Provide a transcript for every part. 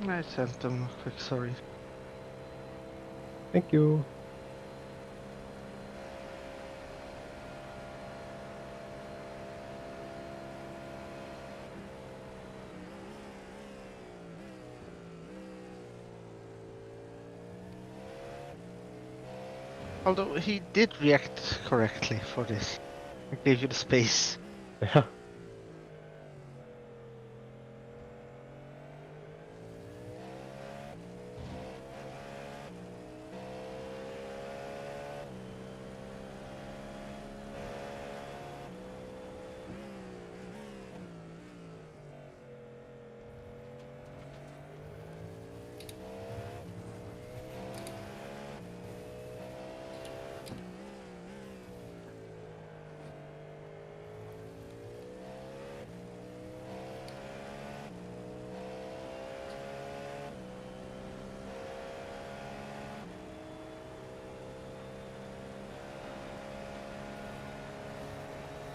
I sent them a quick sorry. Thank you. Although he did react correctly for this. I gave you the space. Yeah.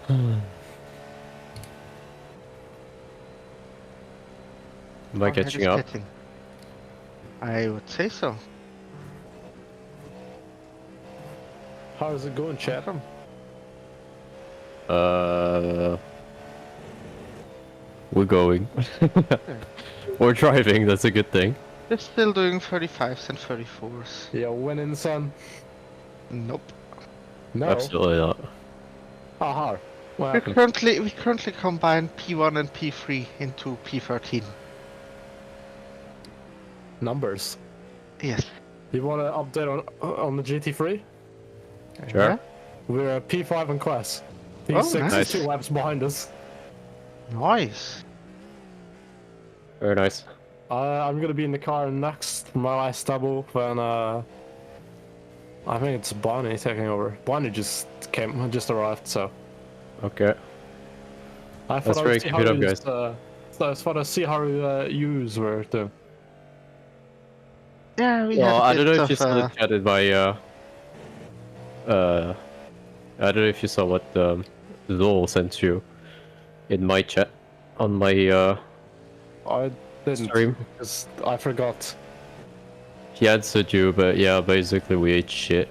Am I Our head catching is up? getting. I would say so. How's it going, chat? We're going. We're driving, that's a good thing. They're still doing 35s and 34s. Yeah, winning, son. Nope. No. Absolutely not. Aha. What We happened? currently combine P1 and P3 into P13. Numbers. Yes. You want to update on the GT3? Sure. Yeah? We're at P5 in class. Oh, P6 nice. is 2 laps behind us. Nice. Very nice. I'm gonna be in the car next for my last double when I think it's Bonnie taking over. Bonnie just arrived, so Okay. I That's thought I very would see how good of you guys. so I thought I'd see how yous were doing. Yeah, we Well, I had a don't know bit if you of saw the chat in my I don't know if you saw what Zol sent you in my chat on my I didn't Stream. because I forgot. he answered you, but yeah, basically we ate shit.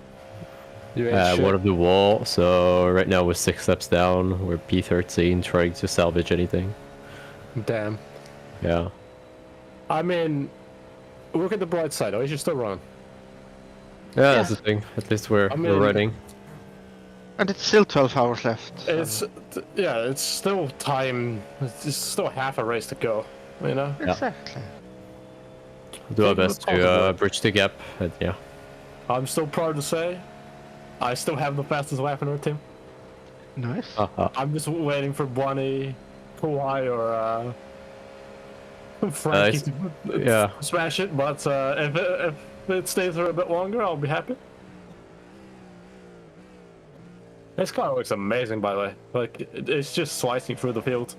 You ate shit. One of the wall, so right now we're 6 steps down. We're P13 trying to salvage anything. Damn. Yeah. I mean, look at the bright side. Oh, you should still run. Yeah, that's the thing. At least we're running. And it's still 12 hours left. So. It's still time. It's still half a race to go. You know. Exactly. Do our Think of best the to positive. bridge the gap. And yeah. I'm still proud to say, I still have the fastest lap in our team. Nice. I'm just waiting for Bonnie, Kawhi, or Frankie to smash it. But if it stays there a bit longer, I'll be happy. This car looks amazing, by the way. Like it's just slicing through the field.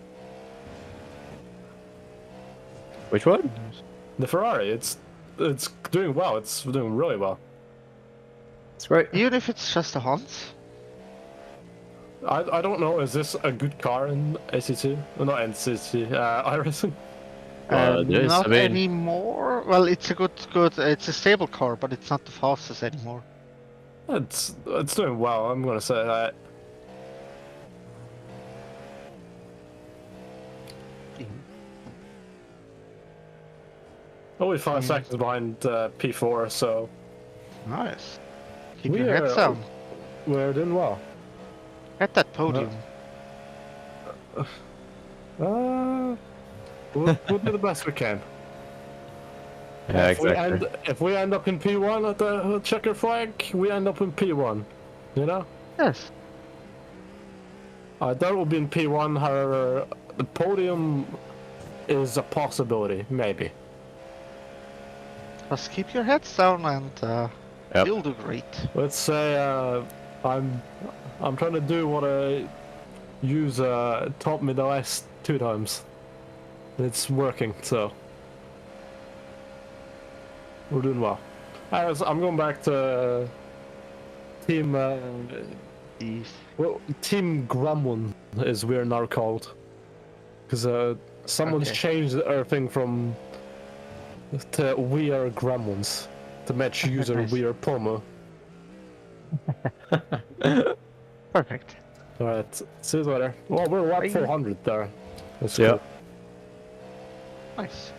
Which one? The Ferrari, it's doing well. It's doing really well. It's great. Even if it's just a hunt. I don't know. Is this a good car in ACT? Not NCT. iRacing. Yes, Not I mean- anymore. Well, it's a good. It's a stable car, but it's not the fastest anymore. It's doing well. I'm gonna say that. Only 5 seconds behind P4, so Nice. Keep We your head are- down. we're doing well. At that podium. We'll do the best we can. Yeah, if exactly. we end up in P1 at the checker flag, we end up in P1. You know? Yes. I doubt we'll be in P1, however, the podium is a possibility, maybe. Just keep your heads down and Yep. you'll do great. Let's say I'm trying to do what I use taught me the last 2 times. It's working, so we're doing well. I'm going back to team. Well, Team Gremlin is we're now called, because someone's Okay. changed everything from to We Are Gremlins to match user Nice. We Are Pomo. Perfect. Alright, see you later. Well, we're lap Bye. 400 there. That's Yeah. cool. Nice.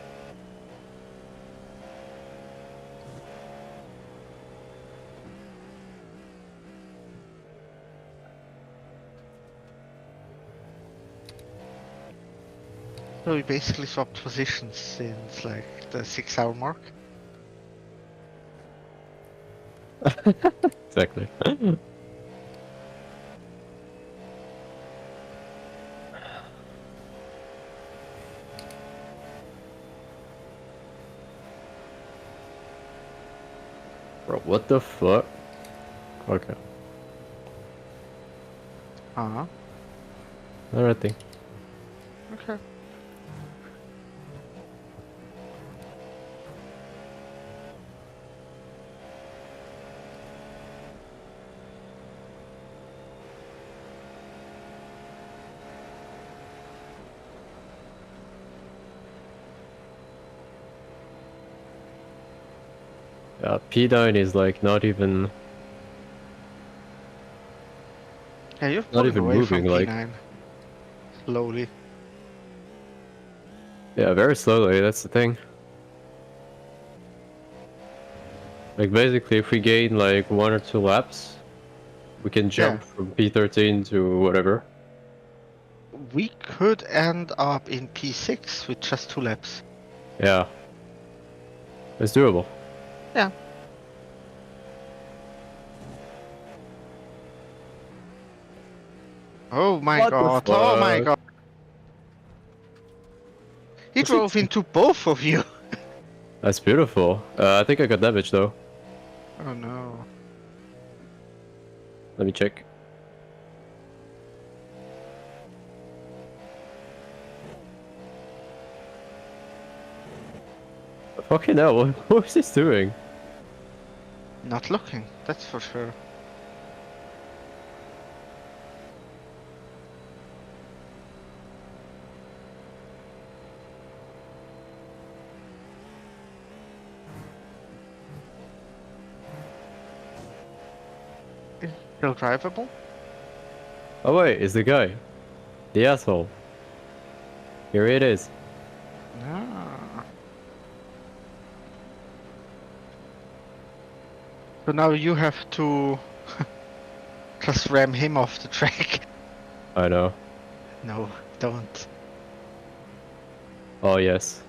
So we basically swapped positions since like the 6-hour mark. Exactly. Bro, what the fuck? Okay. Uh-huh. Alright then. Okay. Yeah, P9 is like not even Yeah, you're not pulling even away from moving, like P9 slowly. yeah, very slowly, that's the thing. Like basically if we gain like 1 or 2 laps, we can jump from P13 to whatever. We could end up in P6 with just 2 laps. Yeah. It's doable. Yeah. Oh my What the god. Oh my fuck? god. He What's he drove into both of you. That's beautiful. I think I got damage though. Oh no. Let me check. Fucking hell, what is this doing? Not looking, that's for sure. Is it still drivable? Oh wait, it's the guy. The asshole. Here it is. Ah. So now you have to just ram him off the track. I know. No, don't. Oh yes.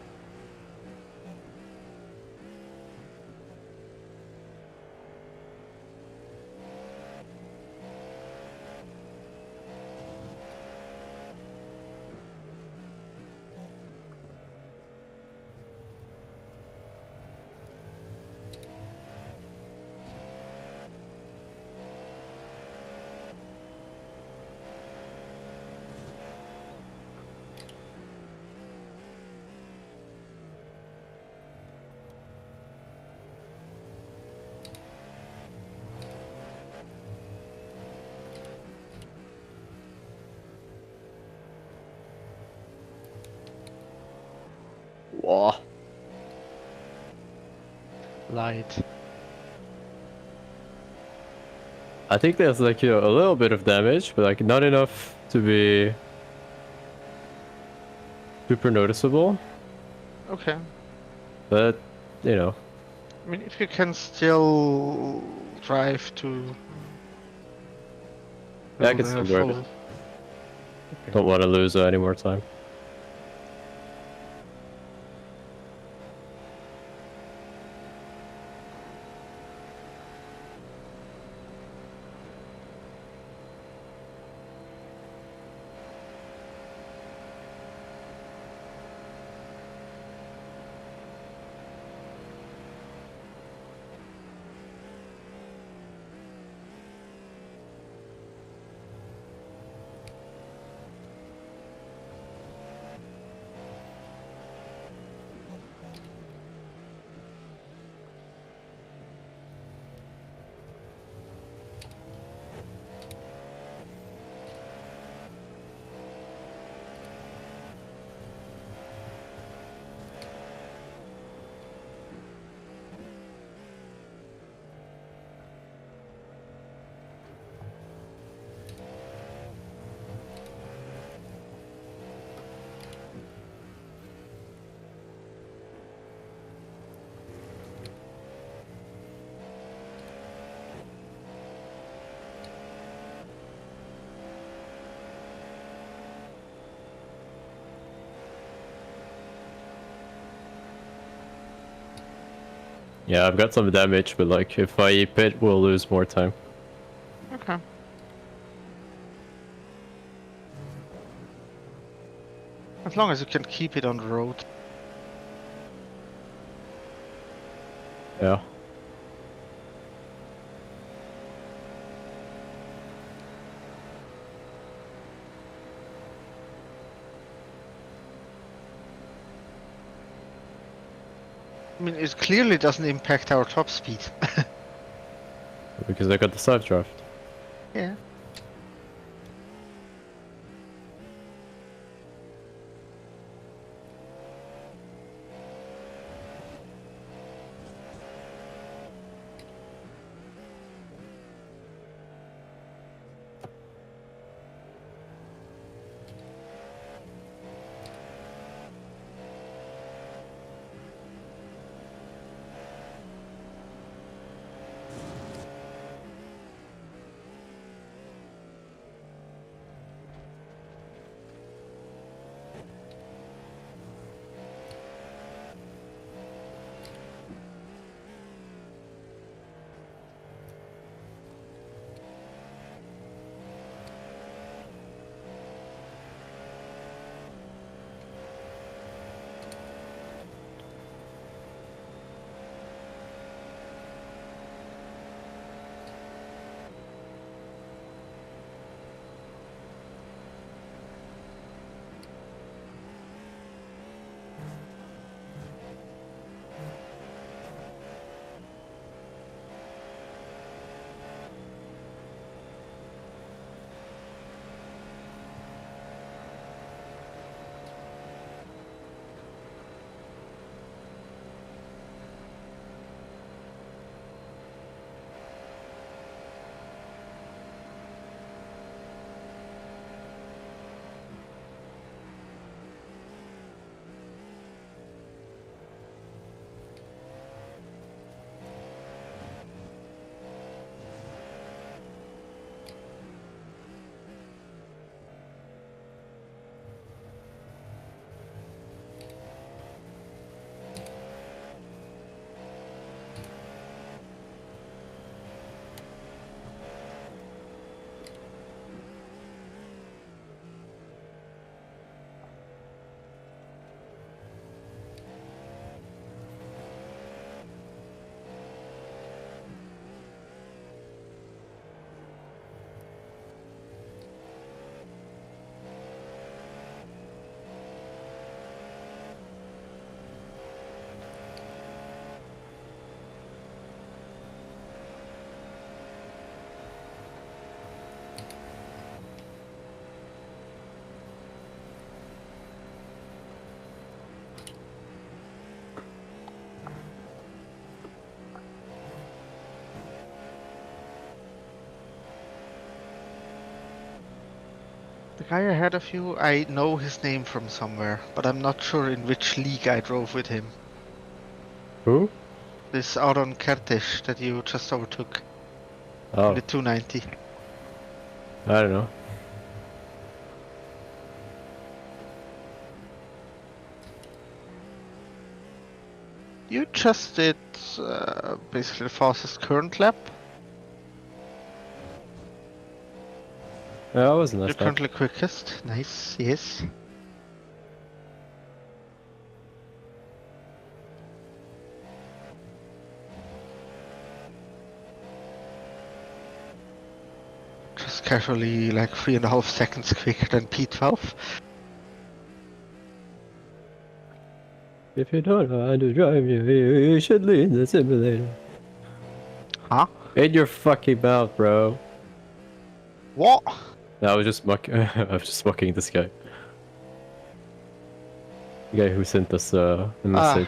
Whoa. Light. I think there's like, you know, a little bit of damage, but like not enough to be super noticeable. Okay. But, you know, I mean, if you can still drive to yeah, I can the still drive it. full. Don't want to lose any more time. Yeah, I've got some damage, but like if I pit, we'll lose more time. Okay. As long as you can keep it on the road. Yeah. I mean, it clearly doesn't impact our top speed. Because I got the side draft. Yeah. The guy ahead of you, I know his name from somewhere, but I'm not sure in which league I drove with him. Who? This out on Kertész that you just overtook in Oh, the 290. I don't know. You just did basically the fastest current lap. Yeah, I wasn't You're that bad. currently quickest. Nice, yes. Just casually like 3.5 seconds quicker than P12. If you don't know how to drive, you should leave the simulator. Huh? In your fucking mouth, bro. What? No, I was just I was just mocking this guy. The guy who sent us a message.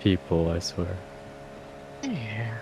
People, I swear. Yeah.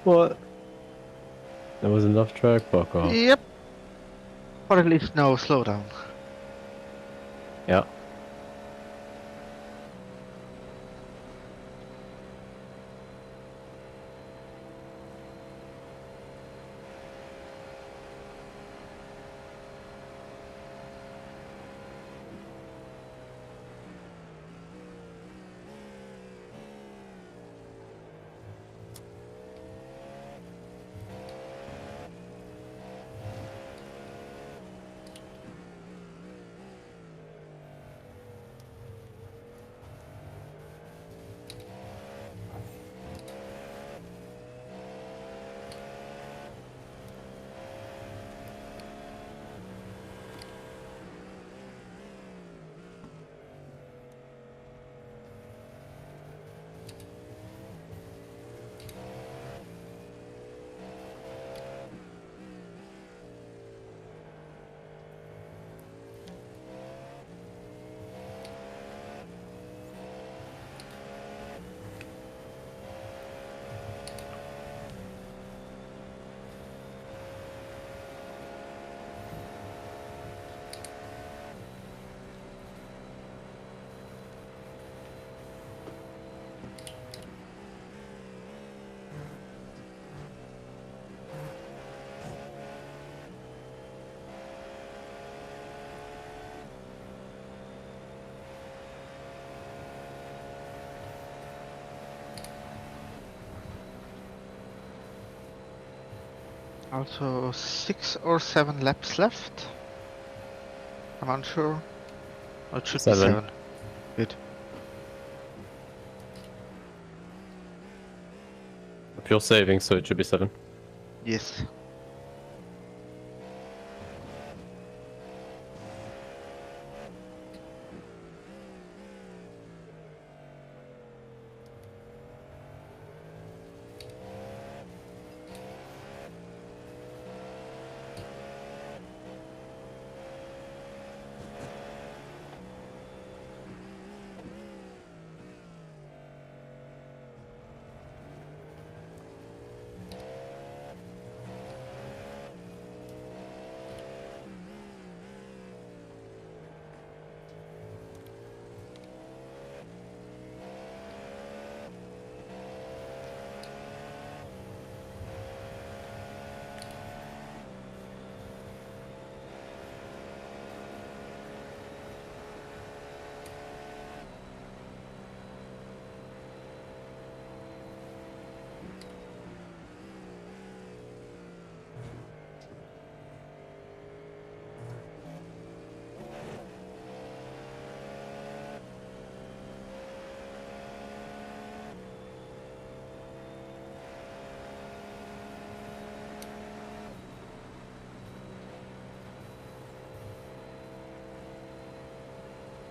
What? There was enough track, fuck off. Yep. Or at least no slowdown. Yeah. Also 6 or 7 laps left. I'm unsure. Oh, it should be 7. 7. Good. Fuel saving, so it should be 7. Yes.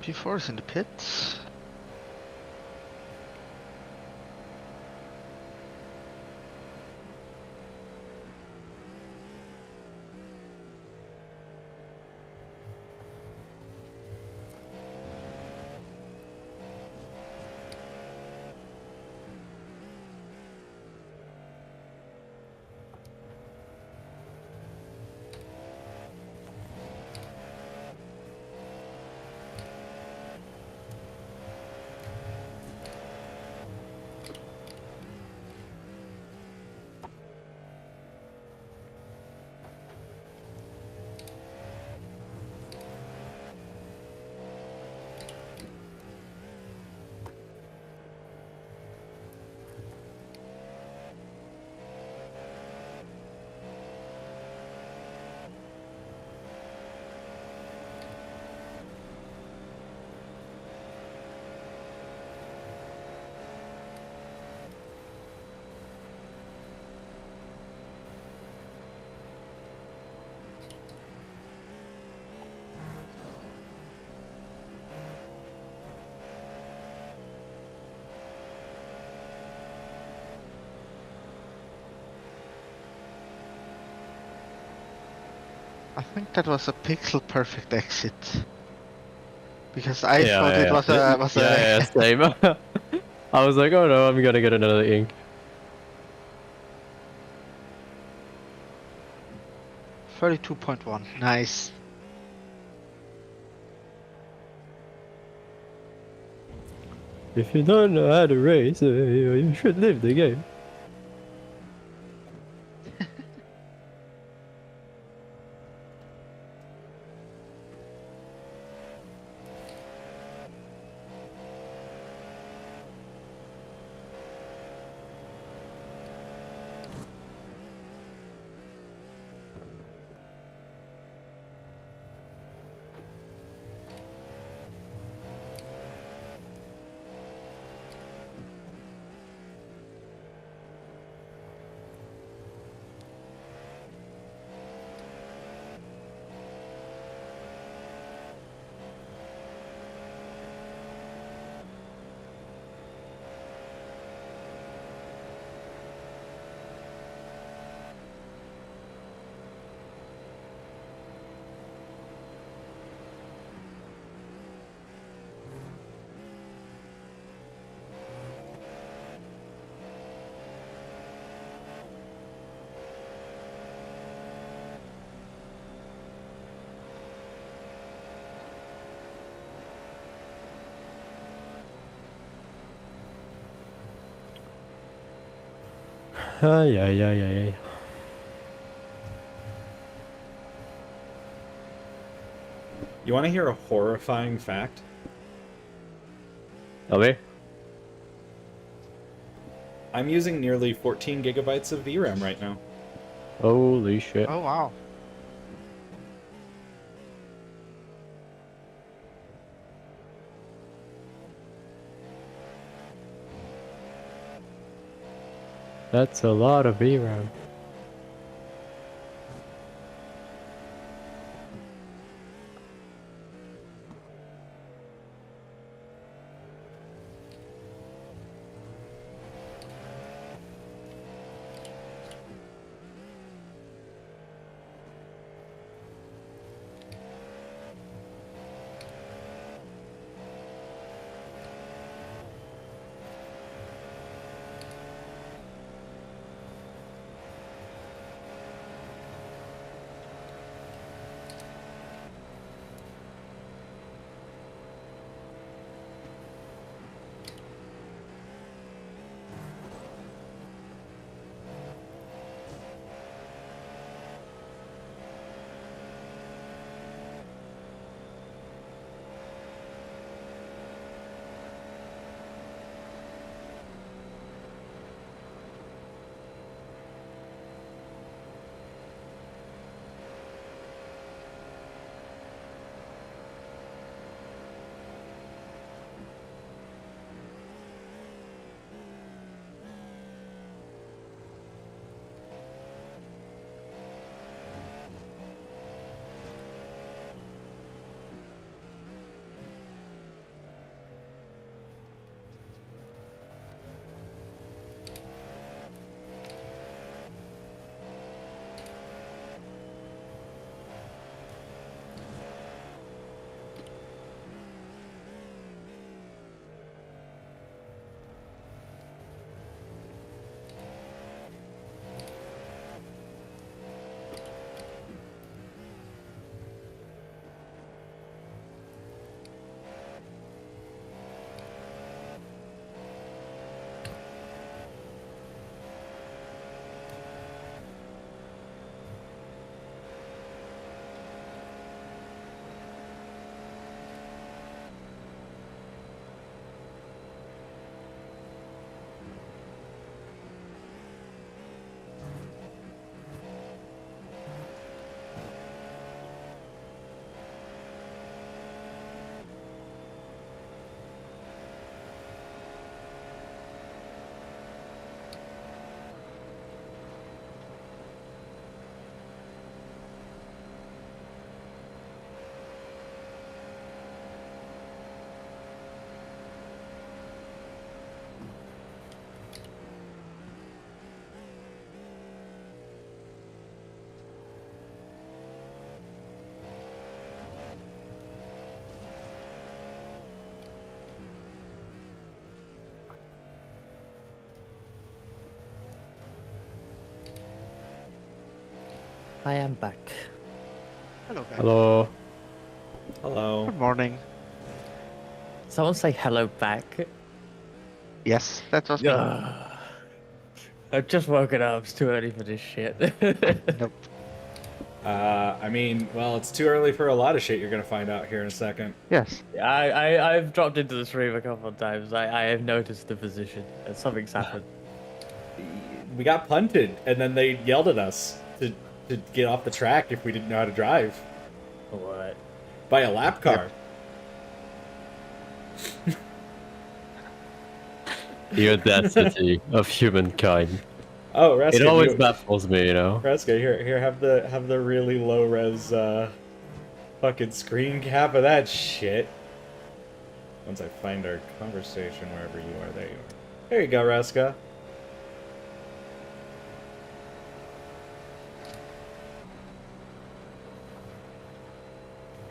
P4 is in the pits. I think that was a pixel perfect exit. Because I thought it was a Yeah, same. I was like, oh no, I'm gonna get another ink. 32.1. Nice. If you don't know how to race, you should leave the game. Ay, ay, ay, ay, ay. You want to hear a horrifying fact? Tell me. I'm using nearly 14 gigabytes of VRAM right now. Holy shit. Oh wow. That's a lot of VRAM. I am back. Hello, guys. Hello. Hello. Good morning. Someone say hello back. Yes, that was me. Ugh. I've just woken up. It's too early for this shit. Nope. I mean, well, it's too early for a lot of shit you're gonna find out here in a second. Yes. I've dropped into the stream a couple of times. I have noticed the position. Something's happened. We got punted, and then they yelled at us to get off the track if we didn't know how to drive. What? By a lap car. The audacity of humankind. Oh, Reska, It always baffles me, you know. Reska, here, have the really low res fucking screen cap of that shit. Once I find our conversation wherever you are, there you are. There you go, Reska.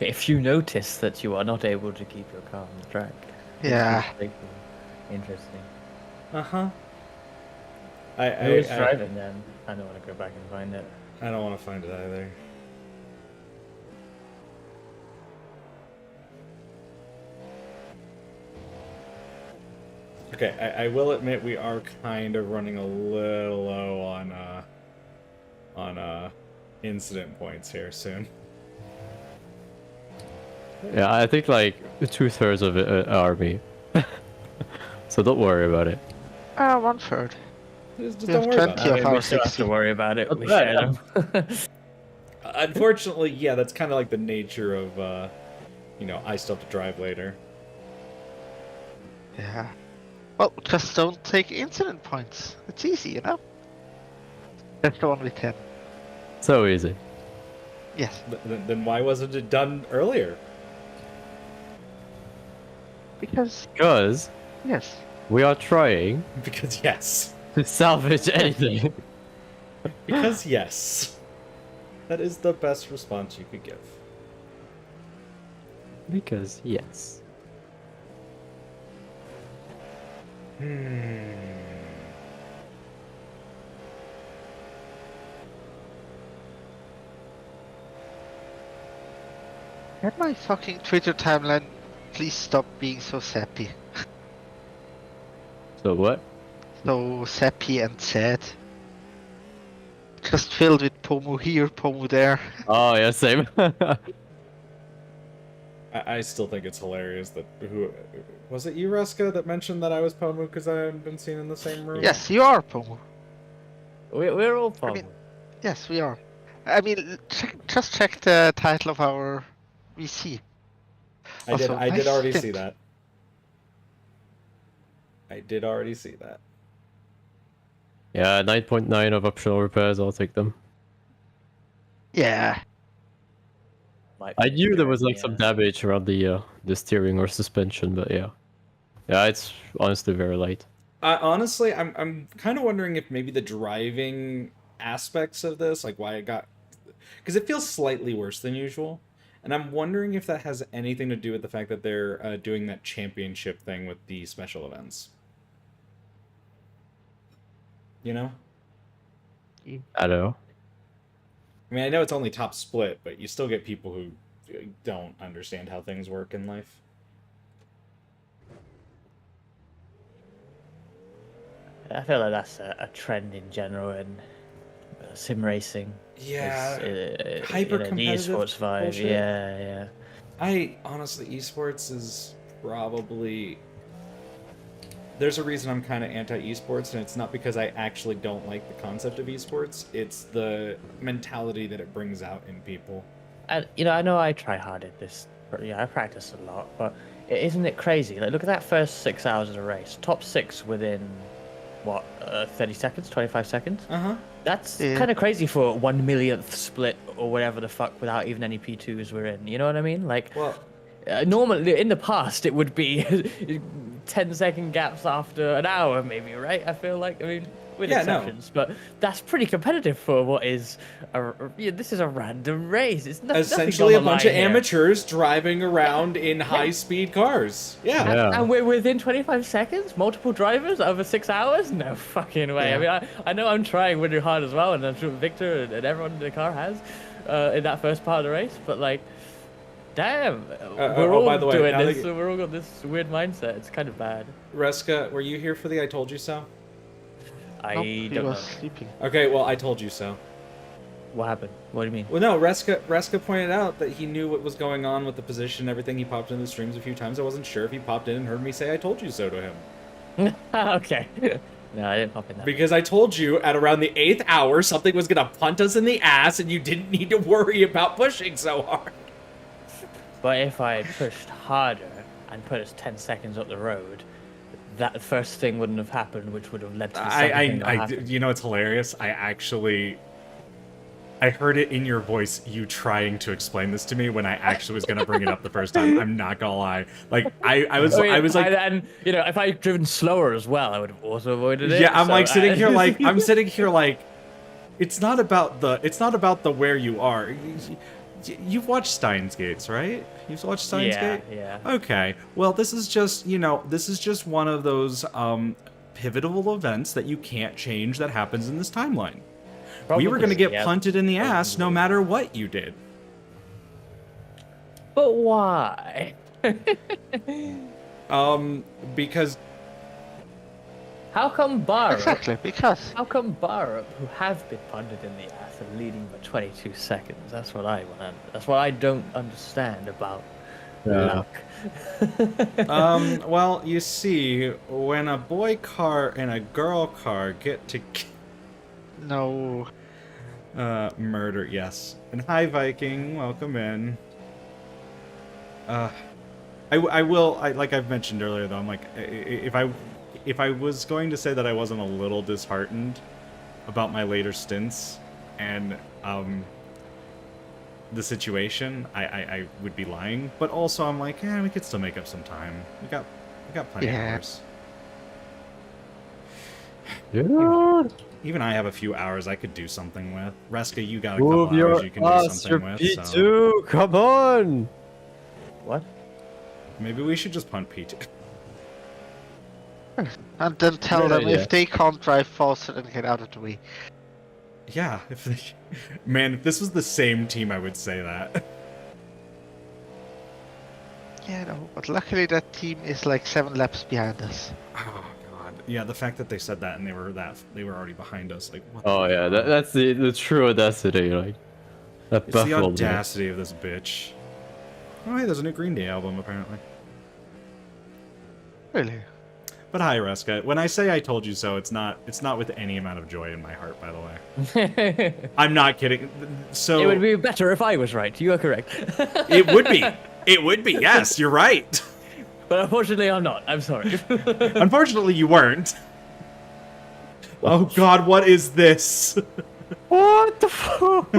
If you notice that you are not able to keep your car on the track. Yeah. Interesting. Uh-huh. Who was driving then? I don't want to go back and find it. I don't want to find it either. Okay, I will admit we are kind of running a little low on incident points here soon. Yeah, I think like 2/3 of it are me. So don't worry about it. 1/3. Just We don't have worry about 20 it. of our We still have 60. to worry about it. We bad, share them. Unfortunately, yeah, that's kind of like the nature of, I still have to drive later. Yeah. Well, just don't take incident points. It's easy, you know? That's the one with 10. So easy. Yes. Then why wasn't it done earlier? Because, Because yes. we are trying Because yes. to salvage anything. Because yes. That is the best response you could give. Because yes. Can my fucking Twitter timeline please stop being so sappy? So what? So sappy and sad. Just filled with Pomu here, Pomu there. Oh yeah, same. I still think it's hilarious that who was it you, Reska, that mentioned that I was Pomu because I hadn't been seen in the same room? Yes, you are Pomu. We're all I mean, Pomu. yes, we are. I mean, just check the title of our VC. I did nice already see stint. that. I did already see that. Yeah, 9.9 of optional repairs. I'll take them. Yeah. I knew there was like some damage around the steering or suspension, but yeah, it's honestly very light. Honestly, I'm kind of wondering if maybe the driving aspects of this, like why it got, because it feels slightly worse than usual, and I'm wondering if that has anything to do with the fact that they're doing that championship thing with the special events. You know? I don't know. I mean, I know it's only top split, but you still get people who don't understand how things work in life. I feel like that's a trend in general in sim racing. Yeah, the hyper-competitive esports vibe. bullshit. Yeah. I honestly, esports is probably... There's a reason I'm kind of anti-esports, and it's not because I actually don't like the concept of esports. It's the mentality that it brings out in people. And I know I try hard at this. Yeah, I practice a lot, but isn't it crazy? Like, look at that first 6 hours of the race. Top 6 within what, 30 seconds, 25 seconds? Uh-huh. That's Yeah. kind of crazy for a 1/1,000,000th split or whatever the fuck without even any P2s we're in. You know what I mean? Like, Well, normally in the past it would be 10-second gaps after an hour, maybe, right? I feel like, I mean, with exceptions, but that's pretty competitive for what is this is a random race. It's essentially a bunch of here. amateurs driving around in high-speed cars. Yeah. And we're within 25 seconds? Multiple drivers over 6 hours? No fucking way. Yeah. I mean, I know I'm trying really hard as well, and I'm sure Victor and everyone in the car has in that first part of the race, but like, damn, we're all by the way, doing now this, that so we're all got this weird mindset. It's kind of bad. Reska, were you here for the I told you so? I Nope, he don't was know. sleeping. Okay, well, I told you so. What happened? What do you mean? Well, no, Reska pointed out that he knew what was going on with the position and everything. He popped in the streams a few times. I wasn't sure if he popped in and heard me say I told you so to him. Okay. No, I didn't pop in that. Because I told you at around the 8th hour something was going to punt us in the ass and you didn't need to worry about pushing so hard. But if I had pushed harder and put us 10 seconds up the road, that first thing wouldn't have happened, which would have led to the second thing that happened. You know, it's hilarious. I heard it in your voice, you trying to explain this to me when I actually was going to bring it up the first time. I'm not going to lie. Like, I was like... And, you know, if I had driven slower as well, I would have also avoided it. Yeah, I'm so like sitting here like, it's not about the where you are. You've watched Steins Gates, right? You've watched Steins Gate? Yeah. Okay. Well, this is just one of those pivotal events that you can't change that happens in this timeline. We were going to get punted in the ass no matter what you did. But why? Because... How come Barup... Exactly, because... How come Barup, who have been punted in the ass, are leading by 22 seconds? That's what I want. That's what I don't understand about luck. Well, you see, when a boy car and a girl car get to... No. Murder, yes. And hi, Viking, welcome in. Like I've mentioned earlier, though, I'm like, if I was going to say that I wasn't a little disheartened about my later stints and the situation, I would be lying. But also, I'm like, we could still make up some time. We got plenty of hours. Dude. Even I have a few hours I could do something with. Reska, you got a couple hours you can do something with. P2, so. come on! What? Maybe we should just punt P2. And then tell Good them idea. if they can't drive faster, then get out of the way. Yeah, man, if this was the same team, I would say that. Yeah, no, but luckily that team is like 7 laps behind us. Oh god, yeah, the fact that they said that and they were already behind us, like what? Oh yeah, that's the true audacity, like that It's the baffled me. audacity of this bitch. Oh hey, there's a new Green Day album apparently. Really? But hi, Reska. When I say I told you so, it's not with any amount of joy in my heart, by the way. I'm not kidding. So It would be better if I was right. You are correct. It would be. It would be. Yes, you're right. But unfortunately, I'm not. I'm sorry. Unfortunately, you weren't. Oh God, what is this? What the fuck?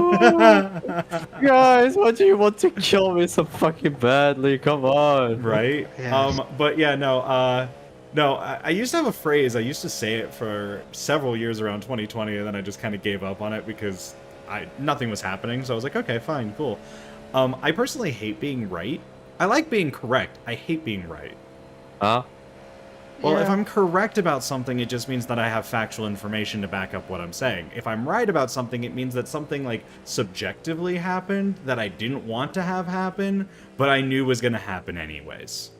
Guys, why do you want to kill me so fucking badly? Come on. Right? Yes. But yeah, no, I used to have a phrase. I used to say it for several years around 2020, and then I just kind of gave up on it because nothing was happening. So I was like, okay, fine, cool. I personally hate being right. I like being correct. I hate being right. Huh? Well, if Yeah. I'm correct about something, it just means that I have factual information to back up what I'm saying. If I'm right about something, it means that something, like, subjectively happened that I didn't want to have happen, but I knew was going to happen anyways.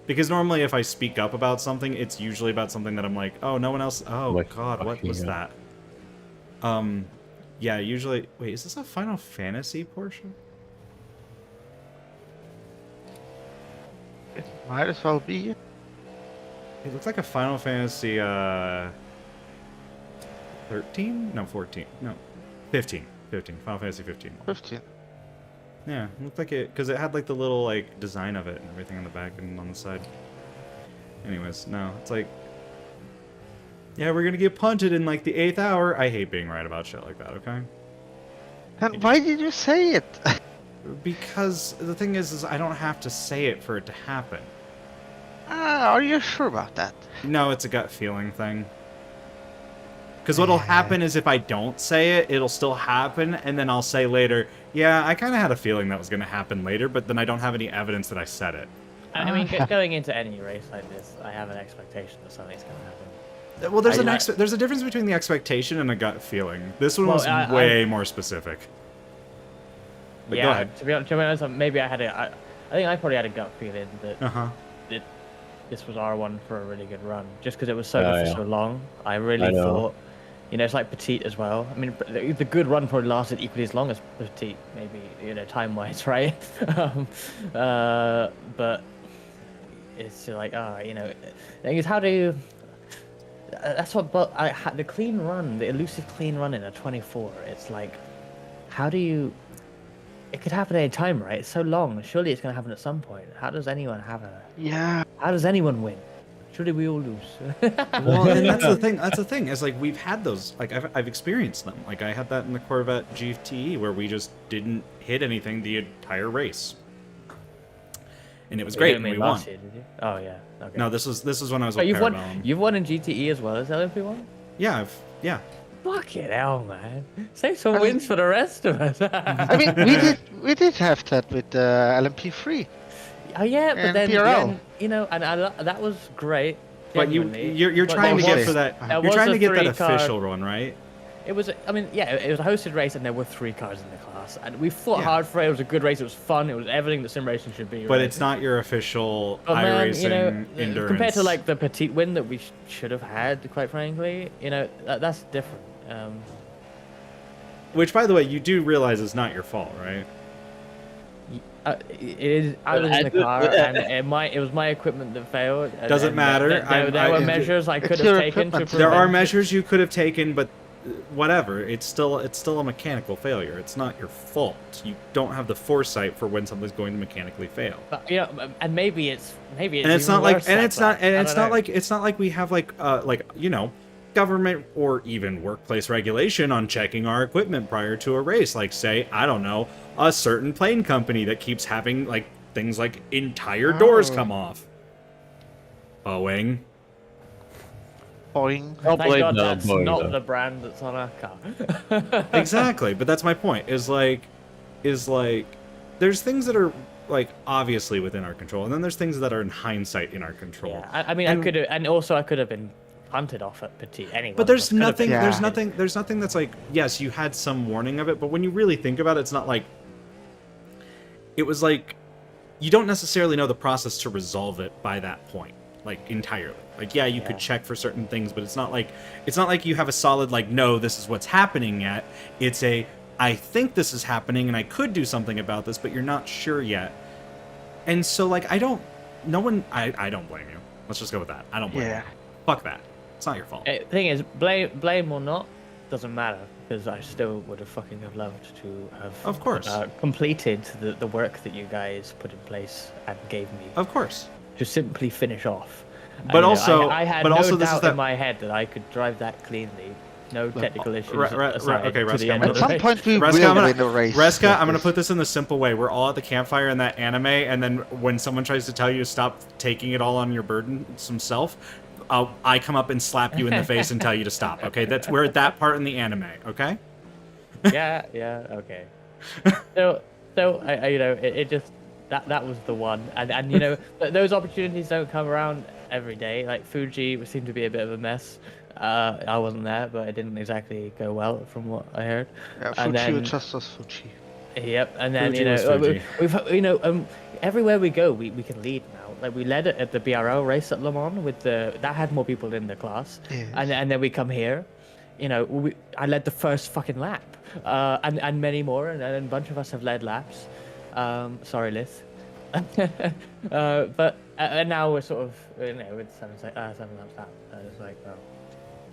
Because normally if I speak up about something, it's usually about something that I'm like, oh, no one else... Oh, Like, God, what fucking was hell. that? Yeah, usually... Wait, is this a Final Fantasy portion? It might as well be. It looks like a Final Fantasy, 13? No, 14. No, 15. 15. Final Fantasy 15. 15. Yeah, it looked like it, because it had, like, the little, like, design of it and everything on the back and on the side. Anyways, no, it's like... Yeah, we're gonna get punted in, like, the 8th hour. I hate being right about shit like that, okay? Then why did you say it? Because the thing is I don't have to say it for it to happen. Are you sure about that? No, it's a gut feeling thing. Because what'll happen is if I don't say it, it'll still happen, and then I'll say later, yeah, I kind of had a feeling that was going to happen later, but then I don't have any evidence that I said it. I mean, going into any race like this, I have an expectation that something's going to happen. Well, there's a difference between the expectation and a gut feeling. This one was way more specific. But go ahead. To be honest, maybe I think I probably had a gut feeling that this was R1 for a really good run, just because it was so good for so long. I really thought, it's like Petite as well. I mean, the good run probably lasted equally as long as Petite, maybe, time-wise, right? But it's like, the thing is, how do you... That's what, but the clean run, the elusive clean run in a 24, it's like, how do you... It could happen any time, right? It's so long. Surely it's going to happen at some point. How does anyone have a... Yeah. How does anyone win? Surely we all lose. Well, and that's the thing. That's the thing. Is like we've had those. Like I've experienced them. Like I had that in the Corvette GTE where we just didn't hit anything the entire race, and it was great. And we won. Year, did you? Oh yeah. Okay. No, this was when I was. With You've won in GTE as well as LMP1. Yeah. Yeah. Fucking hell, man! Save some wins for the rest of us. I mean, we did have that with LMP3. Oh yeah, but and then PRL. that was great. But you're trying to get for that. You're trying to get that official one, right? It was. I mean, yeah, it was a hosted race, and there were 3 cars in the class, and we fought hard for it. It was a good race. It was fun. It was everything that sim racing should be. But right? it's not your official iRacing endurance. Compared to like the Petite win that we should have had, quite frankly, that's different. Which, by the way, you do realize is not your fault, right? It is. I was in the car, and it was my equipment that failed. Doesn't matter. There were measures I could have taken to prevent. There are measures you could have taken, but whatever. It's still a mechanical failure. It's not your fault. You don't have the foresight for when something's going to mechanically fail. But, and maybe it's. And it's not like. And it's not. And it's not like. It's not like we have like government or even workplace regulation on checking our equipment prior to a race. Like, say, I don't know, a certain plane company that keeps having like things like entire doors come off. Boeing. Boeing. Thank God that's not the brand that's on our car. Exactly, but that's my point. Is like, there's things that are like obviously within our control, and then there's things that are in hindsight in our control. Yeah, I mean, I could have, and also I could have been punted off at Petite anyway. But there's nothing. There's nothing that's like. Yes, you had some warning of it, but when you really think about it, it's not like. It was like, you don't necessarily know the process to resolve it by that point, like entirely. Like, yeah, you could check for certain things, but it's not like you have a solid like, no, this is what's happening yet. It's I think this is happening, and I could do something about this, but you're not sure yet. And so, like, I don't blame you. Let's just go with that. I don't blame you. Fuck that. It's not your fault. The thing is, blame or not, doesn't matter, because I still would have fucking loved to have, of course, completed the work that you guys put in place and gave me. Of course. To simply finish off. But also, I had no doubt in my head that I could drive that cleanly. No technical issues. Okay, Reska, at some point we will win the race. Reska, I'm going to put this in the simple way. We're all at the campfire in that anime, and then when someone tries to tell you to stop taking it all on your burdensome self, I come up and slap you in the face and tell you to stop. Okay, we're at that part in the anime. Okay. Yeah. Okay. So it just that was the one, and those opportunities don't come around every day. Like Fuji seemed to be a bit of a mess. I wasn't there, but it didn't exactly go well from what I heard. Yeah, Fuji was just as Fuji. Yep, and then we've everywhere we go, we can lead now. Like we led it at the BRL race at Le Mans that had more people in the class, and then we come here. I led the first fucking lap, and many more, and a bunch of us have led laps. Sorry, Liz. But now we're sort of with 7 laps out. It's like, well.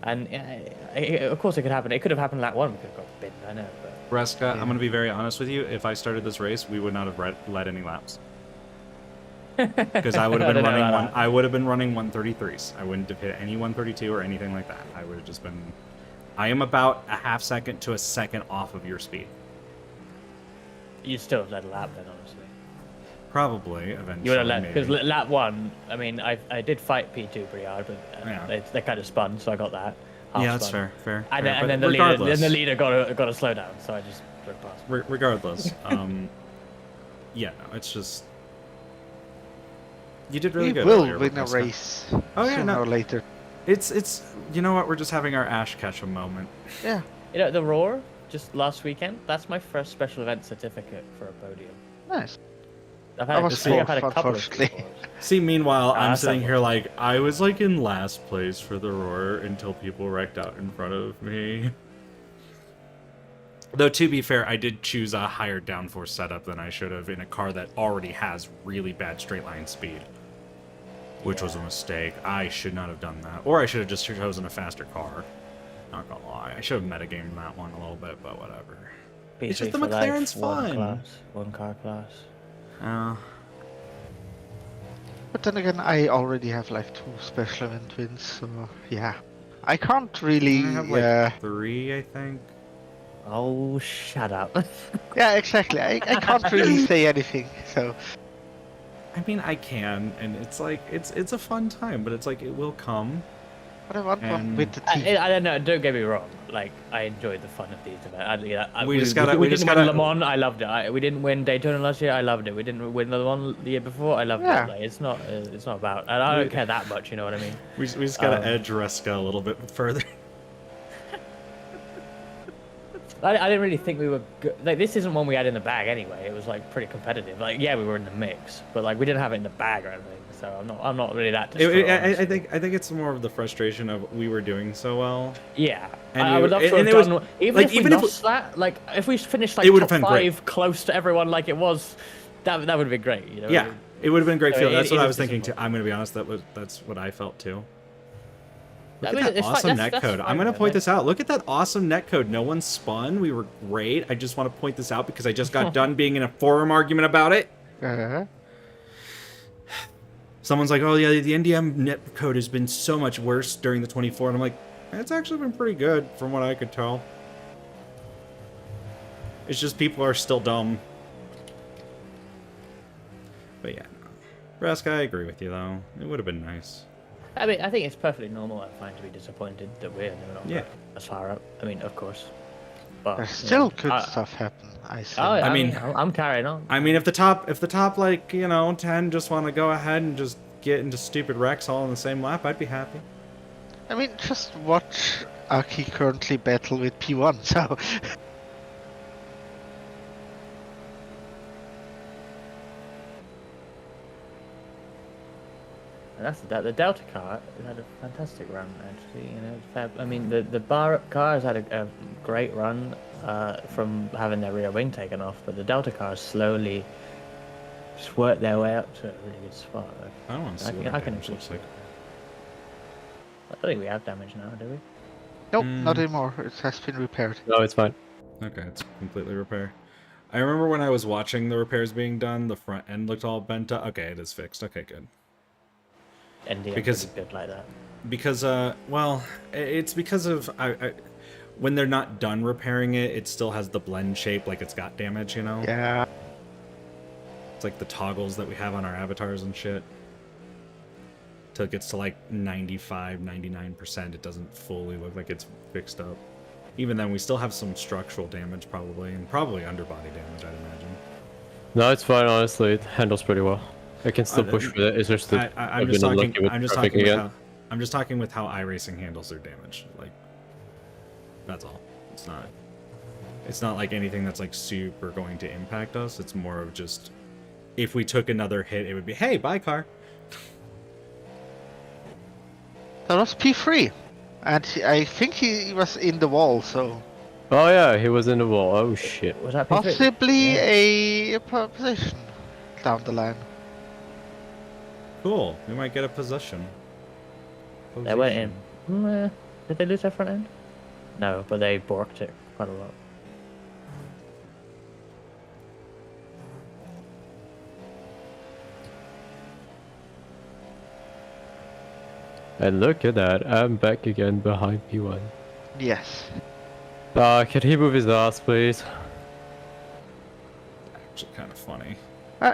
And of course it could happen. It could have happened lap 1. We could have got bitten. I know. But Reska, I'm going to be very honest with you. If I started this race, we would not have led any laps. Because I would have been running I would have been running 133s. I wouldn't have hit any 132 or anything like that. I would have just been. I am about a half second to a second off of your speed. You still have led a lap then, honestly. Probably eventually. You would have let because lap 1. I mean, I did fight P2 pretty hard, but they kind of spun, so I got that. Yeah, that's fair. And then the leader got a slow down, so I just drove past. Regardless, yeah, no, it's just you did really good. We will win a race. Sooner or later. It's you know what? We're just having our Ash Ketchum moment. Yeah. You know, the Roar just last weekend. That's my first special event certificate for a podium. Nice. I've had a couple of. See, meanwhile, I'm sitting here like I was like in last place for the Roar until people wrecked out in front of me. Though to be fair, I did choose a higher downforce setup than I should have in a car that already has really bad straight line speed, which was a mistake. I should not have done that, or I should have just chosen a faster car. Not gonna lie, I should have metagamed that one a little bit, but whatever. It's just the McLaren's fun. One car class. But then again, I already have like 2 special event wins, so yeah. I can't really... I have like 3, I think. Oh, shut up. Yeah, exactly. I can't really say anything, so... I mean, I can, and it's like, it's a fun time, but it's like, it will come. But I want one with the team. I don't know, don't get me wrong. Like, I enjoyed the fun of these events. We didn't win Le Mans, I loved it. We didn't win Daytona last year, I loved it. We didn't win Le Mans the year before, I loved it. Like, it's not about... I don't care that much, you know what I mean? We just gotta edge Reska a little bit further. I didn't really think we were good. Like, this isn't one we had in the bag anyway. It was like pretty competitive. Like, yeah, we were in the mix, but like we didn't have it in the bag or anything. So I'm not really that. I think it's more of the frustration of we were doing so well. Yeah, and I would love to have done. Even if we lost that, like if we finished like top 5 close to everyone, like it was, that would have been great. You know? Yeah, it would have been a great feel. That's what I was thinking too. I'm gonna be honest. That's what I felt too. Look at that awesome netcode. I'm going to point this out. Look at that awesome netcode. No one spun. We were great. I just want to point this out because I just got done being in a forum argument about it. Someone's like, oh, yeah, the NDM netcode has been so much worse during the 24. And I'm like, it's actually been pretty good from what I could tell. It's just people are still dumb. But yeah. Reska, I agree with you, though. It would have been nice. I mean, I think it's perfectly normal and fine to be disappointed that we're not as far up. I mean, of course. But there's still good stuff happen, I see. I mean, I'm carrying on. I mean, if the top like, 10 just want to go ahead and just get into stupid wrecks all in the same lap, I'd be happy. I mean, just watch Aki currently battle with P1, so... And that's the Delta car had a fantastic run, actually. I mean, the bar cars had a great run from having their rear wing taken off, but the Delta cars slowly just worked their way up to a really good spot. I don't want to see what damage looks like. I don't think we have damage now, do we? Nope, not anymore. It has been repaired. No, it's fine. Okay, it's completely repaired. I remember when I was watching the repairs being done, the front end looked all bent up. Okay, it is fixed. Okay, good. NDM because good like that. Because well, it's because of when they're not done repairing it, it still has the blend shape like it's got damage, you know? Yeah. It's like the toggles that we have on our avatars and shit. Till it gets to like 95, 99%, it doesn't fully look like it's fixed up. Even then, we still have some structural damage probably, and probably underbody damage, I'd imagine. No, it's fine, honestly. It handles pretty well. I can still push with it. It's just that I'm just talking with how iRacing handles their damage. Like, that's all. It's not like anything that's like super going to impact us. It's more of just if we took another hit, it would be, hey, bye car. That was P3, and I think he was in the wall. So. Oh yeah, he was in the wall. Oh shit. Was that P3? Possibly a position down the line. Cool. We might get a position. They went in. Did they lose their front end? No, but they borked it quite a lot. And look at that. I'm back again behind P1. Yes. Can he move his ass, please? Actually, kind of funny.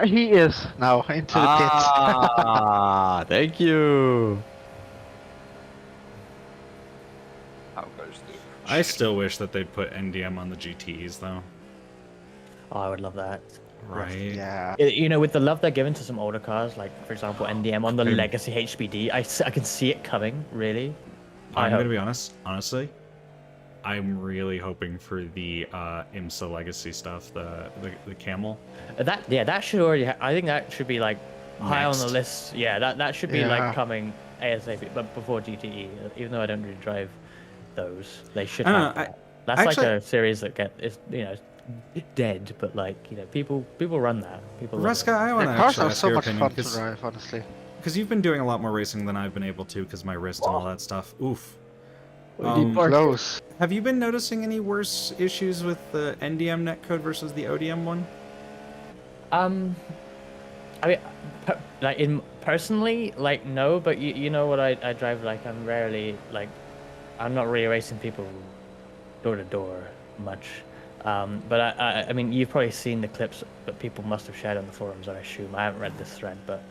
He is now into the pit. Ah, thank you. How goes the... I still wish that they'd put NDM on the GTEs though. Oh, I would love that. Right. Yeah. You know, with the love they're giving to some older cars, like for example NDM on the legacy HBD, I can see it coming. Really. I'm gonna be honest. Honestly, I'm really hoping for the IMSA legacy stuff, the camel. That should already. I think that should be like high on the Next. list. Yeah, that should be Yeah. like coming ASAP, but before GTE. Even though I don't really drive those, they should I don't have know, that. That's actually- like a series that is dead, but like people run that. People love Ruska, it. I The want to cars actually are ask so your much opinion fun to drive, honestly. because you've been doing a lot more racing than I've been able to because my wrist and all that stuff. Oof. Close. Have you been noticing any worse issues with the NDM netcode versus the ODM one? I mean, personally, like no, but you know what I drive like. I'm rarely like, I'm not really racing people door to door much. But I mean, you've probably seen the clips that people must have shared on the forums, I assume. I haven't read this thread, but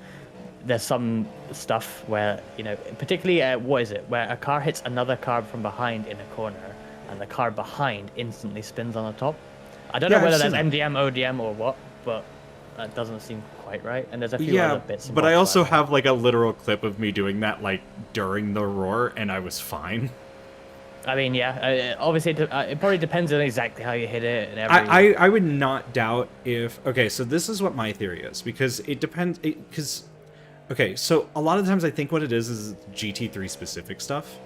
there's some stuff where, you know, particularly, what is it, where a car hits another car from behind in a corner, and the car behind instantly spins on the top. I don't know whether that's MDM, ODM, or what, but that doesn't seem quite right. And there's a few other bits. But I also have like a literal clip of me doing that like during the roar, and I was fine. I mean, yeah, obviously it probably depends on exactly how you hit it and everything. I would not doubt if... Okay, so this is what my theory is, because it depends... Okay, so a lot of times I think what it is GT3 specific stuff.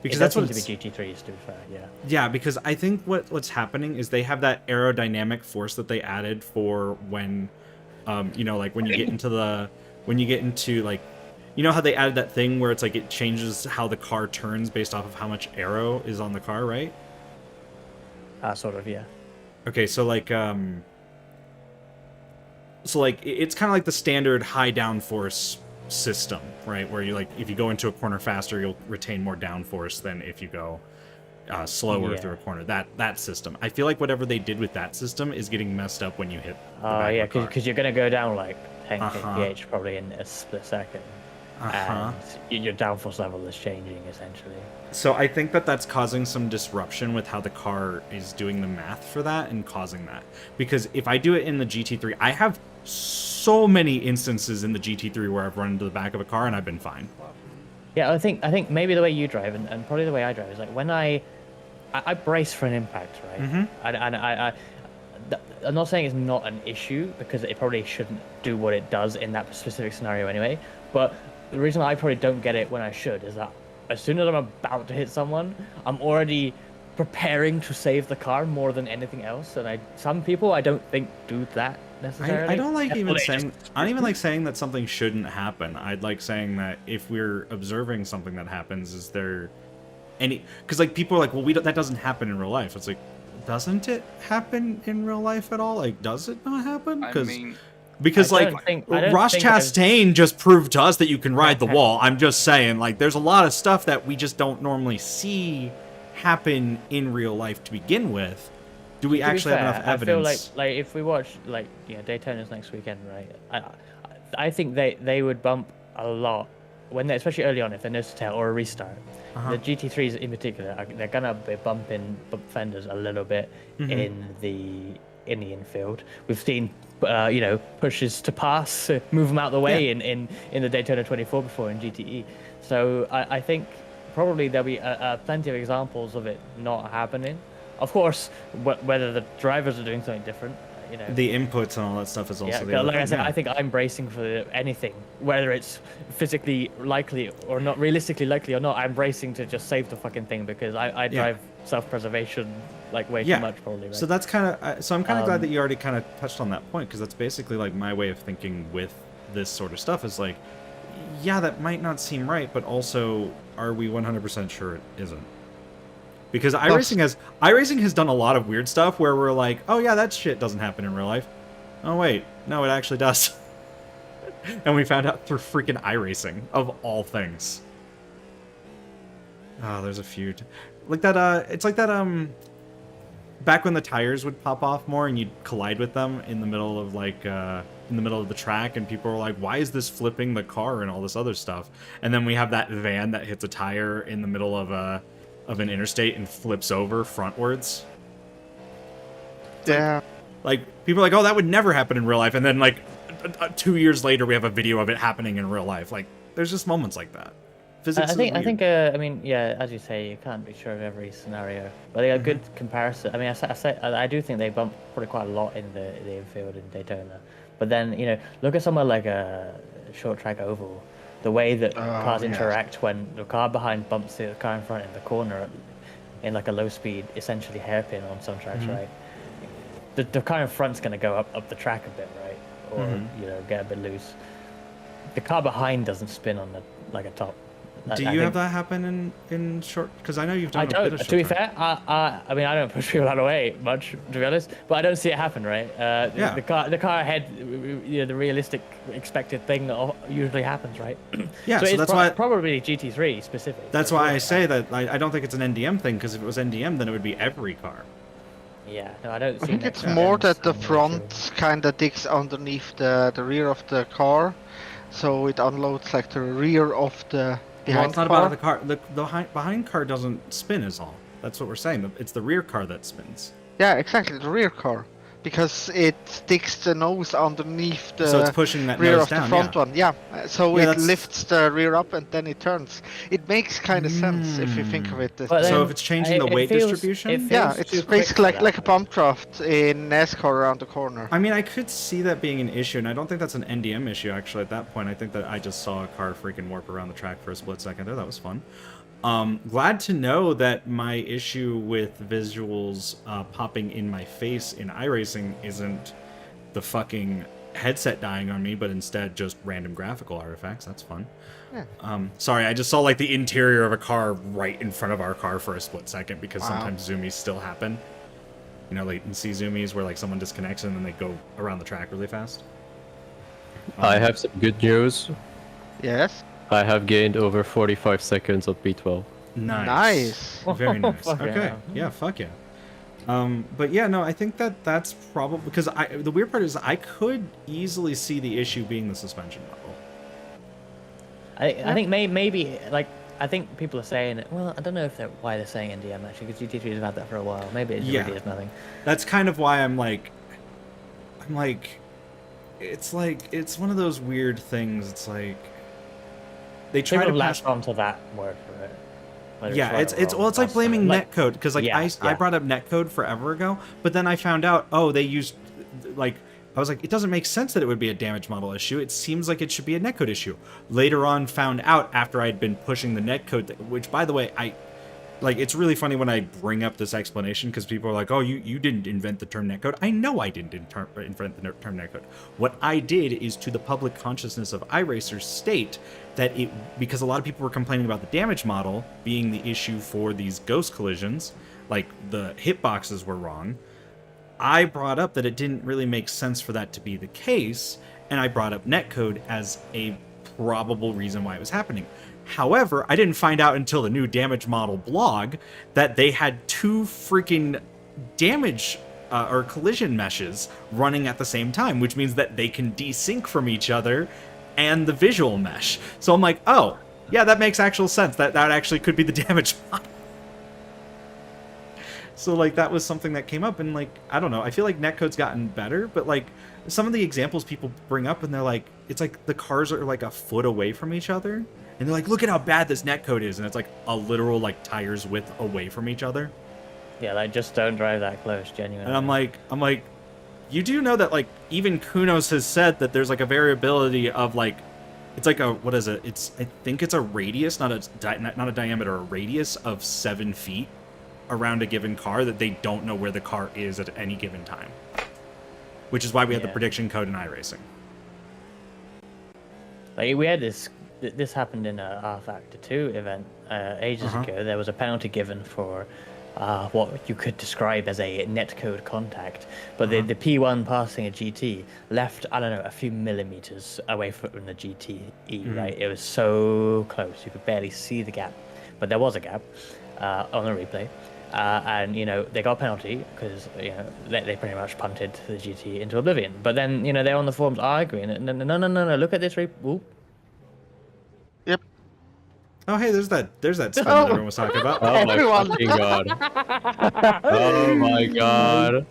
Because that's what to be GT3s, to be fair, yeah. Yeah, because I think what's happening is they have that aerodynamic force that they added for when, you know, like when you get into like, you know how they added that thing where it's like it changes how the car turns based off of how much aero is on the car, right? Sort of, yeah. Okay, so like it's kind of like the standard high downforce system, right? Where you like if you go into a corner faster, you'll retain more downforce than if you go slower through a corner. That system. I feel like whatever they did with that system is getting messed up when you hit. Oh yeah, because you're gonna go down like 10 kph probably in a split second. And your downforce level is changing essentially. So I think that's causing some disruption with how the car is doing the math for that and causing that. Because if I do it in the GT3, I have so many instances in the GT3 where I've run into the back of a car and I've been fine. Yeah, I think maybe the way you drive and probably the way I drive is like when I brace for an impact, right? Mm-hmm. I'm not saying it's not an issue because it probably shouldn't do what it does in that specific scenario anyway. But the reason I probably don't get it when I should is that as soon as I'm about to hit someone, I'm already preparing to save the car more than anything else. And some people I don't think do that necessarily. I don't like even saying I don't even like saying that something shouldn't happen. I'd like saying that if we're observing something that happens, is there any? Because like people are like, well, that doesn't happen in real life. It's like, doesn't it happen in real life at all? Like, does it not happen? Because like Ross Chastain just proved to us that you can ride the wall. I'm just saying, like, there's a lot of stuff that we just don't normally see happen in real life to begin with. Do we actually have enough evidence? I feel like if we watch like Daytona's next weekend, right? I think they would bump a lot when especially early on if they're nose to tail or a restart. The GT3s in particular, they're gonna be bumping fenders a little bit in the infield. We've seen pushes to pass, move them out the way in the Daytona 24 before in GTE. So I think probably there'll be plenty of examples of it not happening. Of course, whether the drivers are doing something different, the inputs and all that stuff is also the like other I said, thing. I think I'm bracing for anything, whether it's physically likely or not, realistically likely or not. I'm bracing to just save the fucking thing because I drive self-preservation like way too much probably. Right? So that's kind of so I'm kind of glad that you already kind of touched on that point because that's basically like my way of thinking with this sort of stuff is like, yeah, that might not seem right, but also are we 100% sure it isn't? Because iRacing has done a lot of weird stuff where we're like, oh yeah, that shit doesn't happen in real life. Oh wait, no, it actually does. And we found out through freaking iRacing, of all things. Oh, there's a few. Like that, it's like that, back when the tires would pop off more and you'd collide with them in the middle of the track, and people were like, why is this flipping the car and all this other stuff? And then we have that van that hits a tire in the middle of an interstate and flips over frontwards. Yeah. Like people are like, oh, that would never happen in real life, and then like 2 years later we have a video of it happening in real life. Like there's just moments like that. Physics I think weird. I mean, yeah, as you say, you can't be sure of every scenario, but they got good comparison. I mean, I do think they bumped probably quite a lot in the infield in Daytona, but then look at somewhere like a short track oval, the way that cars interact when the car behind bumps the car in front in the corner, in like a low speed, essentially hairpin on some tracks, right? The car in front's going to go up the track a bit, right, or get a bit loose. The car behind doesn't spin on like a top. Do you have that happen in short? Because I know you've done a bit of short. To be fair, I mean, I don't push people out of the way much, to be honest, but I don't see it happen, right? The car ahead, the realistic expected thing usually happens, right? Yeah, so so it's that's why probably GT3 specific. That's why I say that I don't think it's an NDM thing, because if it was NDM, then it would be every car. Yeah, no, I don't. I think it's more that the front kind of digs underneath the rear of the car, so it unloads like the rear of the. Well, it's not about the car. The behind car doesn't spin is all. That's what we're saying. It's the rear car that spins. Yeah, exactly, the rear car. Because it sticks the nose underneath the so it's pushing that rear nose of down, the front one. Yeah, so it lifts the rear up and then it turns. It makes kind of sense if you think of it. So if it's changing the weight distribution? Yeah, it's basically like a bump draft in NASCAR around the corner. I mean, I could see that being an issue, and I don't think that's an NDM issue, actually, at that point. I think that I just saw a car freaking warp around the track for a split second there. That was fun. Glad to know that my issue with visuals popping in my face in iRacing isn't the fucking headset dying on me, but instead just random graphical artifacts. That's fun. Yeah. Sorry, I just saw like the interior of a car right in front of our car for a split second, because sometimes zoomies still happen. You know, latency zoomies where like someone disconnects and then they go around the track really fast. I have some good news. Yes. I have gained over 45 seconds of B12. Nice. Very nice. Okay. Yeah, fuck yeah. But yeah, no, I think that's probably because the weird part is I could easily see the issue being the suspension level. I think maybe like I think people are saying, well, I don't know if why they're saying NDM actually, because GT3 has had that for a while. Maybe it really is nothing. That's kind of why I'm like, it's one of those weird things. It's like they try to latch onto that word for it. Yeah, it's like blaming netcode, because like I brought up netcode forever ago, but then I found out they used like I was like, it doesn't make sense that it would be a damage model issue. It seems like it should be a netcode issue. Later on, found out after I'd been pushing the netcode, which by the way, it's really funny when I bring up this explanation, because people are like, oh, you didn't invent the term netcode. I know I didn't invent the term netcode. What I did is, to the public consciousness of iRacers, state that because a lot of people were complaining about the damage model being the issue for these ghost collisions, like the hitboxes were wrong. I brought up that it didn't really make sense for that to be the case, and I brought up netcode as a probable reason why it was happening. However, I didn't find out until the new damage model blog that they had two freaking damage or collision meshes running at the same time, which means that they can desync from each other and the visual mesh. So I'm like, oh, yeah, that makes actual sense. That actually could be the damage model. So like that was something that came up, and like I don't know, I feel like netcode's gotten better, but like some of the examples people bring up and they're like, it's like the cars are like a foot away from each other, and they're like, look at how bad this netcode is, and it's like a literal like tires width away from each other. Yeah, like just don't drive that close, genuinely. And I'm like, you do know that like even Kunos has said that there's like a variability of like, it's like a, what is it? I think it's a radius, not a diameter, a radius of 7 feet around a given car that they don't know where the car is at any given time, which is why we had the prediction code in iRacing. Like we had this happened in a R Factor 2 event ages ago. There was a penalty given for what you could describe as a netcode contact, but the P1 passing a GT left, I don't know, a few millimeters away from the GTE, right? It was so close, you could barely see the gap, but there was a gap on the replay. and they got a penalty because they pretty much punted the GT into oblivion. But then they're on the forums arguing. No, look at this. Ooh. Yep. Oh, hey, there's that spin that everyone was talking about. Oh my fucking god. Oh my god.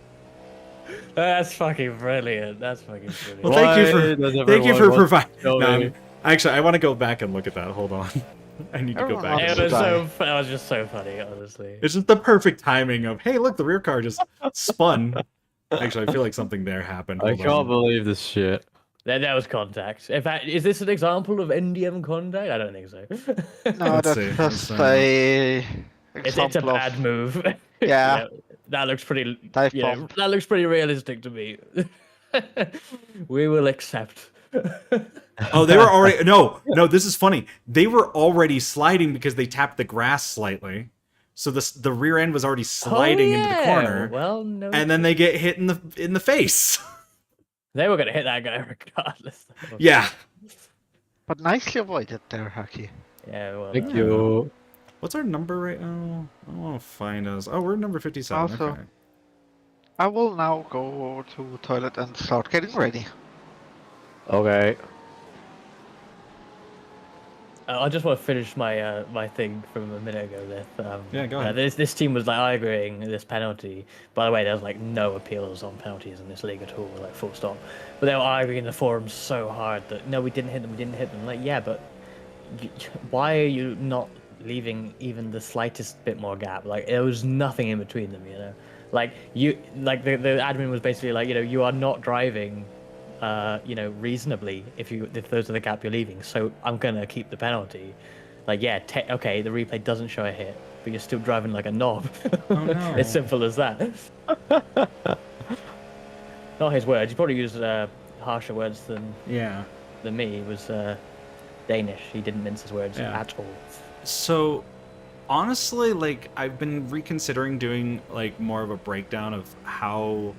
That's fucking brilliant. That's fucking brilliant. Well, thank you for providing. Actually, I want to go back and look at that. Hold on. I need to go back. That was just so funny, honestly. It's just the perfect timing of, hey, look, the rear car just spun. Actually, I feel like something there happened. I can't believe this shit. That was contact. In fact, is this an example of NDM contact? I don't think so. No, that's just a It's a bad move. Yeah. That looks pretty. That looks pretty realistic to me. We will accept. Oh, they were already no. This is funny. They were already sliding because they tapped the grass slightly, so the rear end was already sliding into the corner. Well, no. And then they get hit in the face. They were gonna hit that guy regardless. Yeah. But nicely avoided there, Haki. Yeah. Well. Thank you. What's our number right now? I don't want to find us. Oh, we're number 57. Also, okay. I will now go to the toilet and start getting ready. Okay. I just want to finish my my thing from a minute ago. There. Yeah, go ahead. This team was like arguing this penalty. By the way, there's like no appeals on penalties in this league at all, like full stop. But they were arguing in the forums so hard that no, we didn't hit them. Like, yeah, but why are you not leaving even the slightest bit more gap? Like, there was nothing in between them, Like the admin was basically like, you are not driving reasonably if those are the gap you're leaving, so I'm gonna keep the penalty. Like, yeah, okay, the replay doesn't show a hit, but you're still driving like a knob. Oh, no. It's simple as that. Not his words. He probably used harsher words than me. He was Danish. He didn't mince his words at all. So honestly, like, I've been reconsidering doing like more of a breakdown of how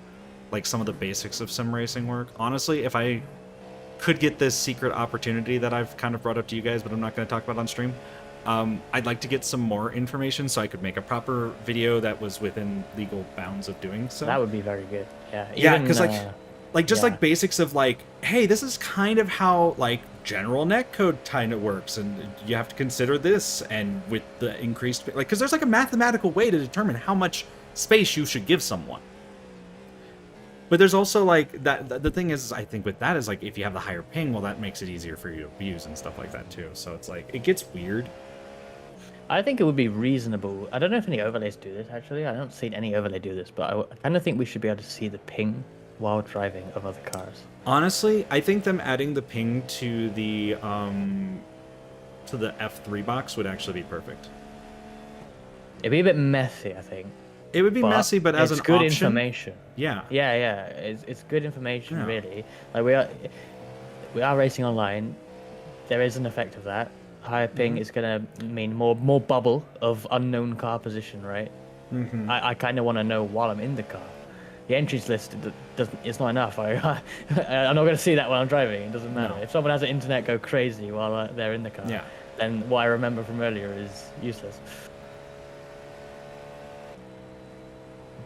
like some of the basics of sim racing work. Honestly, if I could get this secret opportunity that I've kind of brought up to you guys, but I'm not going to talk about on stream, I'd like to get some more information so I could make a proper video that was within legal bounds of doing so. That would be very good. Yeah. Yeah, because like basics of like, hey, this is kind of how like general netcode kind of works, and you have to consider this, and with the increased like, because there's like a mathematical way to determine how much space you should give someone. But there's also like that. The thing is, I think with that is like, if you have the higher ping, well, that makes it easier for you to abuse and stuff like that too. So it's like, it gets weird. I think it would be reasonable. I don't know if any overlays do this actually. I don't see any overlay do this, but I kind of think we should be able to see the ping while driving of other cars. Honestly, I think them adding the ping to the F3 box would actually be perfect. It'd be a bit messy, I think. It would be messy, but as an good option, information. Yeah. It's good information, really. Like we are racing online. There is an effect of that. Higher ping is gonna mean more bubble of unknown car position, right? Mm-hmm. I kind of want to know while I'm in the car. The entries list it's not enough. I'm not gonna see that when I'm driving. It doesn't matter. No. If someone has the internet go crazy while they're in the car, then what I remember from earlier is useless.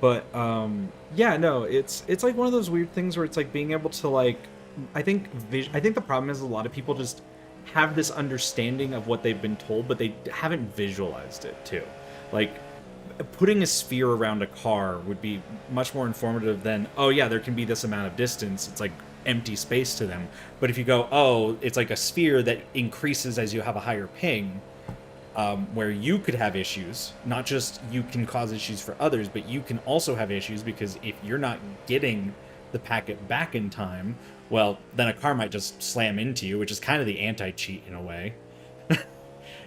But it's like one of those weird things where it's like being able to like, I think the problem is a lot of people just have this understanding of what they've been told, but they haven't visualized it too. Like, putting a sphere around a car would be much more informative than, oh yeah, there can be this amount of distance. It's like empty space to them. But if you go, oh, it's like a sphere that increases as you have a higher ping, where you could have issues, not just you can cause issues for others, but you can also have issues because if you're not getting the packet back in time, well, then a car might just slam into you, which is kind of the anti-cheat in a way.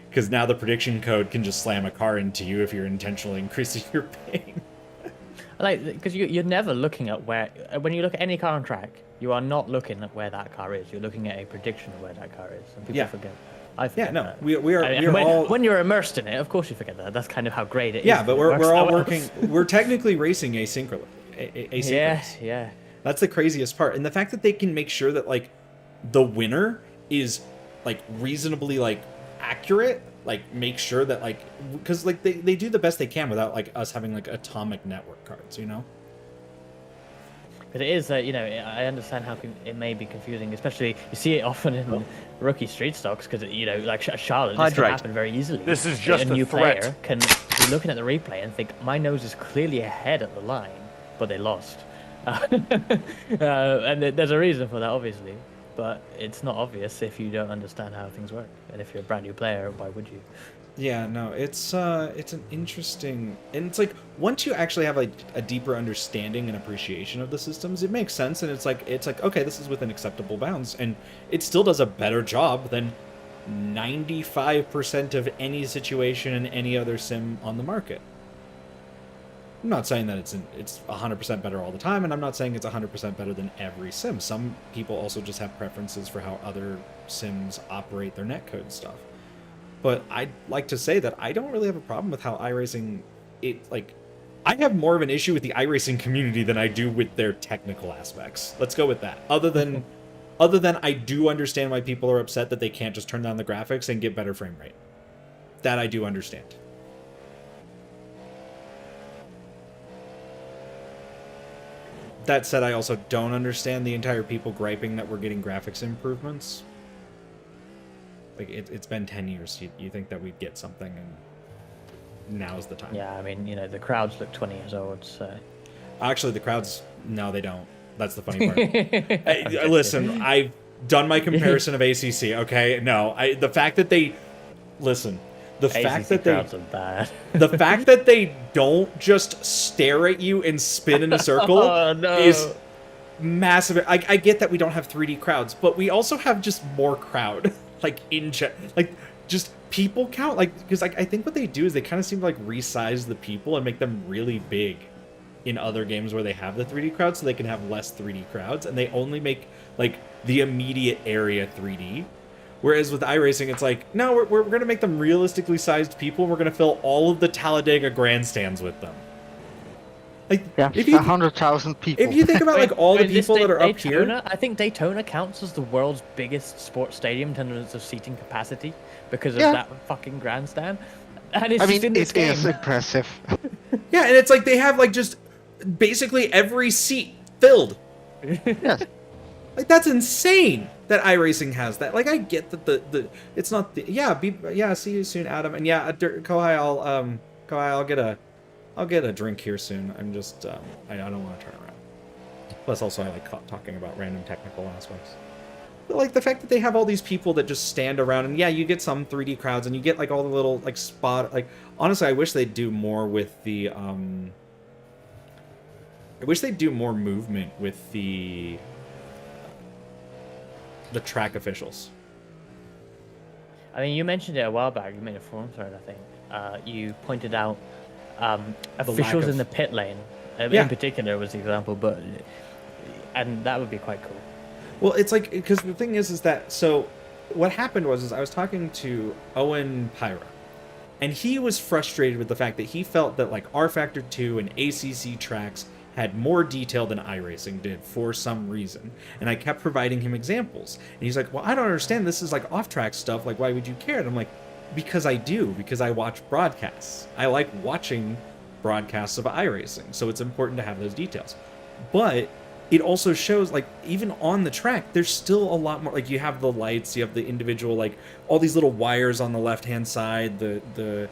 Because now the prediction code can just slam a car into you if you're intentionally increasing your ping. Like, because you're never looking at where, when you look at any car on track, you are not looking at where that car is. You're looking at a prediction of where that car is. And people forget that. I forget that. We are all... When you're immersed in it, of course you forget that. That's kind of how great it is. Yeah, but we're all working... We're technically racing asynchronous. Yeah. That's the craziest part. And the fact that they can make sure that, like, the winner is, like, reasonably, like, accurate like make sure that like, because like they do the best they can without like us having like atomic network cards, you know. But it is, you know, I understand how it may be confusing, especially you see it often in rookie street stocks because, you know, like Charlotte, this can happen very easily. This is just a new player can be looking at the replay and think, my nose is clearly ahead at the line, but they lost. And there's a reason for that, obviously, but it's not obvious if you don't understand how things work. And if you're a brand new player, why would you? Yeah, no, it's an interesting, and it's like once you actually have like a deeper understanding and appreciation of the systems, it makes sense, and it's like okay, this is within acceptable bounds, and it still does a better job than 95% of any situation in any other sim on the market. I'm not saying that it's 100% better all the time, and I'm not saying it's 100% better than every sim. Some people also just have preferences for how other sims operate their netcode stuff. But I'd like to say that I don't really have a problem with how iRacing, I have more of an issue with the iRacing community than I do with their technical aspects. Let's go with that. Other than I do understand why people are upset that they can't just turn down the graphics and get better frame rate. That I do understand. That said, I also don't understand the entire people griping that we're getting graphics improvements. Like, it's been 10 years. You think that we'd get something, and now's the time. Yeah, I mean, you know, the crowds look 20 years old, so... Actually, the crowds, no, they don't. That's the funny part. Listen, I've done my comparison of ACC, okay? No, the fact that they... Listen, the fact that crowds are bad. The fact that they don't just stare at you and spin in a circle is massive. I get that we don't have 3D crowds, but we also have just more crowd. Like just people count, like, because I think what they do is they kind of seem to like resize the people and make them really big in other games where they have the 3D crowd, so they can have less 3D crowds, and they only make like the immediate area 3D. Whereas with iRacing, it's like, no, we're gonna make them realistically sized people, and we're gonna fill all of the Talladega grandstands with them. Like, yeah, 100,000 people. If you think about like all the people that are up here, I think Daytona counts as the world's biggest sports stadium in terms of seating capacity because of that fucking grandstand. And it's just in this game. It is impressive. Yeah, and it's like they have like just basically every seat filled. Yes. Like, that's insane that iRacing has that. Like, I get that the it's not the see you soon, Adam. And yeah, Kohai, I'll get a drink here soon. I'm just, I don't want to turn around. Plus, also, I like talking about random technical aspects. But, like, the fact that they have all these people that just stand around, and yeah, you get some 3D crowds, and you get, like, all the little, like, like, honestly, I wish they'd do more with the, I wish they'd do more movement with the track officials. I mean, you mentioned it a while back. You made a forum thread, I think. You pointed out officials in the pit lane in particular was the example, and that would be quite cool. Well, it's like, because the thing is that, so what happened was I was talking to Owen Pyra, and he was frustrated with the fact that he felt that like R Factor 2 and ACC tracks had more detail than iRacing did for some reason, and I kept providing him examples, and he's like, well, I don't understand, this is like off-track stuff, like, why would you care? And I'm like, because I do, because I watch broadcasts. I like watching broadcasts of iRacing, so it's important to have those details. But it also shows, like, even on the track, there's still a lot more, like, you have the lights, you have the individual, like, all these little wires on the left-hand side, the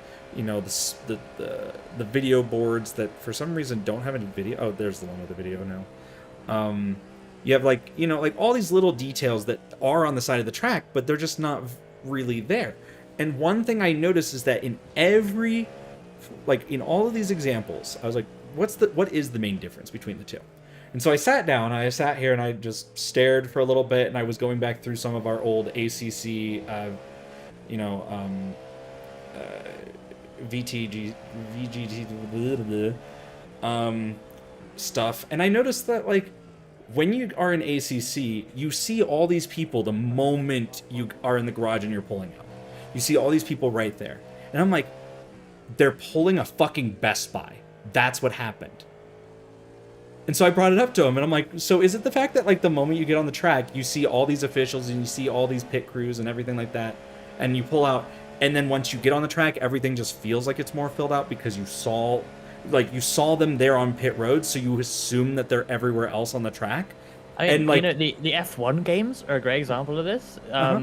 video boards that for some reason don't have any video. Oh, there's the one with the video now. You have, like, you know, like, all these little details that are on the side of the track, but they're just not really there. And one thing I noticed is that in every, like, in all of these examples, I was like, what is the main difference between the two? And so I sat down, I sat here and I just stared for a little bit, and I was going back through some of our old ACC, VGT, stuff. And I noticed that, like, when you are in ACC, you see all these people the moment you are in the garage and you're pulling out. You see all these people right there. And I'm like, they're pulling a fucking Best Buy. That's what happened. And so I brought it up to him, and I'm like, so is it the fact that, like, the moment you get on the track, you see all these officials and you see all these pit crews and everything like that, and you pull out, And then once you get on the track, everything just feels like it's more filled out because you saw them there on pit road, so you assume that they're everywhere else on the track. I mean, and like, the F1 games are a great example of this,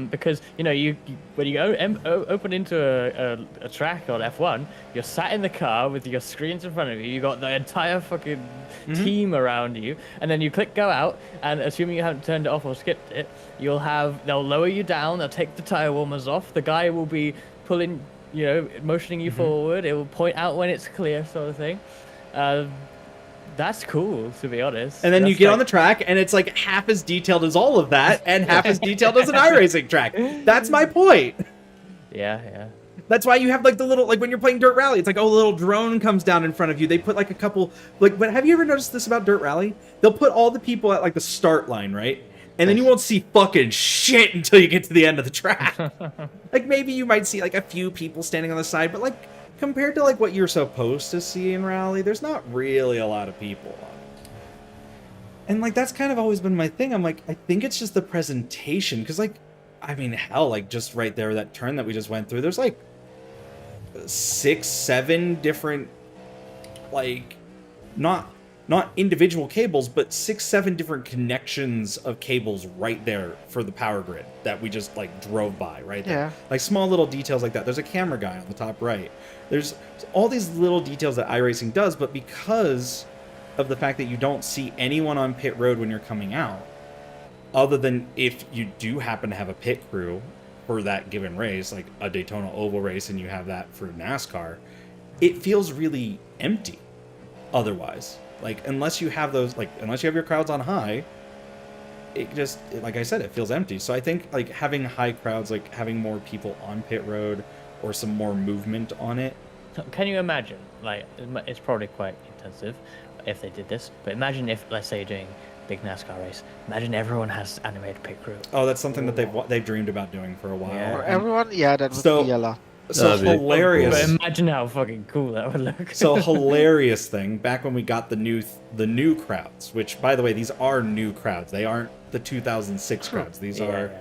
because you when you go open into a track on F1, you're sat in the car with your screens in front of you. You got the entire fucking team around you, and then you click go out, and assuming you haven't turned it off or skipped it, they'll lower you down. They'll take the tire warmers off. The guy will be pulling, motioning you forward. It will point out when it's clear, sort of thing. That's cool, to be honest. And then you get on the track, and it's like half as detailed as all of that, and half as detailed as an iRacing track. That's my point. Yeah. That's why you have like the little, like when you're playing Dirt Rally, it's like, oh, a little drone comes down in front of you. They put like a couple, but have you ever noticed this about Dirt Rally? They'll put all the people at like the start line, right? And then you won't see fucking shit until you get to the end of the track. Like maybe you might see like a few people standing on the side, but like, compared to like what you're supposed to see in Rally, there's not really a lot of people on it. And like that's kind of always been my thing. I'm like, I think it's just the presentation, because like, I mean, hell, like just right there, that turn that we just went through, there's like 6, 7 different, like, not individual cables, but 6, 7 different connections of cables right there for the power grid that we just like drove by right there. Yeah. Like small little details like that. There's a camera guy on the top right. There's all these little details that iRacing does, but because of the fact that you don't see anyone on pit road when you're coming out, other than if you do happen to have a pit crew for that given race, like a Daytona oval race, and you have that for NASCAR, it feels really empty otherwise. Like, unless you have your crowds on high, it just, like I said, it feels empty. So I think, like, having high crowds, like, having more people on pit road or some more movement on it. Can you imagine, like, it's probably quite intensive if they did this, but imagine if, let's say, you're doing a big NASCAR race, imagine everyone has animated pit crew. Oh, that's something that they've dreamed about doing for a while. Yeah. For everyone, yeah, that would be a lot. So hilarious. But imagine how fucking cool that would look. So hilarious thing, back when we got the new crowds, which, by the way, these are new crowds. They aren't the 2006 crowds. These are,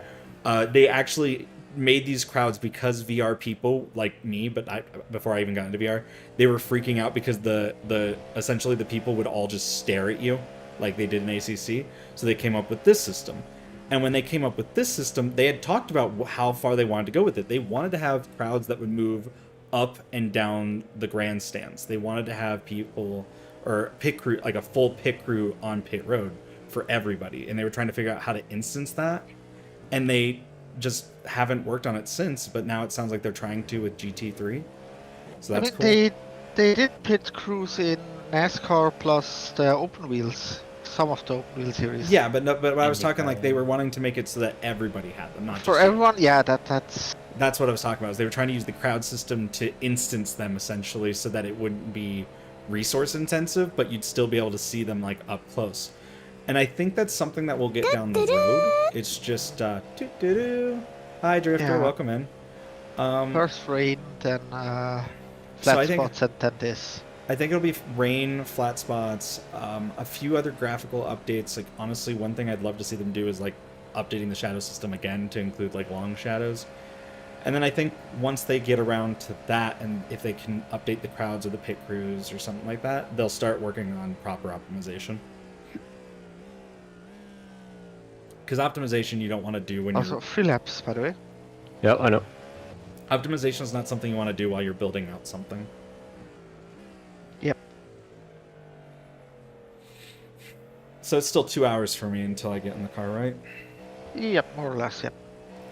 they actually made these crowds because VR people like me, but before I even got into VR, they were freaking out because essentially the people would all just stare at you like they did in ACC. So they came up with this system. And when they came up with this system, they had talked about how far they wanted to go with it. They wanted to have crowds that would move up and down the grandstands. They wanted to have people, or pit crew, like a full pit crew on pit road for everybody. And they were trying to figure out how to instance that. And they just haven't worked on it since, but now it sounds like they're trying to with GT3. So that's cool. They did pit crews in NASCAR plus the open wheels. Some of the open wheel series. Yeah, but I was talking like they were wanting to make it so that everybody had them, not just for everyone. Yeah, that's what I was talking about. Is they were trying to use the crowd system to instance them essentially, so that it wouldn't be resource intensive, but you'd still be able to see them like up close. And I think that's something that we'll get down the road. It's just hi Drifter, welcome in. First rain, then flat spots, and then this. I think it'll be rain, flat spots, a few other graphical updates. Like, honestly, one thing I'd love to see them do is, like, updating the shadow system again to include, like, long shadows. And then I think once they get around to that, and if they can update the crowds or the pit crews or something like that, they'll start working on proper optimization. Because optimization you don't want to do when you're... Also, free laps, by the way. Yeah, I know. Optimization is not something you want to do while you're building out something. Yep. So it's still 2 hours for me until I get in the car, right? Yep, more or less, yep.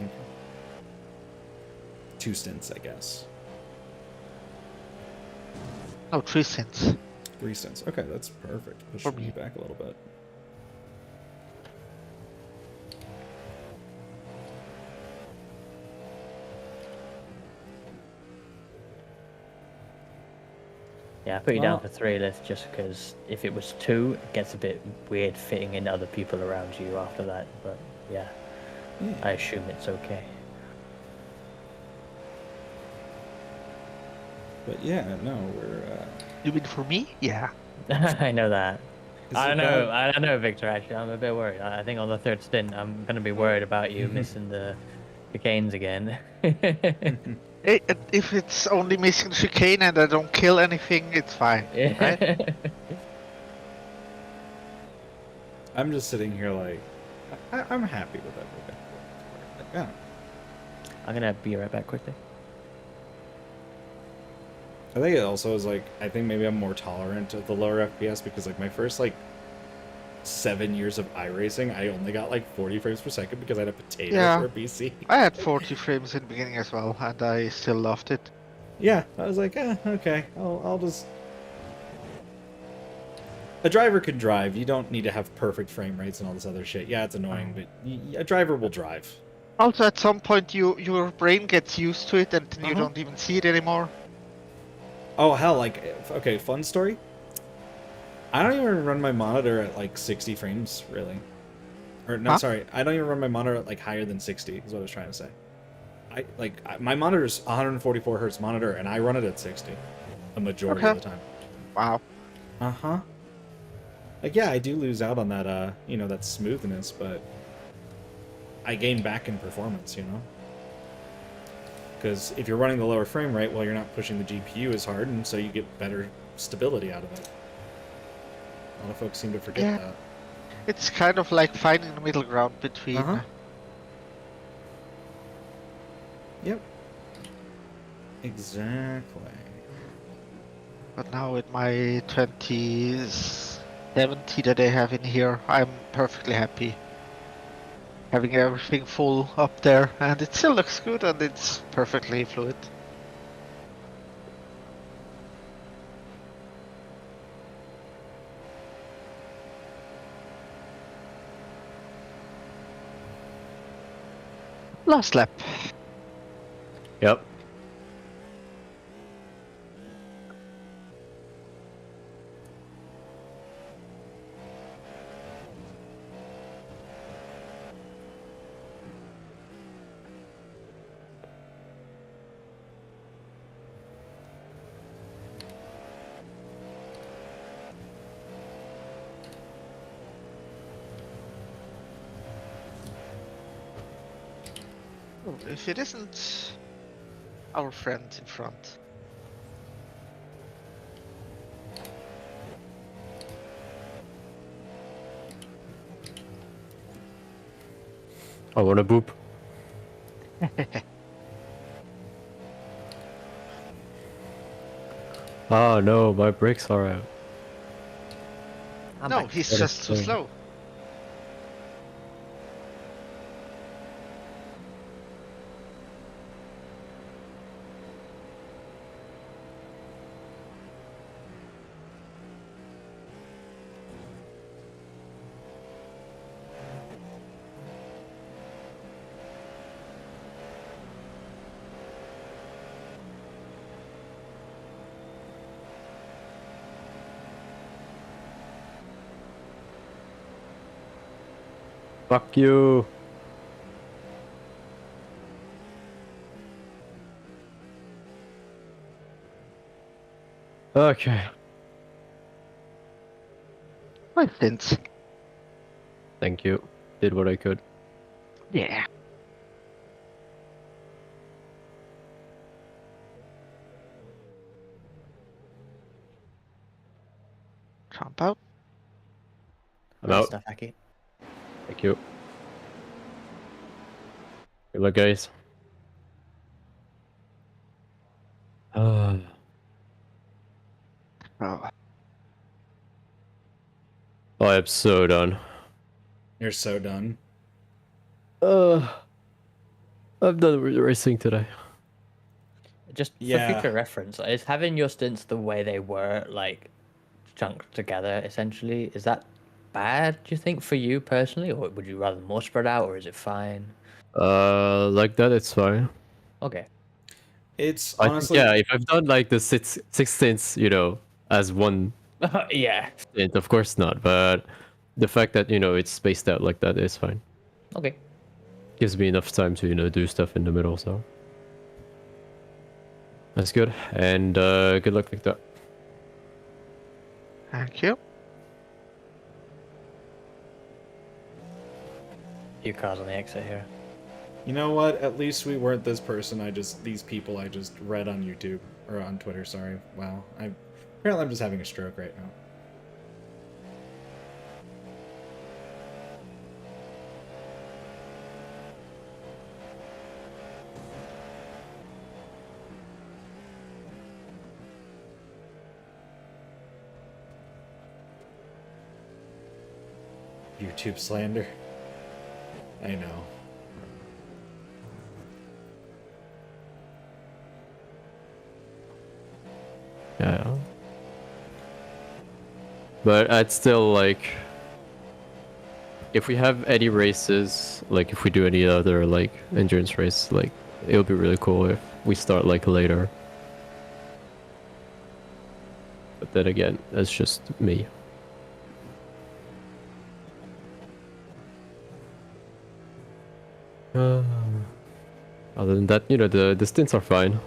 Okay. 2 stints, I guess. No, 3 stints. 3 stints. Okay, that's perfect. Push me back a little bit. Yeah, I put you down for 3 lists just because if it was 2, it gets a bit weird fitting in other people around you after that. But yeah, I assume it's okay. But yeah, no, we're... You mean for me? Yeah. I know that. I know, Victor, actually. I'm a bit worried. I think on the 3rd stint, I'm going to be worried about you missing the gains again. If it's only missing chicane and I don't kill anything, it's fine, right? I'm just sitting here like, I'm happy with everything. Yeah. I'm gonna be right back quickly. I think it also is like, I think maybe I'm more tolerant of the lower FPS because like my first like 7 years of iRacing, I only got like 40 frames per second because I had a potato for a PC. I had 40 frames in the beginning as well, and I still loved it. Yeah, I was like, okay, I'll just... A driver could drive. You don't need to have perfect frame rates and all this other shit. Yeah, it's annoying, but a driver will drive. Also, at some point, your brain gets used to it, and then you don't even see it anymore. Oh, hell, like, okay, fun story? I don't even run my monitor at, like, 60 frames, really. Or, no, sorry, I don't even run my monitor at, like, higher than 60, is what I was trying to say. My monitor's 144 hertz monitor, and I run it at 60 a majority of the time. Wow. Uh-huh. Like, yeah, I do lose out on that, you know, that smoothness, but I gain back in performance, you know? Because if you're running the lower frame rate, well, you're not pushing the GPU as hard, and so you get better stability out of it. A lot of folks seem to forget that. It's kind of like finding the middle ground between... Yep. Exactly. But now with my 2070 that I have in here, I'm perfectly happy. Having everything full up there, and it still looks good, and it's perfectly fluid. Last lap. Yep. If it isn't our friend in front. I wanna boop. Oh no, my brakes are out. No, he's just too slow. Fuck you. Okay. My stints. Thank you. Did what I could. Yeah. Jump out. I'm out. Stuff, Aki. Thank you. Good luck, guys. Oh. I am so done. You're so done. I'm done with racing today. Just for future reference, is having your stints the way they were, like, chunked together, essentially, is that bad, do you think, for you personally? Or would you rather more spread out, or is it fine? Like that, it's fine. Okay. It's I honestly... think, yeah, if I've done like the six stints, you know, as one yeah. stint, of course not. But the fact that, you know, it's spaced out like that is fine. Okay. Gives me enough time to, you know, do stuff in the middle, so. That's good. And good luck, Victor. Thank you. Few cars on the exit here. You know what? At least we weren't this person. These people I just read on YouTube or on Twitter. Sorry. Wow. Apparently I'm just having a stroke right now. YouTube slander. I know. Yeah. But I'd still like, if we have any races, like if we do any other like endurance race, like it would be really cool if we start like later. But then again, that's just me. Other than that, you know, the stints are fine.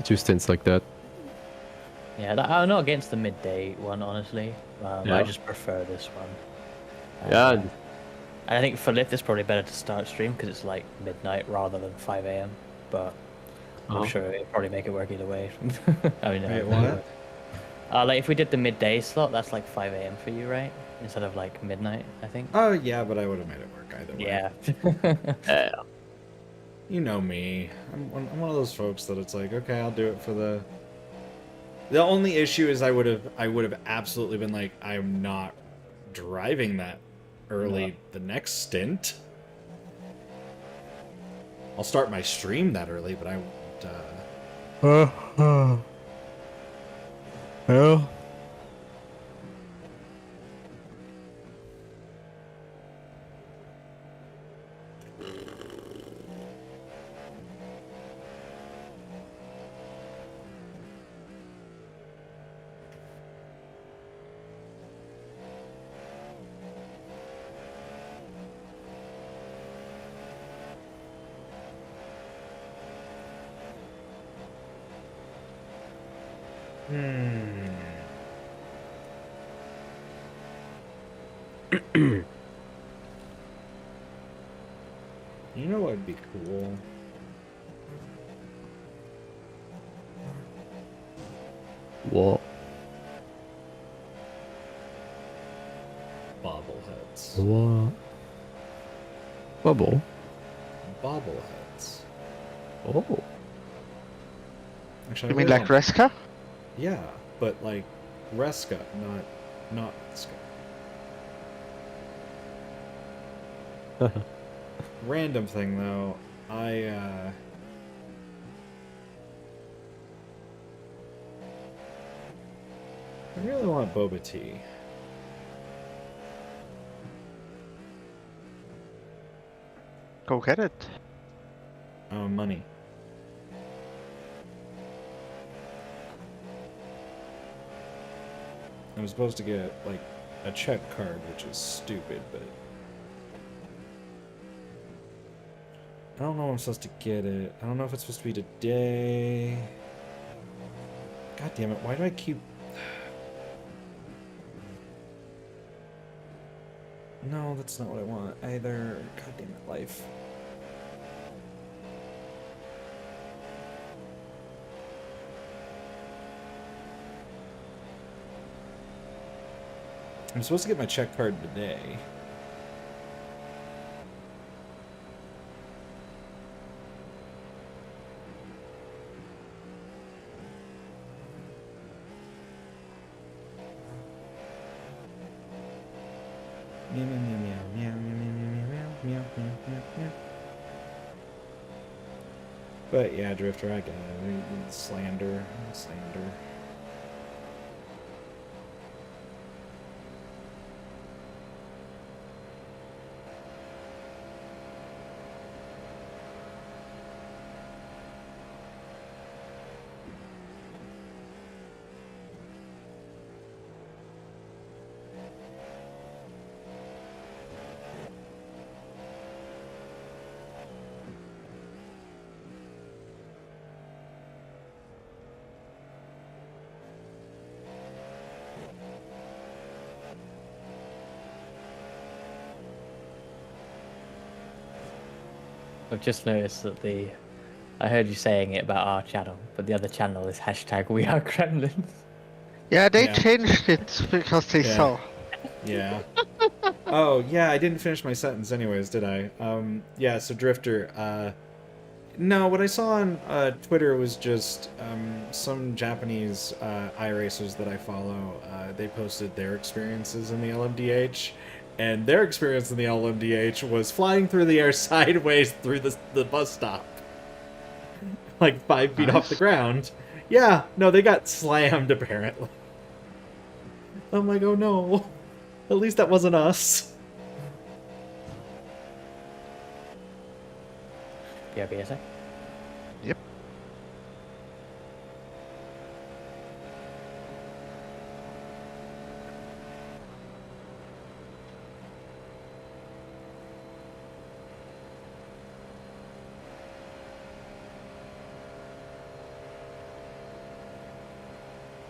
2 stints like that. Yeah, I'm not against the midday one, honestly. Yeah. I just prefer this one. Yeah. And I think for Lift, it's probably better to start stream because it's like midnight rather than 5 a.m. But I'm sure it'd probably make it work either way. I mean, Wait, what? Like if we did the midday slot, that's like 5 a.m. for you, right? Instead of like midnight, I think. Oh yeah, but I would have made it work either way. Yeah. You know me. I'm one of those folks that it's like, okay, I'll do it for the. The only issue is I would have absolutely been like, I'm not driving that early the next stint. I'll start my stream that early, but I won't. Well. You know what would be cool? What? Bobbleheads. What? Bubble? Bobbleheads. Oh. Actually, You mean like Reska? Yeah, but like Reska, not Reska. Random thing though, I really want boba tea. Go get it. Money. I was supposed to get like a check card, which is stupid, but I don't know when I'm supposed to get it. I don't know if it's supposed to be today. God damn it, why do I keep... No, that's not what I want either. God damn it, life. I'm supposed to get my check card today. Meow, meow, meow, meow, meow, meow, meow, meow, meow, meow, meow. But yeah, Drifter, I get it. Slander. I've just noticed that I heard you saying it about our channel, but the other channel is hashtag We Are Gremlins. Yeah, they changed it because they saw. Yeah. Oh, yeah, I didn't finish my sentence anyways, did I? Yeah, so Drifter, no, what I saw on Twitter was just some Japanese iRacers that I follow. They posted their experiences in the LMDH, and their experience in the LMDH was flying through the air sideways through the bus stop. Like 5 feet off the ground. Yeah, no, they got slammed, apparently. I'm like, oh no. At least that wasn't us. Yeah, BSA. Yep.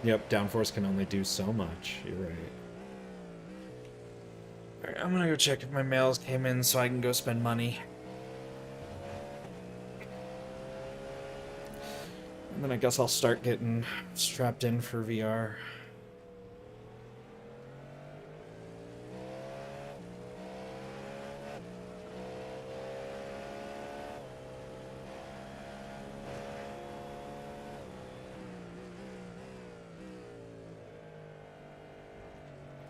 Yep, downforce can only do so much. You're right. Alright, I'm gonna go check if my mails came in so I can go spend money. And then I guess I'll start getting strapped in for VR.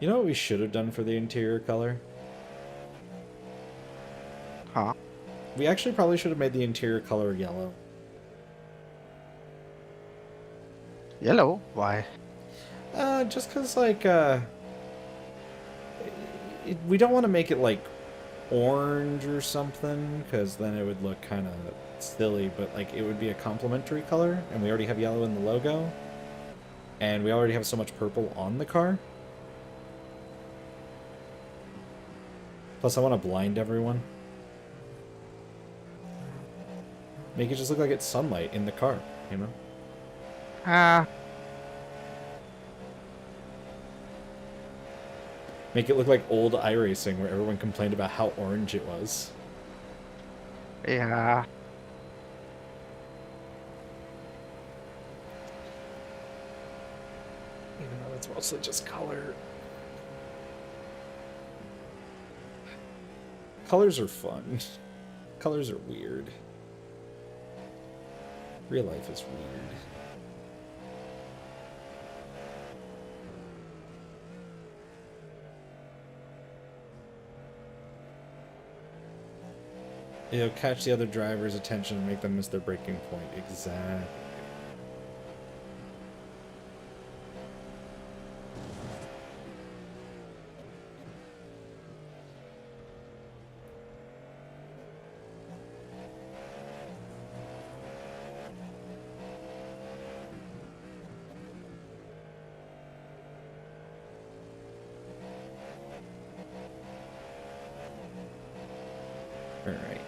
You know what we should have done for the interior color? Huh? We actually probably should have made the interior color yellow. Yellow? Why? Just because, like, we don't want to make it, like, orange or something, because then it would look kind of silly, but, like, it would be a complementary color, and we already have yellow in the logo, and we already have so much purple on the car. Plus, I want to blind everyone. Make it just look like it's sunlight in the car, you know? Make it look like old iRacing, where everyone complained about how orange it was. Yeah. Even though it's mostly just color. Colors are fun. Colors are weird. Real life is weird. It'll catch the other driver's attention and make them miss their braking point. Exactly. Alright.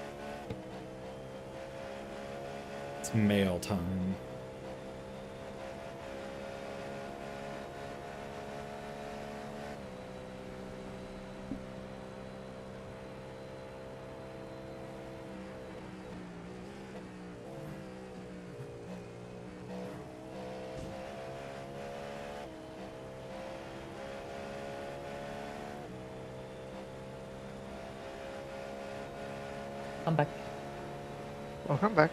It's mail time. I'm back. Welcome back.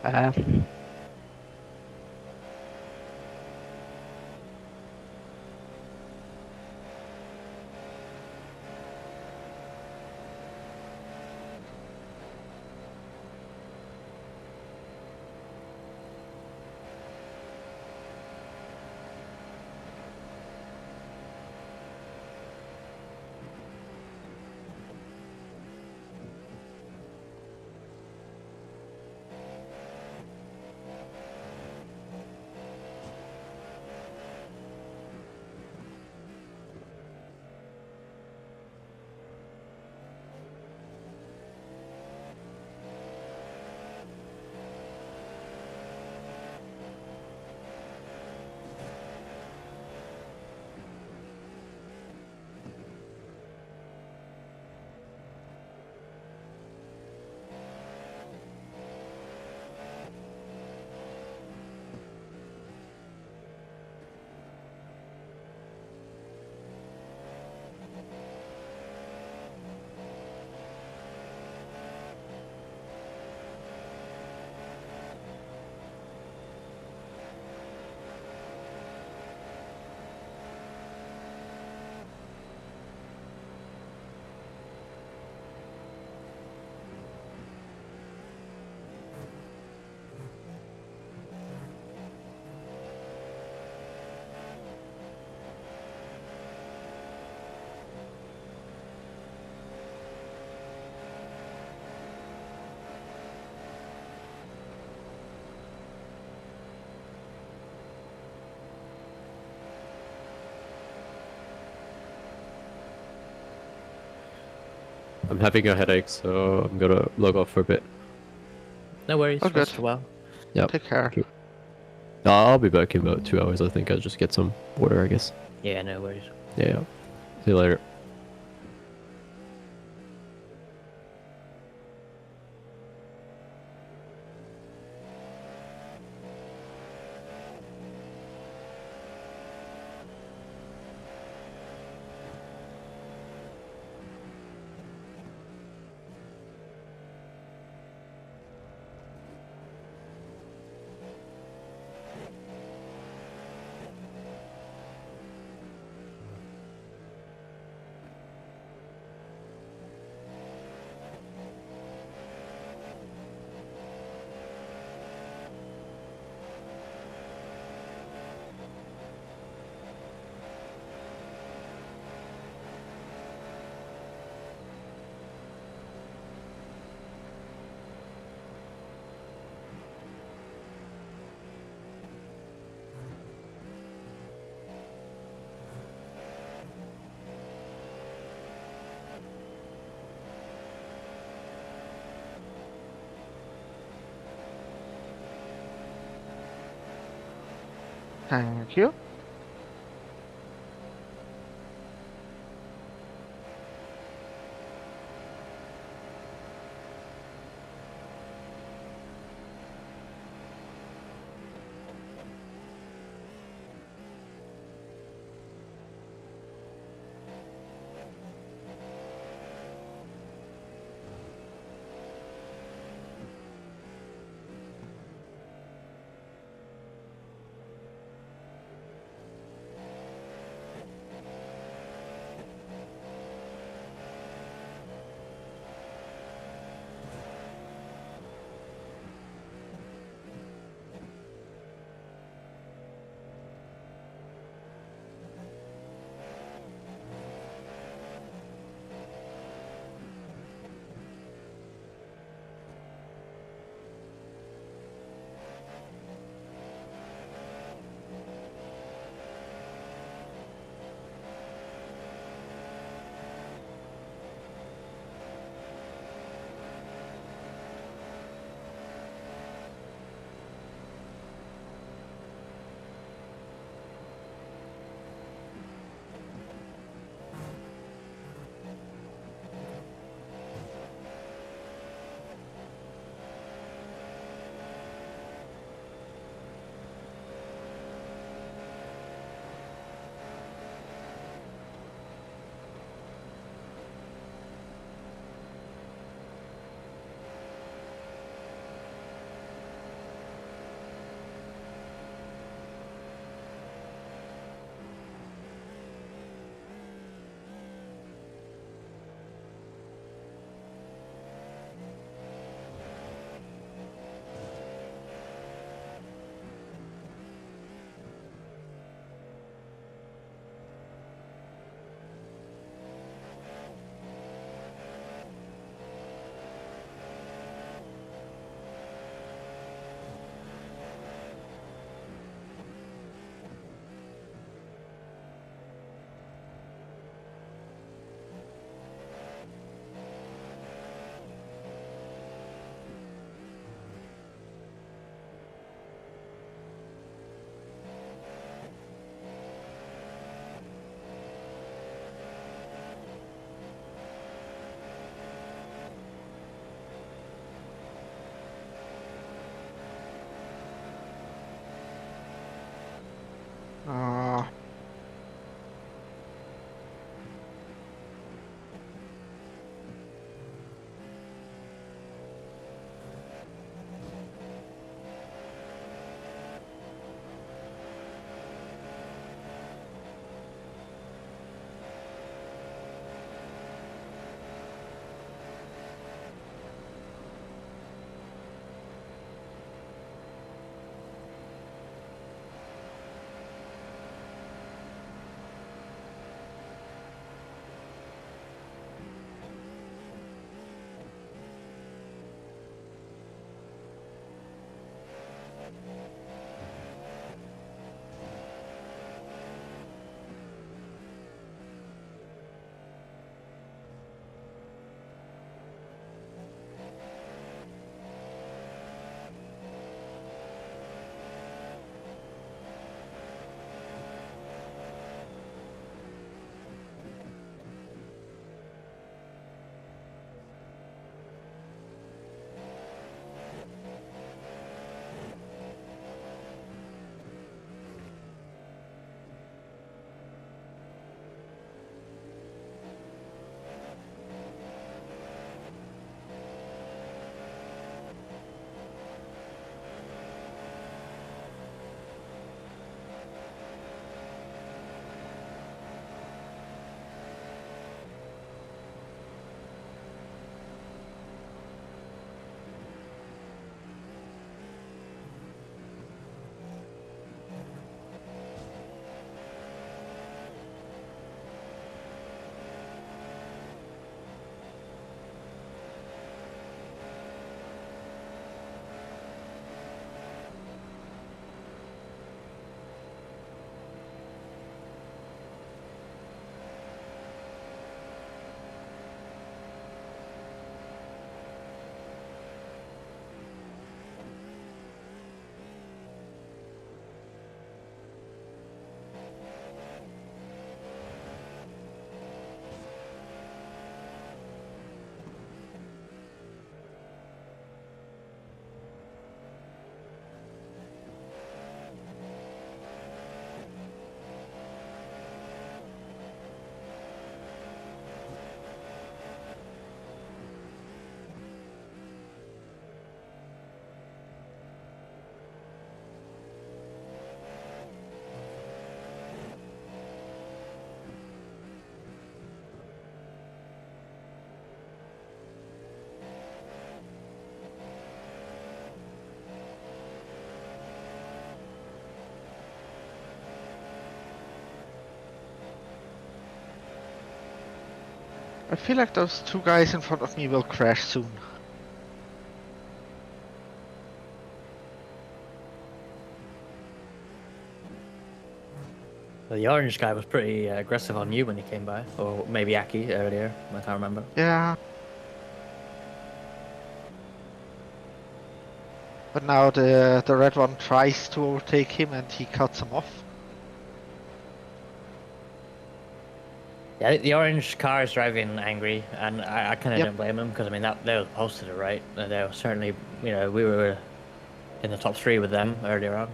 Uh, I'm having a headache, so I'm gonna log off for a bit. No worries. Oh, good. Rest well. Yeah. Take care. I'll be back in about 2 hours. I think I'll just get some water, I guess. Yeah, no worries. Yeah. See you later. Thank you. Uh, I feel like those two guys in front of me will crash soon. Well, the orange guy was pretty aggressive on you when he came by, or maybe Aki earlier. I can't remember. Yeah. But now the red one tries to overtake him and he cuts him off. Yeah, the orange car is driving angry, and I kind of Yep. don't blame him because I mean they were posted it right. They were certainly, we were in the top 3 with them earlier on,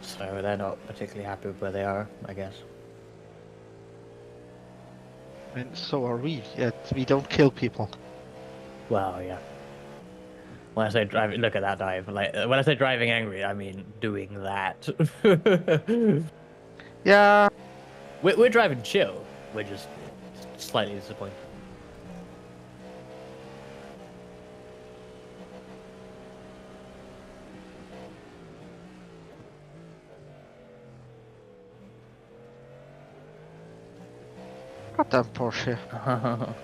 so they're not particularly happy with where they are, I guess. And so are we, yet we don't kill people. Well, yeah. When I say driving, look at that dive. Like when I say driving angry, I mean doing that. Yeah. We're driving chill. We're just slightly disappointed. Goddamn Porsche.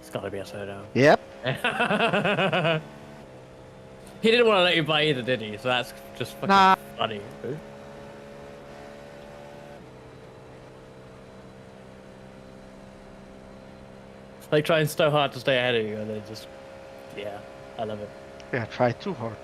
It's gotta be a Soto. Yep. He didn't want to let you buy either, did he? So that's just fucking Nah. funny. Like trying so hard to stay ahead of you, and then just, yeah, I love it. Yeah, try too hard.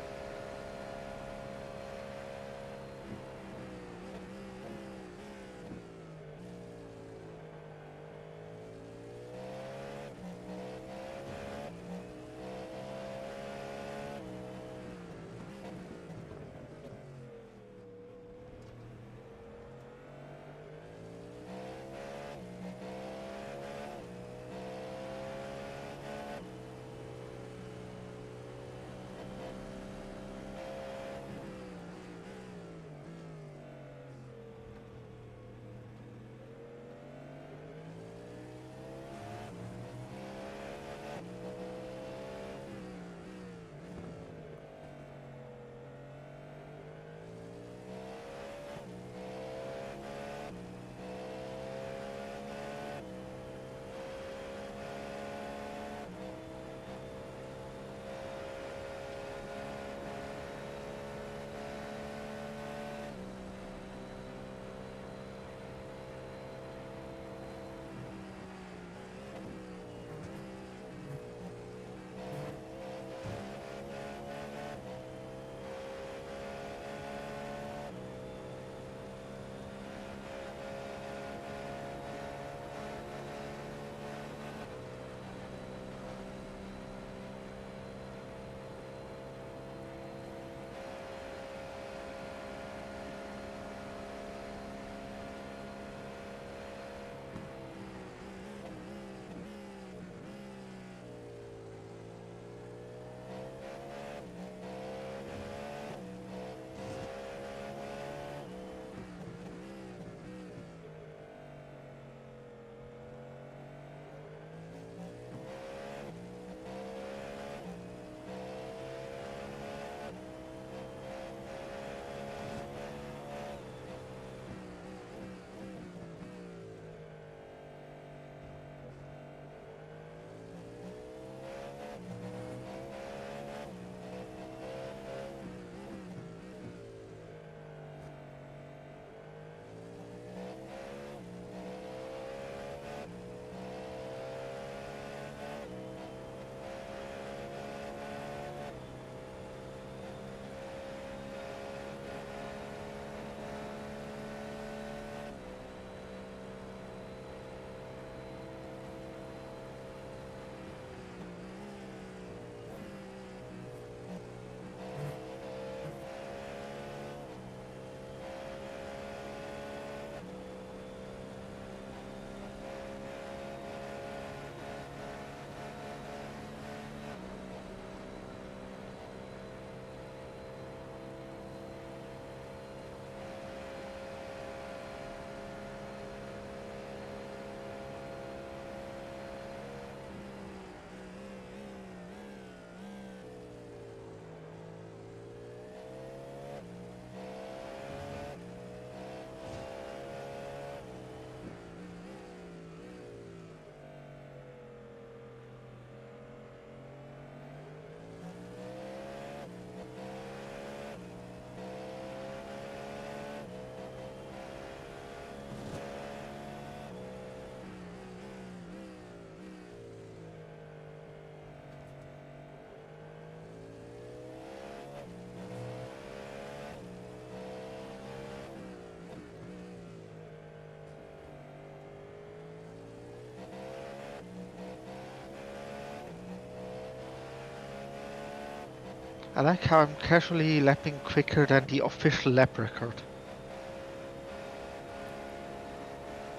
I like how I'm casually lapping quicker than the official lap record.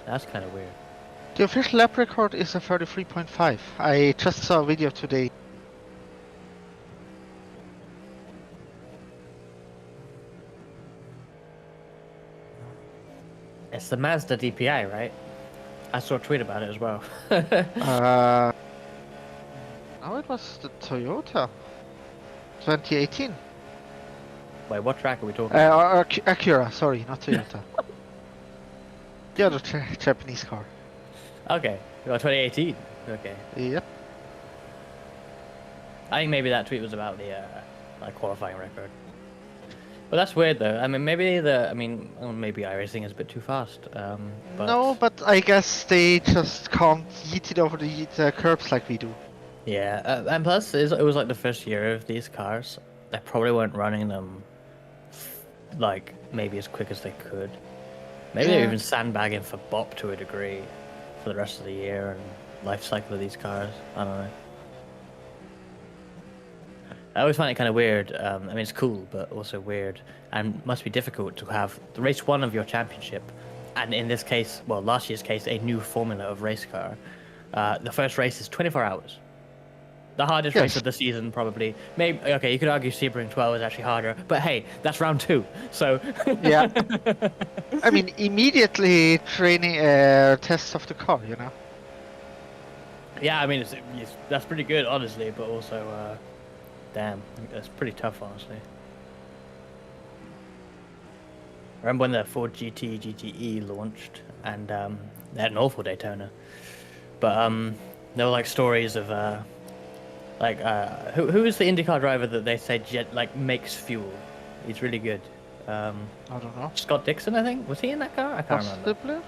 That's kind of weird. The official lap record is a 33.5. I just saw a video today. It's the Mazda DPI, right? I saw a tweet about it as well. No, it was the Toyota. 2018. Wait, what track are we talking about? Acura, sorry, not Toyota. The other Japanese car. Okay, well, 2018. Okay. Yep. I think maybe that tweet was about the like qualifying record. But that's weird though. I mean, maybe maybe iRacing is a bit too fast. But... No, but I guess they just can't yeet it over the curbs like we do. Yeah, and plus it was like the first year of these cars. They probably weren't running them like maybe as quick as they could. Maybe they're even sandbagging for bop to a degree for the rest of the year and life cycle of these cars. I don't know. I always find it kind of weird. I mean, it's cool, but also weird, and must be difficult to have the race one of your championship, and in this case, well, last year's case, a new formula of race car. The first race is 24 hours. The hardest race of the season, probably. Maybe okay, you could argue Sebring 12 is actually harder, but hey, that's round 2, so. Yeah. I mean, immediately training tests of the car, you know. Yeah, I mean, that's pretty good, honestly, but also. Damn, that's pretty tough, honestly. I remember when the Ford GT GTE launched, and they had an awful Daytona. But there were like stories of who is the IndyCar driver that they said makes fuel? He's really good. I don't know. Scott Dixon, I think. Was he in that car? I can't remember. Possibly.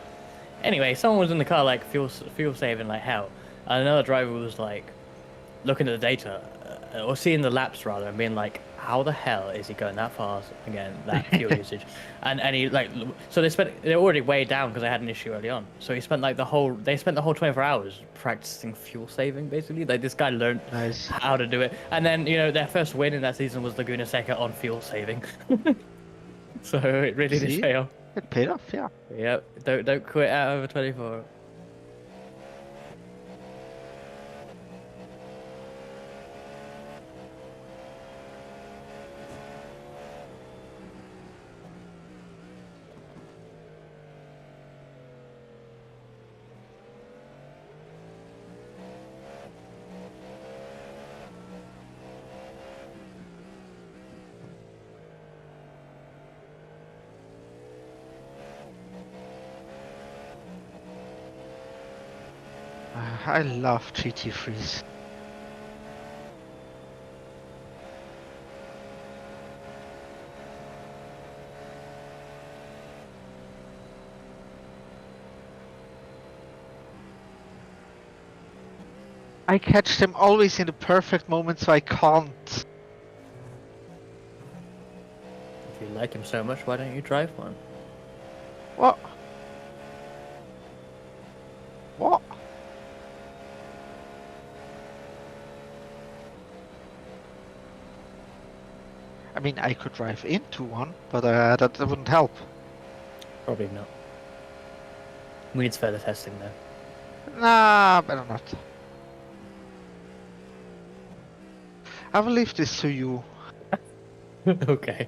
Anyway, someone was in the car like fuel saving like hell, and another driver was like looking at the data. Or seeing the laps rather, and being like, how the hell is he going that fast again? That fuel usage, and he like, so they're already way down because they had an issue early on. So they spent the whole 24 hours practicing fuel saving basically. Like this guy learned how to do it, and then their first win in that season was Laguna Seca on fuel saving. So it really did pay off. It paid off, yeah. Yep. Don't quit out over 24. I love GT3s. I catch them always in the perfect moment, so I can't. If you like him so much, why don't you drive one? What? What? I mean, I could drive into one, but that wouldn't help. Probably not. We need further testing though. Nah, better not. I will leave this to you. Okay.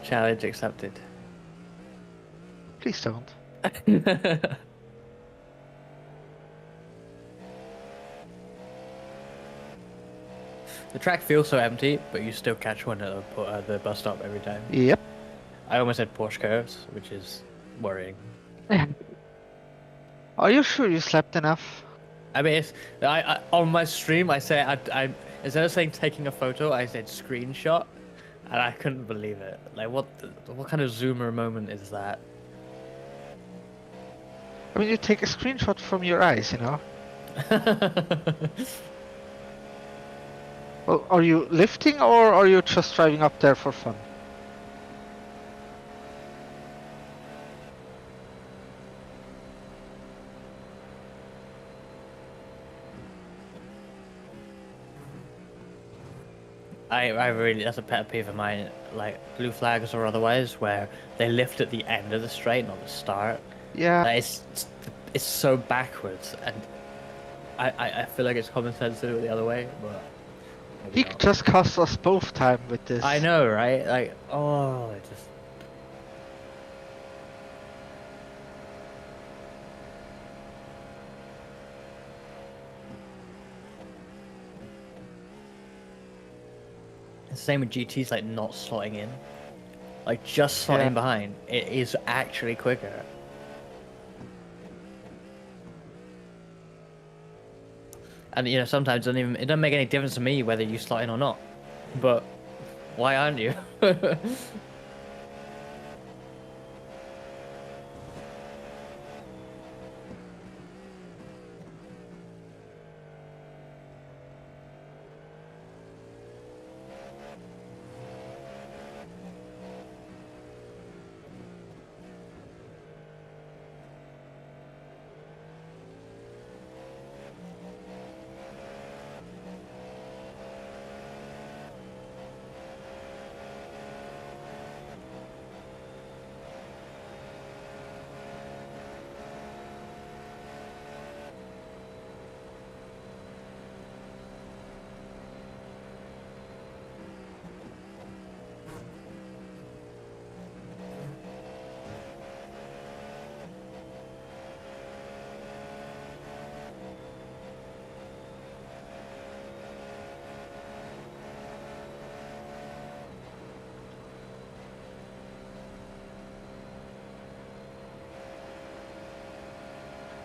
Challenge accepted. Please don't. The track feels so empty, but you still catch one at the bus stop every time. Yep. I almost said Porsche curves, which is worrying. Are you sure you slept enough? I mean, I on my stream, I say I instead of saying taking a photo, I said screenshot, and I couldn't believe it. Like, what kind of zoomer moment is that? I mean, you take a screenshot from your eyes, you know? Well, are you lifting or are you just driving up there for fun? I really, that's a pet peeve of mine, like blue flags or otherwise, where they lift at the end of the straight, not the start. Yeah. Like, it's so backwards, and I feel like it's common sense to do it the other way, but... He just cost us both time with this. I know, right? Like, oh, it just... It's the same with GTs, like, not slotting in. Like, just slotting behind. It is actually quicker. And sometimes it doesn't make any difference to me whether you slot in or not. But why aren't you?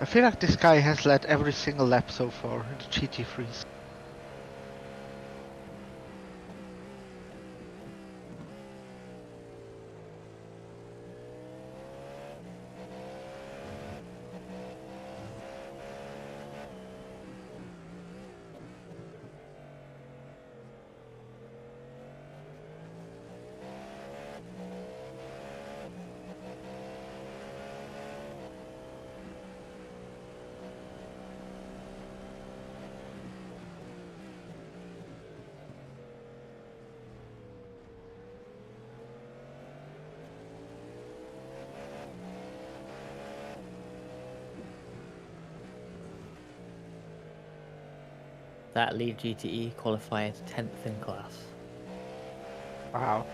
I feel like this guy has led every single lap so far in the GT3s. That lead GTE qualifies 10th in class. Wow.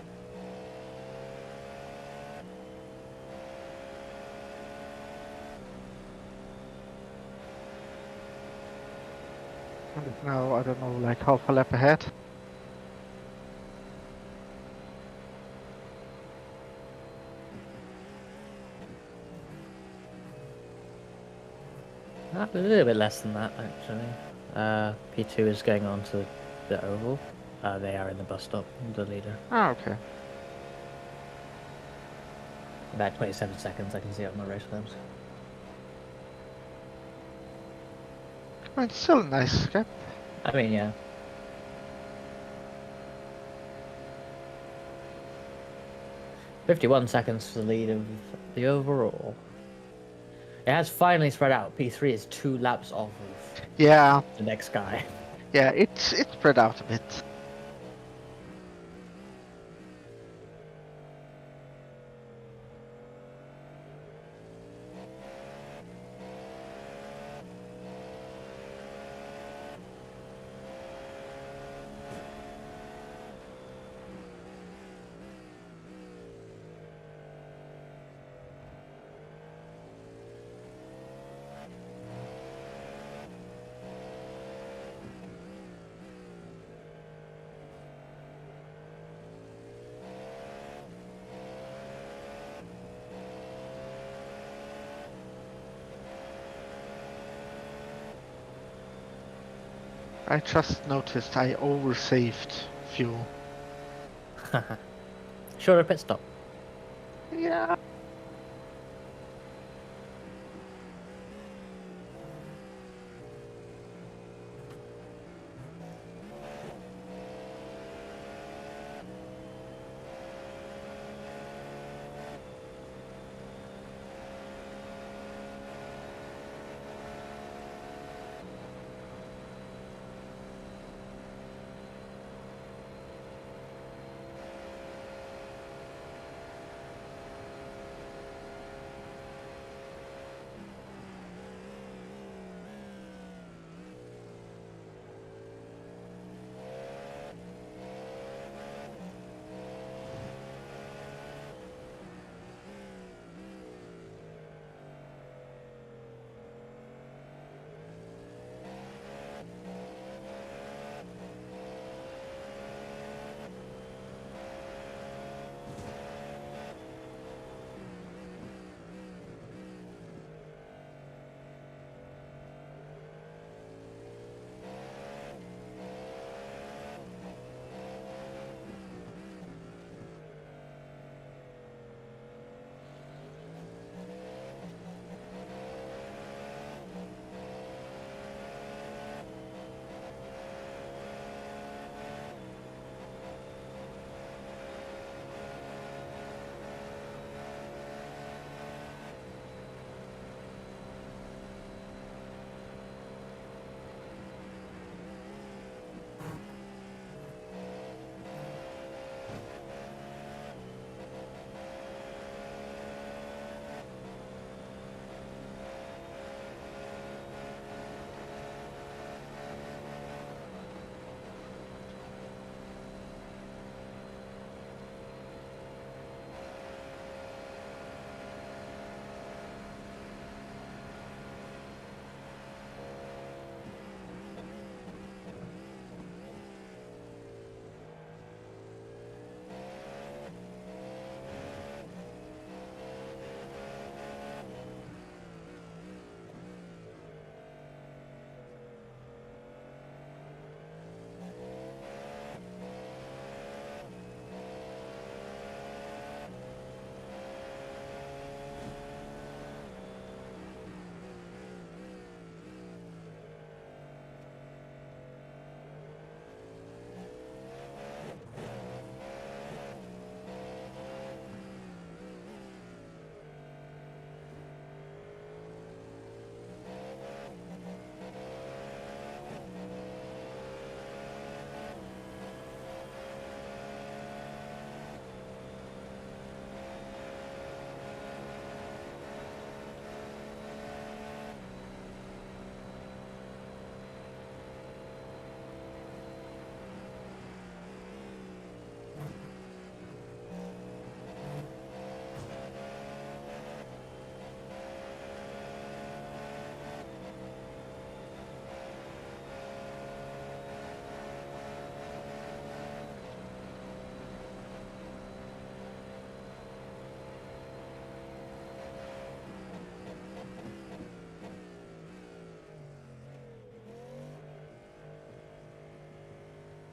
Now, I don't know, like half a lap ahead. A little bit less than that, actually. P2 is going on to the oval. They are in the bus stop, the leader. Oh, okay. About 27 seconds, I can see it on my race times. I mean, it's still a nice gap. I mean, yeah. "51 seconds for the lead of the overall. It has finally spread out. P3 is 2 laps off of Yeah, the next guy. yeah, it's spread out a bit. I just noticed I oversaved fuel. Shorter pit stop. Yeah.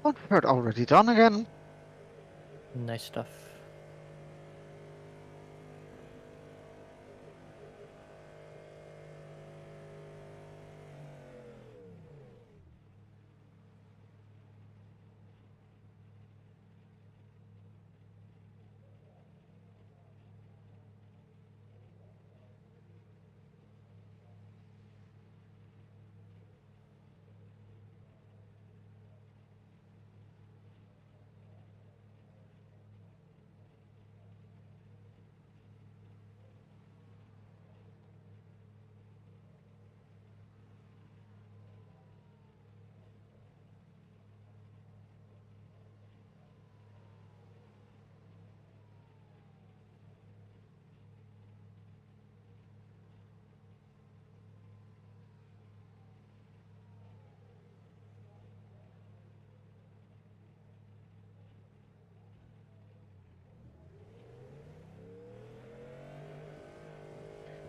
One third already done again. Nice stuff.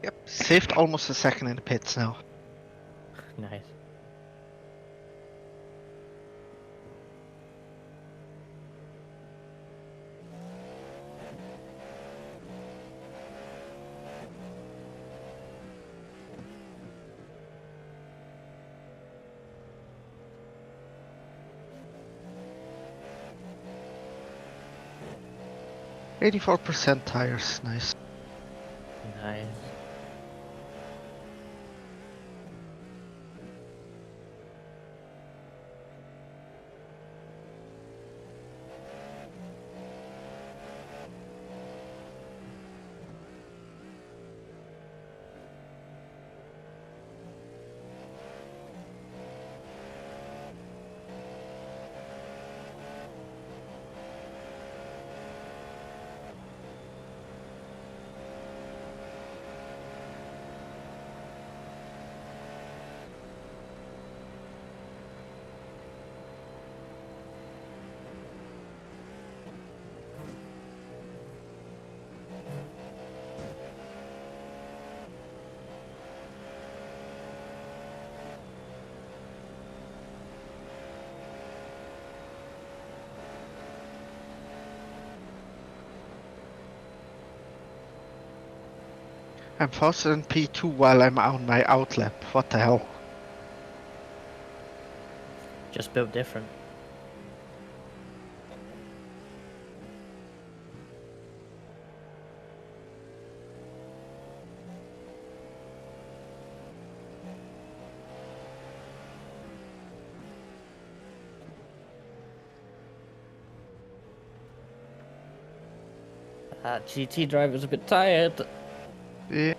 Yep, saved almost a second in the pits now. Nice. %84 tires, nice. Nice. I'm faster than P2 while I'm on my outlap. What the hell? Just built different. GT driver's a bit tired. Yeah.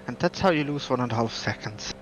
And that's how you lose 1.5 seconds.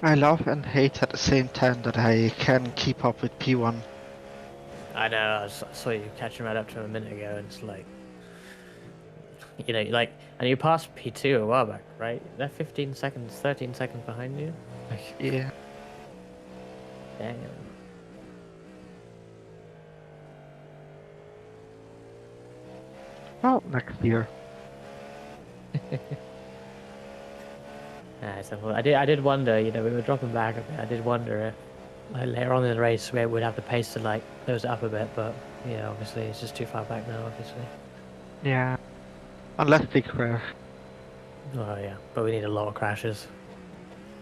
I love and hate at the same time that I can keep up with P1. I know. I saw you catching right up to him a minute ago, and it's like, like, and you passed P2 a while back, right? They're 15 seconds, 13 seconds behind you. Like, Yeah. damn. Well, next year. So I did wonder, we were dropping back a bit. I did wonder if like, later on in the race we would have the pace to like close it up a bit, but yeah, obviously it's just too far back now, obviously. Yeah. Unless they crash. Oh yeah, but we need a lot of crashes.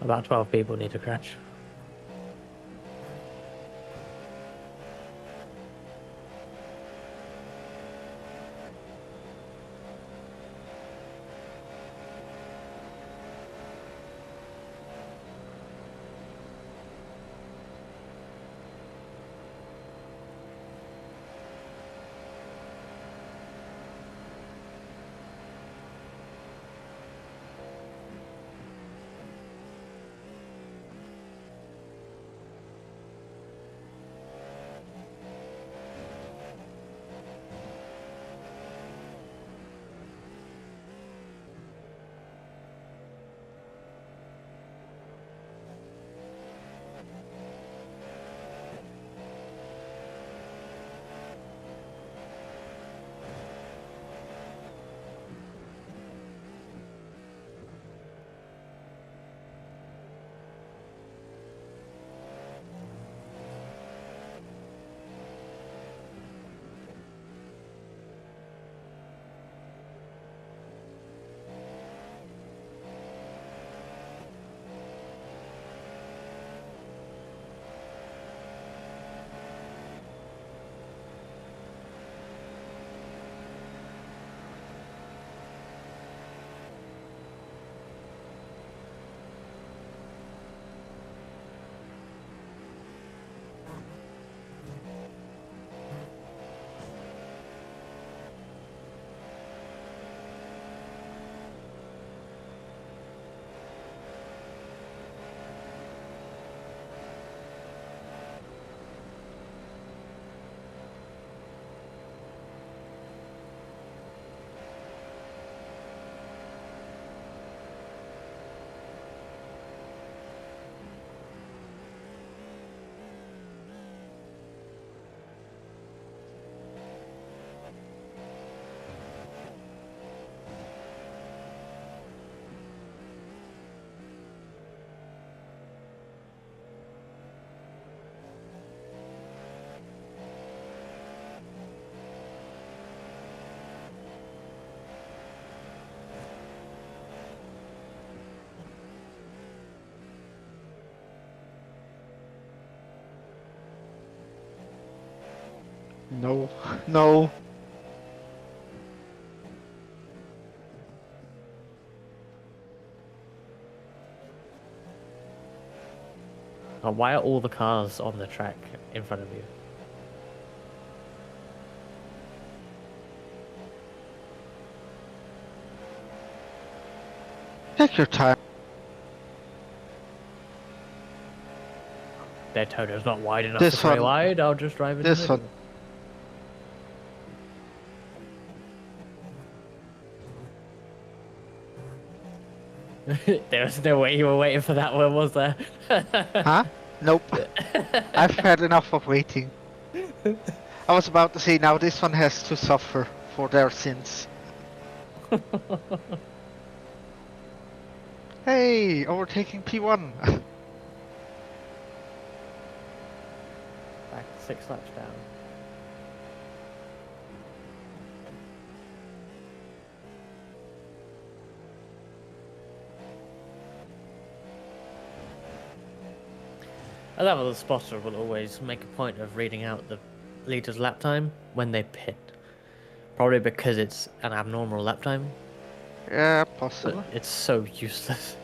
About 12 people need to crash. No. No. Why are all the cars on the track in front of you? Take your time. Daytona's not wide enough This for straight one- wide. I'll just drive in This the one. middle. There's no way you were waiting for that one, was there? Huh? Nope. I've had enough of waiting. I was about to say now this one has to suffer for their sins. Hey, overtaking P1. Back 6 laps down. I love how the spotter will always make a point of reading out the leader's lap time when they pit. Probably because it's an abnormal lap time. Yeah, But possible. it's so useless.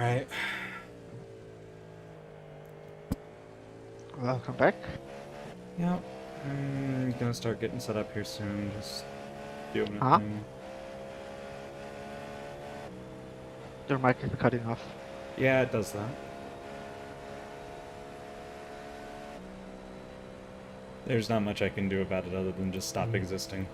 right. Welcome back. Yep. I'm gonna start getting set up here soon. Just doing a Huh? thing. Your mic is cutting off. Yeah, it does that. There's not much I can do about it other than just stop existing.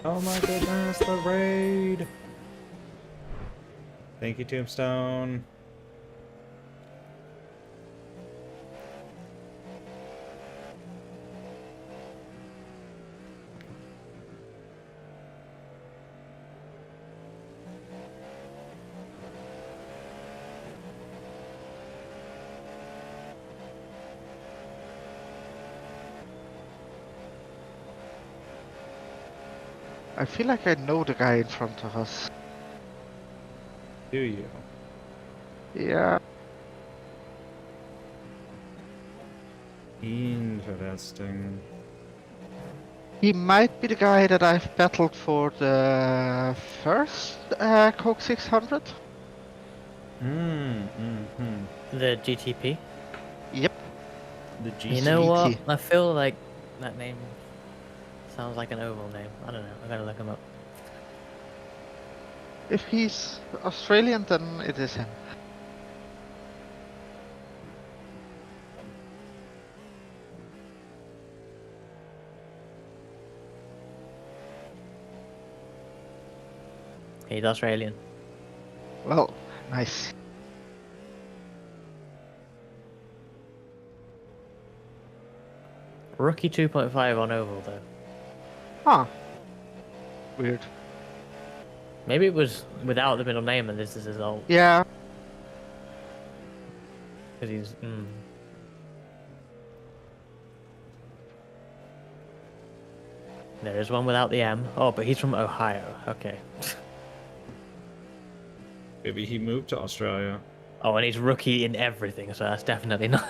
Oh my goodness, the raid! Thank you, Tombstone. I feel like I know the guy in front of us. Do you? Yeah. Interesting. He might be the guy that I've battled for the first Coke 600. The GTP. Yep. The G. You know what? GT. I feel like that name sounds like an oval name. I don't know. I gotta look him up. If he's Australian, then it is him. He's Australian. Well, nice. Rookie 2.5 on oval though. Huh. Weird. Maybe it was without the middle name and this is his alt. Yeah. Because he's. There is one without the M. Oh, but he's from Ohio. Okay. Maybe he moved to Australia. Oh, and he's rookie in everything, so that's definitely not.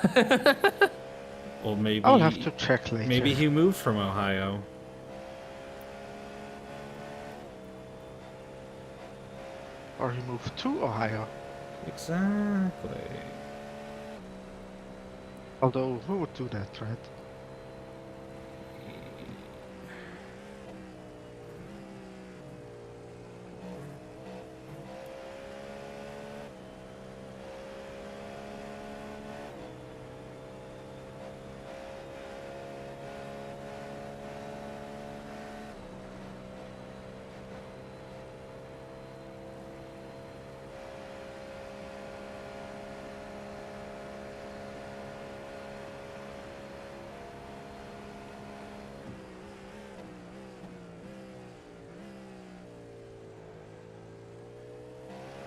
Well, maybe. I'll have to check later. Maybe he moved from Ohio. Or he moved to Ohio. Exactly. Although, who would do that, right?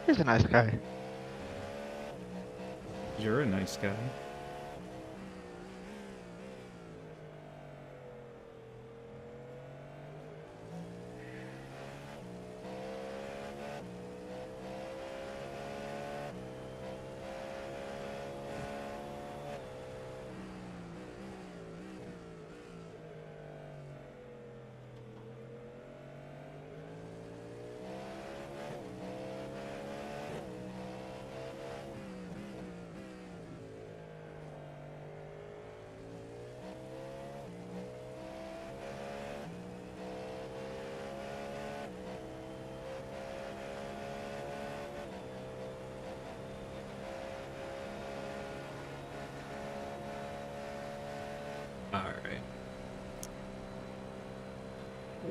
He's a nice guy. You're a nice guy.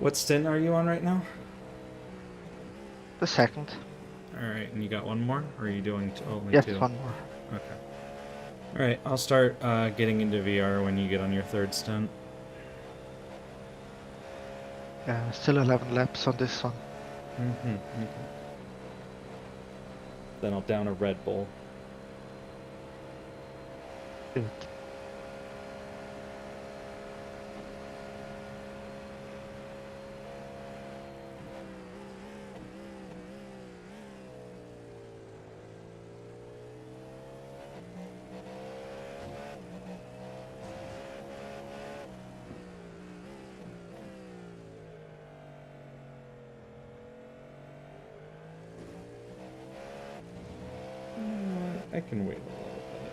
What stint are you on right now? The second. Alright, and you got one more? Or are you doing only Yes, two? one more. Okay. Alright, I'll start getting into VR when you get on your third stint. Yeah, still 11 laps on this one. Mm-hmm. Okay. Then I'll down a Red Bull. Good. I can wait a little bit.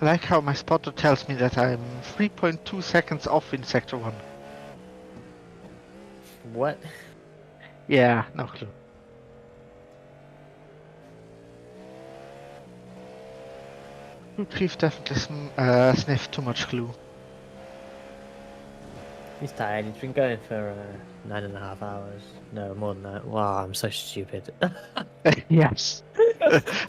I like how my spotter tells me that I'm 3.2 seconds off in Sector 1. What? Yeah, no clue. Chief definitely sniffed too much glue. He's tired. He's been going for 9.5 hours. No, more than that. Wow, I'm so stupid. Yes.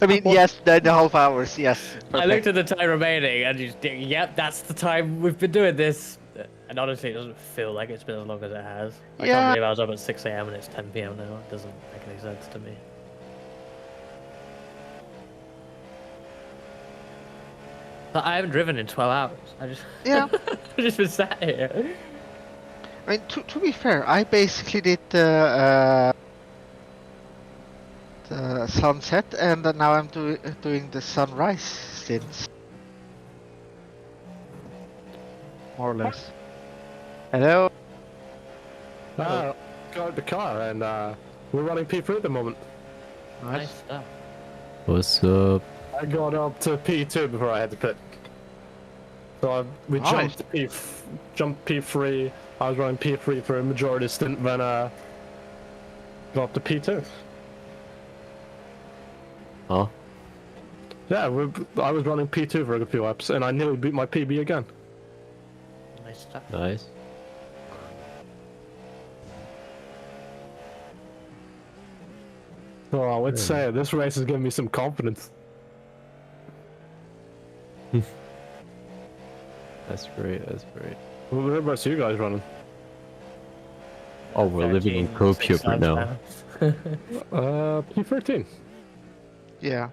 I mean, yes, 9.5 hours, yes. I looked at the time remaining and just, yep, that's the time we've been doing this. And honestly, it doesn't feel like it's been as long as it has. I can't believe I was up at 6 AM and it's 10 PM now. It doesn't make any sense to me. But I haven't driven in 12 hours. Yeah. I've just been sat here. I mean, to be fair, I basically did the sunset, and now I'm doing the sunrise stints. More or less. Hello? Got the car, and we're running P3 at the moment. Nice stuff. What's up? I got up to P2 before I had to pit. So we Nice. jumped P3. I was running P3 for a majority stint, then got up to P2. Huh? Yeah, I was running P2 for a few laps, and I nearly beat my PB again. Nice stuff. Nice. So I would say this race has given me some confidence. That's great, that's great. Whereabouts are you guys running? Oh, we're living in co-puber now. P13. Yeah.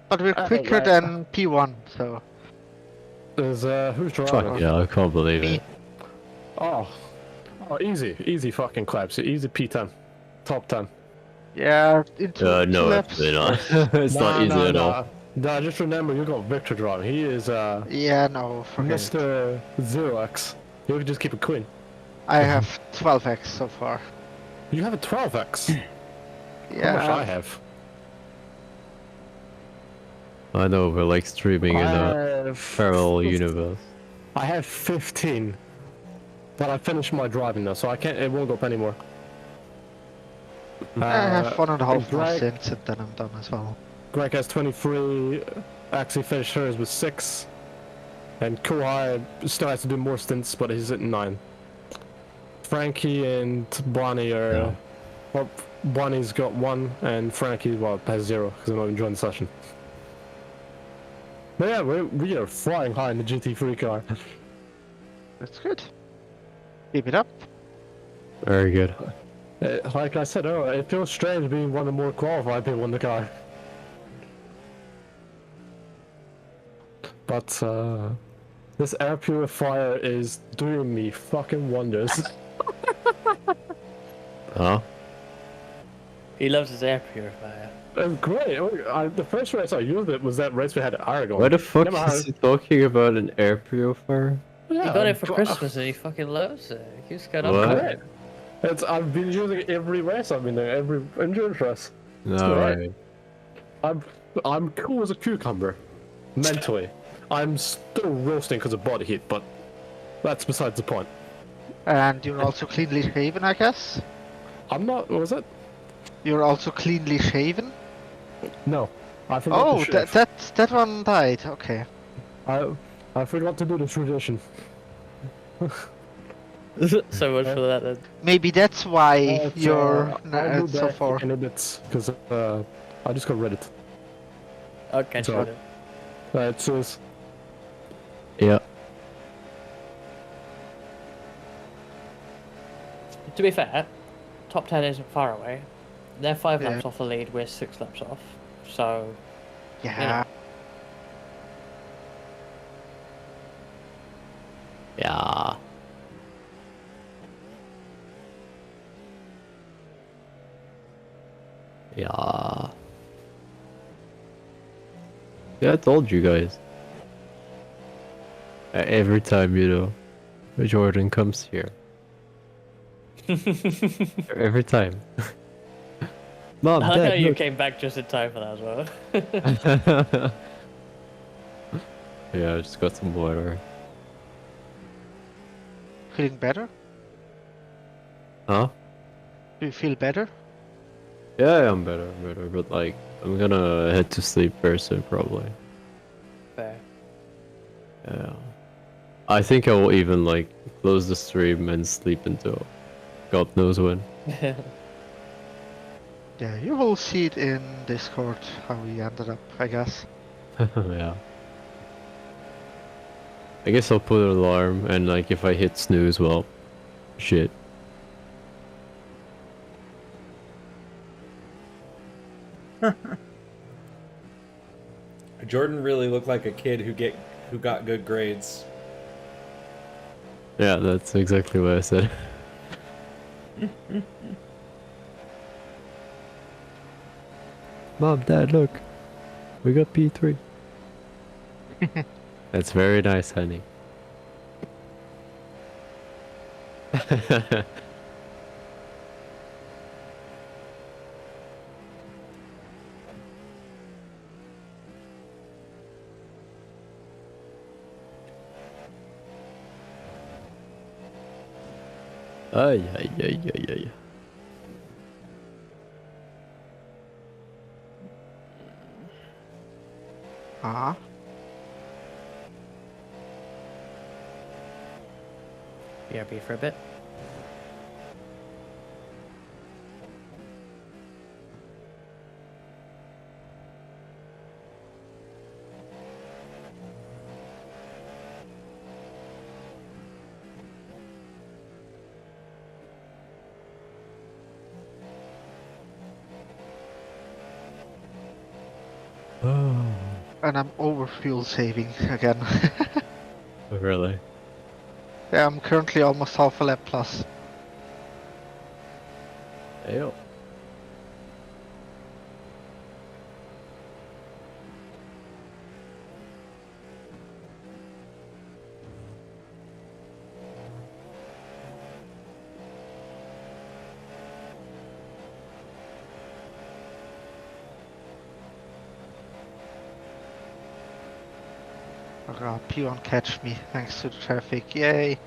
But we're quicker than P1, so... Is who's driving? Fuck yeah, I can't believe it. Oh, easy fucking claps. Easy P10, top 10. Yeah, into No, laps. absolutely not. It's not easy at all. Nah, just remember, you got Victor driving. He is Yeah, no, forget it. Mr. 0x. You can just keep it clean. I have 12x so far. You have a 12x. Yeah. How much I have? I know, we're like streaming in a have parallel universe. I have 15. But I finished my driving now, so I can't. It won't go up anymore. I have 1.5 more Greg- stints and then I'm done as well. Greg has 23. Actually finished hers with 6. And Kohai still has to do more stints, but he's at 9. Frankie and Bonnie are. Yeah. Well, Bonnie's got 1, and Frankie has 0 because I'm not enjoying the session. But yeah, we are flying high in the GT3 car. That's good. Keep it up. Very good. Like I said earlier, it feels strange being one of the more qualified people in the car. But this air purifier is doing me fucking wonders. Huh? He loves his air purifier. It's great. The first race I used it was that race we had at Aragon. Why the fuck Never is had- he talking about an air purifier? He Yeah, got it for Christmas and he fucking loves it. He keeps going on What? about Great. it. I've been using it every race I've been doing, every endurance race. No great. way. I'm cool as a cucumber, mentally. I'm still roasting because of body heat, but that's besides the point. And you're also cleanly shaven, I guess? I'm not. What was it? You're also cleanly shaven? No, I forgot Oh, to shave. that one died. Okay. I forgot to do the tradition. So much for that then. Maybe that's why you're I'll do so that far. in a bit because I just got Reddit. Okay, So- sure. It says Yeah. To be fair, top 10 isn't far away. They're 5 Yeah. laps off the lead, we're 6 laps off. So, Yeah. Yeah. Yeah. Yeah, I told you guys. Every time, Jordan comes here. Every time. Mom, I like how Dad, you look. came back just in time for that as well. Yeah, I just got some water. Feeling better? Huh? Do you feel better? Yeah, I'm better, but like, I'm gonna head to sleep very soon, probably. Fair. Yeah. I think I will even, like, close the stream and sleep until God knows when. Yeah, you will see it in Discord how we ended up, I guess. Yeah. I guess I'll put an alarm, and, like, if I hit snooze, well, shit. Jordan really looked like a kid who got good grades. Yeah, that's exactly what I said. Mom, Dad, look. We got P3. That's very nice, honey. Ay, ay, ay, ay, ay. Ah. BRB for a bit. And I'm over fuel saving again. Really? Yeah, I'm currently almost half a lap plus. Ew. Oh, P1 catch me thanks to the traffic. Yay!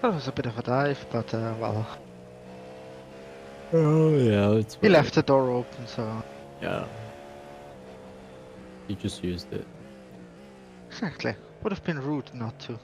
That was a bit of a dive, but well, Oh yeah, it's he fine. left the door open, so Yeah. He just used it. exactly. Would have been rude not to.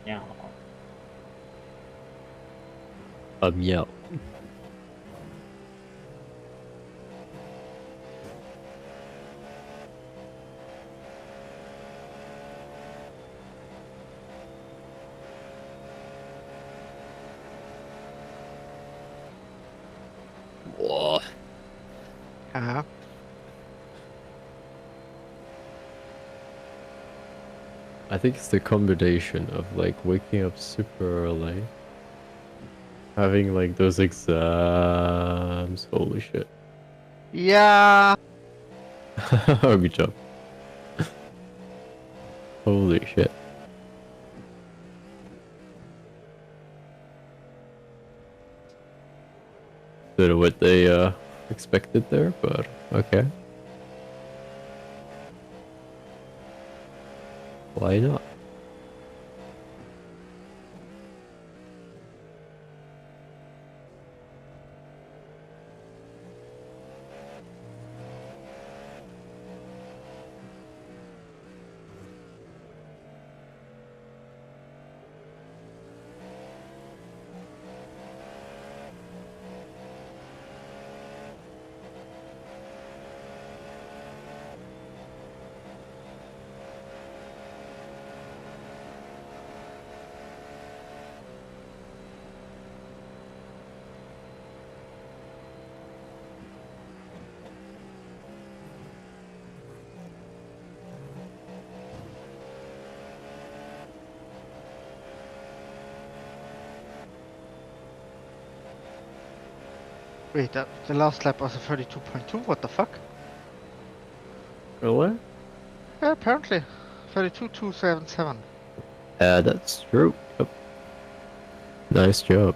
Yeah. Yeah. Whoa. Uh-huh. I think it's the combination of like waking up super early, having like those exams. Holy shit. Yeah. Oh, good job. Holy shit. Don't know what they expected there, but okay. Why not? Wait, the last lap was a 32.2. What the fuck? Really? Yeah, apparently 32.277. That's true. Yep. Nice job.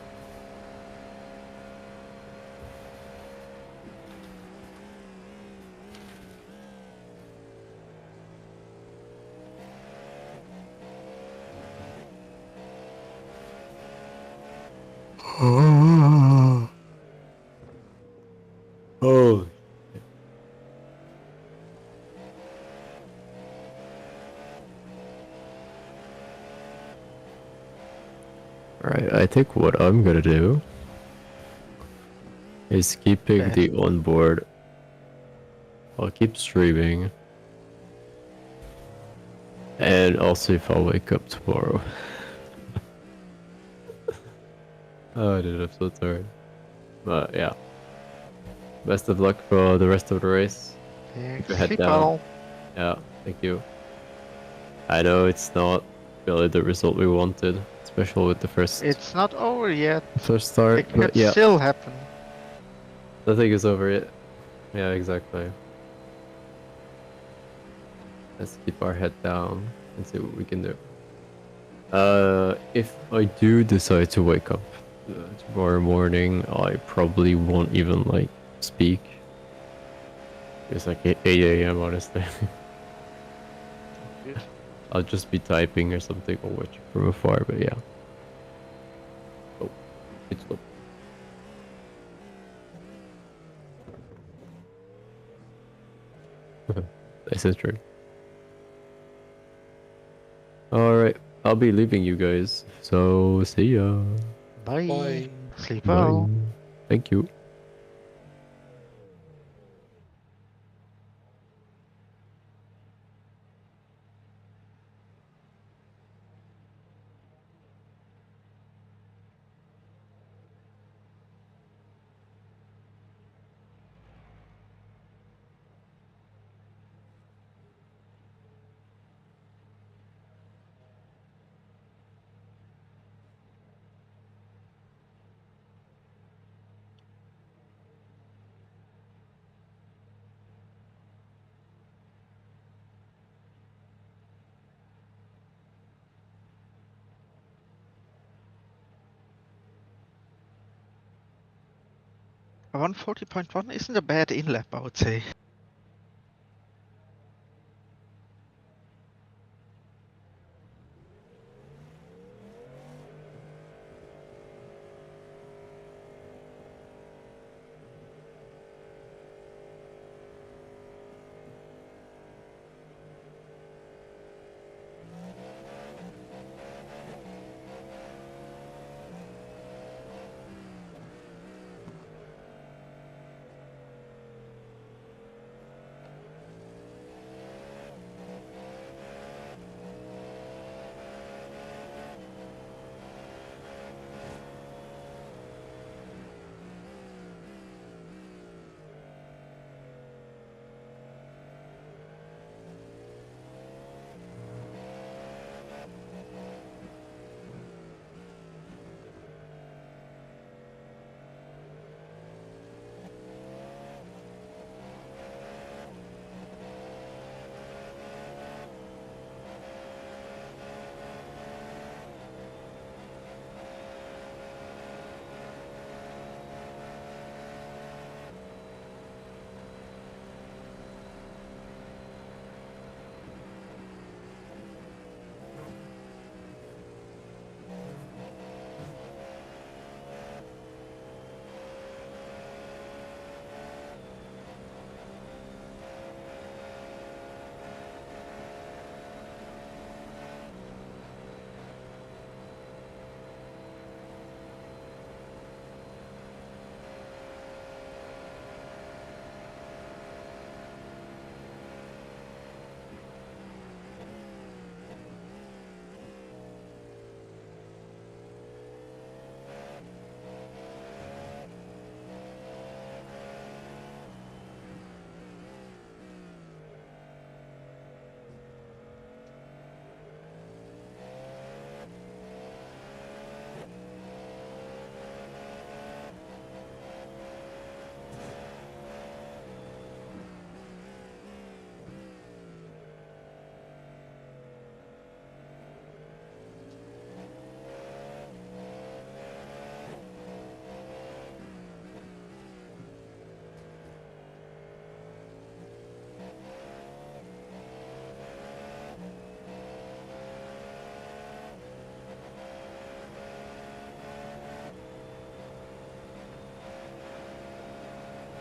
Oh. Alright, I think what I'm gonna do is keeping Okay. the onboard. I'll keep streaming. And I'll see if I'll wake up tomorrow. Oh, dude, I'm so tired. But yeah. Best of luck for the rest of the race. Keep your head Sleep down. well. Yeah, thank you. I know it's not really the result we wanted, especially with the first It's not over yet. start, It but could yeah, still happen. nothing is over yet. Yeah, exactly. Let's keep our head down and see what we can do. If I do decide to wake up tomorrow morning, I probably won't even like speak. It's like 8 a.m. honestly. I'll just be typing or something or watching from afar, but yeah. Oh, it's low. This is true. Alright, I'll be leaving you guys. So, see ya. Bye. Bye. Sleep Bye. well. Thank you. A 140.1 isn't a bad in-lap, I would say.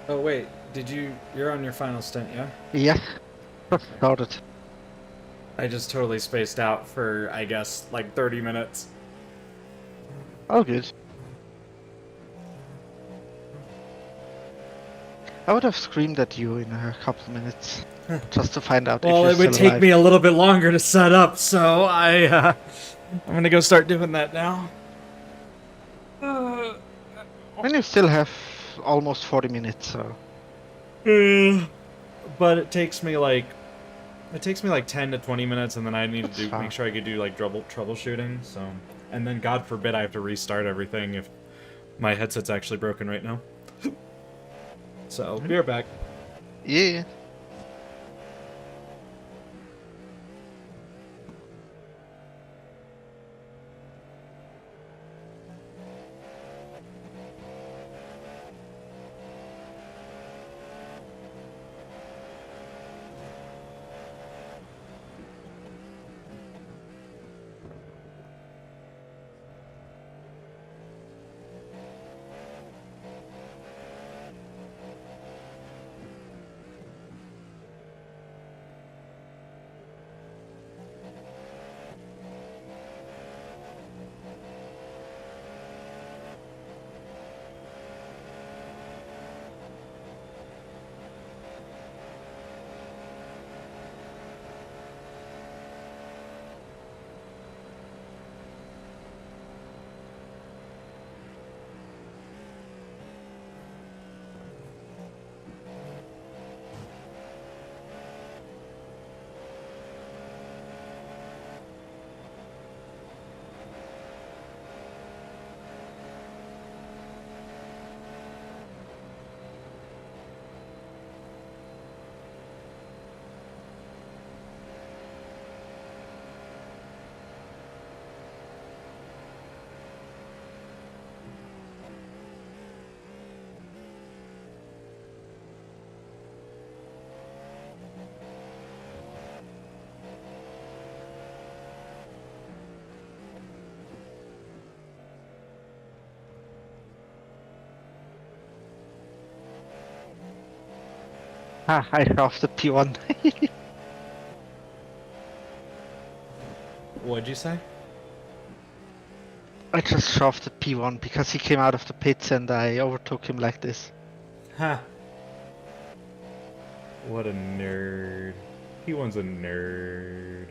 Oh wait, you're on your final stint, yeah? Yeah, got it. I just totally spaced out for, I guess, like 30 minutes. All good. I would have screamed at you in a couple minutes, just to find out if Well, you're it would still take alive. me a little bit longer to set up, so I'm gonna go start doing that now. And you still have almost 40 minutes, so... But it takes me like 10 to 20 minutes, and then I need That's to fine. make sure I could do like troubleshooting. So, and then God forbid I have to restart everything if my headset's actually broken right now. So, be right back. Yeah. Ah, I shoved the P1. What'd you say? I just shoved the P1 because he came out of the pits and I overtook him like this. Ha! What a nerd. He one's a nerd.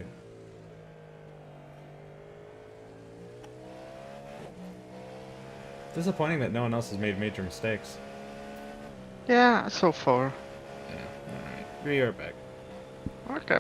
Disappointing that no one else has made major mistakes. Yeah, so far. Yeah, alright. Be right back. Okay.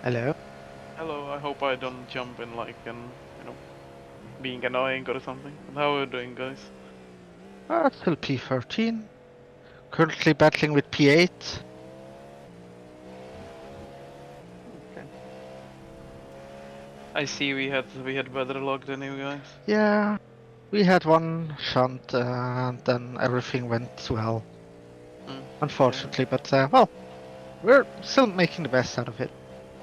Hello. Hello, I hope I don't jump in like being annoying or something. How are you doing, guys? Still P13. Currently battling with P8. Okay. I see we had better luck than you guys. Yeah, we had one shunt and then everything went well. Unfortunately, but well, we're still making the best out of it.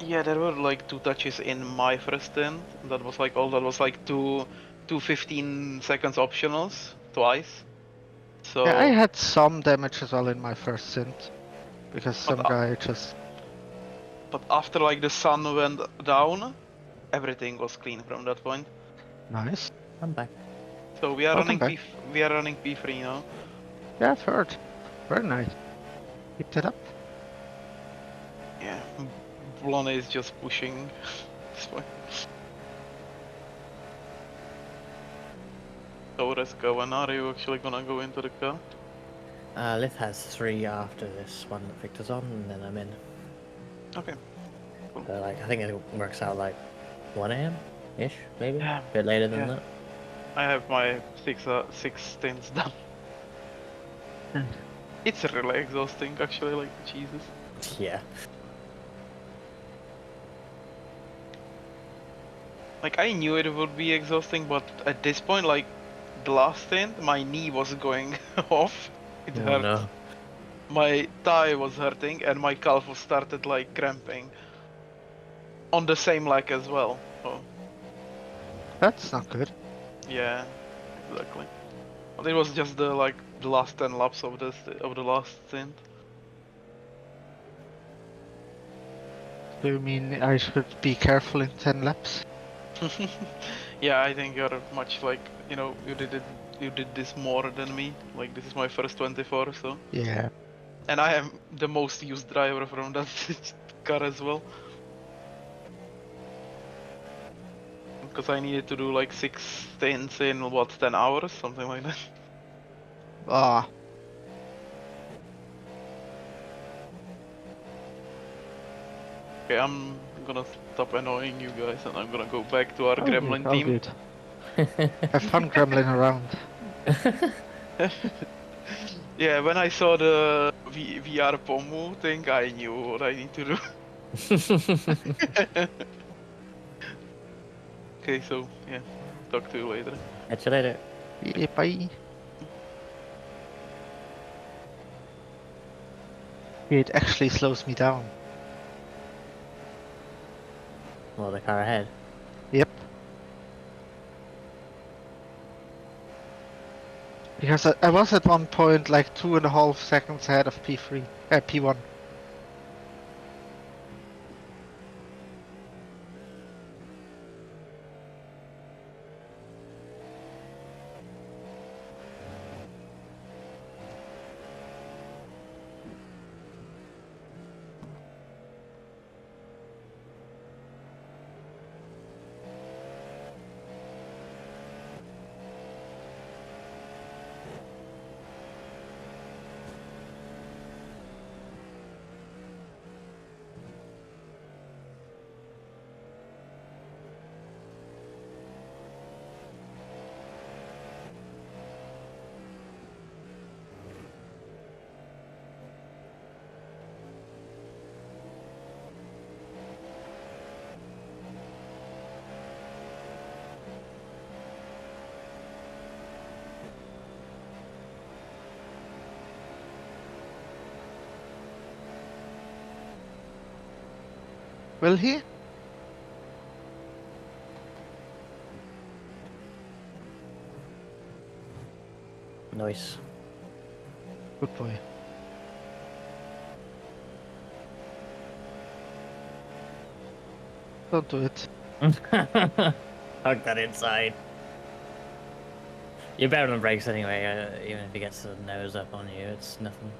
Yeah, there were like 2 touches in my first stint. That was like all that was like two 15 seconds optionals twice. So Yeah, I had some damage as well in my first synth because some but, guy just. but after like the sun went down, everything was clean from that point. Nice. I'm back. So we are Welcome running back. we are running P3 now. Yeah, I've heard. Very nice. Keep that up. Yeah, Blonde is just pushing this way. So let's go. When are you actually gonna go into the car? Lith has 3 after this one that Victor's on, and then I'm in. Okay. So, like, I think it works out like 1 a.m. ish, maybe. Yeah. A bit later than Yeah. that. I have my six stints done. It's really exhausting, actually. Like Jesus. Yeah. Like I knew it would be exhausting, but at this point, like the last stint, my knee was going off. It Oh hurt. no. My thigh was hurting, and my calf was started like cramping. On the same leg as well. Oh. That's not good. Yeah, exactly. But it was just the last 10 laps of the last stint. Do you mean I should be careful in 10 laps? Yeah, I think you're much like you did this more than me. Like this is my first 24, so. Yeah. And I am the most used driver from that car as well. Because I needed to do like 6 stints in what 10 hours, something like that. Ah. Okay, I'm gonna stop annoying you guys and I'm gonna go back to our gremlin All team. good. Have fun grumbling around. Yeah, when I saw the VR Pomu thing, I knew what I need to do. Okay, so yeah, talk to you later. Catch you later. Yeah, bye. It actually slows me down. Well, the car ahead. Yep. Because I was at one point like 2.5 seconds ahead of P3, P1. Will he? Nice. Good boy. Don't do it. Hug that inside. You're better on brakes anyway, even if he gets the nose up on you, it's nothing.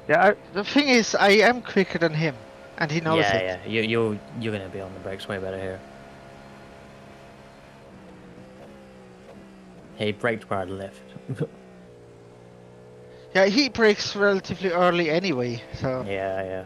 Yeah, the thing is, I am quicker than him, and he knows it. Yeah, you're gonna be on the brakes way better here. He braked where I left. Yeah, he brakes relatively early anyway, so. Yeah.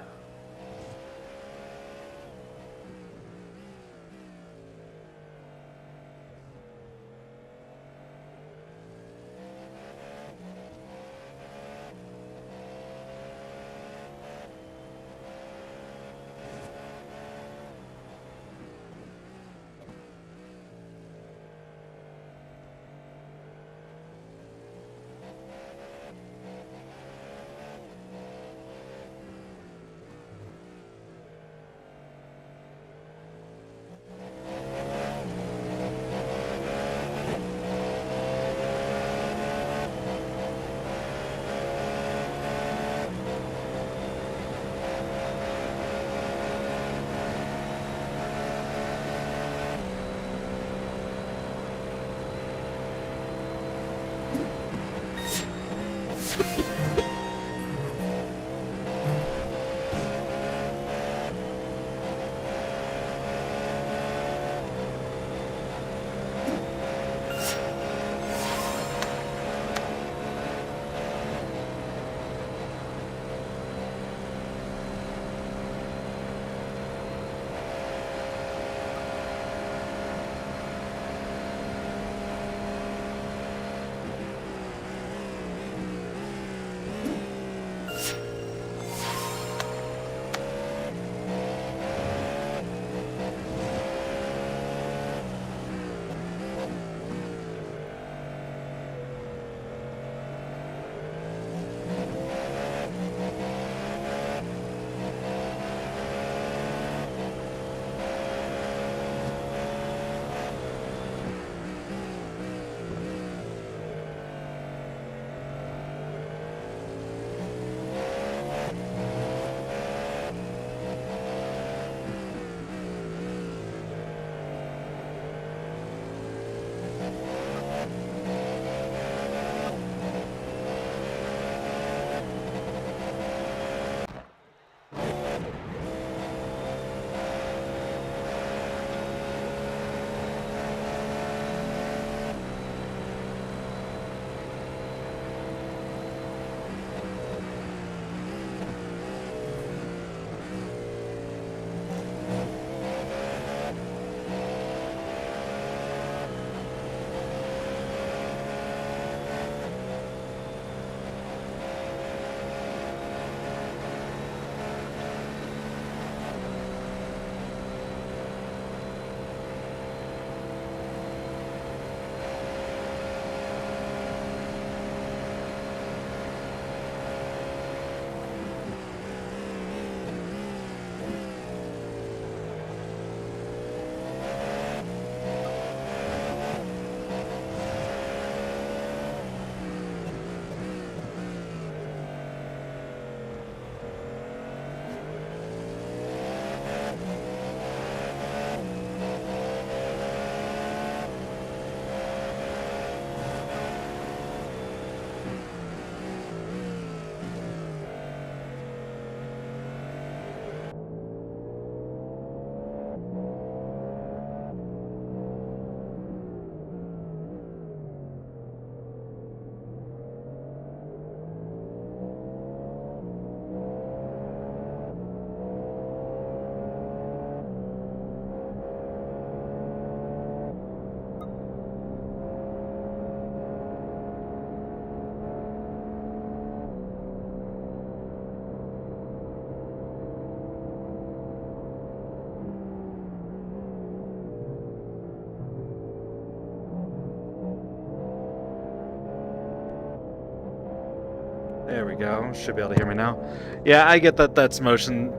There we go. Should be able to hear me now. Yeah, I get that that's motion.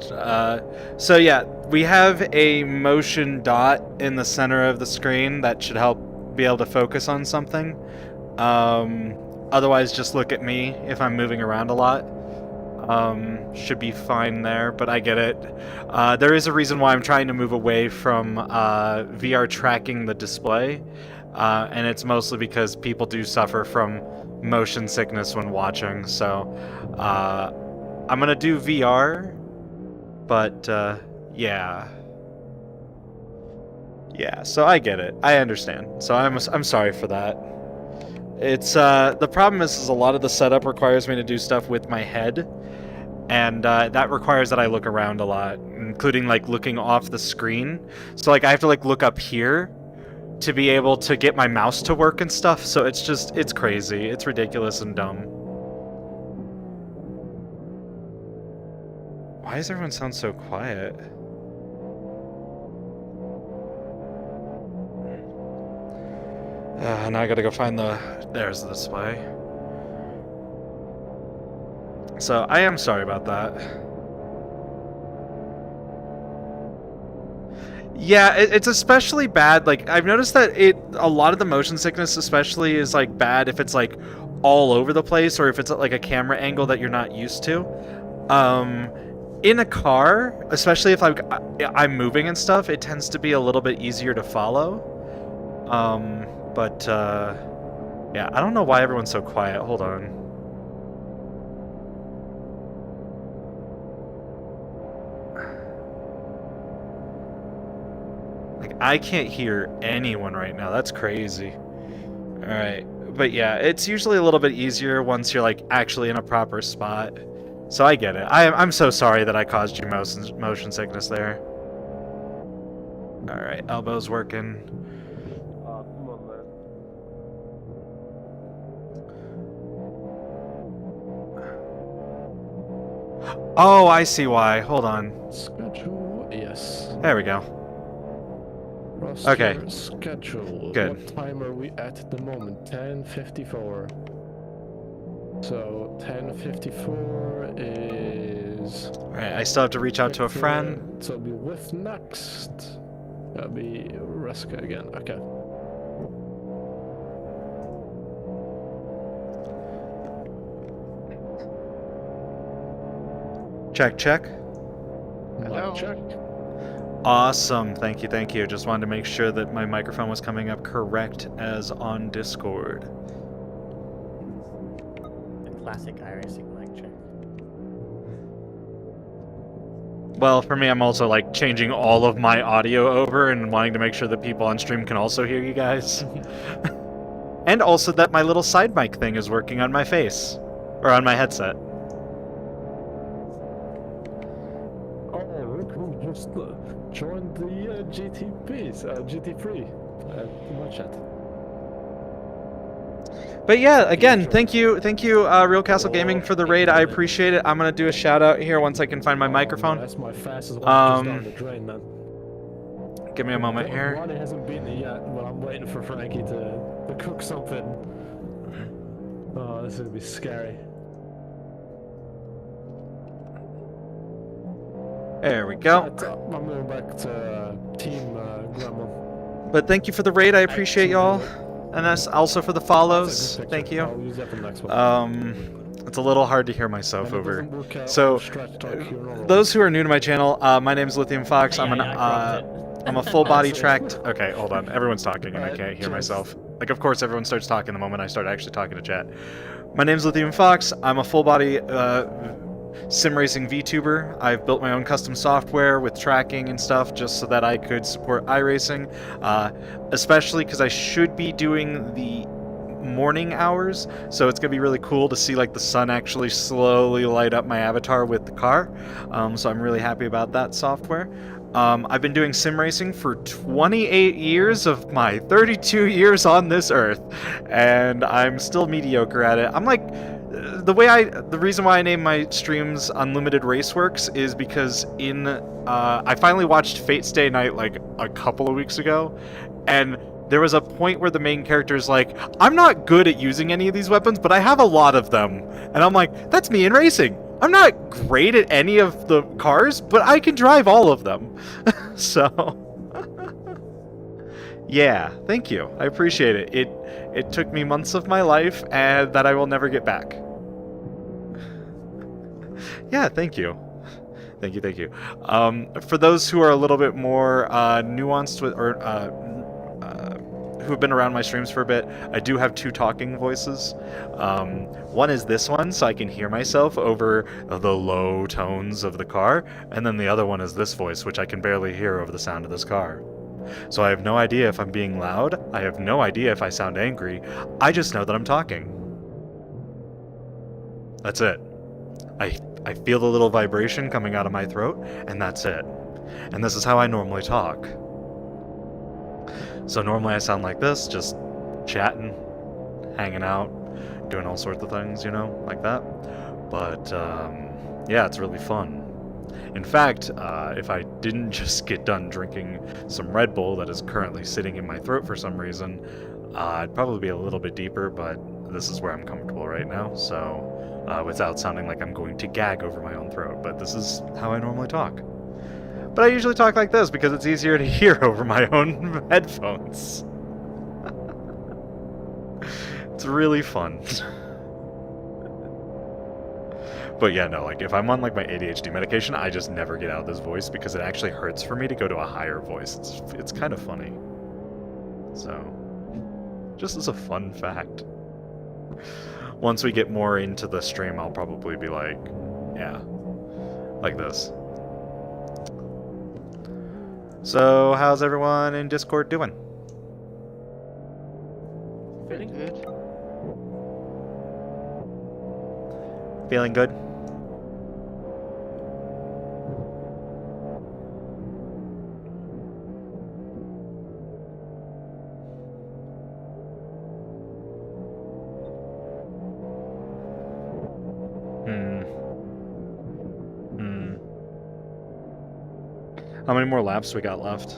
So yeah, we have a motion dot in the center of the screen that should help be able to focus on something. Otherwise, just look at me if I'm moving around a lot. Should be fine there, but I get it. There is a reason why I'm trying to move away from VR tracking the display, and it's mostly because people do suffer from motion sickness when watching, so I'm gonna do VR, but yeah, so I get it, I understand, so I'm sorry for that. It's the problem is a lot of the setup requires me to do stuff with my head, and that requires that I look around a lot, including like looking off the screen, so like I have to like look up here to be able to get my mouse to work and stuff, so it's crazy. It's ridiculous and dumb. Why does everyone sound so quiet? Now I gotta go find there's the display. So I am sorry about that. Yeah, it's especially bad. Like, I've noticed that a lot of the motion sickness especially is like bad if it's like all over the place, or if it's like a camera angle that you're not used to. In a car, especially if I'm moving and stuff, it tends to be a little bit easier to follow. But yeah, I don't know why everyone's so quiet. Hold on. Like, I can't hear anyone right now. That's crazy. Alright. But yeah, it's usually a little bit easier once you're like actually in a proper spot. So I get it. I'm so sorry that I caused you motion sickness there. Alright, elbow's working. Come on, man. Oh, I see why. Hold on. Schedule, yes. There we go. Roster Okay. Schedule. Good. What time are we at the moment? 10:54. So 10:54 is. Alright, I still have to reach out to a friend. So it'll be with next. That'll be Reska again. Okay. Check, check. Hello. Check. Awesome. Thank you, thank you. Just wanted to make sure that my microphone was coming up correct as on Discord. The classic iRacing mic check. Well, for me, I'm also like changing all of my audio over and wanting to make sure that people on stream can also hear you guys. And also that my little side mic thing is working on my face. Or on my headset. Oh, look who just joined the GT3 chat. But yeah, again, thank you, Real Castle Gaming for the raid. I appreciate it. I'm gonna do a shout out here once I can find my microphone. That's my fastest one just down the drain, man. Give me a moment here. Ronnie hasn't been here yet, but I'm waiting for Frankie to cook something. Oh, this is gonna be scary. There we go. I'm going back to Team Grandma. But thank you for the raid. I appreciate y'all. And that's also for the follows. Thank you. I'll use that for the next one. It's a little hard to hear myself over. So, those who are new to my channel, my name is Lithium Fox. I'm a full body tracked. Okay, hold on. Everyone's talking and I can't hear myself. Like, of course, everyone starts talking the moment I start actually talking to chat. My name is Lithium Fox. I'm a full body sim racing VTuber. I've built my own custom software with tracking and stuff just so that I could support iRacing, especially because I should be doing the morning hours, so it's gonna be really cool to see like the sun actually slowly light up my avatar with the car. So I'm really happy about that software. I've been doing sim racing for 28 years of my 32 years on this earth, and I'm still mediocre at it. I'm like, the reason why I named my streams Unlimited Raceworks is because I finally watched Fate Stay Night like a couple of weeks ago, and there was a point where the main character is like, I'm not good at using any of these weapons, but I have a lot of them. And I'm like, that's me in racing. I'm not great at any of the cars, but I can drive all of them. So, yeah, thank you. I appreciate it. It took me months of my life, and that I will never get back. Yeah, thank you. Thank you. For those who are a little bit more nuanced with, or who have been around my streams for a bit, I do have 2 talking voices. One is this one, so I can hear myself over the low tones of the car, and then the other one is this voice, which I can barely hear over the sound of this car. So I have no idea if I'm being loud, I have no idea if I sound angry, I just know that I'm talking. That's it. I feel the little vibration coming out of my throat, and that's it. And this is how I normally talk. So normally I sound like this, just chatting, hanging out, doing all sorts of things, you know, like that. But, yeah, it's really fun. In fact, if I didn't just get done drinking some Red Bull that is currently sitting in my throat for some reason, I'd probably be a little bit deeper, but this is where I'm comfortable right now, so without sounding like I'm going to gag over my own throat. But this is how I normally talk. But I usually talk like this because it's easier to hear over my own headphones. It's really fun. But yeah, no, like if I'm on like my ADHD medication, I just never get out of this voice because it actually hurts for me to go to a higher voice. It's kind of funny. So, just as a fun fact. Once we get more into the stream, I'll probably be like, yeah, like this. So, how's everyone in Discord doing? Feeling good. Feeling good? How many more laps we got left?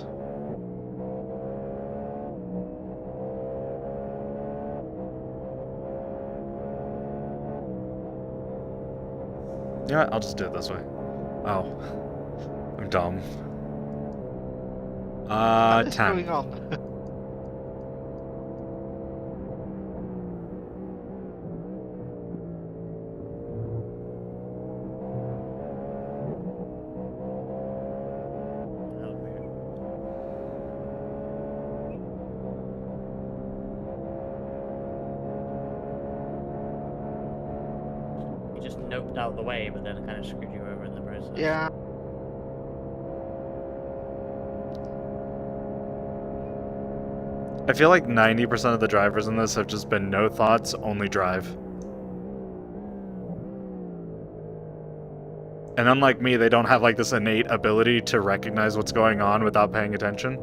You know what? I'll just do it this way. Oh. I'm dumb. What is 10. going on? Out of the way, but then it kind of screwed you over in the process. Yeah. I feel like 90% of the drivers in this have just been no thoughts, only drive. And unlike me, they don't have like this innate ability to recognize what's going on without paying attention.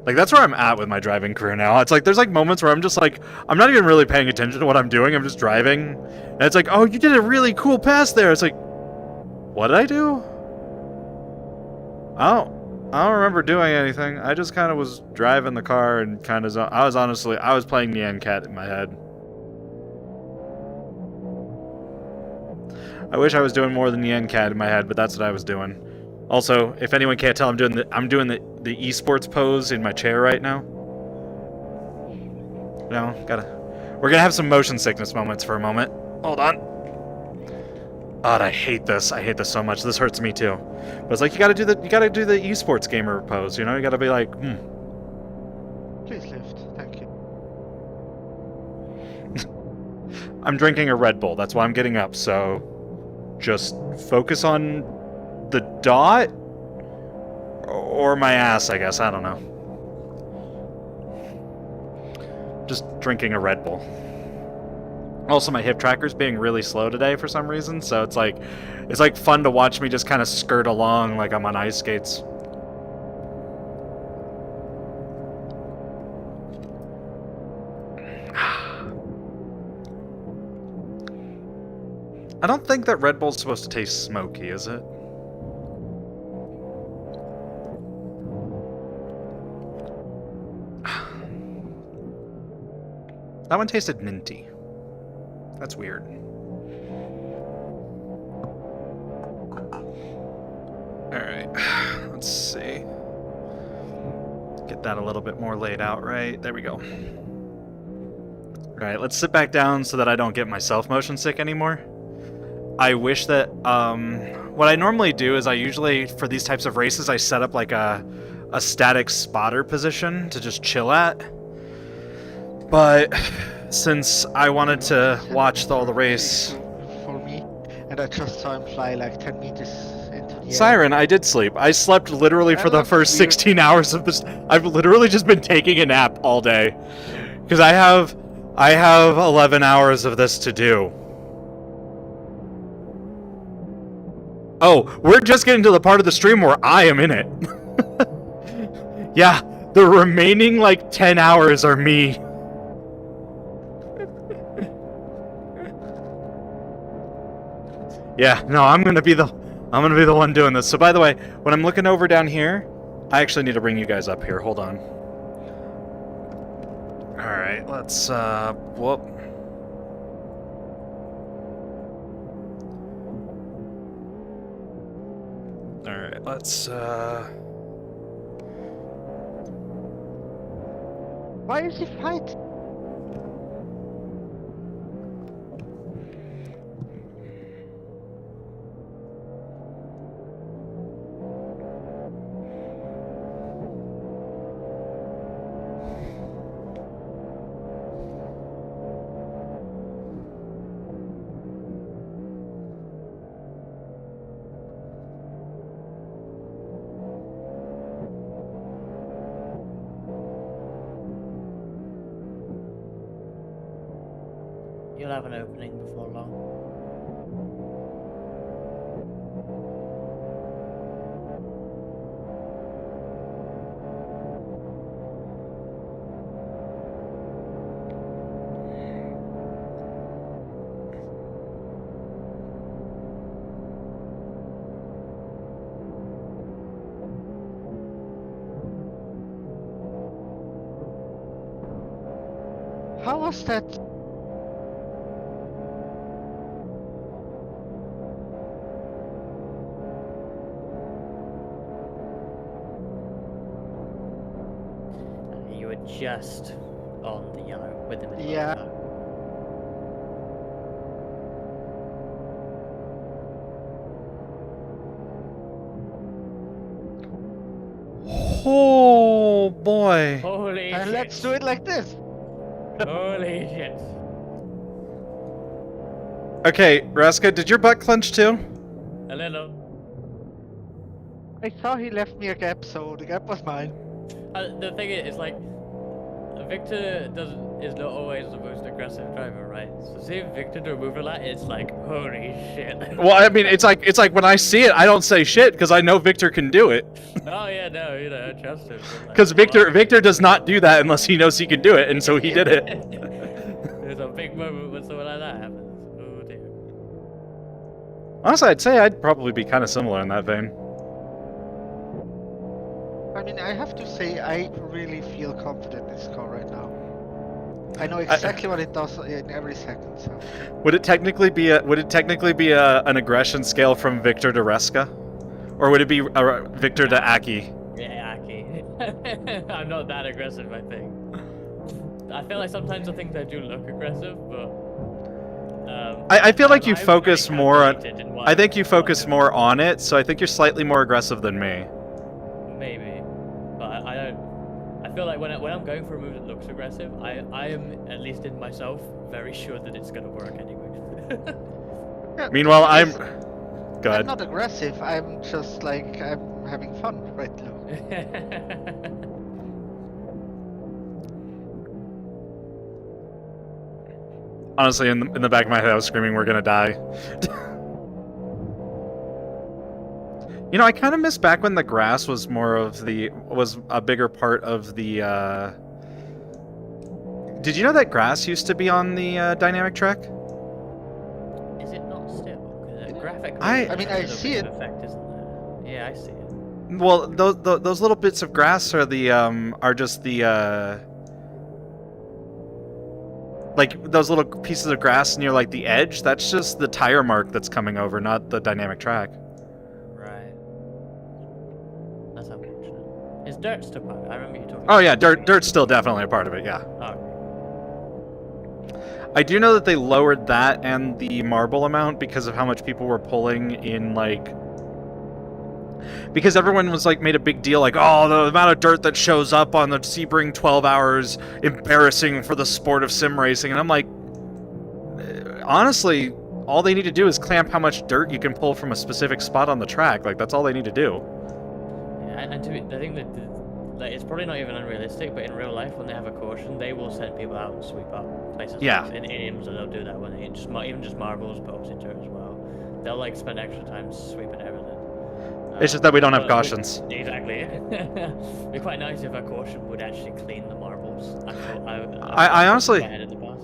Like, that's where I'm at with my driving career now. It's like, there's like moments where I'm just like, I'm not even really paying attention to what I'm doing, I'm just driving. And it's like, oh, you did a really cool pass there. It's like, what did I do? I don't remember doing anything. I just kind of was driving the car and kind of, I was playing Nyan Cat in my head. I wish I was doing more than Nyan Cat in my head, but that's what I was doing. Also, if anyone can't tell, I'm doing the esports pose in my chair right now. No, we're gonna have some motion sickness moments for a moment. Hold on. God, I hate this. I hate this so much. This hurts me too. But it's like you gotta do the esports gamer pose. You know, you gotta be like, Please lift, thank you. I'm drinking a Red Bull. That's why I'm getting up. So, just focus on the dot or my ass, I guess. I don't know. Just drinking a Red Bull. Also, my hip tracker's being really slow today for some reason, so it's like fun to watch me just kind of skirt along like I'm on ice skates. I don't think that Red Bull's supposed to taste smoky, is it? That one tasted minty. That's weird. Alright, let's see. Get that a little bit more laid out, right? There we go. Alright, let's sit back down so that I don't get myself motion sick anymore. I wish that, what I normally do is I usually, for these types of races, I set up like a static spotter position to just chill at. But since I wanted to watch all the race... For me, and I just saw him fly like 10 meters into the air. Siren, I did sleep. I slept literally for the first 16 hours of this. I've literally just been taking a nap all day. Because I have 11 hours of this to do. Oh, we're just getting to the part of the stream where I am in it. Yeah, the remaining like 10 hours are me. Yeah, no, I'm gonna be the one doing this. So by the way, when I'm looking over down here, I actually need to bring you guys up here. Hold on. Alright, let's whoop. Alright, let's Why is he fighting? You'll have an opening before long. How was that? You were just on the yellow with the middle. Yeah. Of the oh boy. Holy And shit. let's do it like this. Holy shit. Okay, Raska, did your butt clench too? A little. I saw he left me a gap, so the gap was mine. The thing is, like, Victor is not always the most aggressive driver, right? So seeing Victor do a move like that, it's like, holy shit. Well, I mean, it's like when I see it, I don't say shit because I know Victor can do it. Oh yeah, no, you know, I trust him. Because Victor does not do that unless he knows he can do it, and so he did it. There's a big moment when something like that happens. Oh dear. Honestly, I'd say I'd probably be kind of similar in that vein. I mean, I have to say, I really feel confident in this car right now. I know exactly what it does in every second. So. Would it technically be an aggression scale from Victor to Reska, or would it be Victor to Aki? Yeah, Aki. I'm not that aggressive, I think. I feel like sometimes the things I do look aggressive, but I feel like you focus very more on. calculated in what I think you I'm focus doing. more on it, so I think you're slightly more aggressive than me. Maybe, but I don't. I feel like when I'm going for a move that looks aggressive, I am, at least in myself, very sure that it's gonna work anyway. Yeah, Meanwhile, I'm. it's- Go I'm ahead. not aggressive. I'm just like I'm having fun right now. Honestly, in the back of my head, I was screaming, "We're gonna die." You know, I kind of miss back when the grass was was a bigger part of the. Did you know that grass used to be on the dynamic track? Is it not still? 'Cause graphically, I mean, I there's a see bit of it. effect, isn't there? Yeah, I see it. Well, those little bits of grass are the are just the like those little pieces of grass near like the edge, that's just the tire mark that's coming over, not the dynamic track. Right. That's unfortunate. Is dirt still part of it? I remember you talking. Oh yeah, dirt's still definitely a part of it, yeah. Oh. I do know that they lowered that and the marble amount because of how much people were pulling in, like... Because everyone was, like, made a big deal, like, oh, the amount of dirt that shows up on the Sebring 12 hours, embarrassing for the sport of sim racing. And I'm like, honestly, all they need to do is clamp how much dirt you can pull from a specific spot on the track. Like, that's all they need to do. Yeah, and I think that like, it's probably not even unrealistic, but in real life, when they have a caution, they will send people out and sweep up places. Yeah. Like in idioms, they'll do that when they just even just marbles, but obviously dirt as well. They'll like spend extra time sweeping everything. It's just that we don't have cautions. Exactly. It'd be quite nice if a caution would actually clean the marbles. I honestly, ahead of the pass.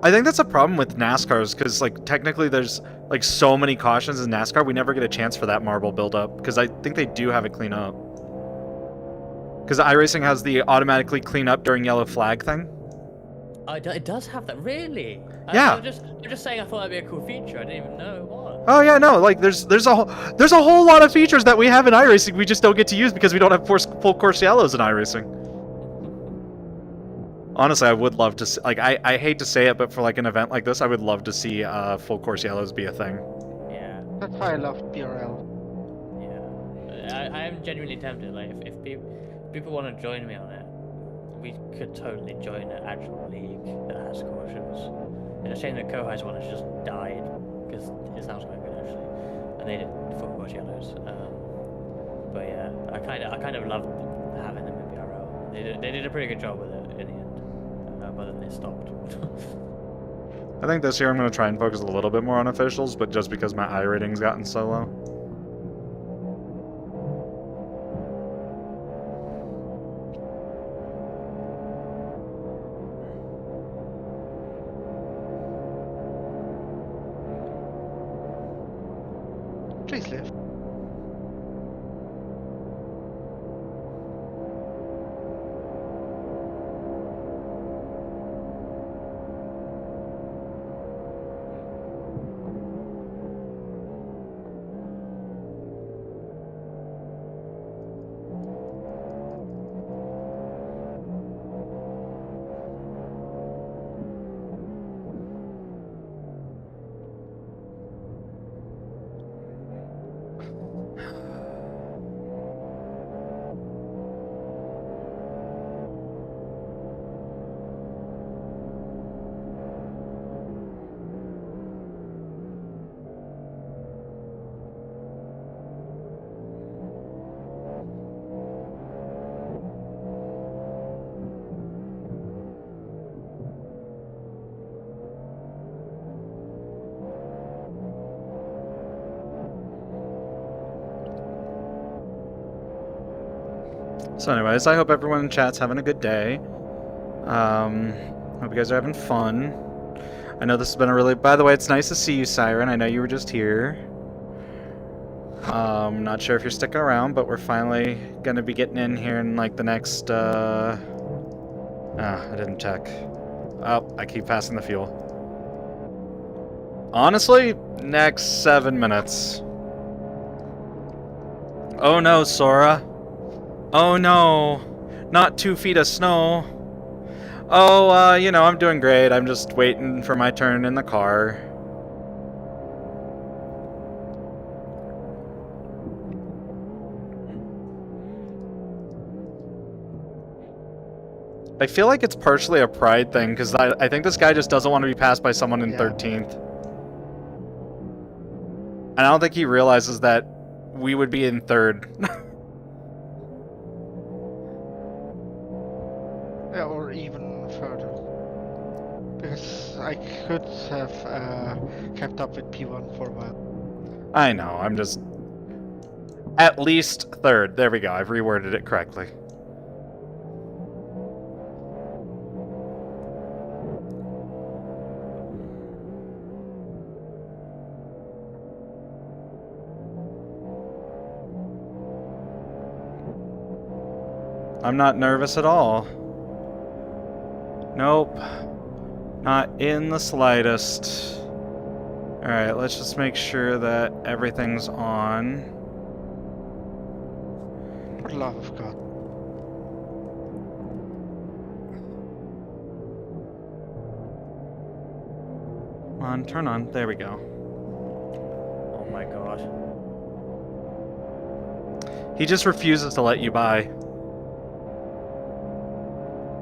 I think that's a problem with NASCARs, because like technically there's like so many cautions in NASCAR, we never get a chance for that marble buildup, because I think they do have it clean up. Because iRacing has the automatically clean up during yellow flag thing. Oh, it does have that, really? Yeah. I'm just saying I thought that'd be a cool feature. I didn't even know what. Oh yeah, no, like there's a whole lot of features that we have in iRacing we just don't get to use because we don't have full course yellows in iRacing. Honestly, I would love to see, like, I hate to say it, but for like an event like this, I would love to see full course yellows be a thing. Yeah. That's why I love BRL. Yeah. I am genuinely tempted. Like, if people want to join me on it, we could totally join an actual league that has cautions. It's a shame that Kohai's one has just died, because it sounds quite good actually, and they did full course yellows. But yeah, I kind of loved having them in BRL. They did a pretty good job with it in the end, but then they stopped. I think this year I'm going to try and focus a little bit more on officials, but just because my iRating's gotten so low. Please live. So anyways, I hope everyone in chat's having a good day. Hope you guys are having fun. I know this has been a really... By the way, it's nice to see you, Siren. I know you were just here. Not sure if you're sticking around, but we're finally gonna be getting in here in like the next, I didn't check. Oh, I keep passing the fuel. Honestly, next 7 minutes. Oh no, Sora. Oh no, not 2 feet of snow. Oh, you know, I'm doing great. I'm just waiting for my turn in the car. I feel like it's partially a pride thing, because I think this guy just doesn't want to be passed by someone in 13th. And I don't think he realizes that we would be in 3rd. Yeah, or even further. Because I could have kept up with P1 for a while. I know, I'm just... At least 3rd. There we go, I've reworded it correctly. I'm not nervous at all. Nope. Not in the slightest. Alright, let's just make sure that everything's on. For the love of God. Come on, turn on. There we go. Oh my god. He just refuses to let you by.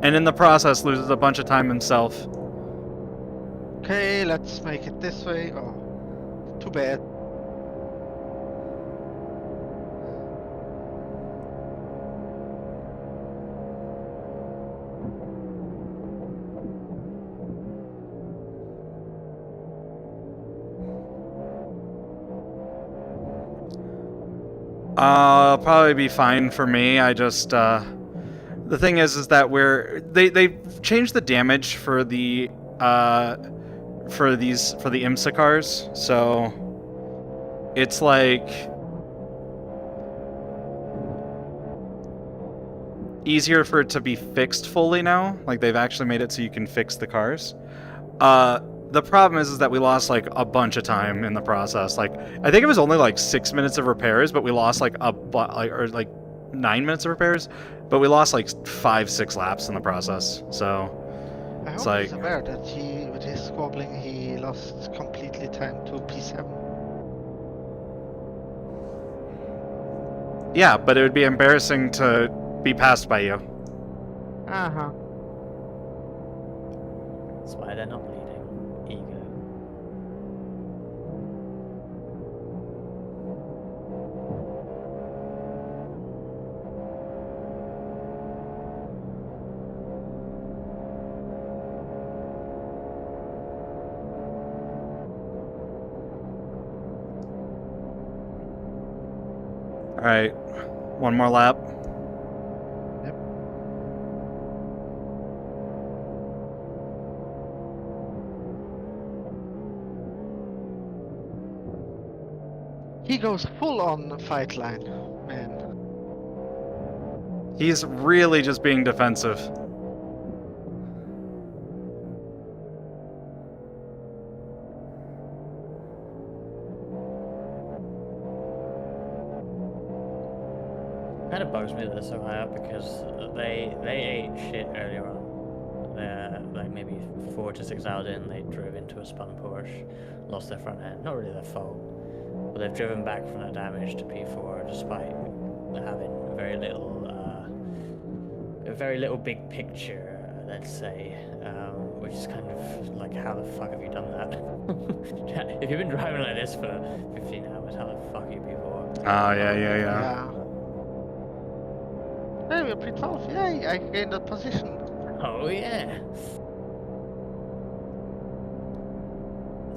And in the process loses a bunch of time himself. Okay, let's make it this way. Oh, too bad. Probably be fine for me. I just, the thing is that they've changed the damage for the, for the IMSA cars, so it's like easier for it to be fixed fully now. Like they've actually made it so you can fix the cars. The problem is that we lost like a bunch of time in the process. Like I think it was only like 6 minutes of repairs, but we lost like 9 minutes of repairs, but we lost like 5-6 laps in the process. So I it's hope like, he's aware that he, with his squabbling, he lost completely time to P7. yeah, but it would be embarrassing to be passed by you. Uh-huh. That's why they're not leading. Ego. All right, one more lap. Yep. He goes full on fight line, man. He's really just being defensive. Kind of bugs me that they're so high up because they ate shit earlier on. They're like maybe 4 to 6 hours in, they drove into a spun Porsche, lost their front end. Not really their fault, but they've driven back from that damage to P4 despite having very little big picture, let's say. Which is kind of like, how the fuck have you done that? If you've been driving like this for 15 hours, how the fuck are you P4? Oh yeah. Yeah. Hey, we're P12. Yay, I gained that position. Oh yeah.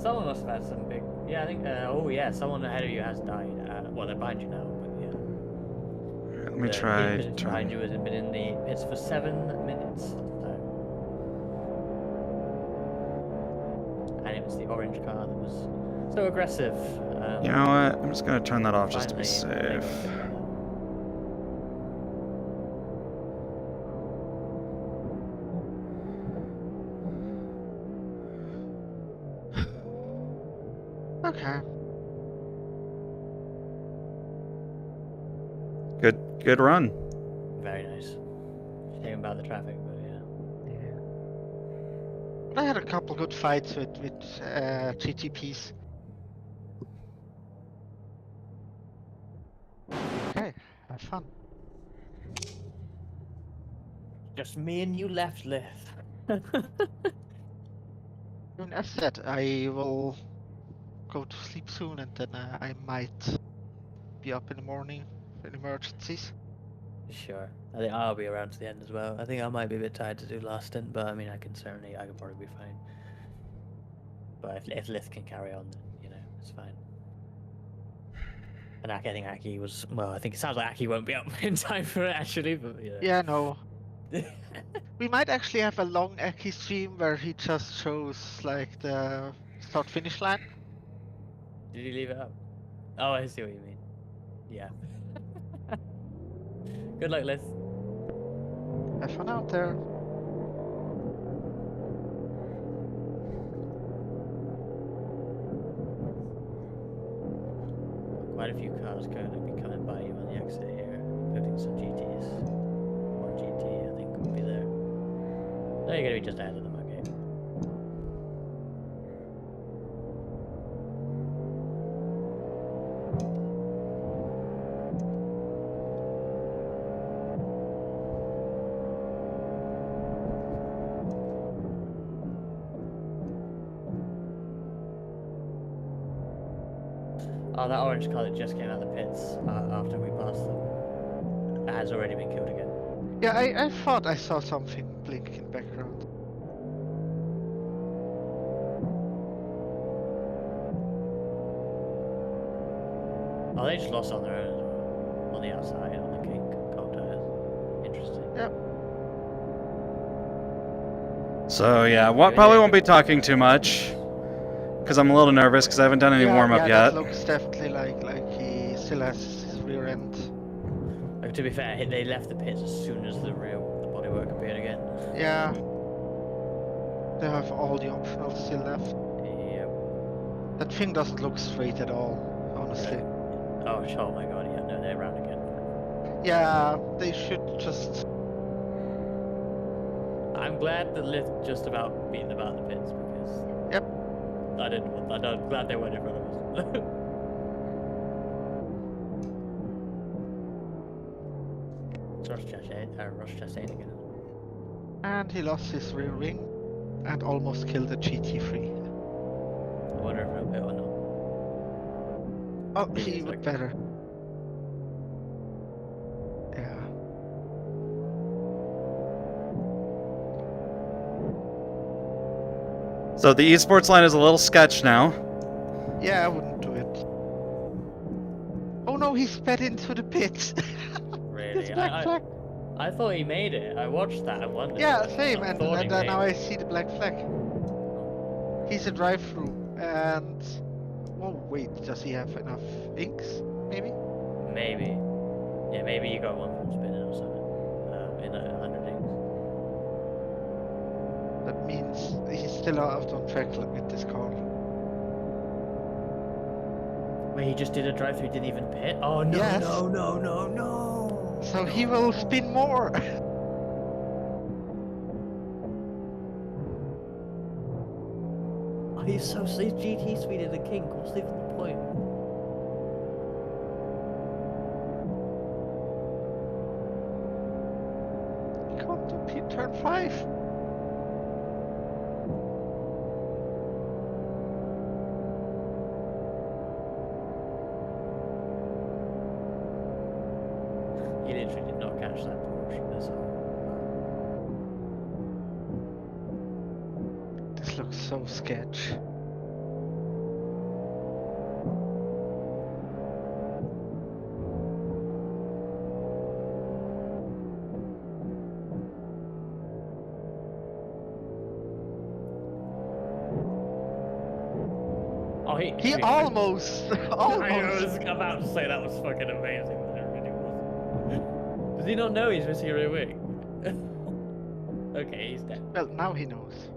Someone must have had some big. Yeah, I think. Oh yeah, someone ahead of you has died. Well, they're behind you now, but yeah. Let me try. Behind you has been in the pits for 7 minutes. So. And it was the orange car that was so aggressive. You know what? I'm just gonna turn that off just to be finally, safe. Okay. Good run. Very nice. Shame about the traffic, but yeah. I had a couple good fights with GTPs. Okay, have fun. Just me and you left, Liv. I mean, as said, I will go to sleep soon, and then I might be up in the morning for emergencies. Sure. I think I'll be around to the end as well. I think I might be a bit tired to do last stint, but I mean, I can probably be fine. But if Lith can carry on, then, you know, it's fine. And I think Aki was, well, I think it sounds like Aki won't be up in time for it, actually, but yeah. Yeah, no. We might actually have a long Eki stream where he just shows, like, the start-finish line. Did you leave it up? Oh, I see what you mean. Yeah. Good luck, Liz. Have fun out there. quite a few cars going to be coming by you on the exit here, including some GTs. One GT, I think, will be there. No, you're going to be just ahead of them, okay. Oh, that orange car that just came out of the pits after we passed them has already been killed again. Yeah, I thought I saw something blink in the background. Oh, they just lost on their own as well. On the outside, on the King cold tires. Interesting. Yep. So yeah, probably won't be talking too much because I'm a little nervous because I haven't done any warm up yeah, yet. That looks definitely like he still has his rear end. Like, to be fair, they left the pits as soon as the bodywork appeared again. Yeah. They have all the optionals still left. Yep. That thing doesn't look straight at all, honestly. Oh my god, yeah, no, they're round again. Yeah, they should just... I'm glad the lift just about beat them out of the pits because... Yep. I'm glad they weren't in front of us. Rush Chastain again. And he lost his rear wing and almost killed a GT3. I wonder if he'll pit or not. Oh, he would better. Yeah. So the esports line is a little sketch now. Yeah, I wouldn't do it. Oh no, he sped into the pits. Really? Black flag. I thought he made it. I watched that and wondered. Yeah, same, and then now I see the black flag. He's a drive-through, and... Oh wait, does he have enough inks? Maybe? Maybe. Yeah, maybe you got one from spinning or something. In 100 inks. That means he's still out on track with this car. Wait, he just did a drive-through, didn't even pit? Oh no, Yes. no. So he will spin more. Oh, he's GT speeded the King. What's even the point? Come to turn 5. He literally did not catch that Porsche. That's all. This looks so sketch. Oh, He almost. I was about to say that was fucking amazing, but it really wasn't. Does he not know he's missing a rear wing? Okay, he's dead. Well, now he knows.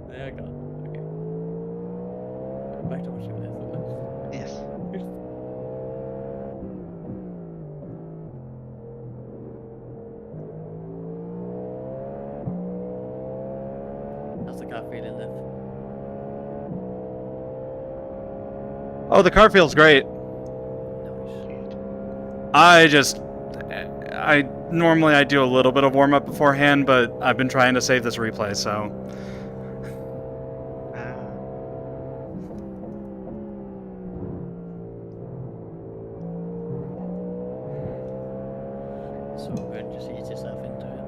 There I go. Okay. Back to watching this. Yes. How's the car feeling, Liv? Oh, the car feels great. I normally do a little bit of warm up beforehand, but I've been trying to save this replay, so. So good, just ease yourself into it.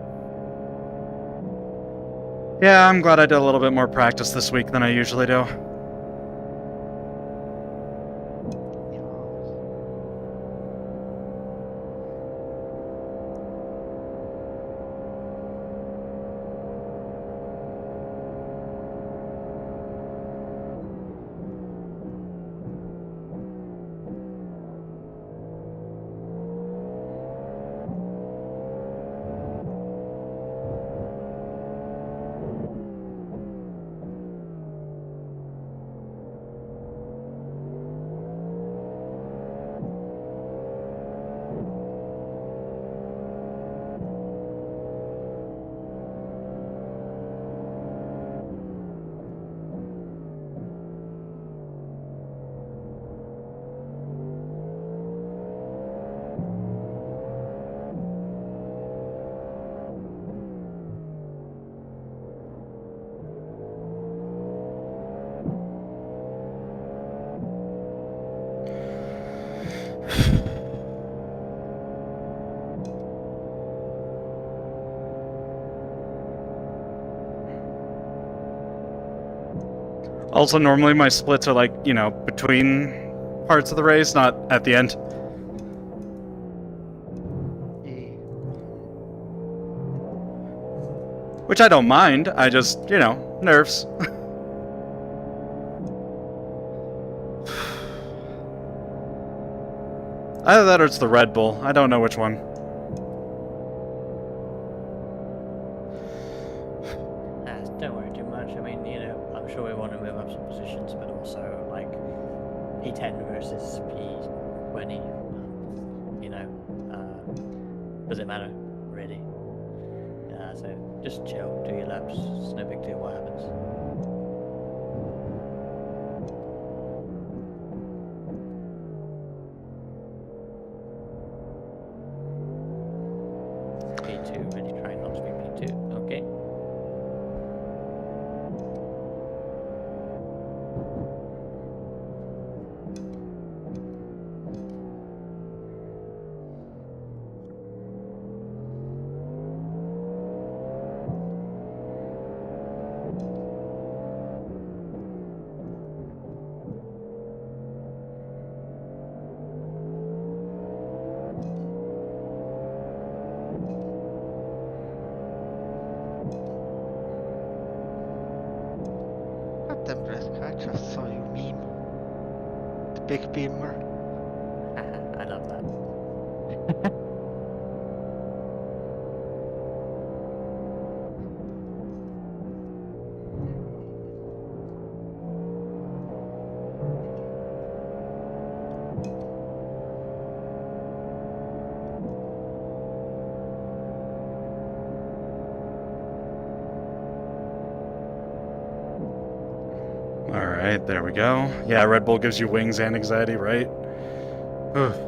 Yeah, I'm glad I did a little bit more practice this week than I usually do. Also, normally my splits are like, you know, between parts of the race, not at the end. Which I don't mind, I just, you know, nerves. Either that or it's the Red Bull. I don't know which one. Don't worry too much. I mean, you know, I'm sure we want to move up some positions, but also, like, P10 versus P20, you know, doesn't matter, really. So just chill, do your laps, it's no big deal what happens. P2, really try not to be P2, okay? Goddamn, Breska, I just saw your meme. The big beamer. I love that. Alright, there we go. Yeah, Red Bull gives you wings and anxiety, right? Ugh.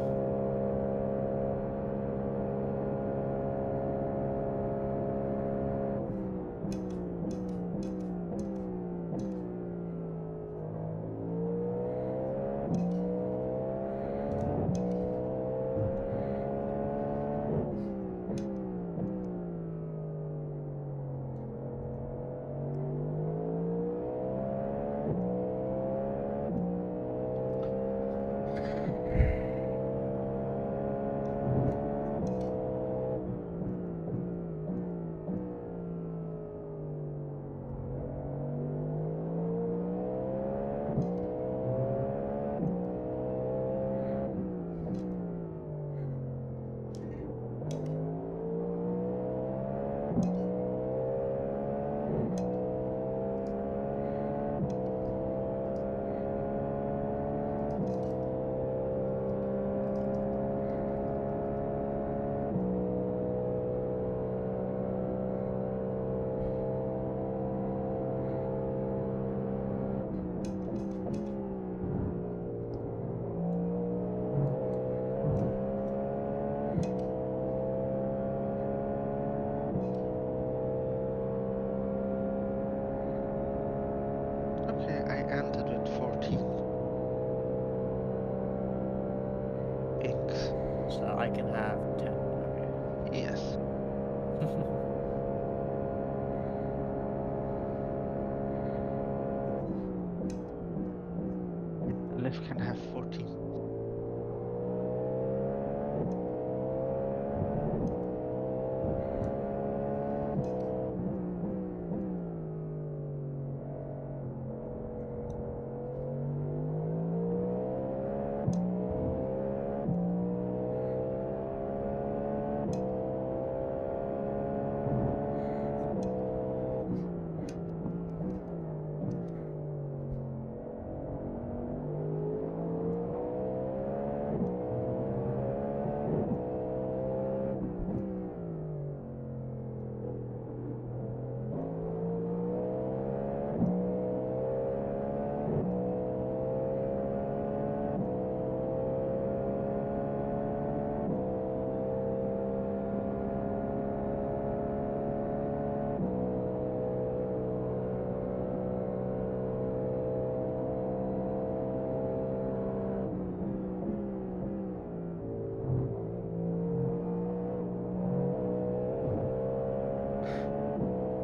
Okay, I ended with 14 inks. So I can have 10, okay. Yes. Liv can have 14.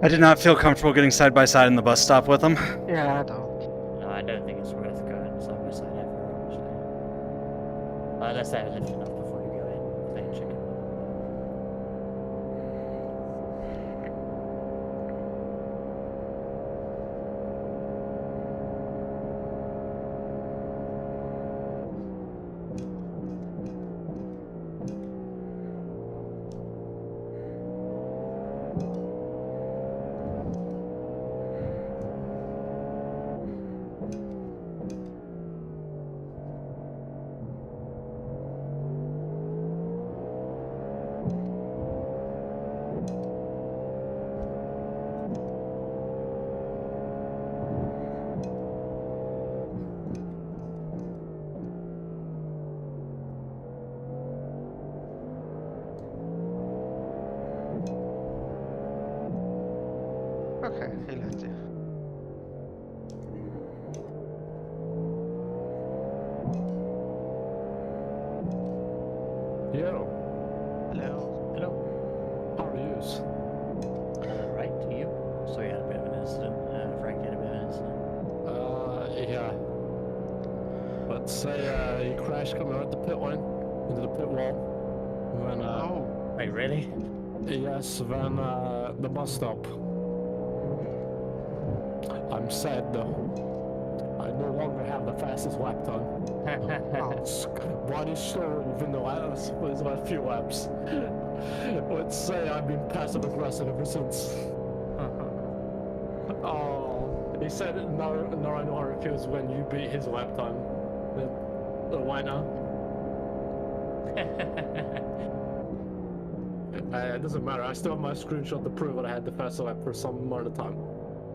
I did not feel comfortable getting side by side in the bus stop with him. Yeah, I don't. don't think it's worth going side by side ever, actually. Unless they have lifted enough before you go in, playing chicken. Okay, he left you. Yo, Hello. Hello. how are yous? Right, you? So you had a bit of an incident. Frank had a bit of an incident. Yeah. Let's say he crashed coming out the pit lane into the pit wall. When Oh, Wait, really? yes, then the bus stop. I'm sad though. I no longer have the fastest lap time. Body store within the last few laps. Let's say I've been passive aggressive ever since. Oh, he said now I know how it feels when you beat his lap time. Why not? It doesn't matter. I still have my screenshot to prove that I had the fastest lap for some amount of time.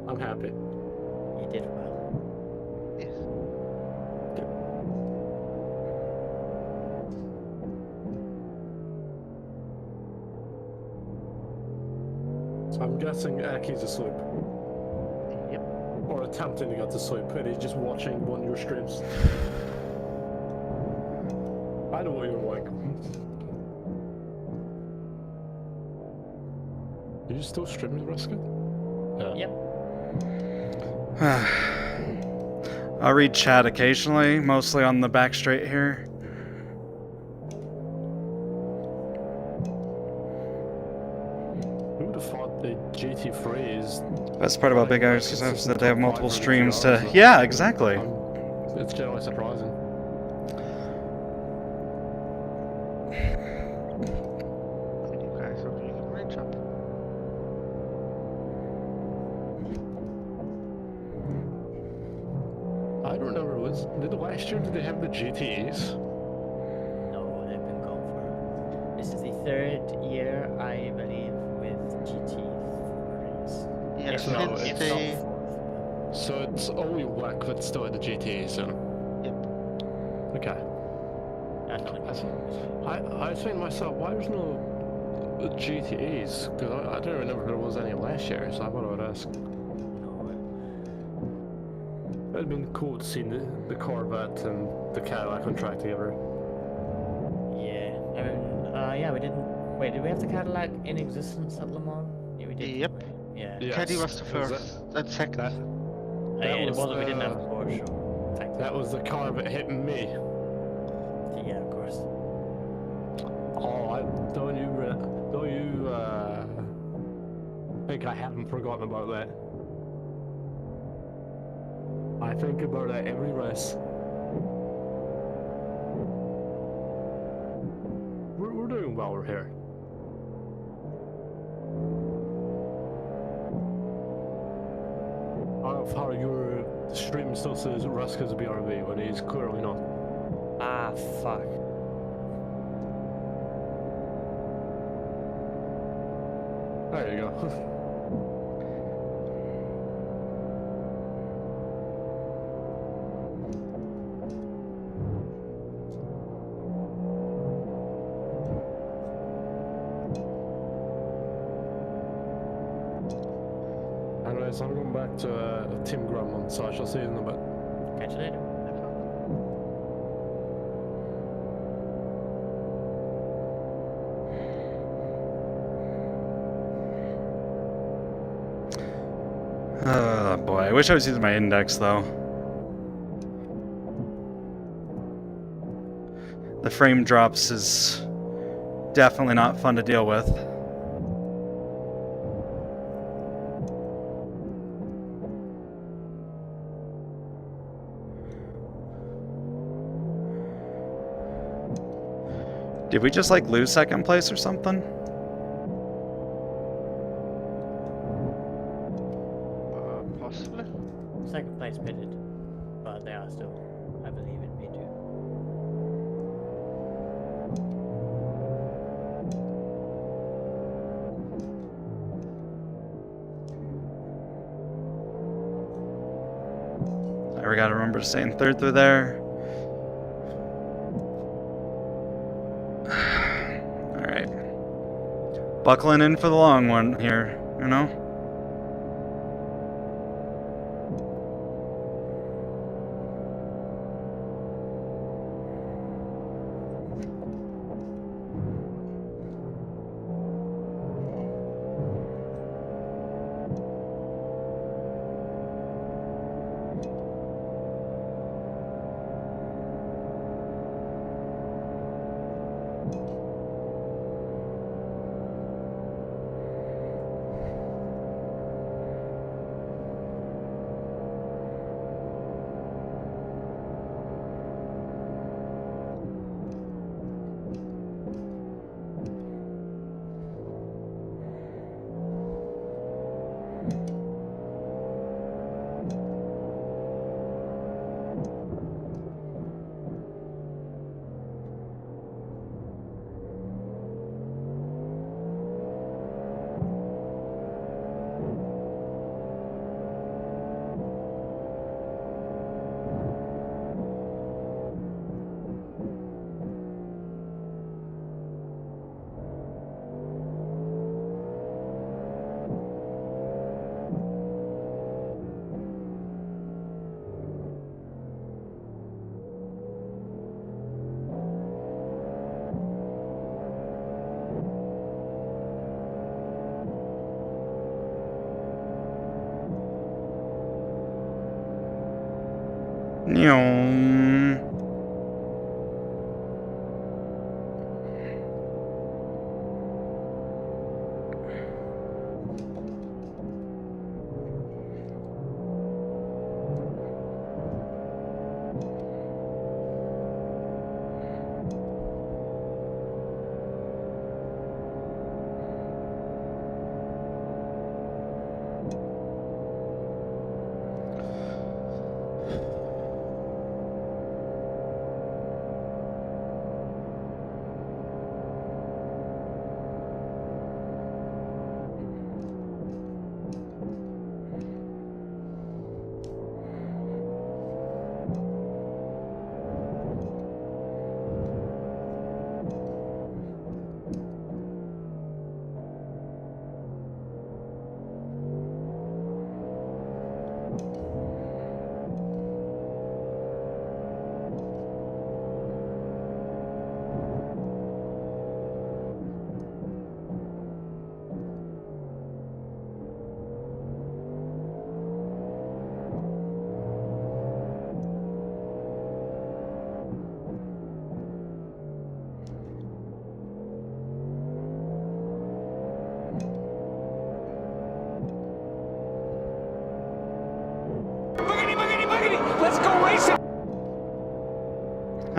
I'm happy. You did well. yes. So I'm guessing Aki's asleep. Yep. Or attempting to get to sleep, and he's just watching one of your streams. I know what you're like. Are you still streaming, Ruska? Yeah. Yep. I'll read chat occasionally, mostly on the back straight here. Who would have thought the GT3 is... Best part about Big Iris Like, is it's that they have top multiple 5 for streams GTRs, to. so Yeah, exactly. It's generally surprising. I mean, you guys are doing a great job. I don't remember, did last year did they have the GTEs? No, they've been gone for. This is the third year, I believe, with GT3s. Yeah, If not, since if they- not fourth. So it's only WEC that's still at the GTEs then? Yep. Okay. And not anymore. I was saying to myself, why there's no GTEs? Because I don't remember there was any last year, so I thought I would ask. No, It'd been cool to see the Corvette and the Cadillac on track together. yeah. I mean, yeah, we didn't. Wait, did we have the Cadillac in existence at Le Mans? Yeah, we did. Yep. didn't we? Yeah. Yes, Caddy was the 'cause first, and second. that Yeah, it was wasn't. We didn't have the- a Porsche. Or that was the car that hit me. yeah, of course. Oh, don't you think I haven't forgotten about that? I think about that every race. We're doing well, we're here. I don't know how your stream still says Ruska's BRB when he's clearly not. Ah, fuck. There you go. Anyways, I'm going back to Team Gremlin, so I shall see you in a bit. Catch you later. Oh boy, I wish I was using my index though. The frame drops is definitely not fun to deal with. Did we just like lose second place or something? Possibly. Second place pitted, but they are still, I believe, in P2. I gotta remember to stay in third through there. Alright. Buckling in for the long one here, you know?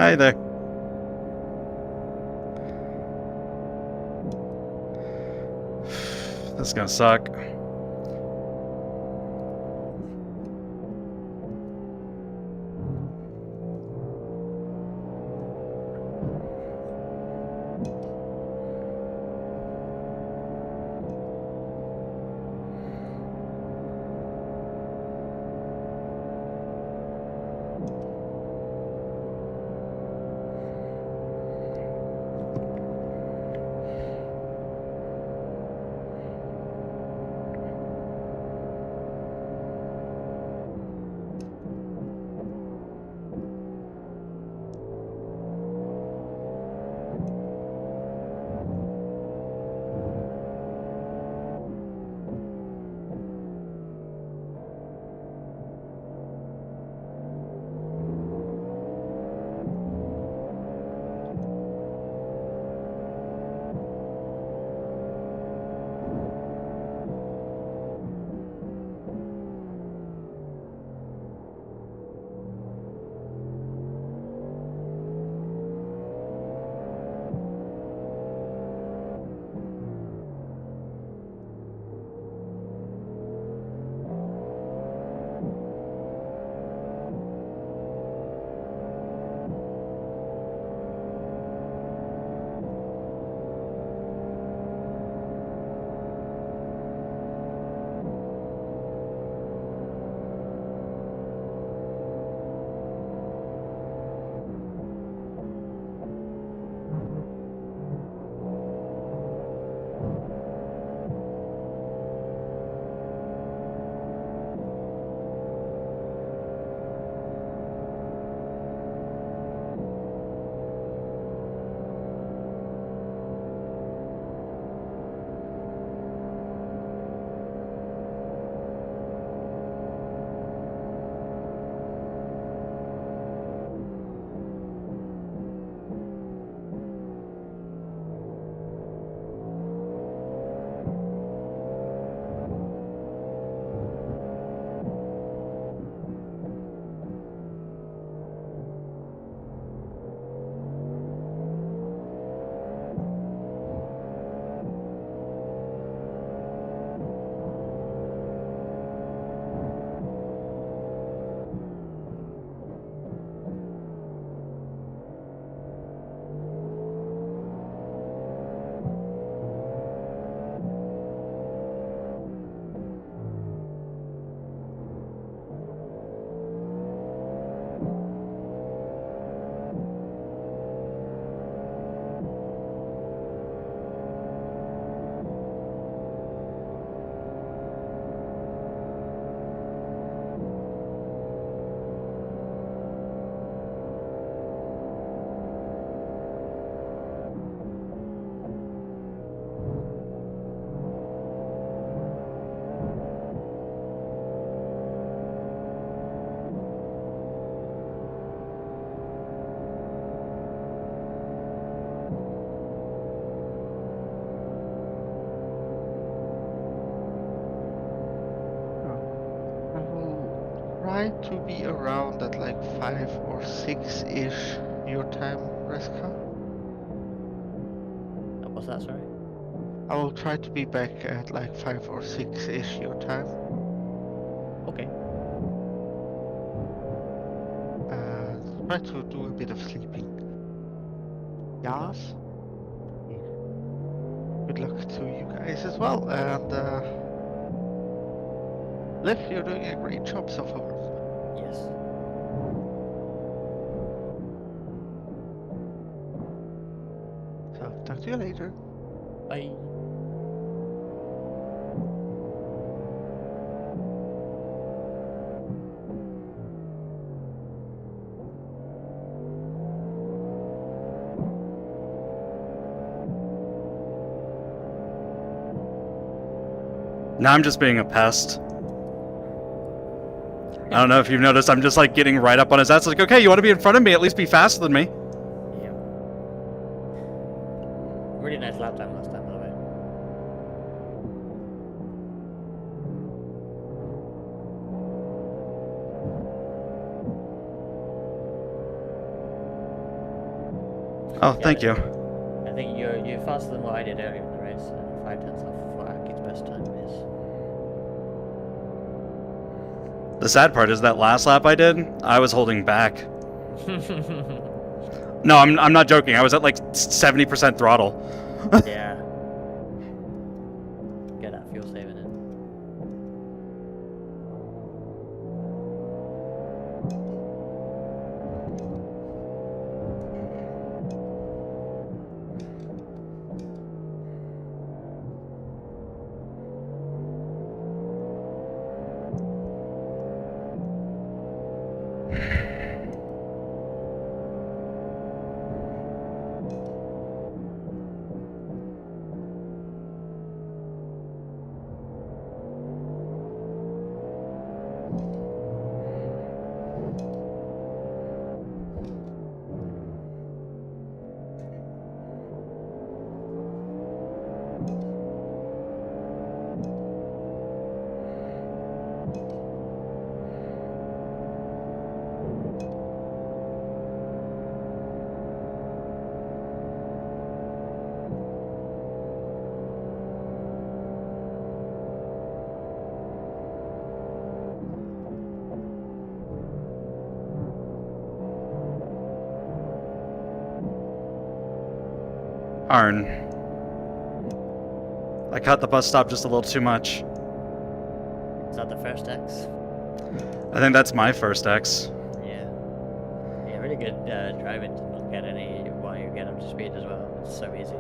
Hi there. This is gonna suck. try to be around at like 5 or 6-ish your time, Reska. What's that, sorry? I will try to be back at like 5 or 6-ish your time. Okay. Try to do a bit of sleeping. Yes. Good luck to you guys as well, and Liv, you're doing a great job so far. Yes. So, talk to you later. Bye. Now I'm just being a pest. I don't know if you've noticed, I'm just like getting right up on his ass. Like, okay, you want to be in front of me? At least be faster than me. Yeah. Really nice lap time last time, by the way. Oh, thank you. I think you're faster than what I did earlier in the race. 5/10 off what Aki's best time is. The sad part is that last lap I did, I was holding back. No, I'm not joking. I was at like 70% throttle. Yeah. Get that fuel saving in. Arn. I caught the bus stop just a little too much. Is that the first X? I think that's my first X. Yeah. Yeah, really good driving to not get any while you get up to speed as well. It's so easy.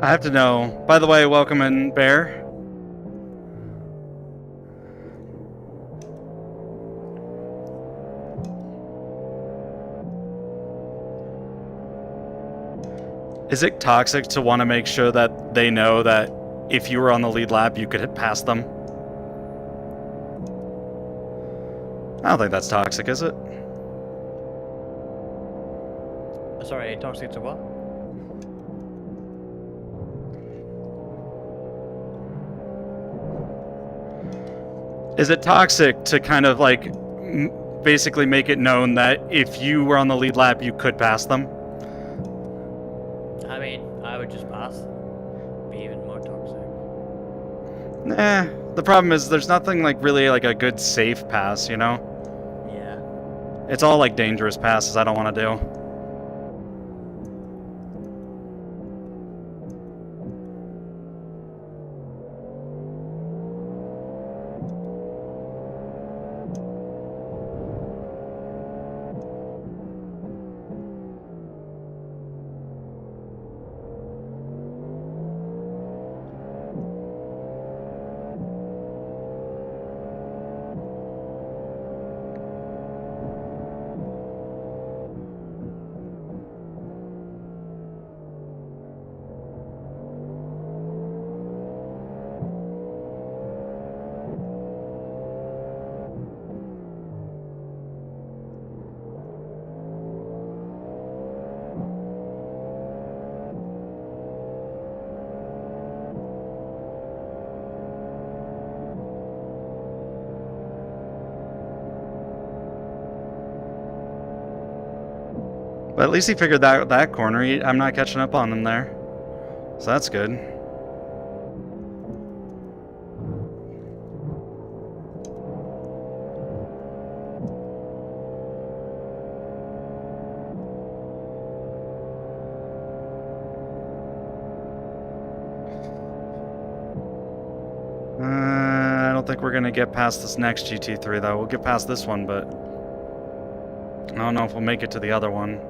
I have to know. By the way, welcome in, Bear. Is it toxic to want to make sure that they know that if you were on the lead lap, you could pass them? I don't think that's toxic, is it? Sorry, toxic to what? Is it toxic to kind of like basically make it known that if you were on the lead lap, you could pass them? I mean, I would just pass. Be even more toxic. Nah. The problem is there's nothing like really like a good safe pass, you know? Yeah. It's all like dangerous passes I don't want to do. But at least he figured that corner. I'm not catching up on him there. So that's good. I don't think we're going to get past this next GT3 though. We'll get past this one, but I don't know if we'll make it to the other one.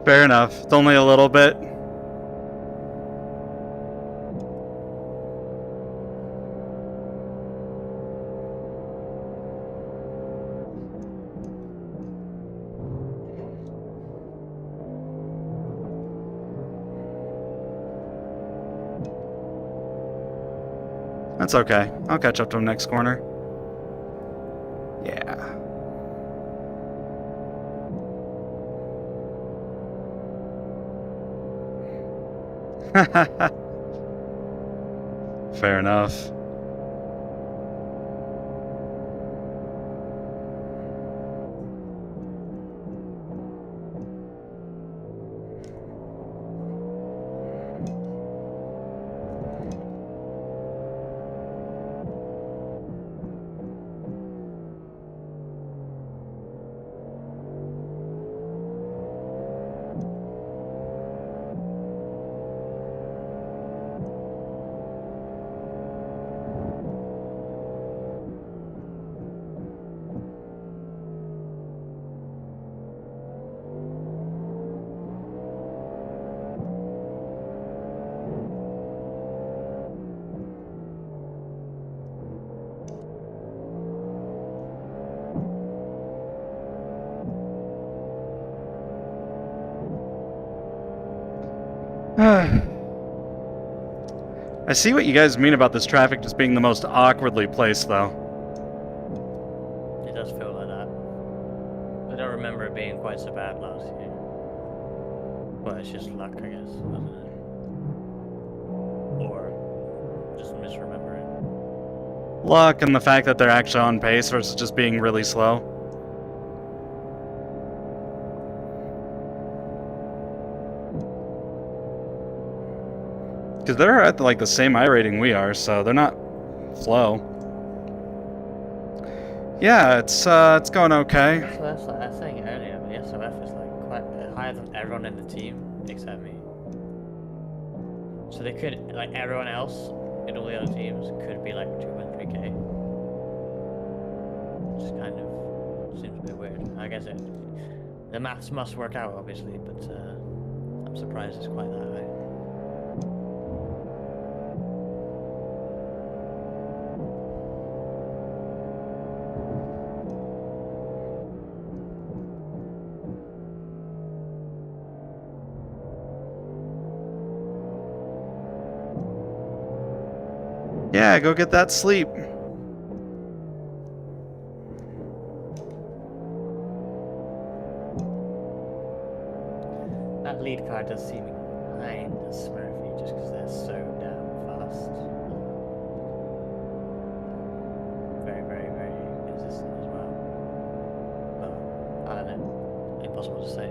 Fair enough. It's only a little bit. That's okay. I'll catch up to him next corner. Yeah. Fair enough. I see what you guys mean about this traffic just being the most awkwardly placed, though. It does feel like that. I don't remember it being quite so bad last year. Well, it's just luck, I guess, wasn't it? Or just misremembering. Luck and the fact that they're actually on pace versus just being really slow. Because they're at like the same iRating we are, so they're not slow. Yeah, it's going okay. So that's like I was saying earlier, the SOF is like quite higher than everyone in the team except me. So they could, like everyone else in all the other teams could be like 2.3k. Which kind of seems a bit weird. I guess the maths must work out obviously, but I'm surprised it's quite that high. Yeah, go get that sleep. That lead car does seem kind of smurfy just because they're so damn fast. Very, very, very consistent as well. But I don't know. Impossible to say.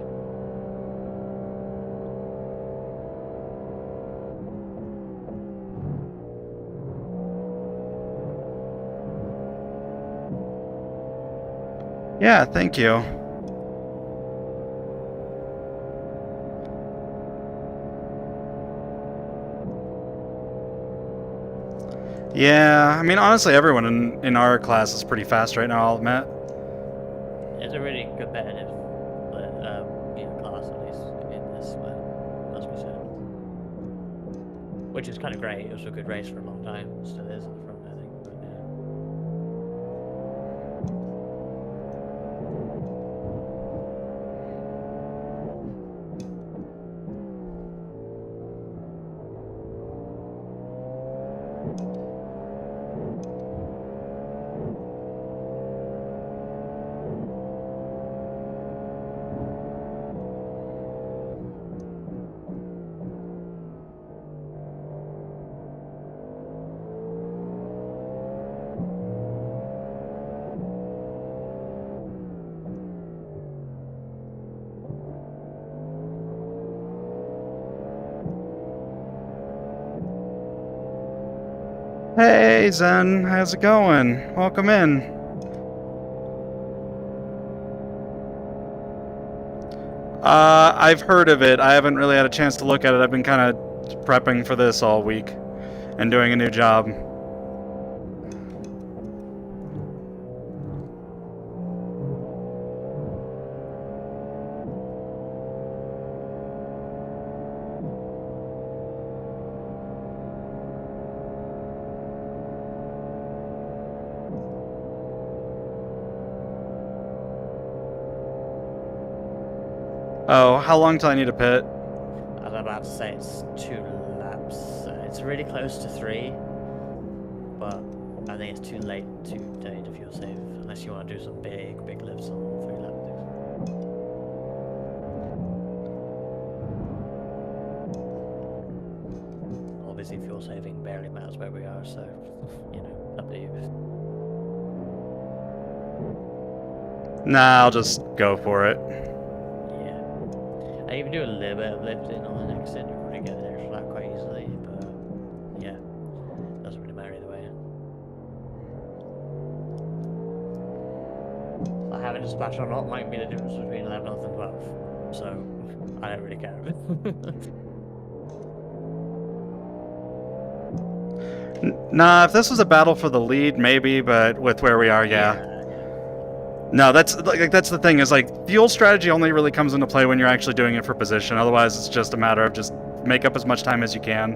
Yeah, thank you. Yeah, I mean, honestly, everyone in our class is pretty fast right now, I'll admit. It's a really competitive class, at least in this, must be said. Which is kind of great. It was a good race for a long time. Still is at the front, I think. But, yeah. Hey, Zen, how's it going? Welcome in. I've heard of it. I haven't really had a chance to look at it. I've been kind of prepping for this all week and doing a new job. Oh, how long till I need to pit? I was about to say it's 2 laps. It's really close to 3, but I think it's too late to need to fuel save unless you want to do some big lifts on 3 laps. Obviously, fuel saving barely matters where we are, so you know, up to you. Nah, I'll just go for it. I even do a little bit of lifting on the next set, you probably get the extra lap quite easily, but yeah, doesn't really matter either way. Like having a splash or not might be the difference between 11th and 12th, so I don't really care. Nah, if this was a battle for the lead, maybe, but with where we are, yeah. No, that's the thing, is like fuel strategy only really comes into play when you're actually doing it for position. Otherwise, it's just a matter of just make up as much time as you can.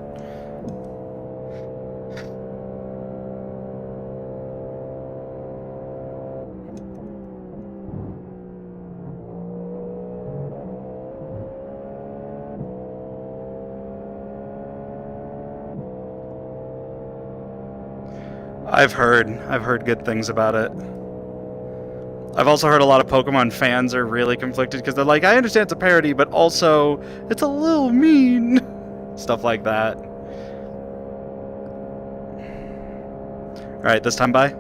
I've heard good things about it. I've also heard a lot of Pokemon fans are really conflicted because they're like, I understand it's a parody, but also it's a little mean. Stuff like that. Alright, this time bye.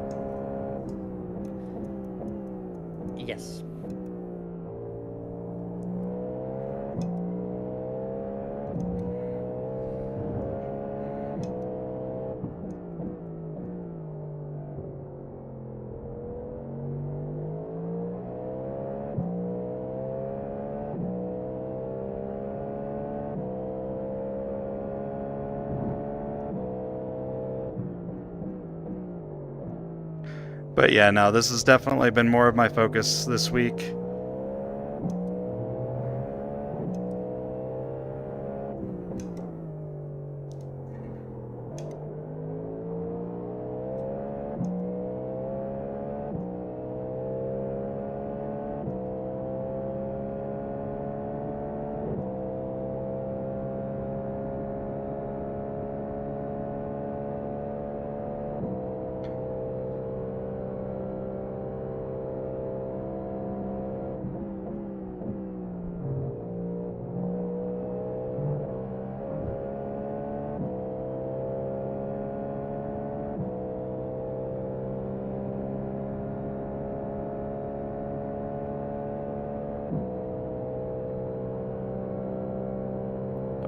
Yes. But yeah, no, this has definitely been more of my focus this week.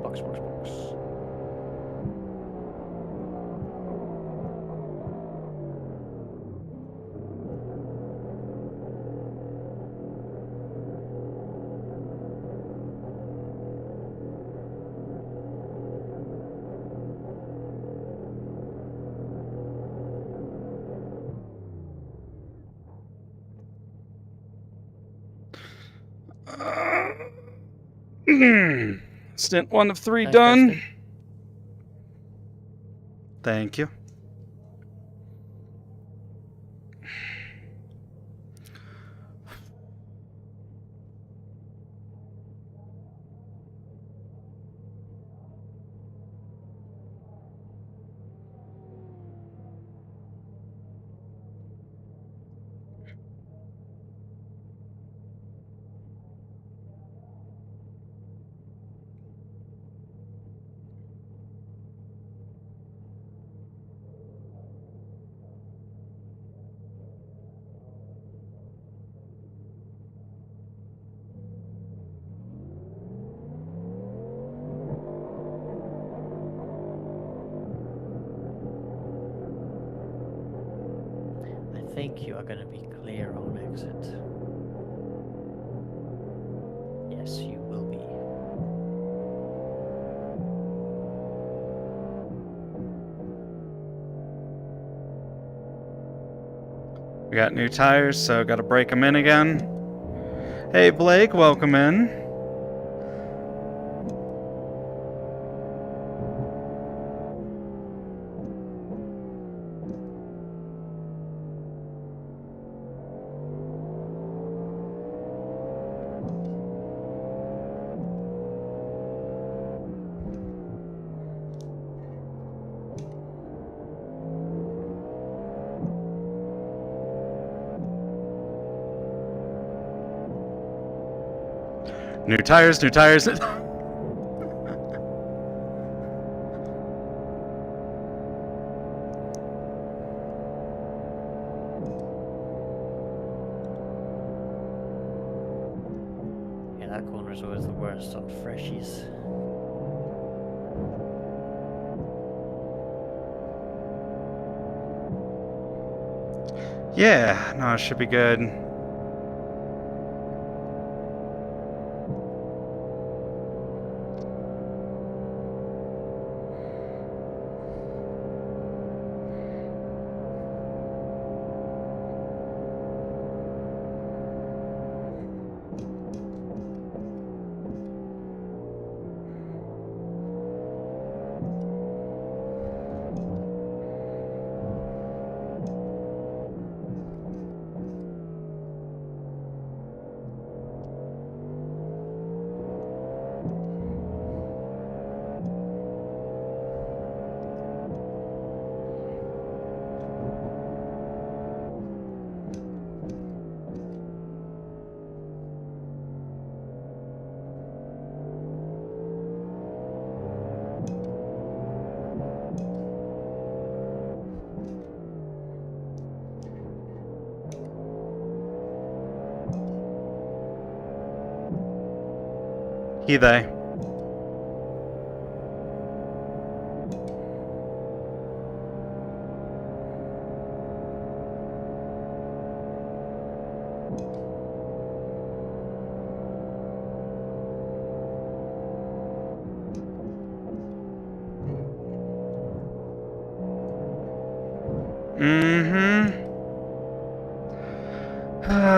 Box. Stint 1 of 3 Nice done. testing. Thank you. I think you are going to be clear on exit. Yes, you will be. We got new tires, so gotta break them in again. Hey Blake, welcome in. New tires, new tires. Yeah, that corner is always the worst on freshies. Yeah, no, it should be good. He, they.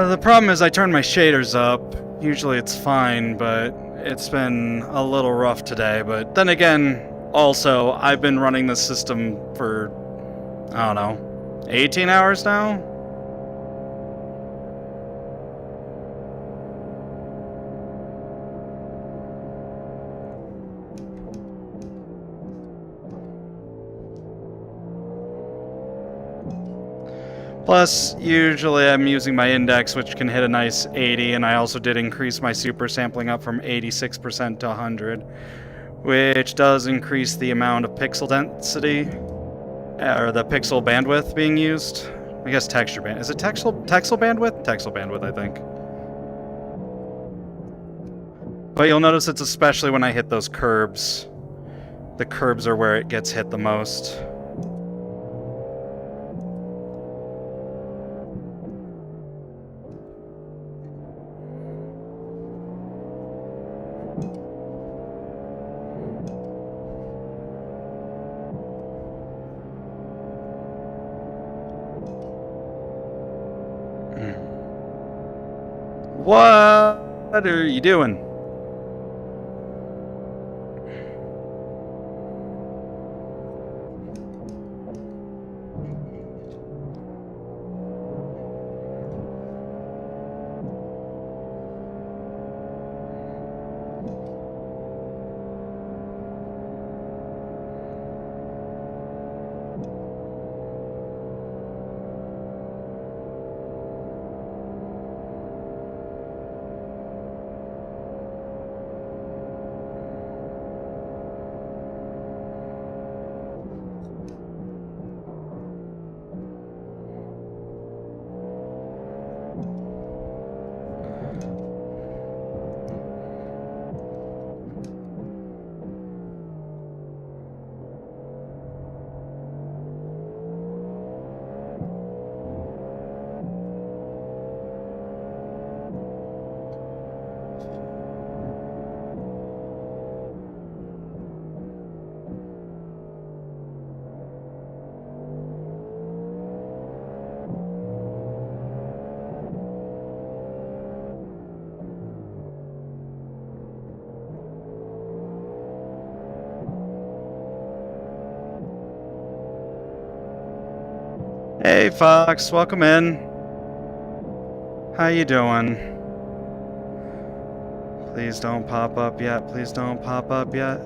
The problem is I turned my shaders up. Usually it's fine, but it's been a little rough today. But then again, also, I've been running this system for, I don't know, 18 hours now? Plus, usually I'm using my index, which can hit a nice 80, and I also did increase my super sampling up from 86% to 100, which does increase the amount of pixel density, or the pixel bandwidth being used. I guess texture band. Is it texel bandwidth? Texel bandwidth, I think. But you'll notice it's especially when I hit those curbs. The curbs are where it gets hit the most. What are you doing? Hey Fox, welcome in. How you doing? Please don't pop up yet. Please don't pop up yet.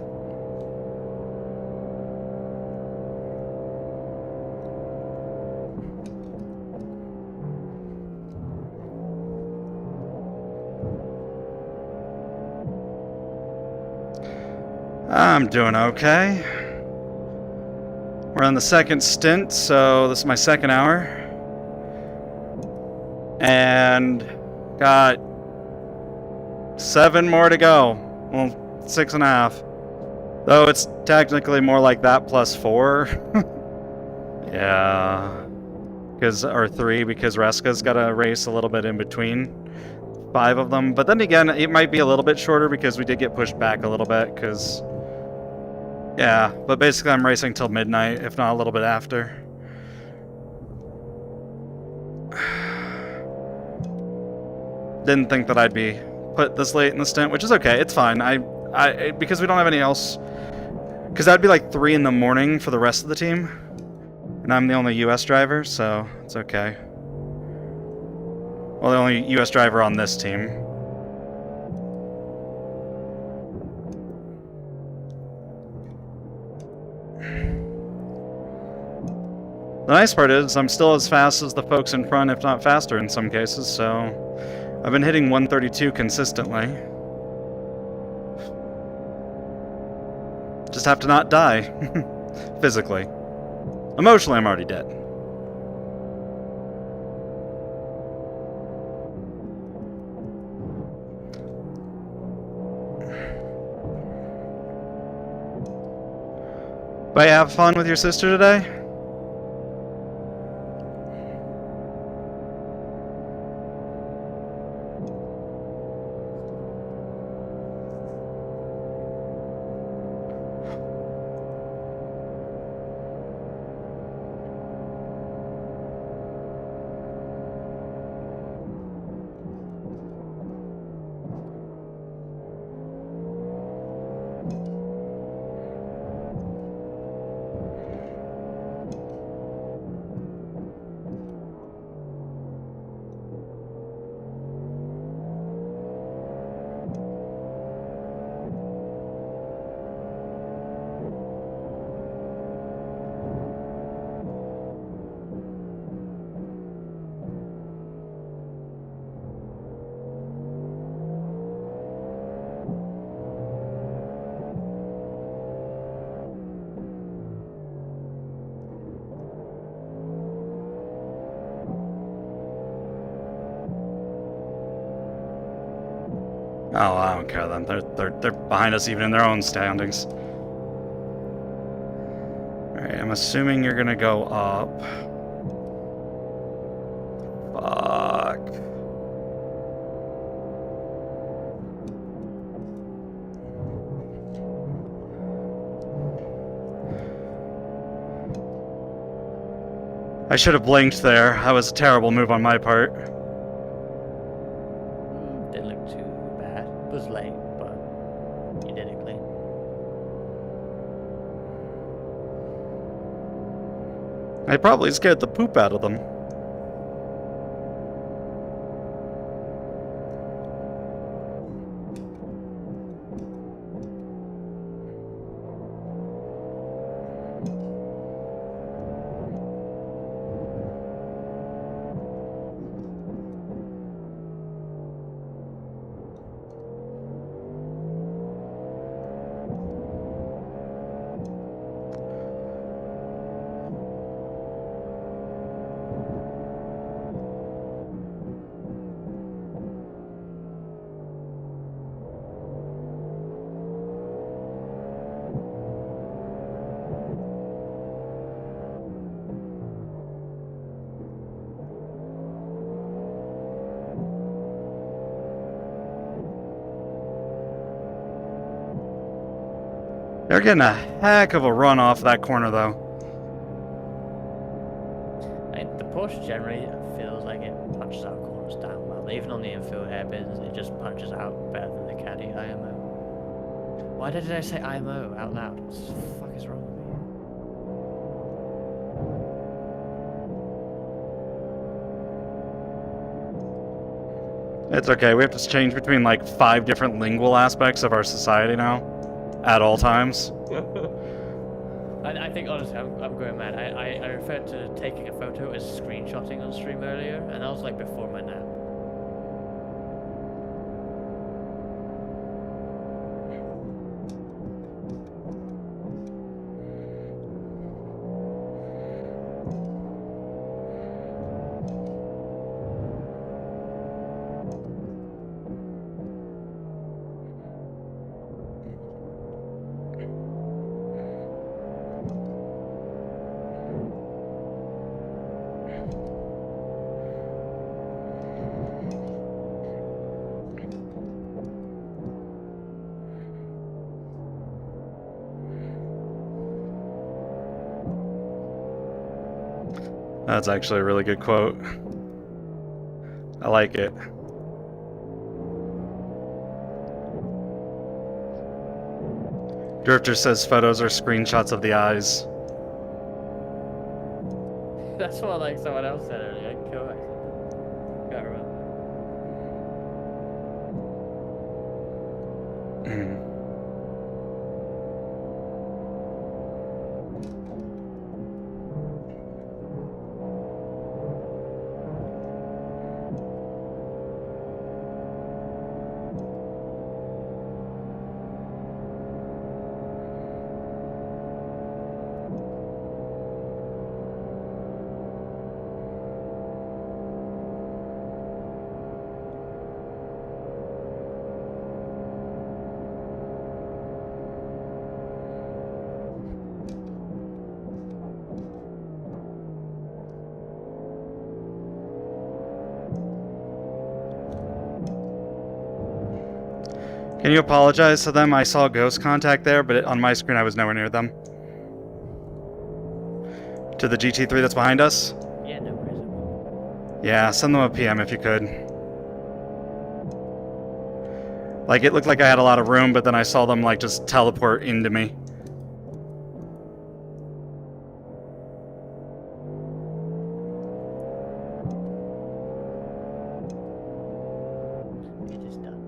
I'm doing okay. We're on the second stint, so this is my second hour. And got 7 more to go. Well, 6.5. Though it's technically more like that plus 4. Yeah. Or 3, because Reska's got a race a little bit in between 5 of them. But then again, it might be a little bit shorter because we did get pushed back a little bit, because... Yeah, but basically I'm racing till midnight, if not a little bit after. Didn't think that I'd be put this late in the stint, which is okay, it's fine. Because we don't have any else... Because that'd be like 3 in the morning for the rest of the team. And I'm the only US driver, so it's okay. Well, the only US driver on this team. The nice part is, I'm still as fast as the folks in front, if not faster in some cases, so... I've been hitting 132 consistently. Just have to not die. Physically. Emotionally, I'm already dead. But have fun with your sister today? Oh, I don't care then. They're behind us even in their own standings. Alright, I'm assuming you're gonna go up. Fuck. I should have blinked there. That was a terrible move on my part. Didn't look too bad. It was late, but you did it clean. I probably scared the poop out of them. They're getting a heck of a run off that corner, though. The Porsche generally feels like it punches out corners down well. Even on the infield hairpins, it just punches out better than the Caddy IMO. Why did I say IMO out loud? What the fuck is wrong with me? It's okay. We have to change between like 5 different lingual aspects of our society now. At all times. I think honestly, I'm going mad. I referred to taking a photo as screenshotting on stream earlier, and that was like before my nap. That's actually a really good quote. I like it. Drifter says photos are screenshots of the eyes. That's what like someone else said earlier. Cool. Can't remember. Can you apologize to them? I saw ghost contact there, but on my screen I was nowhere near them. To the GT3 that's behind us? Yeah, no worries. Yeah, send them a PM if you could. Like, it looked like I had a lot of room, but then I saw them, like, just teleport into me. It is done.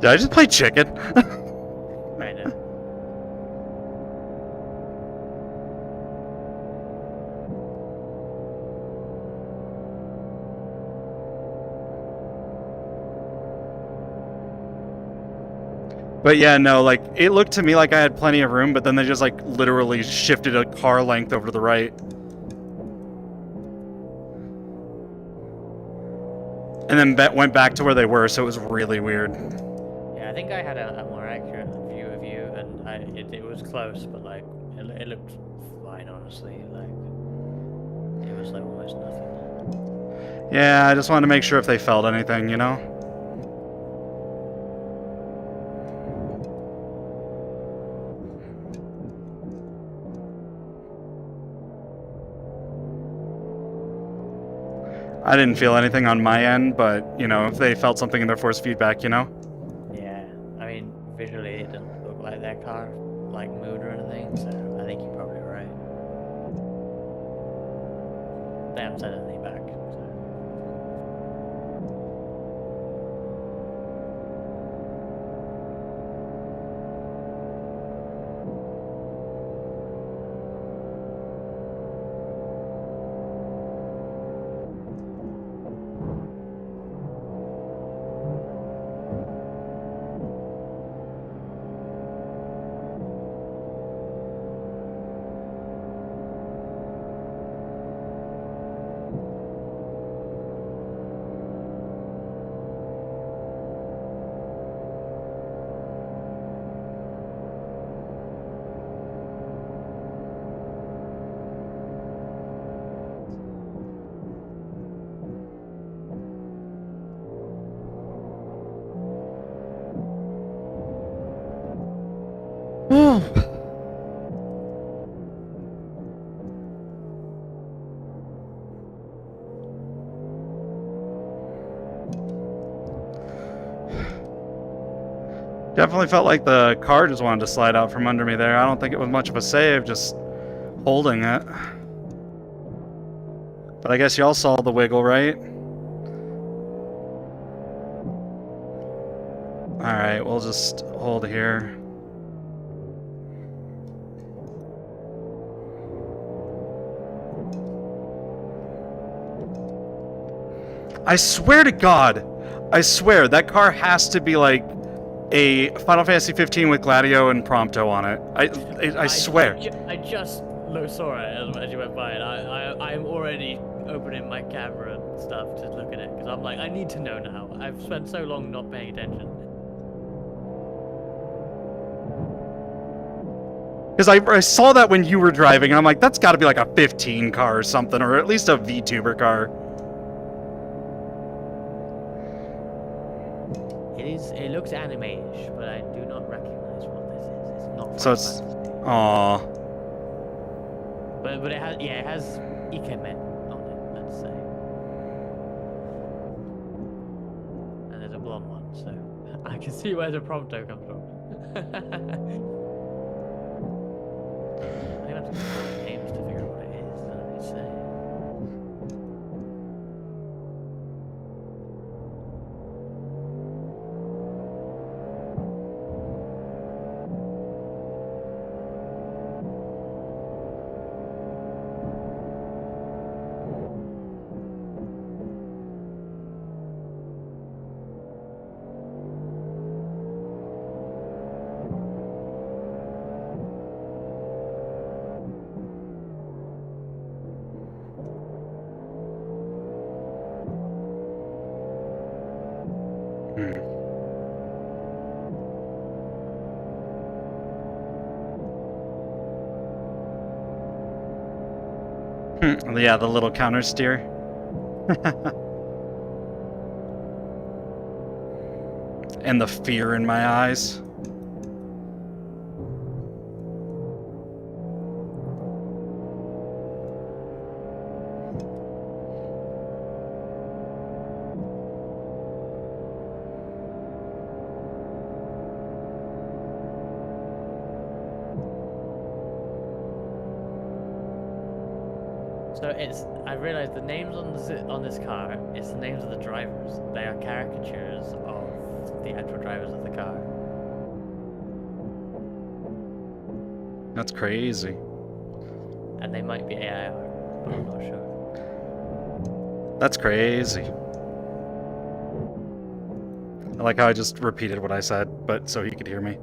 Did I just play chicken? Right now. But yeah, no, like, it looked to me like I had plenty of room, but then they just, like, literally shifted a car length over to the right. And then went back to where they were, so it was really weird. Yeah, I think I had a more accurate view of you, and it was close, but like it looked fine, honestly. Like it was like almost nothing. Yeah, I just wanted to make sure if they felt anything, you know? I didn't feel anything on my end, but, you know, if they felt something in their force feedback, you know? Yeah, I mean, visually it didn't look like their car like moved or anything, so I think you're probably right. They haven't said anything back, so. Definitely felt like the car just wanted to slide out from under me there. I don't think it was much of a save, just holding it. But I guess y'all saw the wiggle, right? Alright, we'll just hold here. I swear to God, I swear, that car has to be like a Final Fantasy 15 with Gladio and Prompto on it. I swear. I just saw it as you went by, and I'm already opening my camera and stuff to look at it, because I'm like, I need to know now. I've spent so long not paying attention. Because I saw that when you were driving, and I'm like, that's got to be like a 15 car or something, or at least a Vtuber car. It looks anime-ish, but I do not recognize what this is. It's not. So it's, aww. But it has Ikemen on it, let's say. And there's a blonde one, so I can see where the Prompto comes from. I have to look at names to figure out what it is. I don't really say. Yeah, the little counter steer. And the fear in my eyes. So I realized the names on this car, it's the names of the drivers. They are caricatures of the actual drivers of the car. That's crazy. And they might be AI art, but I'm not sure. That's crazy. I like how I just repeated what I said, but so he could hear me.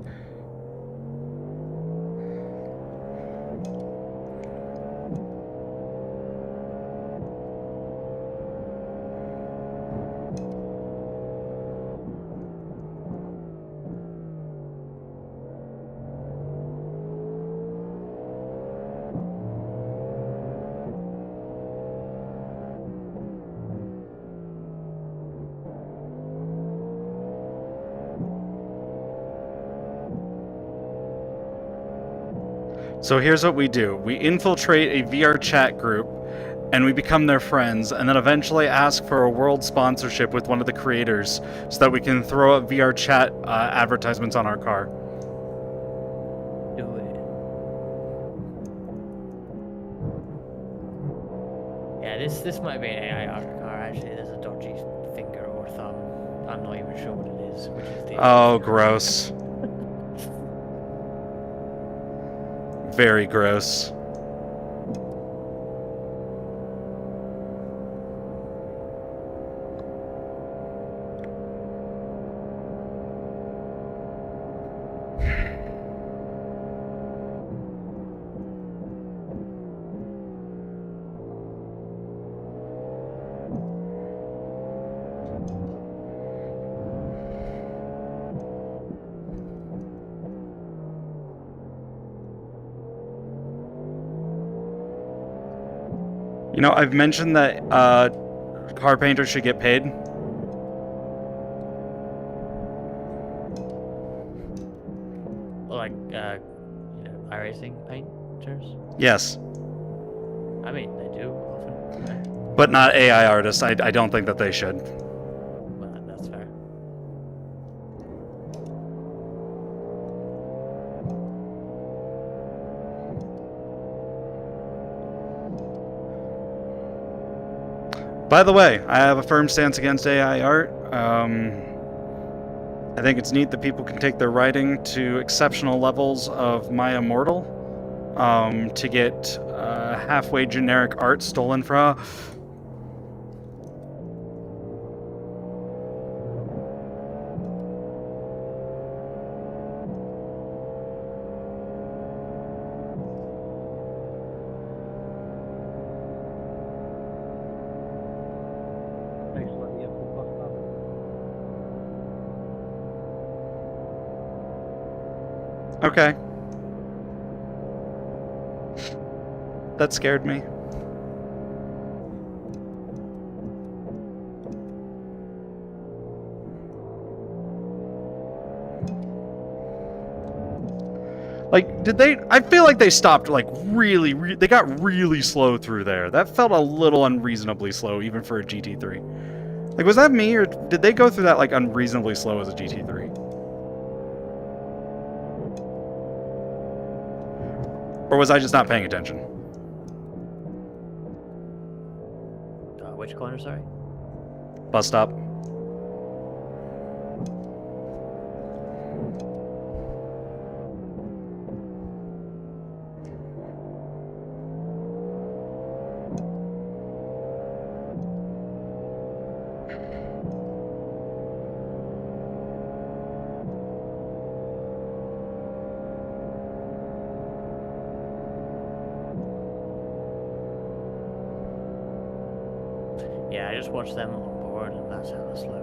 So here's what we do. We infiltrate a VR chat group, and we become their friends, and then eventually ask for a world sponsorship with one of the creators so that we can throw up VR chat advertisements on our car. Do it. Yeah, this might be an AI art car, actually. There's a dodgy finger or thumb. I'm not even sure what it is, which is the... Oh, gross. Very gross. You know, I've mentioned that car painters should get paid. Like, iRacing painters? Yes. I mean, they do often. Right? But not AI artists. I don't think that they should. Well, that's fair. By the way, I have a firm stance against AI art. I think it's neat that people can take their writing to exceptional levels of My Immortal to get halfway generic art stolen from. Okay. That scared me. Like, did they... I feel like they stopped, like, really... They got really slow through there. That felt a little unreasonably slow, even for a GT3. Like, was that me, or did they go through that, like, unreasonably slow as a GT3? Or was I just not paying attention? Which corner, sorry? Bus stop. Yeah, I just watched them on board, and that's hella slow.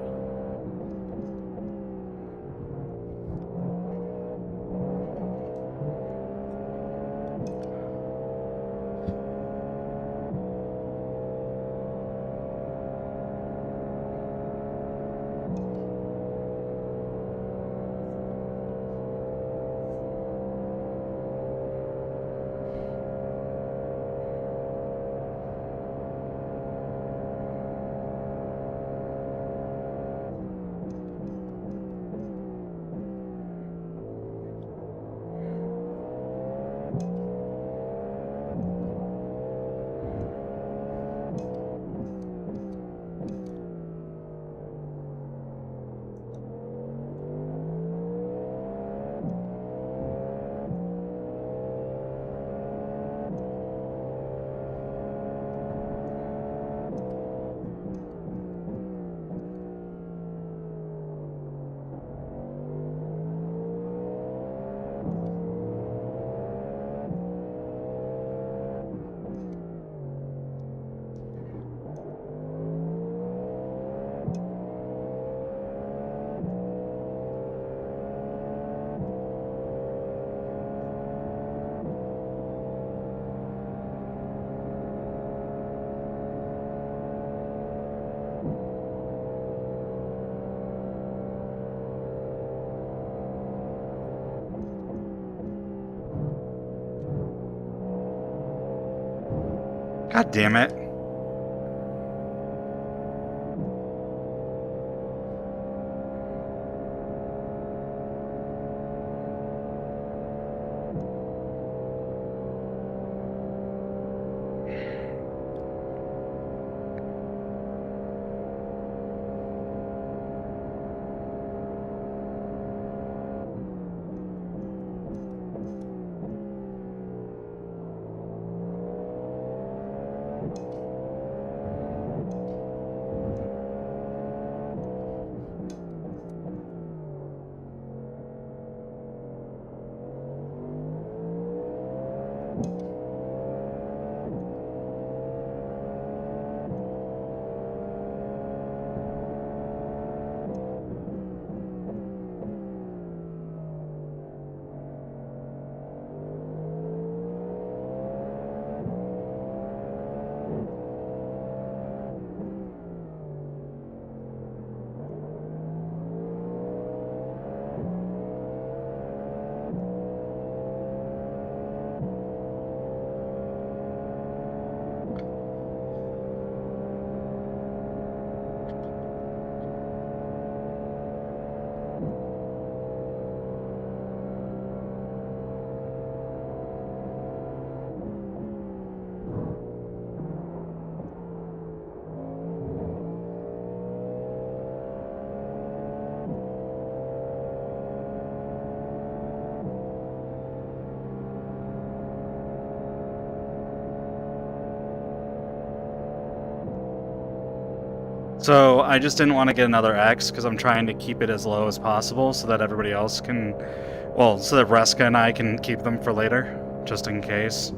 God damn it. So I just didn't want to get another X because I'm trying to keep it as low as possible so that everybody else can, well, so that Reska and I can keep them for later, just in case.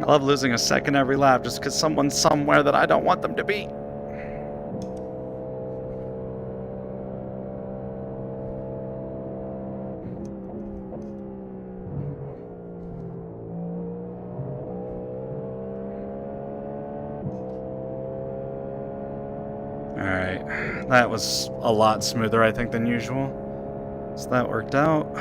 I love losing a second every lap just because someone's somewhere that I don't want them to be. Alright, that was a lot smoother, I think, than usual. So that worked out.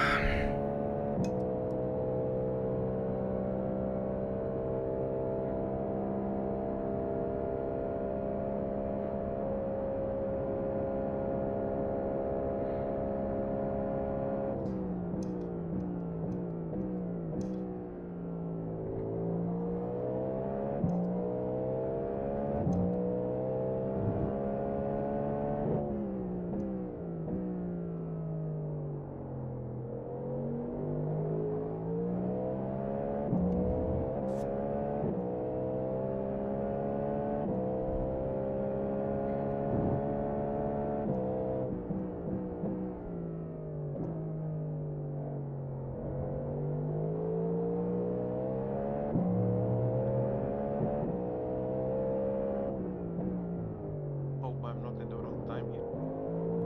Hope I'm not in the wrong time here.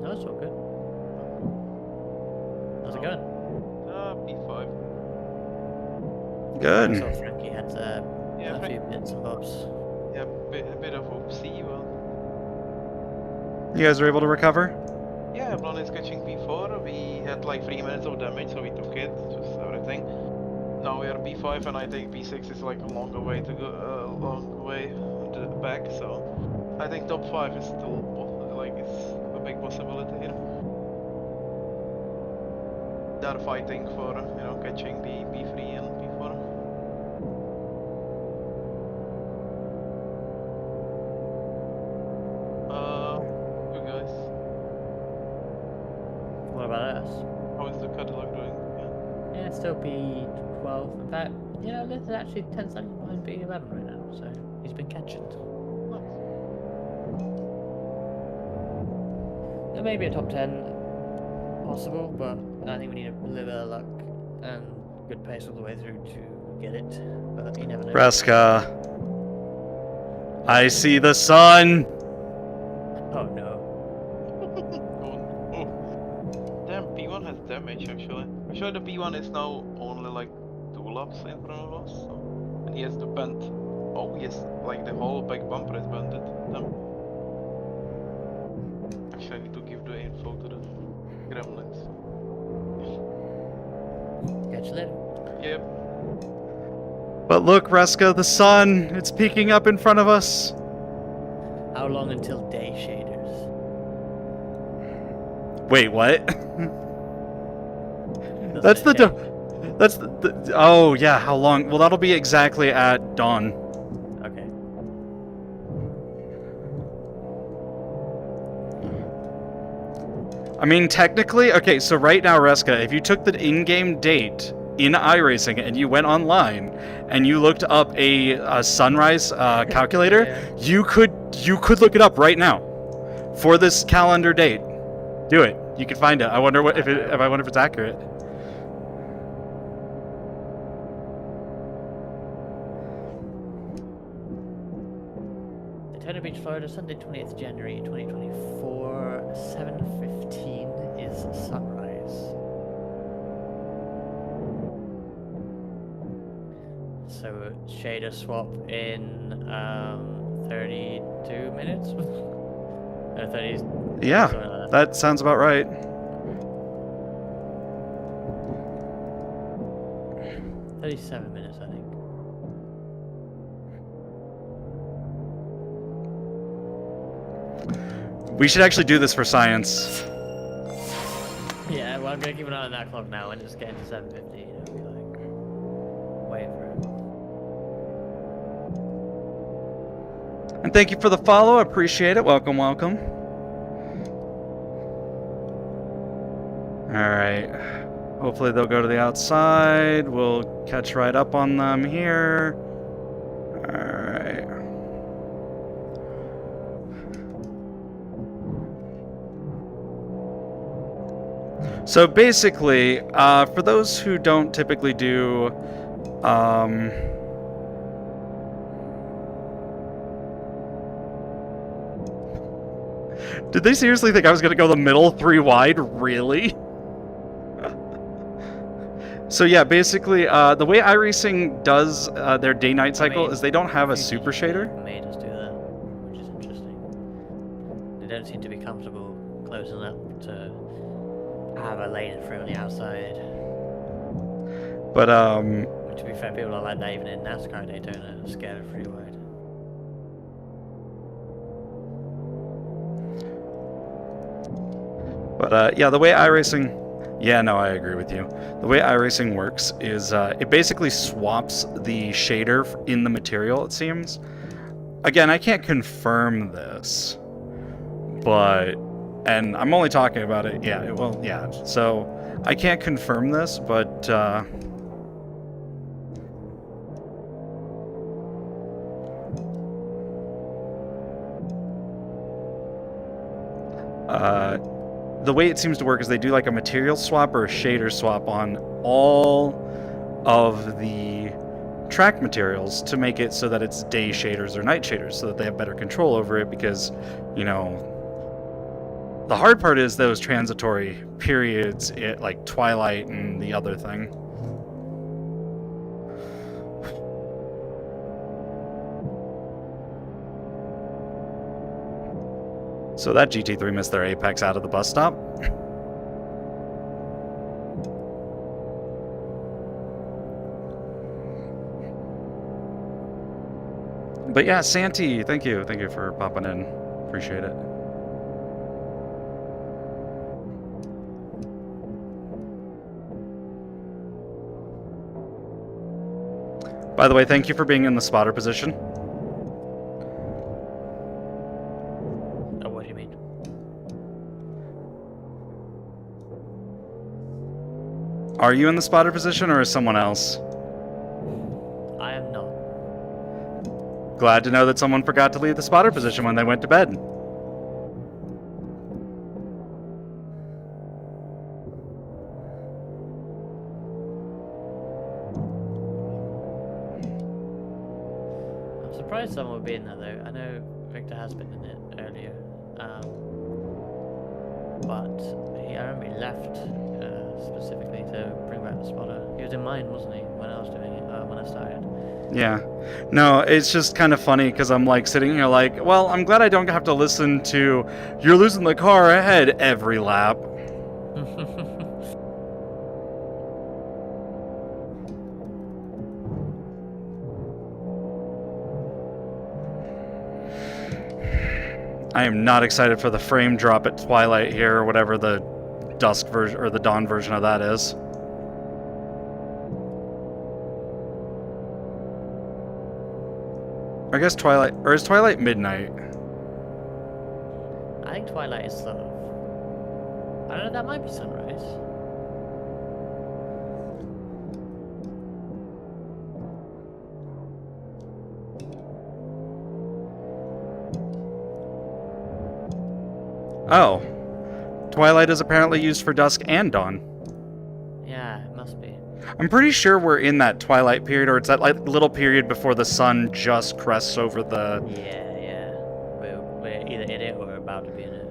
No, it's all good. How's it going? P5. Good. I saw Frankie had Yeah, a few bits and bobs. Yeah, a bit of oopsie, well. You guys were able to recover? Yeah, Blonde is catching P4. We had like 3 minutes of damage, so we took it, just everything. Now we are P5, and I think P6 is like a longer way to go, long way back. So I think top 5 is still like it's a big possibility here. They're fighting for catching P3 and P4. You guys. P12. In fact, you know, this is actually 10 seconds behind P11 right now, so he's been catching. There may be a top 10 possible, but I think we need a little bit of luck and good pace all the way through to get it. But you never know. Reska, I see the sun. Oh no. Oh. Damn, P1 has damage actually. Actually, the P1 is now only like 2 laps in front of us. So... And he has the bent. Oh, yes, like the whole back bumper is bended. Damn. Actually, I need to give the info to the gremlins. Catch you later. Yep. But look, Reska, the sun. It's peeking up in front of us. How long until day shaders? Wait, what? That's the... That's the... Oh, yeah, how long? Well, that'll be exactly at dawn. Okay. I mean, technically... Okay, so right now, Reska, if you took the in-game date in iRacing and you went online and you looked up a sunrise calculator, Yeah. you could look it up right now for this calendar date. Do it. You can find it. I wonder what if it's accurate. Daytona Beach, Florida, Sunday, 20th January 2024, 7:15 is sunrise. So shader swap in 32 minutes? 30. Yeah, something like that. that sounds about right. – 37 minutes, I think. We should actually do this for science. Yeah, well, I'm gonna keep an eye on that clock now and just get into 7:50. You know, be like, wait for it. And thank you for the follow. I appreciate it. Welcome, welcome. Alright. Hopefully they'll go to the outside. We'll catch right up on them here. Alright. So basically, for those who don't typically do... Did they seriously think I was going to go the middle 3 wide? Really? So yeah, basically, the way iRacing does their day-night cycle is they don't have a super shader. Made us do that, which is interesting. They don't seem to be comfortable closing up to have a lane free on the outside. But To be fair, people are like that even in NASCAR Daytona, scared of free wide. But yeah, the way iRacing... Yeah, no, I agree with you. The way iRacing works is it basically swaps the shader in the material, it seems. Again, I can't confirm this, but... And I'm only talking about it... Yeah, well, yeah. So, I can't confirm this, but... the way it seems to work is they do like a material swap or a shader swap on all of the track materials to make it so that it's day shaders or night shaders so that they have better control over it because, you know, the hard part is those transitory periods, like twilight and the other thing. So that GT3 missed their apex out of the bus stop. But yeah, Santi, thank you. Thank you for popping in. Appreciate it. By the way, thank you for being in the spotter position. What do you mean? Are you in the spotter position or is someone else? I am not. Glad to know that someone forgot to leave the spotter position when they went to bed. I'm surprised someone would be in there though. I know Victor has been in it earlier. But I remember he left specifically to bring back the spotter. He was in mine, wasn't he, when I was doing it, when I started? Yeah. No, it's just kind of funny because I'm like sitting here like, well, I'm glad I don't have to listen to "you're losing the car ahead" every lap. I am not excited for the frame drop at Twilight here, or whatever the dusk version or the dawn version of that is. I guess Twilight, or is Twilight midnight? I think Twilight is sort of... I don't know, that might be sunrise. Oh. Twilight is apparently used for dusk and dawn. Yeah, it must be. I'm pretty sure we're in that twilight period, or it's that like little period before the sun just crests over the... Yeah. We're either in it or about to be in it.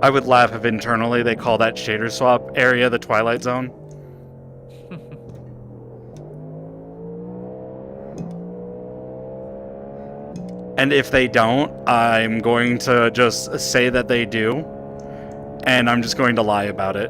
I would laugh if internally they call that shader swap area the Twilight Zone. And if they don't, I'm going to just say that they do, and I'm just going to lie about it.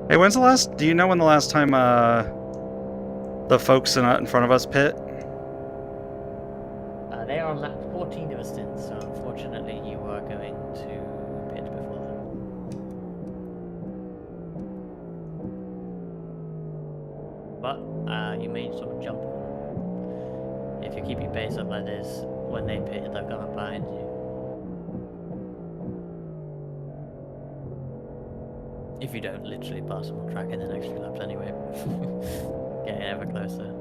Hey, when's the last... Do you know when the last time, the folks in front of us pit? They are on lap 14 of a stint, so unfortunately you are going to pit before them. But you may sort of jump them. If you keep your pace up like this, when they pit, they'll come up behind you. If you don't literally pass them on track in the next few laps anyway. Getting ever closer.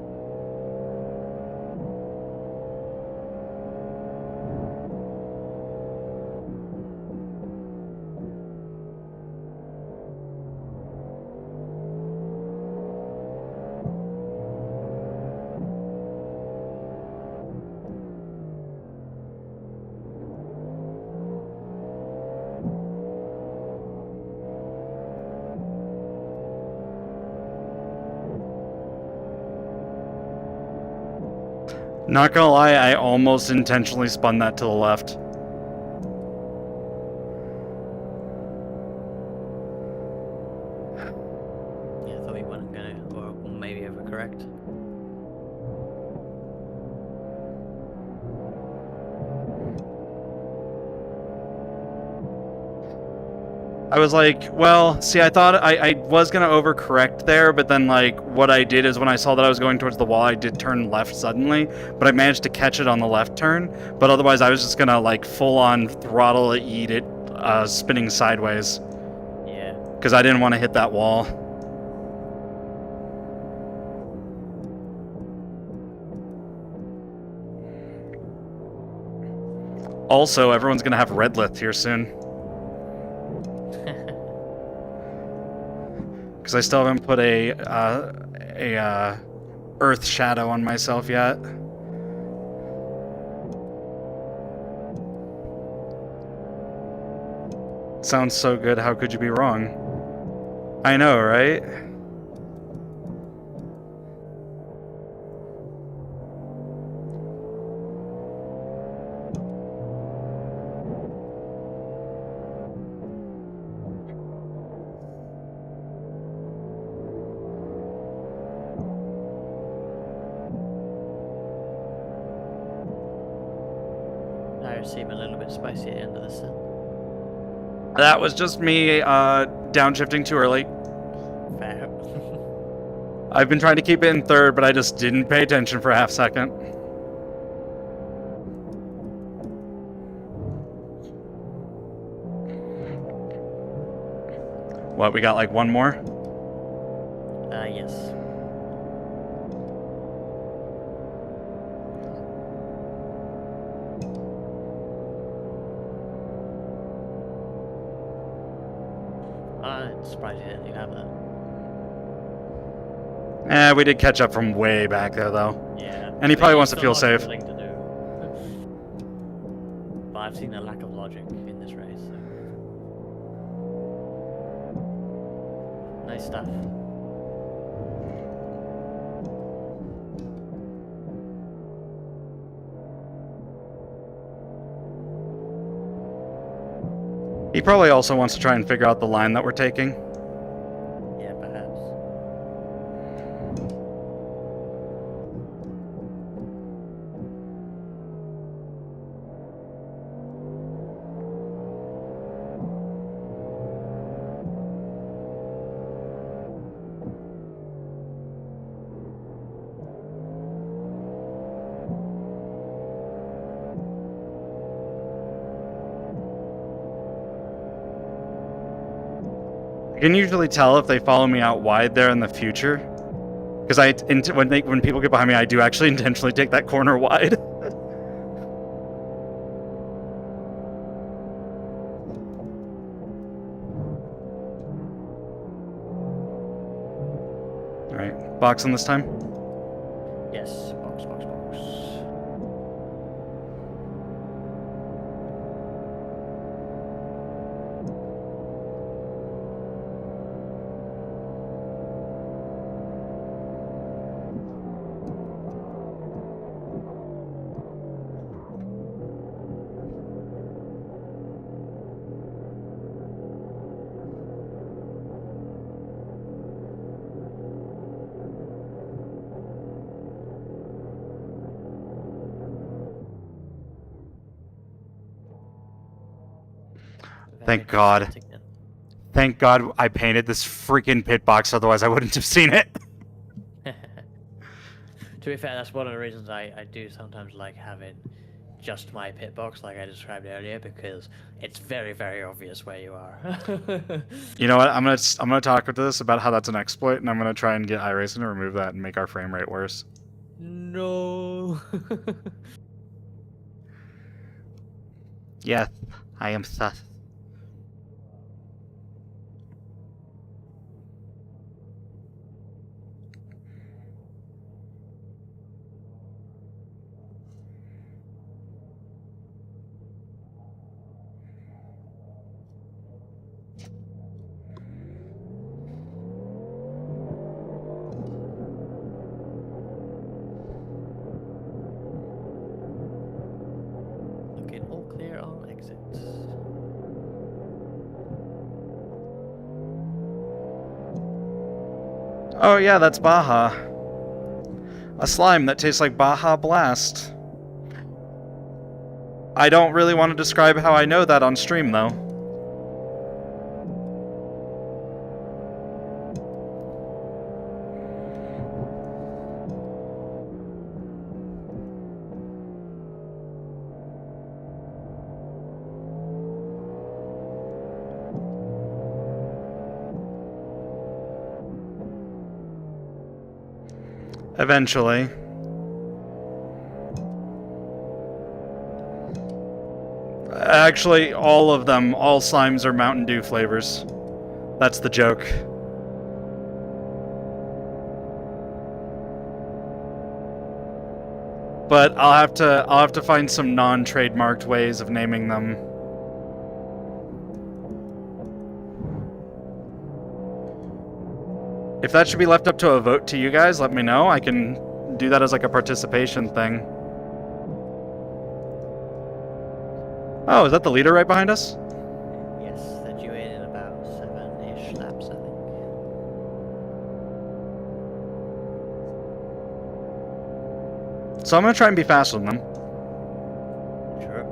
Not gonna lie, I almost intentionally spun that to the left. Yeah, I thought you weren't gonna, or maybe overcorrect. I was like, well, see, I thought I was going to overcorrect there, but then, like, what I did is when I saw that I was going towards the wall, I did turn left suddenly, but I managed to catch it on the left turn, but otherwise I was just going to, like, full-on throttle it, eat it, spinning sideways. Yeah. Because I didn't want to hit that wall. Also, everyone's going to have red lift here soon. Because I still haven't put a earth shadow on myself yet. Sounds so good, how could you be wrong? I know, right? tires seem a little bit spicy at the end of this then. That was just me downshifting too early. Fair. I've been trying to keep it in third, but I just didn't pay attention for a half second. What, we got like one more? Yes. I'm surprised you didn't have that. We did catch up from way back there, though. Yeah. And he probably wants to feel safe. To do. But I've seen a lack of logic in this race. So. Nice stuff. He probably also wants to try and figure out the line that we're taking. Yeah, perhaps. I can usually tell if they follow me out wide there in the future, because when people get behind me, I do actually intentionally take that corner wide. All right, boxing this time. Yes, box. Thank God. Thank God I painted this freaking pit box, otherwise I wouldn't have seen it. To be fair, that's one of the reasons I do sometimes like having just my pit box, like I described earlier, because it's very, very obvious where you are. You know what? I'm gonna talk with this about how that's an exploit, and I'm gonna try and get iRacing to remove that and make our frame rate worse. No. Yes, I am sus. Looking all clear on exits. Oh yeah, that's Baja. A slime that tastes like Baja Blast. I don't really want to describe how I know that on stream, though. Eventually. Actually, all of them, all slimes are Mountain Dew flavors. That's the joke. But I'll have to find some non-trademarked ways of naming them. If that should be left up to a vote to you guys, let me know. I can do that as like a participation thing. Oh, is that the leader right behind us? Yes, they're due in about 7-ish laps, I think. So I'm gonna try and be fast with them. Sure.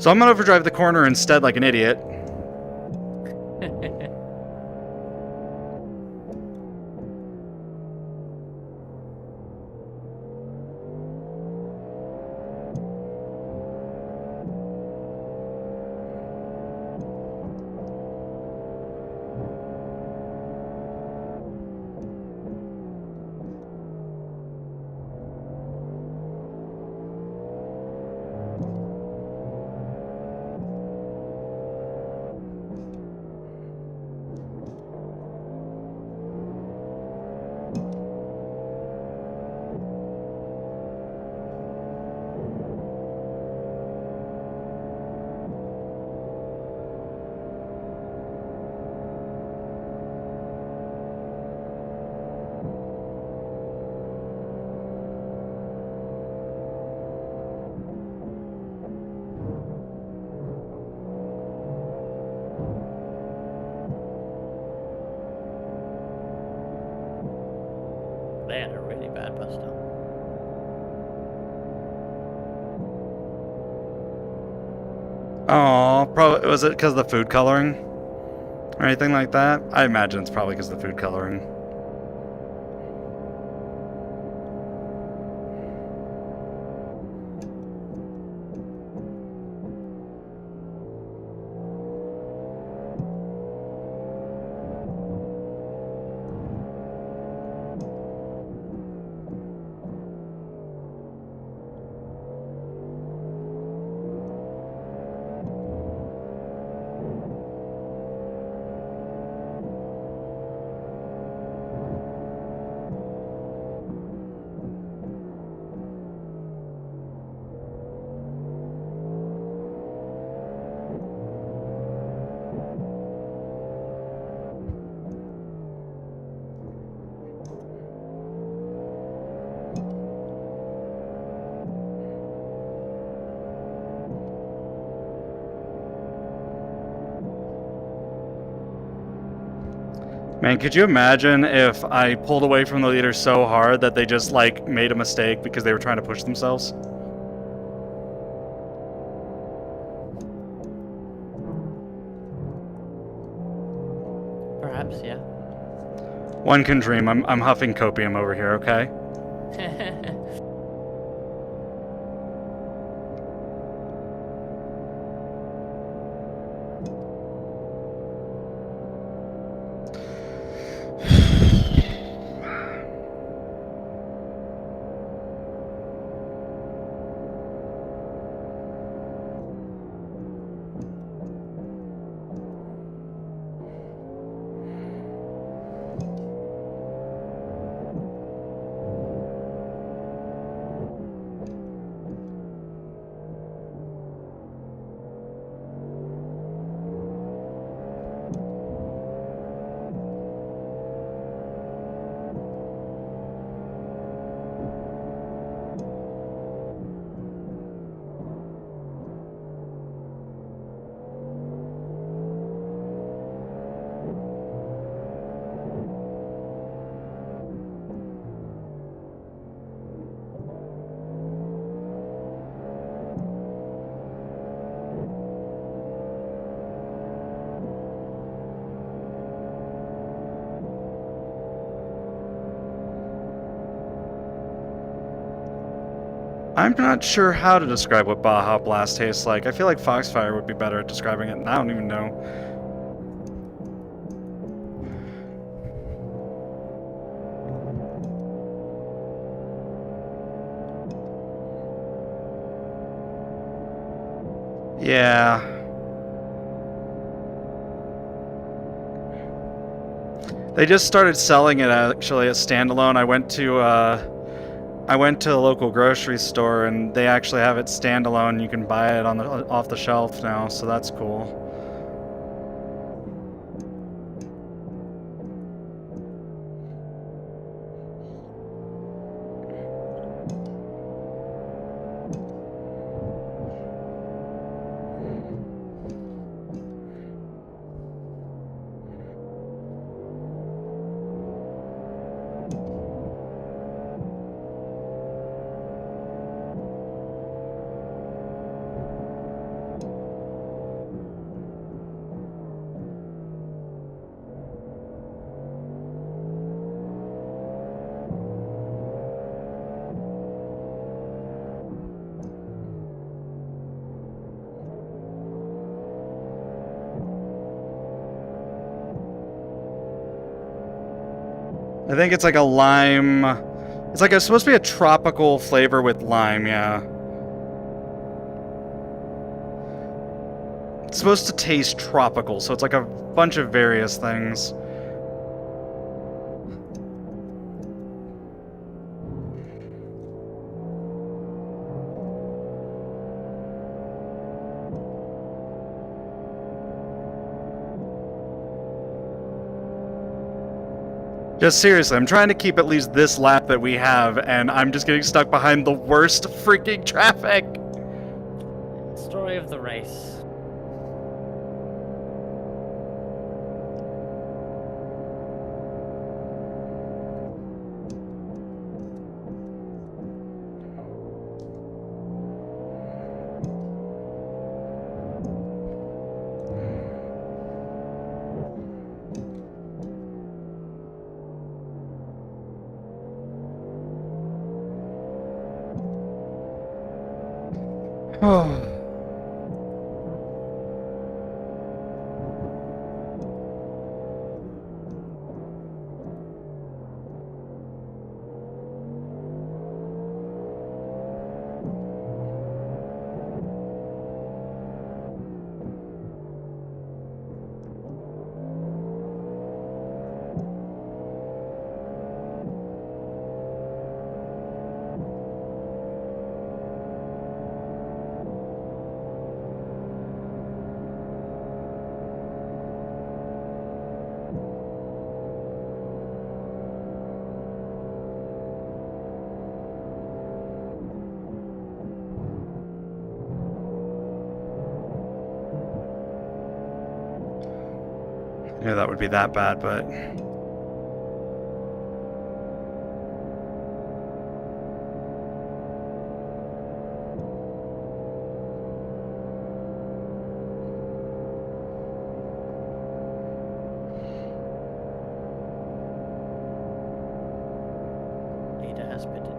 So I'm gonna overdrive the corner instead like an idiot. They had a really bad bus stop. Oh, probably was it because of the food coloring or anything like that? I imagine it's probably because of the food coloring. Man, could you imagine if I pulled away from the leader so hard that they just, like, made a mistake because they were trying to push themselves? Perhaps, yeah. One can dream. I'm huffing copium over here, okay? I'm not sure how to describe what Baja Blast tastes like. I feel like Foxfire would be better at describing it, and I don't even know. Yeah. They just started selling it actually as standalone. I went to a local grocery store and they actually have it standalone. You can buy it on the off the shelf now, so that's cool. I think it's like a lime... It's like it's supposed to be a tropical flavor with lime, yeah. It's supposed to taste tropical, so it's like a bunch of various things. Just seriously, I'm trying to keep at least this lap that we have, and I'm just getting stuck behind the worst freaking traffic. Story of the race. Oh. Yeah, that would be that bad, but... Leader has pitted.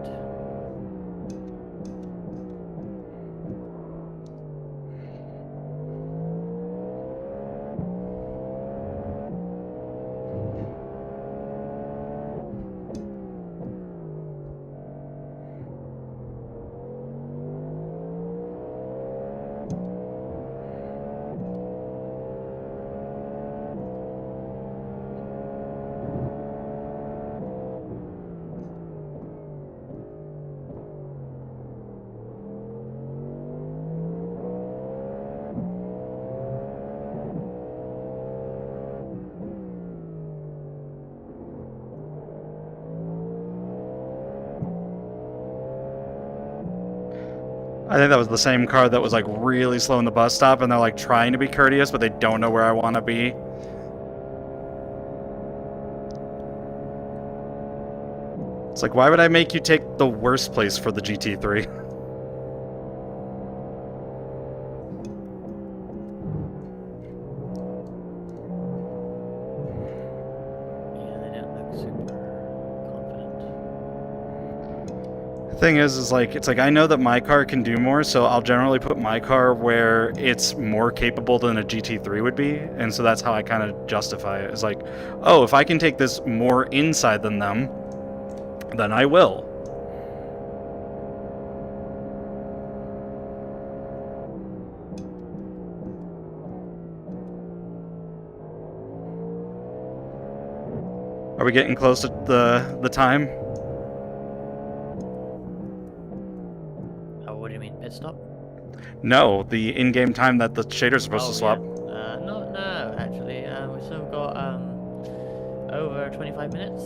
I think that was the same car that was like really slow in the bus stop, and they're like trying to be courteous, but they don't know where I want to be. It's like, why would I make you take the worst place for the GT3? Yeah, they don't look super confident. Thing is like, it's like I know that my car can do more, so I'll generally put my car where it's more capable than a GT3 would be, and so that's how I kind of justify it. It's like, oh, if I can take this more inside than them, then I will. Are we getting close to the time? Oh, what do you mean, pit stop? No, the in-game time that the shader's supposed to swap. Yeah. No, actually, we've still got over 25 minutes.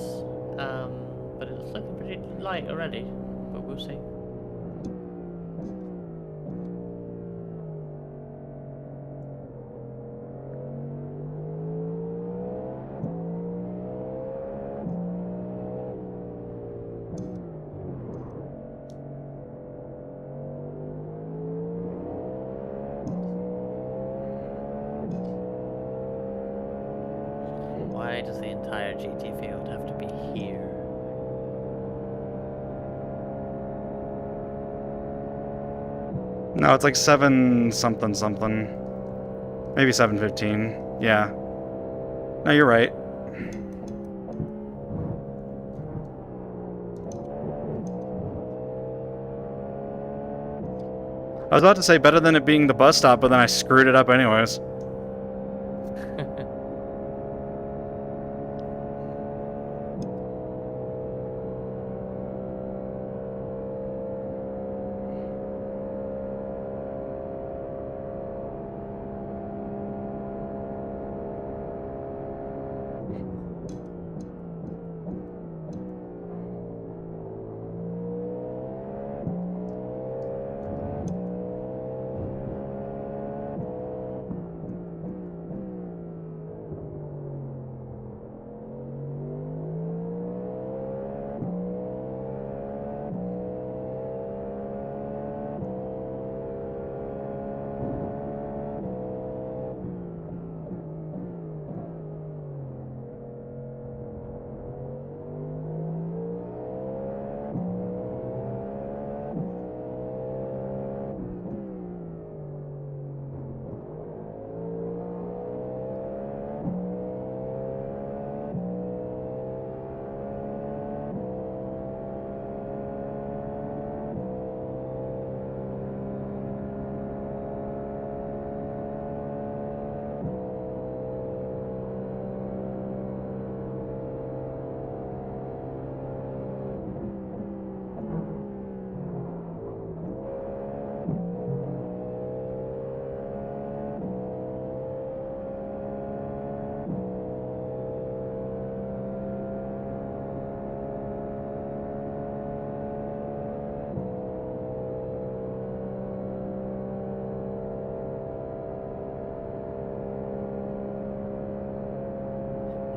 But it's looking pretty light already. But we'll see. Why does the entire GT field have to be here? No, it's like 7 something something. Maybe 7:15. Yeah. No, you're right. I was about to say better than it being the bus stop, but then I screwed it up anyways.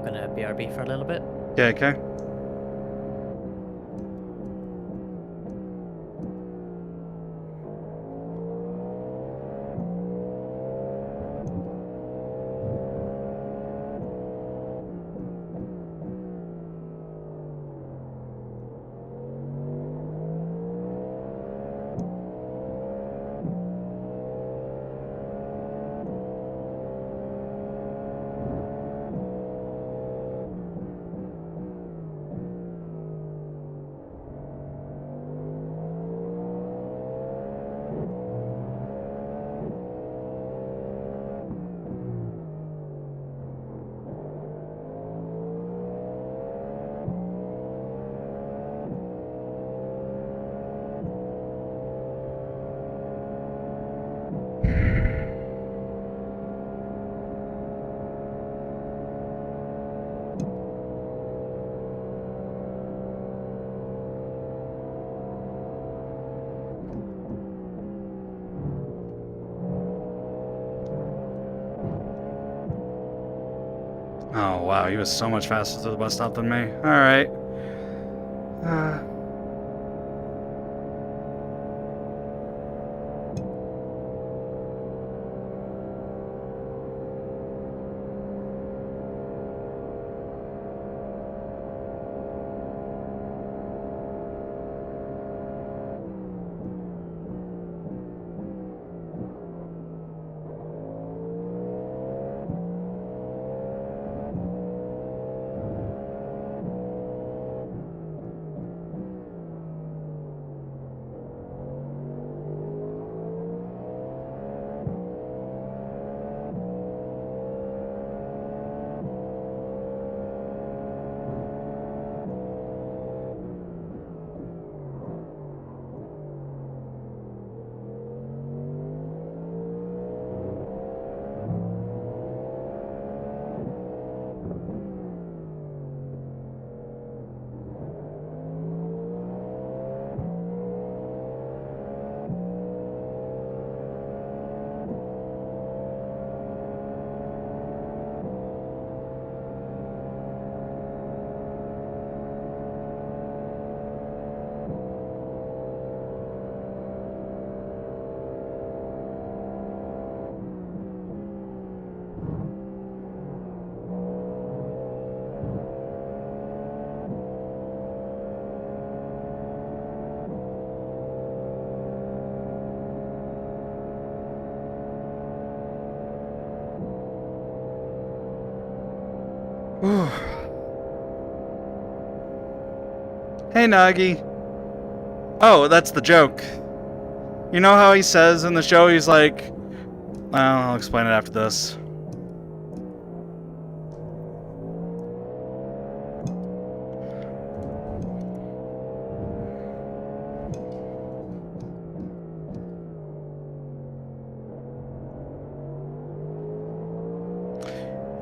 I'm gonna BRB for a little bit. Yeah, okay. Oh, wow, he was so much faster to the bus stop than me. Alright. Hey, Nagi. Oh, that's the joke. You know how he says in the show, he's like, well, I'll explain it after this.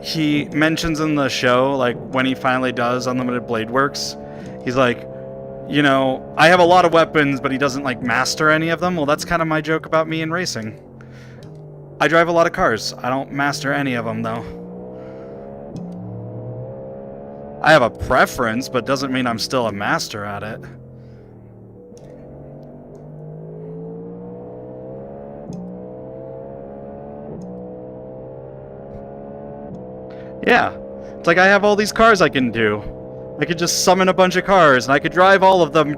He mentions in the show, like, when he finally does Unlimited Blade Works, he's like, you know, I have a lot of weapons, but he doesn't, like, master any of them. Well, that's kind of my joke about me in racing. I drive a lot of cars. I don't master any of them, though. I have a preference, but doesn't mean I'm still a master at it. Yeah. It's like I have all these cars I can do. I could just summon a bunch of cars, and I could drive all of them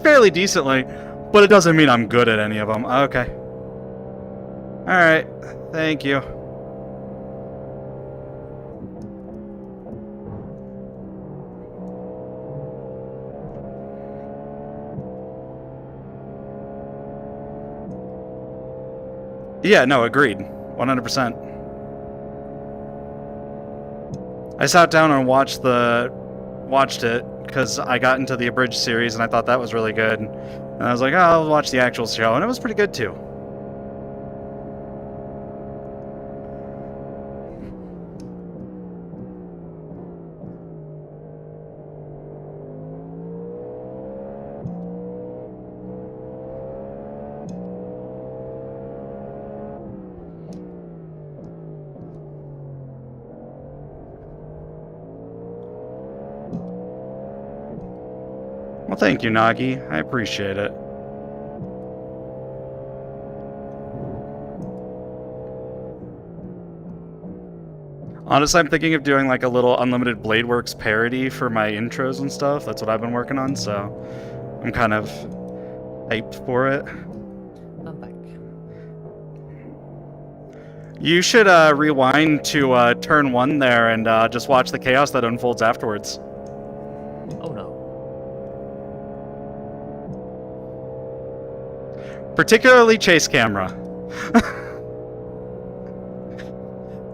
fairly decently, but it doesn't mean I'm good at any of them. Okay. Alright. Thank you. Yeah, no, agreed. 100%. I sat down and watched it because I got into the abridged series and I thought that was really good. And I was like, oh, I'll watch the actual show, and it was pretty good too. Well, thank you, Nagi. I appreciate it. Honestly, I'm thinking of doing like a little Unlimited Blade Works parody for my intros and stuff. That's what I've been working on, so I'm kind of hyped for it. I'm back. You should rewind to turn 1 there and just watch the chaos that unfolds afterwards. Oh no. Particularly chase camera.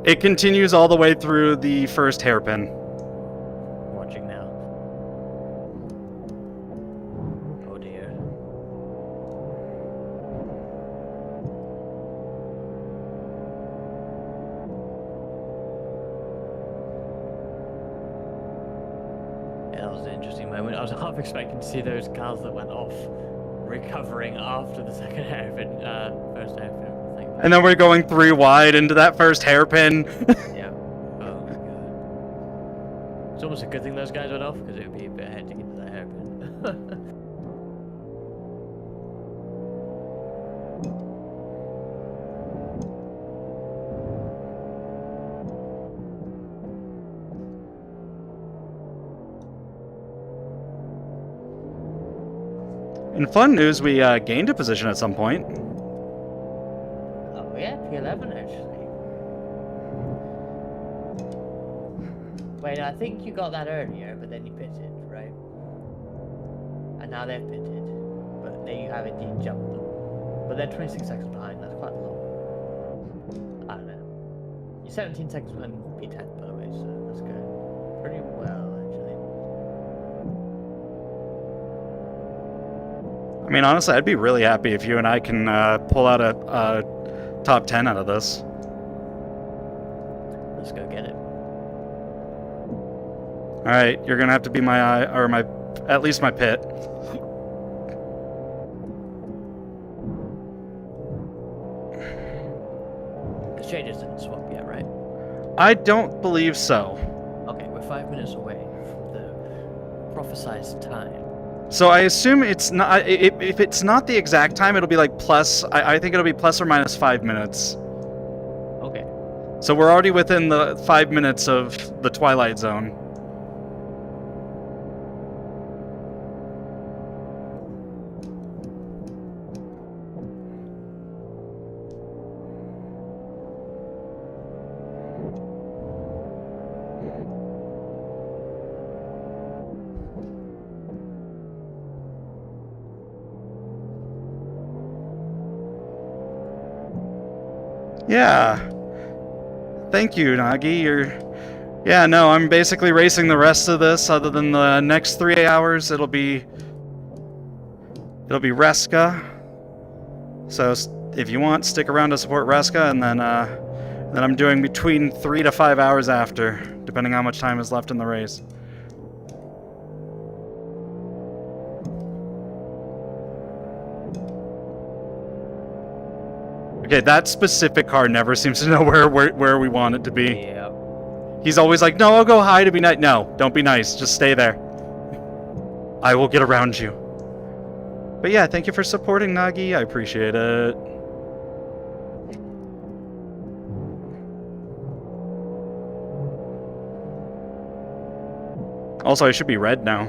It continues all the way through the first hairpin. Watching now. Oh dear. Yeah, that was an interesting moment. I was half expecting to see those cars that went off recovering after the second hairpin, first hairpin thing. And then we're going 3 wide into that first hairpin. Yeah. Oh my god. It's almost a good thing those guys went off, because it would be a bit hectic into that hairpin. In fun news, we gained a position at some point. Oh yeah, P11 actually. Wait, I think you got that earlier, but then you pitted, right? And now they've pitted, but there you have indeed jumped them. But they're 26 seconds behind, that's quite long. I don't know. You're 17 seconds behind P10, by the way, so that's going pretty well, actually. I mean, honestly, I'd be really happy if you and I can pull out a top 10 out of this. Let's go get it. All right, you're gonna have to be my eye, or my, at least my pit. The shaders didn't swap yet, right? I don't believe so. Okay, we're 5 minutes away from the prophesized time. So I assume it's not. If it's not the exact time, it'll be like plus. I think it'll be plus or minus 5 minutes. Okay. So we're already within the 5 minutes of the Twilight Zone. Yeah. Thank you, Nagi. Yeah, no, I'm basically racing the rest of this. Other than the next 3 hours, it'll be Reska. So if you want, stick around to support Reska, and then I'm doing between 3 to 5 hours after, depending on how much time is left in the race. Okay, that specific car never seems to know where we want it to be. Yeah. He's always like, no, I'll go high to be nice. No, don't be nice. Just stay there. I will get around you. But yeah, thank you for supporting, Nagi. I appreciate it. Also, I should be red now.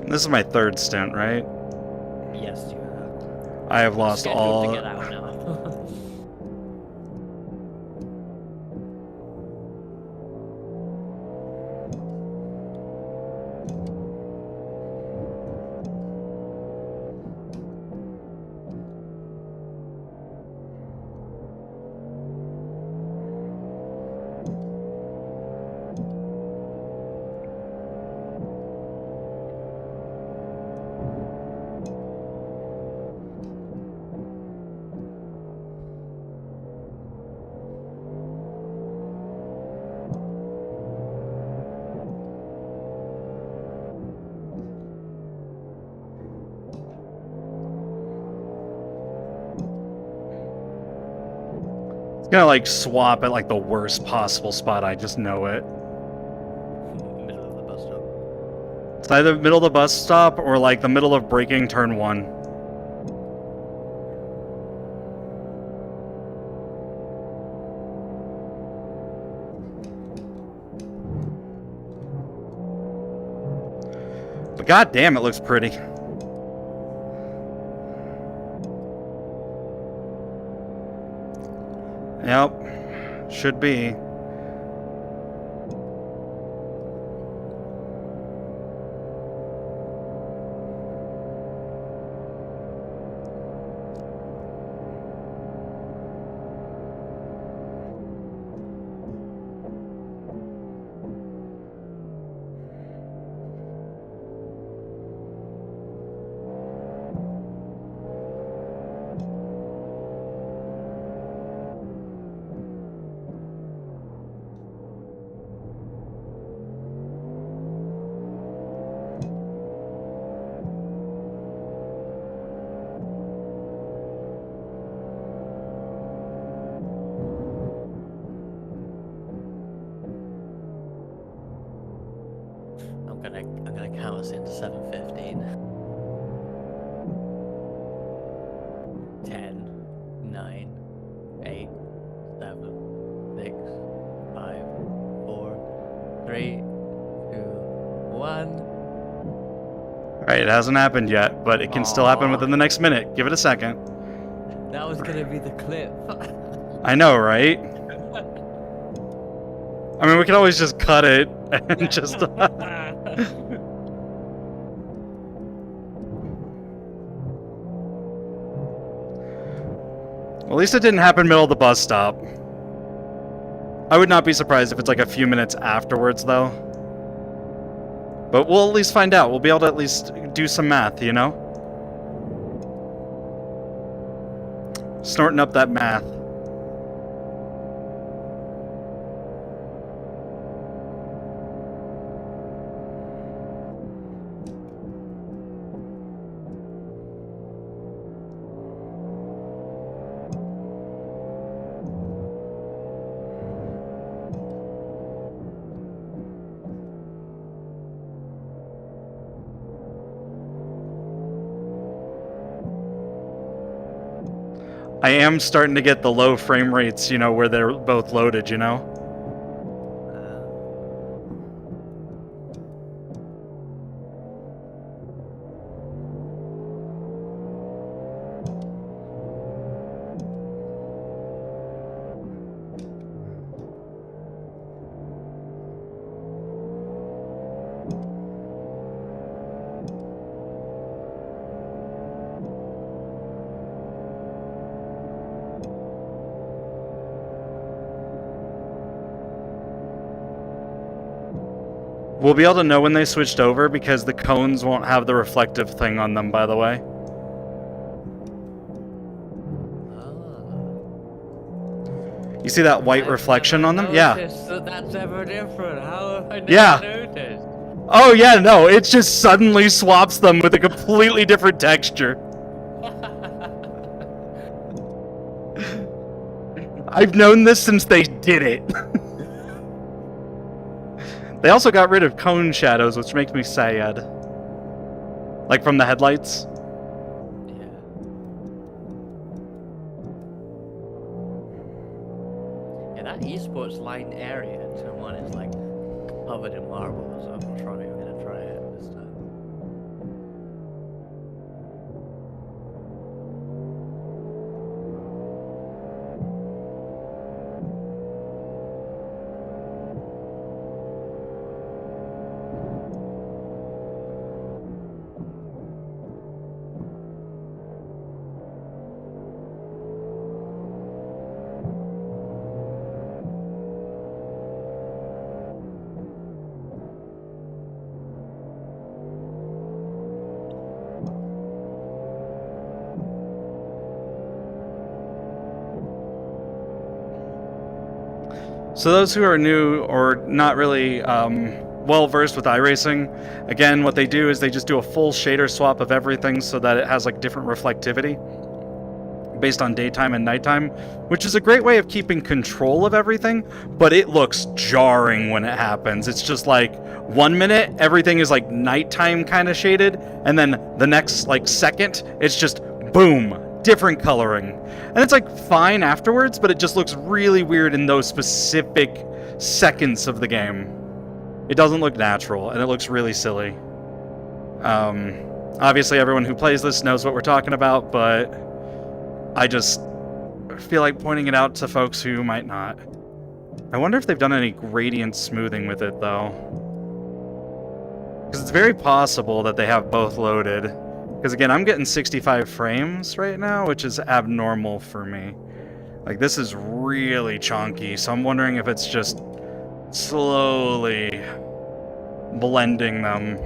This is my third stint, right? Yes, you have. I have lost all. To get out now. Gonna like swap at like the worst possible spot. I just know it. Middle of the bus stop. It's either middle of the bus stop or like the middle of braking turn 1. But god damn, it looks pretty. Yep, should be. I'm gonna count us into 7:15. 10, 9, 8, 7, 6, 5, 4, 3, 2, 1. Alright, it hasn't happened yet, but it can still happen within the next minute. Give it a second. That was gonna be the clip. I know, right? I mean, we can always just cut it and just... Well, at least it didn't happen middle of the bus stop. I would not be surprised if it's like a few minutes afterwards, though. But we'll at least find out. We'll be able to at least do some math, you know? Snorting up that math. I am starting to get the low frame rates, you know, where they're both loaded, you know? We'll be able to know when they switched over because the cones won't have the reflective thing on them, by the way. You see that white reflection on them? Yeah. That's ever different. How have I never noticed? Oh yeah, no, it just suddenly swaps them with a completely different texture. I've known this since they did it. They also got rid of cone shadows, which makes me sad. Like from the headlights. Yeah, that esports line area in Turn 1 is like covered in marble, so I'm gonna try it this time. So those who are new or not really well versed with iRacing, again, what they do is they just do a full shader swap of everything so that it has like different reflectivity based on daytime and nighttime, which is a great way of keeping control of everything, but it looks jarring when it happens. It's just like 1 minute, everything is like nighttime kind of shaded, and then the next like second, it's just boom, different coloring. And it's like fine afterwards, but it just looks really weird in those specific seconds of the game. It doesn't look natural, and it looks really silly. Obviously everyone who plays this knows what we're talking about, but I just feel like pointing it out to folks who might not. I wonder if they've done any gradient smoothing with it, though. Because it's very possible that they have both loaded. Because again, I'm getting 65 frames right now, which is abnormal for me. Like, this is really chunky, so I'm wondering if it's just slowly blending them.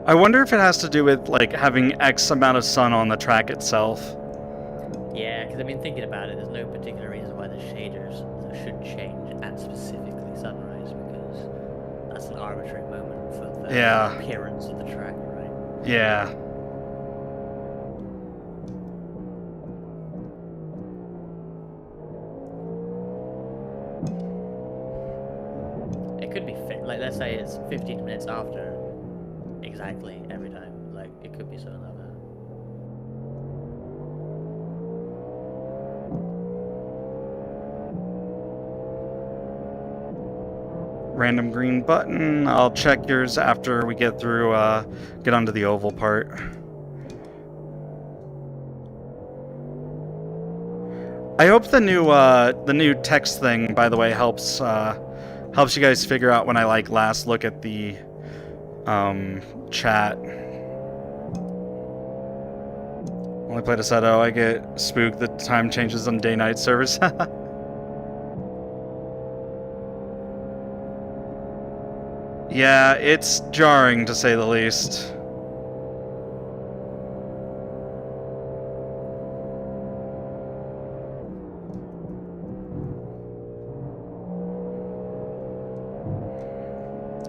I wonder if it has to do with, like, having X amount of sun on the track itself. Yeah, because I mean, thinking about it, there's no particular reason why the shaders should change at specifically sunrise, because that's an arbitrary moment for the appearance of the track, right? Yeah. It could be like, let's say it's 15 minutes after exactly every time. Like, it could be something like that. Random green button. I'll check yours after we get through, get onto the oval part. I hope the new text thing, by the way, helps you guys figure out when I, like, last look at the chat. Only played a Seto. I get spooked. The time changes on day-night servers. Yeah, it's jarring to say the least.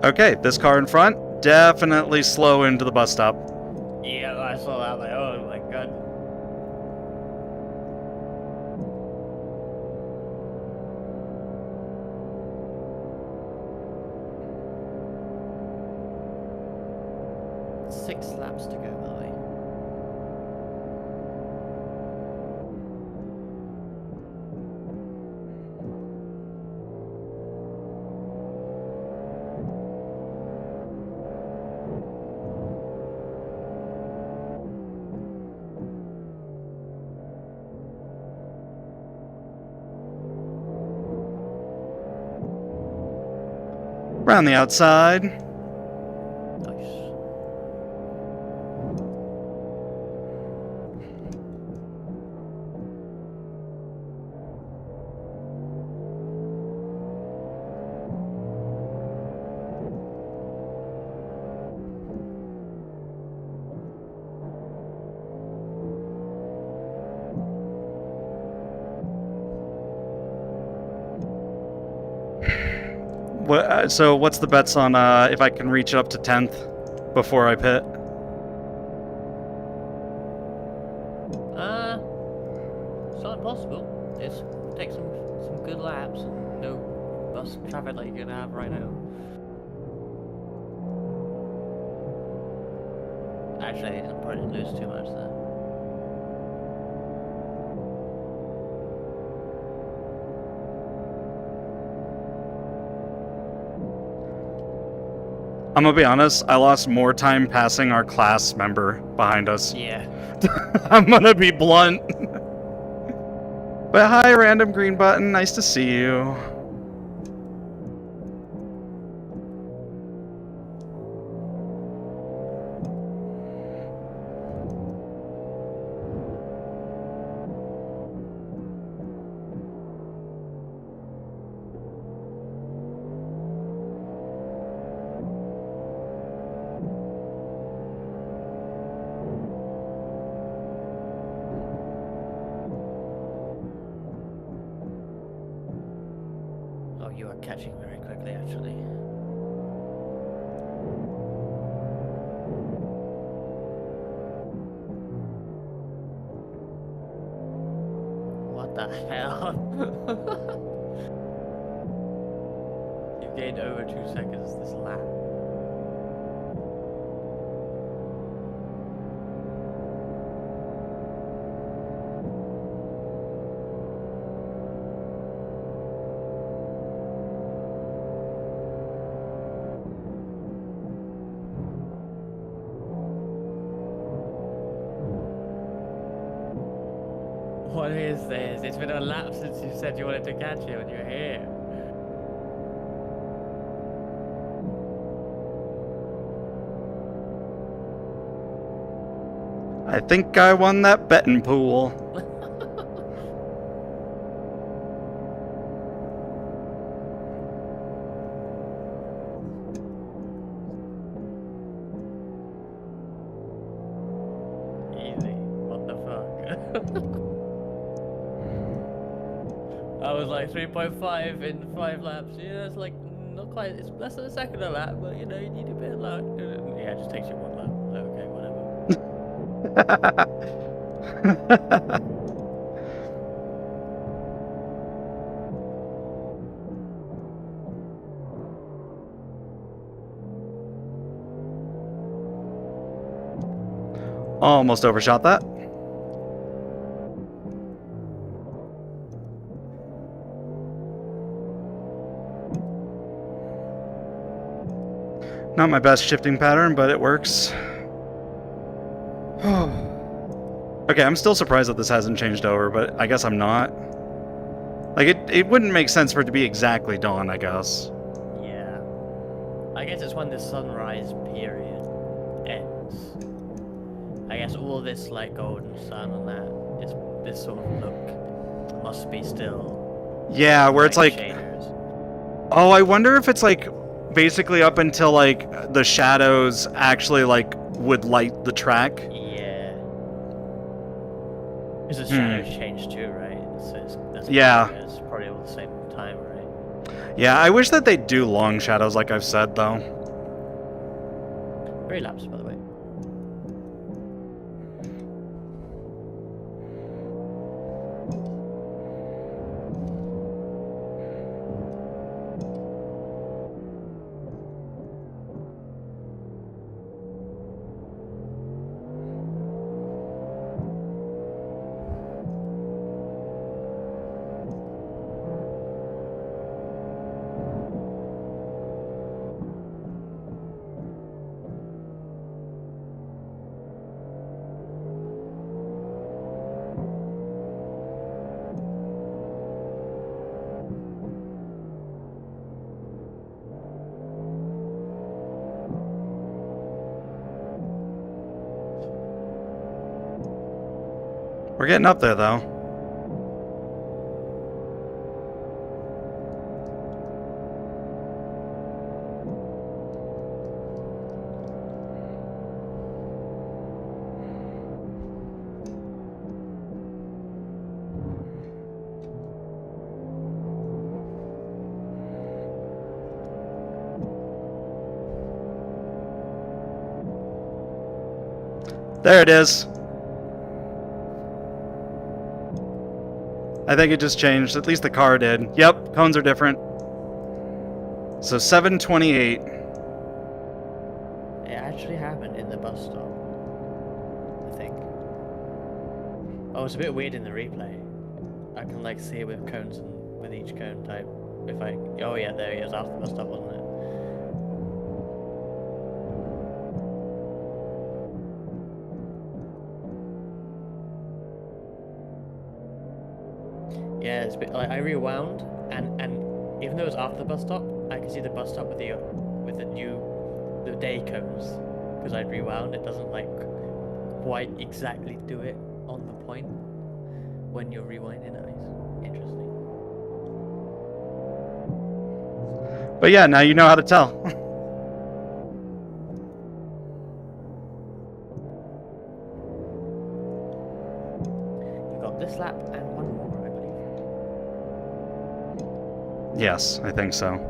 Okay, this car in front, definitely slow into the bus stop. Yeah, I saw that, like, oh my god. 6 laps to go, by the way. Around the outside. Nice. So what's the bets on if I can reach up to 10th before I pit? It's not impossible. Just take some good laps and no bus traffic like you're gonna have right now. Actually, I probably didn't lose too much there. I'm gonna be honest, I lost more time passing our class member behind us. Yeah. I'm gonna be blunt. But hi, random green button. Nice to see you. Oh, you are catching very quickly, actually. What the hell? You gained over 2 seconds this lap. What is this? It's been a lap since you said you wanted to catch you and you're here. I think I won that betting pool. Easy. What the fuck? I was like 3.5 in 5 laps. Yeah, it's like not quite. It's less than a second a lap, but you know you need a bit of luck. Yeah, it just takes you 1 lap. Okay, whatever. Almost overshot that. Not my best shifting pattern, but it works. Okay, I'm still surprised that this hasn't changed over, but I guess I'm not. Like, it wouldn't make sense for it to be exactly dawn, I guess. Yeah. I guess it's when the sunrise period ends. I guess all this like golden sun and that is this sort of look must be still. Yeah, where it's like, shaders. oh, I wonder if it's like basically up until like the shadows actually like would light the track. Yeah. Because the shadows change too, right? That's yeah. It's probably all the same time, right? Yeah, I wish that they'd do long shadows like I've said though. 3 laps, by the way. We're getting up there, though. There it is. I think it just changed. At least the car did. Yep, cones are different. So 728. It actually happened in the bus stop, I think. Oh, it's a bit weird in the replay. I can like see it with cones and with each cone type. If I, oh yeah, there he is after the bus stop, wasn't it? Yeah, it's a bit like I rewound, and even though it was after the bus stop, I can see the bus stop with the day cones because I'd rewound. It doesn't like quite exactly do it on the point when you're rewinding. At least interesting. But yeah, now you know how to tell. You got this lap and one more, I believe. Yes, I think so.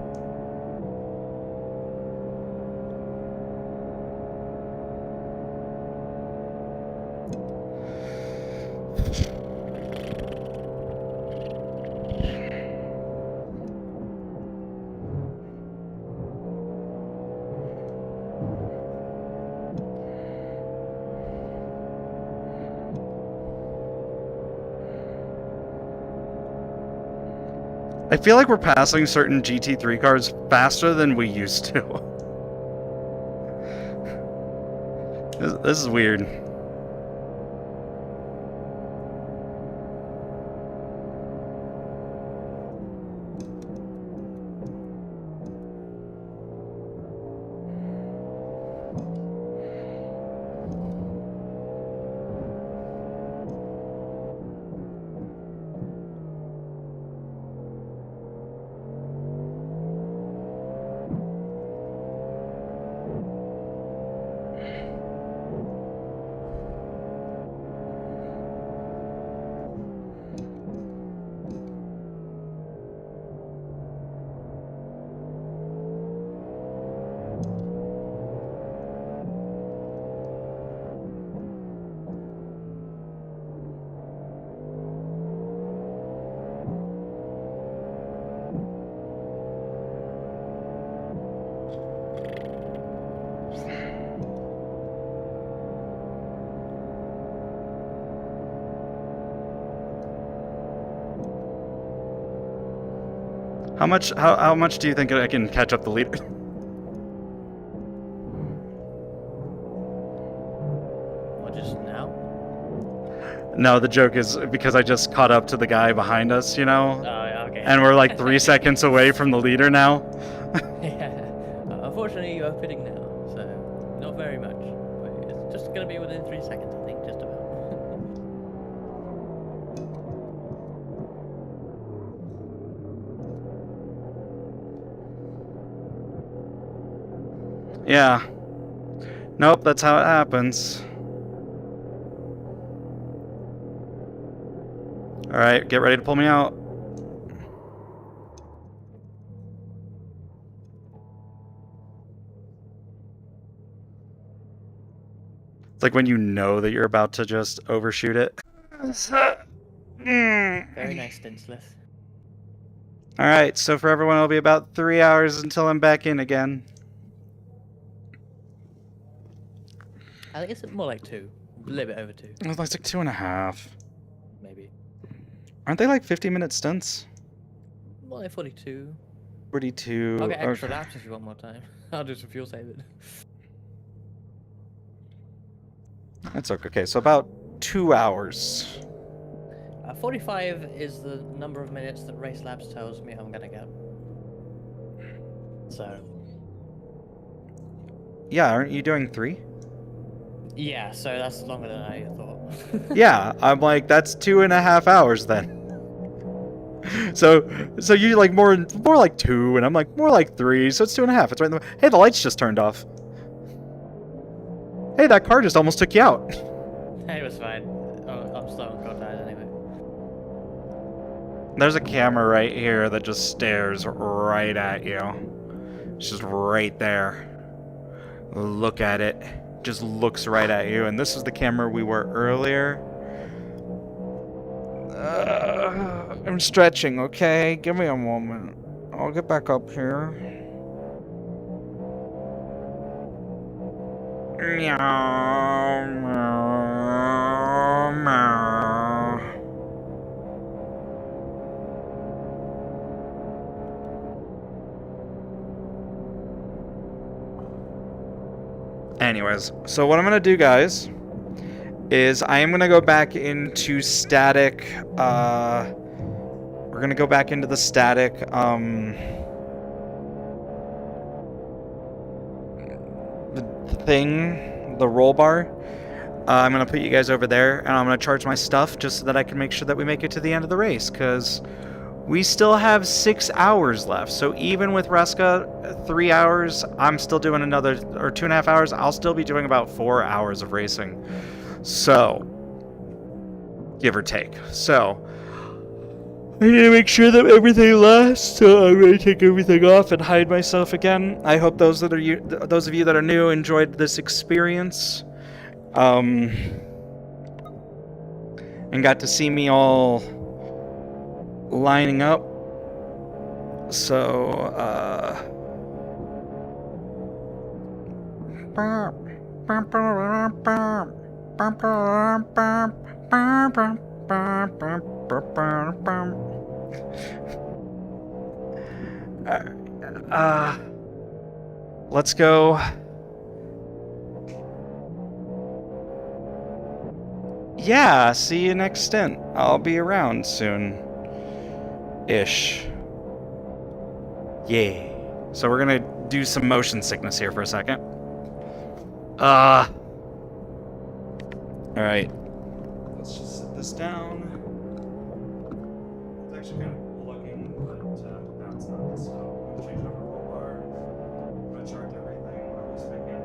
I feel like we're passing certain GT3 cars faster than we used to. This is weird. How much do you think I can catch up the leader? What, just now? No, the joke is because I just caught up to the guy behind us, you know? Oh, okay. And we're like 3 seconds away from the leader now. Yeah. Unfortunately, you are pitting now, so not very much. But it's just gonna be within 3 seconds, I think, just about. Yeah. Nope, that's how it happens. Alright, get ready to pull me out. It's like when you know that you're about to just overshoot it. Very nice, Stinsless. Alright, so for everyone it'll be about 3 hours until I'm back in again. I think it's more like 2. A little bit over 2. It's like 2.5. Maybe. Aren't they like 50-minute stunts? More like 42. 42. I'll get extra laps if you want more time. I'll do some fuel saving. That's okay. Okay, so about 2 hours. 45 is the number of minutes that Race Labs tells me I'm gonna get. So. Yeah, aren't you doing 3? Yeah, so that's longer than I thought. Yeah, I'm like, that's 2.5 hours then. So you like more like 2, and I'm like more like 3, so it's 2.5. It's right in the. Hey, the lights just turned off. Hey, that car just almost took you out. Hey, it was fine. Oh, I'm slow on contact anyway. There's a camera right here that just stares right at you. It's just right there. Look at it. Just looks right at you. And this is the camera we were earlier. I'm stretching, okay? Give me a moment. I'll get back up here. Meow, meow, meow. Anyways, so what I'm gonna do, guys, is I am gonna go back into static. We're gonna go back into the static. The thing, the roll bar. I'm gonna put you guys over there, and I'm gonna charge my stuff just so that I can make sure that we make it to the end of the race, because we still have 6 hours left. So even with Reska, 3 hours, I'm still doing another, or 2.5 hours, I'll still be doing about 4 hours of racing. So, give or take. So, I need to make sure that everything lasts, so I'm going to take everything off and hide myself again. I hope those of you that are new enjoyed this experience. And got to see me all lining up. So, let's go. Yeah, see you next stint. I'll be around soon. Ish. Yeah. So we're gonna do some motion sickness here for a second. Alright. Let's just sit this down. It's actually kind of cool looking, but now it's not. So I'm gonna change over roll bar. I'm gonna charge everything. I'm just making it.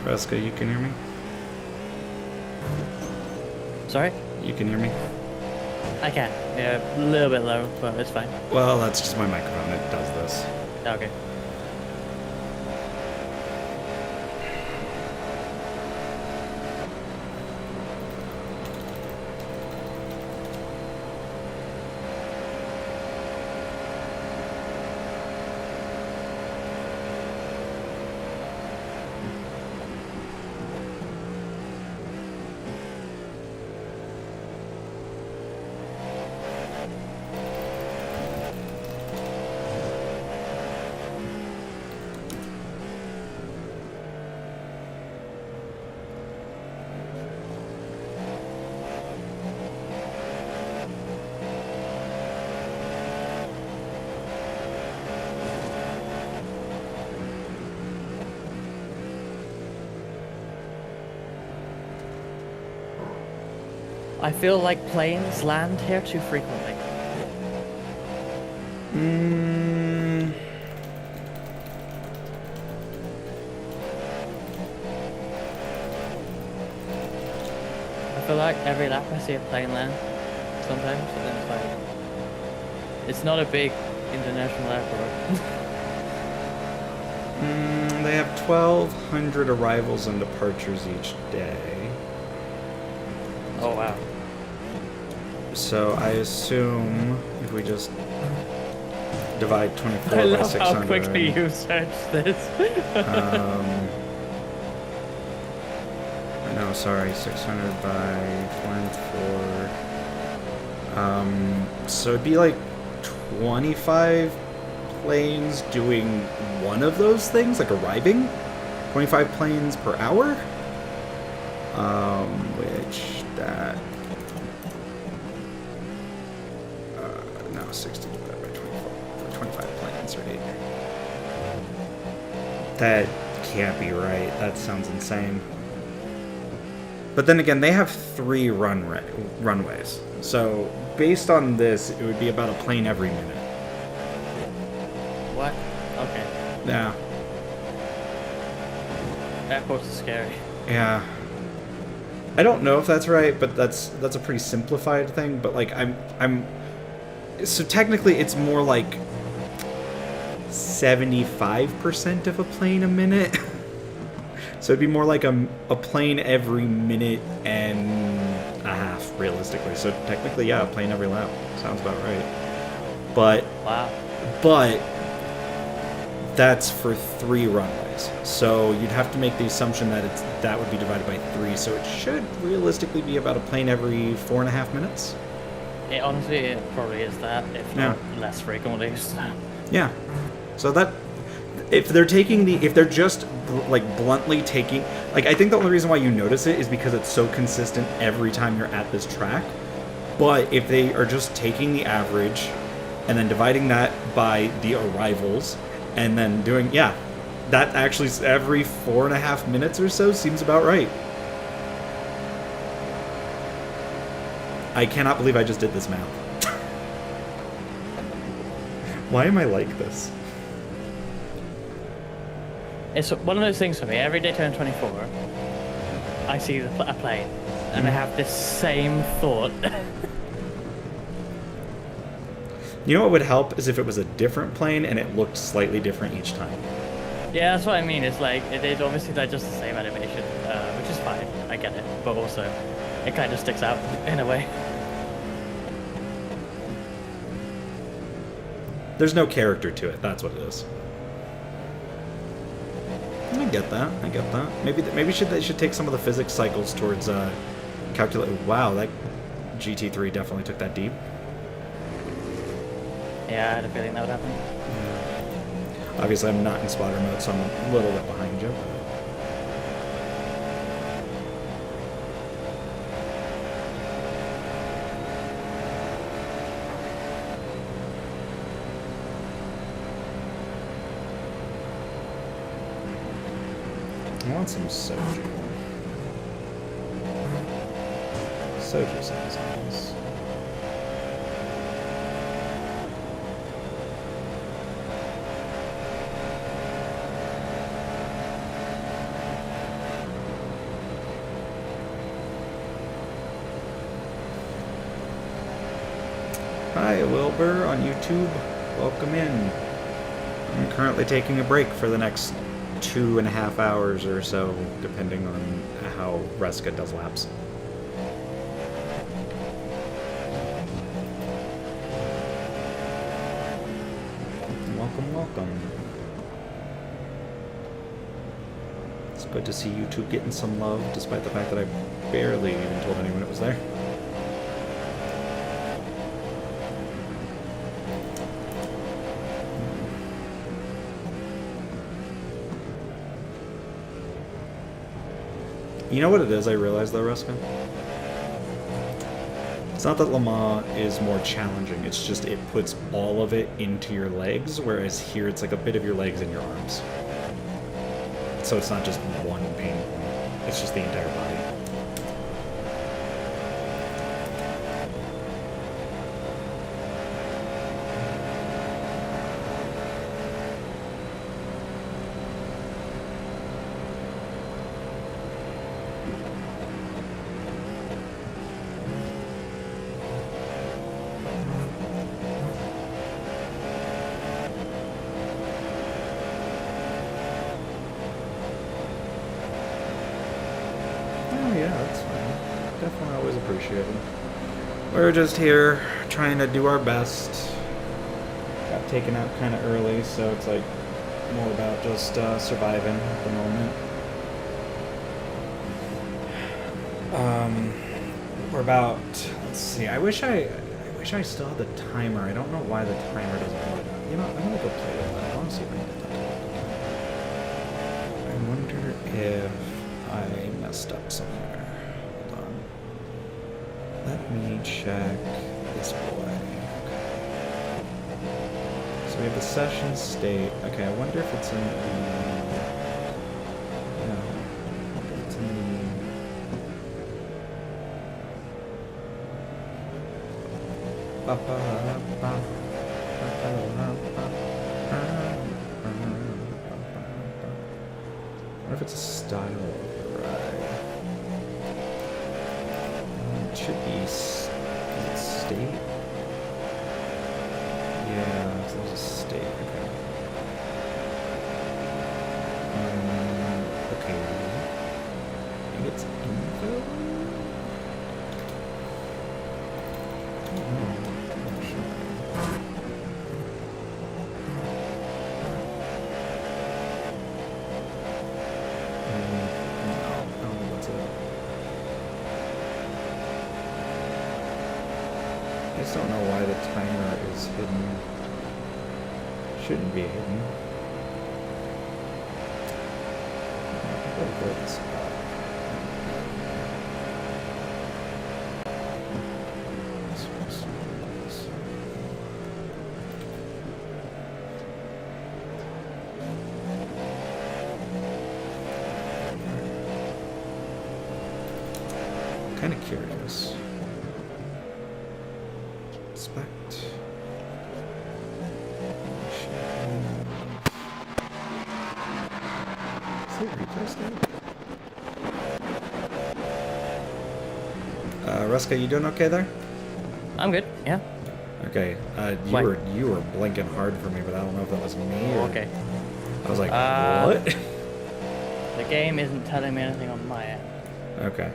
Veska, you can hear me? Sorry? You can hear me? I can. Yeah, a little bit low, but it's fine. Well, that's just my microphone. It does this. Okay. I feel like planes land here too frequently. I feel like every lap I see a plane land sometimes, but then it's like, it's not a big international airport. They have 1,200 arrivals and departures each day. Oh wow. So I assume if we just divide 24 I by love 600. how quickly you searched this. No, sorry, 600 by 24. So it'd be like 25 planes doing one of those things, like arriving. 25 planes per hour. Which that. No, 60 divided by 24. 25 planes, right? That can't be right. That sounds insane. But then again, they have 3 runways. So based on this, it would be about a plane every minute. What? Okay. Yeah. Airports are scary. Yeah. I don't know if that's right, but that's a pretty simplified thing. But like I'm. So technically, it's more like 75% of a plane a minute. So it'd be more like a plane every minute and a half, realistically. So technically, yeah, a plane every lap. Sounds about right. But Wow. But that's for 3 runways. So you'd have to make the assumption that that would be divided by 3. So it should realistically be about a plane every 4.5 minutes. It honestly, it probably is that, if not less frequently. Yeah. So that if they're just like bluntly taking, like, I think the only reason why you notice it is because it's so consistent every time you're at this track. But if they are just taking the average and then dividing that by the arrivals and then doing, that actually every 4.5 minutes or so seems about right. I cannot believe I just did this math. Why am I like this? It's one of those things for me. Every Daytona 24, I see a plane, and I have this same thought. You know what would help is if it was a different plane and it looked slightly different each time. Yeah, that's what I mean. It's like, it is obviously like just the same animation, which is fine. I get it. But also, it kind of sticks out in a way. There's no character to it. That's what it is. I get that. Maybe they should take some of the physics cycles towards calculate. Wow, that GT3 definitely took that deep. Yeah, I had a feeling that would happen. Obviously, I'm not in spotter mode, so I'm a little bit behind you. I want some soju. Soju sounds nice. Hi, Wilbur on YouTube. Welcome in. I'm currently taking a break for the next 2.5 hours or so, depending on how Reska does laps. Welcome, welcome. It's good to see YouTube getting some love, despite the fact that I barely even told anyone it was there. You know what it is I realized though, Ruska? It's not that Le Mans is more challenging, it's just it puts all of it into your legs, whereas here it's like a bit of your legs and your arms. So it's not just one pain point, it's just the entire body. We're just here trying to do our best. Got taken out kind of early, so it's like more about just surviving at the moment. We're about. Let's see. I wish I still had the timer. I don't know why the timer doesn't work. You know, I'm gonna go play with that. I want to see if I can get that. I wonder if I messed up somewhere. Hold on. Let me check this boy. Okay. So we have the session state. Okay, I wonder if it's in the... No. I wonder if it's in the... I wonder if it's a style override. It should be, is it state? Yeah, so there's a state, okay. Okay. I think it's info? I just don't know why the timer is hidden. Shouldn't be hidden. Kind of curious. Inspect. Is it replay state? Ruska, you doing okay there? I'm good. Yeah. Okay. You were blinking hard for me, but I don't know if that was me or... Okay. I was like, what? The game isn't telling me anything on my end. Okay.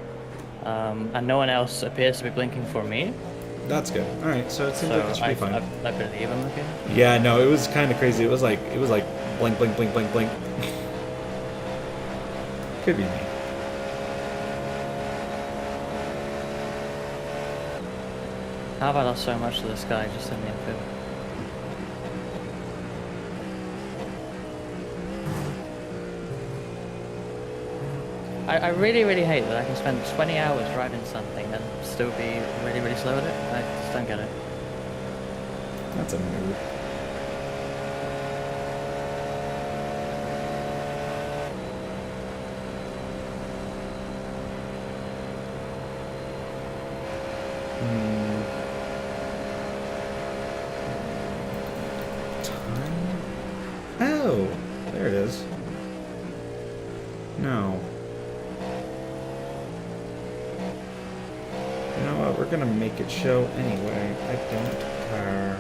And no one else appears to be blinking for me. That's good. All right, so it seems like it should be fine. I believe I'm okay. Yeah, no, it was kind of crazy. It was like blink, blink, blink, blink, blink. Could be me. How have I lost so much to this guy just in the info? I really, really hate that I can spend 20 hours driving something and still be really, really slow at it. I just don't get it. That's a mood. Time? Oh, there it is. No. You know what? We're gonna make it show anyway. I don't car.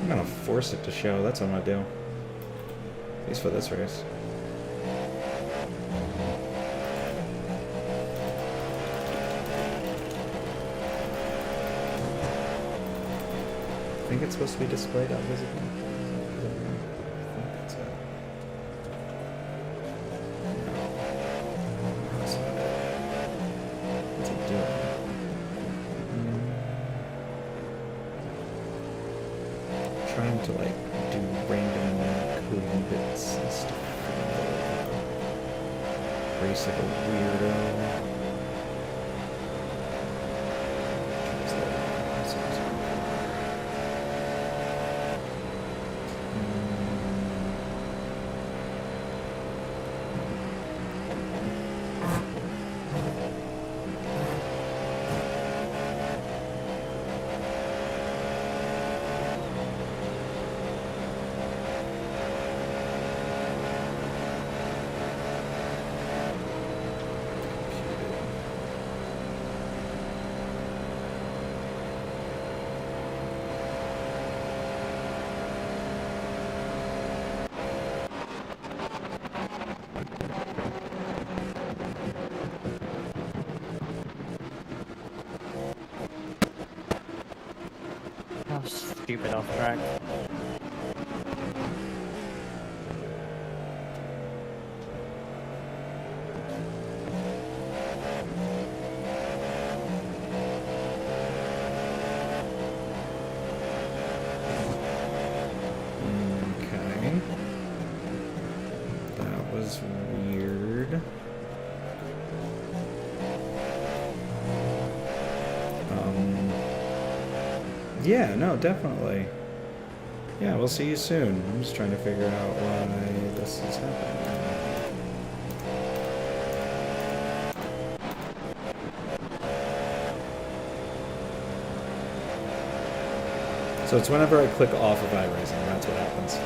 I'm gonna force it to show. That's what I'm gonna do. At least for this race. I think it's supposed to be displayed out visible. Is that right? I think that's it. No. That's not it. What's it doing? Trying to like do random coding bits and stuff. Race like a weirdo. How stupid off track. Okay. That was weird. Yeah, no, definitely. Yeah, we'll see you soon. I'm just trying to figure out why this is happening. So it's whenever I click off of iRacing, that's what happens.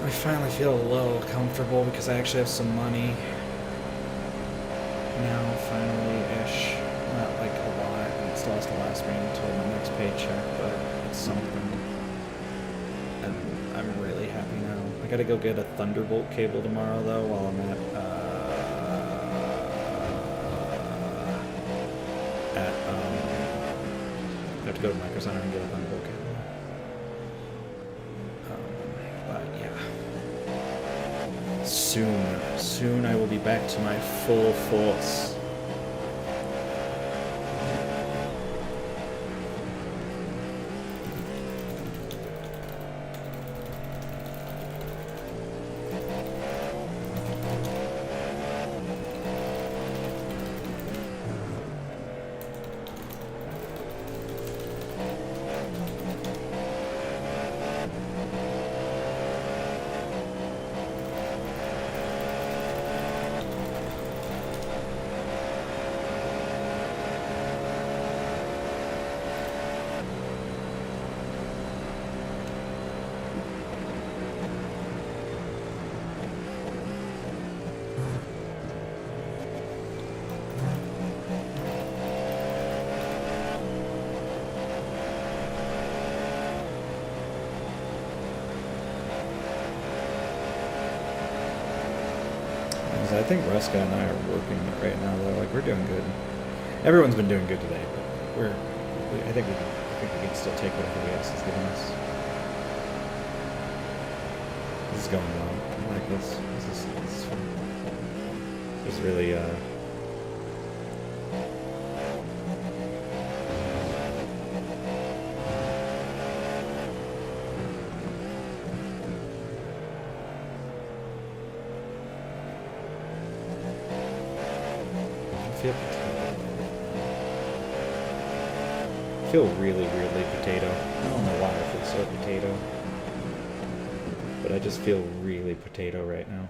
I finally feel a little comfortable because I actually have some money now, finally-ish. Not like a lot, and it still has to last me until my next paycheck, but it's something. And I'm really happy now. I gotta go get a Thunderbolt cable tomorrow, though, while I'm I have to go to Micro Center and get a Thunderbolt cable. But yeah. Soon I will be back to my full force. I think Ruska and I are working it right now, though. Like, we're doing good. Everyone's been doing good today, but I think we can still take what everybody else is giving us. This is going well. I like this. This is fun. This is really, I feel really weirdly potato. I don't know why I feel so potato. But I just feel really potato right now.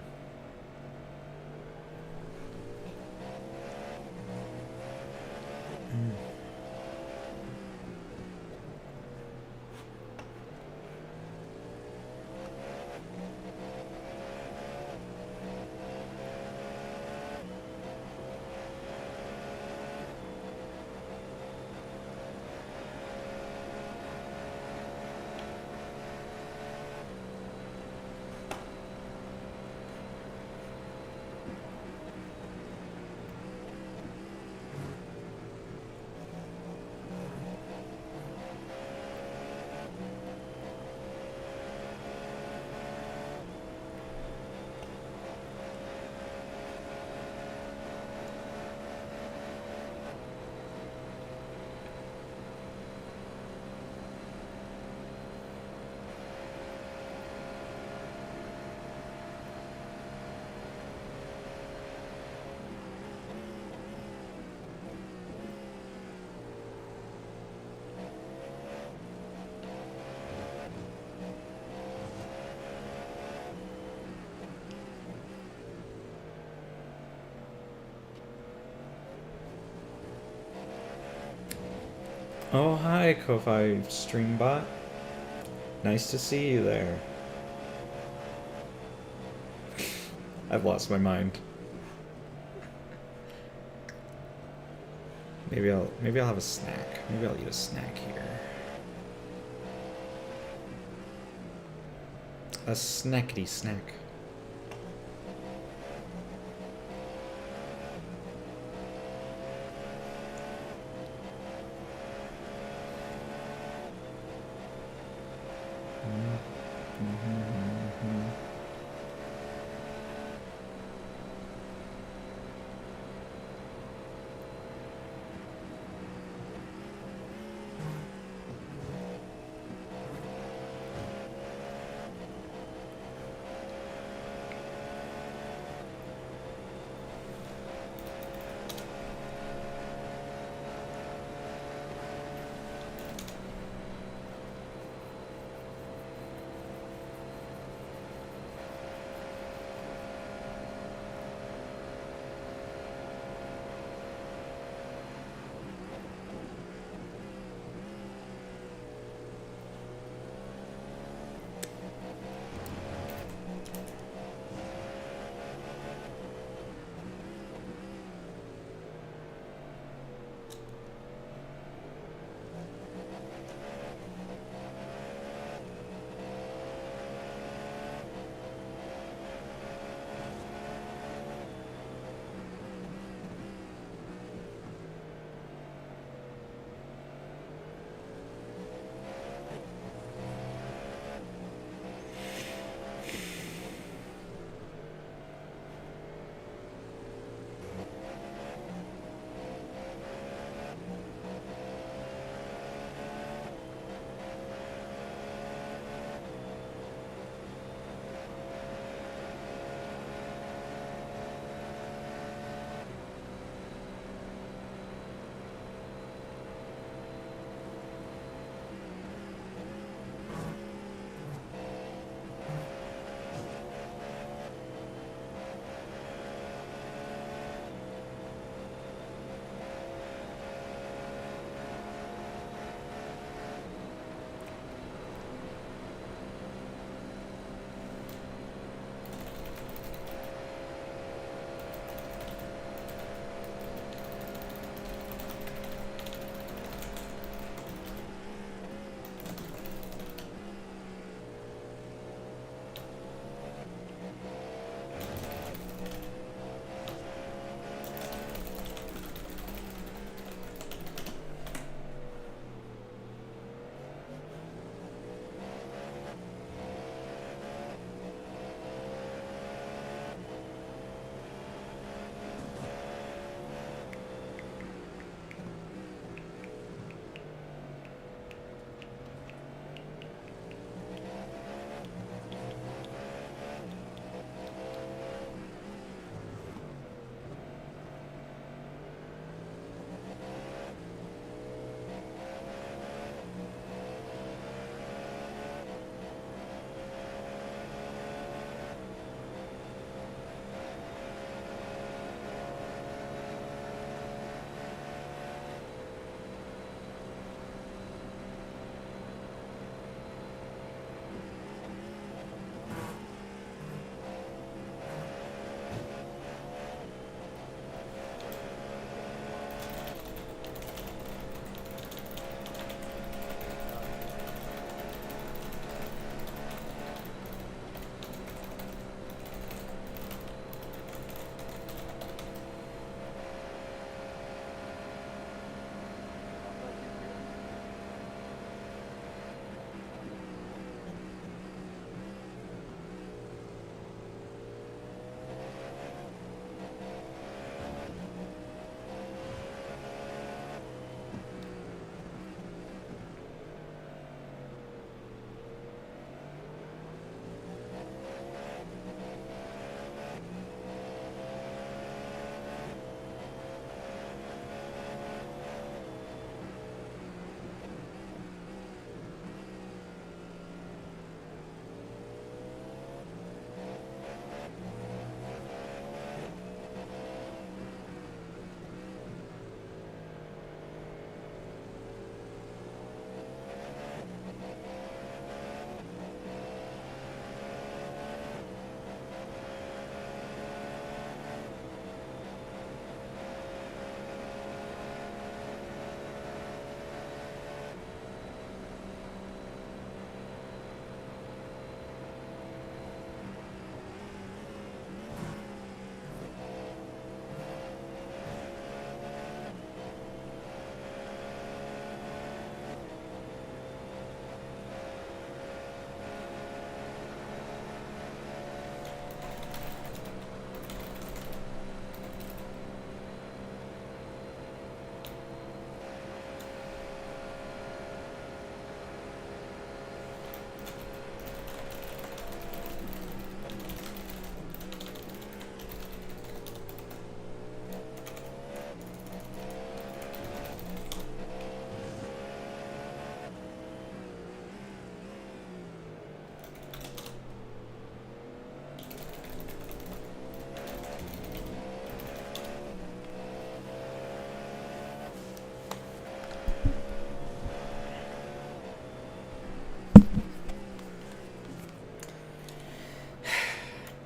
Oh, hi, Ko-Fi Streambot. Nice to see you there. I've lost my mind. Maybe I'll have a snack. Maybe I'll eat a snack here. A snackety snack.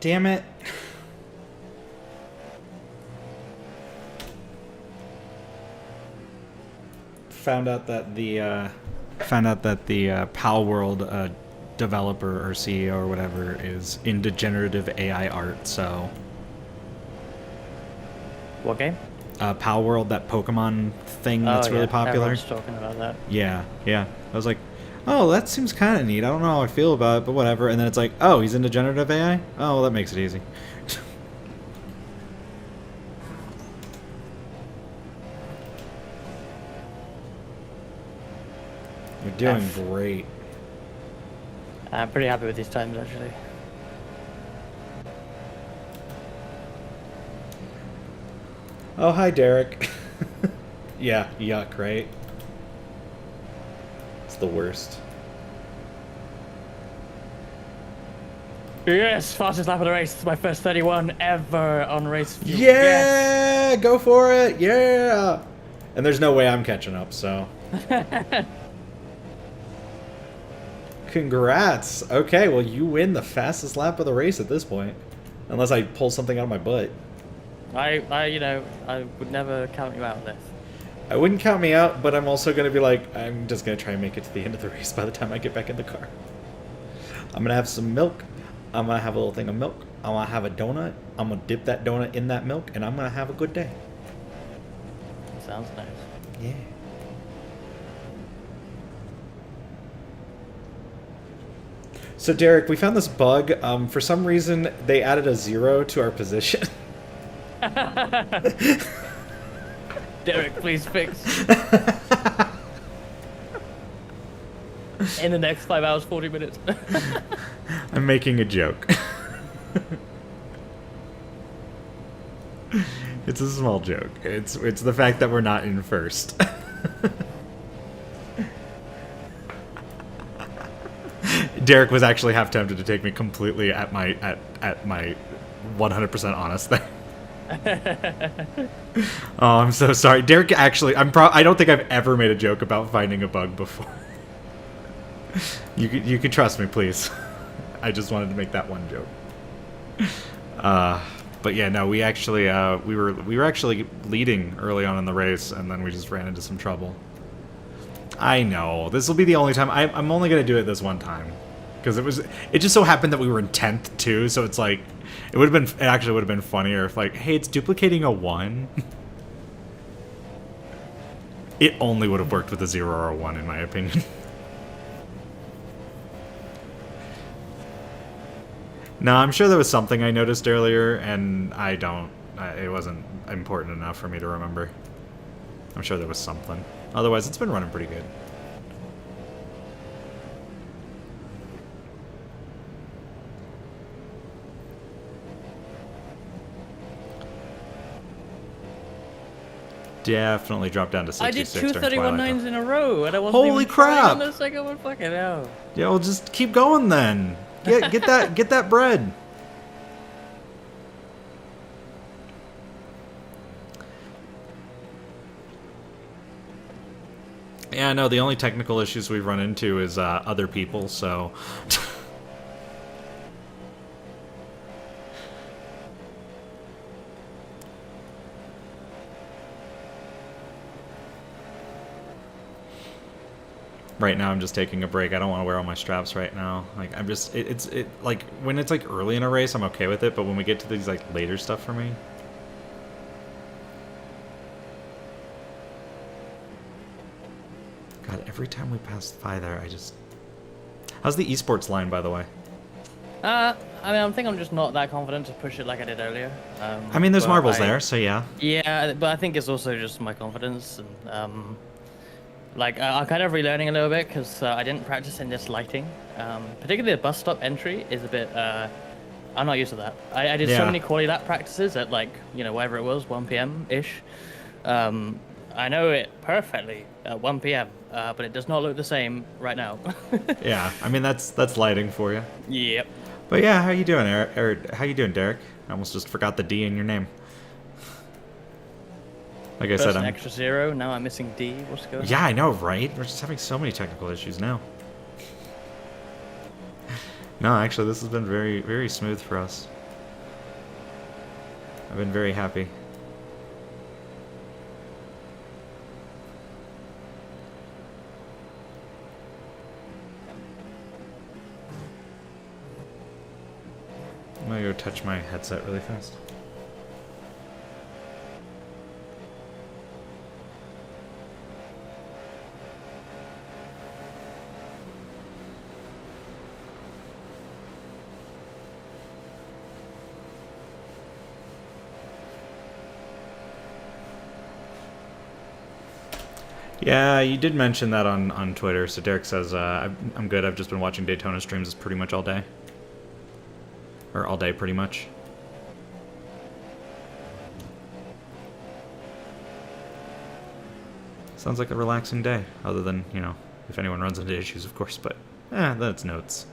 damn it. Found out that the Pal World developer or CEO or whatever is into generative AI art, so What game? Pal World, that Pokemon thing that's really popular. Everyone's talking about that. Yeah. I was like, oh, that seems kind of neat. I don't know how I feel about it, but whatever. And then it's like, oh, he's into generative AI? Oh, well, that makes it easy. You're doing great. I'm pretty happy with these times, actually. Oh, hi, Derek. Yeah, yuck, right? It's the worst. Yes, fastest lap of the race. It's my first 31 ever on race fuel. Yeah, Yes. go for it. Yeah. And there's no way I'm catching up, so. Congrats. Okay, well, you win the fastest lap of the race at this point. Unless I pull something out of my butt. I would never count you out on this. I wouldn't count me out, but I'm also going to be like, I'm just going to try and make it to the end of the race by the time I get back in the car. I'm going to have some milk. I'm going to have a little thing of milk. I'm going to have a donut. I'm going to dip that donut in that milk, and I'm going to have a good day. Sounds nice. Yeah. So, Derek, we found this bug. For some reason, they added a 0 to our position. Derek, please fix. In the next 5 hours, 40 minutes. I'm making a joke. It's a small joke. It's the fact that we're not in first. Derek was actually half tempted to take me completely at my 100% honest thing. Oh, I'm so sorry, Derek. Actually, I don't think I've ever made a joke about finding a bug before. You can trust me, please. I just wanted to make that one joke. But yeah, no, we actually we were actually leading early on in the race, and then we just ran into some trouble. I know this will be the only time. I'm only gonna do it this one time, because it just so happened that we were in 10th too. So it's like it actually would have been funnier if like, hey, it's duplicating a 1. It only would have worked with a 0 or a 1, in my opinion. No, I'm sure there was something I noticed earlier, and it wasn't important enough for me to remember. I'm sure there was something. Otherwise, it's been running pretty good. Definitely dropped down to 66. I did 2 31.9s in a row, and I wasn't Holy even trying crap! on the second one. Fucking hell. Yeah, well, just keep going then. Get that bread. Yeah, no, the only technical issues we've run into is other people, so... Right now, I'm just taking a break. I don't want to wear all my straps right now. Like, I'm just... like, when it's, like, early in a race, I'm okay with it, but when we get to these, like, later stuff for me... God, every time we pass by there, I just... How's the esports line, by the way? I mean, I think I'm just not that confident to push it like I did earlier. I mean, there's marbles there, so yeah. Yeah, but I think it's also just my confidence. And, like, I'm kind of relearning a little bit because I didn't practice in this lighting. Particularly the bus stop entry is a bit... I'm not used to that. I did so many quali lap practices at, like, you know, whatever it was, 1 p.m.-ish. I know it perfectly at 1 p.m., but it does not look the same right now. Yeah, I mean, that's lighting for you. Yep. But yeah, how you doing, Eric? How you doing, Derek? I almost just forgot the D in your name. Like I said, I'm extra 0. Now I'm missing D. What's going on? Yeah, I know, right? We're just having so many technical issues now. No, actually, this has been very, very smooth for us. I've been very happy. I'm gonna go touch my headset really fast. Yeah, you did mention that on Twitter. So Derek says, I'm good. I've just been watching Daytona streams pretty much all day. Or all day, pretty much. Sounds like a relaxing day. Other than, you know, if anyone runs into issues, of course. But, that's notes.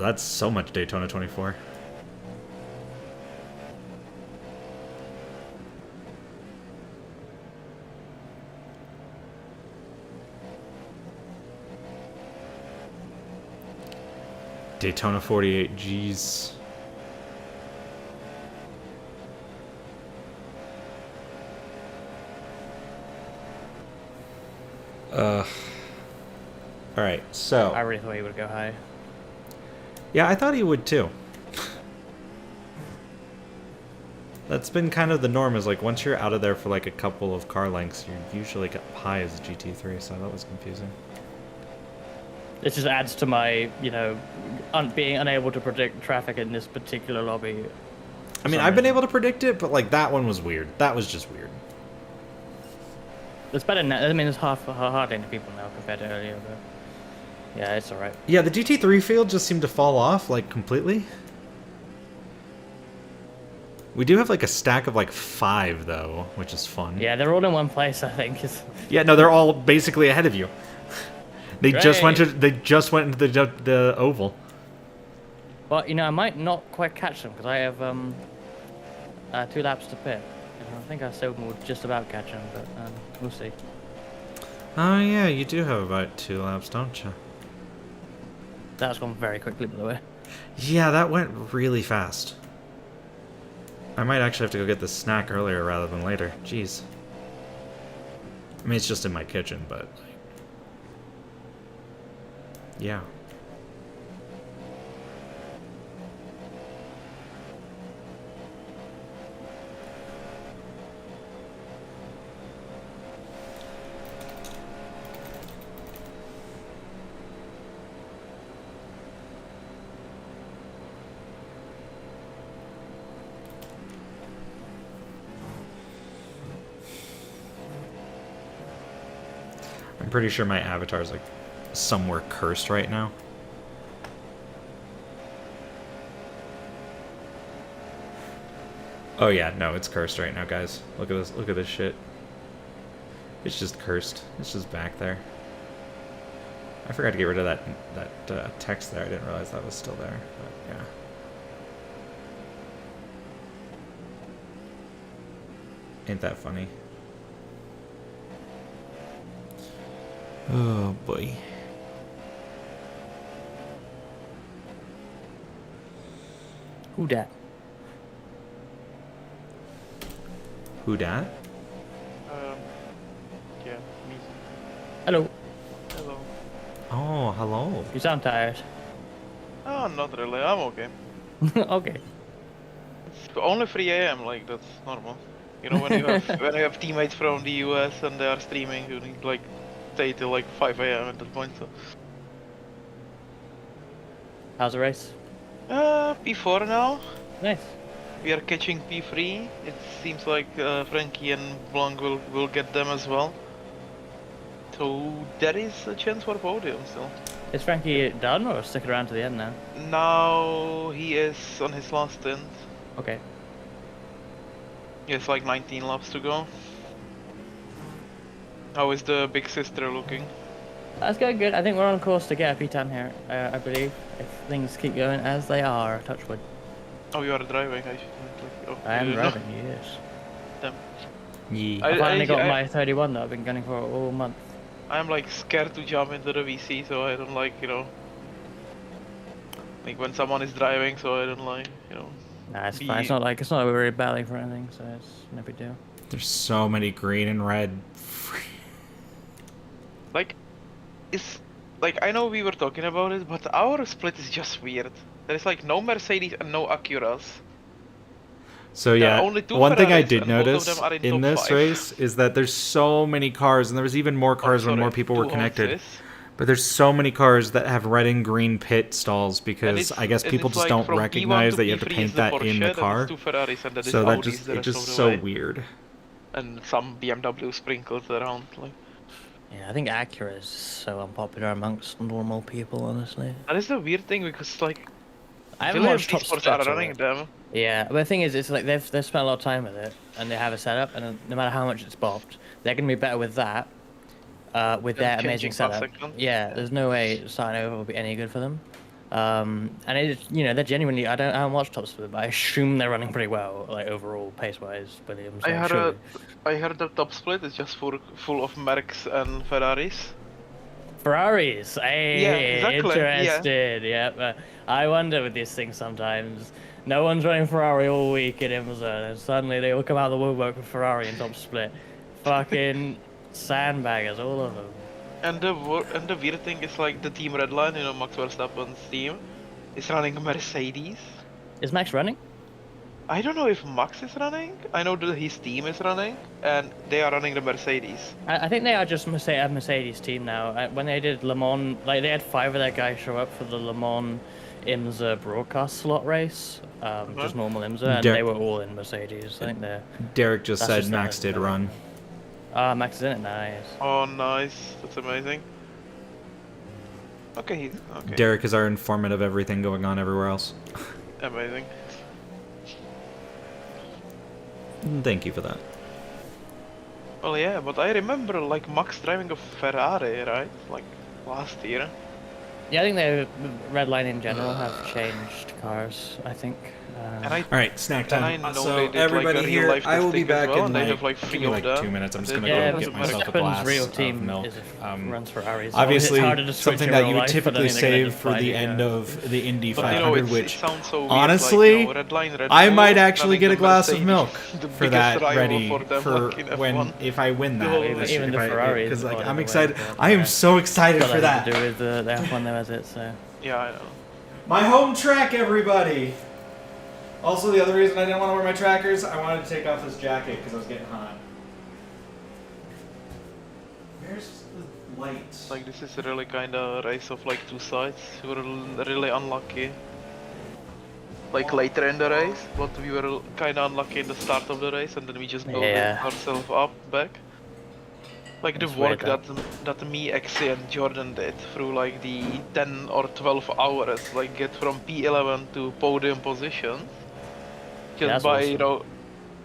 That's so much Daytona 24. Daytona 48, jeez. Alright, so... I really thought he would go high. Yeah, I thought he would too. That's been kind of the norm, is like once you're out of there for like a couple of car lengths, you're usually high as a GT3, so that was confusing. This just adds to my, you know, being unable to predict traffic in this particular lobby. I mean, I've been able to predict it, but like that one was weird. That was just weird. It's better now. I mean, there's hardly any people now compared to earlier, but yeah, it's alright. Yeah, the GT3 field just seemed to fall off, like, completely. We do have, like, a stack of, like, 5, though, which is fun. Yeah, they're all in one place, I think. Yeah, no, they're all basically ahead of you. They just went into the oval. Well, you know, I might not quite catch them, because I have 2 laps to pit. I think I still will just about catch them, but we'll see. Oh, yeah, you do have about 2 laps, don't you? That's gone very quickly, by the way. Yeah, that went really fast. I might actually have to go get the snack earlier rather than later. Jeez. I mean, it's just in my kitchen, but... like, yeah. I'm pretty sure my avatar's like somewhere cursed right now. Oh yeah, no, it's cursed right now, guys. Look at this. Look at this shit. It's just cursed. It's just back there. I forgot to get rid of that text there. I didn't realize that was still there. But yeah. Ain't that funny? Oh boy. Who dat? Who dat? Yeah, me. Hello. Hello. Oh, hello. You sound tired. Oh, not really. I'm okay. Okay. It's only 3 AM, like that's normal. You know, when you have when you have teammates from the US and they are streaming, you need like stay till like 5 AM at that point. So. How's the race? P4 now. Nice. We are catching P3. It seems like Frankie and Blanc will get them as well. So there is a chance for podium still. Is Frankie done or sticking around to the end now? Now he is on his last stint. Okay. He has like 19 laps to go. How is the big sister looking? That's going good. I think we're on course to get a P10 here, I believe. If things keep going as they are, touch wood. Oh, you are driving. I should. Oh, I am driving, yes. Yeah. I finally got my 31 that I've been gunning for all month. I'm like scared to jump into the VC, so I don't like, you know, like when someone is driving, so I don't like, you know. Nah, it's fine. It's not like we're really battling for anything, so it's no big deal. There's so many green and red. Like, it's like I know we were talking about it, but our split is just weird. There is like no Mercedes and no Acuras. So yeah, only two one thing I Ferraris, did and both of notice them are in in top this 5. race is that there's so many cars, and there was even more cars when more people were connected. Hondas. But there's so many cars that have red and green pit stalls because I guess people just like don't from recognize P1 that you have to P3 paint is the that Porsche, in the then car. it's 2 Ferraris, and then So it's that Audis the it's rest just of the so way. weird. And some BMW sprinkles around, like. Yeah, I think Acura is so unpopular amongst normal people, honestly. That is the weird thing because like I haven't watched Top Sports Split are running them. Yeah, but the thing is, it's like they've spent a lot of time with it, and they have a setup, and no matter how much it's bopped, they're gonna be better with that, with their amazing setup. Yeah, there's no way starting over will be any good for them. And it's, you know, they're genuinely. I haven't watched Top Split, but I assume they're running pretty well, like overall pace-wise. Williams. I heard the Top Split is just full of Mercs and Ferraris. Ferraris. Hey, yeah, exactly. Interested. Yeah. I wonder with these things sometimes. No one's running Ferrari all week in IMSA, and suddenly they all come out of the woodwork with Ferrari and Top Split. Fucking sandbaggers, all of them. And the weird thing is like the team Redline, you know, Max Verstappen's team, is running a Mercedes. Is Max running? I don't know if Max is running. I know that his team is running, and they are running the Mercedes. I think they are just a Mercedes team now. When they did Le Mans, like they had 5 of their guys show up for the Le Mans IMSA broadcast slot race, just normal IMSA, and they were all in Mercedes. I think they're. Derek just said Max did run. Max is in it now. Yes. Oh, nice! That's amazing. Okay, okay. Derek is our informant of everything going on everywhere else. Amazing. Thank you for that. Well, yeah, but I remember like Max driving a Ferrari, right? Like last year. Yeah, I think the Redline in general have changed cars. I think. All right, snack time. So everybody here, I will be back in like, 2 minutes. I'm just gonna go get myself a glass real team of milk. Runs Ferraris. Obviously, something that you would typically save for the end of the Indy 500, which honestly, I might actually get a glass of milk for that ready for when if I win that. Even the Ferraris, because like I'm excited. I am so excited for that. To do with the F1 there, has it? So. Yeah, I know. My home track, everybody. Also, the other reason I didn't want to wear my trackers, I wanted to take off this jacket because I was getting hot. Where's the light? Like, this is really kind of a race of like 2 sides. We were really unlucky. Like later in the race, but we were kind of unlucky in the start of the race, and then we just built ourselves up back. Like the work that me, Exy, and Jordan did through like the 10 or 12 hours, like get from P11 to podium position. Just by, you know,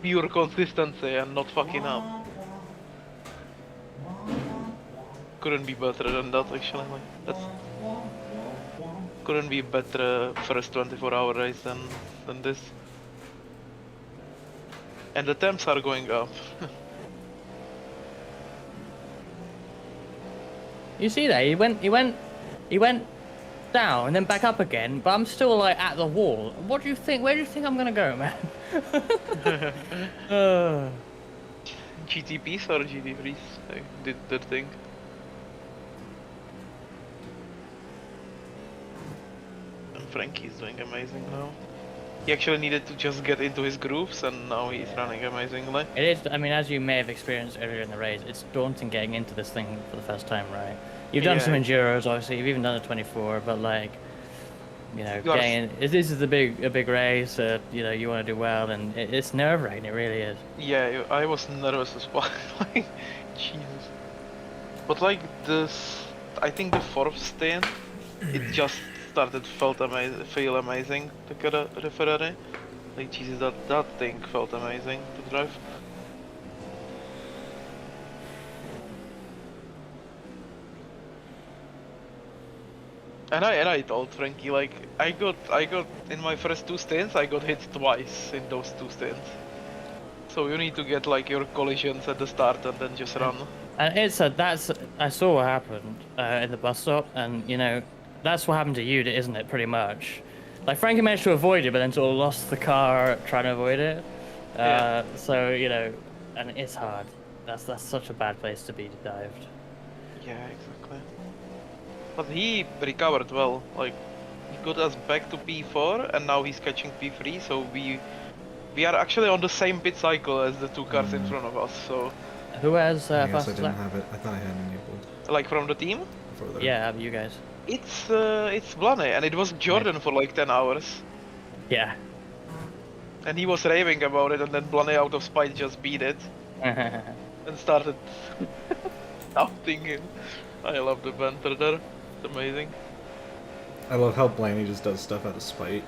pure consistency and not fucking up. Couldn't be better than that, actually. Like, that's couldn't be better first 24-hour race than this. And the temps are going up. You see that he went down and then back up again, but I'm still like at the wall. What do you think? Where do you think I'm gonna go, man? GTPs or GT3s did their thing. And Frankie's doing amazing now. He actually needed to just get into his grooves, and now he's running amazingly. It is. I mean, as you may have experienced earlier in the race, it's daunting getting into this thing for the first time, right? You've done some enduros, obviously. You've even done a 24, but like, you know, this is a big race. You know, you want to do well, and it's nerve-wracking. It really is. Yeah, I was nervous as well. Like, Jesus. But like this, I think the 4th stint, it just feel amazing to get a Ferrari. Like Jesus, that thing felt amazing to drive. And I told Frankie, like, I got in my first 2 stints, I got hit twice in those 2 stints. So you need to get like your collisions at the start and then just run. And I saw what happened in the bus stop, and you know, that's what happened to you, isn't it? Pretty much. Like Frankie managed to avoid it, but then sort of lost the car trying to avoid it. So you know, and it's hard. That's such a bad place to be dived. Yeah, exactly. But he recovered well. Like he got us back to P4, and now he's catching P3. So we are actually on the same pit cycle as the two cars in front of us. So. Who has I guess I fastest didn't lap? have it. I thought I had it enabled. Like from the team? Further. Yeah, you guys. It's Blaney, and it was Jordan for like 10 hours. Yeah. And he was raving about it, and then Blaney out of spite just beat it. And started outing him. I love the banter there. It's amazing. I love how Blaney just does stuff out of spite.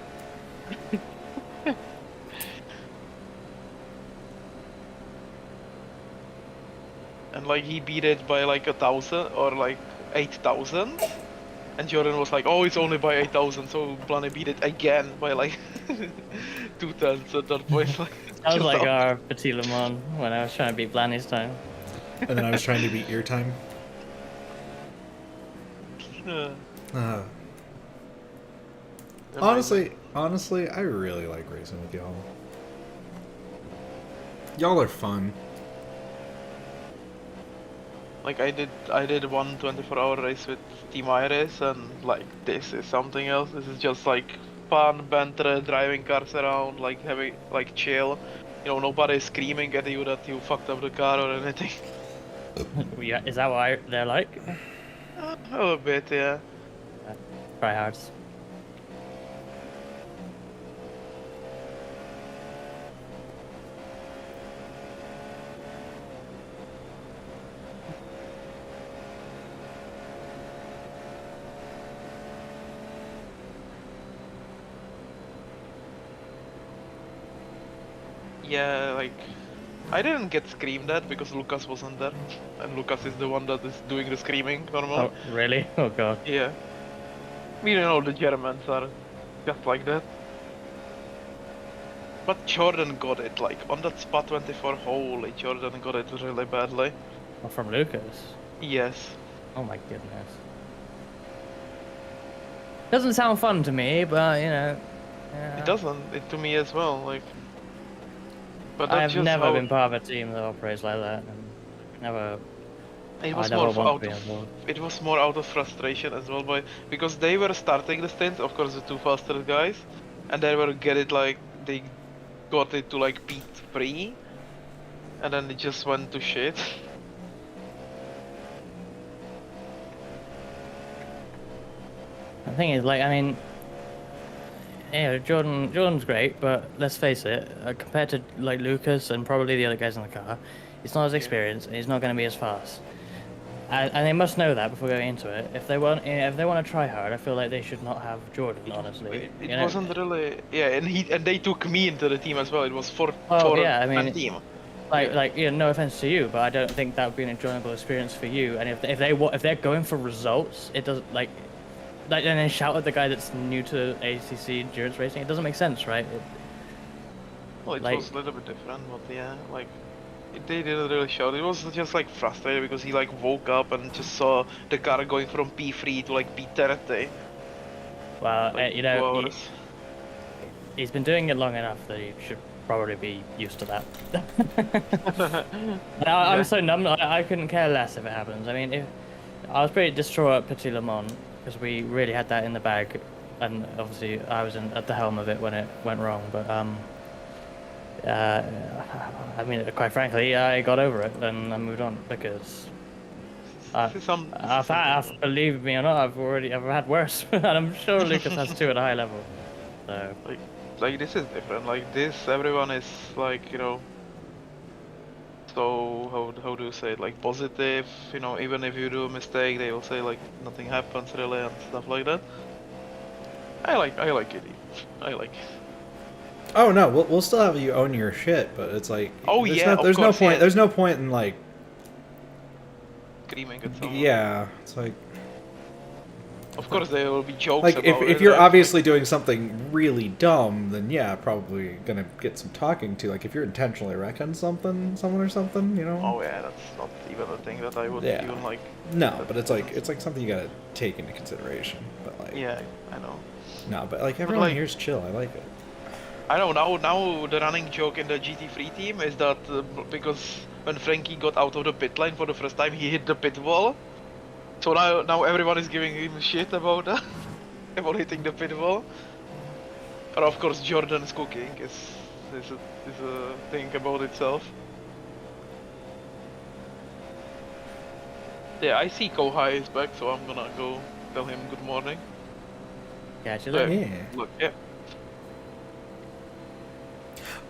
And like he beat it by like 1,000 or like 8,000. And Jordan was like, oh, it's only by 8,000, so Blaney beat it again by like 2/10 at that point. Like, Sounds like our Petit Le Mans when I was trying to beat Blaney's time. And then I was trying to beat your time. Honestly, I really like racing with y'all. Y'all are fun. Like I did one 24-hour race with Team Iris, and like this is something else. This is just like fun banter, driving cars around, like having like chill. You know, nobody is screaming at you that you fucked up the car or anything. Yeah, is that what they're like? A little bit, yeah. Tryhards. Yeah, like I didn't get screamed at because Lucas wasn't there, and Lucas is the one that is doing the screaming normally. Oh, really? Oh god. Yeah. You know, the Germans are just like that. But Jordan got it, like on that spot 24, holy, Jordan got it really badly. Oh, from Lucas? Yes. Oh my goodness. Doesn't sound fun to me, but you know. It doesn't, it to me as well, like. But I that's have just never how been part of a team that operates like that, and never. it was I more never want out to be of involved. it was more out of frustration as well, because they were starting the stint, of course the two fastest guys, and they were they got it to like P3, and then it just went to shit. The thing is, like, I mean, yeah, Jordan's great, but let's face it, compared to like Lucas and probably the other guys in the car, he's not as experienced and he's not going to be as fast. And they must know that before going into it. If they want to try hard, I feel like they should not have Jordan. Honestly, It wasn't really, yeah, and they took me into the team as well. It was for yeah, I mean, team. Like, you know, no offense to you, but I don't think that would be an enjoyable experience for you. And if they're going for results, it doesn't like and then shout at the guy that's new to ACC endurance racing. It doesn't make sense, right? Well, it like, was a little bit different, but yeah, like they didn't really shout. It was just like frustrated because he like woke up and just saw the car going from P3 to like P30. Well, like you know, he's been doing it long enough that he should probably be used to that. I'm so numb. I couldn't care less if it happens. I mean, I was pretty distraught at Petit Le Mans because we really had that in the bag, and obviously I was at the helm of it when it went wrong. But I mean, quite frankly, I got over it and I moved on because believe me or not, I've had worse, and I'm sure Lucas has too at a high level. So like this is different. Like this, everyone is like, you know. So how do you say it? Like positive, you know, even if you do a mistake, they will say like nothing happens really and stuff like that. I like it. I like it. Oh no, we'll still have you own your shit, but it's like there's no point. Yeah. There's no point in like screaming at someone. Yeah, it's like Of course, there will be jokes Like, about it. if you're right? obviously doing something really dumb, then yeah, probably gonna get some talking to. Like, if you're intentionally wrecking someone or something, you know? Oh yeah, that's not even a thing that I would Yeah. even like. No, but it's like something you gotta take into consideration. But like, Yeah, I know. no, but like everyone like- here's chill. I like it. I know now the running joke in the GT3 team is that because when Frankie got out of the pit lane for the first time, he hit the pit wall. So now everyone is giving him shit about that, about hitting the pit wall. And of course, Jordan's cooking is a thing about itself. Yeah, I see Kohai is back, so I'm gonna go tell him good morning. Catch you later. Yeah. Look, yeah.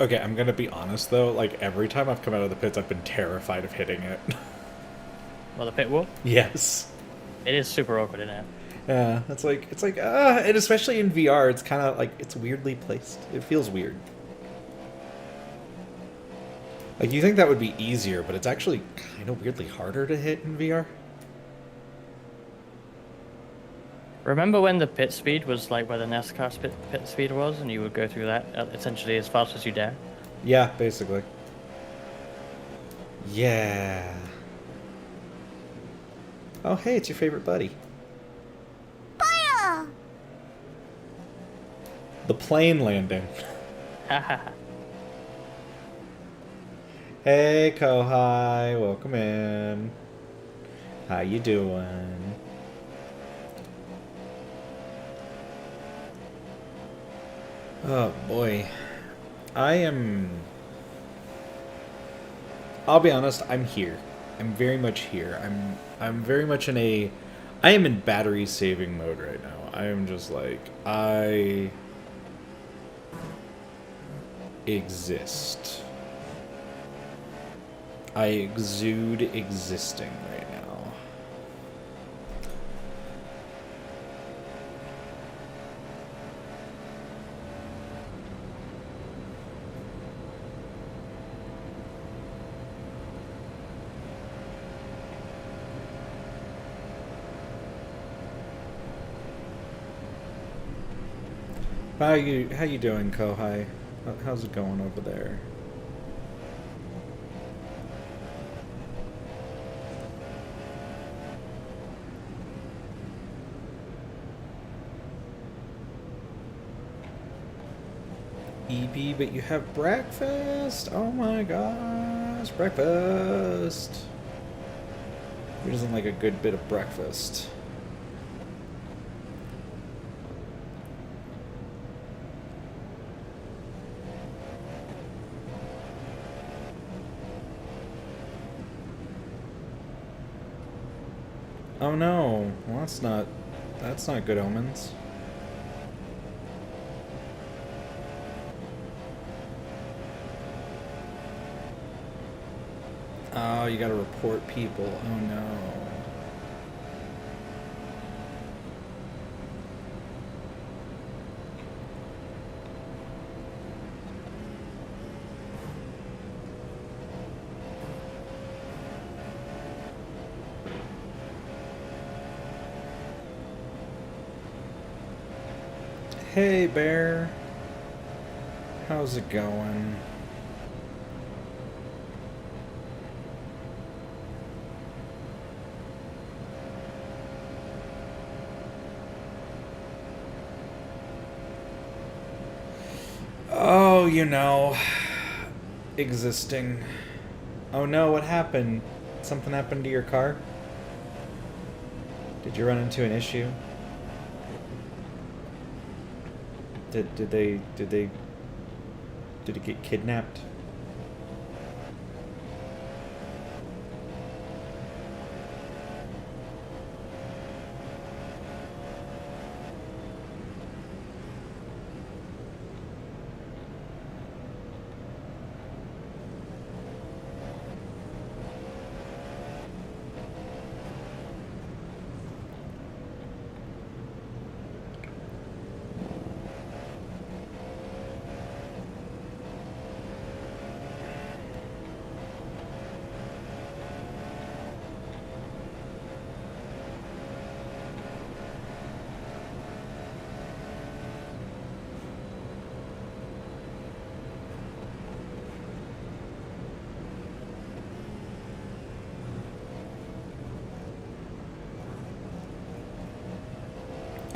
Okay, I'm gonna be honest though. Like every time I've come out of the pits, I've been terrified of hitting it. Well, the pit wall? Yes. It is super awkward in it. Yeah, it's like and especially in VR, it's kind of like it's weirdly placed. It feels weird. Like you think that would be easier, but it's actually kind of weirdly harder to hit in VR. Remember when the pit speed was like where the NASCAR pit speed was, and you would go through that essentially as fast as you dare? Yeah, basically. Yeah. Oh, hey, it's your favorite buddy. The plane landing. Hey, Kohai, welcome in. How you doing? Oh boy. I'll be honest, I'm here. I'm very much here. I'm very much I am in battery saving mode right now. I am just like, I exist. I exude existing right now. How you doing, Kohai? How's it going over there? EB, but you have breakfast? Oh my gosh, breakfast! Who doesn't like a good bit of breakfast? Oh no, well that's not good omens. Oh, you gotta report people. Oh no. Hey, Bear. How's it going? Oh, you know, existing. Oh no, what happened? Something happened to your car? Did you run into an issue? Did it get kidnapped?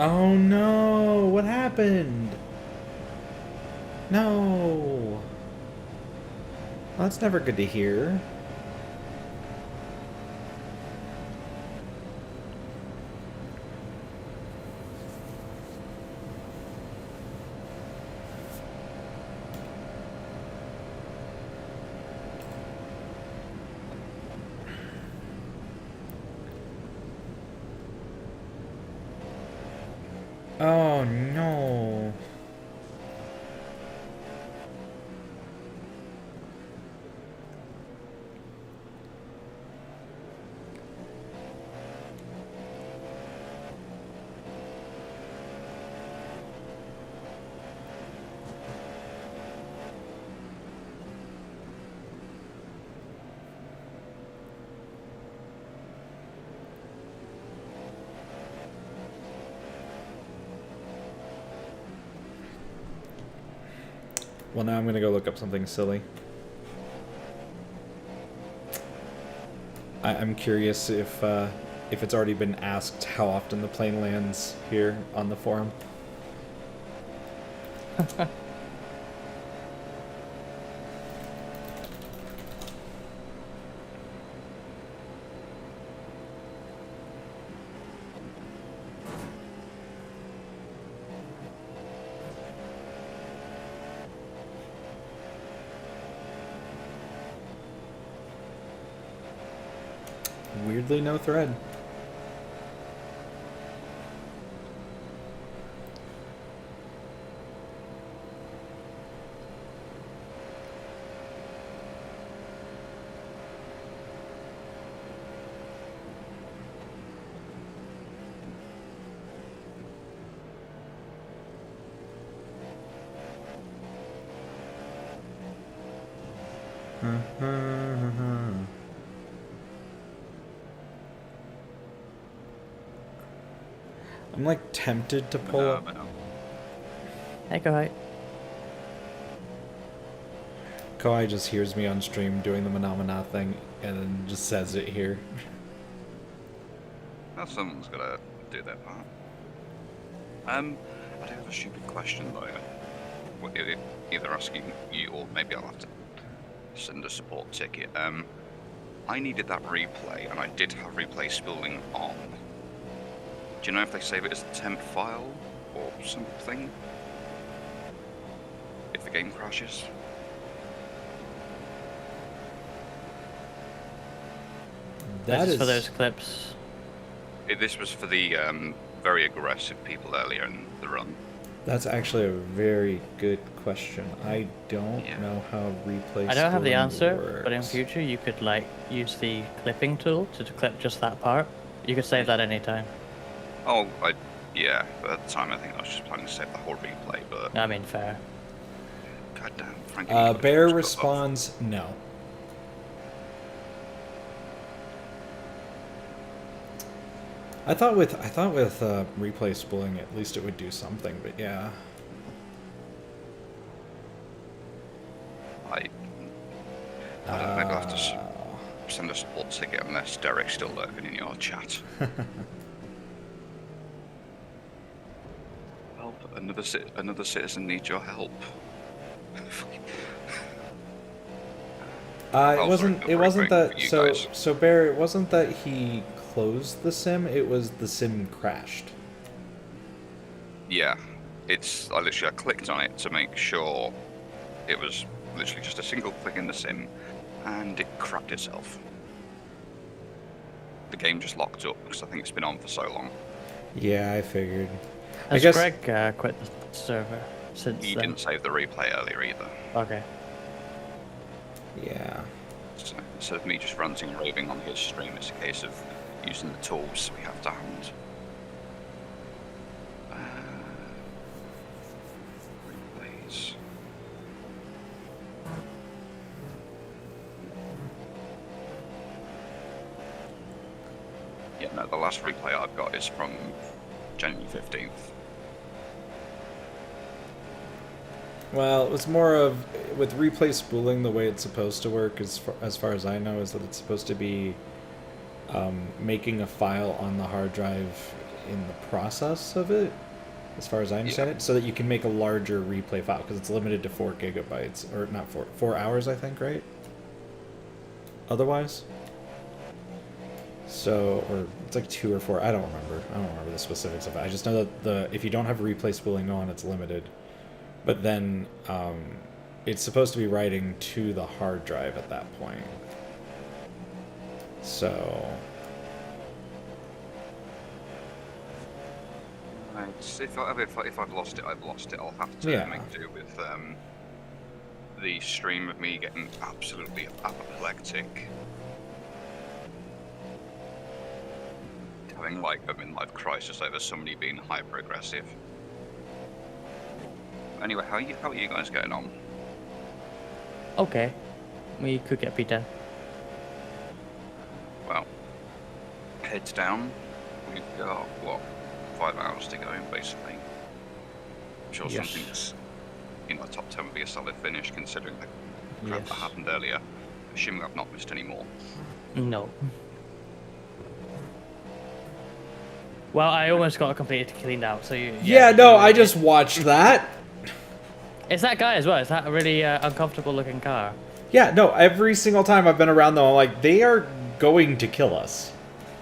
Oh no! What happened? No! Well, that's never good to hear. Oh no. Well, now I'm gonna go look up something silly. I'm curious if it's already been asked how often the plane lands here on the forum. Weirdly, no thread. I'm like tempted to pull up. Hey, Kohai. Kohai just hears me on stream doing the Manamana thing and then just says it here. Well, someone's gotta do their part. I do have a stupid question though. Well, either asking you or maybe I'll have to send a support ticket. I needed that replay and I did have replay spooling on. Do you know if they save it as a temp file or something? If the game crashes? That is for those clips. This was for the very aggressive people earlier in the run. That's actually a very good question. I don't know how replay. I don't have the answer, works. but in future you could like use the clipping tool to clip just that part. You could save that anytime. Oh, yeah, but at the time I think I was just planning to save the whole replay, but... I mean, fair. Goddamn, Frankie. Bear responds no. I thought with replay spooling at least it would do something, but yeah. I don't know, maybe I'll have to send a support ticket unless Derek's still lurking in your chat. Help, another citizen needs your help. It wasn't that so Bear, it wasn't that he closed the sim, it was the sim crashed. Yeah, I clicked on it to make sure it was literally just a single click in the sim, and it crapped itself. The game just locked up because I think it's been on for so long. Yeah, I figured. Has Greg quit the server since He then? didn't save the replay earlier either. Okay. Yeah. So instead of me just ranting and raving on his stream, it's a case of using the tools we have to hand. Replays. Yeah, no, the last replay I've got is from January 15th. Well, it was more of, with replay spooling, the way it's supposed to work, as far as I know, is that it's supposed to be making a file on the hard drive in the process of it, as far as I understand it, so that you can make a larger replay file, because it's limited to 4 gigabytes, or not 4 hours, I think, right? Otherwise? So, or it's like 2 or 4, I don't remember the specifics of it. I just know that if you don't have replay spooling on, it's limited. But then, it's supposed to be writing to the hard drive at that point. So... If I've lost it, I've lost it. I'll have to make do with the stream of me getting absolutely apoplectic. Having like a midlife crisis over somebody being hyper aggressive. Anyway, how are you guys getting on? Okay. We could get beat down. Well, heads down. We've got, what, 5 hours to go, basically. I'm sure something's in the top 10 would be a solid finish, considering the crap that happened earlier. Assuming I've not missed any more. No. Well, I almost got it completely cleaned out, so you... Yeah, no, I just watched that. It's that guy as well. It's that really uncomfortable looking car. Yeah, no, every single time I've been around them, I'm like, they are going to kill us.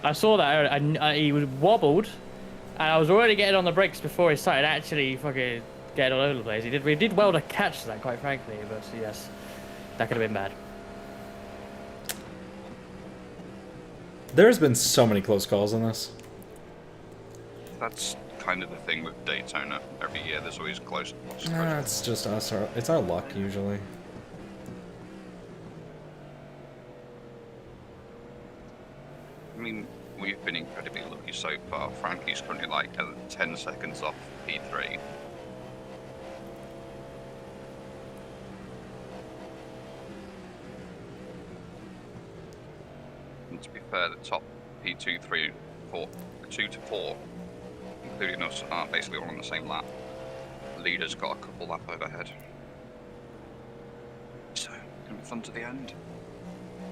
I saw that. He was wobbled, and I was already getting on the brakes before he started actually fucking getting all over the place. He did well to catch that, quite frankly, but yes, that could have been bad. There's been so many close calls on this. That's kind of the thing with Daytona. Every year there's always close. It's just us. It's our luck, usually. I mean, we've been incredibly lucky so far. Frankie's currently like 10 seconds off P3. And to be fair, the top P2, 3, 4, 2 to 4, including us, are basically all on the same lap. The leader's got a couple lap overhead. So, gonna be fun to the end.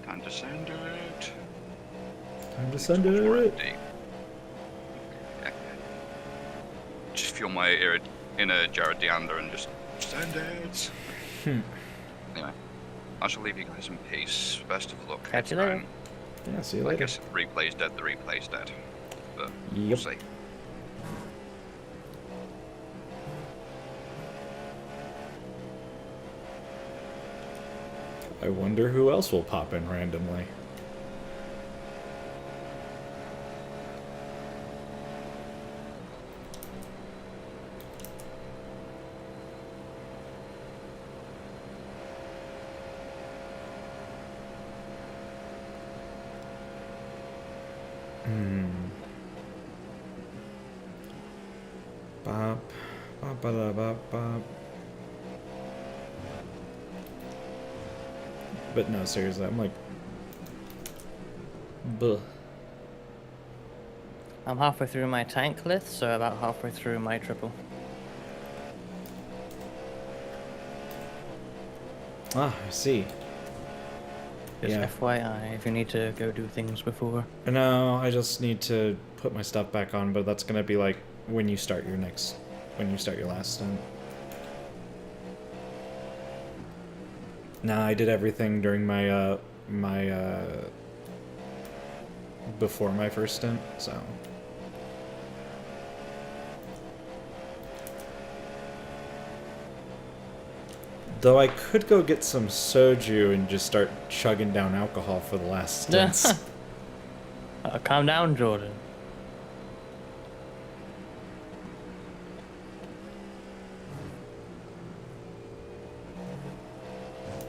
Time to send it. Time to send it. Yeah. Just feel my inner Jared Deander and just send it. Anyway, I shall leave you guys in peace. Best of luck. Catch you later. Yeah, see you I later. guess if the replay's dead, the replay's dead. But we'll Yep. see. I wonder who else will pop in randomly. Bop, bop, bop, bop, bop. But no, seriously, I'm like, buh. I'm halfway through my tank list, so about halfway through my triple. Ah, I see. Just Yeah. FYI, if you need to go do things before. No, I just need to put my stuff back on, but that's gonna be like when you start your last stint. Nah, I did everything during my before my first stint, so. Though I could go get some soju and just start chugging down alcohol for the last stints. Calm down, Jordan.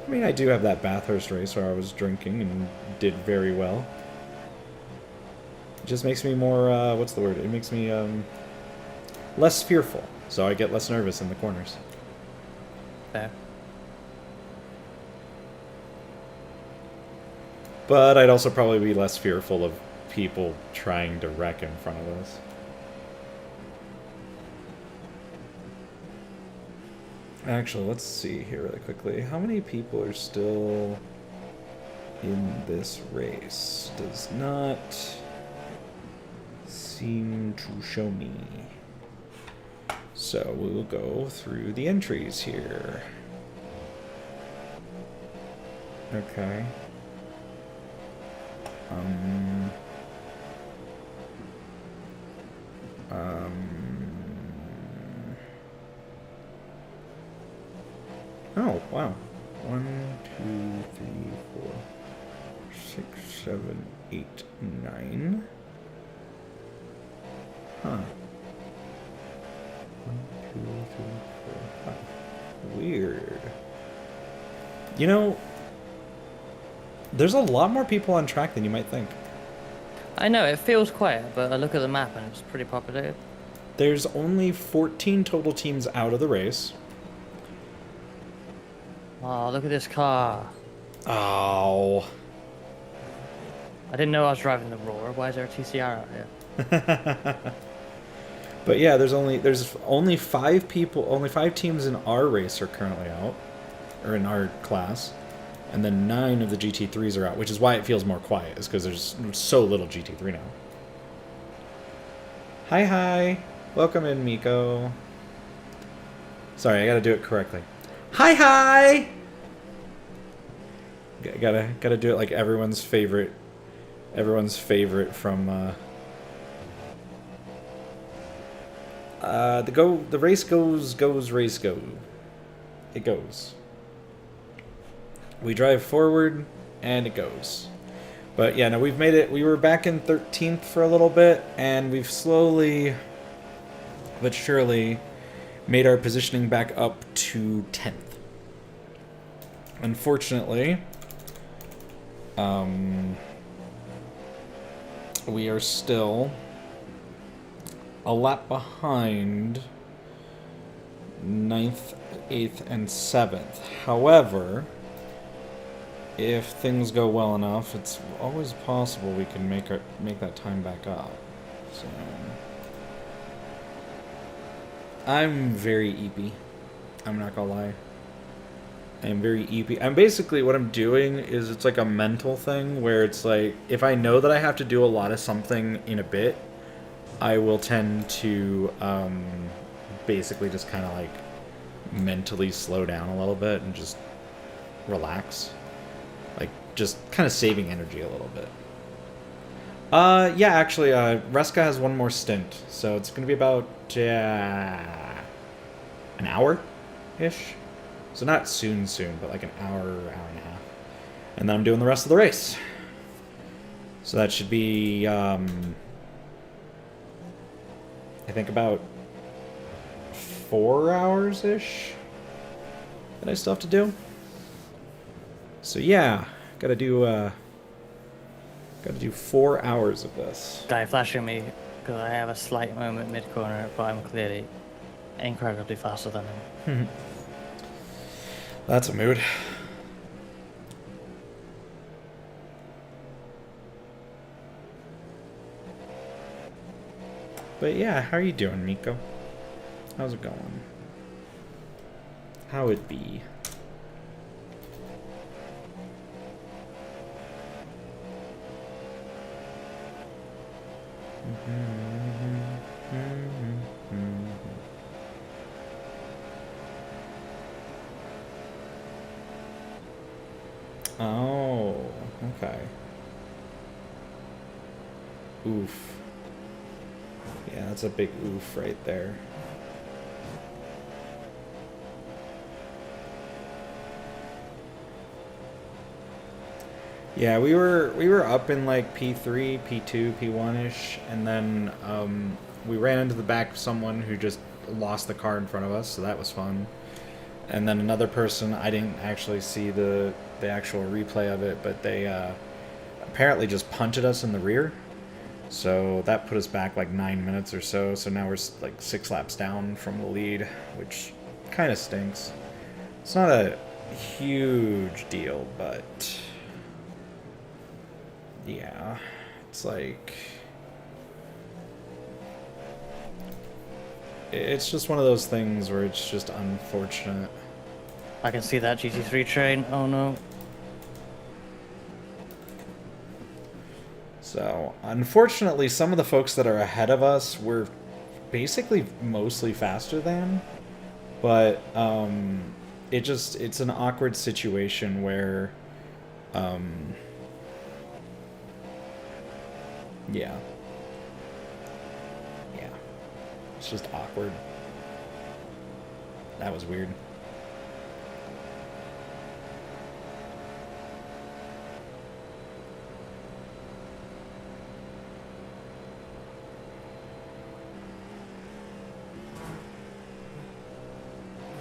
I mean, I do have that Bathurst race where I was drinking and did very well. It just makes me more, what's the word? It makes me, less fearful. So I get less nervous in the corners. Fair. But I'd also probably be less fearful of people trying to wreck in front of us. Actually, let's see here really quickly. How many people are still in this race? Does not seem to show me. So we will go through the entries here. Okay. Oh, wow. 1, 2, 3, 4, 6, 7, 8, 9. Huh. 1, 2, 3, 4, 5. Weird. You know, there's a lot more people on track than you might think. I know, it feels quiet, but I look at the map and it's pretty populated. There's only 14 total teams out of the race. Oh, look at this car. Oh. I didn't know I was driving the Roar. Why is there a TCR out here? But yeah, there's only 5 people, only 5 teams in our race are currently out, or in our class, and then 9 of the GT3s are out, which is why it feels more quiet, is because there's so little GT3 now. Hi. Welcome in, Miko. Sorry, I gotta do it correctly. Hi! Gotta do it like everyone's favorite from the race goes race go. It goes. We drive forward and it goes. But yeah, no, we've made it. We were back in 13th for a little bit, and we've slowly but surely made our positioning back up to 10th. Unfortunately, we are still a lap behind 9th, 8th, and 7th. However, if things go well enough, it's always possible we can make that time back up. So I'm very eepy. I'm not gonna lie. I'm very eepy. I'm basically, what I'm doing is, it's like a mental thing where it's like, if I know that I have to do a lot of something in a bit, I will tend to basically just kind of like mentally slow down a little bit and just relax. Like, just kind of saving energy a little bit. Yeah, actually, Reska has one more stint, so it's going to be about an hour-ish. So not soon, but like an hour and a half. And then I'm doing the rest of the race. So that should be, I think about 4 hours-ish that I still have to do. So yeah, gotta do 4 hours of this. Guy flashing me because I have a slight moment mid-corner, but I'm clearly incredibly faster than him. That's a mood. But yeah, how are you doing, Miko? How's it going? How it be? Oh, okay. Oof. Yeah, that's a big oof right there. Yeah, we were up in like P3, P2, P1-ish, and then we ran into the back of someone who just lost the car in front of us, so that was fun. And then another person, I didn't actually see the actual replay of it, but they apparently just punted us in the rear. So that put us back like 9 minutes or so. So now we're like 6 laps down from the lead, which kind of stinks. It's not a huge deal, but yeah, it's like, it's just one of those things where it's just unfortunate. I can see that GT3 train. Oh no. So, unfortunately, some of the folks that are ahead of us were basically mostly faster than, but it's an awkward situation where yeah, it's just awkward. That was weird.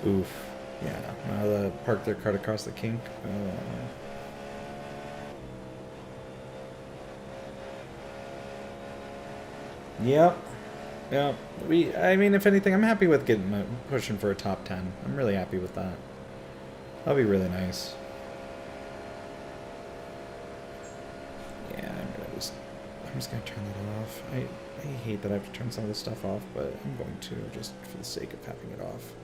Oof. Yeah. Now the park their cart across the kink. Yep. Yep. I mean, if anything, I'm happy with pushing for a top 10. I'm really happy with that. That'll be really nice. Yeah, I'm just gonna turn that off. I hate that I have to turn some of this stuff off, but I'm going to, just for the sake of having it off.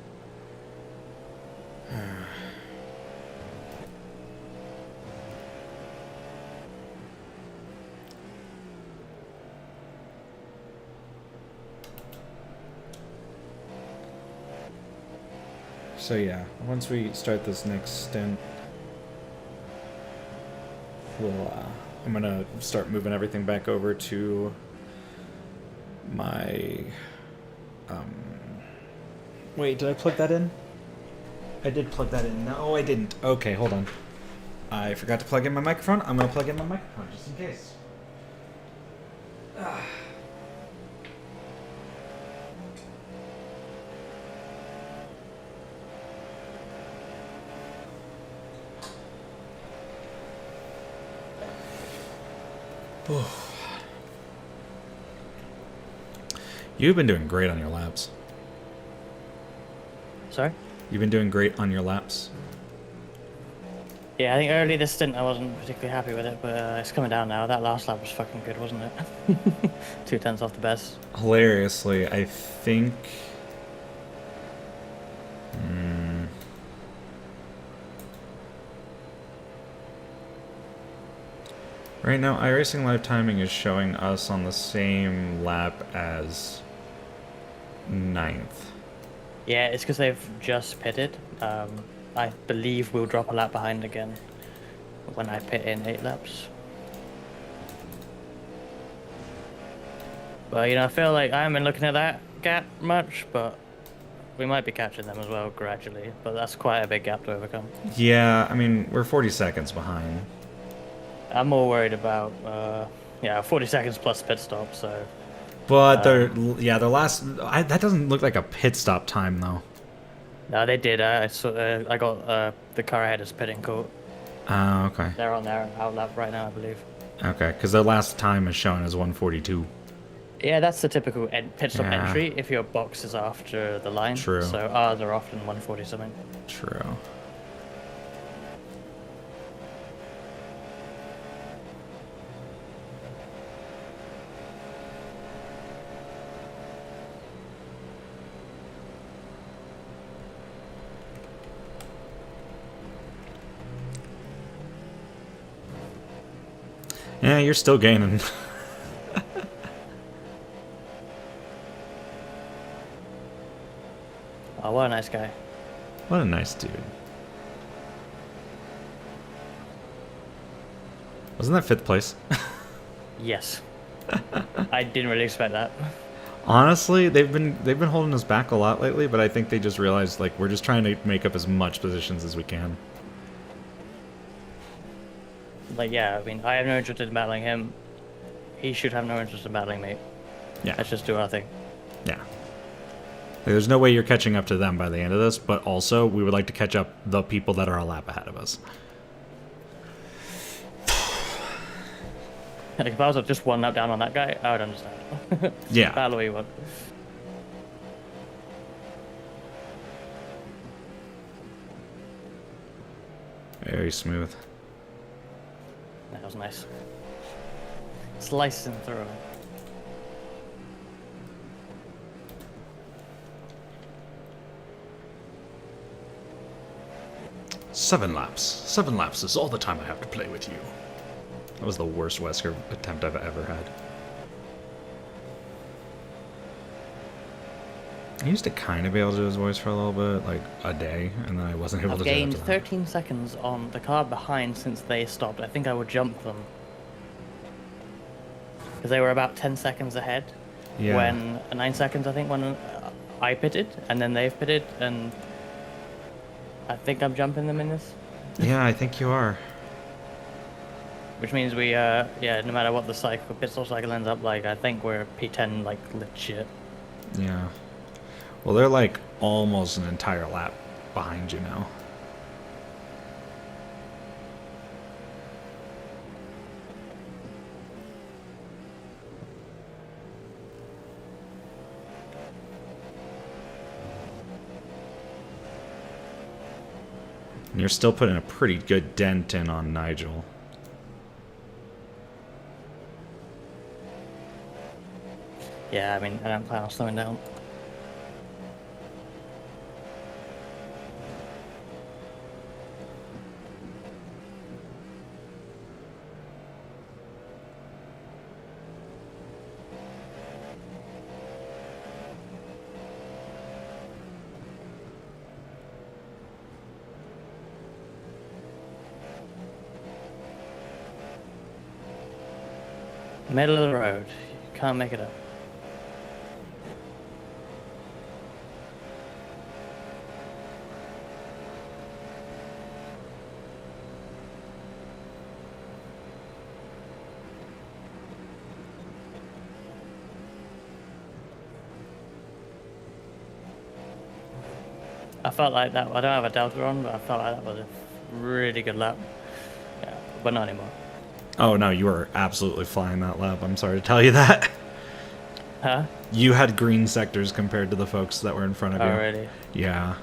So yeah, once we start this next stint, I'm gonna start moving everything back over to my, wait, did I plug that in? I did plug that in. No, I didn't. Okay, hold on. I forgot to plug in my microphone. I'm gonna plug in my microphone just in case. You've been doing great on your laps. Sorry? You've been doing great on your laps. Yeah, I think early this stint I wasn't particularly happy with it, but it's coming down now. That last lap was fucking good, wasn't it? 2/10 off the best. Hilariously, I think... Right now, iRacing Live Timing is showing us on the same lap as 9th. Yeah, it's because they've just pitted. I believe we'll drop a lap behind again when I pit in 8 laps. But, you know, I feel like I haven't been looking at that gap much, but we might be catching them as well gradually. But that's quite a big gap to overcome. Yeah, I mean, we're 40 seconds behind. I'm more worried about, 40 seconds plus pit stop, so... But their last... that doesn't look like a pit stop time, though. No, they did. I got the car ahead is pitting court. Oh, okay. They're on their out lap right now, I believe. Okay, because their last time is shown as 1:42. Yeah, that's the typical pit stop entry if your box is after the line. True. So ours are often 140 something. True. Yeah, you're still gaining. Oh, what a nice guy. What a nice dude. Wasn't that 5th place? Yes. I didn't really expect that. Honestly, they've been holding us back a lot lately, but I think they just realized, like, we're just trying to make up as much positions as we can. Like, yeah, I mean, I have no interest in battling him. He should have no interest in battling me. Yeah. Let's just do our thing. Yeah. There's no way you're catching up to them by the end of this, but also, we would like to catch up the people that are a lap ahead of us. Like, if I was just 1 lap down on that guy, I would understand. Yeah. Battle we want. Very smooth. That was nice. Slicing through. 7 laps. 7 laps is all the time I have to play with you. That was the worst Wesker attempt I've ever had. I used to kind of be able to do his voice for a little bit, like a day, and then I wasn't able to do it. I've gained after that. 13 seconds on the car behind since they stopped. I think I would jump them. Because they were about 10 seconds ahead. Yeah. When 9 seconds, I think, when I pitted, and then they've pitted, and I think I'm jumping them in this. Yeah, I think you are. Which means we, yeah, no matter what the pit stop cycle ends up like, I think we're P10 like legit. Yeah. Well, they're like almost an entire lap behind you now. And you're still putting a pretty good dent in on Nigel. Yeah, I mean, I don't plan on slowing down. Middle of the road. You can't make it up. I felt like that. I don't have a Delta on, but I felt like that was a really good lap. Yeah, but not anymore. Oh no, you were absolutely flying that lap. I'm sorry to tell you that. Huh? You had green sectors compared to the folks that were in front of you. Oh, really? Yeah.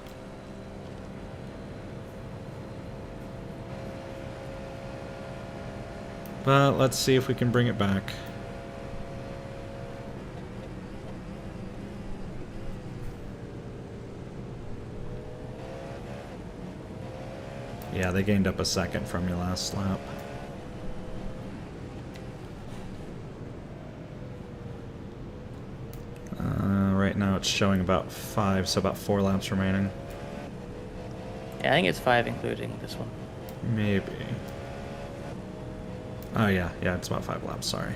But let's see if we can bring it back. Yeah, they gained up a second from you last lap. Right now it's showing about 5, so about 4 laps remaining. Yeah, I think it's 5 including this one. Maybe. Oh yeah, it's about 5 laps, sorry.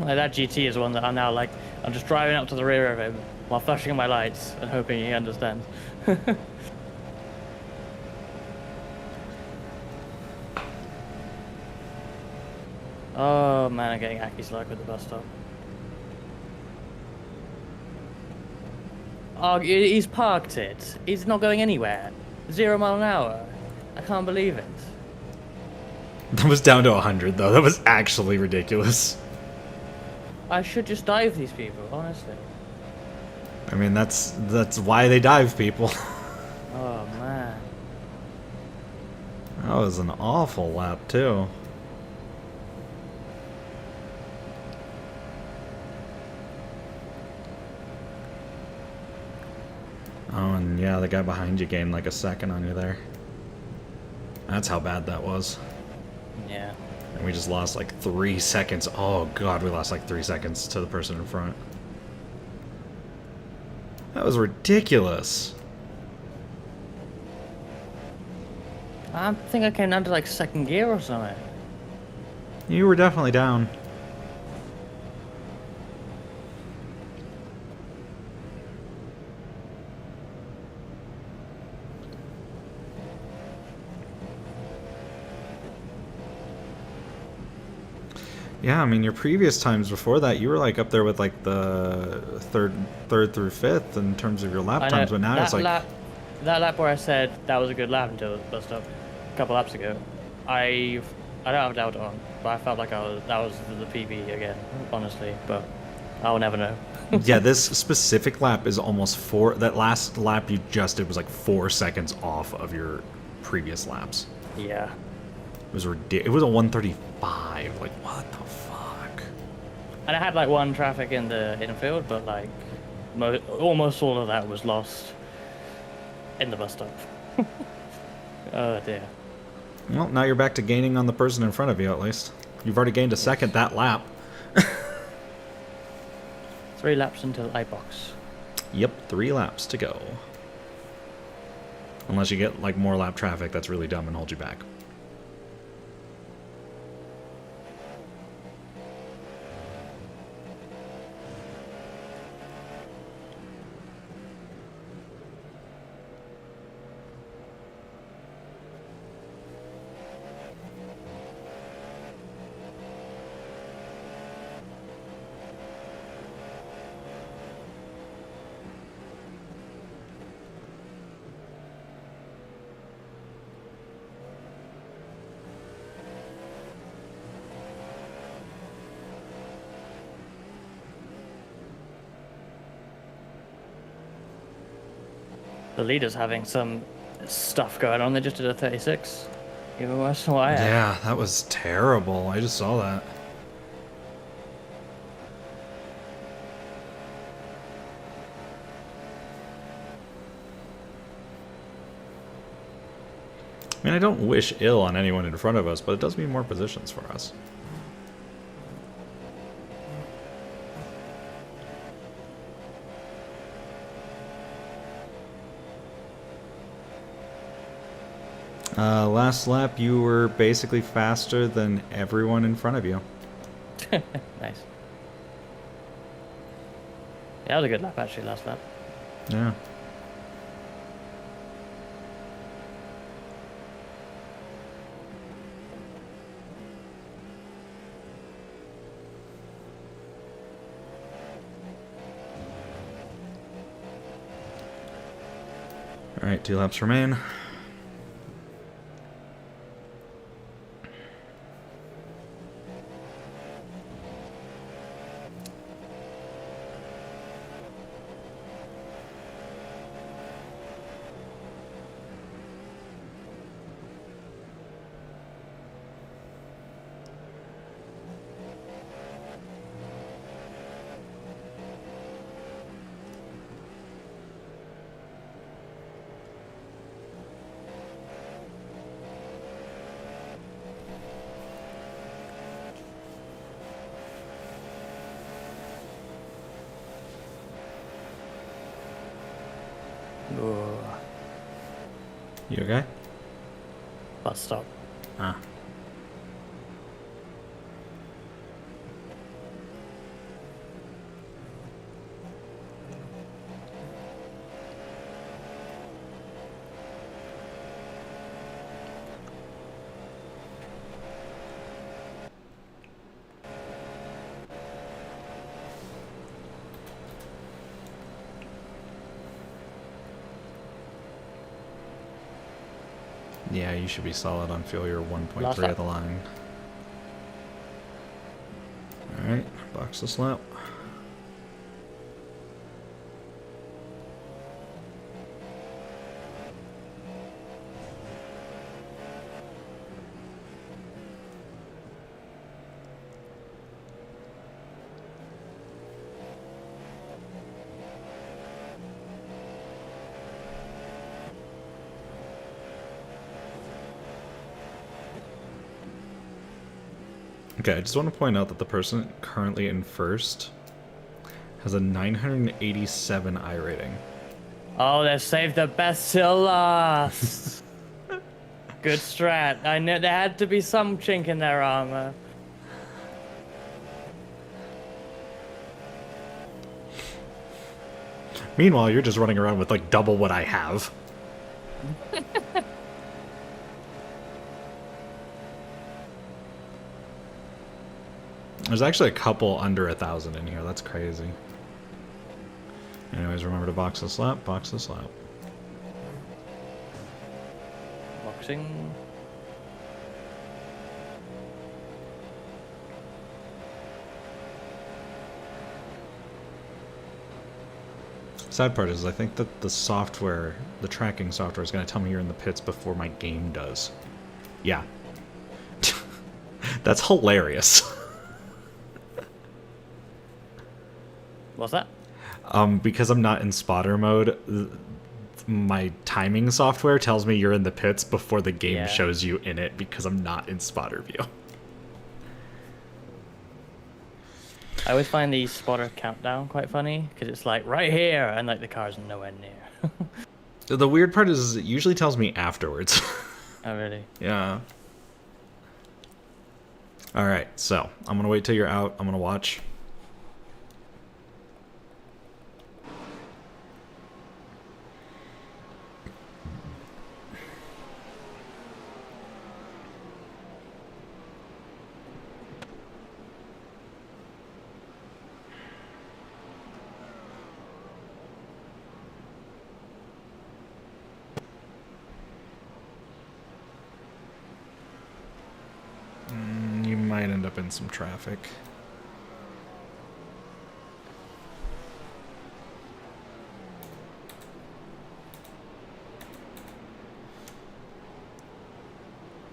Like that GT is one that I'm now like, I'm just driving up to the rear of him while flashing my lights and hoping he understands. Oh man, I'm getting Aki's luck with the bus stop. Oh, he's parked it. He's not going anywhere. 0 mile an hour. I can't believe it. That was down to 100 though. That was actually ridiculous. I should just dive these people, honestly. I mean, that's why they dive people. Oh man. That was an awful lap too. Oh, and yeah, the guy behind you gained like a second on you there. That's how bad that was. Yeah. And we just lost like 3 seconds. Oh god, we lost like 3 seconds to the person in front. That was ridiculous. I think I came down to like 2nd gear or something. You were definitely down. Yeah, I mean, your previous times before that, you were like up there with like the third through 5th in terms of your lap times, but now it's like that lap where I said that was a good lap until the bus stop a couple laps ago. I don't have a doubt on, but I felt like that was the PB again, honestly. But I'll never know. Yeah, this specific lap is almost 4. That last lap you just did was like 4 seconds off of your previous laps. Yeah. It was ridiculous. It was a 135. Like, what the fuck? And I had like one traffic in the infield, but like almost all of that was lost in the bus stop. Oh dear. Well, now you're back to gaining on the person in front of you, at least. You've already gained a second that lap. 3 laps until iBox. Yep, 3 laps to go. Unless you get, like, more lap traffic that's really dumb and holds you back. The leader's having some stuff going on. They just did a 36. Even worse than what I had. Yeah, that was terrible. I just saw that. I mean, I don't wish ill on anyone in front of us, but it does mean more positions for us. Last lap, you were basically faster than everyone in front of you. Nice. Yeah, that was a good lap actually, last lap. Yeah. Alright, 2 laps remain. You okay? Bus stop. Ah. Yeah, you should be solid on fuel. You're 1.3 of the line. Alright, box this lap. Okay, I just want to point out that the person currently in first has a 987 I rating. Oh, they saved the best till last. Good strat. I knew there had to be some chink in their armor. Meanwhile, you're just running around with like double what I have. There's actually a couple under 1,000 in here. That's crazy. Anyways, remember to box this lap. Box this lap. Boxing. Sad part is I think that the software, the tracking software, is going to tell me you're in the pits before my game does. Yeah. That's hilarious. What's that? Because I'm not in spotter mode, my timing software tells me you're in the pits before the game shows you in it because I'm not in spotter view. I always find the spotter countdown quite funny because it's like right here and like the car's nowhere near. The weird part is it usually tells me afterwards. Oh, really? Yeah. Alright, so I'm gonna wait till you're out. I'm gonna watch. You might end up in some traffic.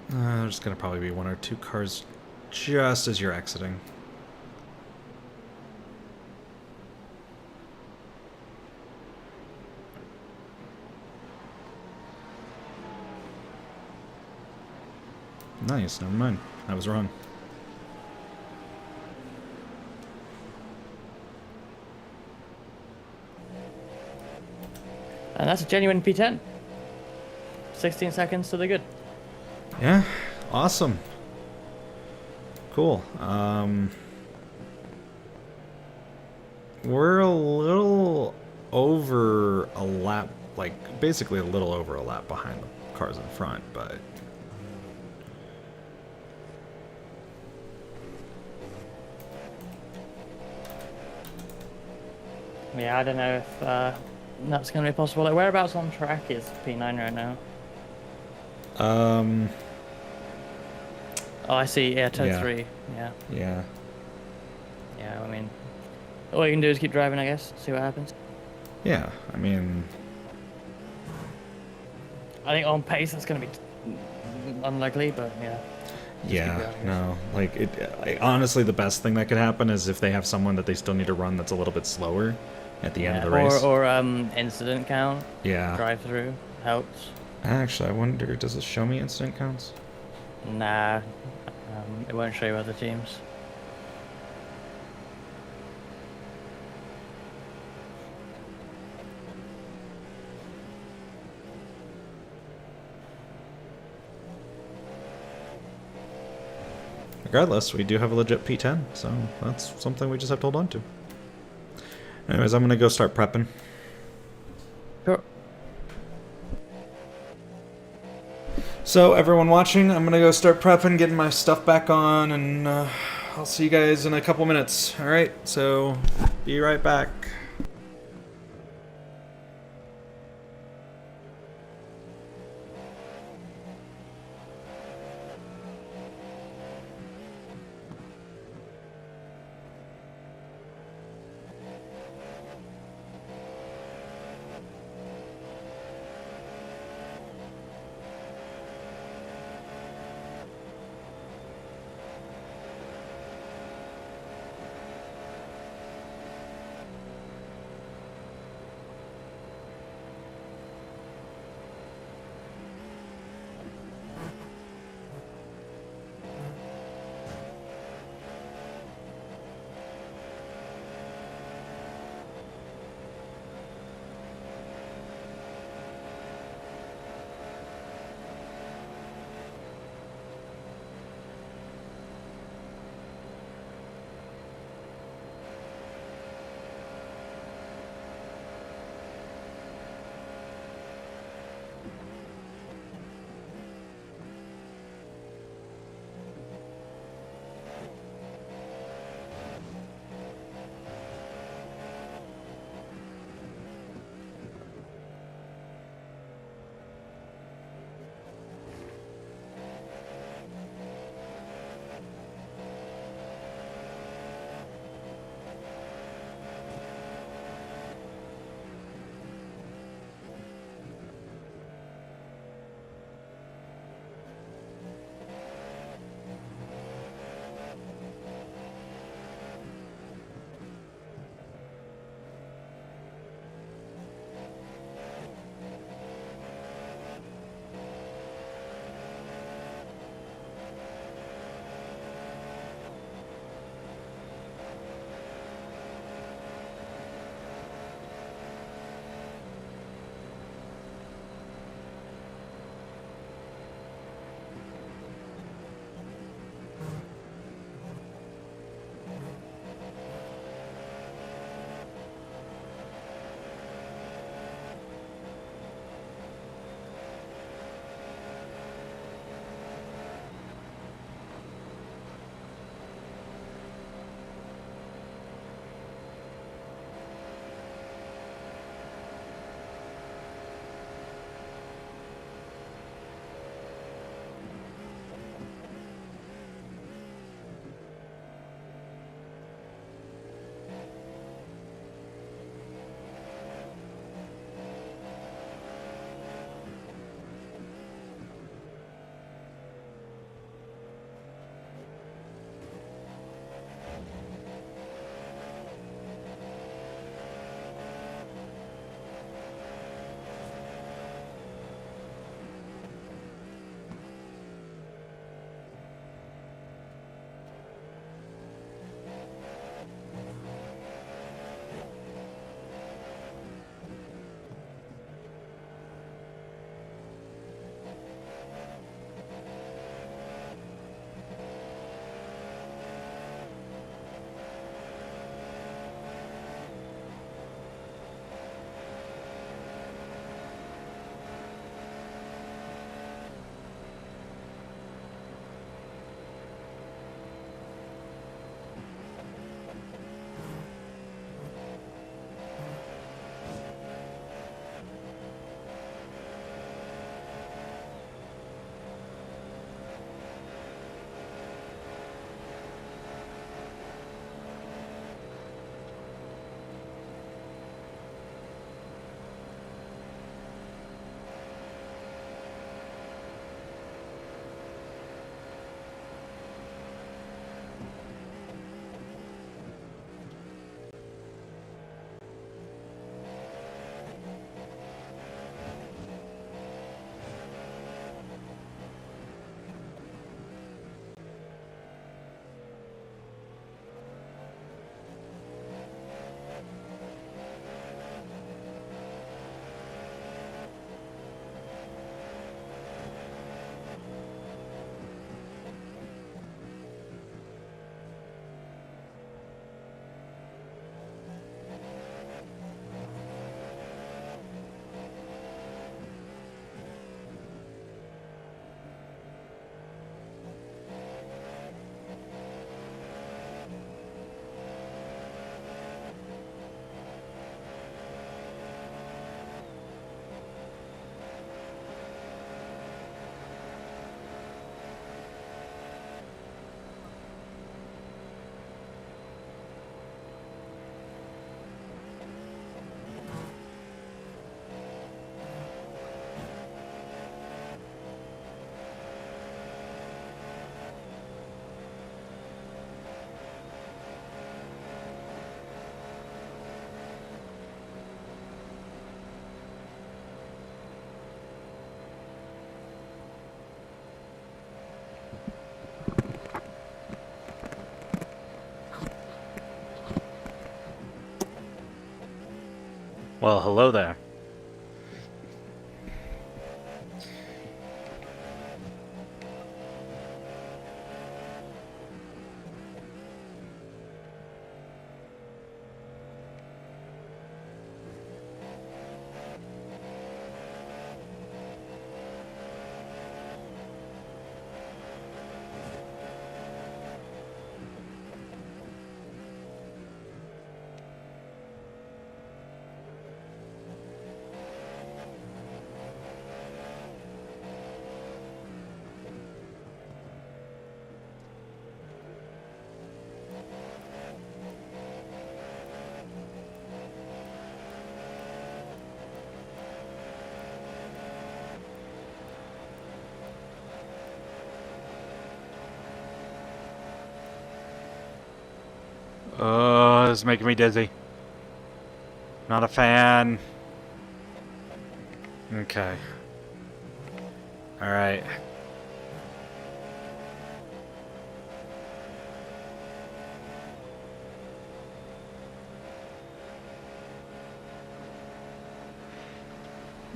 There's gonna probably be one or two cars just as you're exiting. Nice, never mind. I was wrong. And that's a genuine P10. 16 seconds to the good. Yeah, awesome. Cool. We're a little over a lap, like basically a little over a lap behind the cars in front, but Yeah, I don't know if that's going to be possible. Like, whereabouts on track is P9 right now? Oh, I see. Yeah, turn 3. Yeah. Yeah. Yeah, I mean, all you can do is keep driving, I guess. See what happens. Yeah, I mean... I think on pace that's going to be unlikely, but yeah. Yeah, no. Honestly, the best thing that could happen is if they have someone that they still need to run that's a little bit slower at the end of the race. Or incident count. Yeah. Drive through helps. Actually, I wonder, does it show me incident counts? Nah, it won't show you other teams. Regardless, we do have a legit P10, so that's something we just have to hold on to. Anyways, I'm gonna go start prepping. Sure. So, everyone watching, I'm gonna go start prepping, getting my stuff back on, and I'll see you guys in a couple minutes. Alright, so be right back. Well, hello there. Oh, this is making me dizzy. Not a fan. Okay. Alright.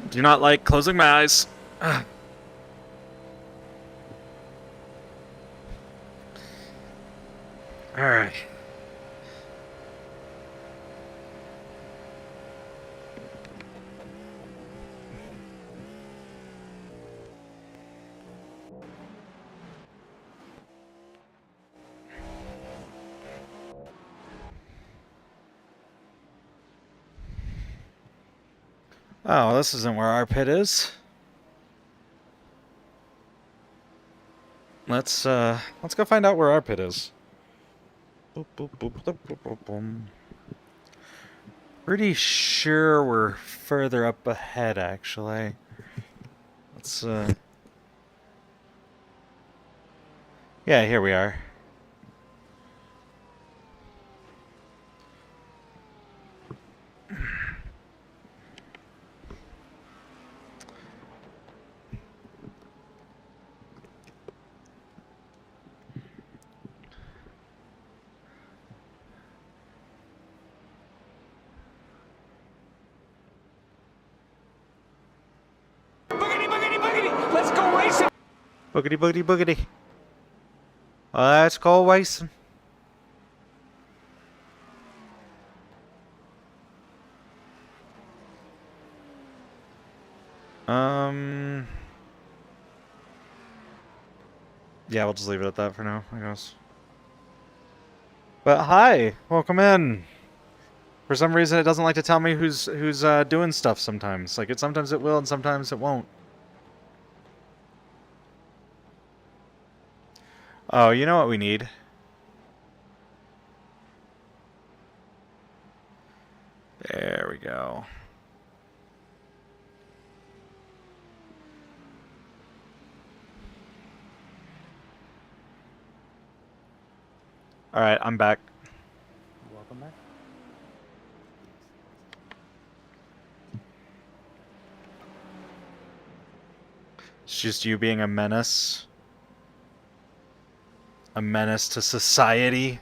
Do not like closing my eyes. Alright. Oh, this isn't where our pit is. Let's go find out where our pit is. Boop, boop, boop, boop, boop, boop, boom. Pretty sure we're further up ahead, actually. Let's yeah, here we are. Let's go racing! Boogity, boogity, boogity. Let's go racing. Yeah, we'll just leave it at that for now, I guess. But hi, welcome in. For some reason, it doesn't like to tell me who's doing stuff sometimes. Like, sometimes it will and sometimes it won't. Oh, you know what we need? There we go. Alright, I'm back. Welcome back. It's just you being a menace. A menace to society.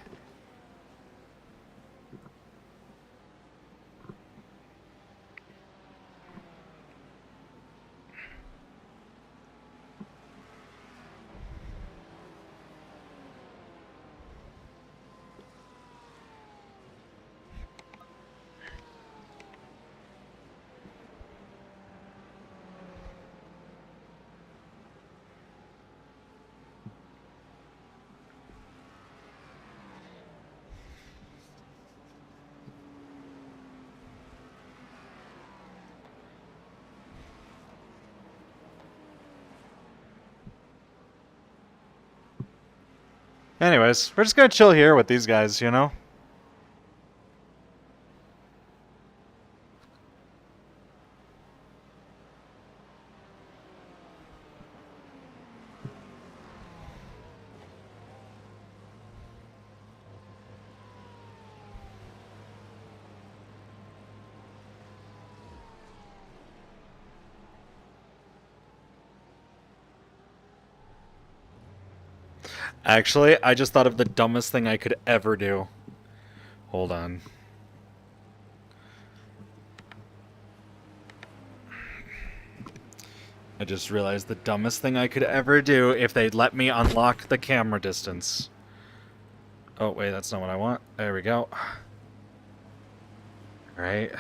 Anyways, we're just gonna chill here with these guys, you know? Actually, I just thought of the dumbest thing I could ever do. Hold on. I just realized the dumbest thing I could ever do if they'd let me unlock the camera distance. Oh, wait, that's not what I want. There we go. Alright.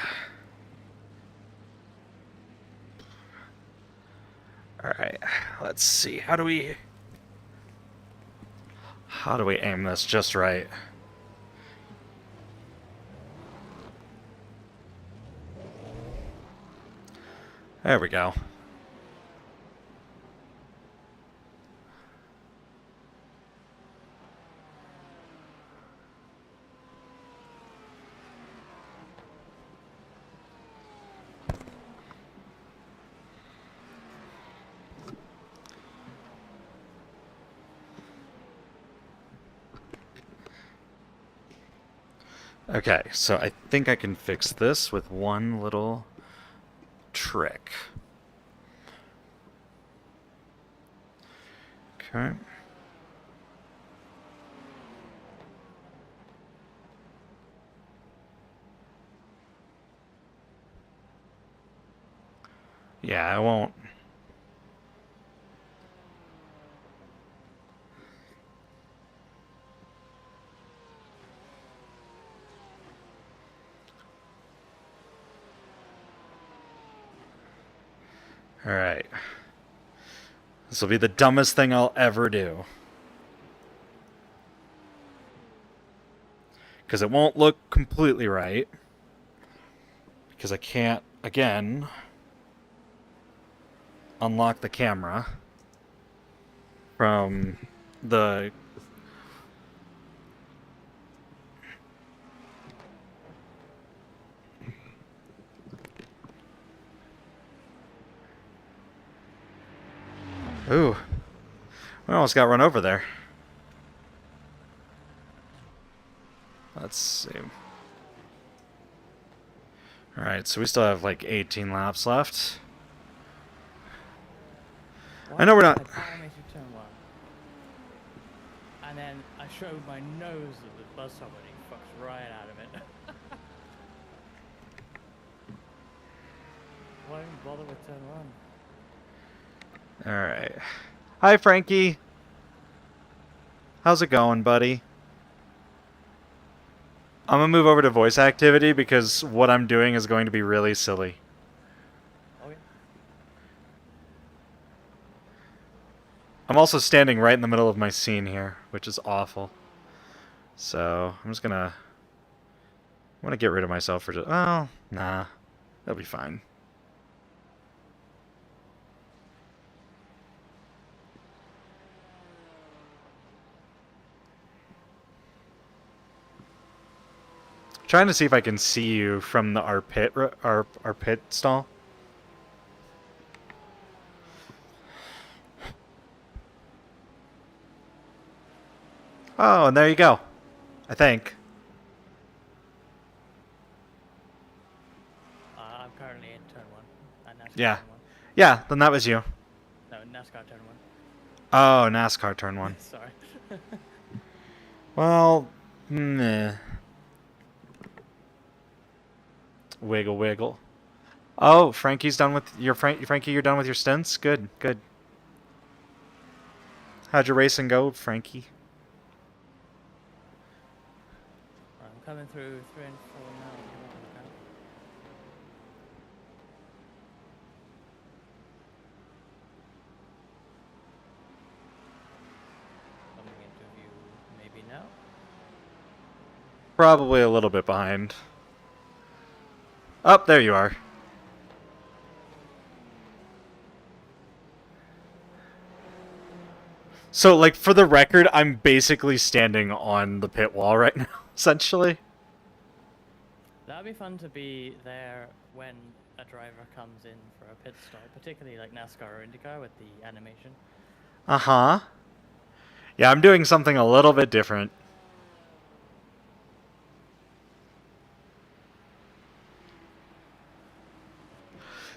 Alright, let's see. How do we aim this just right? There we go. Okay, so I think I can fix this with one little trick. Okay. Yeah, I won't. Alright. This will be the dumbest thing I'll ever do. Because it won't look completely right. Because I can't, again, unlock the camera from the... Ooh. We almost got run over there. Let's see. Alright, so we still have like 18 laps left. I know we're not... And then I showed my nose at the bus stop and he fucks right out of it. Why even bother with turn one? Alright. Hi, Frankie. How's it going, buddy? I'm gonna move over to voice activity because what I'm doing is going to be really silly. Okay. I'm also standing right in the middle of my scene here, which is awful. So, I'm gonna get rid of myself for just... Well, nah. That'll be fine. Trying to see if I can see you from our pit stall. Oh, and there you go. I think. I'm currently in turn one. Yeah. Turn one. Yeah, then that was you. No, NASCAR turn one. Oh, NASCAR turn one. Sorry. Well, meh. Wiggle, wiggle. Oh, Frankie's done with your Frankie. You're done with your stints. Good, good. How'd your racing go, Frankie? I'm coming through 3 and 4 now. Coming into view, maybe now. Probably a little bit behind. Up, there you are. So, like, for the record, I'm basically standing on the pit wall right now, essentially. That'd be fun to be there when a driver comes in for a pit stop, particularly like NASCAR or IndyCar with the animation. Uh-huh. Yeah, I'm doing something a little bit different.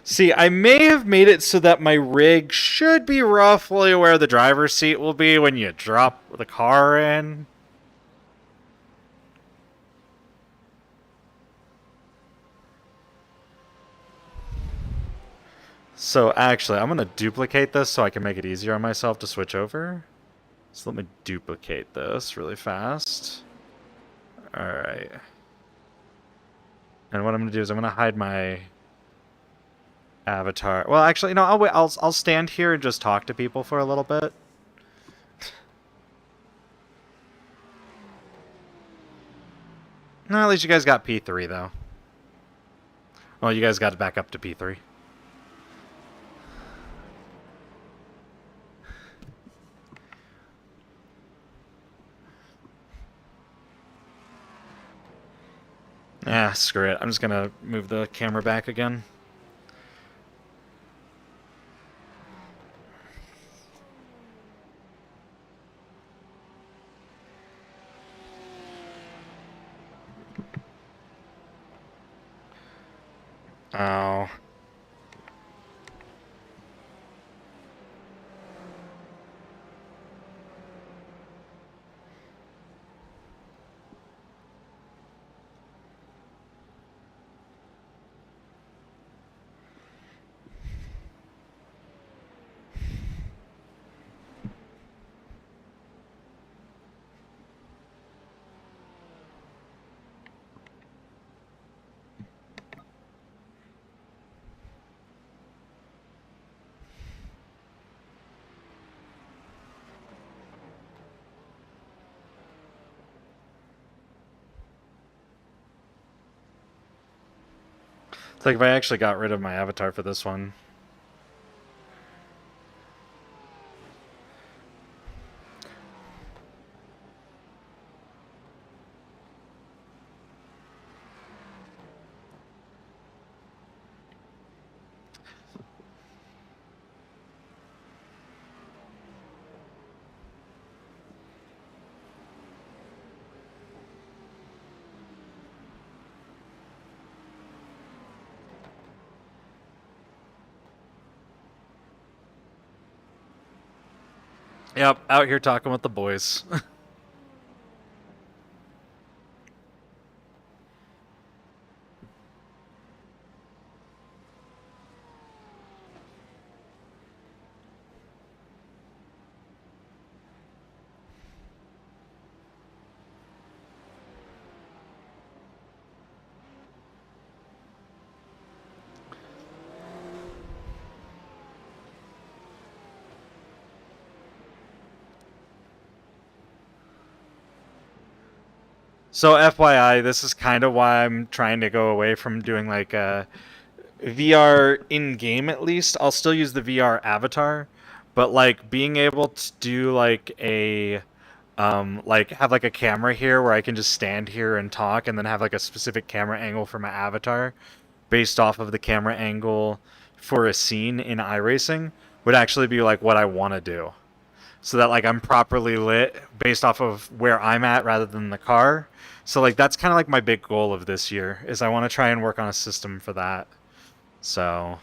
See, I may have made it so that my rig should be roughly where the driver's seat will be when you drop the car in. So actually, I'm gonna duplicate this so I can make it easier on myself to switch over. So let me duplicate this really fast. Alright. And what I'm gonna do is I'm gonna hide my avatar. Well, actually, no, I'll wait. I'll stand here and just talk to people for a little bit. No, at least you guys got P3 though. Well, you guys got it back up to P3. Ah, screw it. I'm just gonna move the camera back again. Oh. It's like if I actually got rid of my avatar for this one. Yep, out here talking with the boys. So FYI, this is kind of why I'm trying to go away from doing like VR in-game at least. I'll still use the VR avatar, but like being able to do like a like have like a camera here where I can just stand here and talk and then have like a specific camera angle for my avatar based off of the camera angle for a scene in iRacing would actually be like what I want to do. So that like I'm properly lit based off of where I'm at rather than the car. So like that's kind of like my big goal of this year is I want to try and work on a system for that. So,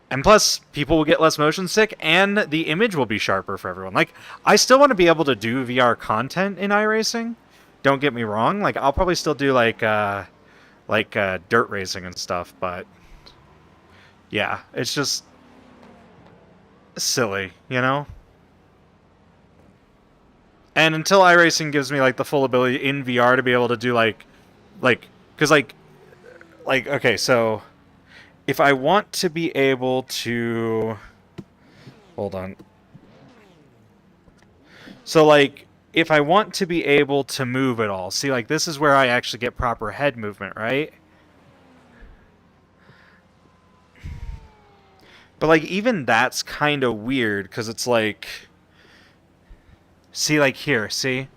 and plus people will get less motion sick and the image will be sharper for everyone. Like I still want to be able to do VR content in iRacing. Don't get me wrong. Like I'll probably still do like dirt racing and stuff, but yeah, it's just silly, you know? And until iRacing gives me like the full ability in VR to be able to do cuz okay, so if I want to be able to hold on. So like if I want to be able to move at all. See, like this is where I actually get proper head movement, right? But like even that's kind of weird cuz it's like see like here, see?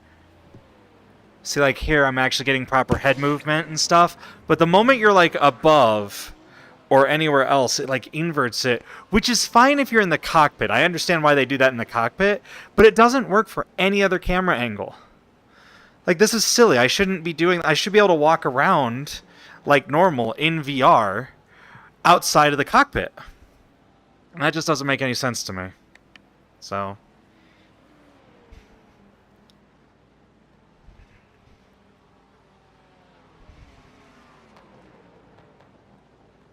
See, like here, I'm actually getting proper head movement and stuff. But the moment you're like above or anywhere else, it like inverts it, which is fine if you're in the cockpit. I understand why they do that in the cockpit, but it doesn't work for any other camera angle. Like this is silly. I should be able to walk around like normal in VR outside of the cockpit. And that just doesn't make any sense to me. So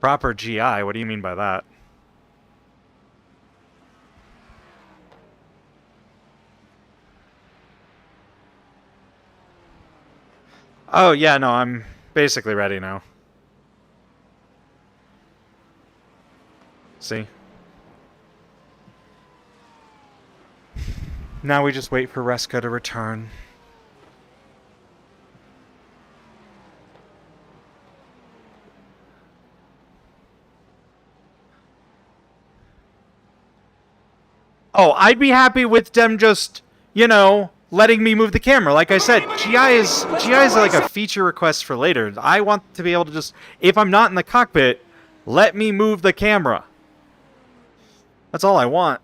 Proper GI? What do you mean by that? Oh, yeah, no, I'm basically ready now. See? Now we just wait for Reska to return. Oh, I'd be happy with them just, you know, letting me move the camera. Like I said, GI is like a feature request for later. I want to be able to just, if I'm not in the cockpit, let me move the camera. That's all I want.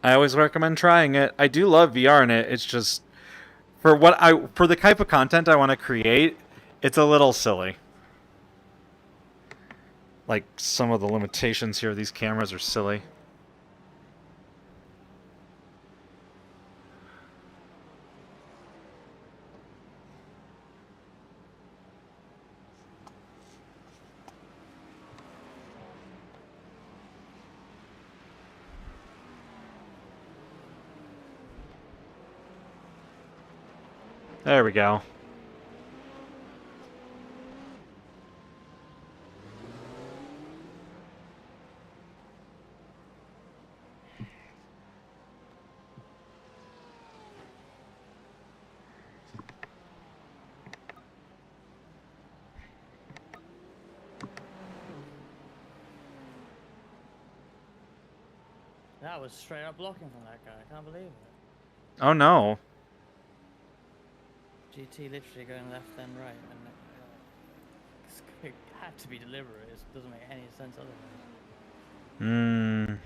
I always recommend trying it. I do love VR in it. It's just for the type of content I want to create, it's a little silly. Like some of the limitations here, these cameras are silly. There we go. That was straight up blocking from that guy. I can't believe it. Oh no. GT literally going left then right, and it had to be deliberate. It doesn't make any sense otherwise.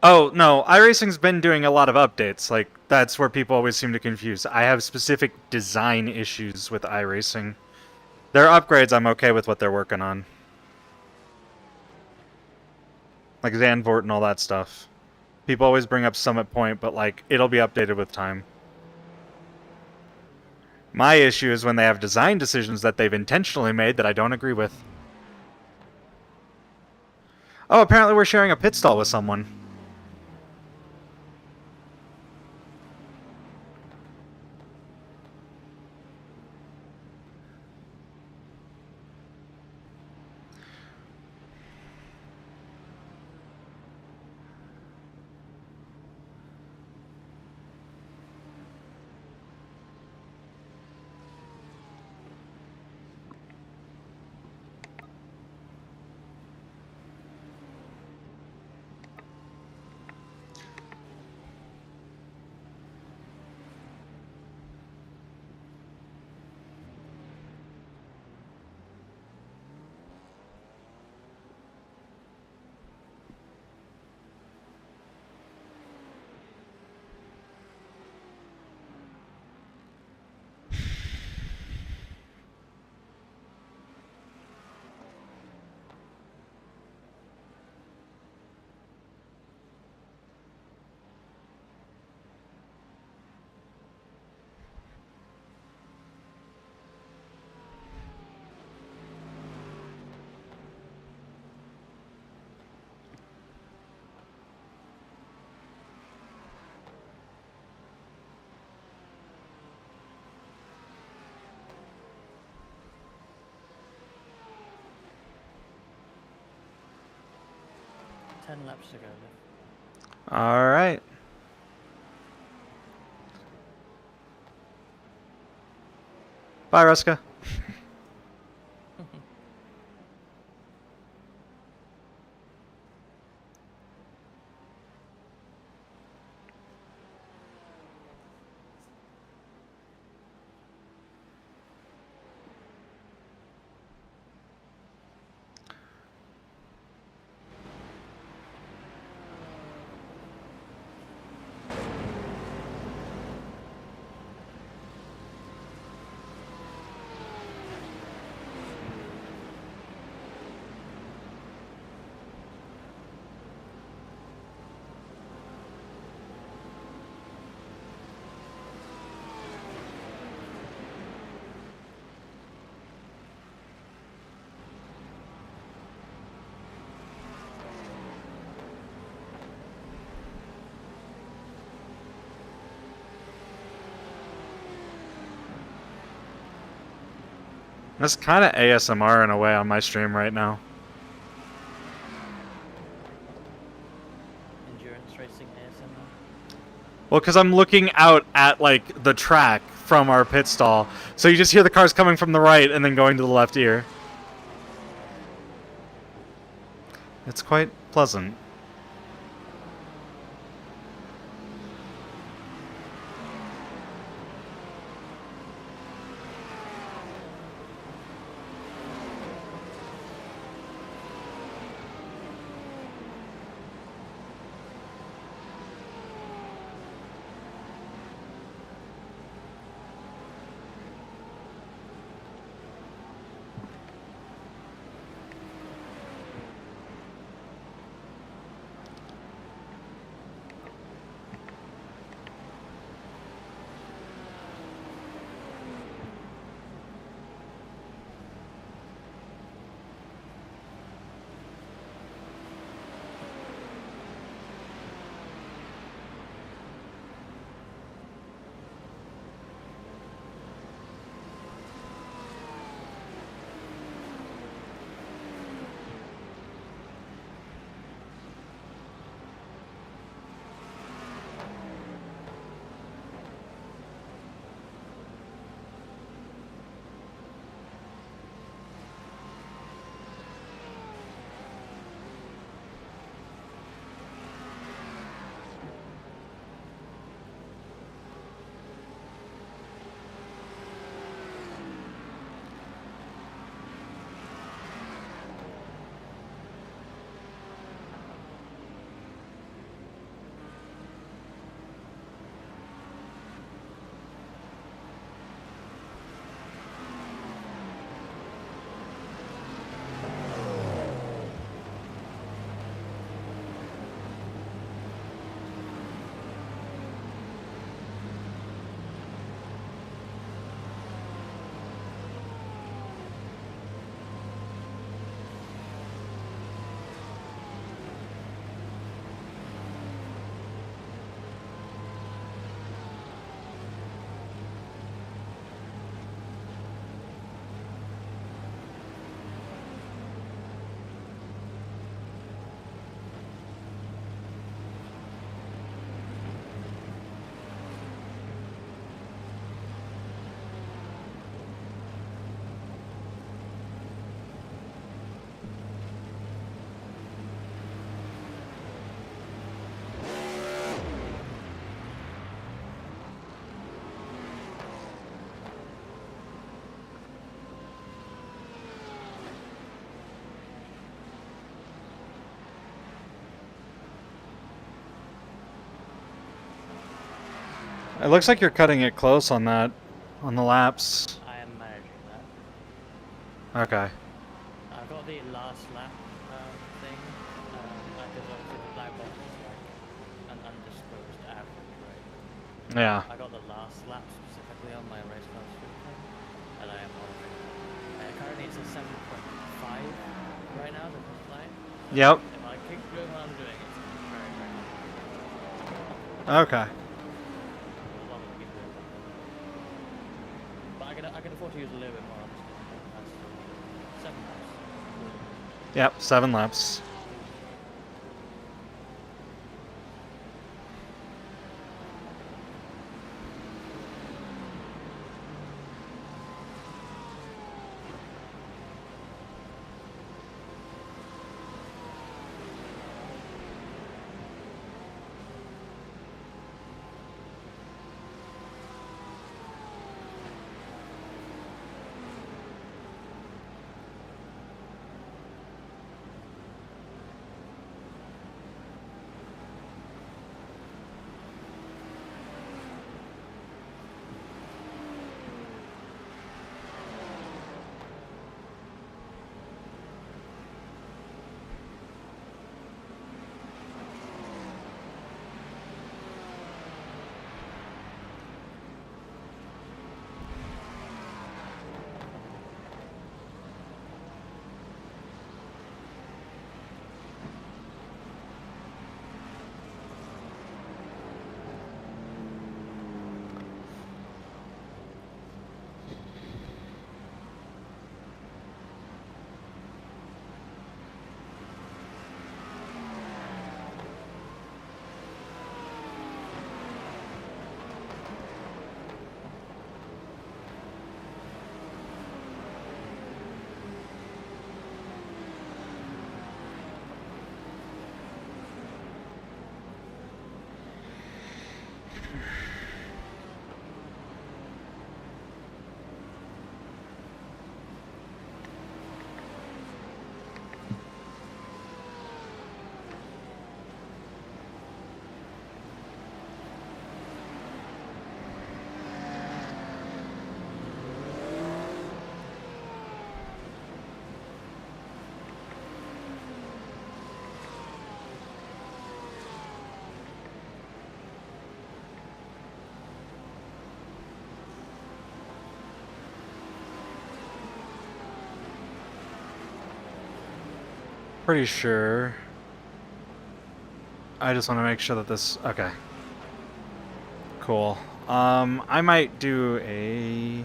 Oh, no, iRacing's been doing a lot of updates. Like, that's where people always seem to confuse. I have specific design issues with iRacing. Their upgrades, I'm okay with what they're working on. Like Zandvoort and all that stuff. People always bring up Summit Point, but, like, it'll be updated with time. My issue is when they have design decisions that they've intentionally made that I don't agree with. Oh, apparently we're sharing a pit stall with someone. Ten laps to go. All right. Bye, Ruska. That's kind of ASMR in a way on my stream right now. Endurance racing ASMR. Well, because I'm looking out at, like, the track from our pit stall. So you just hear the cars coming from the right and then going to the left ear. It's quite pleasant. It looks like you're cutting it close on that, on the laps. I am managing that. Okay. I've got the last lap thing, because obviously the black box is like an undisclosed average, right? Yeah. I got the last lap specifically on my race car thing, and I am monitoring that. Currently it's a 7.5 right now, the flight. Yep. If I keep doing what I'm doing, it's very, very good. Okay. As long as I keep doing that. But I can afford to use a little bit more. That's 7 laps. Yep, 7 laps. pretty sure. I just want to make sure that this... Okay. Cool. I might do a...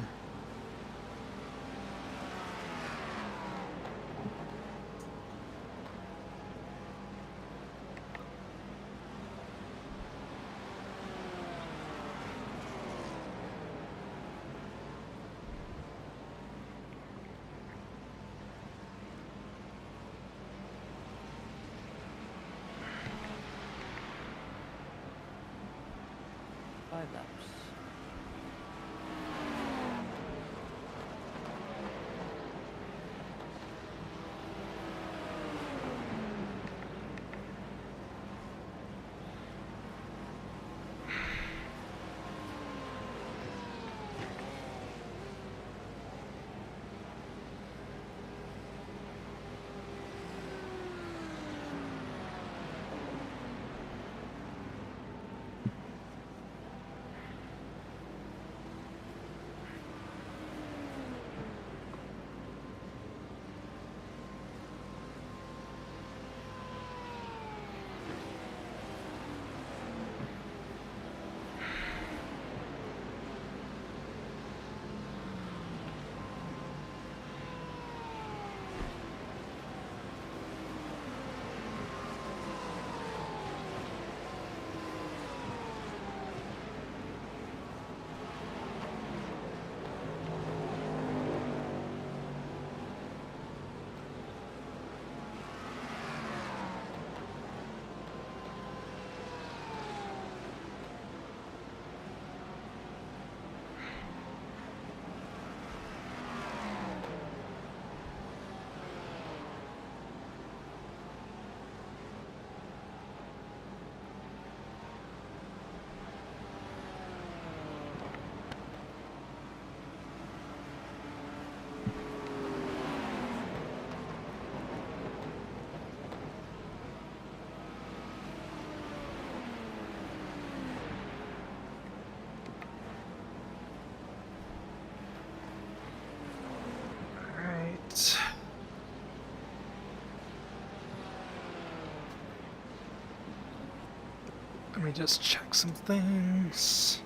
Let me just check some things.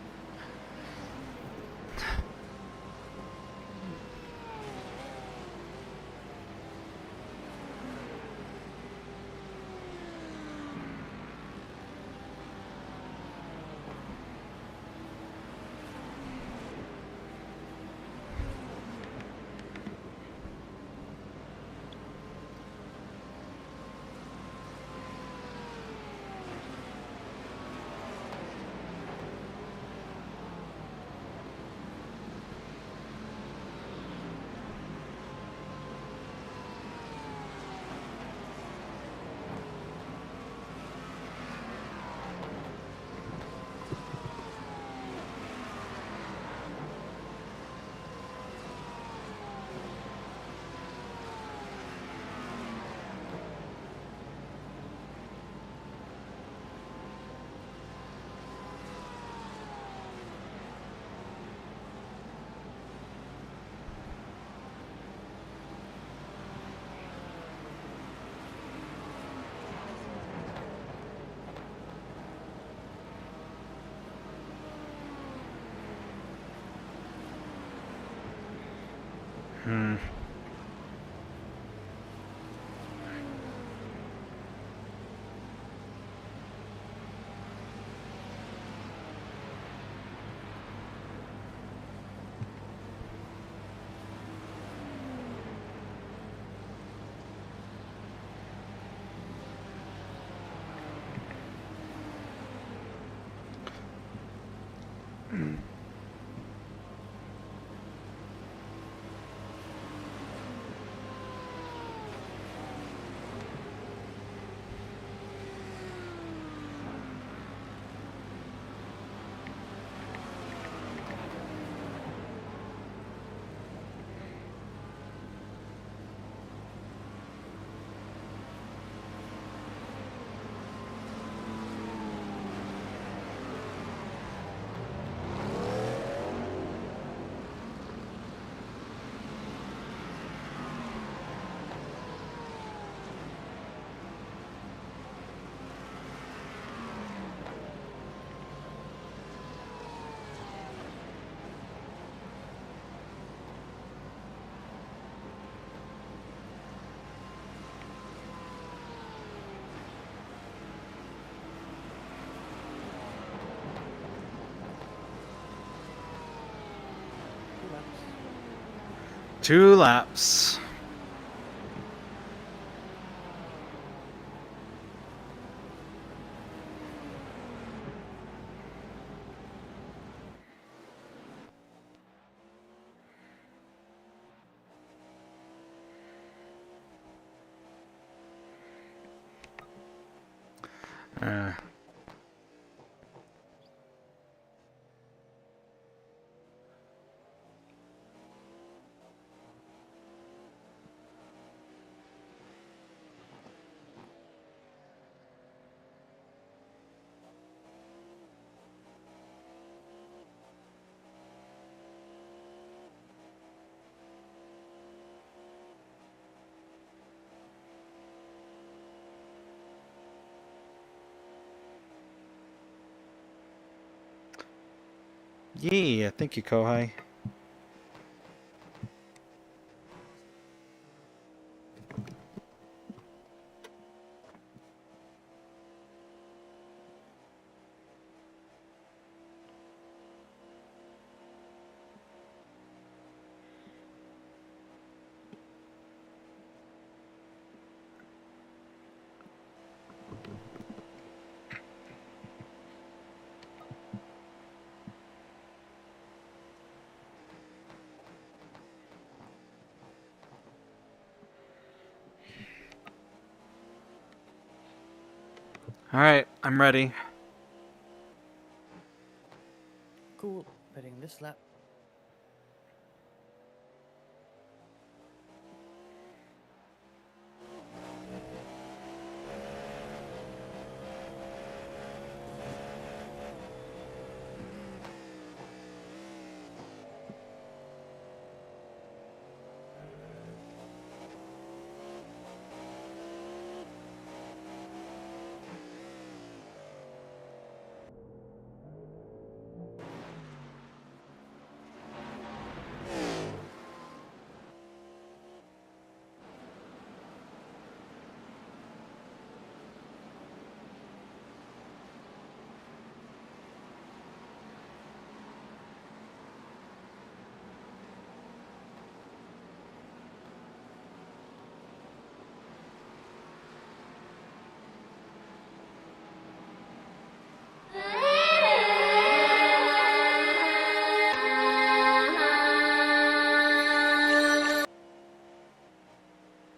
2 laps. Yeah, thank you, Kohai. Alright, I'm ready. Cool. Betting this lap.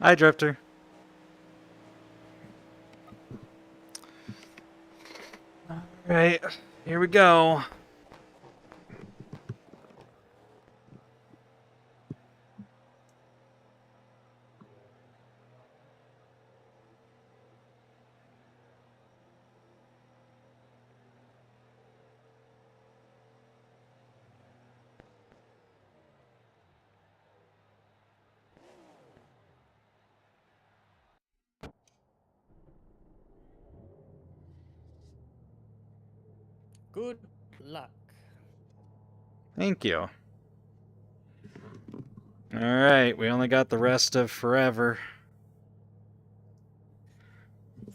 Hi, Drifter. Alright, here we go. Good luck. Thank you. Alright, we only got the rest of forever.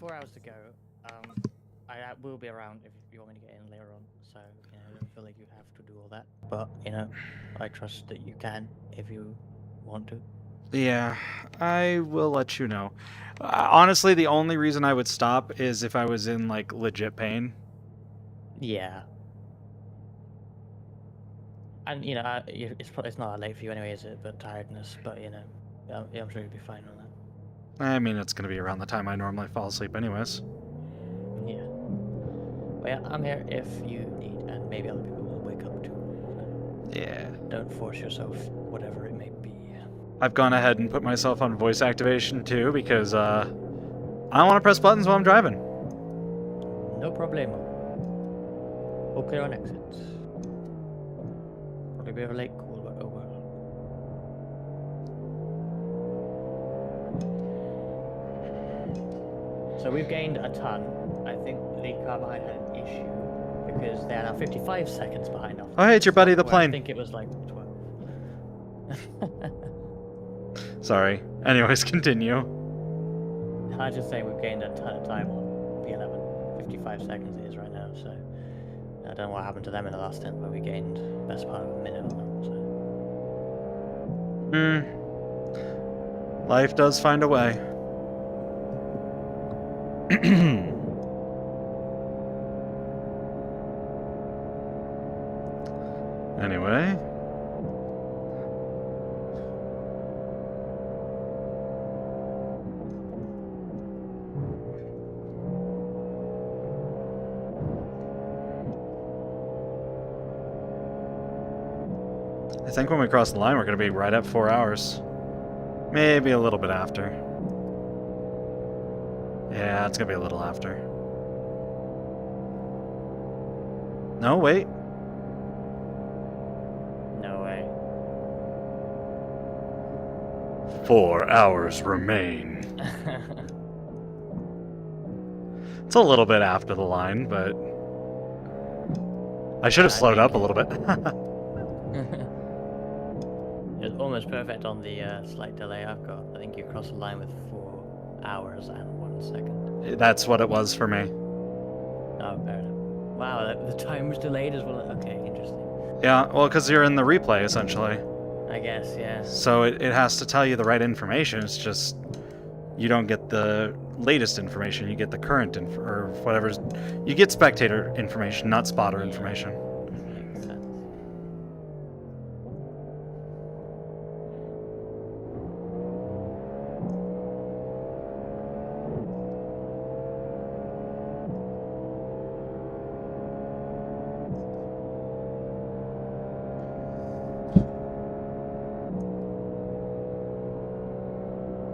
4 hours to go. I will be around if you want me to get in later on. So, don't feel like you have to do all that. But, I trust that you can if you want to. Yeah, I will let you know. Honestly, the only reason I would stop is if I was in, like, legit pain. Yeah. And, it's not that late for you anyway, is it? But tiredness. But, I'm sure you'll be fine on that. I mean, it's going to be around the time I normally fall asleep anyways. Yeah. But yeah, I'm here if you need, and maybe other people will wake up too. Yeah. Don't force yourself, whatever it may be. I've gone ahead and put myself on voice activation too because I don't want to press buttons while I'm driving. No problemo. Okay on exit. Probably a bit of a late call, but oh well. So we've gained a ton. I think the car behind had an issue because they're now 55 seconds behind us. Oh, hey, it's your buddy, the plane. I think it was like 12. Sorry. Anyways, continue. I was just saying we've gained a ton of time on P11. 55 seconds it is right now, so I don't know what happened to them in the last stint, but we gained the best part of a minute on them. So. Life does find a way. Anyway. I think when we cross the line, we're going to be right at 4 hours. Maybe a little bit after. Yeah, it's going to be a little after. No, wait. No way. 4 hours remain. It's a little bit after the line, but I should have slowed up a little bit. It's almost perfect on the slight delay I've got. I think you crossed the line with 4 hours and 1 second. That's what it was for me. Oh, fair enough. Wow, the time was delayed as well. Okay, interesting. Yeah, well, because you're in the replay, essentially. I guess, yeah. So it has to tell you the right information. It's just you don't get the latest information. You get the current or whatever's... You get spectator information, not spotter information. Makes sense.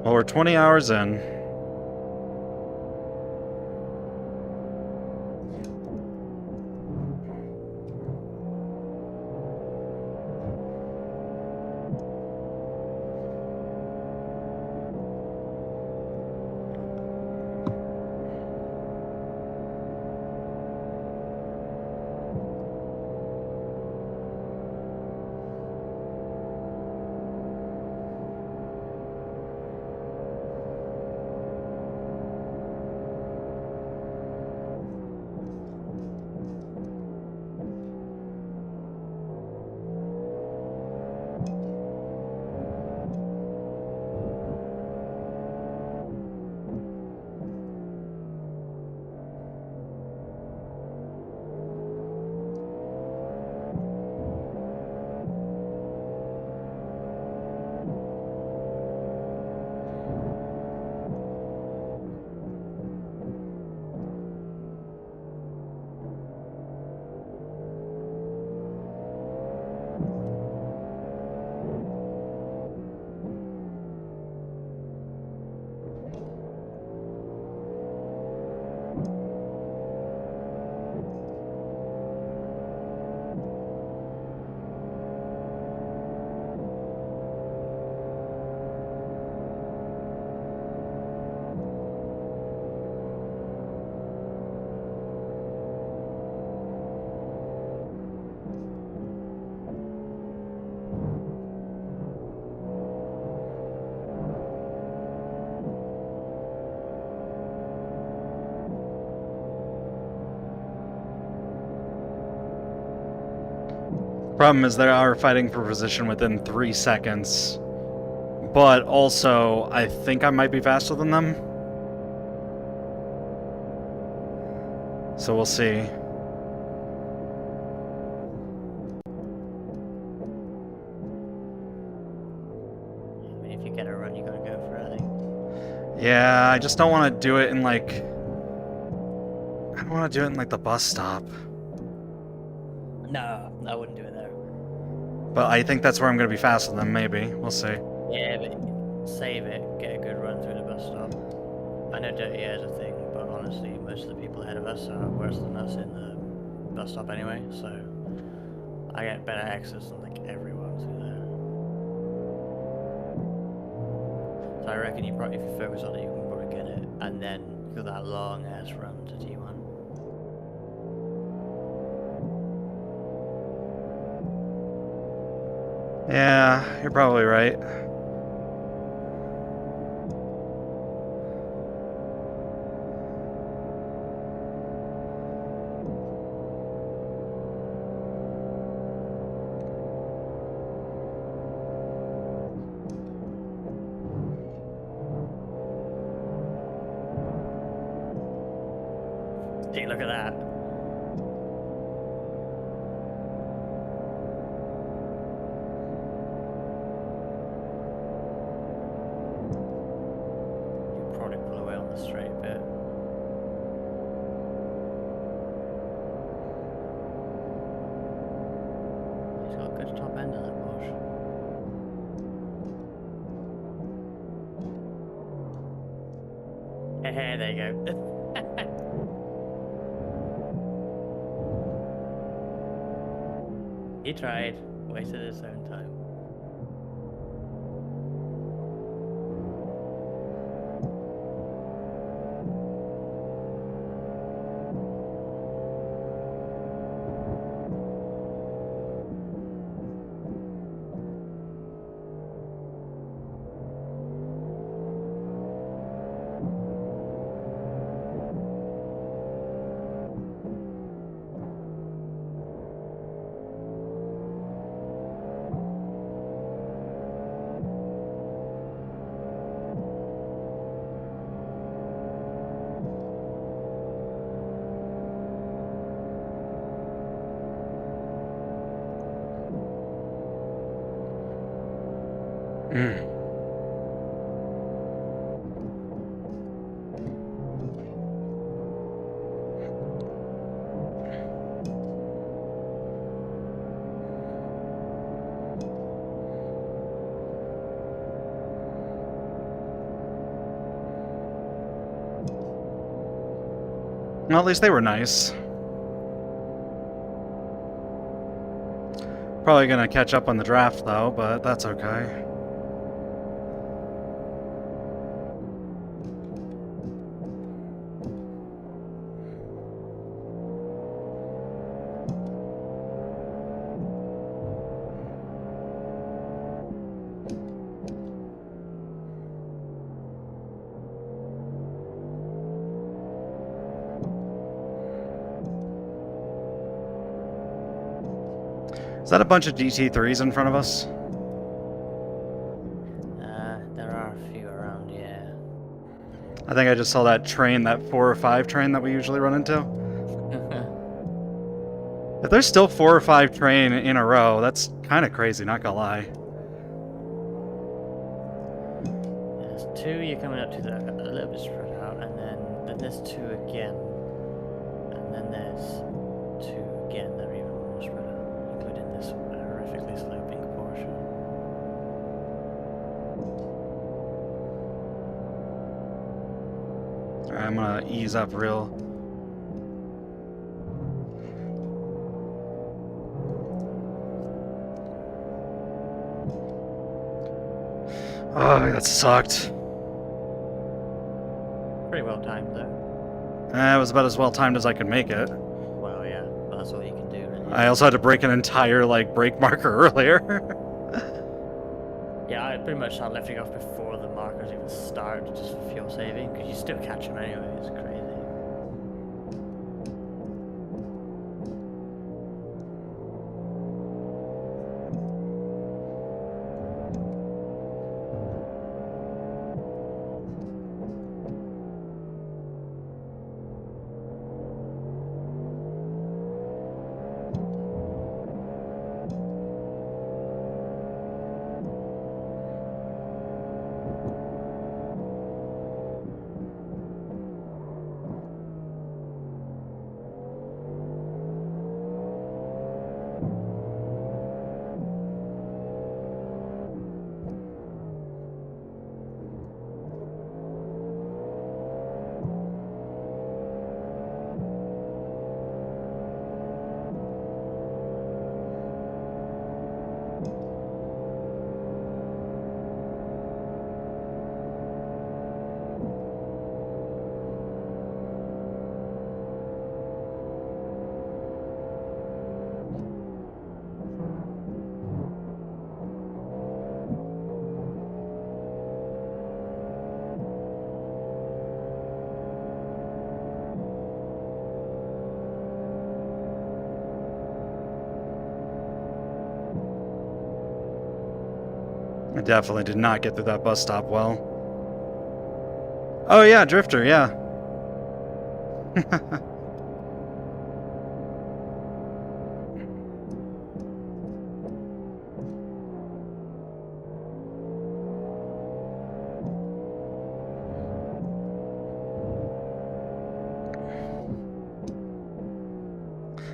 Well, we're 20 hours in. Problem is they are fighting for position within 3 seconds. But also, I think I might be faster than them. So we'll see. I mean, if you get a run, you gotta go for it, I think. Yeah, I just don't want to do it in like... I don't want to do it in like the bus stop. No, I wouldn't do it there. But I think that's where I'm going to be faster than them, maybe. We'll see. Yeah, but save it, get a good run through the bus stop. I know dirty air is a thing, but honestly, most of the people ahead of us are worse than us in the bus stop anyway, so I get better access than like everyone through there. So I reckon you probably, if you focus on it, you can probably get it, and then do that long ass run to T1. Yeah, you're probably right. See, look at that. You probably pull away on the straight bit. He's got a good top end on that Porsche. Hey, there you go. He tried, wasted his own time. Well, at least they were nice. Probably gonna catch up on the draft, though, but that's okay. Is that a bunch of DT3s in front of us? There are a few around, yeah. I think I just saw that train, that 4 or 5 train that we usually run into. If there's still 4 or 5 train in a row, that's kind of crazy, not gonna lie. There's 2 you're coming up to that are a little bit spread out, and then there's 2 again. And then there's 2 again that are even more spread out, including this horrifically sloping Porsche. Alright, I'm gonna ease up real. Oh, that sucked. Pretty well timed though. It was about as well timed as I could make it. Well, yeah, but that's all you can do, really. I also had to break an entire, like, brake marker earlier. Yeah, I pretty much started lifting off before the markers even start, just for fuel saving, because you still catch them anyway. It's crazy. I definitely did not get through that bus stop well. Oh yeah, Drifter, yeah.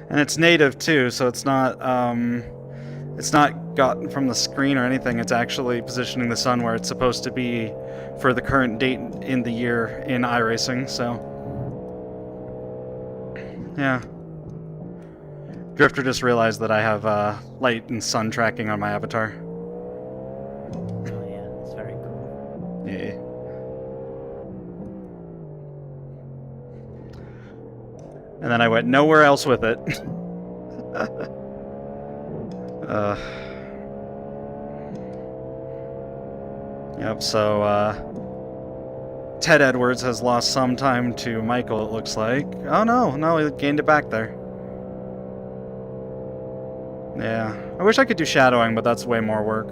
And it's native too, so it's not gotten from the screen or anything. It's actually positioning the sun where it's supposed to be for the current date in the year in iRacing, so yeah. Drifter just realized that I have light and sun tracking on my avatar. Oh yeah, that's very cool. Yeah. And then I went nowhere else with it. Yep, so Ted Edwards has lost some time to Michael, it looks like. Oh no, he gained it back there. Yeah, I wish I could do shadowing, but that's way more work.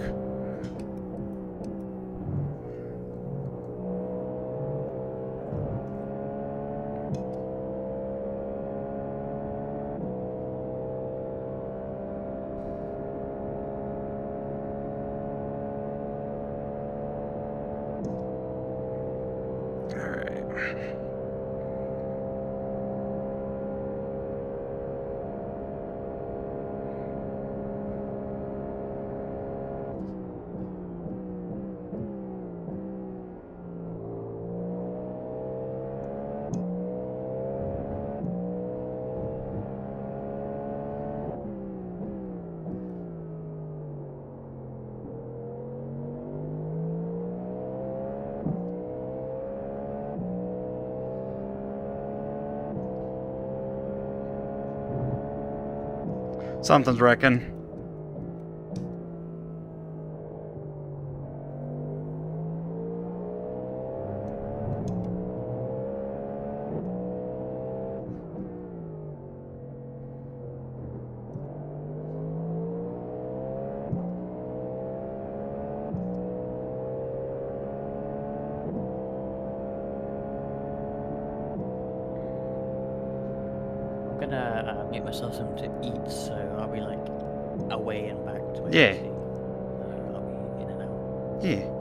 Something's wrecking. I'm gonna make myself something to eat, so I'll be like away and back to Yeah. AC. I'll be in and out. Yeah.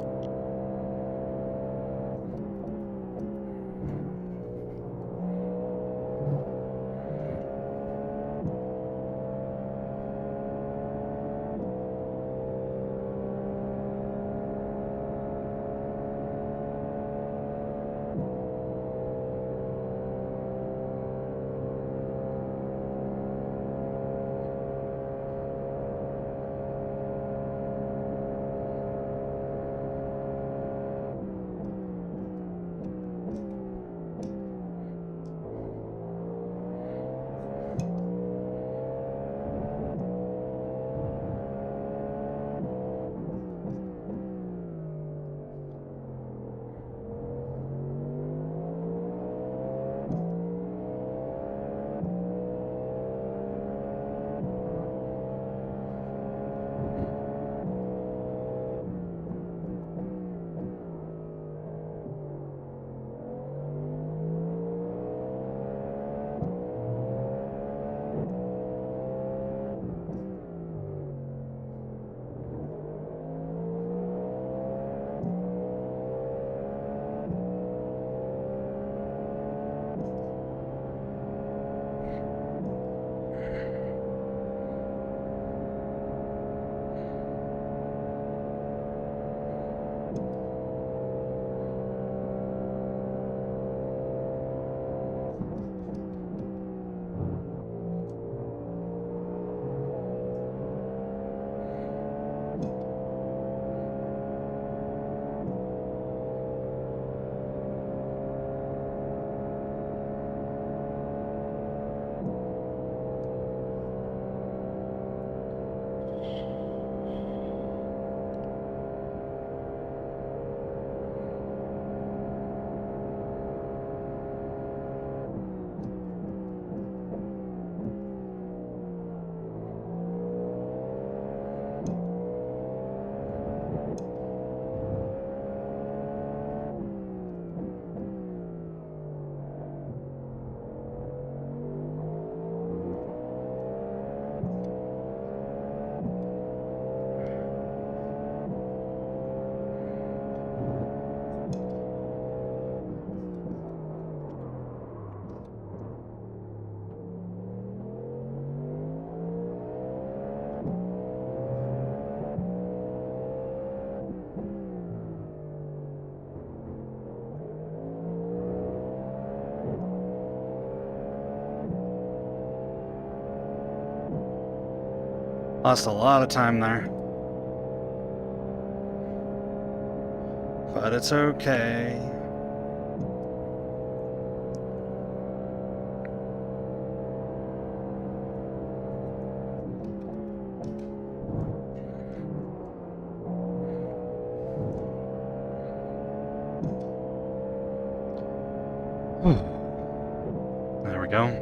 Lost a lot of time there. But it's okay. There we go.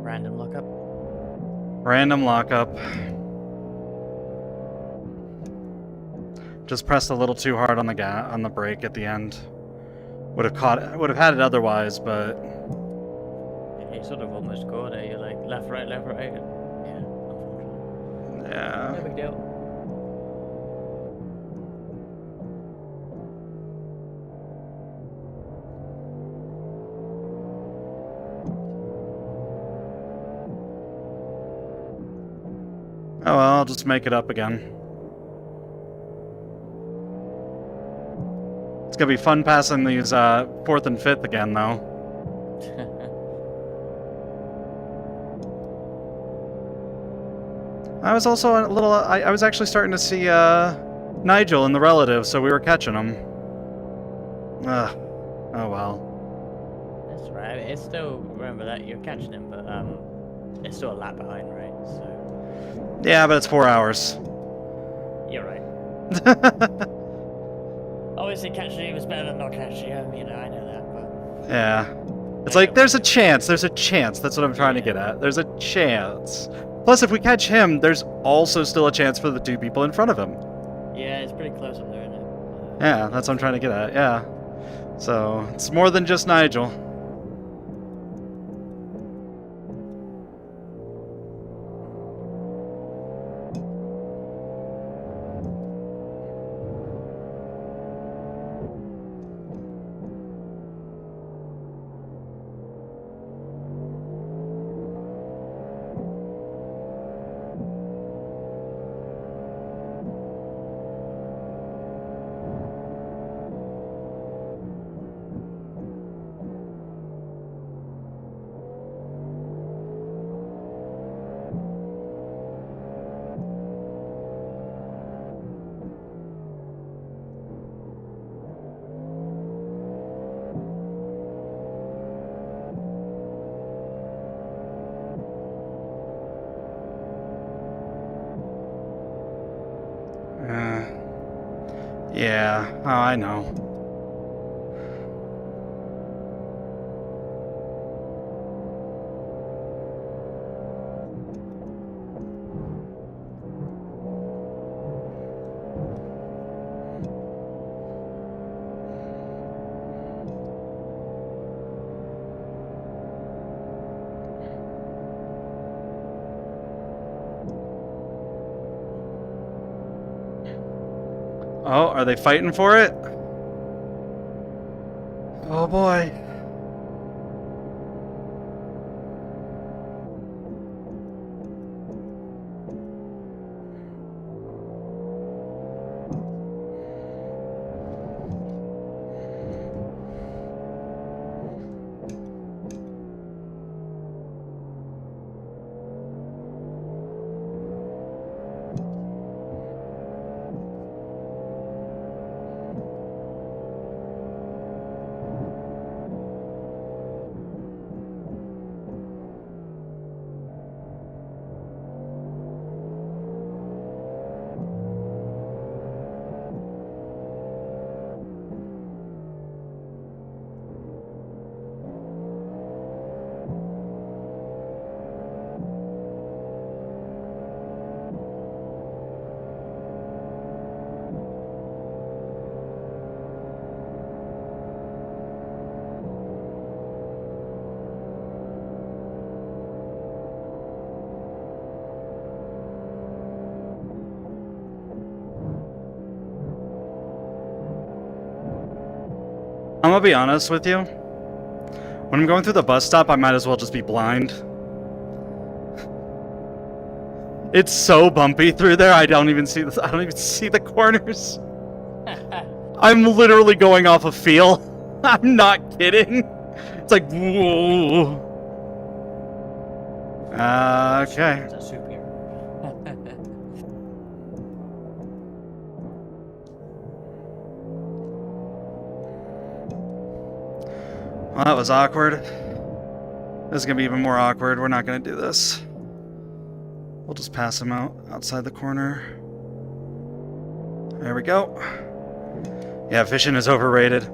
Random lookup. Random lockup. Just pressed a little too hard on the brake at the end. Would have had it otherwise, but You sort of almost caught it. You're like left, right, left, right. Yeah, unfortunately. yeah. No big deal. Oh well, I'll just make it up again. It's gonna be fun passing these 4th and 5th again, though. I was also a little. I was actually starting to see Nigel and the relative, so we were catching him. Ugh. Oh well. That's right. It's still, remember that you're catching him, but it's still a lap behind, right? So. Yeah, but it's 4 hours. You're right. Obviously, catching him is better than not catching him. You know, I know that, but. Yeah. It's like there's a chance. There's a chance. That's what I'm trying to get at. There's a chance. Plus, if we catch him, there's also still a chance for the 2 people in front of him. Yeah, it's pretty close up there, isn't it? Yeah, that's what I'm trying to get at. Yeah. So it's more than just Nigel. Yeah, oh, I know. Oh, are they fighting for it? Oh boy. I'm gonna be honest with you. When I'm going through the bus stop, I might as well just be blind. It's so bumpy through there. I don't even see the corners. I'm literally going off a feel. I'm not kidding. It's like whoa. Okay. Well, that was awkward. This is gonna be even more awkward. We're not gonna do this. We'll just pass him out outside the corner. There we go. Yeah, fishing is overrated.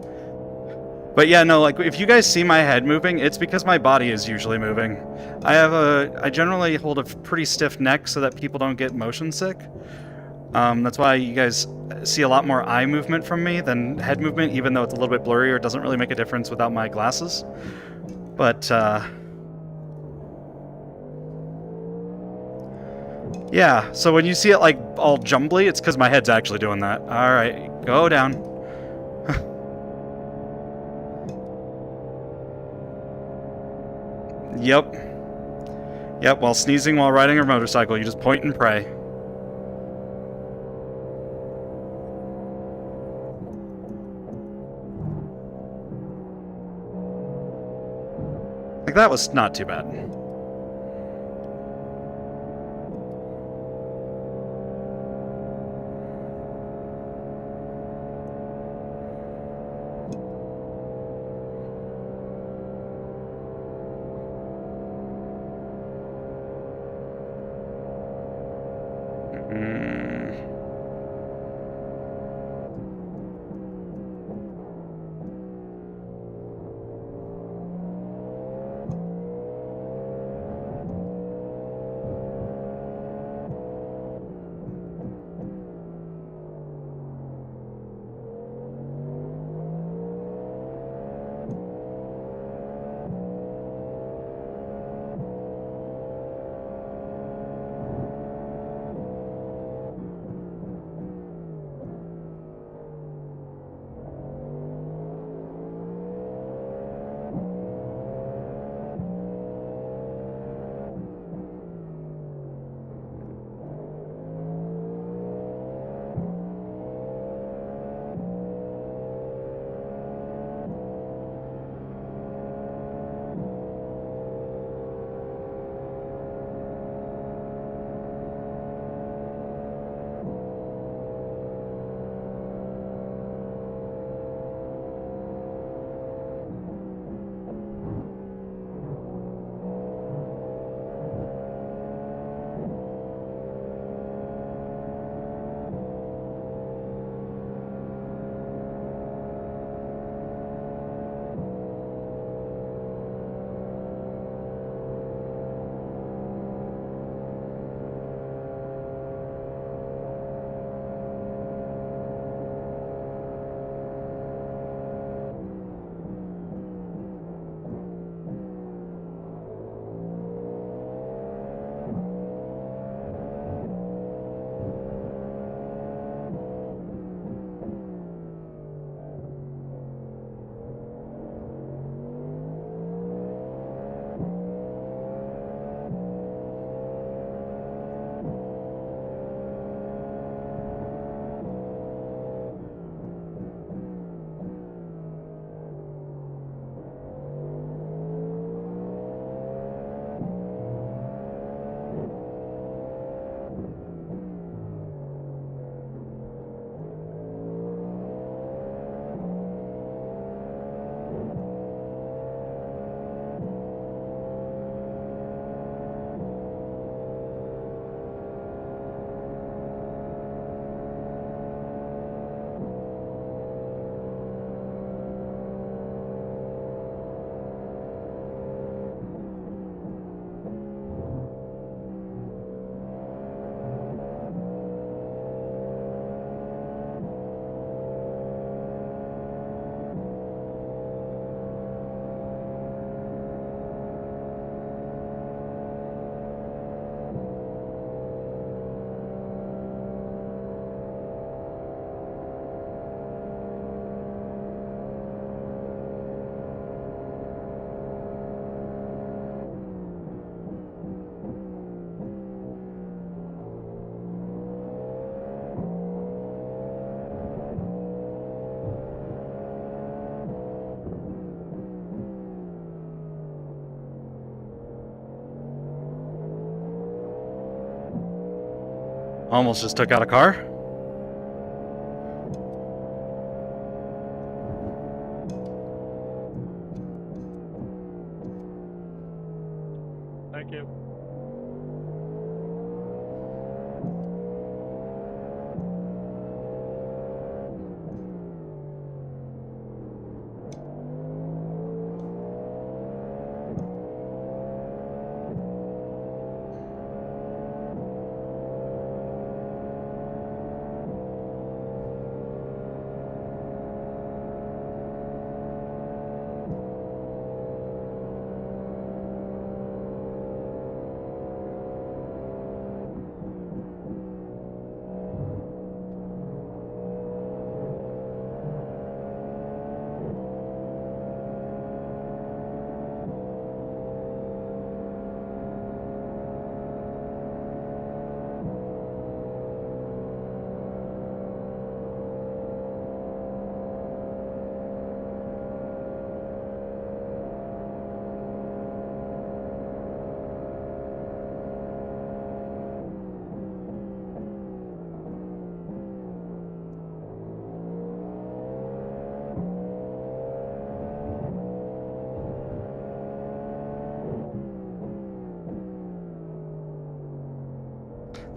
But yeah, no, like, if you guys see my head moving, it's because my body is usually moving. I generally hold a pretty stiff neck so that people don't get motion sick. That's why you guys see a lot more eye movement from me than head movement, even though it's a little bit blurry or it doesn't really make a difference without my glasses. But, yeah, so when you see it, like, all jumbly, it's because my head's actually doing that. Alright, go down. Yep. Yep, while sneezing while riding a motorcycle, you just point and pray. Like, that was not too bad. Almost just took out a car. Thank you.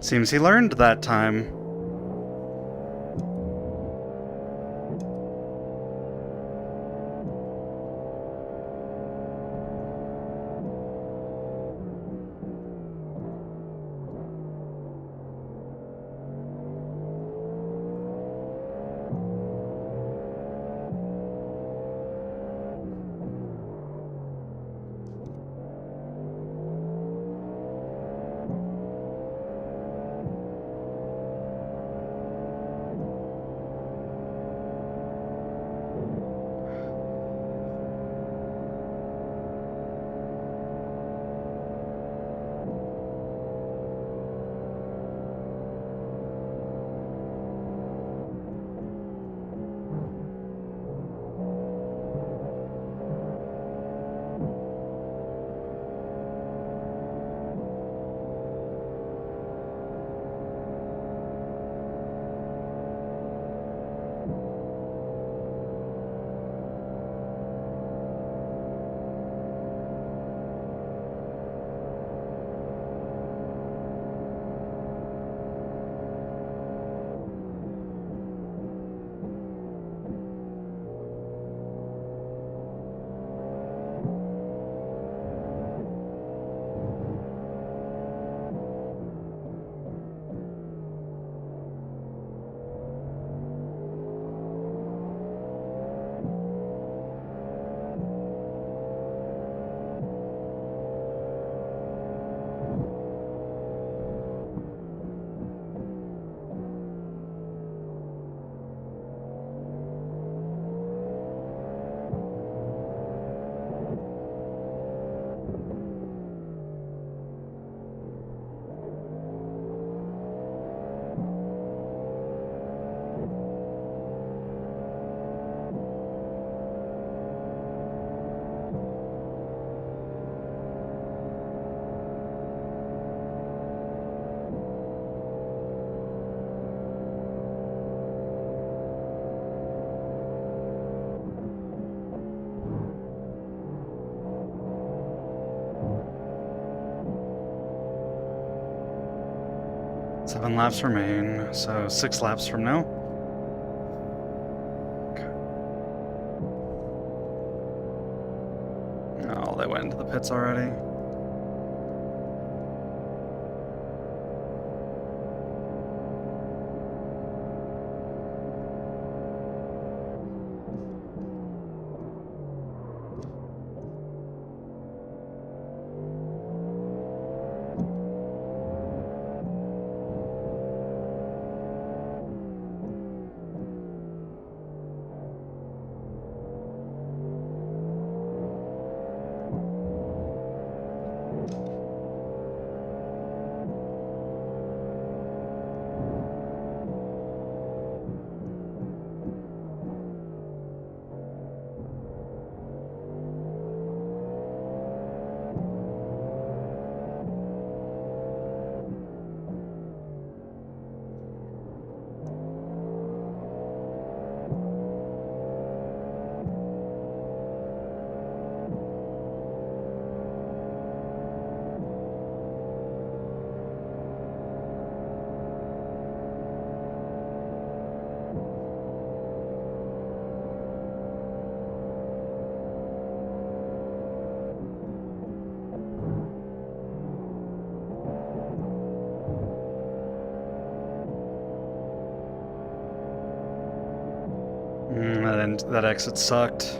Seems he learned that time. Seven laps remain, so 6 laps from now. Okay. Oh, they went into the pits already. That exit sucked.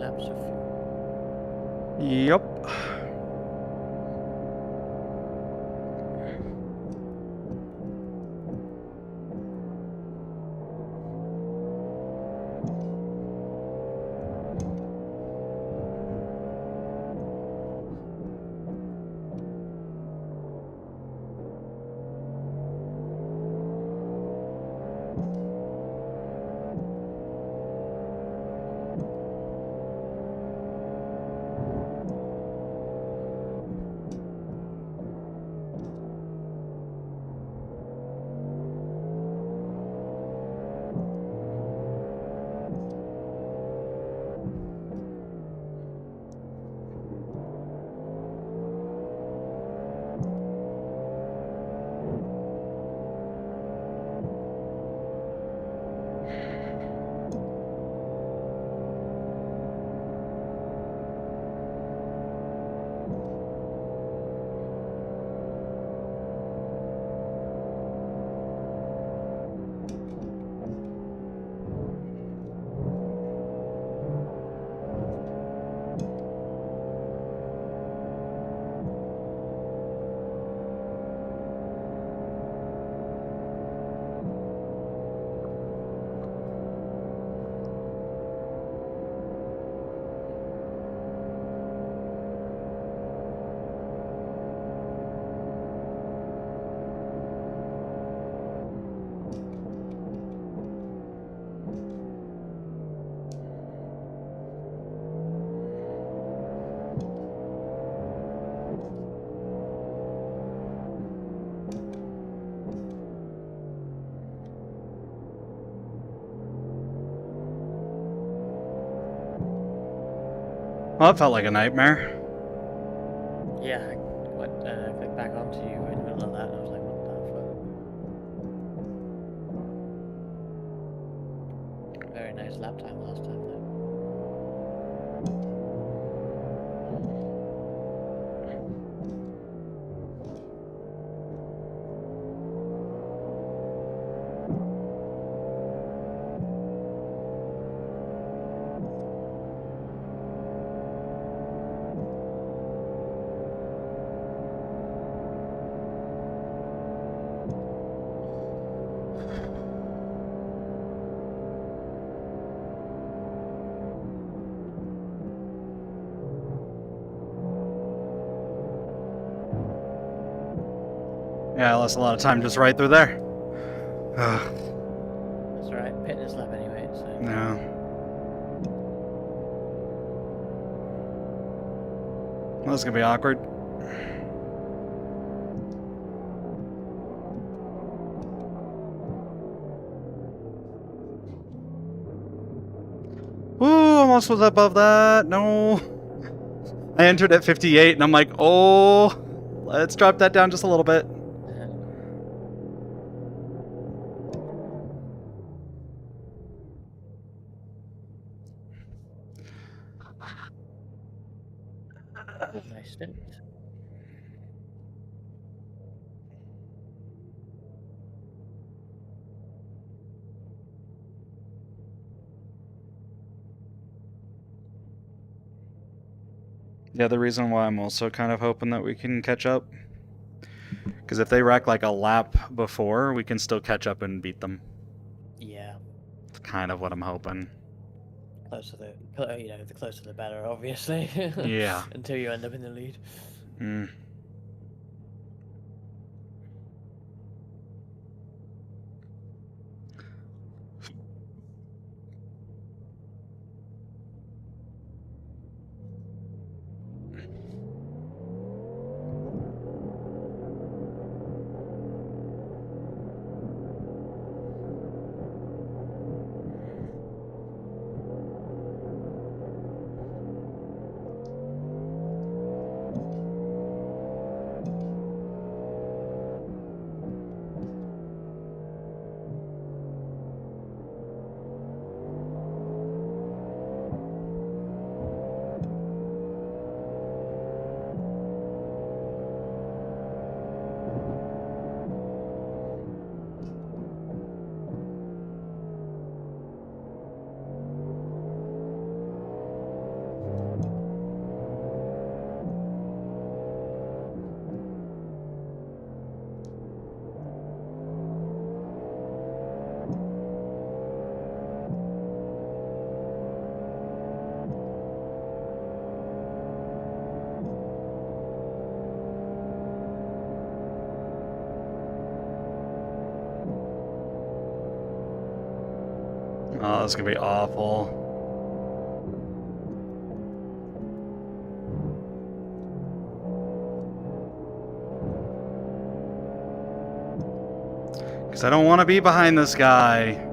laps of fuel. Yep. Well, that felt like a nightmare. Yeah, I clicked back onto you in the middle of that, and I was like, what the fuck? Very nice lap time last time, though. Yeah, I lost a lot of time just right through there. That's alright, pitting this lap anyway, so... Yeah. Well, this is gonna be awkward. Ooh, almost was above that. No. I entered at 58 and I'm like, oh, let's drop that down just a little bit. Nice stint. Yeah, the reason why I'm also kind of hoping that we can catch up, because if they wreck like a lap before, we can still catch up and beat them. Yeah. That's kind of what I'm hoping. The closer the better, obviously. Yeah. Until you end up in the lead. Mm. Oh, that's gonna be awful. Because I don't want to be behind this guy.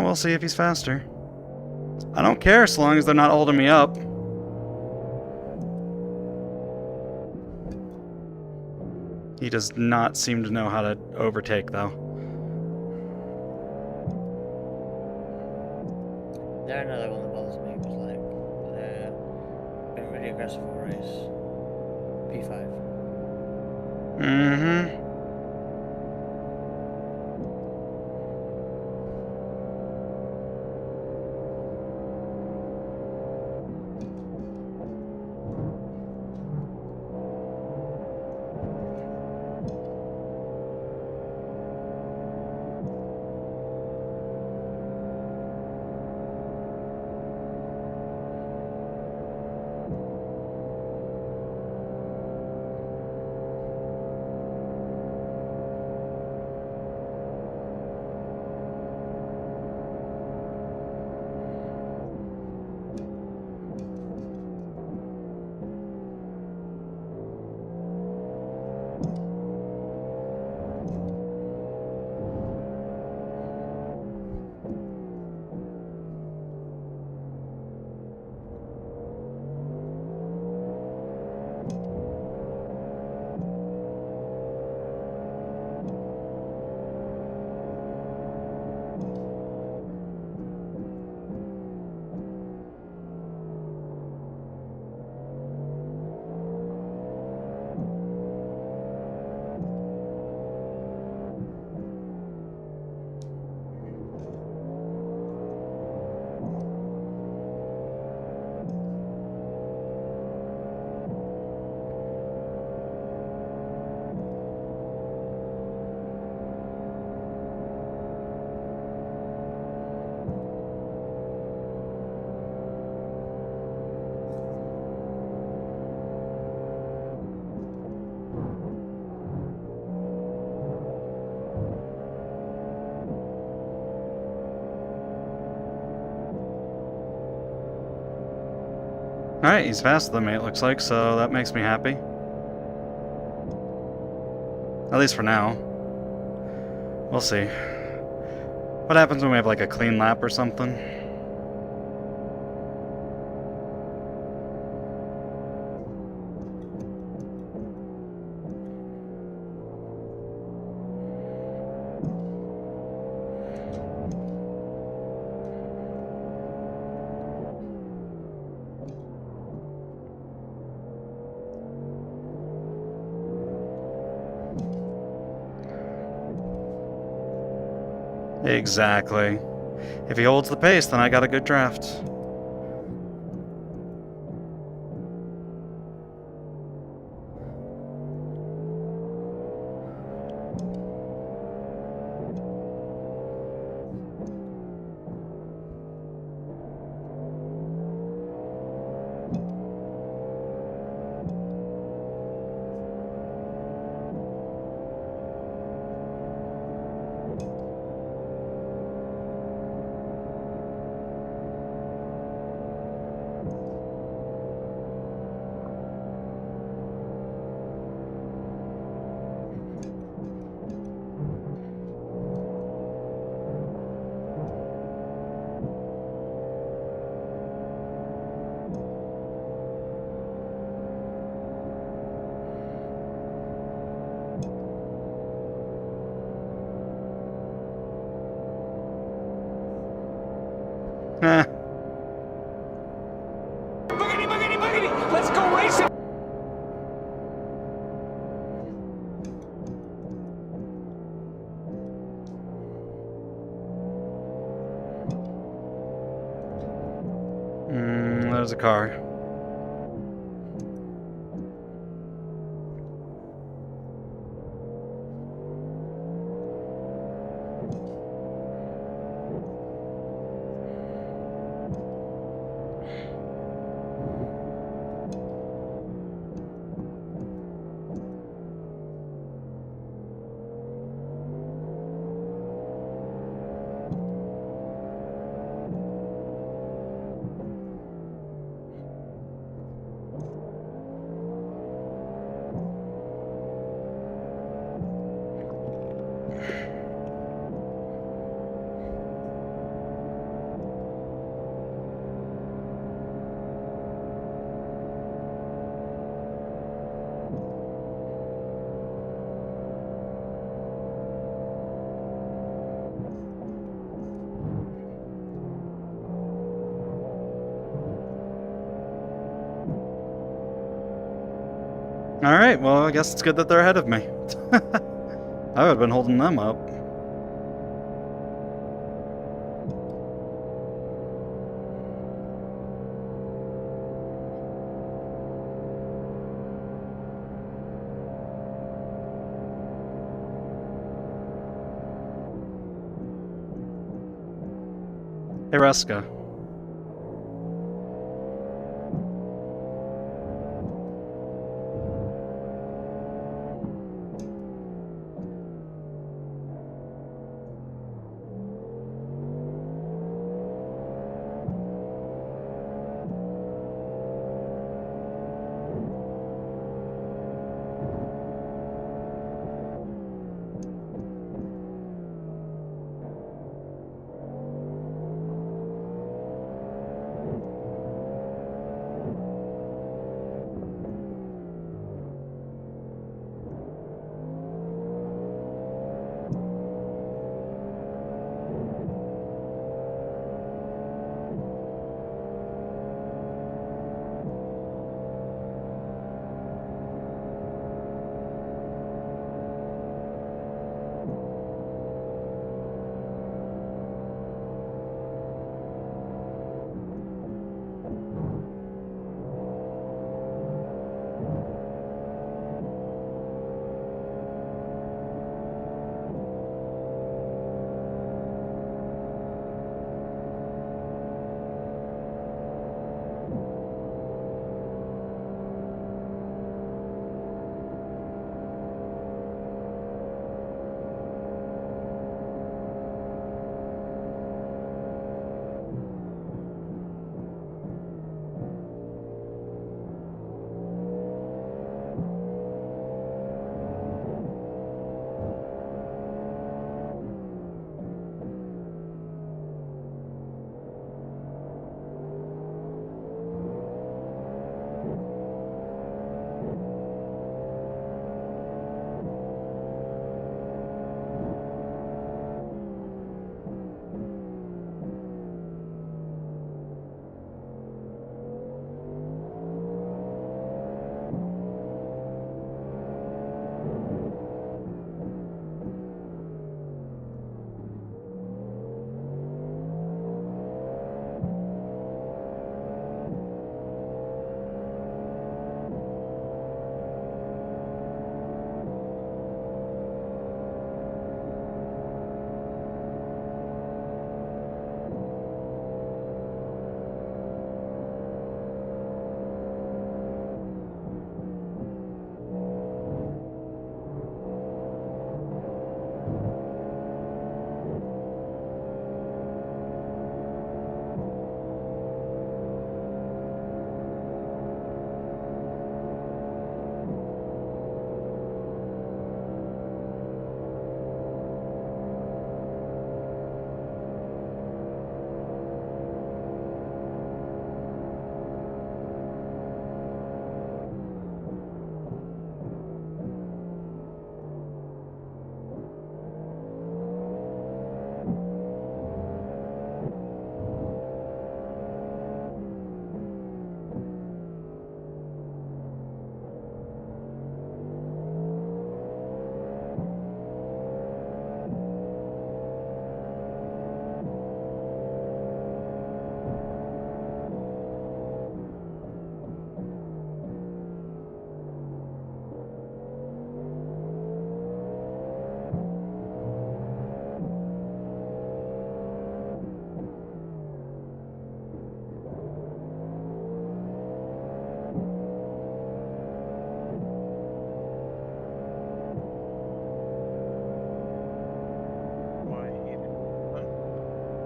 We'll see if he's faster. I don't care so long as they're not holding me up. He does not seem to know how to overtake, though. They're another one that bothers me because, like, they're been really aggressive in the race. P5. Mm-hmm. Alright, he's faster than me, it looks like, so that makes me happy. At least for now. We'll see. What happens when we have like a clean lap or something? Exactly. If he holds the pace, then I got a good draft. Eh. Boogity, boogity, boogity! Let's go racing! There's a car. Alright, well, I guess it's good that they're ahead of me. I would have been holding them up. Hey, Ruska.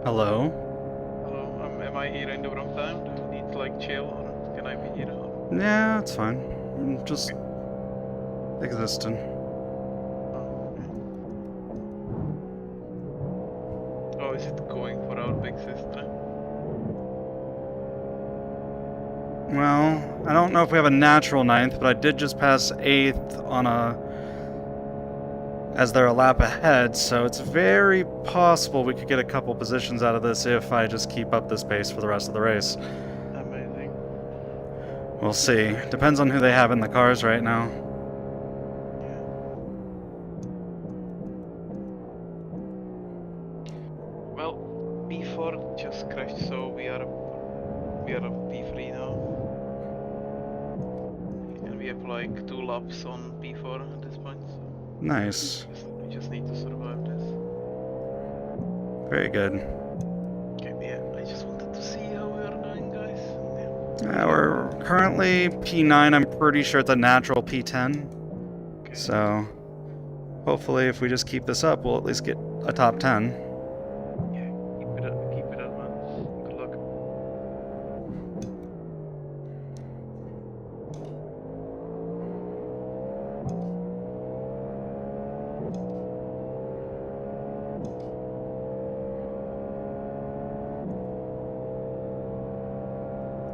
Hello? Hello, am I here in the wrong time? Do you need to like chill or can I be here? Yeah, it's fine. I'm just existing. Oh, is it going for our big sister? Well, I don't know if we have a natural 9th, but I did just pass 8th on a... as they're a lap ahead, so it's very possible we could get a couple positions out of this if I just keep up this pace for the rest of the race. Amazing. We'll see. Depends on who they have in the cars right now. Yeah. Well, P4 just crashed, so we are a P3 now. And we have like 2 laps on P4 at this point, so Nice. we just need to survive this. Very good. Okay, yeah, I just wanted to see how we are doing, guys. We're currently P9. I'm pretty sure it's a natural P10. Okay. So, hopefully if we just keep this up, we'll at least get a top 10. Yeah, keep it up, man. Good luck.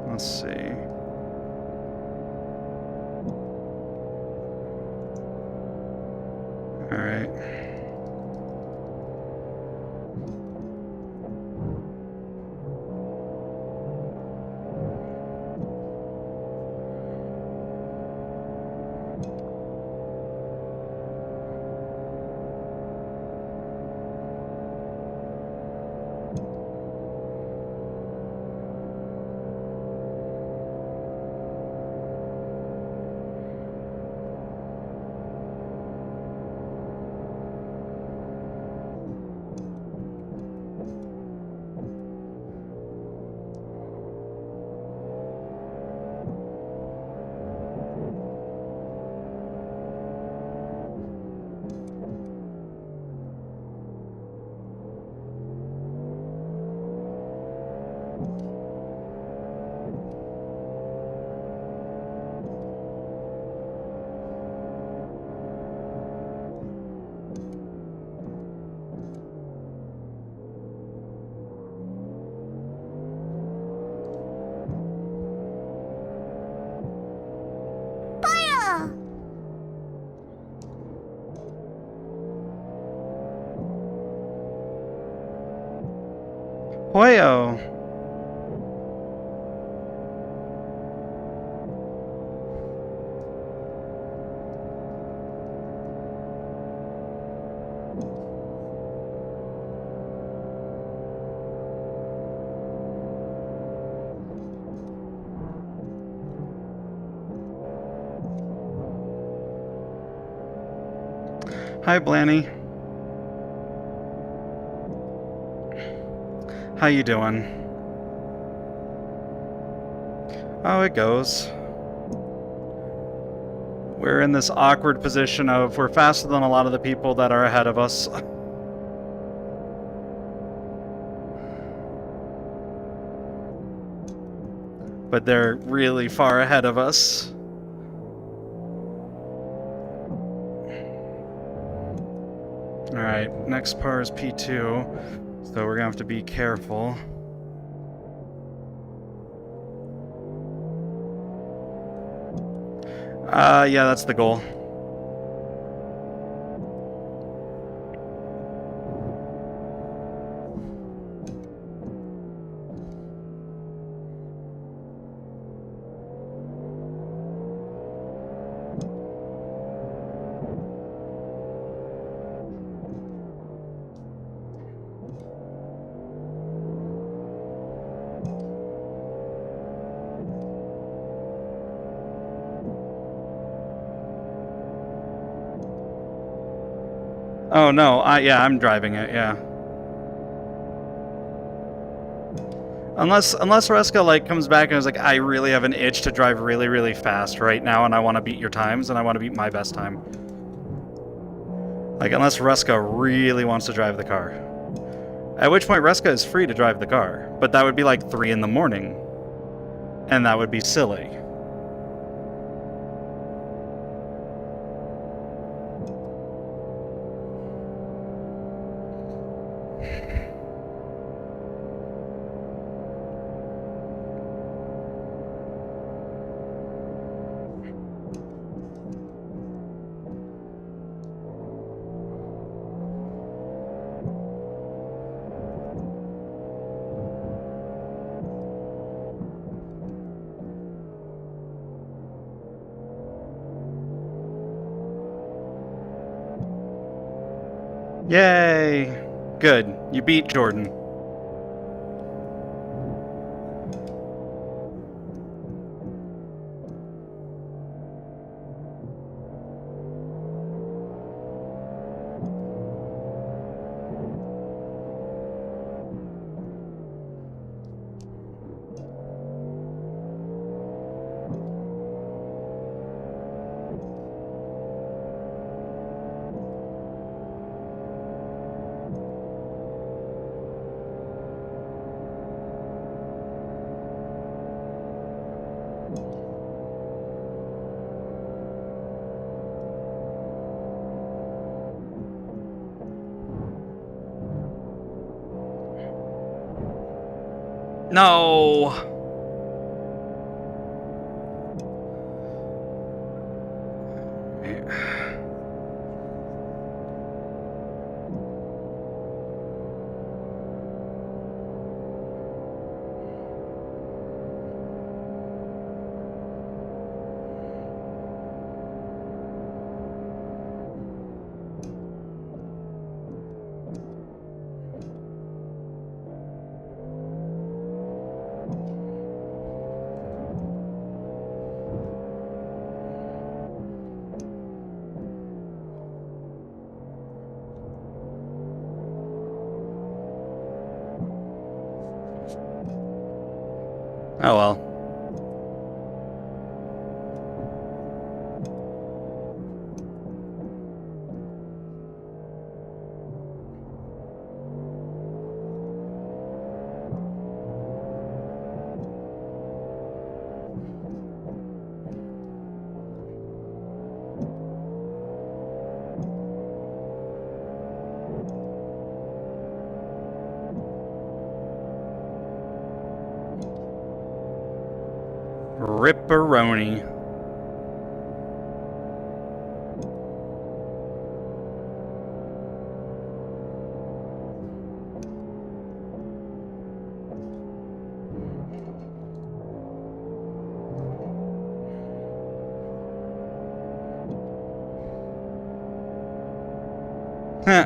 Let's see. All right. Hoyo! Hi, Blanny. How you doing? Oh, it goes. We're in this awkward position of we're faster than a lot of the people that are ahead of us. But they're really far ahead of us. Alright, next par is P2, so we're gonna have to be careful. Yeah, that's the goal. Oh no, yeah, I'm driving it, yeah. Unless Reska like comes back and is like, I really have an itch to drive really, really fast right now and I want to beat your times and I want to beat my best time. Like, unless Reska really wants to drive the car. At which point Reska is free to drive the car, but that would be like 3 in the morning, and that would be silly. Yay! Good. You beat Jordan. No! Oh well. Ripperoni. Huh.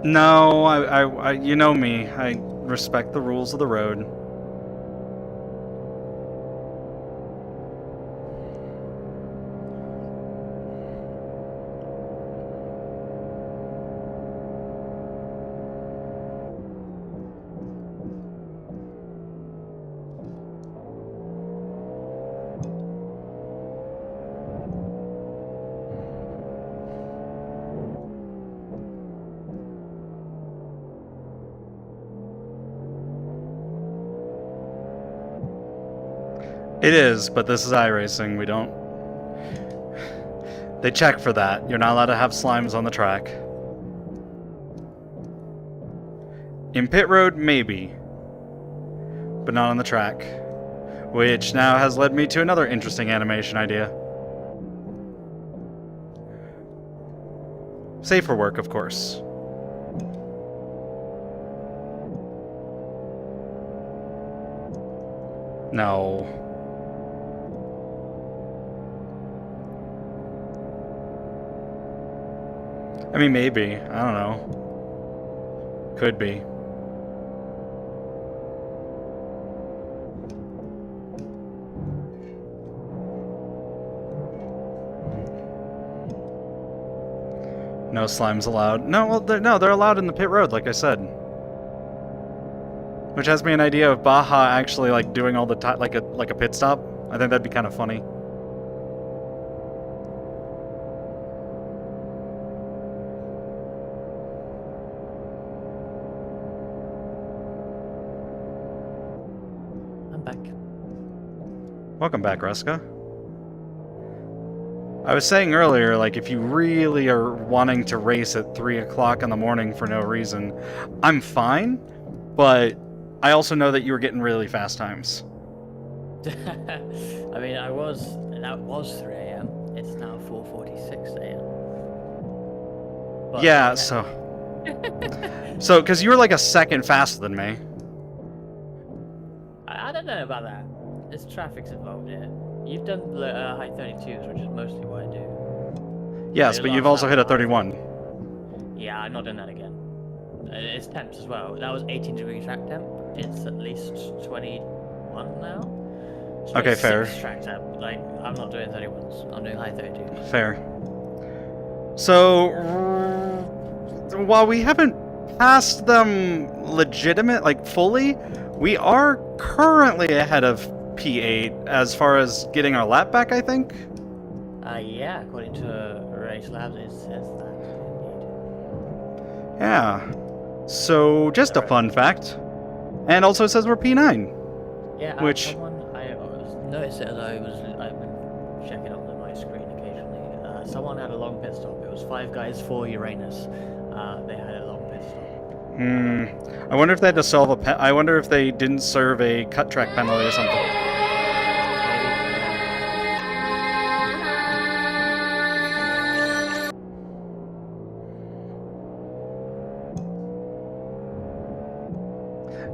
No, I, you know me. I respect the rules of the road. It is, but this is iRacing. We don't... They check for that. You're not allowed to have slimes on the track. In pit road, maybe. But not on the track. Which now has led me to another interesting animation idea. Safe for work, of course. No. I mean, maybe. I don't know. Could be. No slimes allowed. No, well, they're allowed in the pit road, like I said. Which has me an idea of Baja actually like doing all the time, like a pit stop. I think that'd be kind of funny. Welcome back, Ruska. I was saying earlier, like, if you really are wanting to race at 3 o'clock in the morning for no reason, I'm fine, but I also know that you were getting really fast times. I mean, that was 3 a.m. It's now 4:46 a.m. Yeah, so, because you were like a second faster than me. I don't know about that. There's traffic's involved here. You've done high 32s, which is mostly what I do. Yes, but you've also hit a 31. Yeah, I'm not doing that again. It's temps as well. That was 18-degree track temp. It's at least 21 now. So Okay, it's fair. 6 track temp. Like, I'm not doing 31s. I'm doing high 32s. Fair. So, while we haven't passed them legitimate, like fully, we are currently ahead of P8 as far as getting our lap back, I think. Yeah, according to Race Labs, it says that. Yeah. So, just a fun fact. And also it says we're P9. Yeah, which... I noticed it as I've been checking on my screen occasionally. Someone had a long pit stop. It was 5 guys for Uranus. They had a long pit stop. I wonder if they had to solve I wonder if they didn't serve a cut track penalty or something.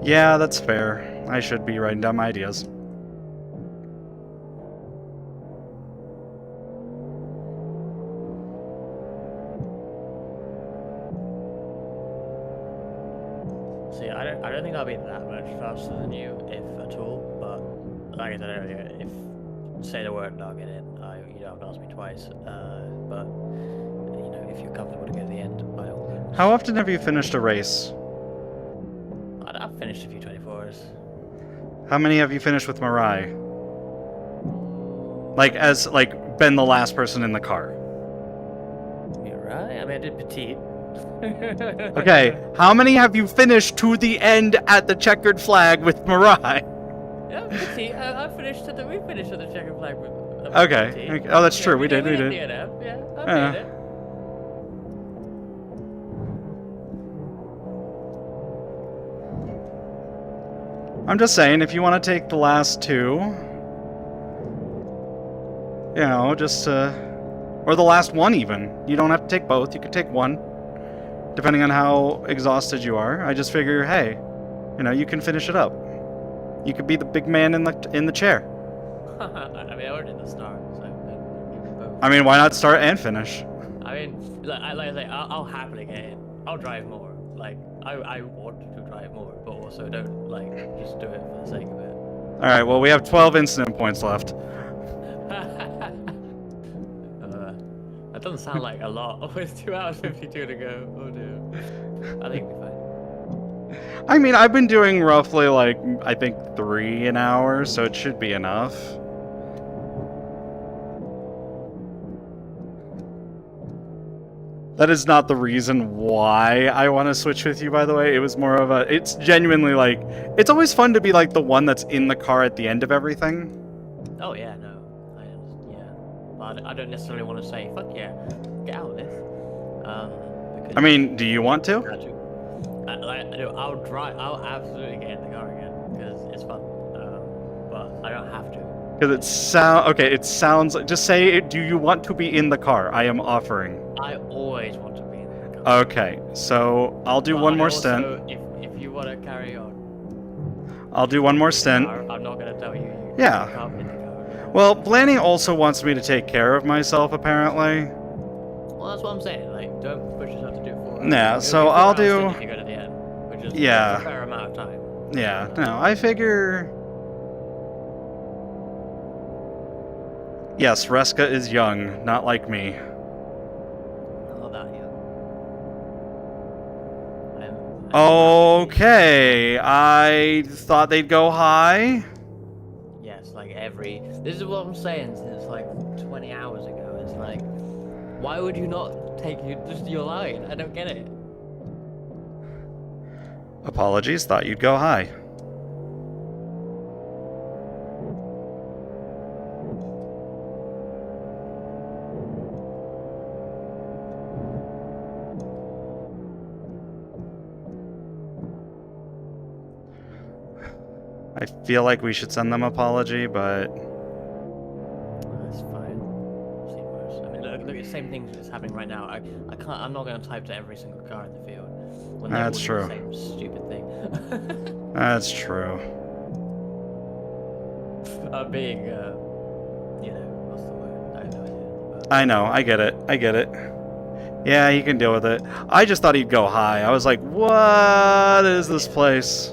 Yeah, that's fair. I should be writing down my ideas. See, I don't think I'll be that much faster than you, if at all. But like I said earlier, if say the word and I'll get in, you don't have to ask me twice. But you know, if you're comfortable to go to the end, by all means. How often have you finished a race? I've finished a few 24s. How many have you finished with Mirai? Like, been the last person in the car? Mirai? I mean, I did Petite. Okay, how many have you finished to the end at the checkered flag with Mirai? Yeah, Petite. We finished at the checkered flag with Okay. Petite. Oh, that's true. We did. did. DNF. Yeah, I made it. I'm just saying, if you want to take the last 2, you know, just, or the last 1 even. You don't have to take both, you could take 1, depending on how exhausted you are. I just figure, hey, you know, you can finish it up. You could be the big man in the chair. I mean, I already did the start, so... I mean, why not start and finish? I mean, like I say, I'll happily get in. I'll drive more. Like, I want to drive more, but also don't, like, just do it for the sake of it. Alright, well, we have 12 incident points left. That doesn't sound like a lot. With 2 hours 52 to go. Oh dear. I think we'll be fine. I mean, I've been doing roughly, like, I think 3 an hour, so it should be enough. That is not the reason why I want to switch with you, by the way. It was more of a... It's genuinely, like... It's always fun to be, like, the one that's in the car at the end of everything. Oh, yeah, no. But I don't necessarily want to say, fuck yeah, get out of this. I mean, do you want to? I'll drive. I'll absolutely get in the car again, because it's fun. But I don't have to. Because it sounds... Just say, do you want to be in the car? I am offering. I always want to be in the car. Okay, so I'll do one more stint. If you want to carry on, I'll do one more stint. I'm not going to tell you. Yeah. You can't be in the car. Well, Blanny also wants me to take care of myself, apparently. Well, that's what I'm saying. Like, don't push yourself to do 4 hours. Yeah, so I'll do... If you go to the end, which is yeah. a fair amount of time. Yeah, no, I figure... Yes, Reska is young, not like me. Not that young. Okay, I thought they'd go high. Yes, like this is what I'm saying since like 20 hours ago. It's like, why would you not take just your line? I don't get it. Apologies, thought you'd go high. I feel like we should send them an apology, but That's fine. I've seen worse. I mean, look, the same thing that's happening right now. I can't. I'm not going to type to every single car in the field. When they're all that's doing true. the same stupid thing. That's true. Being, you know, what's the word? I have no idea. But... I know. I get it. I get it. Yeah, he can deal with it. I just thought he'd go high. I was like, what is this place?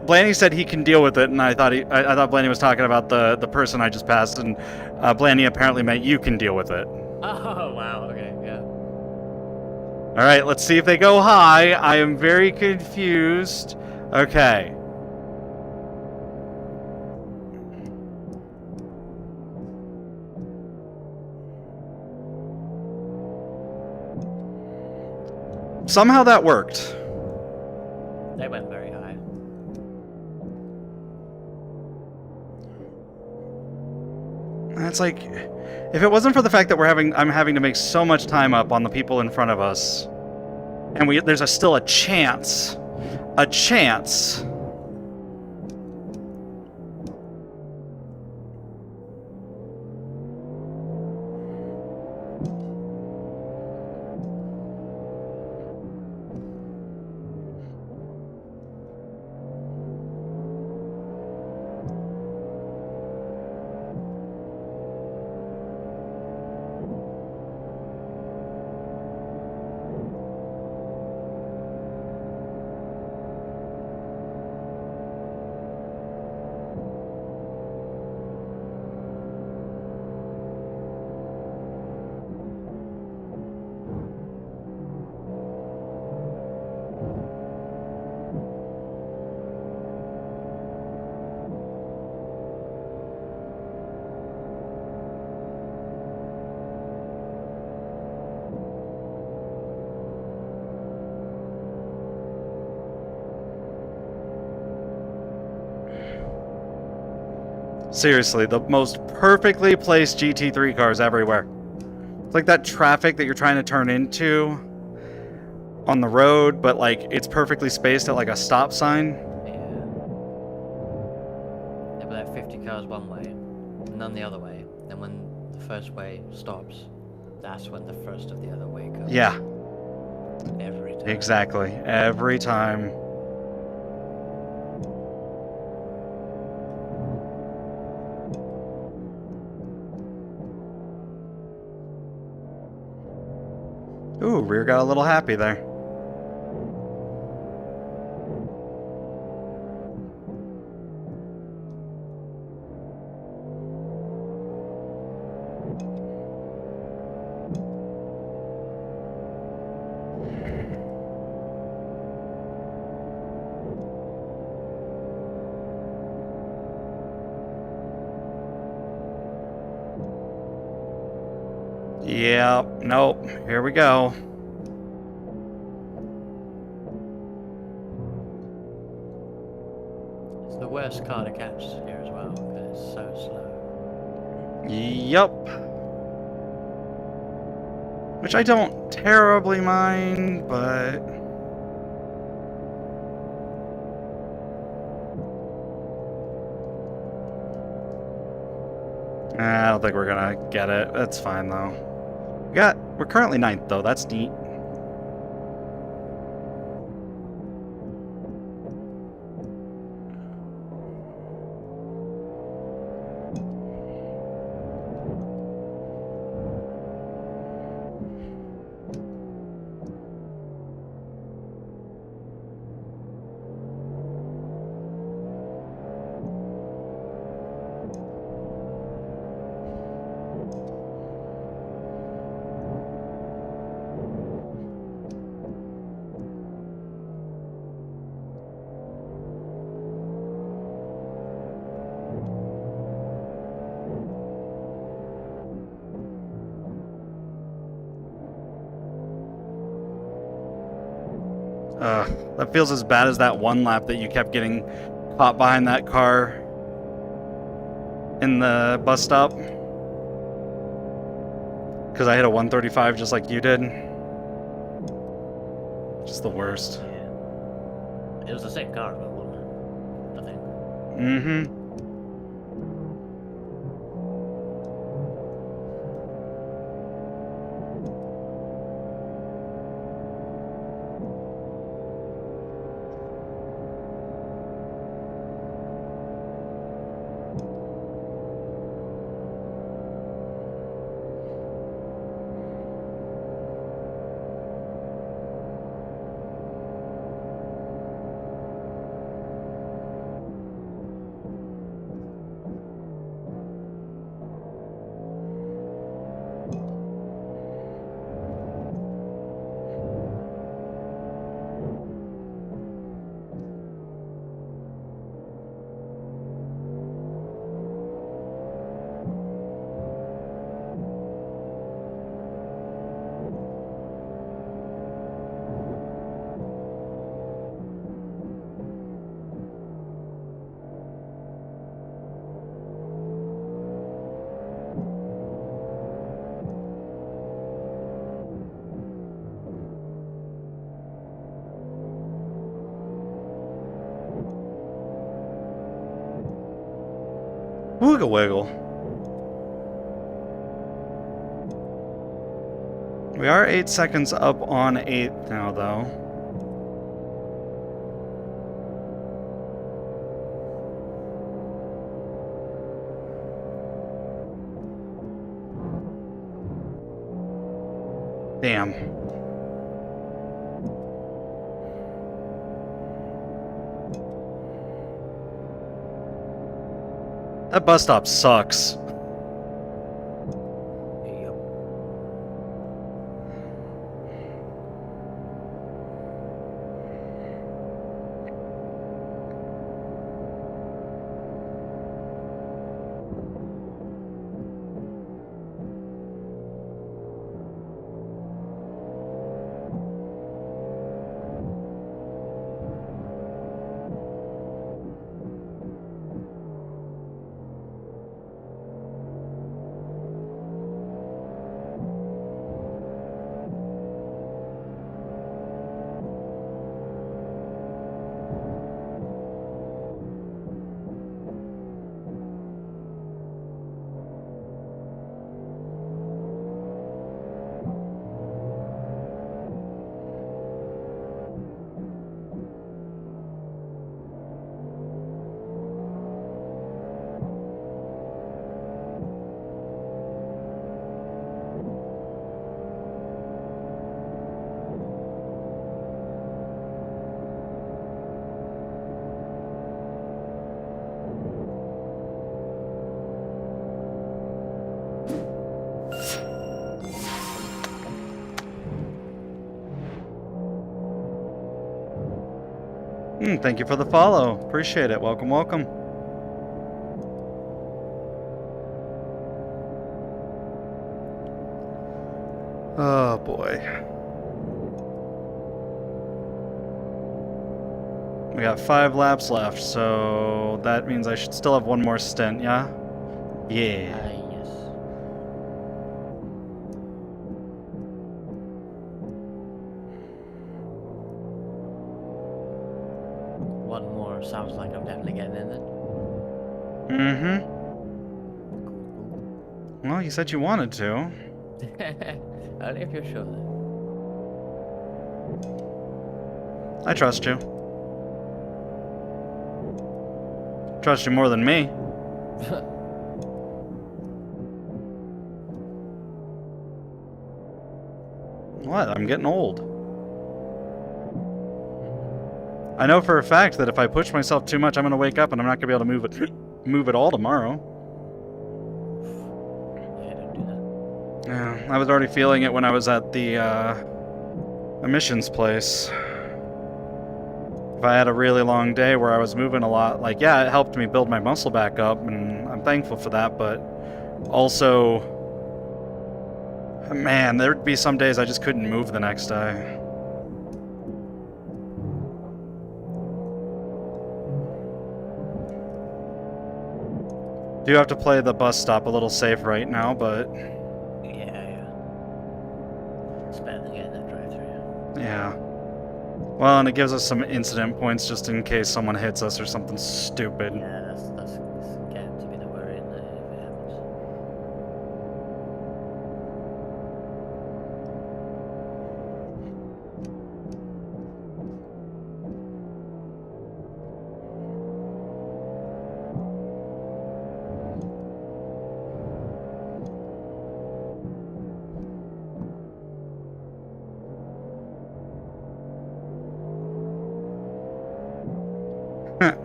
Blanny said he can deal with it, and I thought Blanny was talking about the person I just passed, and Blanny apparently meant you can deal with it. Oh wow. Okay. Yeah. All right, let's see if they go high. I am very confused. Okay. Somehow that worked. They went very high. It's like, if it wasn't for the fact that I'm having to make so much time up on the people in front of us, and there's still a chance. Seriously, the most perfectly placed GT3 cars everywhere. It's like that traffic that you're trying to turn into on the road, but like it's perfectly spaced at like a stop sign. Yeah. Yeah, but they're 50 cars one way, none the other way. Then when the first way stops, that's when the first of the other way comes. Yeah. Every time. Exactly. Every time. Ooh, rear got a little happy there. Yep, nope, here we go. It's the worst car to catch here as well, because it's so slow. Yep. Which I don't terribly mind, but... I don't think we're gonna get it. That's fine, though. We're currently 9th, though. That's neat. That feels as bad as that one lap that you kept getting caught behind that car in the bus stop. Because I hit a 135 just like you did. Just the worst. Yeah. It was the same car, but wasn't it? I think. Mm-hmm. Wiggle wiggle. We are 8 seconds up on 8th now, though. Damn. That bus stop sucks. Thank you for the follow. Appreciate it. Welcome, welcome. Oh boy. We got 5 laps left, so that means I should still have one more stint, yeah? Yeah. Yes. One more sounds like I'm definitely getting in then. Mm-hmm. Well, you said you wanted to. Only if you're sure. I trust you. Trust you more than me. What? I'm getting old. I know for a fact that if I push myself too much, I'm gonna wake up and I'm not gonna be able to move at all tomorrow. Yeah, don't do that. Yeah, I was already feeling it when I was at the emissions place. If I had a really long day where I was moving a lot, like, yeah, it helped me build my muscle back up, and I'm thankful for that, but also, man, there'd be some days I just couldn't move the next day. Do have to play the bus stop a little safe right now, but... Yeah. It's better than getting that drive-through. Yeah. Well, and it gives us some incident points just in case someone hits us or something stupid. Yeah, that's getting to be the worry, isn't it, if it happens.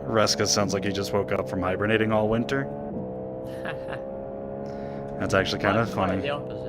Reska sounds like he just woke up from hibernating all winter. That's actually kind of Quite funny. the opposite.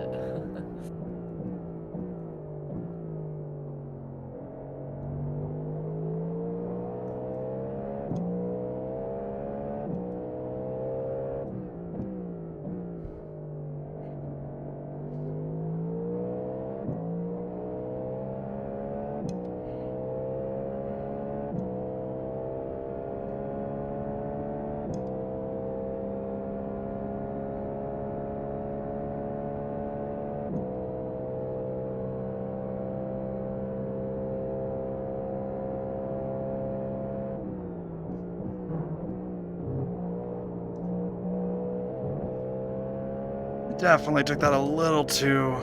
Definitely took that a little too...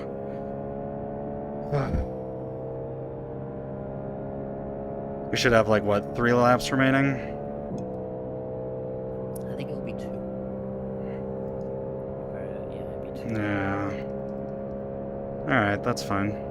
We should have, like, what, 3 laps remaining? I think it'll be 2. Yeah, it'll be 2. Yeah. Alright, that's fine.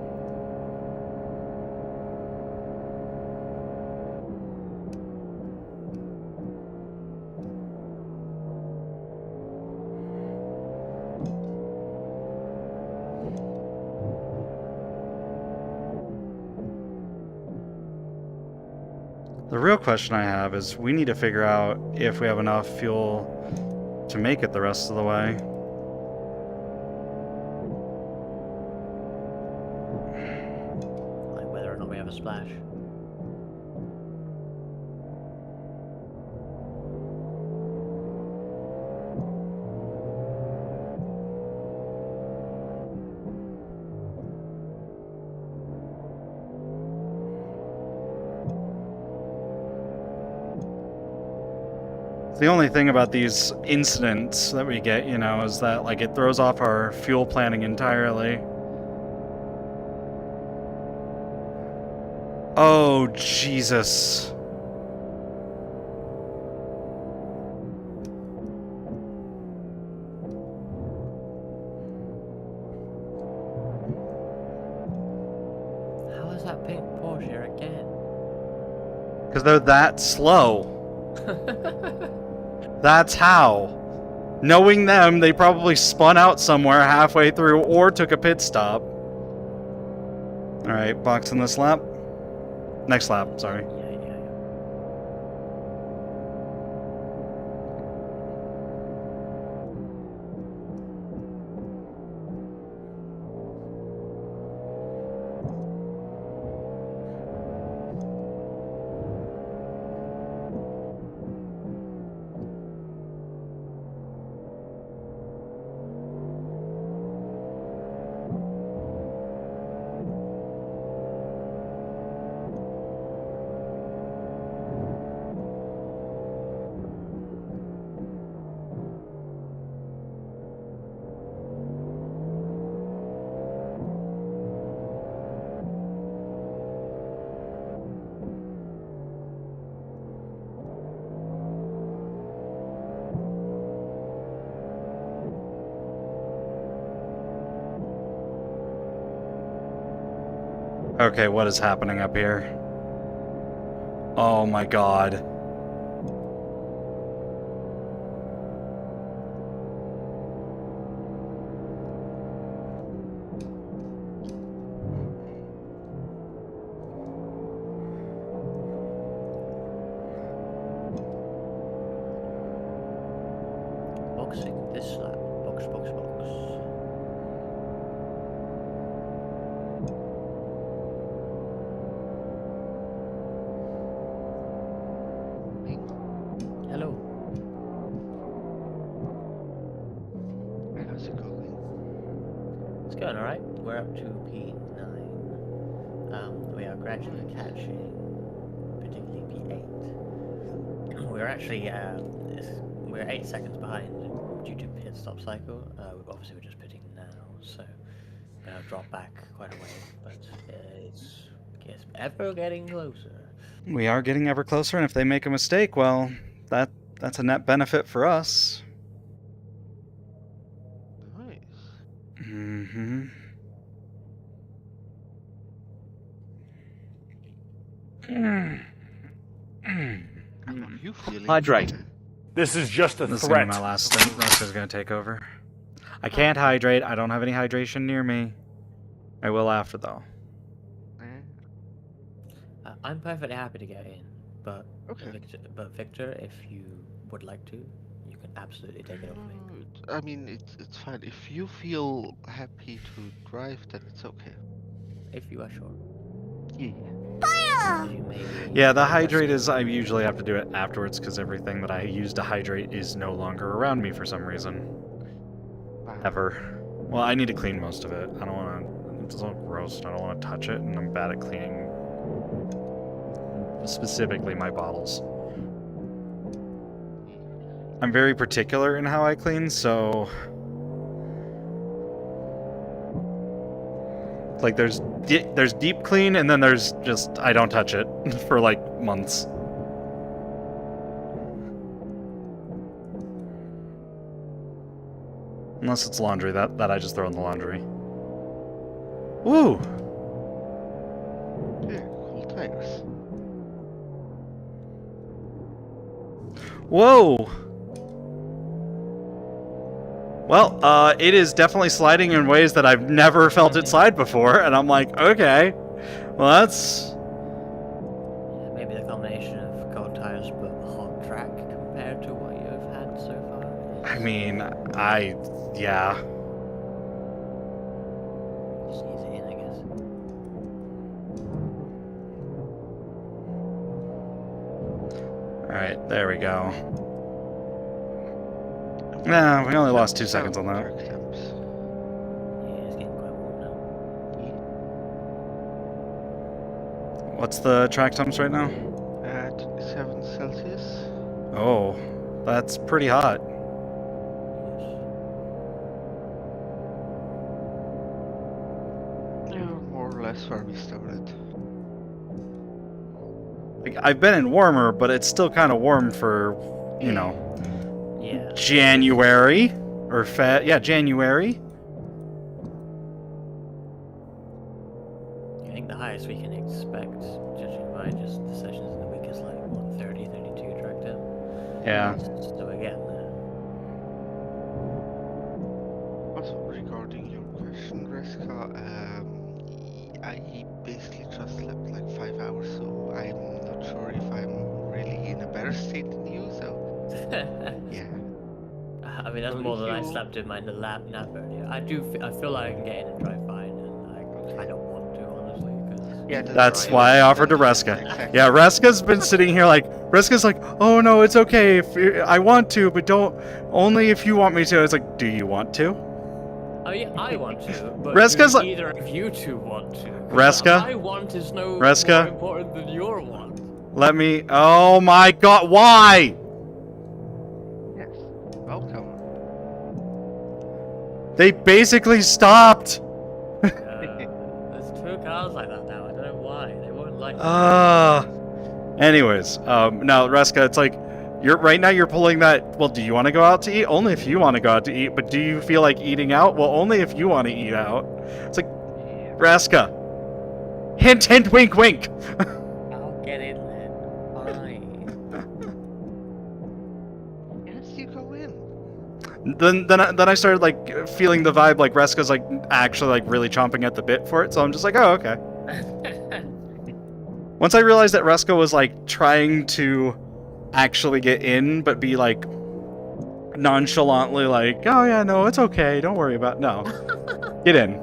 The real question I have is we need to figure out if we have enough fuel to make it the rest of the way. Like whether or not we have a splash. The only thing about these incidents that we get, you know, is that, like, it throws off our fuel planning entirely. Oh, Jesus. How is that pink Porsche again? Because they're that slow. That's how. Knowing them, they probably spun out somewhere halfway through or took a pit stop. Alright, box in this lap. Next lap, sorry. Okay, what is happening up here? Oh my god. Boxing this lap. Box, box, box. How's it going? It's going alright. We're up to P9. We are gradually catching, particularly P8. We're actually we're 8 seconds behind due to pit stop cycle. Obviously, we're just pitting now, so we're gonna drop back quite a way. But it's ever getting closer. We are getting ever closer, and if they make a mistake, well, that's a net benefit for us. Nice. Mm-hmm. How are you feeling? Hydrate. This is just a This is gonna threat. be my last stint. Reska's gonna take over. I can't hydrate. I don't have any hydration near me. I will after, though. I'm perfectly happy to get in, but Okay. Victor, if you would like to, you can absolutely take it off me. I mean, it's fine. If you feel happy to drive, then it's okay. If you are sure. Yeah. Yeah, the hydrate is, I usually have to do it afterwards because everything that I use to hydrate is no longer around me for some reason. Ever. Well, I need to clean most of it. I don't want to, it's all gross and I don't want to touch it, and I'm bad at cleaning specifically my bottles. I'm very particular in how I clean, so like there's deep clean, and then there's just I don't touch it for like months. Unless it's laundry, that I just throw in the laundry. Woo! Yeah, cool tires. Whoa! Well, it is definitely sliding in ways that I've never felt it slide before, and I'm like, okay, well that's... Yeah, maybe the combination of cold tires but hot track compared to what you've had so far. I mean, yeah. Just ease it in, I guess. Alright, there we go. Nah, we only lost 2 seconds on that. Yeah, it's getting quite warm now. What's the track temps right now? At 7 Celsius. Oh, that's pretty hot. Yeah, more or less where we started. Like, I've been in warmer, but it's still kind of warm for, you know, Yeah. January. Or January. I think the highest we can expect, judging by just the sessions in the week, is like, what, 30, 32 track temp? Yeah. So we're getting there. Also, regarding your question, Reska, I basically just slept like 5 hours, so I'm not sure if I'm really in a better state than you, so yeah. I mean, that's more than I slept in my nap earlier. I feel like I can get in and drive fine, and I don't want to, honestly, because... Yeah, That's right. why I offered to Reska. Exactly. Yeah, Reska's been sitting here like, Reska's like, oh no, it's okay if I want to, but only if you want me to. It's like, do you want to? Oh yeah, I want to, but Reska's do like- either of you two want to? 'Cause Reska? my want is no Reska? more important than your want. Let me, oh my god, why? Yes. Welcome. They basically stopped. There's 2 cars like that now. I don't know why. They won't like. Anyways, now Reska, it's like, right now you're pulling that, well, do you want to go out to eat? Only if you want to go out to eat, but do you feel like eating out? Well, only if you want to eat out. It's like, Reska. Hint, hint, wink, wink. I'll get in then. Fine. Yes, you go in. Then I started like feeling the vibe like Reska's like actually like really chomping at the bit for it, so I'm just like, oh, okay. Once I realized that Reska was like trying to actually get in, but be like nonchalantly like, oh yeah, no, it's okay, don't worry about it. No. Get in.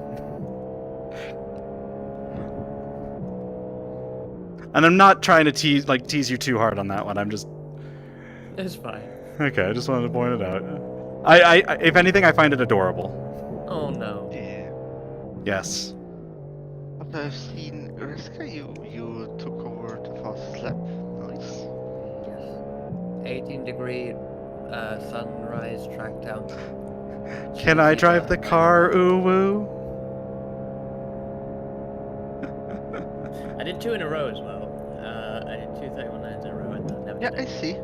And I'm not trying to tease you too hard on that one. I'm just It's fine. okay. I just wanted to point it out. If anything, I find it adorable. Oh no. Yeah. Yes. But I've seen Reska, you took over the fastest lap. Nice. Yes. 18-degree sunrise track down. Can I drive the car, Uwu? I did 2 in a row as well. I did 2 31.9s in a row and I never Yeah, did I it. see.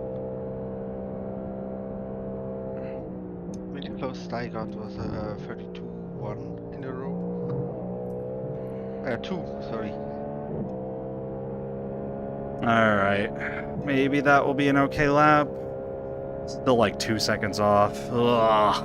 I mean, the closest I got was 32-1 in a row. 2, sorry. Alright. Maybe that will be an okay lap. Still like 2 seconds off. Ugh.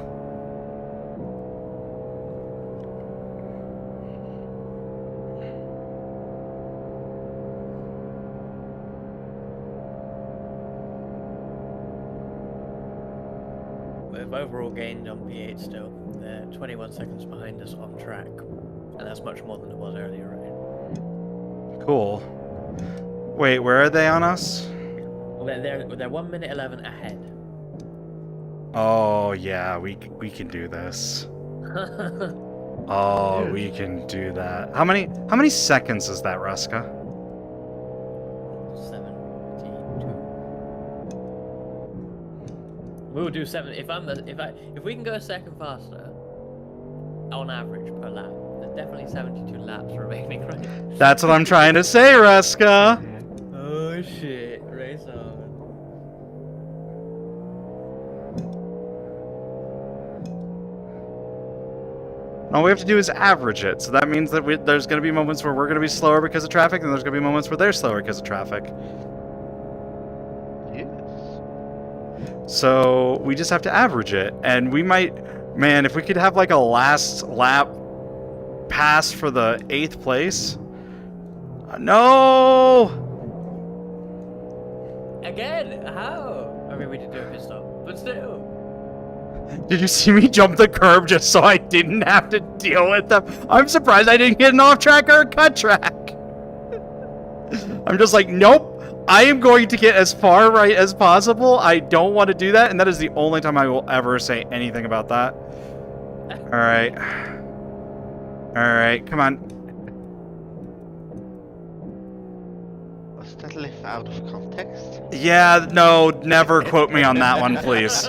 We've overall gained on P8 still. They're 21 seconds behind us on track. And that's much more than it was earlier, right? Cool. Wait, where are they on us? Well, they're 1 minute 11 ahead. Oh yeah, we can do this. Oh, we can do that. How many seconds is that, Ruska? 72. We'll do 7. If we can go a second faster, on average per lap, there's definitely 72 laps remaining, right? That's what I'm trying to say, Ruska. Oh shit! Race on. All we have to do is average it. So that means that there's going to be moments where we're going to be slower because of traffic, and there's going to be moments where they're slower because of traffic. Yes. So we just have to average it. And we might... Man, if we could have like a last lap pass for the 8th place. No! Again? How? I mean, we did do a pit stop, but still. Did you see me jump the curb just so I didn't have to deal with them? I'm surprised I didn't get an off track or a cut track. I'm just like, nope. I am going to get as far right as possible. I don't want to do that, and that is the only time I will ever say anything about that. Alright. Alright, come on. Was that left out of context? Yeah, no, never quote me on that one, please.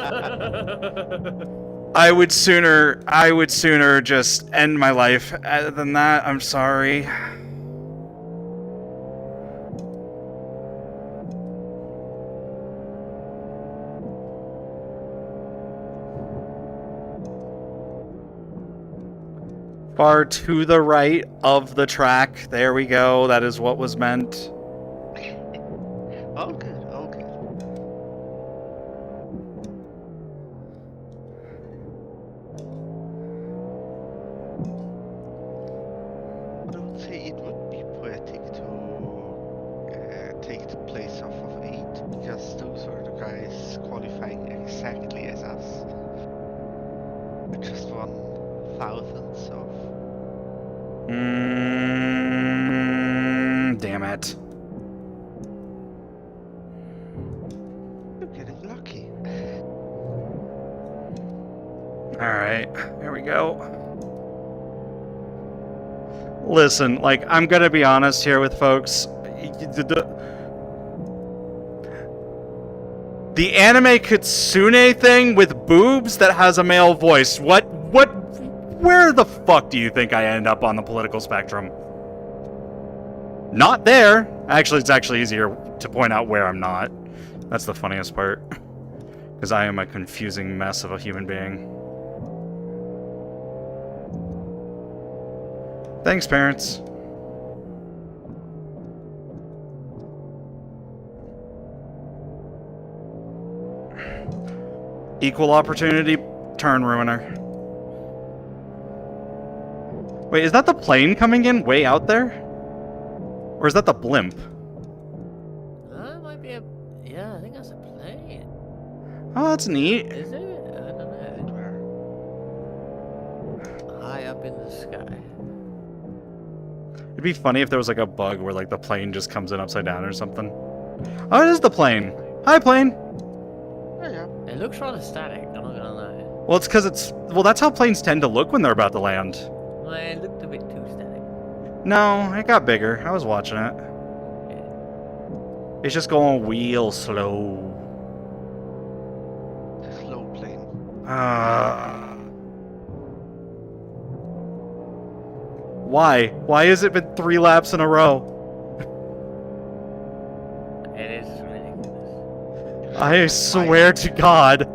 I would sooner just end my life than that. I'm sorry. Far to the right of the track. There we go. That is what was meant. All good, all good. But I would say it would be poetic to take the place off of 8, because those are the guys qualifying exactly as us. With just 1,000th of... Damn it. You're getting lucky. Alright, here we go. Listen, like, I'm gonna be honest here with folks. The anime kitsune thing with boobs that has a male voice. Where the fuck do you think I end up on the political spectrum? Not there. Actually, it's actually easier to point out where I'm not. That's the funniest part. Because I am a confusing mess of a human being. Thanks, parents. Equal opportunity turn ruiner. Wait, is that the plane coming in way out there? Or is that the blimp? That might be a... Yeah, I think that's a plane. Oh, that's neat. Is it? I don't know. High up in the sky. It'd be funny if there was like a bug where like the plane just comes in upside down or something. Oh, it is the plane. Hi, plane. Yeah, yeah. It looks rather static, I'm not gonna lie. Well, it's because it's... Well, that's how planes tend to look when they're about to land. Well, it looked a bit too static. No, it got bigger. I was watching it. It's just going real slow. The slow plane. Why? Why has it been 3 laps in a row? It is ridiculous. I swear to God.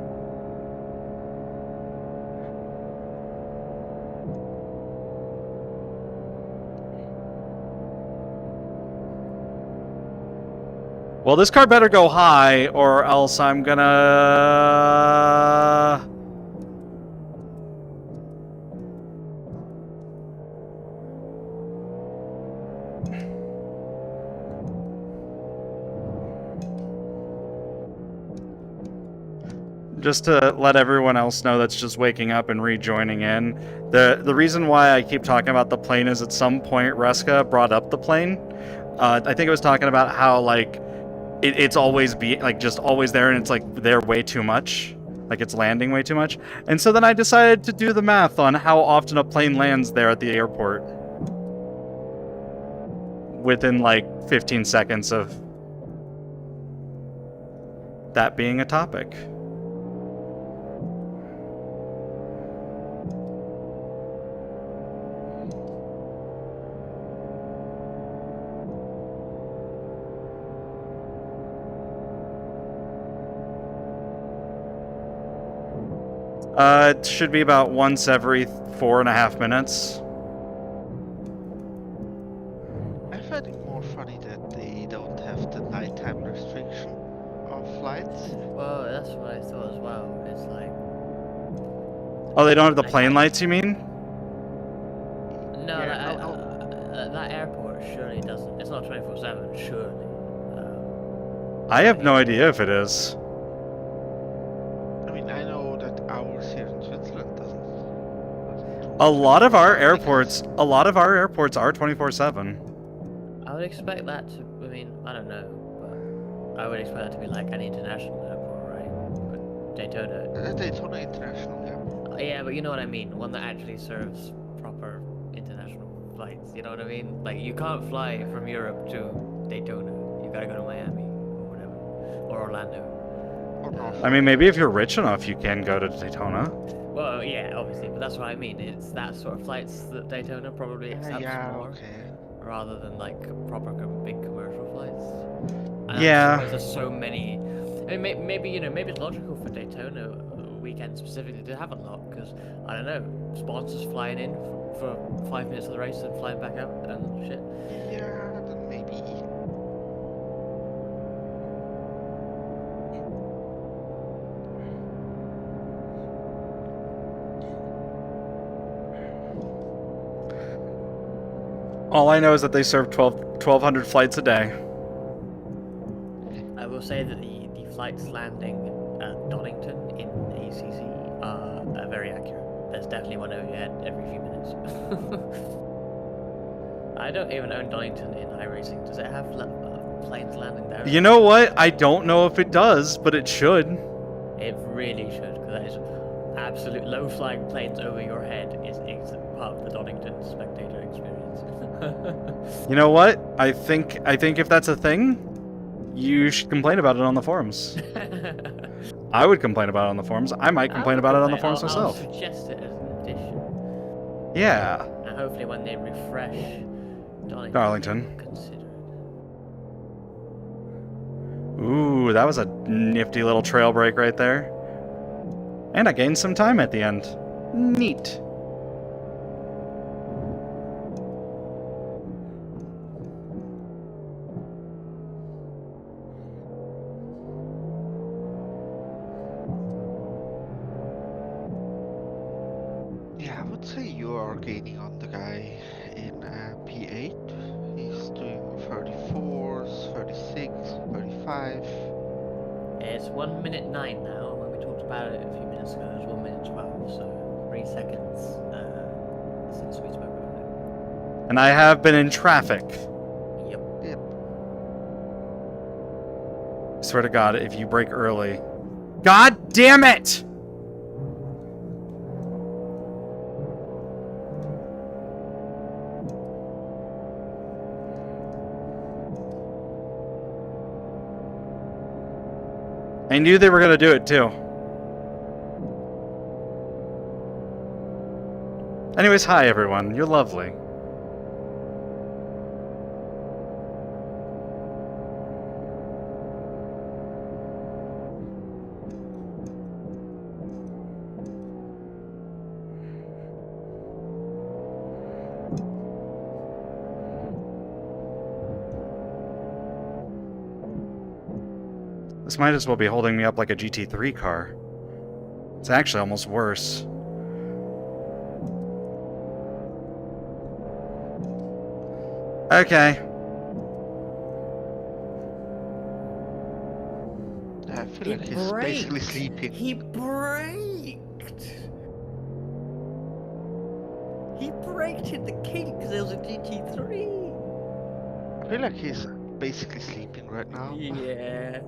Well, this car better go high, or else I'm gonna... Just to let everyone else know that's just waking up and rejoining in, the reason why I keep talking about the plane is at some point Reska brought up the plane. I think it was talking about how, like, it's always just always there, and it's like there way too much, like it's landing way too much. And so then I decided to do the math on how often a plane lands there at the airport within like 15 seconds of that being a topic. It should be about once every 4.5 minutes. I find it more funny that they don't have the nighttime restriction of flights. Well, that's what I thought as well. It's like... Oh, they don't have the plane lights, you mean? No, Yeah, that airport surely doesn't... It's not 24/7, surely. I have no idea if it is. I mean, I know that ours here in Switzerland doesn't A lot of our airports are 24/7. I would expect that to... I mean, I don't know, but I would expect that to be like an international airport, right? But Daytona... Daytona International, yeah. Yeah, but you know what I mean. One that actually serves proper international flights. You know what I mean? Like, you can't fly from Europe to Daytona. You gotta go to Miami or whatever, or Orlando. I mean, maybe if you're rich enough, you can go to Daytona. Well, yeah, obviously, but that's what I mean. It's that sort of flights that Daytona probably accepts more, rather than like proper big commercial flights. And Yeah. I suppose there's so many. I mean, maybe maybe it's logical for Daytona weekend specifically to have a lot, because I don't know, sponsors flying in for 5 minutes of the race and flying back out and shit. Yeah, then maybe. All I know is that they serve 1,200 flights a day. I will say that the flights landing at Donington in ACC are very accurate. There's definitely one over your head every few minutes. I don't even own Donington in iRacing. Does it have planes landing there? You know what? I don't know if it does, but it should. It really should, because that is absolute low-flying planes over your head is part of the Donington spectator experience. You know what? I think if that's a thing, you should complain about it on the forums. I would complain about it on the forums. I might complain about it on the forums myself. I'll suggest it as an addition. Yeah. And hopefully when they refresh Darlington. consider it. Ooh, that was a nifty little trail break right there. And I gained some time at the end. Neat. Yeah, I would say you are gaining on the guy in P8. He's doing 34s, 36, 35. It's 1 minute 9 now. When we talked about it a few minutes ago, it was 1 minute 12, so 3 seconds since we spoke about it. And I have been in traffic. Yep. Swear to God, if you brake early. God damn it! I knew they were gonna do it too. Anyways, hi everyone. You're lovely. This might as well be holding me up like a GT3 car. It's actually almost worse. Okay. I feel like he's basically sleeping. He braked. He braked in the king because there was a GT3. I feel like he's basically sleeping right now. Yeah.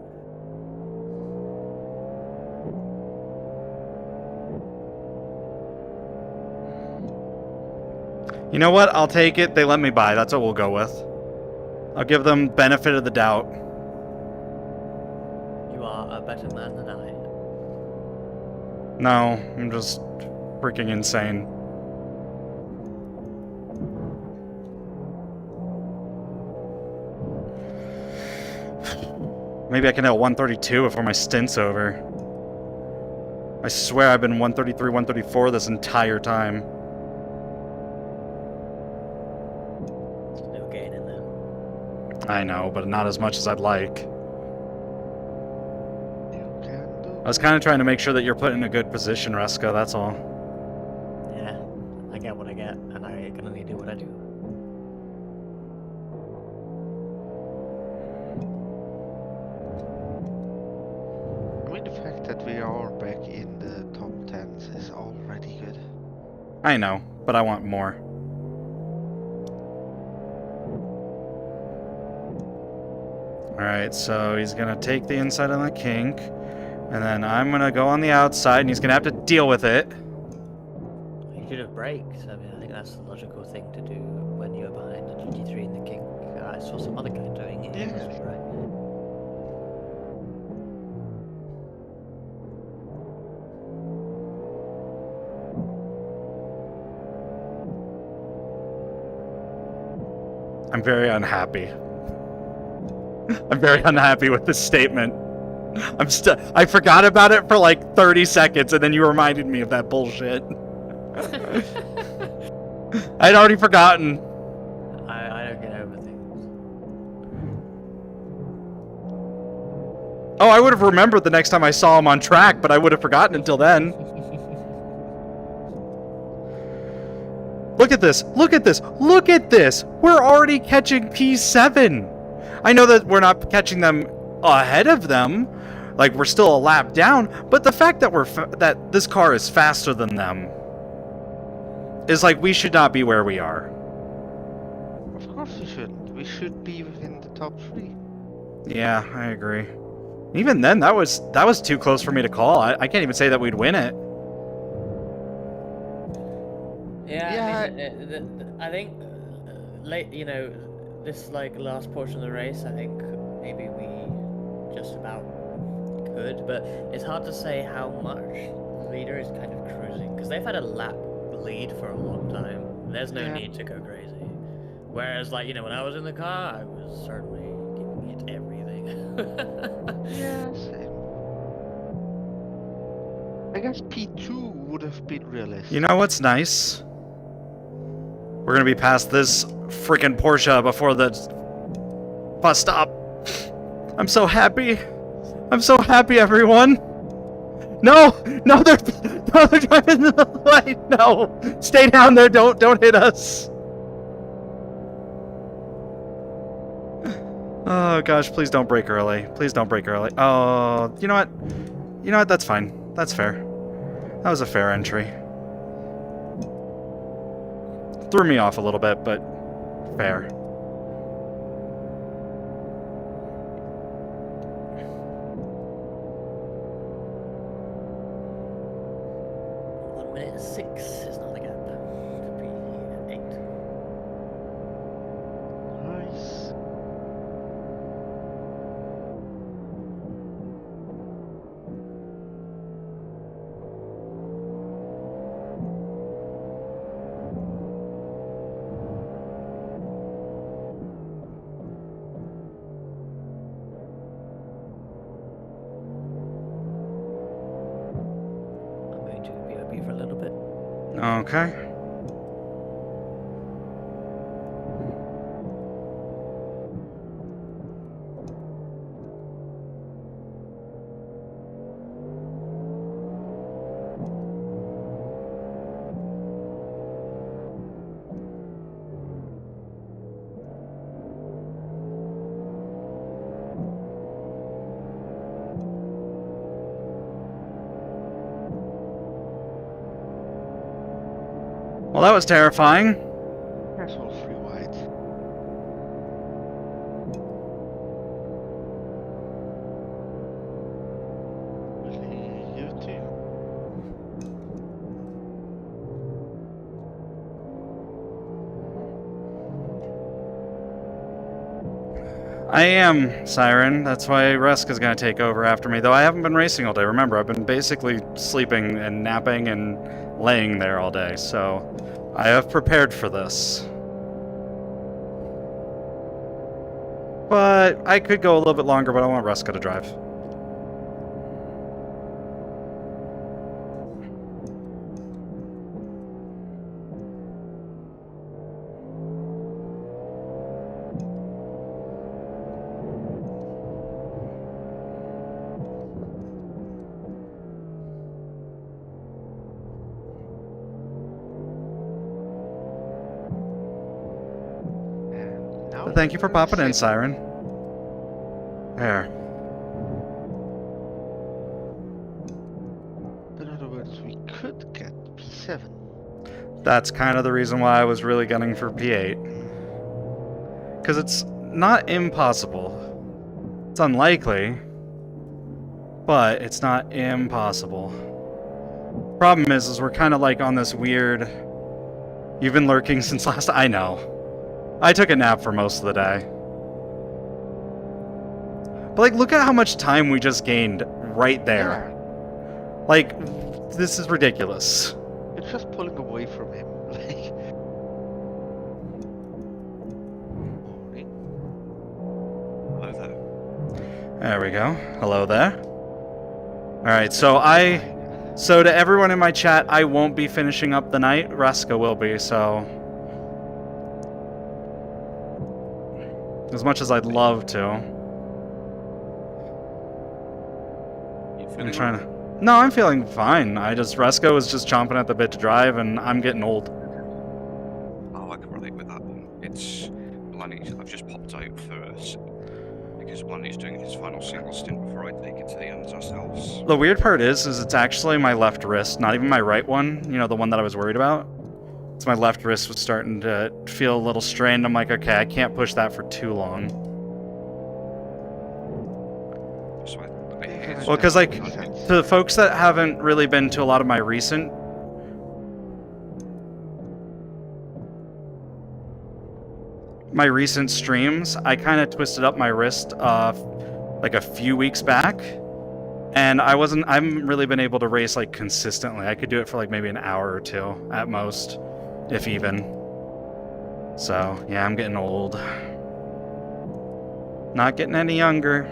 You know what? I'll take it. They let me buy. That's what we'll go with. I'll give them benefit of the doubt. You are a better man than I. No, I'm just freaking insane. Maybe I can hit 132 before my stint's over. I swear I've been 133, 134 this entire time. No gain in there. I know, but not as much as I'd like. I was kind of trying to make sure that you're put in a good position, Reska, that's all. Yeah, I get what I get, and I can only do what I do. I mean, the fact that we are back in the top 10s is already good. I know, but I want more. Alright, so he's gonna take the inside on the kink, and then I'm gonna go on the outside, and he's gonna have to deal with it. You should have braked. I mean, I think that's the logical thing to do when you're behind the GT3 in the king. I saw some other guy doing it. It must be right. I'm very unhappy. I'm very unhappy with this statement. I forgot about it for like 30 seconds, and then you reminded me of that bullshit. I'd already forgotten. I don't get over things. Oh, I would have remembered the next time I saw him on track, but I would have forgotten until then. Look at this! Look at this! Look at this! We're already catching P7! I know that we're not catching them ahead of them, like we're still a lap down, but the fact that that this car is faster than them is like we should not be where we are. Of course we shouldn't. We should be within the top 3. Yeah, I agree. Even then, that was too close for me to call. I can't even say that we'd win it. Yeah, I think late, this like last portion of the race, I think maybe we just about could, but it's hard to say how much. The leader is kind of cruising because they've had a lap lead for a long time. There's no need to go crazy. Whereas, like, when I was in the car, I was certainly giving it everything. Yeah, same. I guess P2 would have been realistic. You know what's nice? We're gonna be past this freaking Porsche before the bus stop. I'm so happy. I'm so happy, everyone. No, they're driving the light. No, stay down there. Don't hit us. Oh gosh, please don't break early. Please don't break early. Oh, you know what? You know what? That's fine. That's fair. That was a fair entry. Threw me off a little bit, but fair. Minute 6 is not a gap. Could be 8. Nice. Okay. Well, that was terrifying. That's all free wide. You too. I am, Siren. That's why Reska's gonna take over after me. Though I haven't been racing all day. Remember, I've been basically sleeping and napping and laying there all day, so I have prepared for this. But I could go a little bit longer, but I want Reska to drive. And now Thank you for we're popping in, safe. Siren. There. In other words, we could get P7. That's kind of the reason why I was really gunning for P8. Because it's not impossible. It's unlikely. But it's not impossible. Problem is we're kind of like on this weird... You've been lurking since last... I know. I took a nap for most of the day. But like, look at how much time we just gained right there. Like, this is ridiculous. You're just pulling away from him. Like. Hello there. There we go. Hello there. Alright, so So to everyone in my chat, I won't be finishing up the night. Reska will be, so... As much as I'd love to. I'm trying to... No, I'm feeling fine. Reska was just chomping at the bit to drive, and I'm getting old. Oh, I can relate with that one. It's Blanny. I've just popped out first because Blanny's doing his final single stint before I take it to the ends ourselves. The weird part is it's actually my left wrist, not even my right one. You know, the one that I was worried about. It's my left wrist was starting to feel a little strained. I'm like, okay, I can't push that for too long. So Well, because like, to the folks that haven't really been to a lot of my recent streams, I kind of twisted up my wrist like a few weeks back, and I haven't really been able to race like consistently. I could do it for like maybe an hour or two at most, if even. So yeah, I'm getting old. Not getting any younger.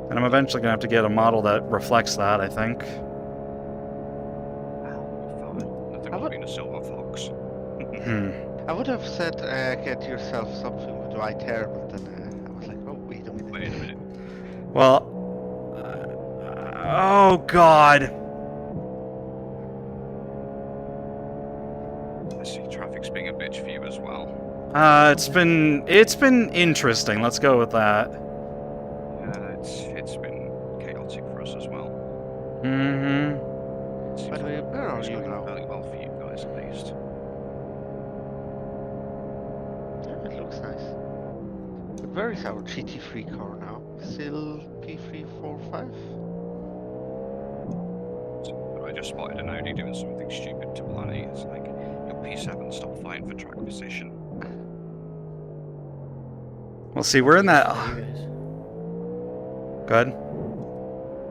And I'm eventually gonna have to get a model that reflects that, I think. Nothing like being a silver fox. I would have said get yourself something with white hair, but then I was like, oh, wait a minute. Wait a minute. Well, oh god. I see traffic's being a bitch for you as well. It's been interesting. Let's go with that. It's been chaotic for us as well. Mm-hmm. By the way, where are you now? Fairly well for you guys, at least. Yeah, it looks nice. But where is our GT3 car now? Still P345? But I just spotted an Audi doing something stupid to Blanny. It's like, your P7 stopped fighting for track position. We'll see. We're in that. Go ahead.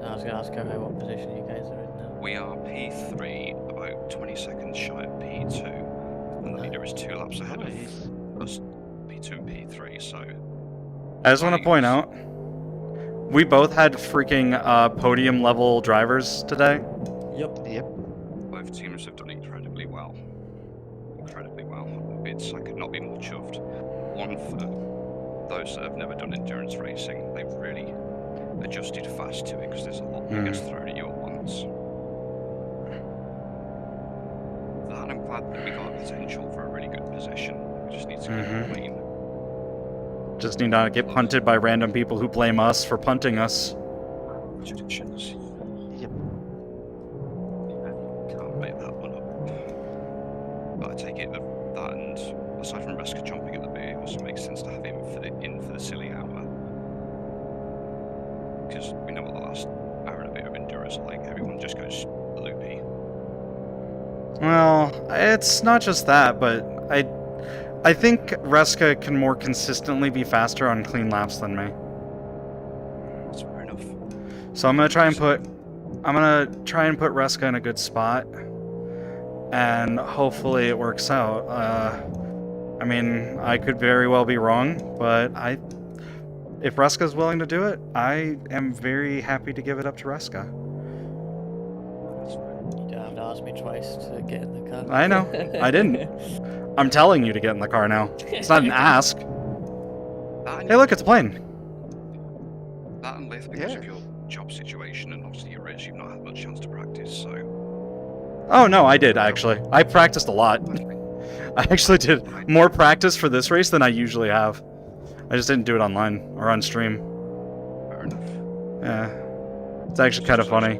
I was going to ask what position you guys are in now. We are P3, about 20 seconds shy of P2, and the leader is 2 laps ahead of us, P2 and P3, so... I just want to point out, we both had freaking podium level drivers today. Yep. Yep. both teams have done incredibly well. Incredibly well. I could not be more chuffed. One, for those that have never done endurance racing, they've really adjusted fast to it because there's a lot that gets thrown at you at once. That, I'm glad that we got potential for a really good position. We just need to keep it clean. Just need not get punted by random people who blame us for punting us. Traditions. Yep. Can't make that one up. But I take it that and aside from Reska jumping at the bit, it also makes sense to have him in for the silly hour. Because we know what the last hour and a bit of endurance are like. Everyone just goes loopy. Well, it's not just that, but I think Reska can more consistently be faster on clean laps than me. That's fair enough. So I'm gonna try and put Reska in a good spot, and hopefully it works out. I mean, I could very well be wrong, but if Reska's willing to do it, I am very happy to give it up to Reska. You don't have to ask me twice to get in the car. I know, I didn't. I'm telling you to get in the car now. It's not an ask. Hey, look, it's a plane. That and Lith, because of your job situation and obviously your race, you've not had much chance to practice, so... Oh, no, I did, actually. I practiced a lot. I actually did more practice for this race than I usually have. I just didn't do it online or on stream. Fair enough. Yeah. It's actually kind of funny.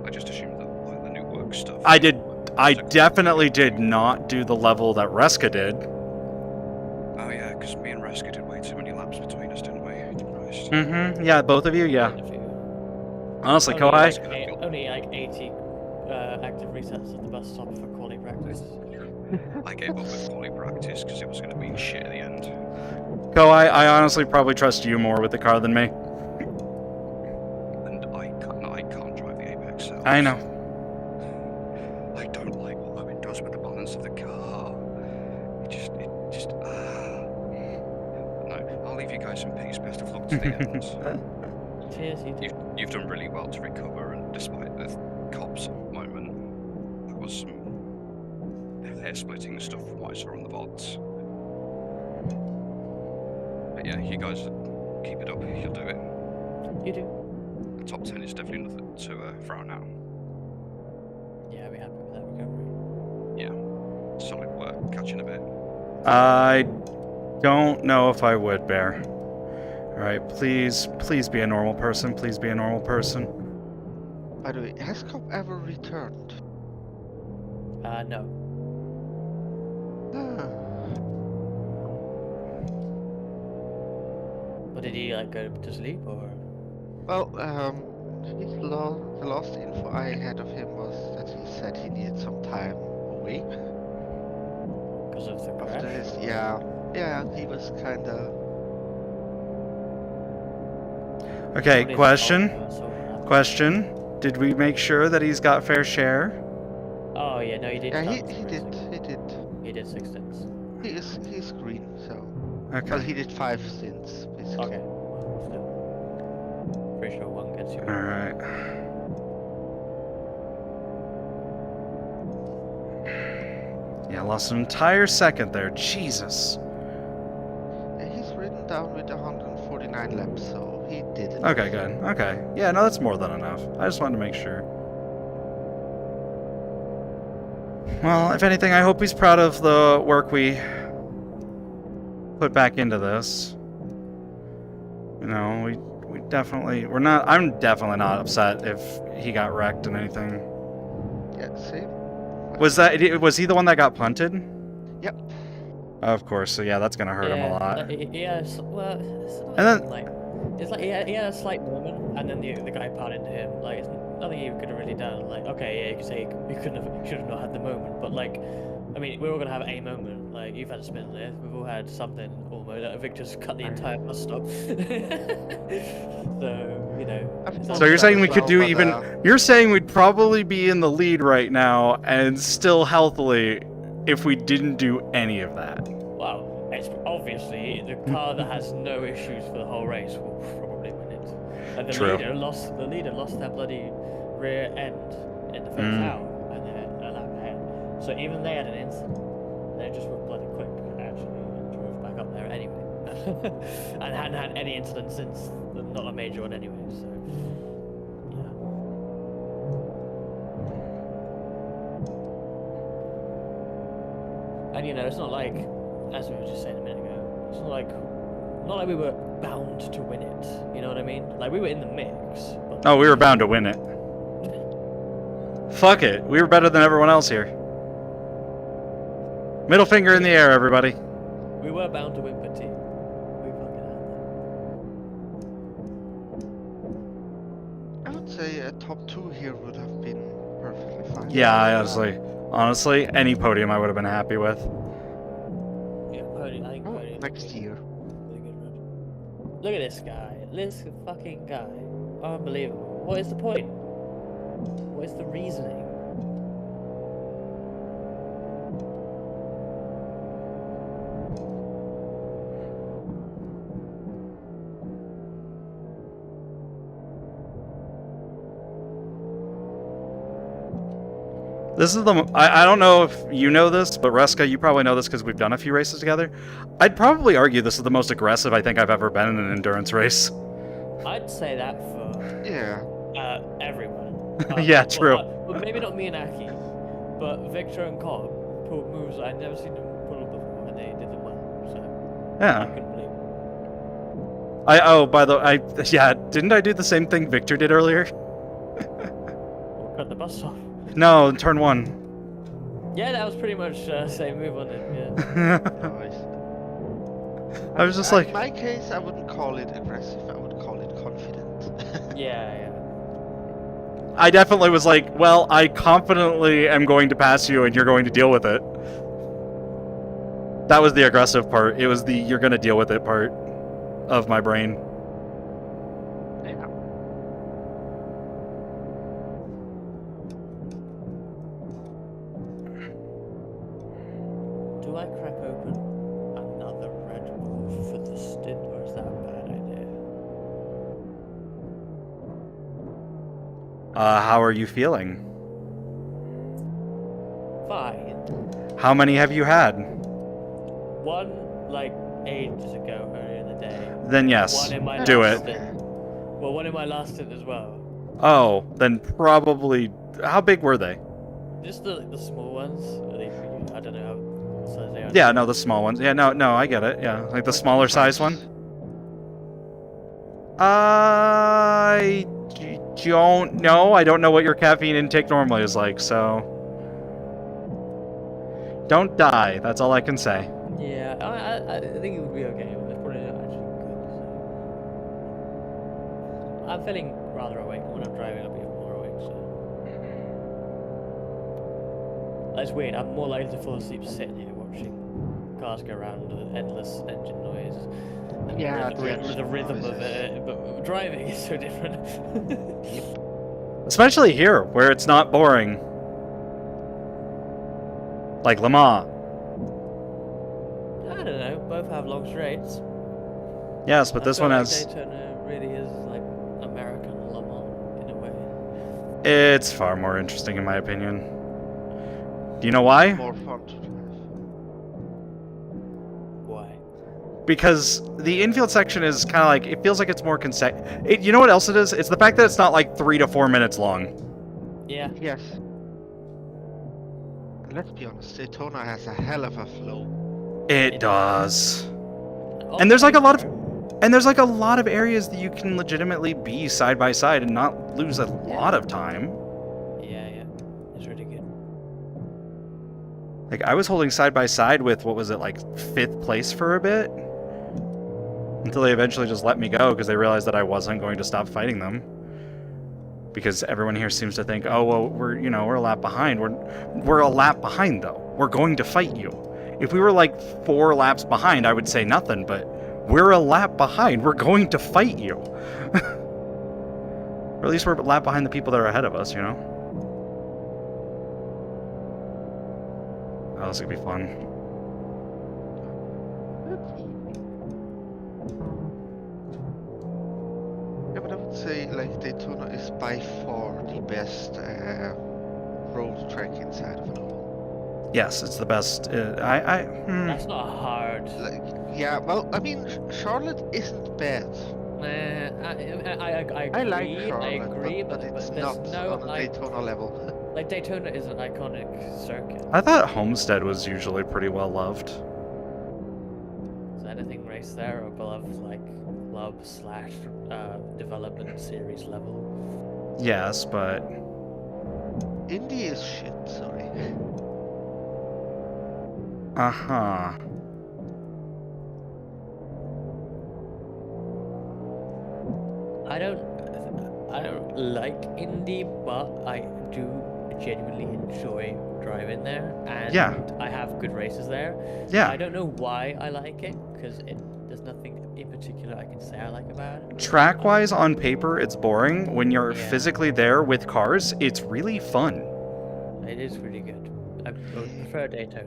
I just assumed that like, the new work stuff... I definitely did not do the level that Reska did. Oh yeah, because me and Reska did way too many laps between us, didn't we? Christ. Mm-hmm. Yeah, both of you, yeah. Honestly, Kohai... Only like 80 active resets at the bus stop for quality practice. I gave up with quality practice because it was going to be shit at the end. Kohai, I honestly probably trust you more with the car than me. And I can't drive the Apex cells. I know. I don't like what it does with the balance of the car. It just No, I'll leave you guys in peace. Best of luck to the end. Cheers, you too. You've done really well to recover, and despite the cops moment, there was some hair-splitting stuff from what I saw on the VODs. But yeah, you guys keep it up. You'll do it. You do. The top 10 is definitely nothing to frown at. Yeah, I'll be happy with that recovery. Yeah, solid work. Catch you in a bit. I don't know if I would, Bear. Alright, please be a normal person. Please be a normal person. By the way, has Cop ever returned? No. But did he like go to sleep or? Well, the last info I had of him was that he said he needed some time away. Because of the crash? After his, yeah, he was kinda... Okay, question. Did we make sure that he's got fair share? Oh yeah, no, he did. Yeah, start he with did. racing. He did. He did 6 stints. He's green, so. Okay. Well, he did 5 stints, basically. Okay. Still. Pretty sure one gets you. Alright. Yeah, lost an entire second there. Jesus. Yeah, he's ridden down with 149 laps, so he did it. Okay, good. Okay. Yeah, no, that's more than enough. I just wanted to make sure. Well, if anything, I hope he's proud of the work we put back into this. You know, we definitely... I'm definitely not upset if he got wrecked and anything. Yeah, same. Was he the one that got punted? Yep. Of course, so yeah, that's gonna hurt him a lot. Yeah, well, And then... it's like he had a slight moment, and then the guy parted into him. Like, it's nothing you could have really done. Like, okay, yeah, you could say you should have not had the moment, but like, I mean, we're all gonna have a moment. Like, you've had a spin lift, we've all had something almost. Victor's cut the entire bus stop. So you know. So you're saying we could do even? You're saying we'd probably be in the lead right now and still healthily if we didn't do any of that. Well, it's obviously the car that has no issues for the whole race will probably win it. And the True. leader lost their bloody rear end in the first hour, and So even they had an incident. They just were bloody quick, actually, and drove back up there anyway. And hadn't had any incidents since, not a major one anyway, so... And you know, it's not like, as we were just saying a minute ago, it's not like we were bound to win it. You know what I mean? Like we were in the mix. But Oh, we were bound to win it. Fuck it, we were better than everyone else here. Middle finger in the air, everybody. we were bound to win Petit. We fucking had I would say a top 2 here would have been perfectly fine. Yeah, honestly, any podium I would have been happy with. that. Yeah, podium. I think Oh, podium. next year. Really good run. Look at this guy. This fucking guy. Unbelievable. What is the point? What is the reasoning? This is I don't know if you know this, but Reska, you probably know this because we've done a few races together. I'd probably argue this is the most aggressive I think I've ever been in an endurance race. I'd say that for everyone. Yeah, true. Well, maybe not me and Aki, but Victor and Cobb pulled moves that I'd never seen them pull before, and they did them well. So Yeah. I couldn't believe it. Didn't I do the same thing Victor did earlier? We'll cut the bus off. No, turn 1. Yeah, that was pretty much same move on it. Yeah. Nice. I was just like, In my case, I wouldn't call it aggressive. I would call it confident. Yeah. I definitely was like, well, I confidently am going to pass you and you're going to deal with it. That was the aggressive part. It was the you're going to deal with it part of my brain. Do I crack open another Red Bull for the stint, or is that a bad idea? How are you feeling? Fine. How many have you had? One, like, ages ago, earlier in the day. Then yes, One in my do last it. stint. Well, one in my last stint as well. Oh, then probably... How big were they? Just the small ones. I don't know what size they are. Yeah, no, the small ones. Yeah, no, I get it. Yeah, like the smaller size one. I don't know. I don't know what your caffeine intake normally is like, so... Don't die. That's all I can say. Yeah, I think it would be okay. It's probably not actually good. So. I'm feeling rather awake. When I'm driving, I'll be more awake. So that's weird. I'm more likely to fall asleep sitting here watching cars go around with endless engine noise. And Yeah, the rhythm of it. But driving is so different. Especially here, where it's not boring. Like Le Mans. I don't know. Both have long straights. Yes, but this one has... Daytona really is like American Le Mans in a way. It's far more interesting in my opinion. Do you know why? More fun to drive. Why? Because the infield section is kind of like... It feels like it's more consecutive. You know what else it is? It's the fact that it's not like 3 to 4 minutes long. Yeah. Yes. And let's be honest, Daytona has a hell of a flow. It does. And there's like a lot of... And there's like a lot of areas that you can legitimately be side by side and not lose a lot of time. Yeah. It's really good. Like, I was holding side by side with, what was it, like 5th place for a bit? Until they eventually just let me go because they realized that I wasn't going to stop fighting them. Because everyone here seems to think, oh, well, we're a lap behind. We're a lap behind, though. We're going to fight you. If we were like 4 laps behind, I would say nothing, but we're a lap behind. We're going to fight you. Or at least we're a lap behind the people that are ahead of us, you know? Oh, this is going to be fun. Yeah, but I would say like Daytona is by far the best road track inside of an oval. Yes, it's the best. That's not hard. Like, yeah, well, I mean, Charlotte isn't bad. I agree. I like Charlotte, agree, but it's there's not no on a Daytona level. like Daytona is an iconic circuit. I thought Homestead was usually pretty well loved. Is anything race there above like club/development series level? Yes, but Indy is shit, sorry. uh-huh. I don't like Indy, but I do genuinely enjoy driving there, and Yeah. I have good races there. Yeah. I don't know why I like it, because there's nothing in particular I can say I like about it. Track-wise, on paper, it's boring. When you're Yeah. physically there with cars, it's really fun. It is really good. I would prefer Daytona.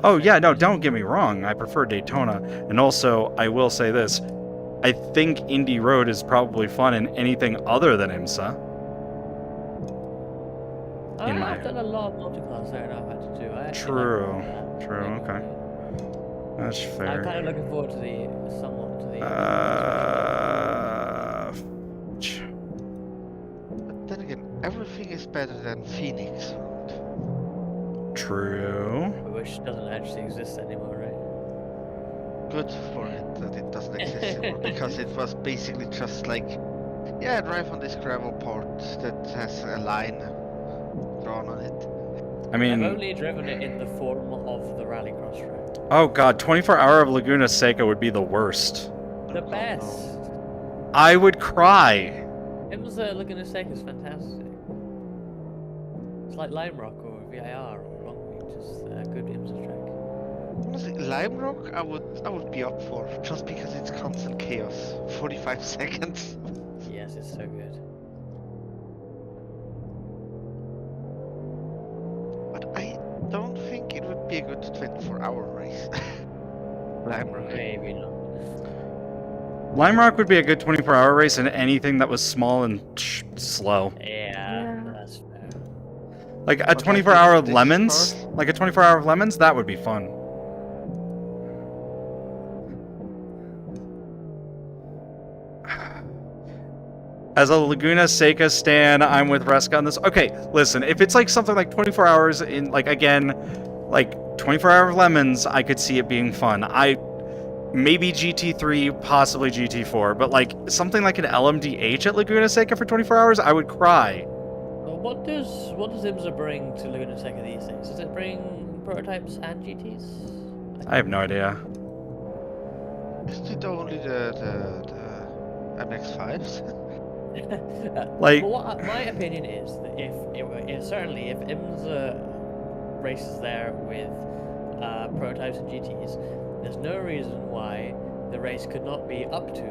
Oh yeah, no, don't get me wrong. I prefer Daytona, and also I will say this: I think Indy Road is probably fun in anything other than IMSA. I've done a lot of multi-class there, and I've had to do. I actually like True. doing that. True. Okay. That's I'm fair. kind of looking forward to the But then again, everything is better than Phoenix Road. True. which doesn't actually exist anymore, right? Good for it that it doesn't exist anymore, because it was basically just like, yeah, drive on this gravel part that has a line drawn on it. I mean, I've only driven it in the form of the rallycross track. oh god, 24 Hour of Laguna Seca would be the worst. The best. I would cry. Laguna Seca is fantastic. It's like Lime Rock or VIR or Long Beach, just a good IMSA track. Honestly, Lime Rock, I would be up for, just because it's constant chaos. 45 seconds. Yes, it's so good. But I don't think it would be a good 24-hour race. Lime Rock. Maybe not. Lime Rock would be a good 24-hour race in anything that was small and slow. Yeah, that's fair. Like a But 24-hour this Lemons, part- like a 24-hour Lemons, that would be fun. As a Laguna Seca stan, I'm with Reska on this. Okay, listen, if it's like something like 24 hours in, like, again, like 24-hour Lemons, I could see it being fun. Maybe GT3, possibly GT4, but like something like an LMDH at Laguna Seca for 24 hours, I would cry. Well, what does IMSA bring to Laguna Seca these days? Does it bring prototypes and GTs? I have no idea. Isn't it only the MX-5s? Like- well, my opinion is that if IMSA races there with prototypes and GTs, there's no reason why the race could not be up to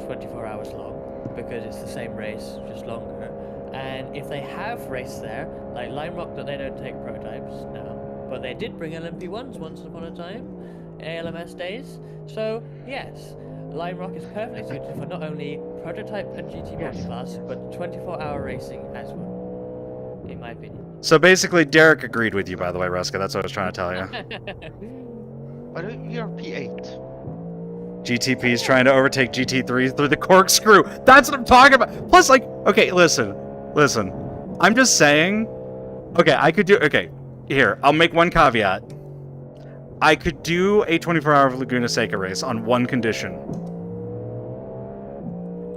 24 hours long, because it's the same race, just longer. And if they have raced there, like Lime Rock, that they don't take prototypes now, but they did bring LMP1s once upon a time, ALMS days. So yes, Lime Rock is perfectly suited for not only prototype and GT multi-class, but 24-hour racing as well, in my opinion. So basically, Derek agreed with you, by the way, Reska. That's what I was trying to tell you. Why don't you P8? GTP's trying to overtake GT3 through the corkscrew. That's what I'm talking about. Plus, like, okay, listen. I'm just saying. Okay, I could do. Okay, here, I'll make one caveat. I could do a 24-hour Laguna Seca race on one condition.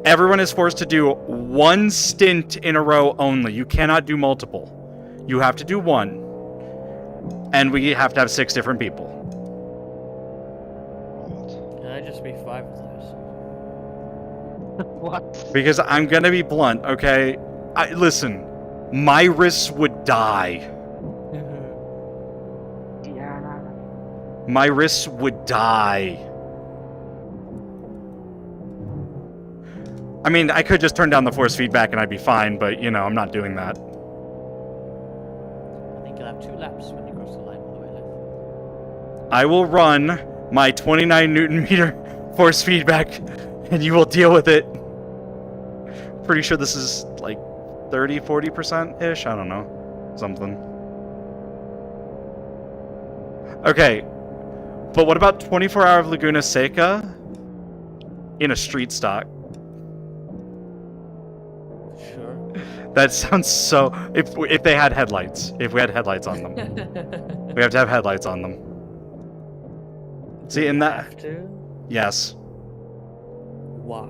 Everyone is forced to do one stint in a row only. You cannot do multiple. You have to do one. And we have to have 6 different people. Can I just be 5 of those? What? Because I'm gonna be blunt, okay? Listen, my wrists would die. Yeah. My wrists would die. I mean, I could just turn down the force feedback and I'd be fine, but, you know, I'm not doing that. I think you'll have 2 laps when you cross the line all the way left. I will run my 29 Newton meter force feedback and you will deal with it. Pretty sure this is like 30-40%-ish? I don't know. Something. Okay, but what about 24 Hour of Laguna Seca in a street stock? Sure. That sounds so... If they had headlights. If we had headlights on them. We have to have headlights on them. See, in that... Have to? Yes. Why?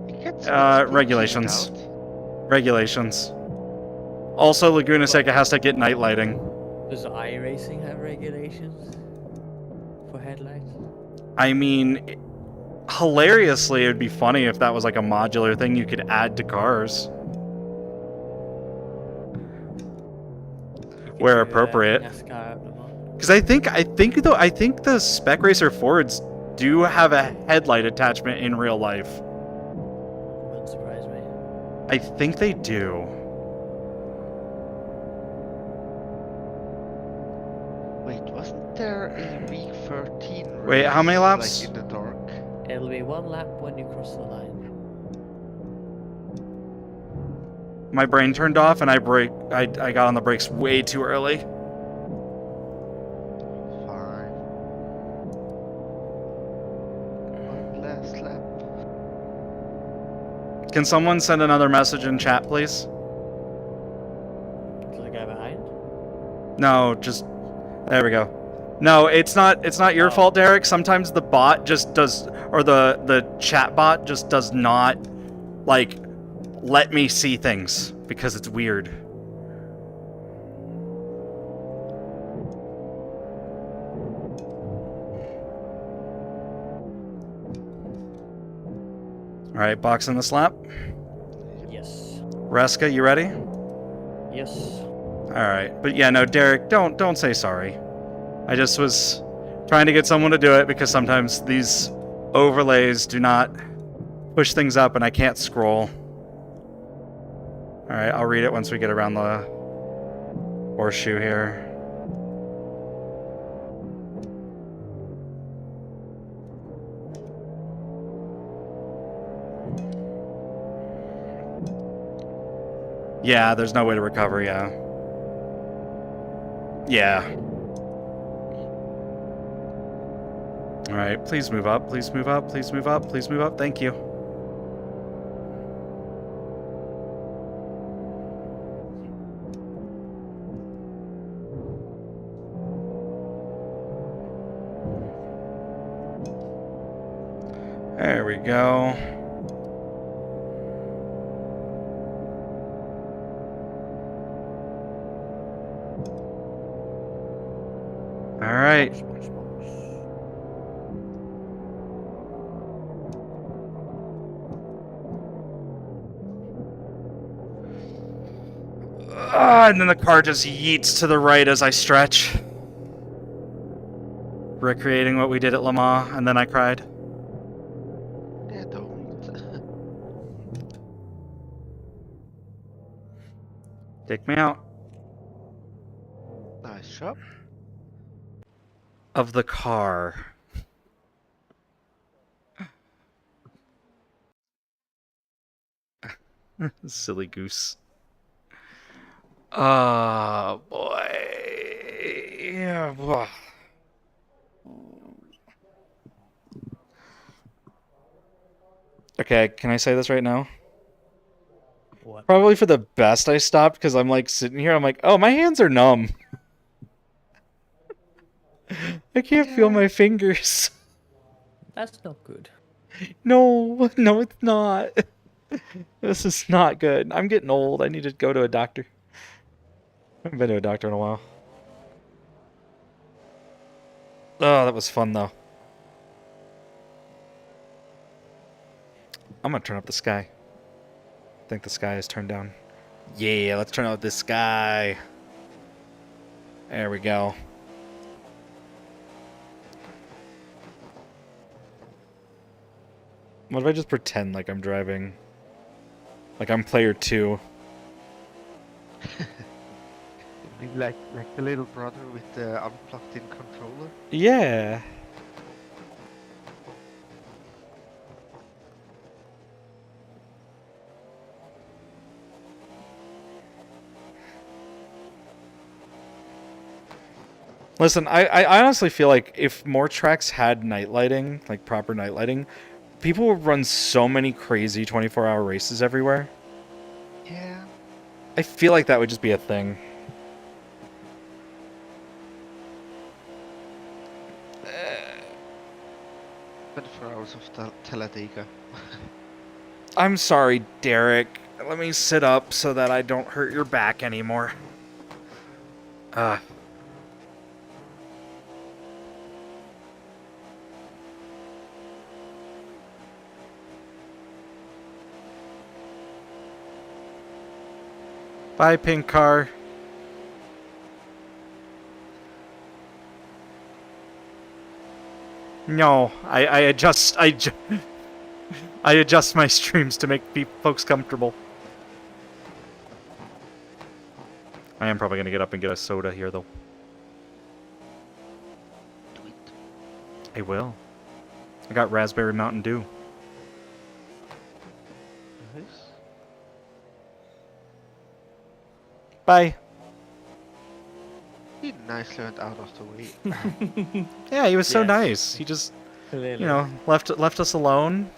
It gets a bit spooky Regulations. without. Regulations. Also, Laguna Seca has to get night lighting. Does iRacing have regulations for headlights? I mean, hilariously, it would be funny if that was like a modular thing you could add to cars. Where appropriate. Because I think the Spec Racer Fords do have a headlight attachment in real life. Wouldn't surprise me. I think they do. Wait, wasn't there a week 13 race, Wait, how many laps? like in the dark? It'll be 1 lap when you cross the line. My brain turned off and I got on the brakes way too early. Fine. One last lap. Can someone send another message in chat, please? To the guy behind? No, just... There we go. No, it's not your fault, Derek. Sometimes the bot just does... Or the chat bot just does not, like, let me see things. Because it's weird. Alright, box in the slap. Yes. Reska, you ready? Yes. Alright. But yeah, no, Derek, don't say sorry. I just was trying to get someone to do it because sometimes these overlays do not push things up and I can't scroll. Alright, I'll read it once we get around the horseshoe here. Yeah, there's no way to recover, yeah. Yeah. Alright, please move up, please move up, please move up, please move up, thank you. There we go. All right. And then the car just yeets to the right as I stretch. Recreating what we did at Le Mans, and then I cried. Yeah, don't. Take me out. Nice shot. Of the car. Silly goose. Oh, boy. Yeah, boy. Okay, can I say this right now? What? Probably for the best I stopped, because I'm like sitting here, I'm like, oh, my hands are numb. I can't feel my fingers. That's not good. No, no, it's not. This is not good. I'm getting old. I need to go to a doctor. I haven't been to a doctor in a while. Oh, that was fun, though. I'm gonna turn up the sky. I think the sky is turned down. Yeah, let's turn up the sky. There we go. What if I just pretend like I'm driving? Like I'm player 2. Like the little brother with the unplugged-in controller. Yeah. Listen, I honestly feel like if more tracks had night lighting, like proper night lighting, people would run so many crazy 24-hour races everywhere. Yeah. I feel like that would just be a thing. 24 hours of Talladega. I'm sorry, Derek. Let me sit up so that I don't hurt your back anymore. Bye, pink car. No, I adjust my streams to make folks comfortable. I am probably gonna get up and get a soda here, though. I will. I got raspberry Mountain Dew. Nice. Bye. He nicely went out of the way. Yeah, he was so Yes. nice. He just, Clearly. you know, left us alone.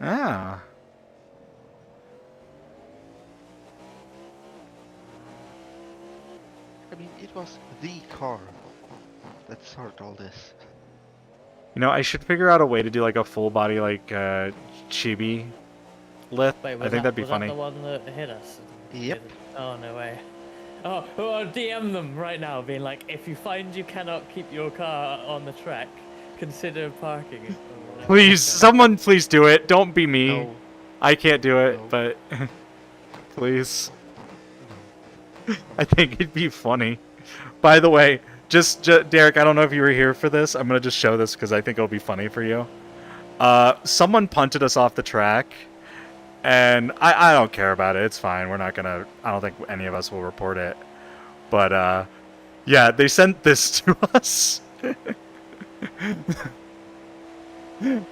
Ah. I mean, it was the car that started all this. You know, I should figure out a way to do like a full body like chibi lift. Wait, I was think that'd be was funny. that the one that hit us? Yep. Oh, no way. Oh, DM them right now, being like, if you find you cannot keep your car on the track, consider parking it. Please, someone please do it. Don't be me. No. I can't do it, No. but please. I think it'd be funny. By the way, just Derek, I don't know if you were here for this. I'm gonna just show this because I think it'll be funny for you. Someone punted us off the track, and I don't care about it. It's fine. We're not gonna. I don't think any of us will report it. But yeah, they sent this to us.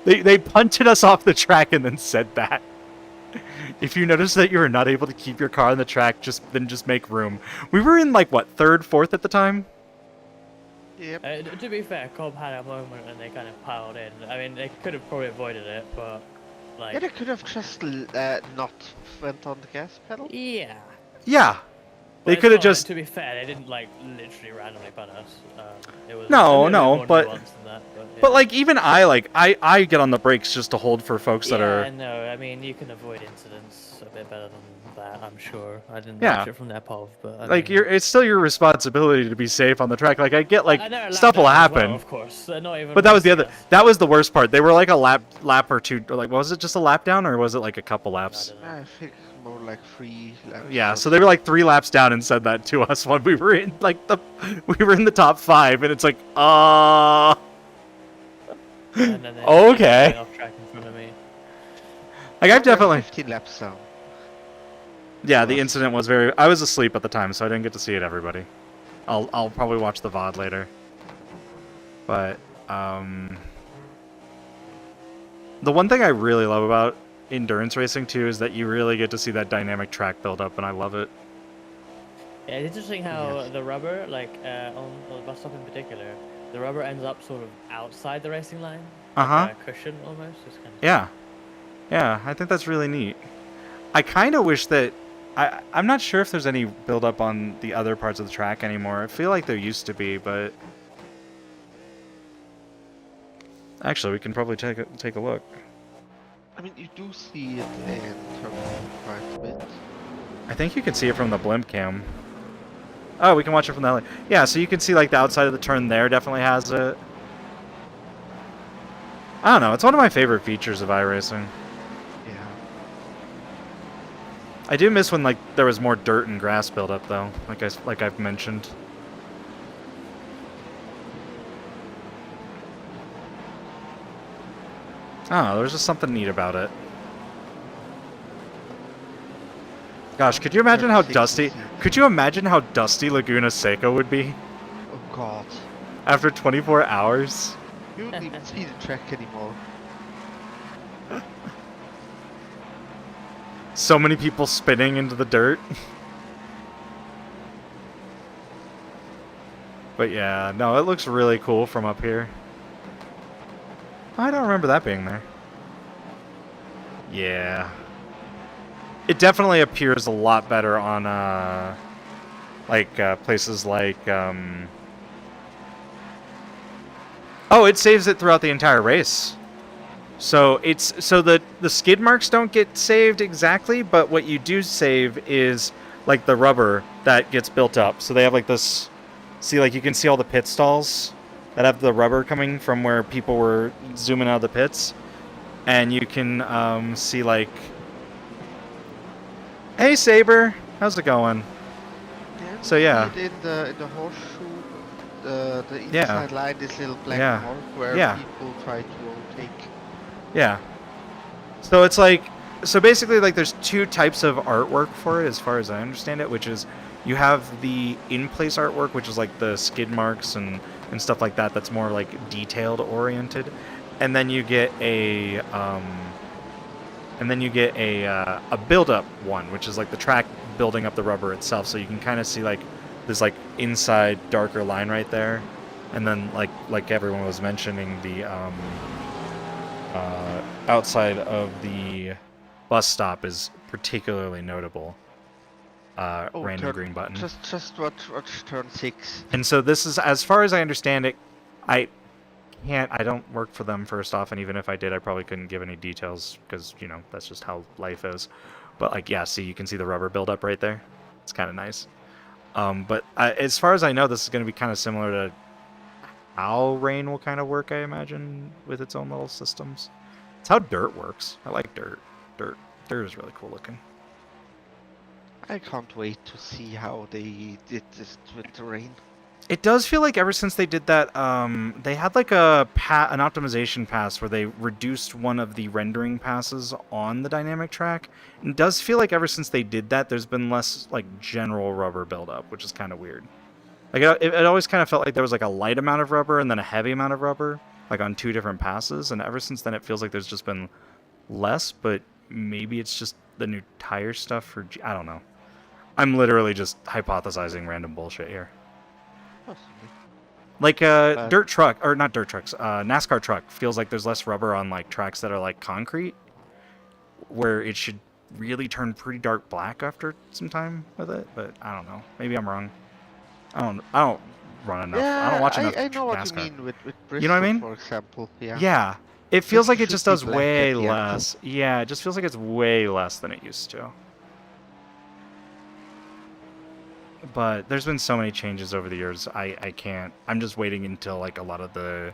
They punted us off the track and then said that. If you notice that you are not able to keep your car on the track, just make room. We were in like what, third, fourth at the time? Yep. To be fair, Cobb had a moment and they kind of piled in. I mean, they could have probably avoided it, but like. Yeah, they could have just not went on the gas pedal. Yeah. Yeah. But They it's could have not- just. To be fair, they didn't like literally randomly punt us. It was No, a little no, bit more but- nuanced than that, yeah. But like even I get on the brakes just to hold for folks that Yeah, are. no, I mean you can avoid incidents a bit better than that, I'm sure. I didn't Yeah. watch it from their POV, but I Like mean, it's still your responsibility to be safe on the track. Like I get like I know a lap stuff will down as happen. well, of course. They're not even But that was the racing other. us. That was the worst part. They were like a lap or two. Or like, was it just a lap down or was it like a couple I laps? don't know. I think more like 3 laps. Yeah. or So they were like 3 laps down and said that to us when we were in like we were in the top 5, and it's like, And then they Okay. went off track in front of me. like I've definitely. 15 laps down. Yeah, the incident was very. I was asleep at the time, so I didn't get to see it. Everybody, I'll probably watch the VOD later. But the one thing I really love about endurance racing too is that you really get to see that dynamic track build up, and I love it. Yeah, it's interesting how Yes. the rubber, like on the bus stop in particular, the rubber ends up sort of outside the racing line. Uh-huh. Like a cushion almost. It's kind of Yeah, yeah, I think that's really neat. I kind of wish that I'm not sure if there's any build up on the other parts of the track anymore. I feel like there used to be, but actually, we can probably take a look. I mean, you do see it in turn quite a bit. I think you can see it from the blimp cam. Oh, we can watch it from the alley. Yeah, so you can see like the outside of the turn there definitely has it. I don't know. It's one of my favorite features of iRacing. Yeah. I do miss when like there was more dirt and grass buildup though, like I've mentioned. I don't know, there's just something neat about it. Gosh, could you imagine how dusty? Could you imagine how dusty Laguna Seca would be Oh god. after 24 hours? You wouldn't even see the track anymore. So many people spinning into the dirt. But yeah, no, it looks really cool from up here. I don't remember that being there. Yeah. It definitely appears a lot better on, places like, Oh, it saves it throughout the entire race. So the skid marks don't get saved exactly, but what you do save is like the rubber that gets built up. So they have like this, see, like you can see all the pit stalls that have the rubber coming from where people were zooming out of the pits, and you can see like, hey Saber, how's it going? Yeah, So yeah. in the horseshoe, the Yeah. inside line, this little black Yeah. mark where Yeah. people try to overtake. Yeah. So it's like, so basically like there's two types of artwork for it as far as I understand it, which is you have the in-place artwork, which is like the skid marks and stuff like that, that's more like detailed oriented. And then you get a build-up one, which is like the track building up the rubber itself, so you can kind of see like this like inside darker line right there. And then like everyone was mentioning, the outside of the bus stop is particularly notable. Random green button. Just watch turn 6. And so this is, as far as I understand it, I don't work for them, first off, and even if I did, I probably couldn't give any details because, you know, that's just how life is. But like, yeah, see, you can see the rubber buildup right there. It's kind of nice. But as far as I know, this is going to be kind of similar to how rain will kind of work, I imagine, with its own little systems. It's how dirt works. I like dirt. Dirt is really cool looking. I can't wait to see how they did this with the rain. It does feel like ever since they did that, they had like an optimization pass where they reduced one of the rendering passes on the dynamic track. And it does feel like ever since they did that, there's been less like general rubber buildup, which is kind of weird. Like it always kind of felt like there was like a light amount of rubber and then a heavy amount of rubber, like on two different passes. And ever since then, it feels like there's just been less, but maybe it's just the new tire stuff for I don't know. I'm literally just hypothesizing random bullshit here. Possibly. Like dirt truck, or not dirt trucks, NASCAR truck feels like there's less rubber on like tracks that are like concrete, where it should really turn pretty dark black after some time with it. But I don't know. Maybe I'm wrong. I don't run enough. Yeah, I don't watch enough I know what NASCAR. you mean with Bristol, You know what I mean? for example. Yeah. Yeah. It feels like it should just be does black way at the end. less. Yeah, it just feels like it's way less than it used to. But there's been so many changes over the years, I can't. I'm just waiting until like a lot of the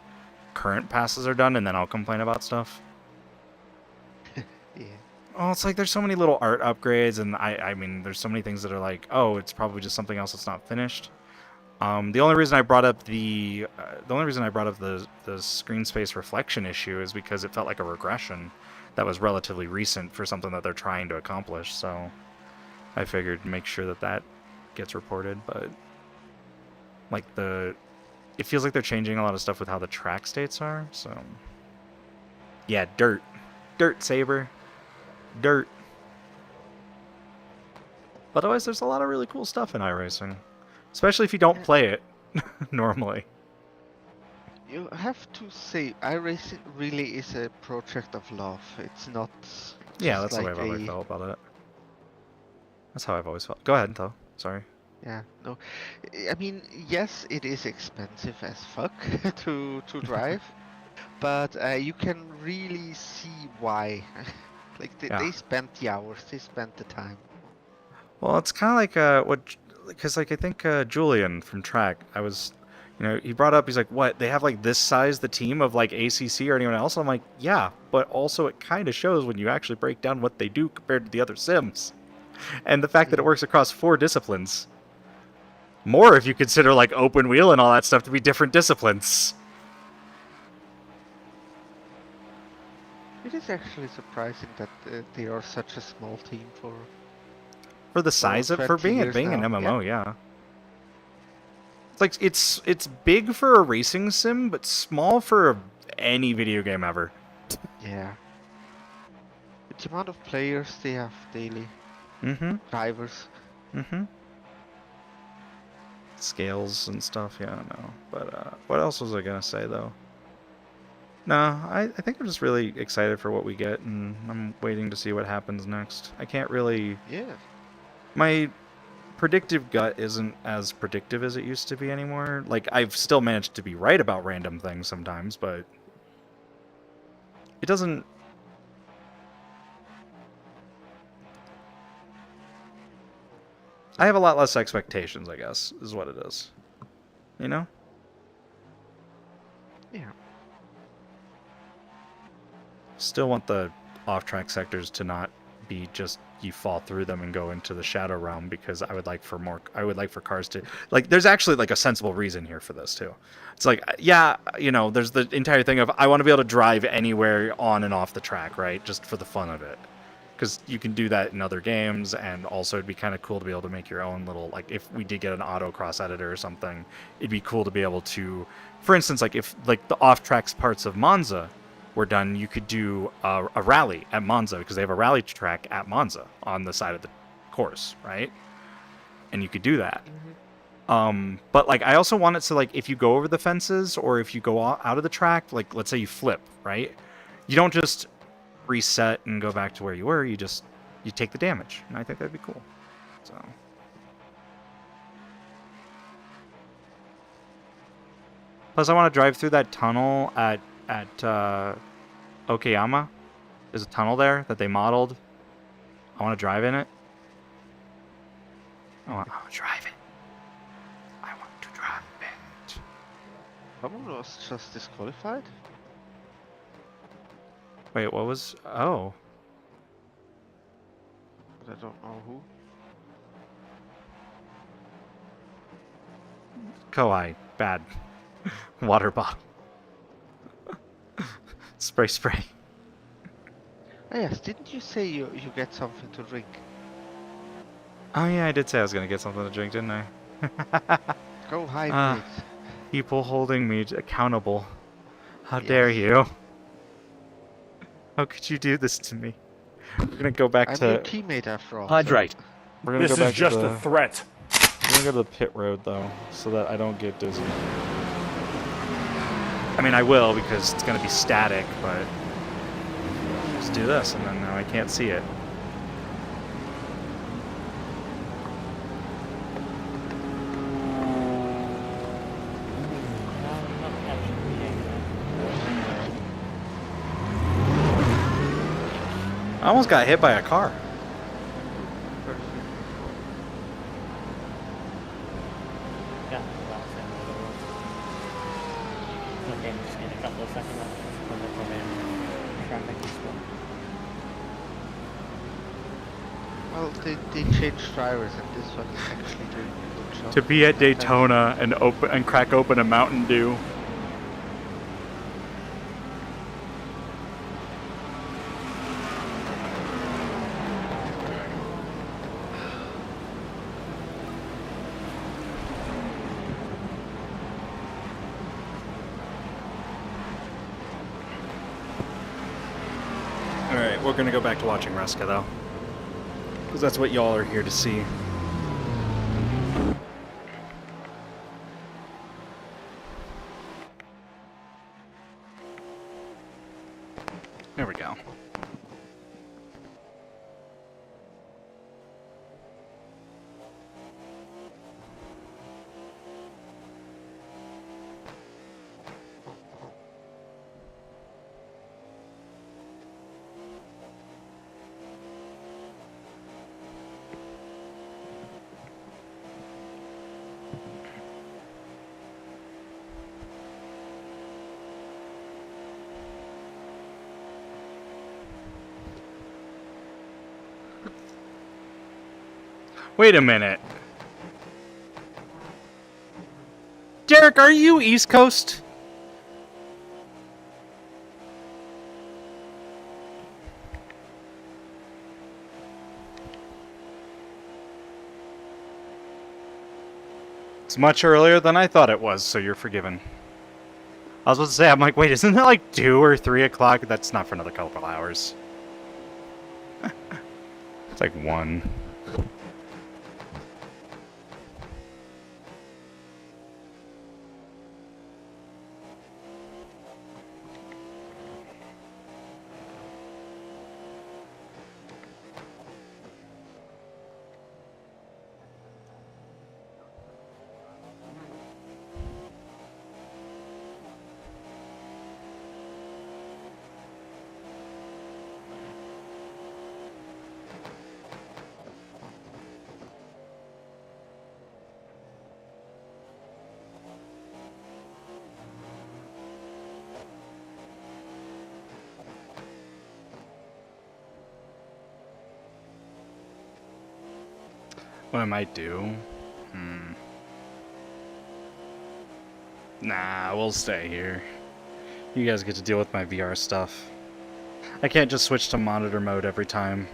current passes are done, and then I'll complain about stuff. Yeah. Oh, it's like there's so many little art upgrades, and I mean, there's so many things that are like, oh, it's probably just something else that's not finished. The only reason I brought up the screen space reflection issue is because it felt like a regression that was relatively recent for something that they're trying to accomplish. So I figured make sure that gets reported. But like it feels like they're changing a lot of stuff with how the track states are. So yeah, dirt, Saber, dirt. But otherwise, there's a lot of really cool stuff in iRacing. Especially if you don't play it normally. You have to say, iRacing really is a project of love. It's not. Yeah, that's like the way I've always felt about it. That's how I've always felt. Go ahead, though. Sorry. Yeah, no. I mean, yes, it is expensive as fuck to drive, but you can really see why. Like they spent the hours, they spent the time. Well, it's kind of like because like I think Julian from Track, he brought up, he's like, what, they have like this size the team of like ACC or anyone else? I'm like, yeah, but also it kind of shows when you actually break down what they do compared to the other sims, and the fact that it works across 4 disciplines. More if you consider like open wheel and all that stuff to be different disciplines. It is actually surprising that they are such a small team for the size of, for being an MMO, yeah. It's like it's big for a racing sim, but small for any video game ever. Yeah. It's the amount of players they have daily. Mm-hmm. Drivers. Mm-hmm. scales and stuff. Yeah, no. But what else was I gonna say though? No, I think I'm just really excited for what we get, and I'm waiting to see what happens next. I can't really. Yeah. My predictive gut isn't as predictive as it used to be anymore. Like, I've still managed to be right about random things sometimes, but it doesn't. I have a lot less expectations, I guess, is what it is. You know? Yeah. Still want the off-track sectors to not be just you fall through them and go into the shadow realm, because I would like for cars to, like, there's actually like a sensible reason here for this too. It's like, yeah, you know, there's the entire thing of I want to be able to drive anywhere on and off the track, right? Just for the fun of it. Because you can do that in other games, and also it'd be kind of cool to be able to make your own little, like, if we did get an autocross editor or something, it'd be cool to be able to, for instance, like if like the off-tracks parts of Monza were done, you could do a rally at Monza, because they have a rally track at Monza on the side of the course, right? And you could do that. But like, I also want it so, like, if you go over the fences or if you go out of the track, like, let's say you flip, right? You don't just reset and go back to where you were. You take the damage, and I think that'd be cool. So. Plus, I want to drive through that tunnel at Okayama. There's a tunnel there that they modeled. I want to drive in it. I want to drive it. I want to drive it. Someone was just disqualified? Wait, what was... Oh. But I don't know who. Kawhi. Bad. Water bottle. Spray. Oh yes, didn't you say you get something to drink? Oh yeah, I did say I was going to get something to drink, didn't I? Go hydrate. People holding me accountable. How dare you? How could you do this to me? We're gonna go back to... I'm your teammate after all. Hydrate. We're gonna This go back is just to a threat. We're gonna go to the pit road, though, so that I don't get dizzy. I mean, I will, because it's gonna be static, but... Just do this, and then now I can't see it. I almost got hit by a car. Yeah, well, same as it was. Okay, just in a couple of seconds when they come in, traffic is slow. Well, they changed drivers, and this one is actually doing a good job. To be at Daytona and crack open a Mountain Dew. Alright, we're gonna go back to watching Reska, though. Because that's what y'all are here to see. There we go. Wait a minute. Derek, are you East Coast? It's much earlier than I thought it was, so you're forgiven. I was about to say, I'm like, wait, isn't it like 2 or 3 o'clock? That's not for another couple hours. It's like 1. What I might do? Nah, we'll stay here. You guys get to deal with my VR stuff. I can't just switch to monitor mode every time.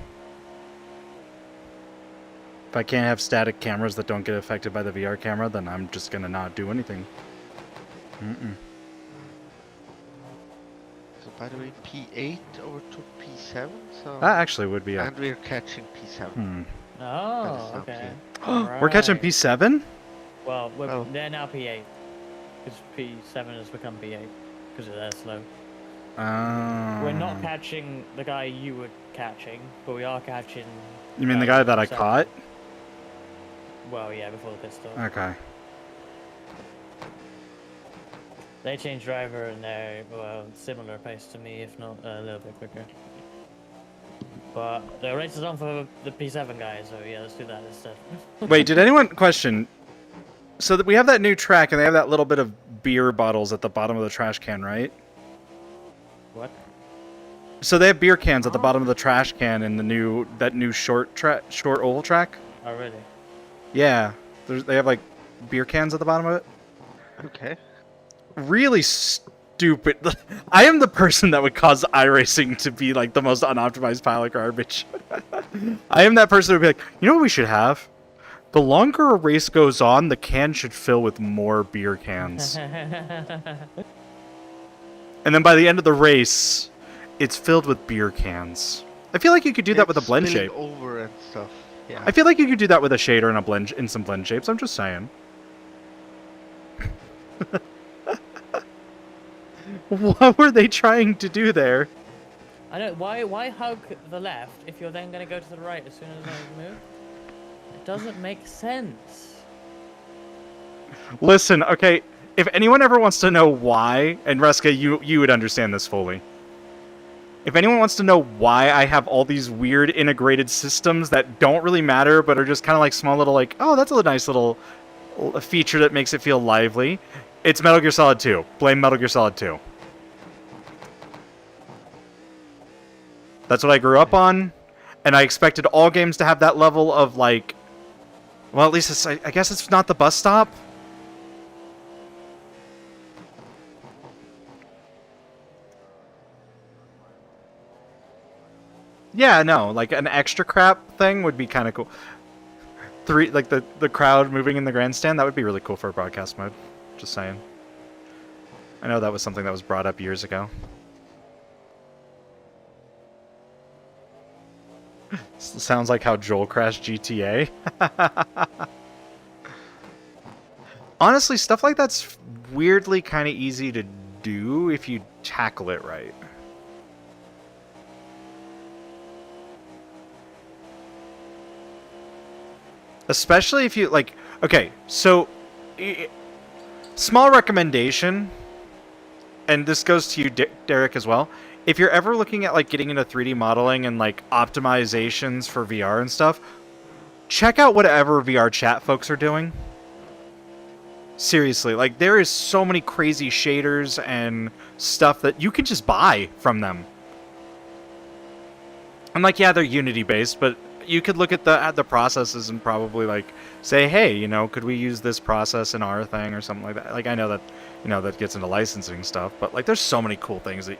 If I can't have static cameras that don't get affected by the VR camera, then I'm just gonna not do anything. So by the way, P8 overtook P7, so... That actually would be a... And we're catching P7. Oh, okay. We're catching Right. P7? Well, they're now P8. Because P7 has become P8. Because they're slow. We're not catching the guy you were catching, but we are catching... You mean the guy that I P7. caught? Well, yeah, before the pit stop. Okay. They changed driver and they're, well, similar pace to me, if not a little bit quicker. But the race is on for the P7 guys, so yeah, let's do that instead. Wait, did anyone question... So that we have that new track, and they have that little bit of beer bottles at the bottom of the trash can, right? What? So they have beer cans at the bottom of the trash can in the new short oval track. Oh, really? Yeah, they have like beer cans at the bottom of it. Okay. Really stupid. I am the person that would cause iRacing to be like the most unoptimized pile of garbage. I am that person who would be like, you know what we should have? The longer a race goes on, the can should fill with more beer cans. And then by the end of the race, it's filled with beer cans. I feel like you could do that with a blend shape. Over and stuff. Yeah. I feel like you could do that with a shader and a blend in some blend shapes. I'm just saying. What were they trying to do there? I don't. Why hug the left if you're then going to go to the right as soon as they move? It doesn't make sense. Listen, okay, if anyone ever wants to know why, and Reska, you would understand this fully. If anyone wants to know why I have all these weird integrated systems that don't really matter, but are just kind of like small little like, oh, that's a nice little feature that makes it feel lively, it's Metal Gear Solid 2. Blame Metal Gear Solid 2. That's what I grew up on, and I expected all games to have that level of like, well, at least it's, I guess it's not the bus stop. Yeah, no, like an extra crap thing would be kind of cool. Like the crowd moving in the grandstand, that would be really cool for a broadcast mode. Just saying. I know that was something that was brought up years ago. Sounds like how Joel crashed GTA. Honestly, stuff like that's weirdly kind of easy to do if you tackle it right. Especially if you, like, okay, so, small recommendation, and this goes to you, Derek, as well. If you're ever looking at, like, getting into 3D modeling and, like, optimizations for VR and stuff, check out whatever VR chat folks are doing. Seriously, like, there is so many crazy shaders and stuff that you can just buy from them. And, like, yeah, they're Unity-based, but you could look at the processes and probably like say, hey, you know, could we use this process in our thing or something like that? Like, I know that, you know, that gets into licensing stuff, but like there's so many cool things that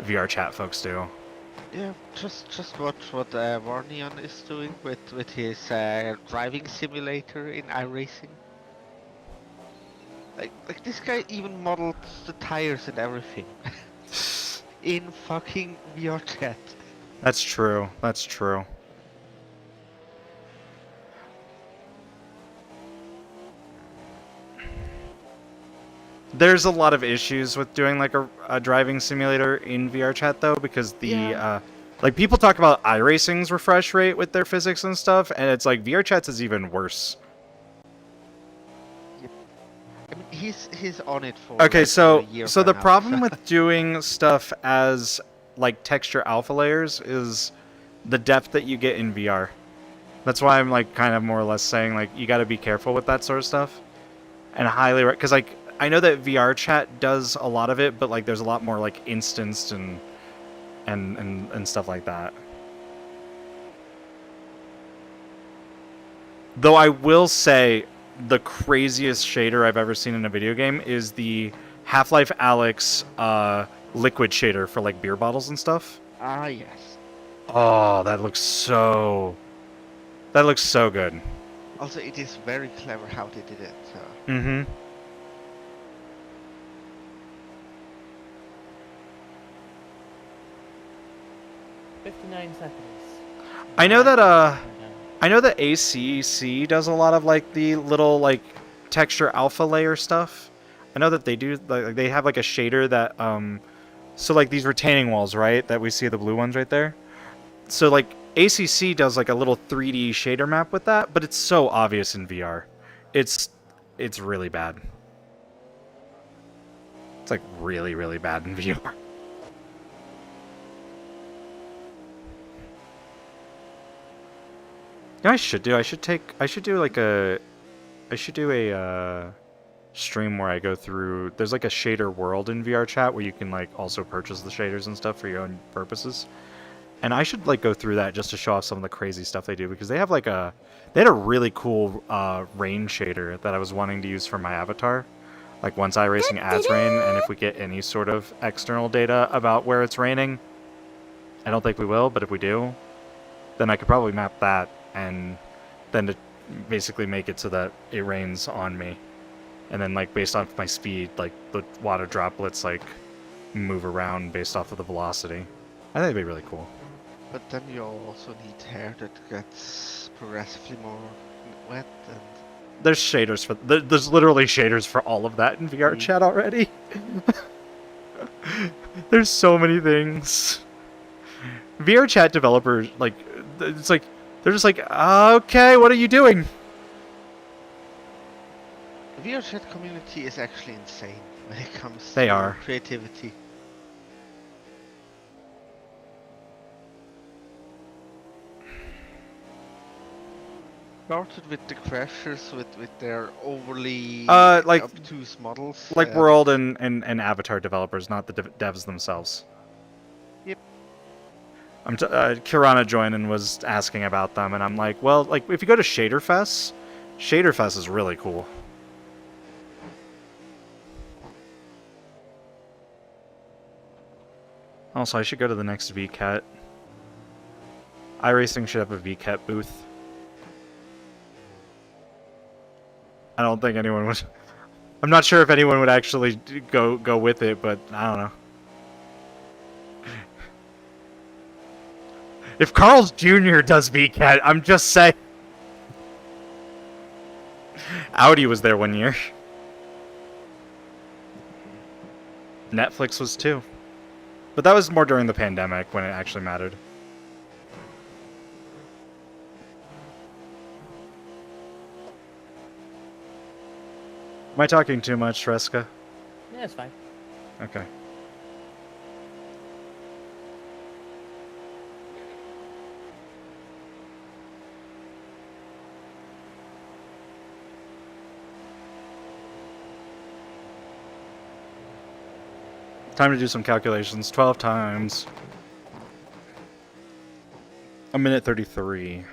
VR chat folks do. Yeah, just watch what Warnion is doing with his driving simulator in iRacing. Like this guy even modeled the tires and everything in fucking VR chat. That's true. That's true. There's a lot of issues with doing like a driving simulator in VR chat though, because the like people talk about iRacing's refresh rate with their physics and stuff, and it's like VR chat's is even worse. Yep. I mean, he's on it for okay. Like so a year the now. problem with doing stuff as like texture alpha layers is the depth that you get in VR. That's why I'm like kind of more or less saying like you got to be careful with that sort of stuff, and highly because like. I know that VR chat does a lot of it, but like there's a lot more like instanced and stuff like that. Though I will say the craziest shader I've ever seen in a video game is the Half-Life Alyx liquid shader for like beer bottles and stuff. Ah, yes. Oh, that looks so good. Also, it is very clever how they did it. So. Mm-hmm. I know that ACC does a lot of like the little like texture alpha layer stuff. I know that they do like they have like a shader that so like these retaining walls, right? That we see the blue ones right there. So like ACC does like a little 3D shader map with that, but it's so obvious in VR. It's really bad. It's like really, really bad in VR. You know, I should do a stream where I go through. There's like a shader world in VR chat where you can like also purchase the shaders and stuff for your own purposes. And I should like go through that just to show off some of the crazy stuff they do, because they had a really cool rain shader that I was wanting to use for my avatar. Like once iRacing adds rain, and if we get any sort of external data about where it's raining, I don't think we will, but if we do, then I could probably map that and then to basically make it so that it rains on me. And then like based off my speed, like the water droplets like move around based off of the velocity. I think it'd be really cool. But then you also need hair that gets progressively more wet and... There's shaders for... There's literally shaders for all of that in VR chat already. There's so many things. VR chat developers, like... It's like... They're just like, okay, what are you doing? The VR chat community is actually insane when it comes to are. Creativity. Started with the crashers with their overly like obtuse models. Like World and Avatar developers, not the devs themselves. Yep. Kirana joined and was asking about them, and I'm like, well, like if you go to Shaderfest is really cool. Also, I should go to the next VCAT. iRacing should have a VCAT booth. I don't think anyone would. I'm not sure if anyone would actually go with it, but I don't know. If Carl's Jr. does VCAT, I'm just saying. Audi was there one year. Netflix was too. But that was more during the pandemic when it actually mattered. Am I talking too much, Reska? Yeah, it's fine. Okay. Time to do some calculations. 12 times. A minute 33.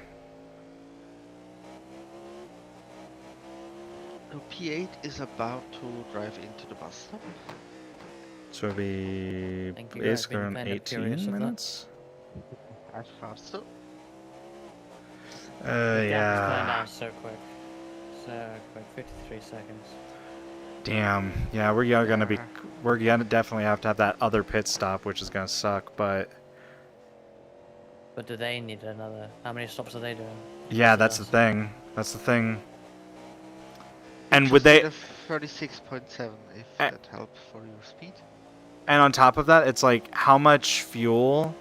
P8 is about to drive into the bus stop. So it'll be basically around 18 minutes. As fast so. Yeah. So quick. So quick. 53 seconds. Damn. Yeah, we're gonna definitely have to have that other pit stop, which is gonna suck, but. But do they need another? How many stops are they doing? Yeah, that's the thing. That's the thing. And would they 36.7 if that helps for your speed? And on top of that, it's like how much fuel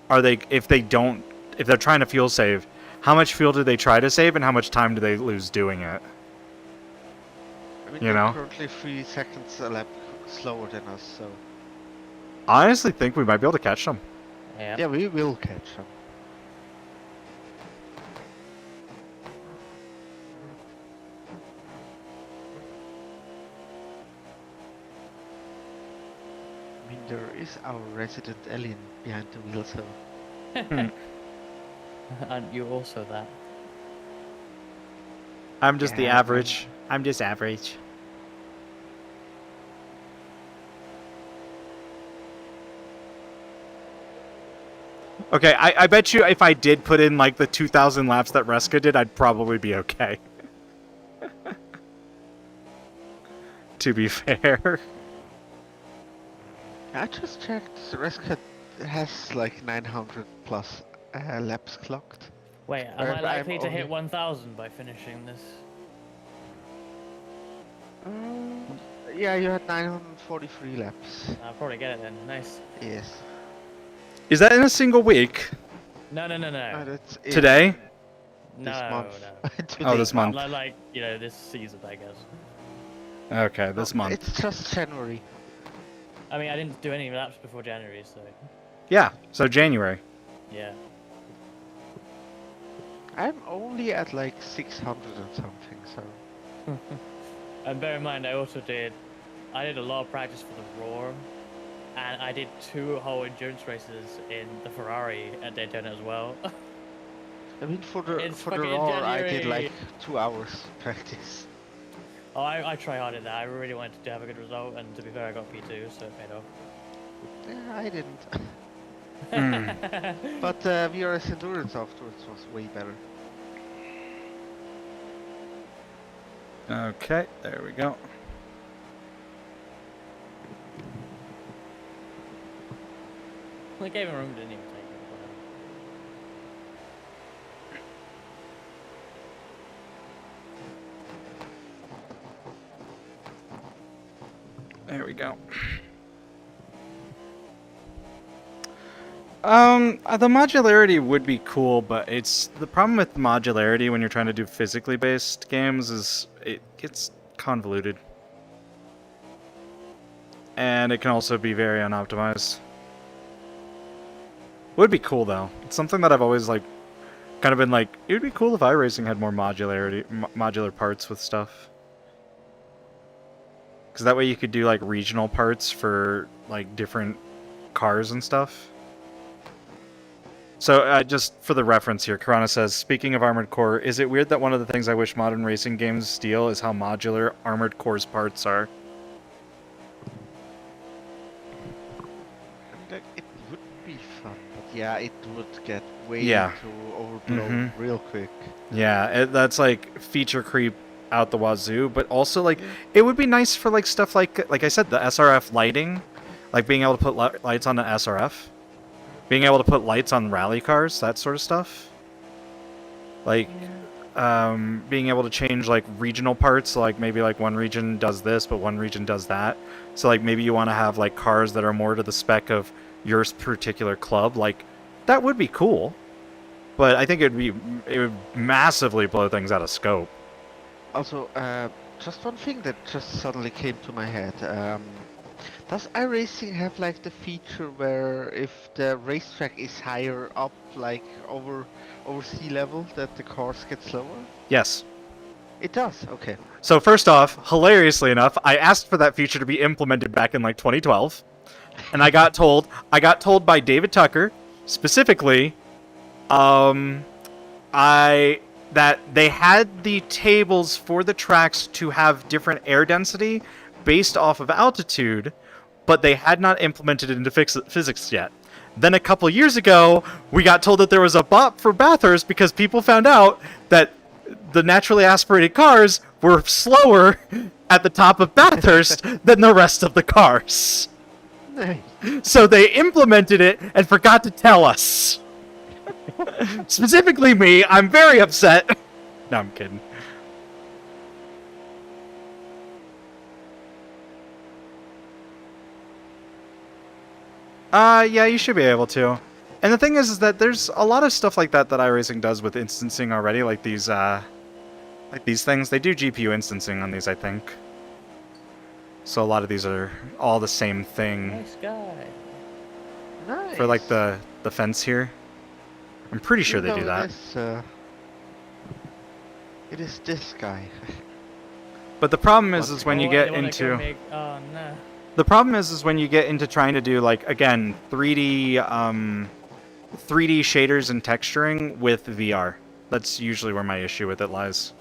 are they if they're trying to fuel save, how much fuel do they try to save and how much time do they lose doing it? I mean, you know? Currently 3 seconds a lap slower than us, so I honestly think we might be able to catch them. Yeah, we will catch them. I mean, there is our resident alien behind the wheel, so... Aren't you also that? I'm just the Yeah, average. I'm just average. Okay, I bet you if I did put in like the 2,000 laps that Reska did, I'd probably be okay. To be fair. I just checked. Reska has like 900 plus laps clocked. Wait, am I likely to hit 1,000 by finishing this? Yeah, you had 943 laps. I'll probably get it then. Nice. Yes. Is that in a single week? No. That's it. Today? No, month. no. Oh, this month. Like, you know, this season, I guess. Okay, this month. It's just January. I mean, I didn't do any laps before January, so... Yeah, so January. Yeah. I'm only at like 600 and something, so... And bear in mind, I did a lot of practice for the Roar, and I did 2 whole endurance races in the Ferrari at Daytona as well. I mean, for the fucking Roar, I did January. like 2 hours practice. Oh, I try hard at that. I really wanted to have a good result, and to be fair, I got P2, so it paid off. Yeah, I didn't. But VRS Endurance afterwards was way better. Okay, there we go. They gave him room, didn't even take it. There we go. The modularity would be cool, but it's the problem with modularity when you're trying to do physically based games is it gets convoluted. And it can also be very unoptimized. Would be cool though. It's something that I've always like kind of been like, it would be cool if iRacing had more modularity, modular parts with stuff. Because that way you could do like regional parts for like different cars and stuff. So just for the reference here, Karana says, speaking of Armored Core, is it weird that one of the things I wish modern racing games steal is how modular Armored Core's parts are? It would be fun, but yeah, it would get way too overblown real quick. Yeah, that's like feature creep out the wazoo, but also like it would be nice for like stuff like I said, the SRF lighting, like being able to put lights on an SRF. Being able to put lights on rally cars, that sort of stuff. Like, being able to change, like, regional parts, like, maybe, like, one region does this, but one region does that. So, like, maybe you want to have, like, cars that are more to the spec of your particular club. Like, that would be cool. But I think it would massively blow things out of scope. Also, just one thing that just suddenly came to my head. Does iRacing have like the feature where if the racetrack is higher up, like over sea level, that the cars get slower? Yes. It does. Okay. So first off, hilariously enough, I asked for that feature to be implemented back in like 2012, and I got told by David Tucker specifically, that they had the tables for the tracks to have different air density based off of altitude, but they had not implemented it into physics yet. Then a couple years ago, we got told that there was a bop for Bathurst because people found out that the naturally aspirated cars were slower at the top of Bathurst than the rest of the cars. Nice. So they implemented it and forgot to tell us. Specifically me, I'm very upset. No, I'm kidding. Yeah, you should be able to. And the thing is that there's a lot of stuff like that iRacing does with instancing already, like these things. They do GPU instancing on these, I think. So a lot of these are all the same thing. Nice guy. Nice. For like the fence here. I'm pretty sure they do that. It is this guy. But the problem is when you get into... Oh, no. The problem is when you get into trying to do, like, again, 3D shaders and texturing with VR. That's usually where my issue with it lies.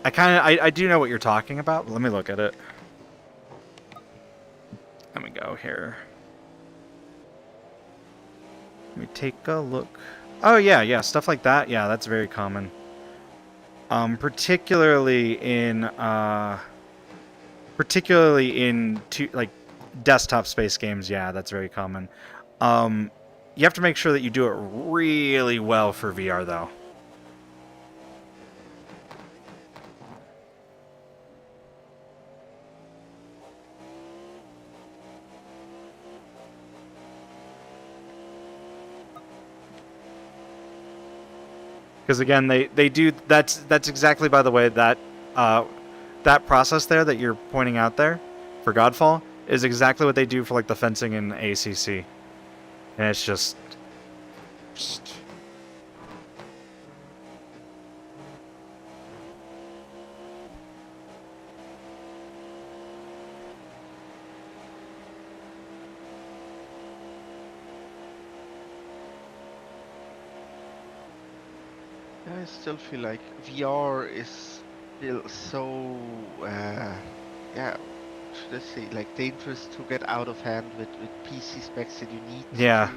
I do know what you're talking about, but let me look at it. Let me go here. Let me take a look. Oh yeah, stuff like that. Yeah, that's very common. Particularly in like desktop space games. Yeah, that's very common. You have to make sure that you do it really well for VR though. Because again, they do that's exactly, by the way, that that process there that you're pointing out there for Godfall is exactly what they do for like the fencing in ACC, and it's just I still feel like VR is still so, yeah, should I say, like dangerous to get out of hand with PC specs that you need yeah. to.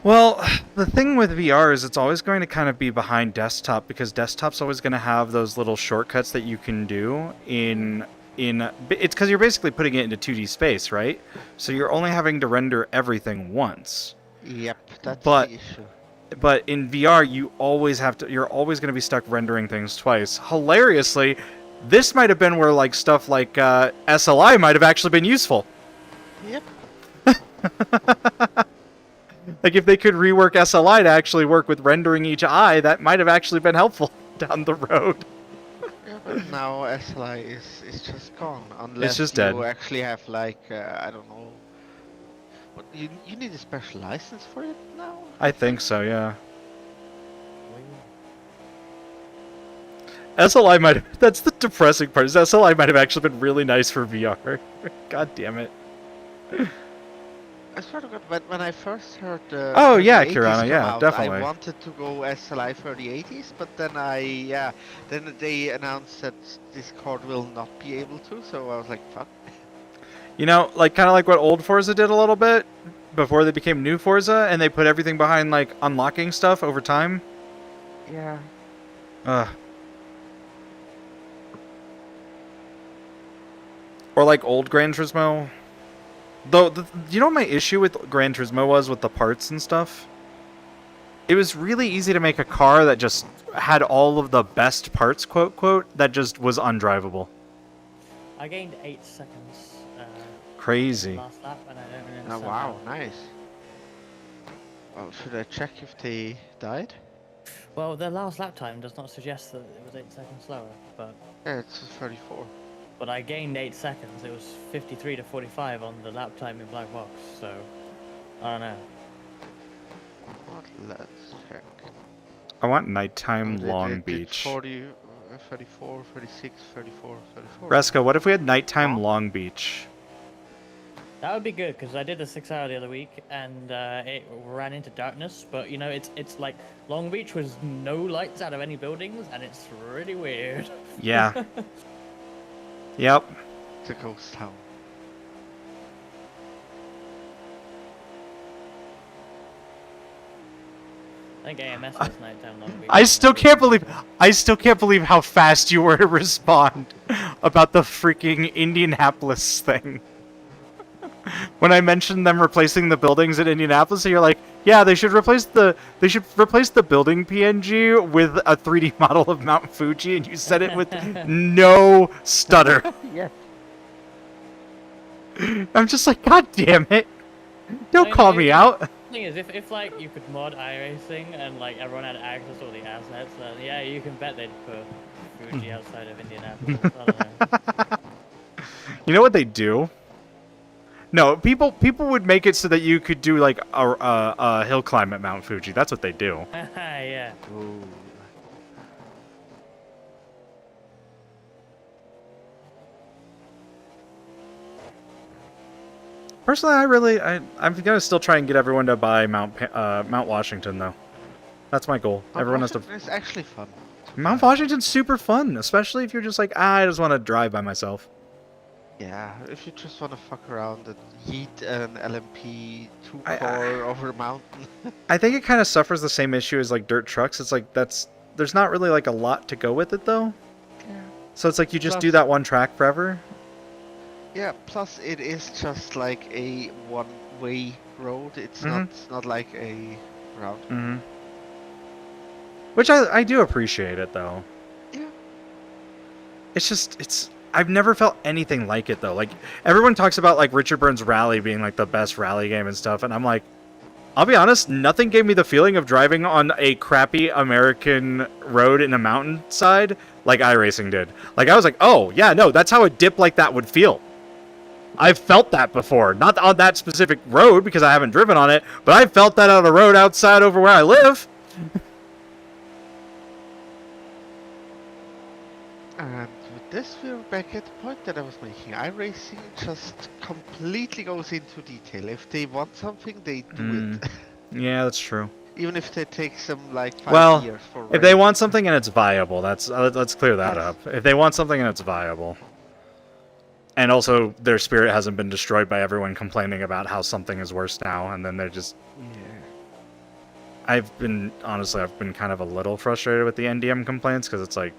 Well, the thing with VR is it's always going to kind of be behind desktop, because desktop's always going to have those little shortcuts that you can do in it's because you're basically putting it into 2D space, right? So you're only having to render everything once. Yep, that's But the issue. But in VR, you're always going to be stuck rendering things twice. Hilariously, this might have been where like stuff like SLI might have actually been useful. Yep. Like if they could rework SLI to actually work with rendering each eye, that might have actually been helpful down the road. Yeah, but now SLI is just gone unless It's just you dead. actually have like I don't know. What you need a special license for it now? I think so, yeah. SLI might have... That's the depressing part, is SLI might have actually been really nice for VR. God damn it. I swear to God, when I first heard the Oh, yeah, 3080s Kirana, come yeah, out, definitely. I wanted to go SLI 3080s, but then then they announced that this card will not be able to, so I was like, fuck. You know, like kind of like what old Forza did a little bit before they became new Forza, and they put everything behind like unlocking stuff over time. Yeah. Or like old Gran Turismo. Though, you know what my issue with Gran Turismo was with the parts and stuff? It was really easy to make a car that just had all of the best parts, quote, quote, that just was undrivable. I gained 8 seconds. Crazy. Last lap, and I don't really Oh, understand wow, how. nice. Oh, should I check if they died? Well, the last lap time does not suggest that it was 8 seconds slower, but... Yeah, it's 34. But I gained 8 seconds. It was 53 to 45 on the lap time in Black Box, so... I don't know. What? Let's check. I want nighttime Long Did Beach. 40, 34, 36, 34, 34. Reska, what if we had nighttime Long Beach? That would be good, because I did the 6 hour the other week, and it ran into darkness, but, you know, it's like, Long Beach was no lights out of any buildings, and it's really weird. Yeah. Yep. It's a ghost town. I think AMS was nighttime Long Beach. I still can't believe how fast you were to respond about the freaking Indianapolis thing. When I mentioned them replacing the buildings in Indianapolis, you're like, yeah, they should replace the building PNG with a 3D model of Mount Fuji, and you said it with no stutter. Yeah. I'm just like, God damn it. Don't call me out. The thing is, if like you could mod iRacing and like everyone had access to all the assets, then yeah, you can bet they'd put Fuji outside of Indianapolis. I don't know. You know what they do? No, people would make it so that you could do like a hill climb at Mount Fuji. That's what they do. Yeah. Ooh. Personally, I'm gonna still try and get everyone to buy Mount Washington though. That's my goal. Everyone has to. It's actually fun. Mount Washington's super fun, especially if you're just like, I just want to drive by myself. Yeah, if you just want to fuck around and yeet an LMP 2 I- core over a mountain. I think it kind of suffers the same issue as like dirt trucks. It's like there's not really like a lot to go with it though. Yeah. So it's like you just Plus- do that one track forever. Yeah, plus it is just like a one-way road. It's not like a route. Mm-hmm. Which I do appreciate it though. Yeah. It's I've never felt anything like it though. Like everyone talks about like Richard Burns Rally being like the best rally game and stuff, and I'm like, I'll be honest, nothing gave me the feeling of driving on a crappy American road in a mountainside like iRacing did. Like I was like, oh yeah, no, that's how a dip like that would feel. I've felt that before. Not on that specific road because I haven't driven on it, but I've felt that on a road outside over where I live. And with this, we're back at the point that I was making. iRacing just completely goes into detail. If they want something, they do it. Yeah, that's true. Even if it takes them like 5 Well, years for if they racing. want something and it's viable, let's clear that Yes. up. If they want something and it's viable, and also their spirit hasn't been destroyed by everyone complaining about how something is worse now, and then they're just. Yeah. I've been kind of a little frustrated with the NDM complaints because it's like,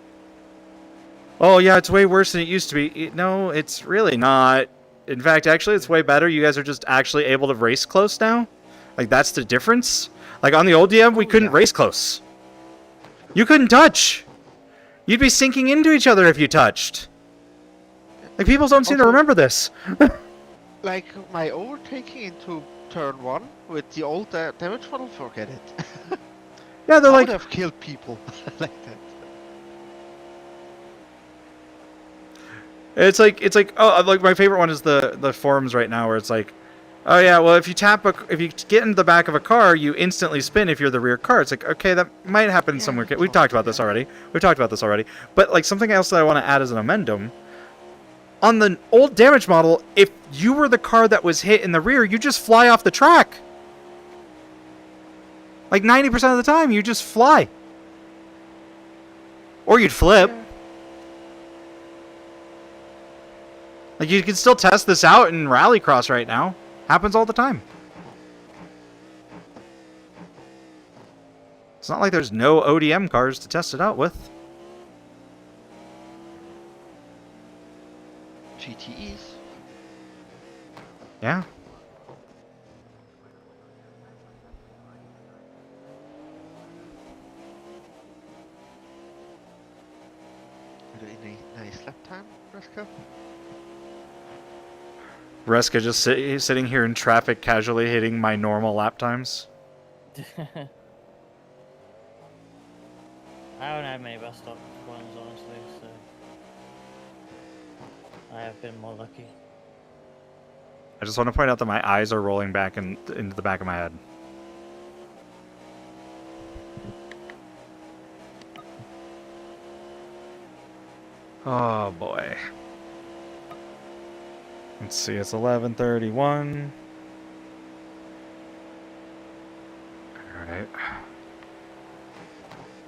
oh yeah, it's way worse than it used to be. No, it's really not. In fact, actually, it's way better. You guys are just actually able to race close now. Like that's the difference. Like on the old DM, we couldn't race close. You couldn't touch. You'd be sinking into each other if you touched. Like people don't seem to remember this. Like my overtaking into turn 1 with the old damage model, forget it. Yeah, they're I like, would have killed people like that. it's like oh, like my favorite one is the forums right now where it's like, oh yeah, well if you get into the back of a car, you instantly spin if you're the rear car. It's like, okay, that might happen somewhere. We've talked about this already. But like something else that I want to add as an amendum. On the old damage model, if you were the car that was hit in the rear, you just fly off the track. Like 90% of the time, you just fly. Or you'd flip. Like you can still test this out in Rallycross right now. Happens all the time. It's not like there's no ODM cars to test it out with. GTEs. Yeah. Any nice lap time, Reska? Reska just sitting here in traffic casually hitting my normal lap times. I don't have many bus stop ones, honestly, so I have been more lucky. I just want to point out that my eyes are rolling back into the back of my head. Oh boy. Let's see, it's 11:31.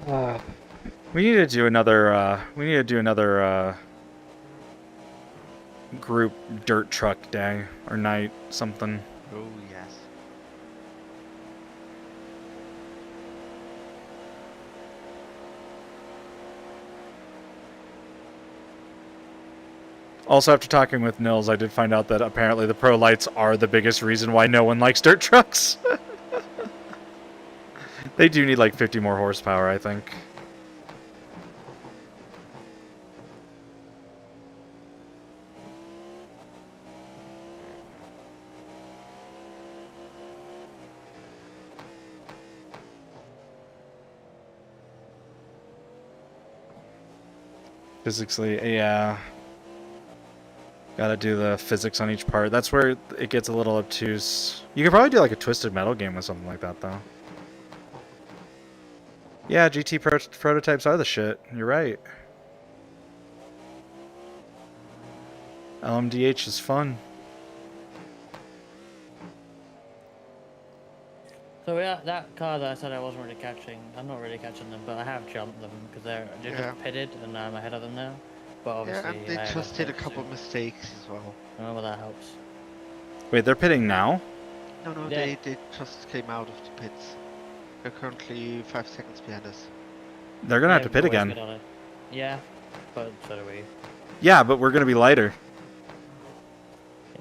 All right. We need to do another group dirt truck day or night, something. Oh yes. Also, after talking with Nils, I did find out that apparently the Pro Lights are the biggest reason why no one likes dirt trucks. They do need like 50 more horsepower, I think. Physically, yeah. Gotta do the physics on each part. That's where it gets a little obtuse. You could probably do like a Twisted Metal game with something like that, though. Yeah, GT prototypes are the shit. You're right. LMDH is fun. So yeah, that car that I said I wasn't really catching, I'm not really catching them, but I have jumped them because they're Yeah. just pitted and I'm ahead of them now. But obviously, Yeah, and they I just have did a pits couple too. mistakes as well. Oh, well, that helps. Wait, they're pitting now? No, Yeah. they just came out of the pits. They're currently 5 seconds behind us. They're gonna have to pit always again. good on it. Yeah, but so do we. Yeah, but we're gonna be lighter.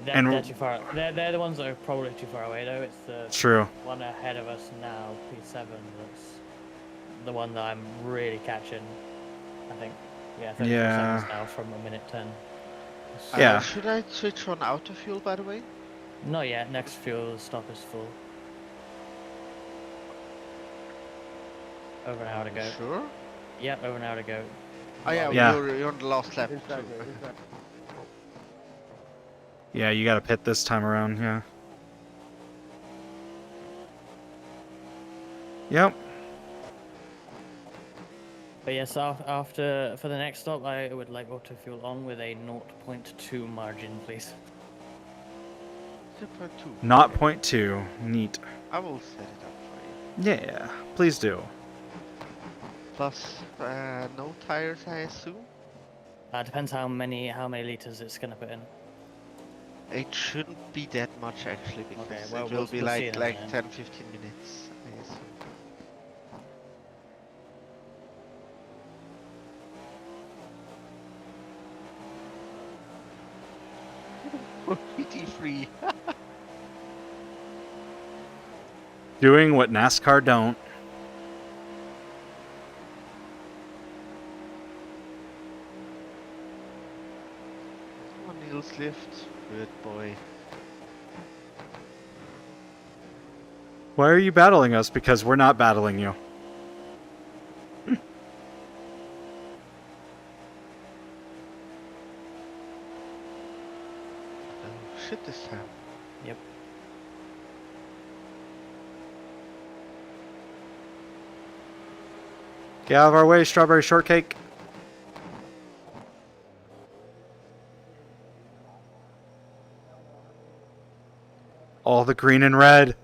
They're too far. They're the ones that are probably too far away though. It's the True. one ahead of us now, P7. That's the one that I'm really catching. I think. Yeah, 34 seconds now from a minute 10. Yeah. Should I switch on auto fuel, by the way? Not yet. Next fuel stop is full. Over an hour to go. Sure. Yep, over an hour to go. Oh yeah, Yeah. You're on the last lap. Yeah, you gotta pit this time around, yeah. Yep. But yes, after for the next stop, I would like auto fuel on with a 0.2 margin, please. 0.2. Not 0.2. Neat. I will set it up for you. Yeah, please do. Plus, no tires, I assume? Depends how many liters it's gonna put in. It shouldn't be that much actually, because Okay, well, it will we'll be see like in a minute. 10-15 minutes, I assume. PT3. Doing what NASCAR don't. Come on, Niels, lift. Good boy. Why are you battling us? Because we're not battling you. Oh shit, this time. Yep. Get out of our way, strawberry shortcake. All the green and red.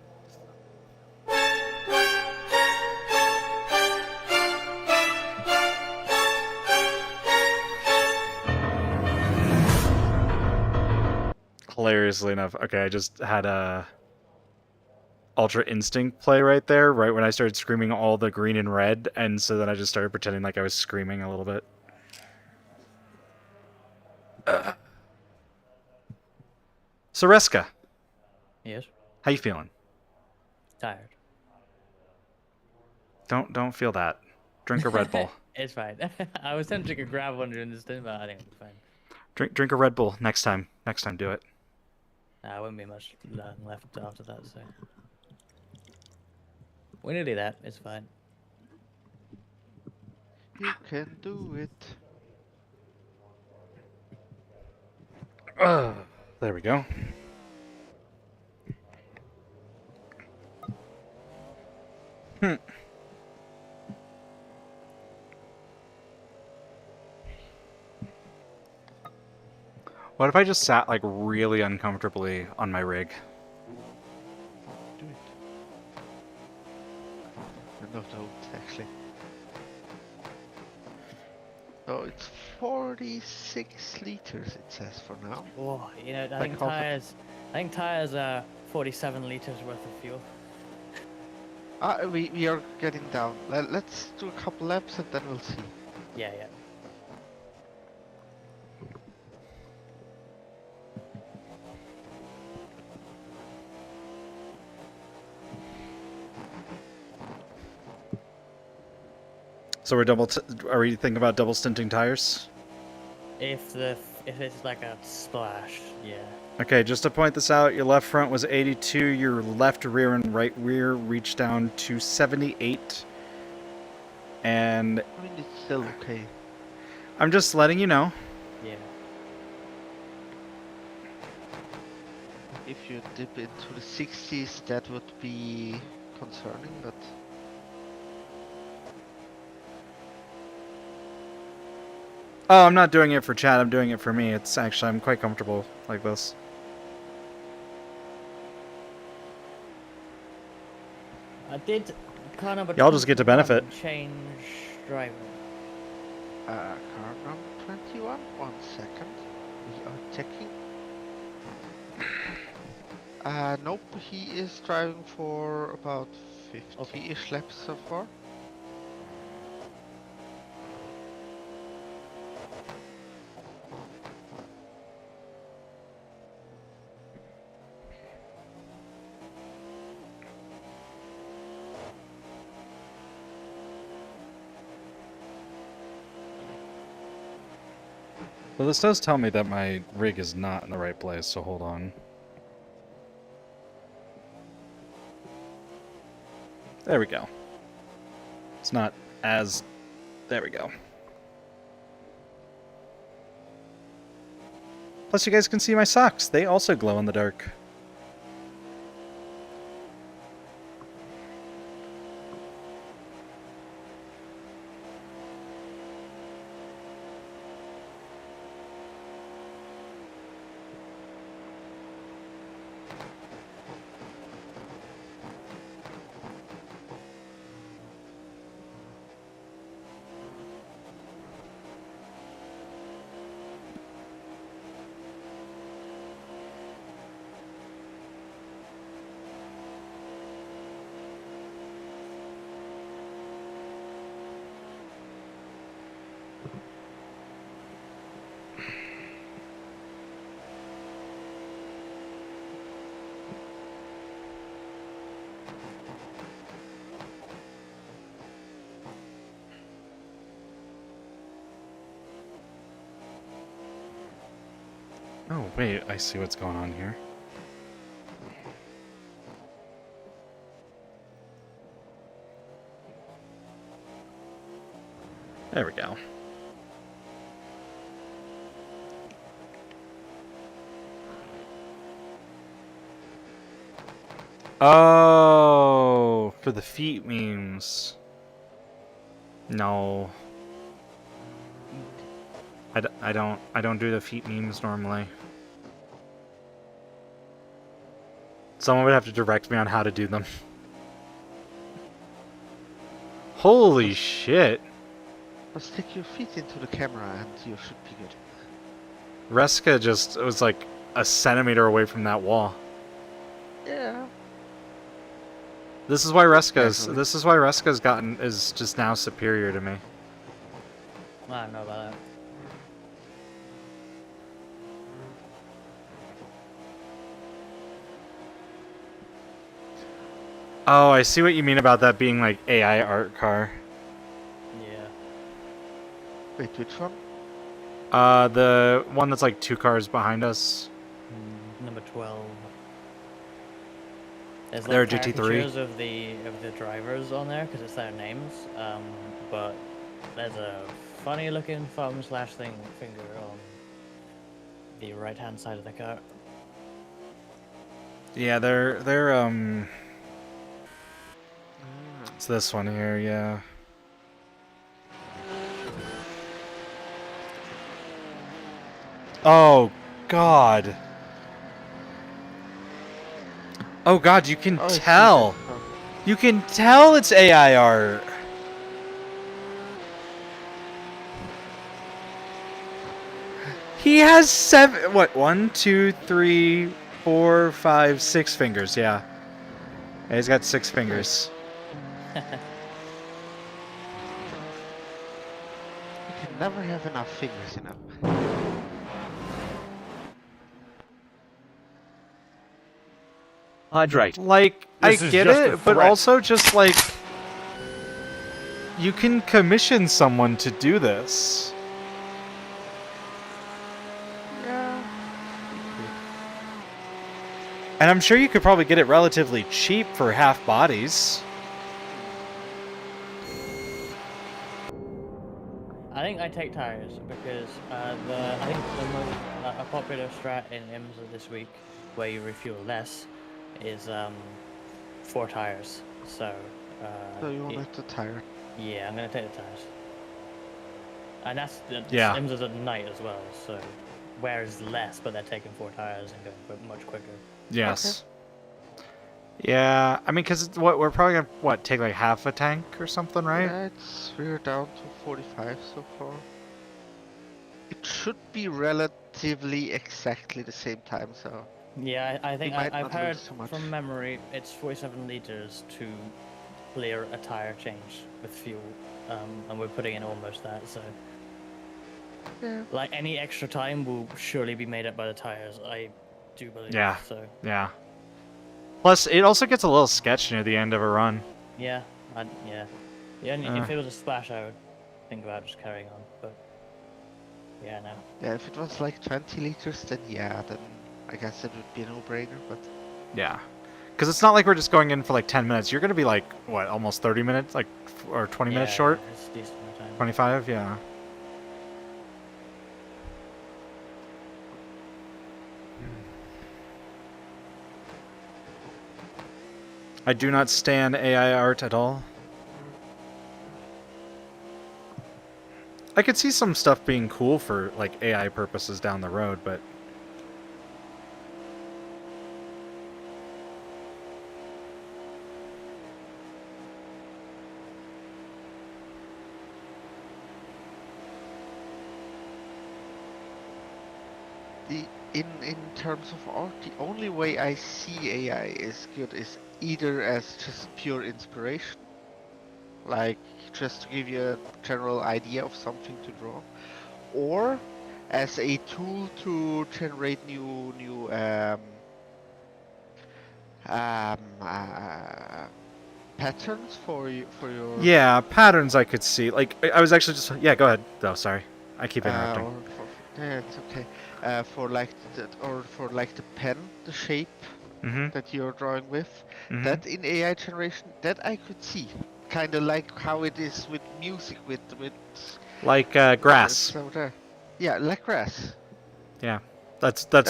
Hilariously enough, okay, I just had a Ultra Instinct play right there, right when I started screaming all the green and red, and so then I just started pretending like I was screaming a little bit. Soreska, Yes. how you feeling? Tired. Don't feel that. Drink a Red Bull. It's fine. I was tempted to grab one during this thing, but I think it's fine. Drink a Red Bull next time. Next time, do it. Nah, won't be much left after that, so. We're nearly there. It's fine. You can do it. There we go. What if I just sat like really uncomfortably on my rig? Do it. No, don't actually. Oh, it's 46 liters it says for now. Oh, you know, I Like think tires are 47 liters worth of fuel. We are getting down. Let's do a couple laps and then we'll see. Yeah, yeah. So we're are we thinking about double stinting tires? If it's like a splash, yeah. Okay, just to point this out, your left front was 82, your left rear and right rear reached down to 78. And I mean, it's still okay. I'm just letting you know. Yeah. If you dip into the 60s, that would be concerning, but... Oh, I'm not doing it for chat, I'm doing it for me. It's actually, I'm quite comfortable like this. Did Carnum Y'all just get to benefit. change driver? Car number 21, 1 second. We are checking. Nope, he is driving for about 50-ish laps so far. Well, this does tell me that my rig is not in the right place, so hold on. There we go. It's not as... There we go. Plus you guys can see my socks. They also glow in the dark. Oh, wait, I see what's going on here. There we go. Oh, for the feet memes. No. I don't do the feet memes normally. Someone would have to direct me on how to do them. Holy shit. Let's stick your feet into the camera and you should be good. Reska just was like a centimeter away from that wall. Yeah. This is why Reska's gotten is just now superior to me. I don't know about that. Oh, I see what you mean about that being like AI art car. Yeah. Wait, which one? The one that's like 2 cars behind us. Number 12. There's They're like a GT3. caricatures of the drivers on there because it's their names. But there's a funny looking thumb / finger on the right hand side of the car. Yeah, they're it's this one here, yeah. Oh God. Oh God, you can tell. You can tell it's AI art. He has 7, what, 1, 2, 3, 4, 5, 6 fingers, yeah. Yeah, he's got 6 fingers. You can never have enough fingers, you know. Hydrate. Like, I get it, but also just like, you can commission someone to do this. Yeah. And I'm sure you could probably get it relatively cheap for half bodies. I think I take tires because I think the most a popular strat in IMSA this week, where you refuel less, is 4 tires. So. So you want the tire? Yeah, I'm gonna take the tires. And that's Yeah. IMSA's at night as well, so wears less, but they're taking 4 tires and going much quicker. Yes. Yeah, I mean, because we're probably gonna take like half a tank or something, right? Yeah, we're down to 45 so far. It should be relatively exactly the same time, so Yeah, I think might I've not heard lose too much. from memory it's 47 liters to clear a tire change with fuel, and we're putting in almost that. So, Yeah. like any extra time will surely be made up by the tires. I do believe. Yeah. So. Yeah. Plus, it also gets a little sketch near the end of a run. Yeah. Yeah. If it was a splash, I would think about just carrying on. But yeah, no. Yeah, if it was like 20 liters, then yeah, then I guess it would be a no-brainer. But yeah, because it's not like we're just going in for like 10 minutes. You're gonna be like what, almost 30 minutes, like or 20 minutes short. Yeah, it's decent amount of time. 25, yeah. I do not stan AI art at all. I could see some stuff being cool for like AI purposes down the road, but in terms of art, the only way I see AI is good is either as just pure inspiration, like just to give you a general idea of something to draw, or as a tool to generate new patterns for your. yeah, patterns I could see. Like I was actually just go ahead. Oh, sorry, I keep interrupting. Yeah, it's okay. For like the pen, the shape that you're drawing with, that in AI generation, that I could see, kind of like how it is with music, with like grass. So yeah, like grass. Yeah, that's stuff,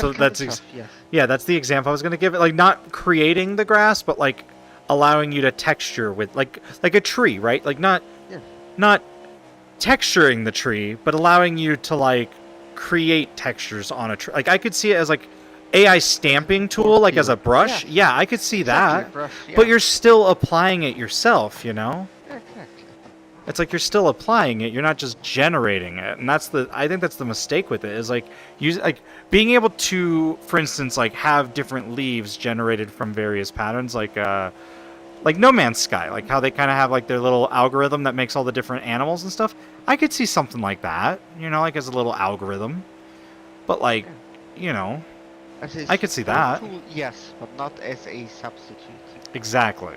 yes. Yeah, that's the example I was gonna give it. Like not creating the grass, but like allowing you to texture with like a tree, right? Like not texturing the tree, but allowing you to like create textures on a tree. Like I could see it as like AI stamping tool, like as a brush. Yeah, I could see exactly, that. brush, yeah. But you're still applying it yourself, you know? Exactly. It's like you're still applying it. You're not just generating it, and I think that's the mistake with it. Is like being able to, for instance, like have different leaves generated from various patterns, like No Man's Sky, like how they kind of have like their little algorithm that makes all the different animals and stuff. I could see something like that, you know, like as a little algorithm. But like, you know, I could see that. Tool, yes, but not as a substitute. Exactly.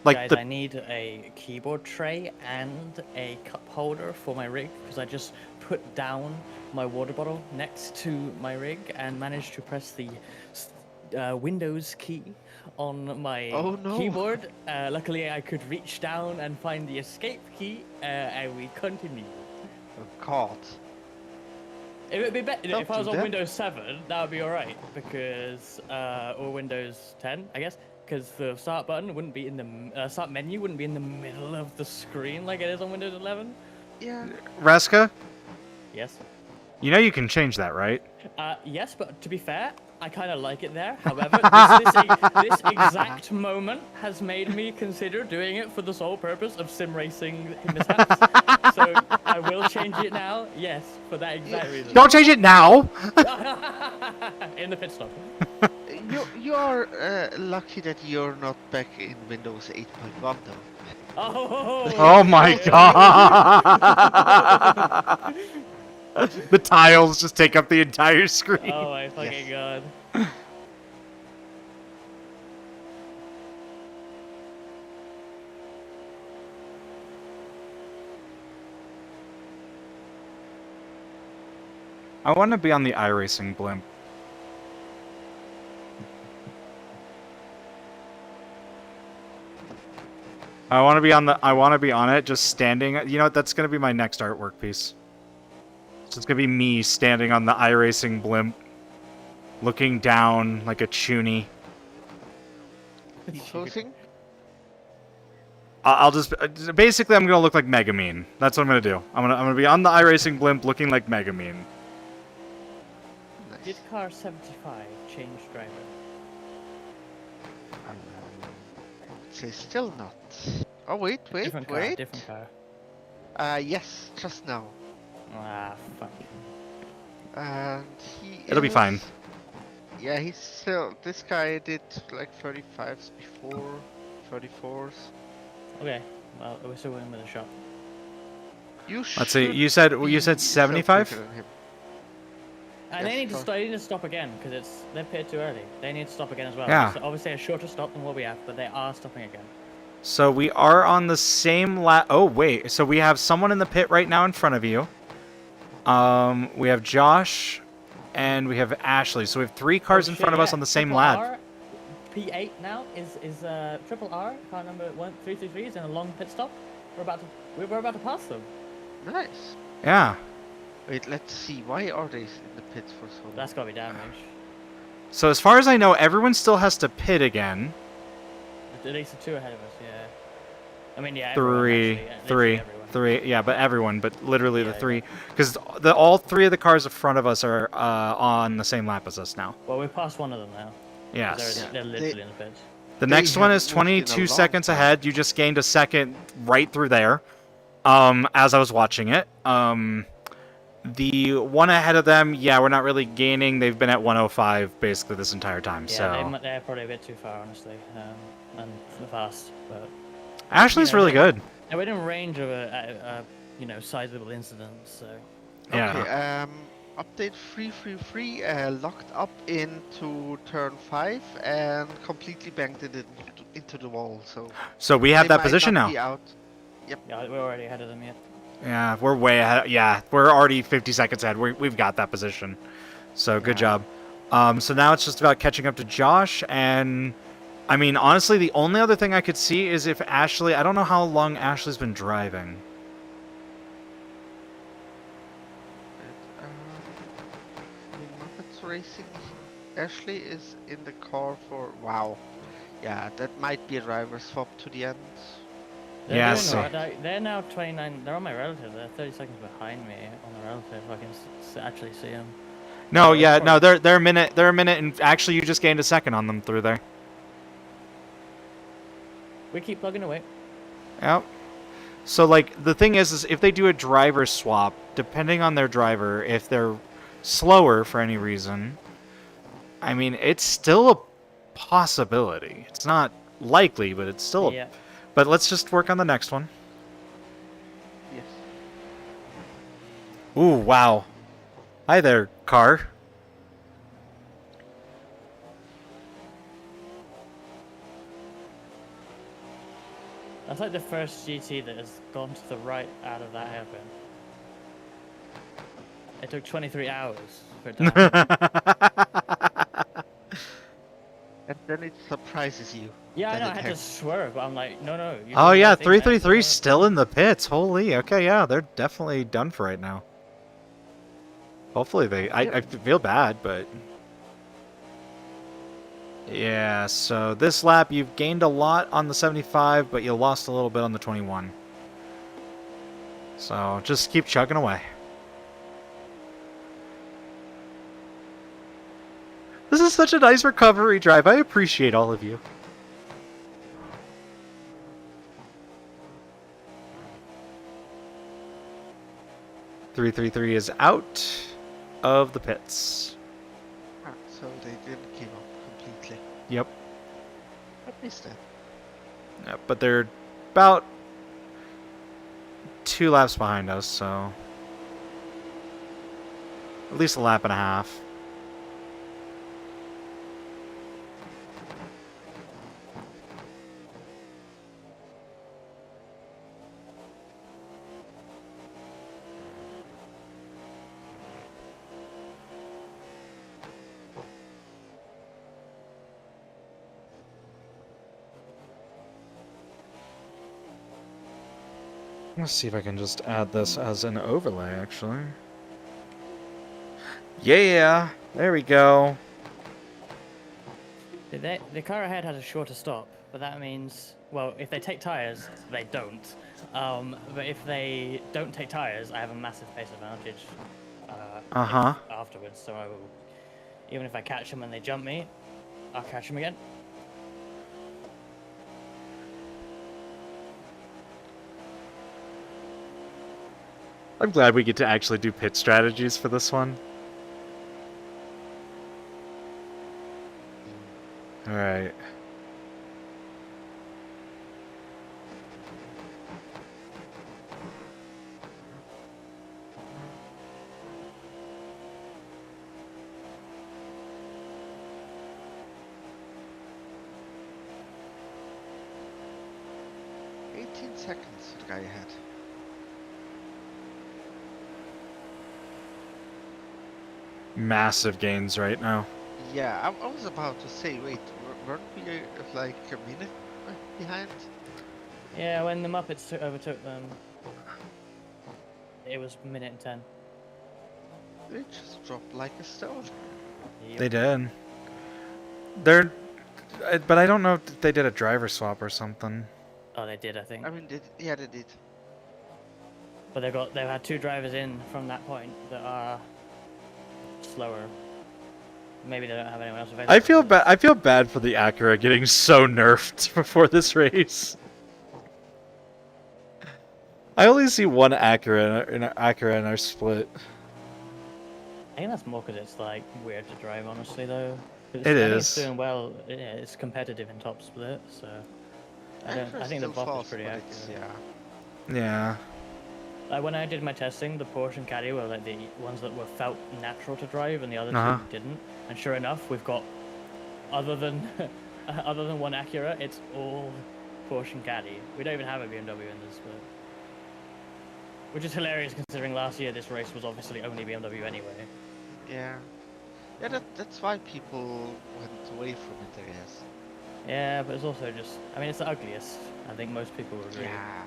Like guys, I need a keyboard tray and a cup holder for my rig because I just put down my water bottle next to my rig and managed to press the Windows key on my keyboard. Luckily, I could reach down and find the escape key, and we continue. Oh God. It would be better if I was on Windows 7. That would be alright because, or Windows 10, I guess. Because the start button wouldn't be in the start menu wouldn't be in the middle of the screen like it is on Windows 11. Yeah. Raska? Yes. You know you can change that, right? Yes, but to be fair, I kind of like it there. However, this exact moment has made me consider doing it for the sole purpose of sim racing mishaps. So I will change it now. Yes, for that exact reason. Don't change it now. In the pit stop. You are lucky that you're not back in Windows 8.1 though. Oh my God! The tiles just take up the entire screen. Oh my fucking God. I want to be on the iRacing blimp. I want to be on it, just standing. You know what? That's gonna be my next artwork piece. So it's gonna be me standing on the iRacing blimp, looking down like a chuny. Posing? I'll just basically I'm gonna look like Megamine. That's what I'm gonna do. I'm gonna be on the iRacing blimp, looking like Megamine. Nice. did car 75 change driver? I would say still not. Oh wait. Different car, different car. Yes, just now. Ah, fuck. And It'll be fine. Yeah, he's still. This guy did like 35s before, 34s. Okay, well, we're still winning with a shot. Let's see. You said 75. And they need to stop again because they're pitted too early. They need to stop again as well. Yeah. It's obviously a shorter stop than what we have, but they are stopping again. So we are on the same lap. Oh wait. So we have someone in the pit right now in front of you. We have Josh, and we have Ashley. So we have 3 cars in front of us on the same lap. P8 now is triple R car number 1333 is in a long pit stop. We're about to pass them. Nice. Yeah. Wait, let's see. Why are they in the pits for so long? That's gotta be damage. So as far as I know, everyone still has to pit again. At least the 2 ahead of us, yeah. I mean, yeah. Three. Yeah, but everyone, but literally the 3, because all 3 of the cars in front of us are on the same lap as us now. Well, we passed one of them now. Yes. They're literally in the pits. The next one is 22 seconds ahead. You just gained a second right through there. As I was watching it. The one ahead of them, yeah, we're not really gaining. They've been at 105 basically this entire time. Yeah, so they're probably a bit too far, honestly, and fast. But Ashley's really good. And we're in range of a sizable incident, so. Yeah. Okay, update 333 locked up into turn 5 and completely banked it into the wall. So we have that position now. Out. Yep. Yeah, we're already ahead of them yet. Yeah, we're way ahead. Yeah, we're already 50 seconds ahead. We've got that position. So good job. So now it's just about catching up to Josh. And I mean, honestly, the only other thing I could see is if Ashley. I don't know how long Ashley's been driving. Muppets Racing. Ashley is in the car for. Wow. Yeah, that might be a driver swap to the end. They're now 29. They're on my relative. They're 30 seconds behind me on the relative. I can actually see them. No, yeah, no, they're a minute. They're a minute, and actually, you just gained a second on them through there. We keep plugging away. Yep. So, like, the thing is if they do a driver swap, depending on their driver, if they're slower for any reason, I mean, it's still a possibility. It's not likely, but it's still. Yeah. But let's just work on the next one. Yes. Ooh, wow. Hi there, car. That's like the first GT that has gone to the right out of that hairpin. It took 23 hours for it to happen. And then it surprises you. Yeah, I know, I had to swerve, but I'm like, no. Oh yeah, 333 still in the pits. Holy, okay, yeah, they're definitely done for right now. Hopefully they, I feel bad, but... Yeah, so this lap you've gained a lot on the 75, but you lost a little bit on the 21. So just keep chugging away. This is such a nice recovery drive. I appreciate all of you. .333 is out of the pits. So they didn't give up completely. Yep. I missed that. Yep, but they're about 2 laps behind us, so at least a lap and a half. Let's see if I can just add this as an overlay, actually. Yeah, there we go. The car ahead has a shorter stop, but that means, well, if they take tires, they don't. But if they don't take tires, I have a massive pace advantage afterwards, so even if I catch them and they jump me, I'll catch them again. I'm glad we get to actually do pit strategies for this one. Alright. Seconds, the guy ahead. Massive gains right now. Yeah, I was about to say, wait, weren't we like a minute behind? Yeah, when the Muppets overtook them, it was a minute and 10. They just dropped like a stone. Yep. They did. They're... But I don't know if they did a driver swap or something. Oh, they did, I think. I mean, yeah, they did. But they've had 2 drivers in from that point that are slower. Maybe they don't have anyone else available. I feel bad for the Acura getting so nerfed before this race. I only see one Acura in our split. I think that's more because it's like weird to drive, honestly, though. It I think is. it's doing well. Yeah, it's competitive in top split, so I think the buff is pretty accurate. Yeah. Yeah. Like when I did my testing, the Porsche and Caddy were like the ones that were felt natural to drive, and the other two didn't. And sure enough, we've got other than one Acura, it's all Porsche and Caddy. We don't even have a BMW in this split, which is hilarious considering last year this race was obviously only BMW anyway. Yeah. Yeah, that's why people went away from it, I guess. Yeah, but it's also just, I mean, it's the ugliest. I think most people would agree. Yeah.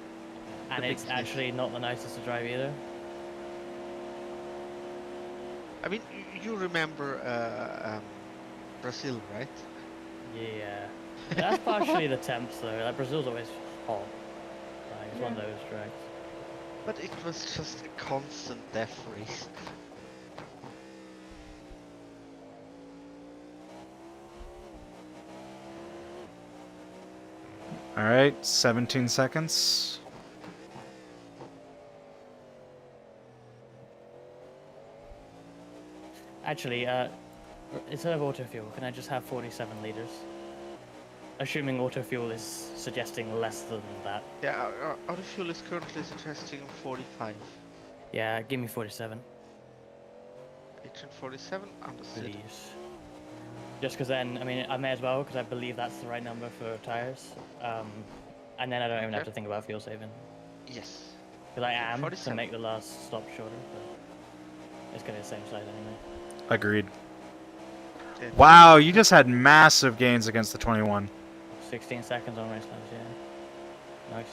And it's actually not the nicest to drive either. I mean, you remember Brazil, right? Yeah. That's partially the temps though. Like Brazil's always hot. Like it's one of those tracks. But it was just a constant death race. Alright, 17 seconds. Actually, instead of auto fuel, can I just have 47 liters? Assuming auto fuel is suggesting less than that. Yeah, auto fuel is currently suggesting 45. Yeah, give me 47. Agent 47, understood. Please. Just because then, I mean, I may as well, because I believe that's the right number for tires. And then I don't even have to think about fuel saving. Yes. Because I am 47. to make the last stop shorter, but it's going to be the same size anyway. Agreed. Yeah. Wow, you just had massive gains against the 21. 16 seconds on race times, yeah. Nice.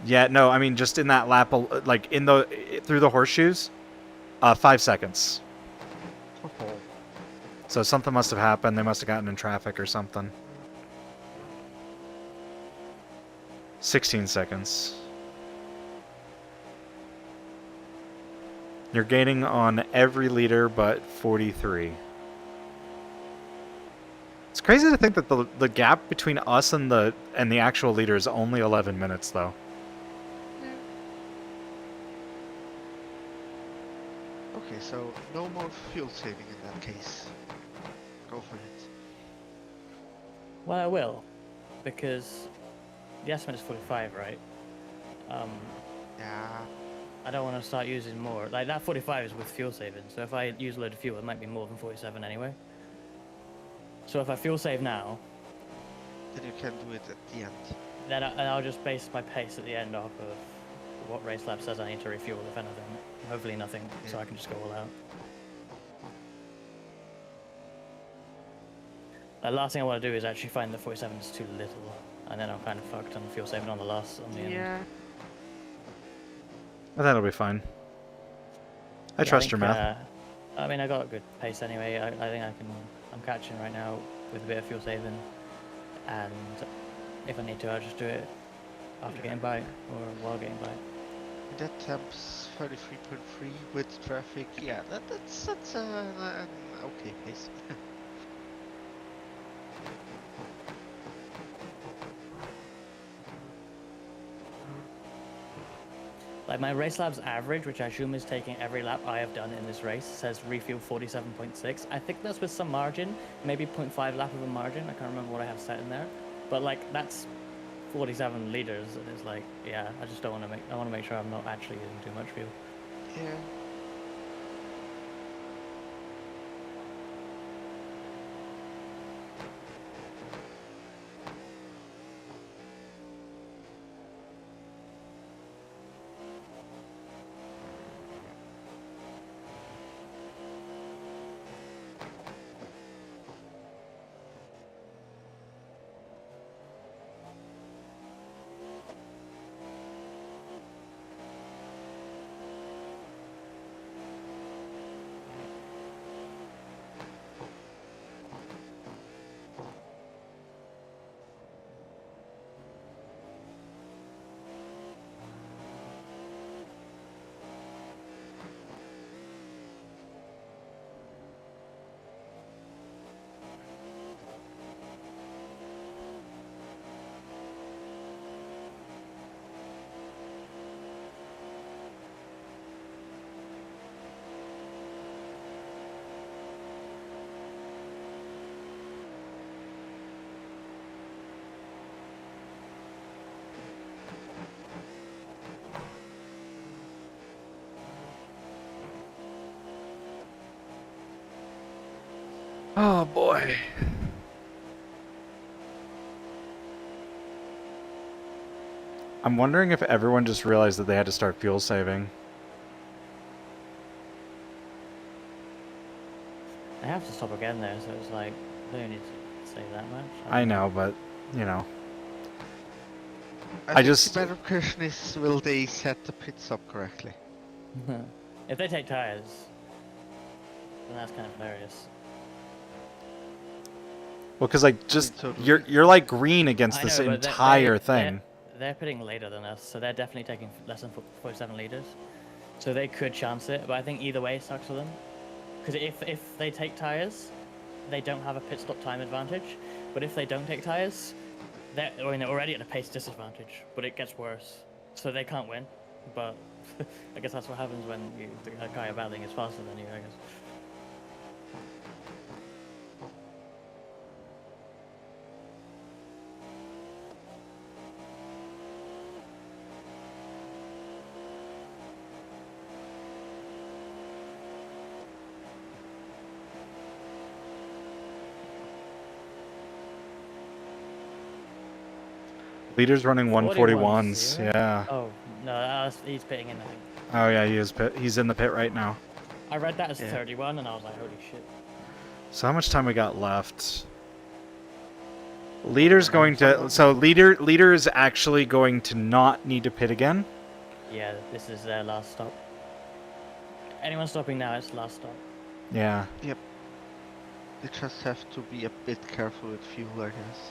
Yeah, no, I mean just in that lap, like through the horseshoes, 5 seconds. So something must have happened. They must have gotten in traffic or something. 16 seconds. You're gaining on every leader but 43. It's crazy to think that the gap between us and the actual leader is only 11 minutes though. Okay, so no more fuel saving in that case. Go for it. Well, I will, because the estimate is 45, right? Yeah. I don't want to start using more. Like, that 45 is with fuel saving, so if I use a load of fuel, it might be more than 47 anyway. So if I fuel save now... Then you can do it at the end. Then I'll just base my pace at the end off of what race lap says I need to refuel, if anything. Hopefully nothing, so I can just go all out. The last thing I want to do is actually find that 47 is too little, and then I'm kind of fucked on fuel saving on the end. Yeah. But that'll be fine. I trust your math. I mean, I got a good pace anyway. I think I'm catching right now with a bit of fuel saving, and if I need to, I'll just do it after getting by or while getting by. That temps 33.3 with traffic. Yeah, that's a Okay, pace. Like my race lab's average, which I assume is taking every lap I have done in this race, says refuel 47.6. I think that's with some margin, maybe 0.5 lap of a margin. I can't remember what I have set in there, but like that's 47 liters, and it's like, yeah, I just don't want to make. I want to make sure I'm not actually using too much fuel. Yeah. Oh boy. I'm wondering if everyone just realized that they had to start fuel saving. I have to stop again there, so it's like, I don't need to say that much. I know, but, you know. I think the better question is, will they set the pit stop correctly? If they take tires, then that's kind of hilarious. Well, because like just totally. you're like green against I this know, but entire thing. They're pitting later than us, so they're definitely taking less than 47 liters. So they could chance it, but I think either way sucks for them. Because if they take tires, they don't have a pit stop time advantage. But if they don't take tires, they're already at a pace disadvantage. But it gets worse, so they can't win. But I guess that's what happens when the guy you're battling is faster than you, I guess. Leader's running 141s, yeah. Oh, no, he's pitting in, I think. Oh yeah, he's in the pit right now. I read that as 31, and I was like, holy shit. So how much time we got left? Leader's going to... So leader is actually going to not need to pit again? Yeah, this is their last stop. Anyone stopping now, it's last stop. Yeah. Yep. They just have to be a bit careful with fuel, I guess.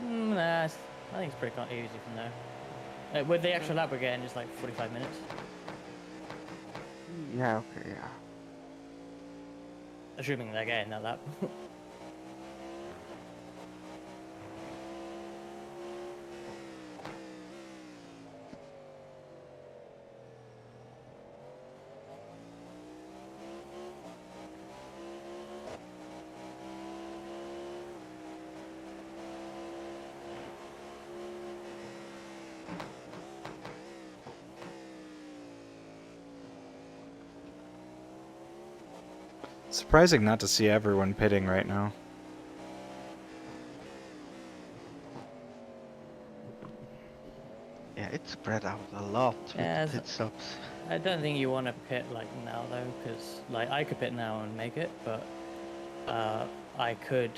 Nah, I think it's pretty easy from there. With the extra lap we're getting, just like 45 minutes. Yeah, okay, yeah. Assuming they're getting that lap. Surprising not to see everyone pitting right now. Yeah, it's spread out a lot with pit stops. I don't think you want to pit like now though, because like I could pit now and make it, but I could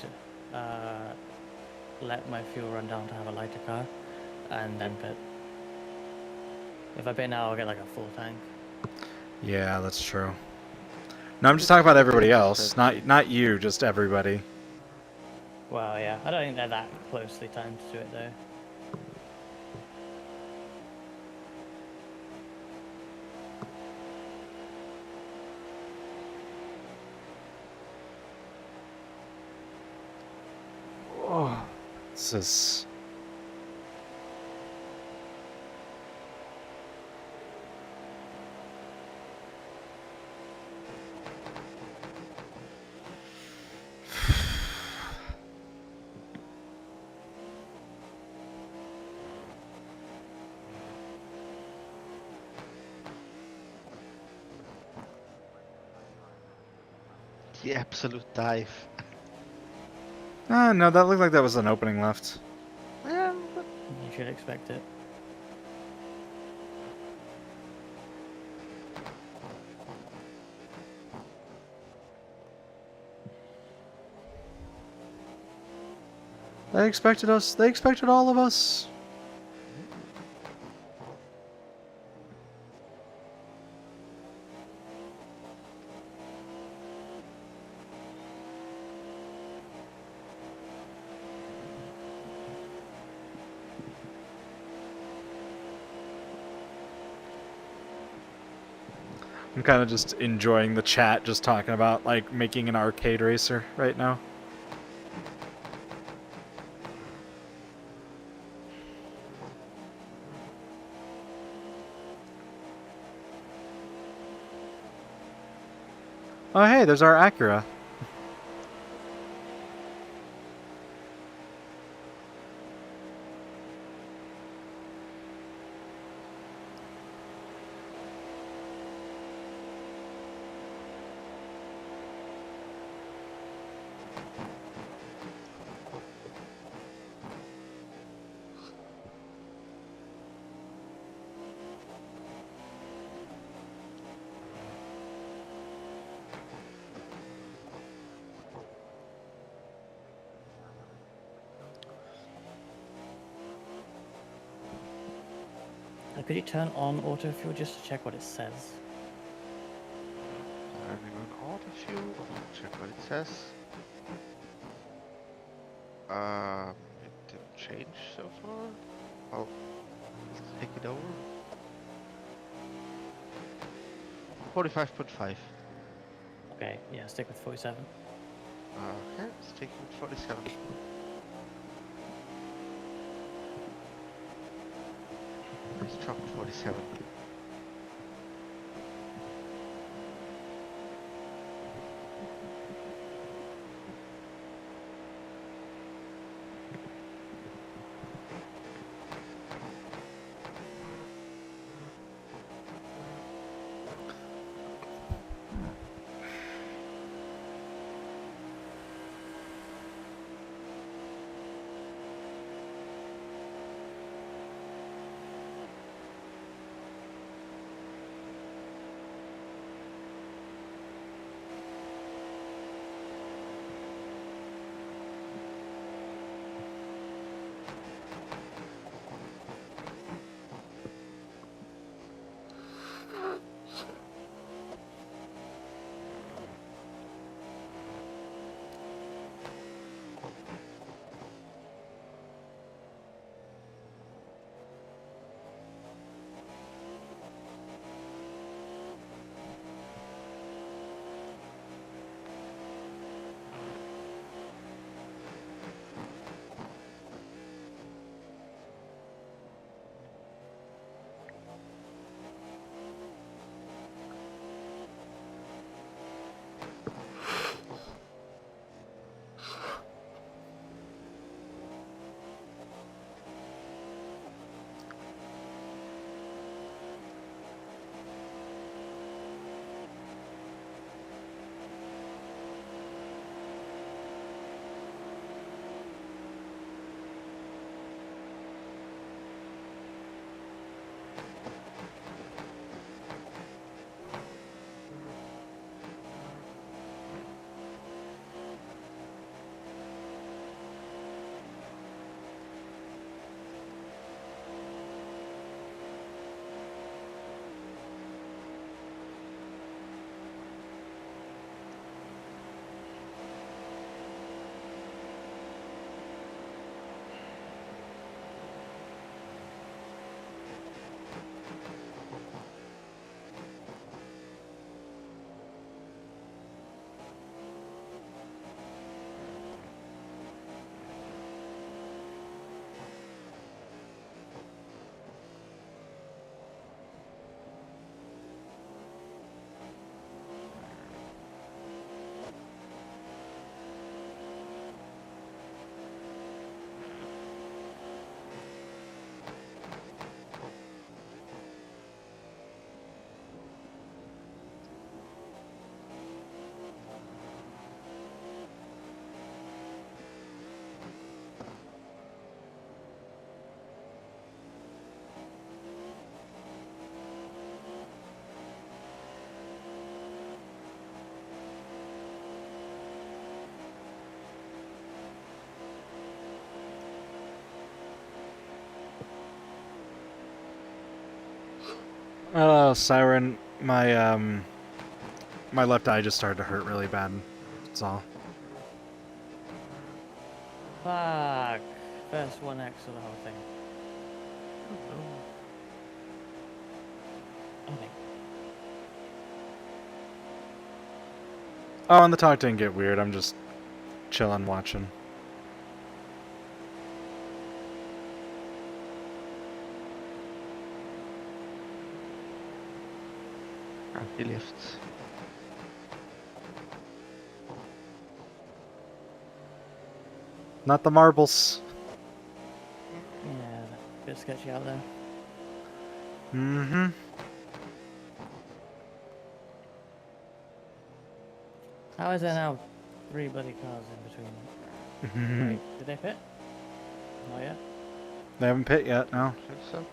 let my fuel run down to have a lighter car, and then pit. If I pit now, I'll get like a full tank. Yeah, that's true. No, I'm just talking about everybody else, not you, just everybody. Well, yeah, I don't think they're that closely timed to it though. This is... The absolute dive. No, that looked like that was an opening left. Well, but You should expect it. They expected us. They expected all of us. I'm kind of just enjoying the chat, just talking about like making an arcade racer right now. Oh hey, there's our Acura. Could you turn on auto fuel just to check what it says? turning on auto fuel. Check what it says. It didn't change so far. I'll take it over. 45.5. Okay, yeah, stick with 47. Okay, sticking with 47. Let's drop 47. Oh, Siren, my left eye just started to hurt really bad. That's all. Fuck. First 1x of the whole thing. Okay. Oh, and the talk didn't get weird. I'm just chilling, watching. He lifts. Not the marbles. Yeah, a bit sketchy out there. Mm-hmm. How is there now 3 bloody cars in between? Wait, did they pit? Not yet. They haven't pit yet, no. I think so.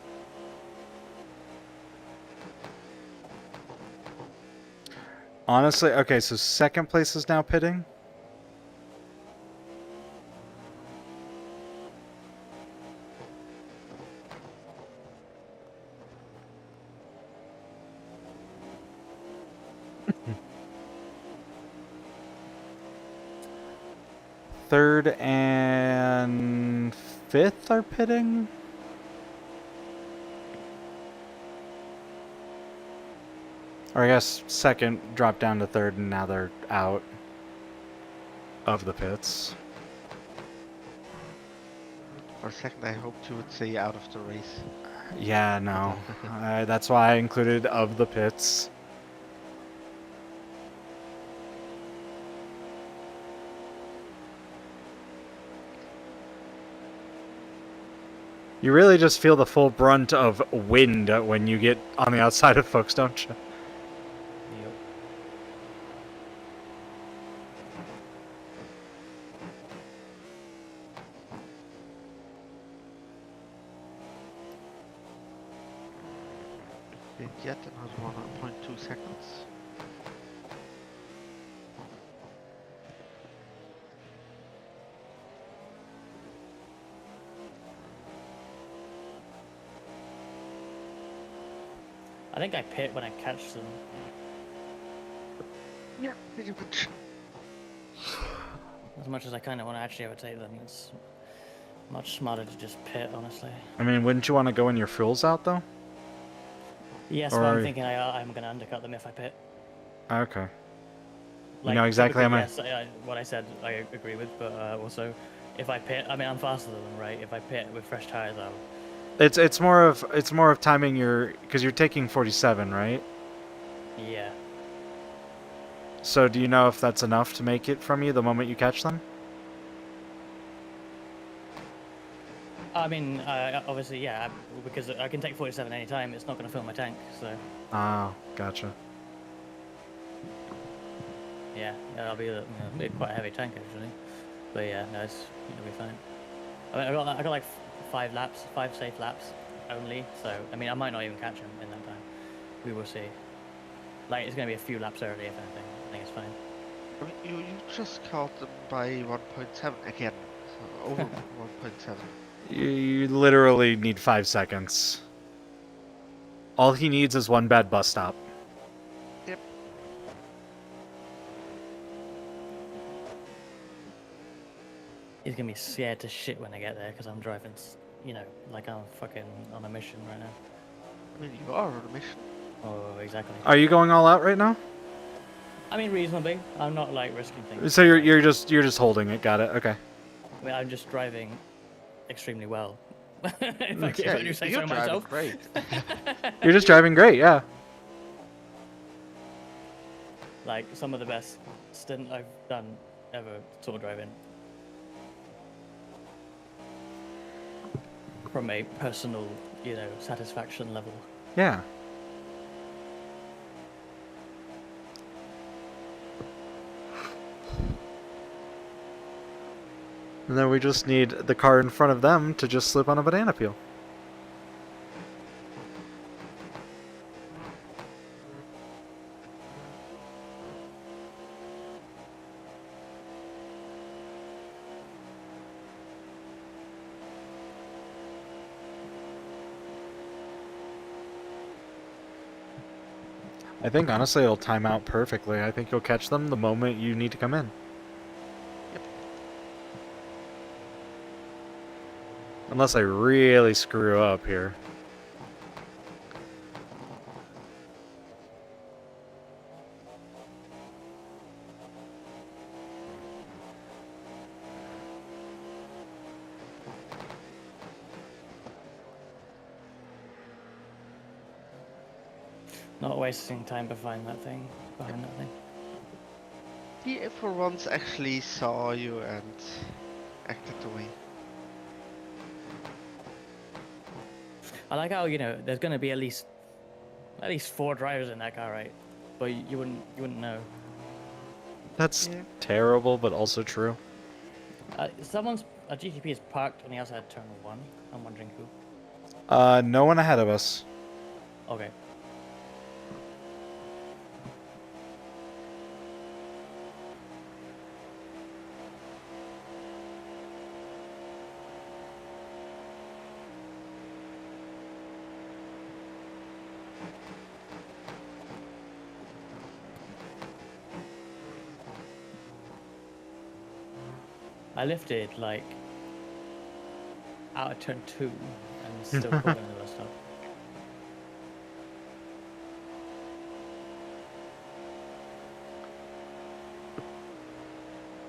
Honestly, okay, so second place is now pitting. Third and fifth are pitting. Or I guess second dropped down to third and now they're out of the pits. For a second, I hoped you would say out of the race. Yeah, no. That's why I included of the pits. You really just feel the full brunt of wind when you get on the outside of folks, don't you? Yep. Didn't yet, another 1.2 seconds. I think I pit when I catch them. Yeah, pretty much. As much as I kind of want to actually overtake them, it's much smarter to just pit, honestly. I mean, wouldn't you want to go when your fuel's out, though? Yes, but I'm thinking I'm going to undercut them if I pit. Okay. Like, know exactly how yes, what I said I agree with, but also, if I pit, I mean, I'm faster than them, right? If I pit with fresh tires, I'll... It's more of timing because you're taking 47, right? Yeah. So do you know if that's enough to make it from you the moment you catch them? I mean, obviously, yeah, because I can take 47 anytime. It's not going to fill my tank, so... Oh, gotcha. Yeah, I'll be quite a heavy tank, actually. But yeah, no, it'll be fine. I mean, I got like 5 safe laps only, so, I mean, I might not even catch him in that time. We will see. Like, it's going to be a few laps early, if anything. I think it's fine. I mean, you just caught them by 1.7 again. So over 1.7. You literally need 5 seconds. All he needs is one bad bus stop. Yep. He's going to be scared to shit when I get there, because I'm driving, you know, like I'm fucking on a mission right now. I mean, you are on a mission. Oh, exactly. Are you going all out right now? I mean, reasonably. I'm not, like, risking things. So you're just holding it. Got it. Okay. I mean, I'm just driving extremely well. if Yeah, I do say so you're driving myself. great. You're just driving great. Yeah. Like, some of the best stint I've done ever sort of driving. From a personal, you know, satisfaction level. Yeah. And then we just need the car in front of them to just slip on a banana peel. I think honestly it'll time out perfectly. I think you'll catch them the moment you need to come in. Yep. Unless I really screw up here. Not wasting time to find that thing. Behind that thing. He for once actually saw you and acted the way. I like how, you know, there's gonna be at least 4 drivers in that car, right? But you wouldn't know. That's terrible, but also true. Someone's a GTP is parked on the outside of turn 1. I'm wondering who. No one ahead of us. Okay. I lifted like out of turn 2 and still put in the bus stop.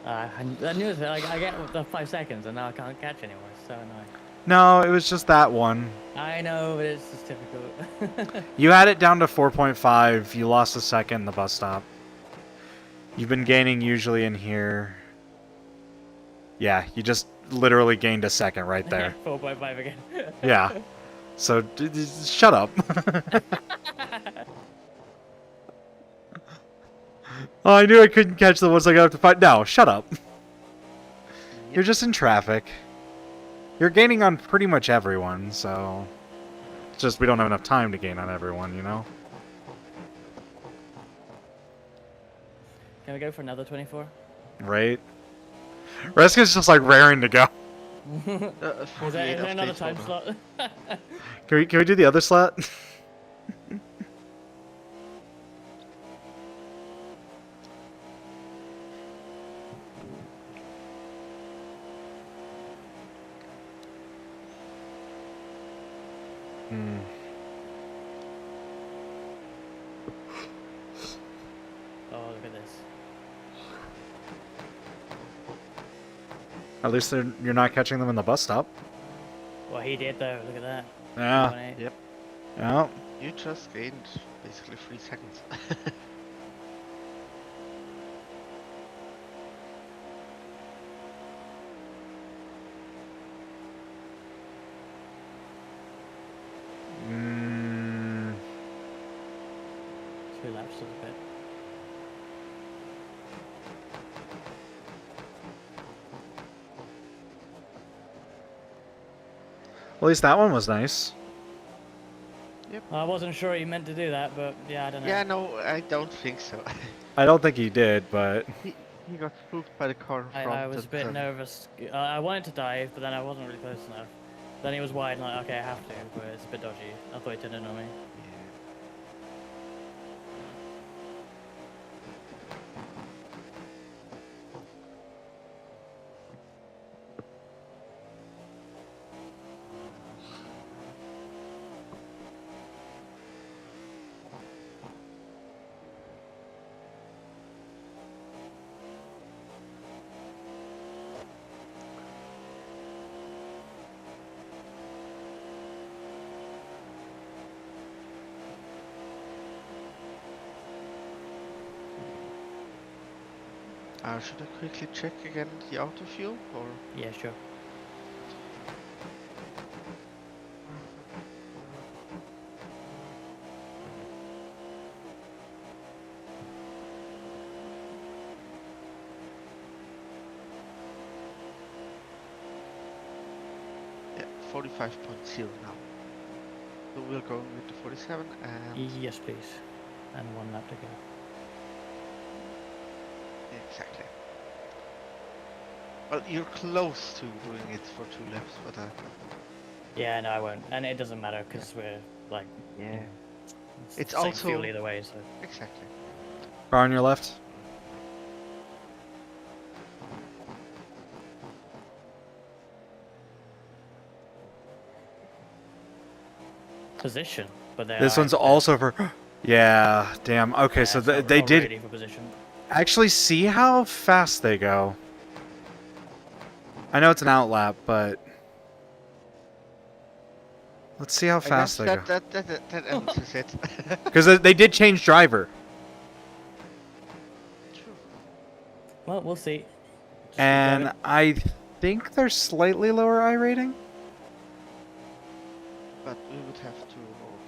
I knew it. Like, I get the 5 seconds and now I can't catch anyone. It's so annoying. No, it was just that one. I know, but it's just difficult. You had it down to 4.5. You lost a second in the bus stop. You've been gaining usually in here. Yeah, you just literally gained a second right there. 4.5 again. Yeah. So, shut up. Oh, I knew I couldn't catch them once I got up to 5. No, shut up. You're just in traffic. You're gaining on pretty much everyone, so... It's just we don't have enough time to gain on everyone, you know? Can we go for another 24? Right? Reska's just like raring to go. Is there another time slot? Can we do the other slot? Oh, look at this. At least you're not catching them in the bus stop. Well, he did though. Look at that. Yeah. 1.8. Yep. Yeah. You just gained basically 3 seconds. Mm, 2 laps of a bit. at least that one was nice. I wasn't sure he meant to do that, but yeah, I don't know. Yeah, no, I don't think so. I don't think he did, but... He got spooked by the car in front. I was a bit nervous. I wanted to dive, but then I wasn't really close enough. Then he was wide, and like, okay, I have to, but it's a bit dodgy. I thought he turned in on me. Should I quickly check again the auto fuel, or? Yeah, sure. Yeah, 45.0 now. So we'll go with the 47 and... Yes, please. And 1 lap to go. Exactly. Well, you're close to doing it for 2 laps, but Yeah, no, I won't. And it doesn't matter, because we're, like... yeah. It's the same also fuel either way, so. exactly. Car on your left. Position, but they This are one's also for. Yeah, damn. Okay, so they did ready for position. actually see how fast they go. I know it's an outlap, but let's see how fast they go. That answers it. Because they did change driver. Well, we'll see. Just keep And going. I think they're slightly lower I rating. But we would have to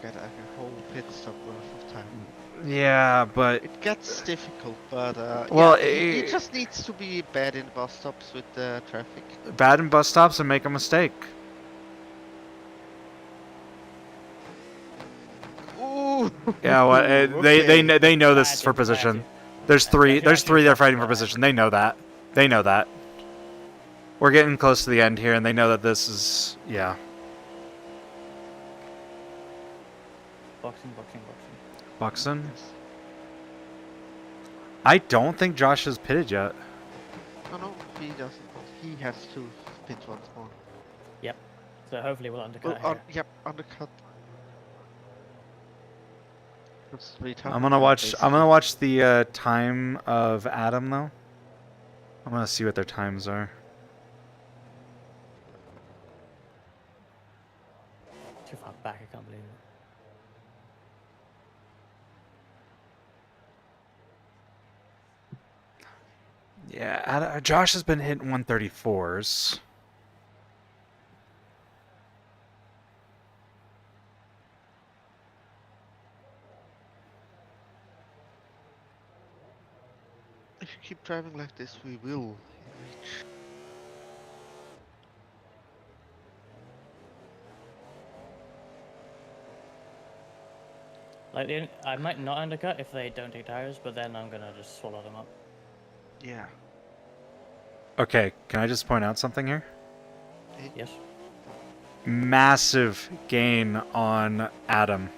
get a whole pit stop worth of time. Yeah, but It gets difficult, but well, yeah, it just needs to be bad in bus stops with the traffic. Bad in bus stops and make a mistake. Ooh. Yeah, well, Okay. they know this is for position. There's three they're fighting for position. They know that. They know that. We're getting close to the end here, and they know that this is Boxing. Buxton. I don't think Josh has pitted yet. No, he doesn't. He has to pit once more. Yep. So hopefully we'll undercut Oh, here. yep, undercut. I'm gonna watch the time of Adam though. I'm gonna see what their times are. Too far back, I can't believe it. Yeah, Josh has been hitting 134s. If you keep driving like this, we will reach. Like, I might not undercut if they don't take tires, but then I'm gonna just swallow them up. Yeah. Okay, can I just point out something here? Yes. Massive gain on Adam.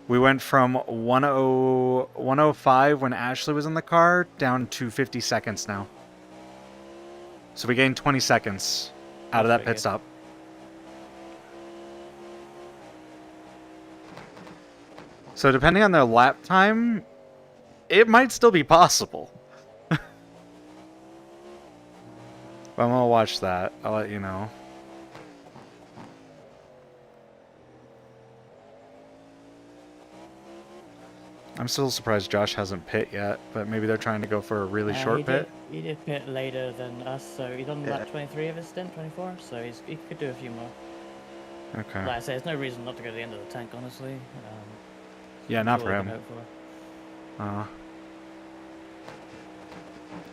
We went from 105 when Ashley was in the car down to 50 seconds now. So we gained 20 seconds out of that pit stop. So depending on their lap time, it might still be possible. But I'm gonna watch that. I'll let you know. I'm still surprised Josh hasn't pit yet, but maybe they're trying to go for a really short pit. He did pit later than us, so he's on lap 23 of his stint, 24, so he could do a few more. Okay. Like I say, there's no reason not to go to the end of the tank, honestly. Yeah, not for him.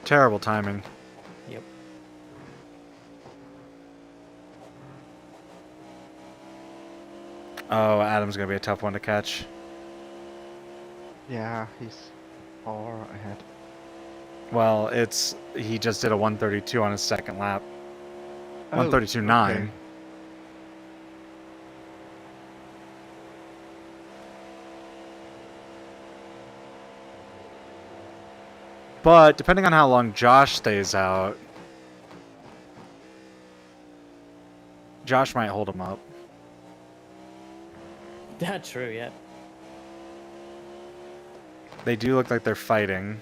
Terrible timing. Yep. Oh, Adam's gonna be a tough one to catch. Yeah, he's far ahead. Well, he just did a 132 on his second lap. Oh, 132.9. okay. But depending on how long Josh stays out, Josh might hold him up. That's true, yeah. They do look like they're fighting.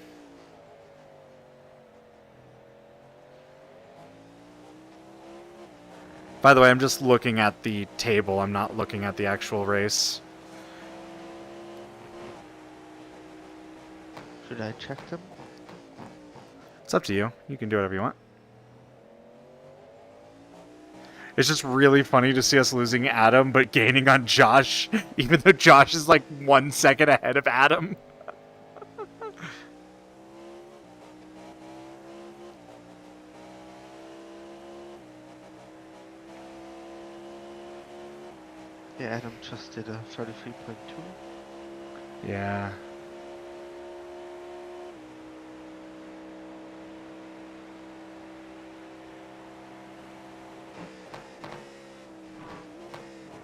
By the way, I'm just looking at the table. I'm not looking at the actual race. Should I check them? It's up to you. You can do whatever you want. It's just really funny to see us losing Adam, but gaining on Josh, even though Josh is like 1 second ahead of Adam. Yeah, Adam just did a 33.2. Yeah.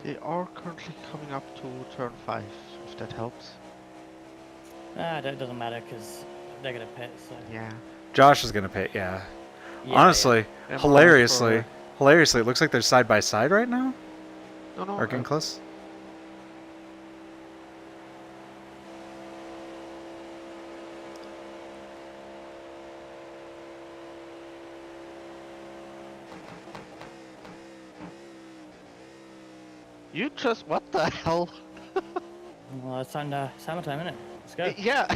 They are currently coming up to turn 5, if that helps. It doesn't matter because they're gonna pit. So. Yeah. Josh is gonna pit, yeah. Yeah, Honestly, Yeah. hilariously, it looks like they're side by side right now. No. Or getting close. You just what the hell? Well, it's summertime, isn't it? Let's go. Yeah.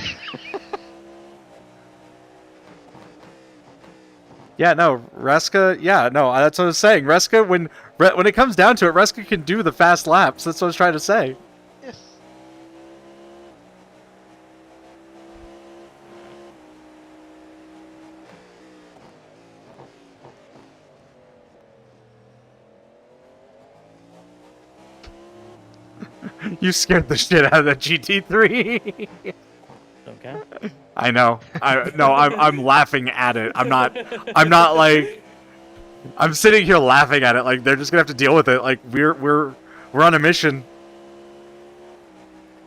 Yeah, no, Reska. Yeah, no, that's what I was saying. Reska, when it comes down to it, Reska can do the fast laps. That's what I was trying to say. Yes. You scared the shit out of that GT3. Okay. I know. I'm laughing at it. I'm not like. I'm sitting here laughing at it. Like they're just gonna have to deal with it. Like we're on a mission.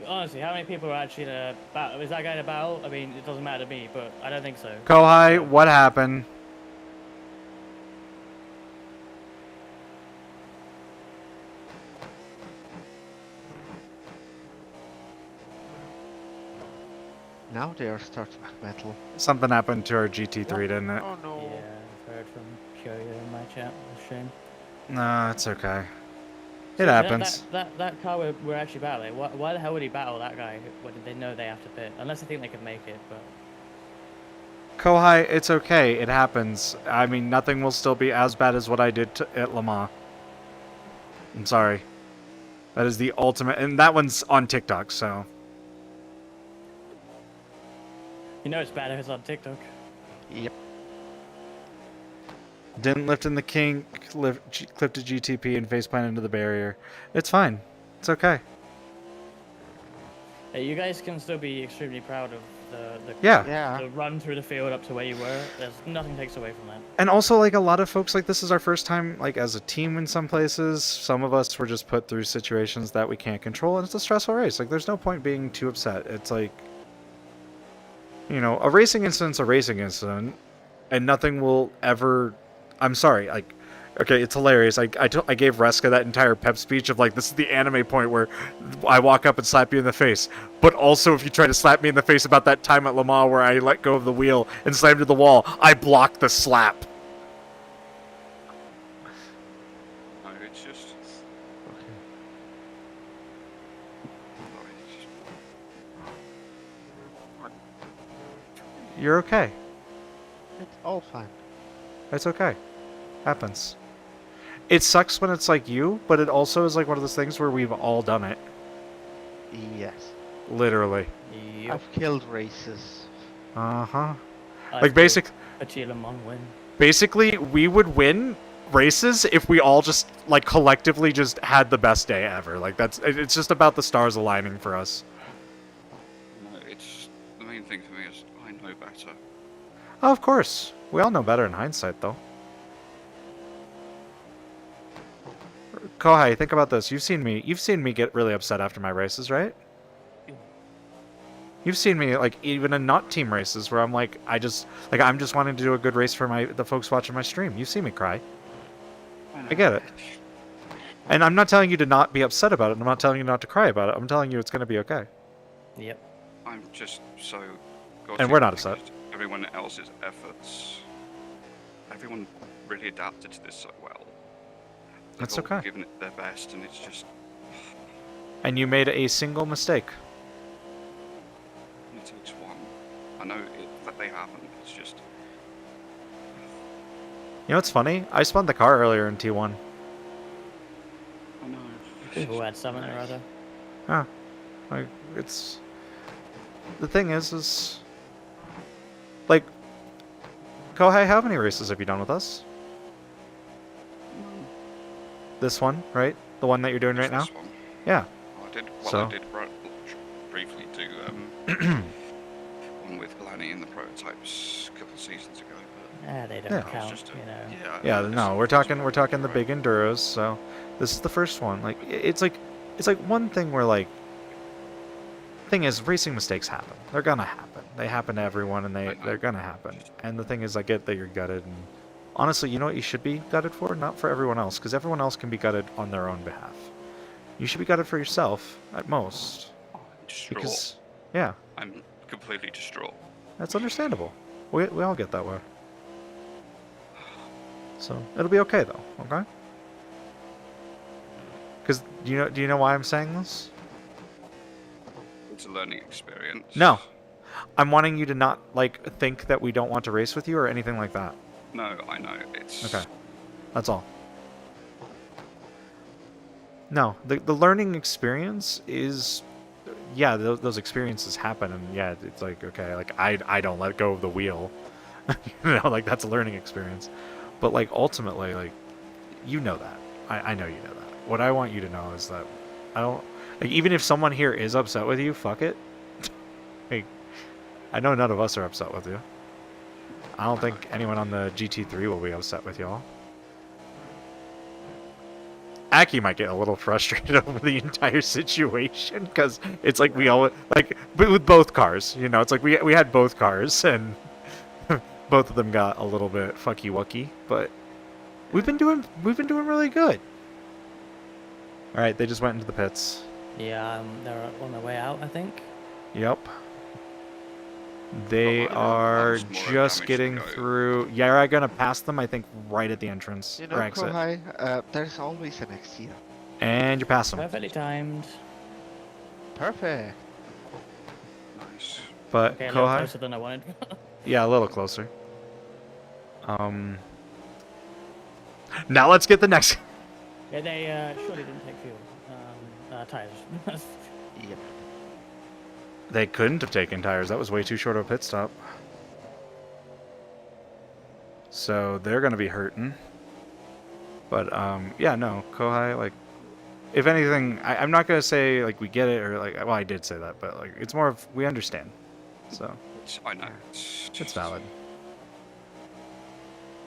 Honestly, how many people are actually in a battle? Is that guy in a battle? I mean, it doesn't matter to me, but I don't think so. Kohai, what happened? Now they are starting metal. Something happened to our GT3, didn't it? Oh no. Yeah, I've heard from Kyoyo in my chat. It's a shame. No, it's okay. So It happens. That car we're actually battling. Why the hell would he battle that guy when they know they have to pit? Unless they think they can make it, but. Kohai, it's okay. It happens. I mean, nothing will still be as bad as what I did at Le Mans. I'm sorry. That is the ultimate, and that one's on TikTok, so. You know it's bad if it's on TikTok. Yep. Didn't lift in the kink, clipped a GTP and faceplant into the barrier. It's fine. It's okay. Hey, you guys can still be extremely proud of the run through the field up to where you were. There's nothing takes away from that. And also, like, a lot of folks, like, this is our first time, like, as a team in some places. Some of us were just put through situations that we can't control, and it's a stressful race. Like, there's no point being too upset. It's like, you know, a racing incident's a racing incident, and nothing will ever... I'm sorry, like, okay, it's hilarious. I gave Reska that entire pep speech of, like, this is the anime point where I walk up and slap you in the face. But also, if you try to slap me in the face about that time at Le Mans where I let go of the wheel and slammed to the wall, I blocked the slap. No, it's just... Okay. Sorry, it's just... You're okay. It's all fine. It's okay. Happens. It sucks when it's like you, but it also is like one of those things where we've all done it. Yes. Literally. Yep. I've killed races. Uh-huh. Like basically, we would win races if we all just, like, collectively just had the best day ever. Like, it's just about the stars aligning for us. No, it's... The main thing for me is I know better. Oh, of course. We all know better in hindsight, though. Kohai, think about this. You've seen me get really upset after my races, right? You've seen me, like, even in not team races where I'm like, I'm just wanting to do a good race for the folks watching my stream. You've seen me cry. I get it. And I'm not telling you to not be upset about it. I'm not telling you not to cry about it. I'm telling you it's going to be okay. Yep. I'm just so... And we're not upset. Everyone else's efforts... Everyone really adapted to this so well. That's They've all okay. given it their best, and it's just... And you made a single mistake. It takes one. I know that they haven't, it's just... You know what's funny? I spun the car earlier in T1. I know. Who had something or other? Huh. Like, it's... The thing is... Like... Kohai, how many races have you done with us? This one, right? The one that you're doing right now? This one. Yeah. I did briefly do one with Glanny in the prototypes a couple of seasons ago. They don't Yeah. count, Just you know. Yeah, this no, we're is talking the right. big enduros. So this is the first one. Like it's like one thing where like thing is racing mistakes happen. They're gonna happen. They happen to everyone, and they're gonna happen. And the thing is, I get that you're gutted. And honestly, you know what you should be gutted for? Not for everyone else, because everyone else can be gutted on their own behalf. You should be gutted for yourself at most. Distraught. Because yeah, I'm completely distraught. that's understandable. We all get that way. So it'll be okay though, okay? Because do you know why I'm saying this? It's a learning experience. No, I'm wanting you to not like think that we don't want to race with you or anything like that. No, I know. It's Okay, that's all. No, the learning experience is, yeah, those experiences happen, and yeah, it's like okay, like I don't let go of the wheel, like that's a learning experience, but like ultimately, like you know that, I know you know that. What I want you to know is that I don't like even if someone here is upset with you, fuck it. Like, I know none of us are upset with you. I don't think anyone on the GT3 will be upset with y'all. Aki might get a little frustrated over the entire situation because it's like we all like with both cars, you know. It's like we had both cars and both of them got a little bit fucky wucky, but we've been doing really good. All right, they just went into the pits. Yeah, they're on their way out, I think. Yep. They are just getting through. Yeah, I'm gonna pass them. I think right at the entrance You know, or exit. Kohai, there's always an exit. And you pass them. Perfectly timed. Perfect. nice. But Okay, a little Kohai, closer than I wanted. yeah, a little closer. Now let's get the next. Yeah, they surely didn't take fuel. Tires. Yep. They couldn't have taken tires. That was way too short of a pit stop. So they're gonna be hurting. But yeah, no, Kohai, like, if anything, I'm not gonna say like we get it or like, well, I did say that, but like it's more of we understand. So I know. it's valid.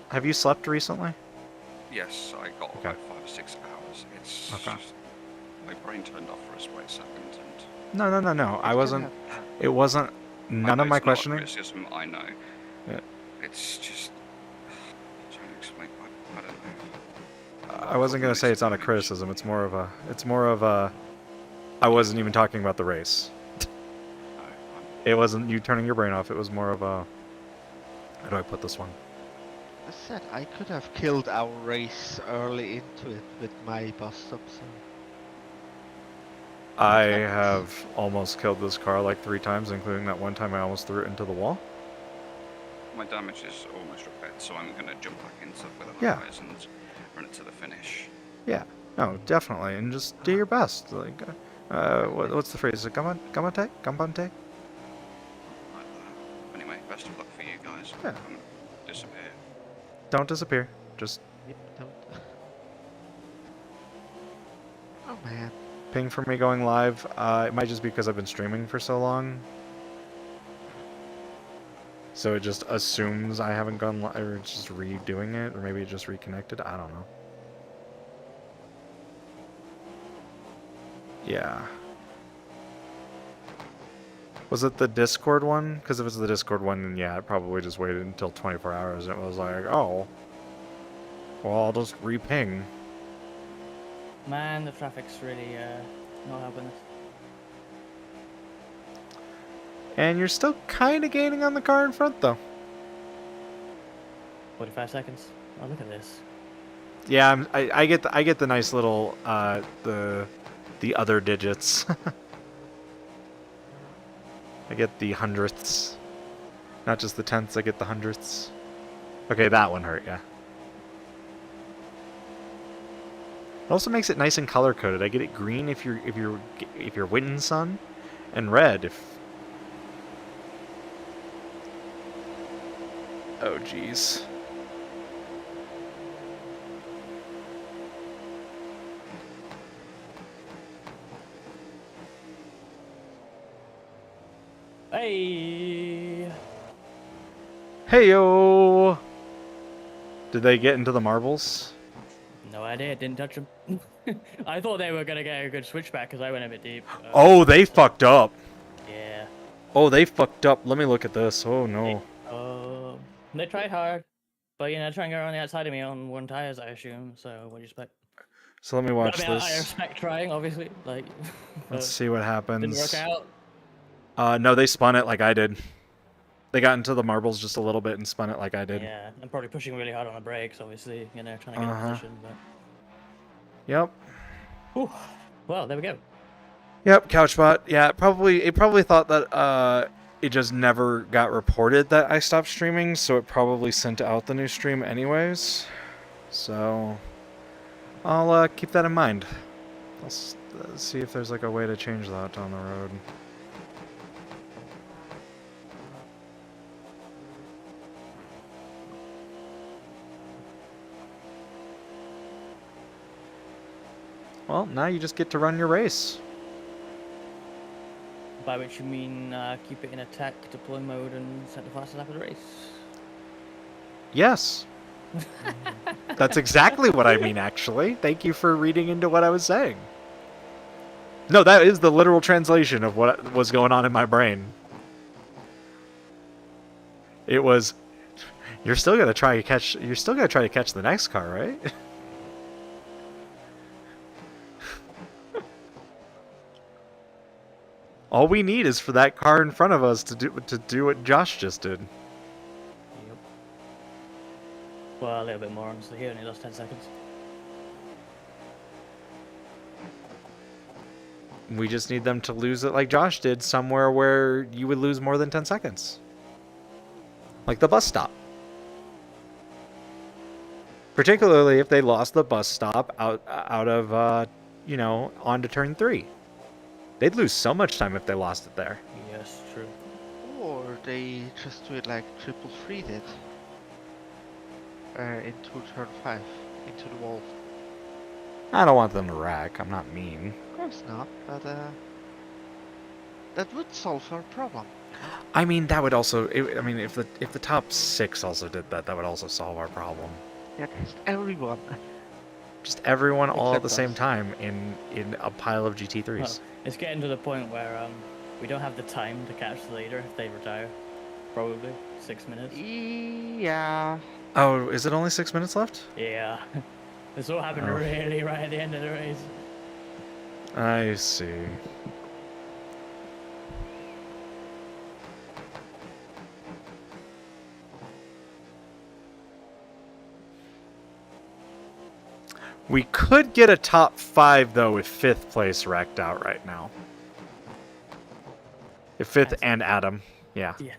Have you slept recently? Yes, I got Okay. about 5 or 6 hours. It's Okay. just, my brain turned off for a split second, and No. I wasn't. It wasn't. None I of know my it's not a questioning. criticism, I know. Yeah. It's just trying to explain. I don't know. I wasn't gonna say it's not a criticism. It's more of a. It's more of a. I wasn't even talking about the race. No, It wasn't you turning your brain off. It was more of a. How do I put this one? I said I could have killed our race early into it with my bus stop. So I have almost killed this car like 3 times, including that one time I almost threw it into the wall. my damage is almost repaired, so I'm going to jump back into with the Yeah. highs and run it to the finish. Yeah. No, definitely, and just do your best. Like, what's the phrase? Gamate? Like that. Anyway, best of luck for you guys. Yeah. Disappear. Don't disappear. Just yep, don't. Oh man. ping for me going live. It might just be because I've been streaming for so long. So it just assumes I haven't gone live, or it's just redoing it, or maybe it just reconnected. I don't know. Yeah. Was it the Discord one? Because if it's the Discord one, then yeah, it probably just waited until 24 hours. And it was like, oh, well, I'll just re-ping. Man, the traffic's really not helping us. And you're still kind of gaining on the car in front, though. 45 seconds. Oh, look at this. Yeah, I get the nice little the other digits. I get the hundredths, not just the tenths. I get the hundredths. Okay, that one hurt. Yeah. It also makes it nice and color coded. I get it green if you're winning sun, and red if. Oh jeez. Hey! Heyo! Did they get into the marbles? No idea. Didn't touch them. I thought they were gonna get a good switchback because I went a bit deep. Oh, they fucked up. Yeah. Oh, they fucked up. Let me look at this. Oh no. They tried hard, but you know, trying to go around the outside of me on one tires, I assume. So what do you expect? So let me watch I mean, this. I respect trying, obviously. Like, Let's see what happens. didn't work out. No, they spun it like I did. They got into the marbles just a little bit and spun it like I did. Yeah, I'm probably pushing really hard on the brakes, obviously. You know, trying to get in position. But Yep. Whew. Well, there we go. Yep, Couchbot. Yeah, it probably thought that it just never got reported that I stopped streaming, so it probably sent out the new stream anyways. So I'll keep that in mind. I'll see if there's like a way to change that down the road. Well, now you just get to run your race. By which you mean keep it in attack, deploy mode, and set the fastest lap of the race? Yes. That's exactly what I mean, actually. Thank you for reading into what I was saying. No, that is the literal translation of what was going on in my brain. It was, you're still gonna try to catch the next car, right? All we need is for that car in front of us to do what Josh just did. Yep. Well, a little bit more, honestly. He only lost 10 seconds. We just need them to lose it like Josh did, somewhere where you would lose more than 10 seconds. Like the bus stop. Particularly if they lost the bus stop out of, you know, onto turn 3. They'd lose so much time if they lost it there. Yes, true. Or they just do it like 333 did. Into turn 5, into the wall. I don't want them to wreck. I'm not mean. Of course not, but that would solve our problem. I mean, that would also. I mean, if the top 6 also did that, that would also solve our problem. Yeah, just everyone. Just everyone all at the Except same us. time in a pile of GT3s. Well, it's getting to the point where we don't have the time to catch the leader if they retire. Probably 6 minutes. Yeah. Oh, is it only 6 minutes left? Yeah. This all happened Oh. really right at the end of the race. I see. We could get a top 5 though with 5th place wrecked out right now. If 5th and Adam, yeah. Yeah.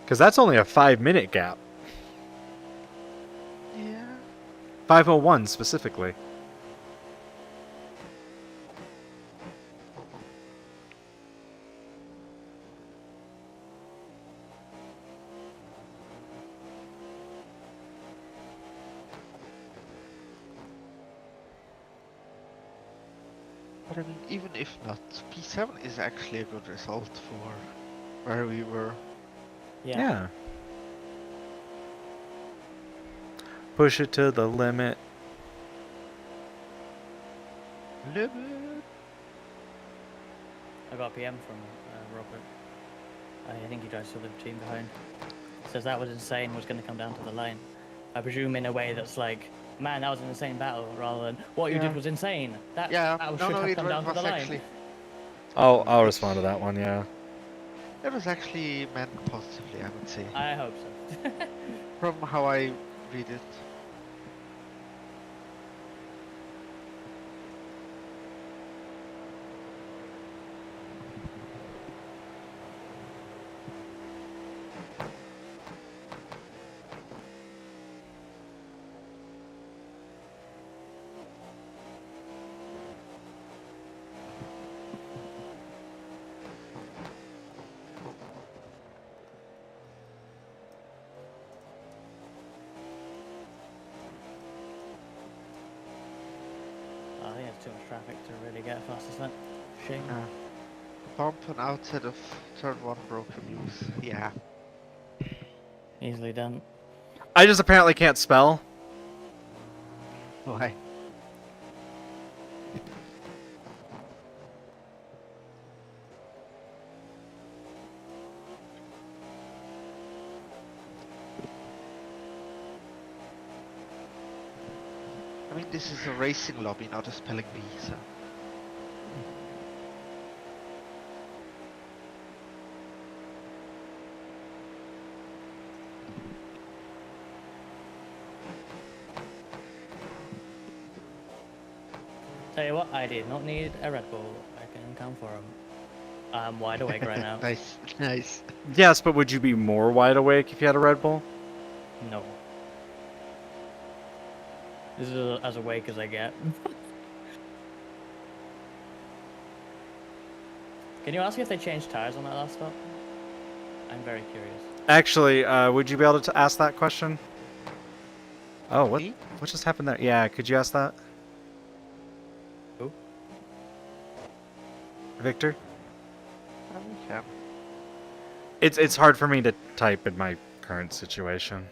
Because that's only a 5-minute gap. Yeah. 5:01 specifically. But I mean, even if not, P7 is actually a good result for where we were. Yeah. Push it to the limit. Limit. I got a PM from Robert. I think he drives for the team behind. Says that was insane, was going to come down to the line. I presume in a way that's like, man, that was an insane battle, rather than what you did was insane. That battle should have come down to the line. Actually, I'll respond to that one, yeah. it was actually meant positively, I would say. I hope so. From how I read it. I think there's too much traffic to really get a fastest lap. Shame. Bump on outside of turn 1 broken news. Yeah. Easily done. I just apparently can't spell. Why? I mean, this is a racing lobby, not a spelling bee, so. Tell you what, I did not need a Red Bull. I can come for him. I'm wide awake right now. Nice, nice. Yes, but would you be more wide awake if you had a Red Bull? No. This is as awake as I get. Can you ask if they changed tires on that last stop? I'm very curious. Actually, would you be able to ask that question? Oh, what just happened there? Yeah, could you ask that? Who? Victor? Yeah. It's hard for me to type in my current situation.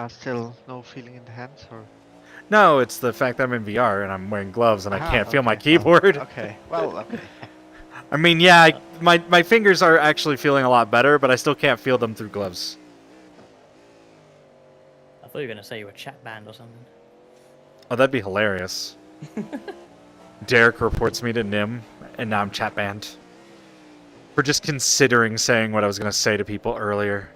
Still no feeling in the hands, or? No, it's the fact that I'm in VR and I'm wearing gloves and I can't feel my Okay, keyboard. Well, okay. I mean, yeah, my fingers are actually feeling a lot better, but I still can't feel them through gloves. I thought you were gonna say you were chat banned or something. Oh, that'd be hilarious. Derek reports me to NIM, and now I'm chat banned. For just considering saying what I was going to say to people earlier.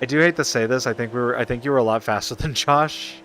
I do hate to say this. I think you were a lot faster than Josh.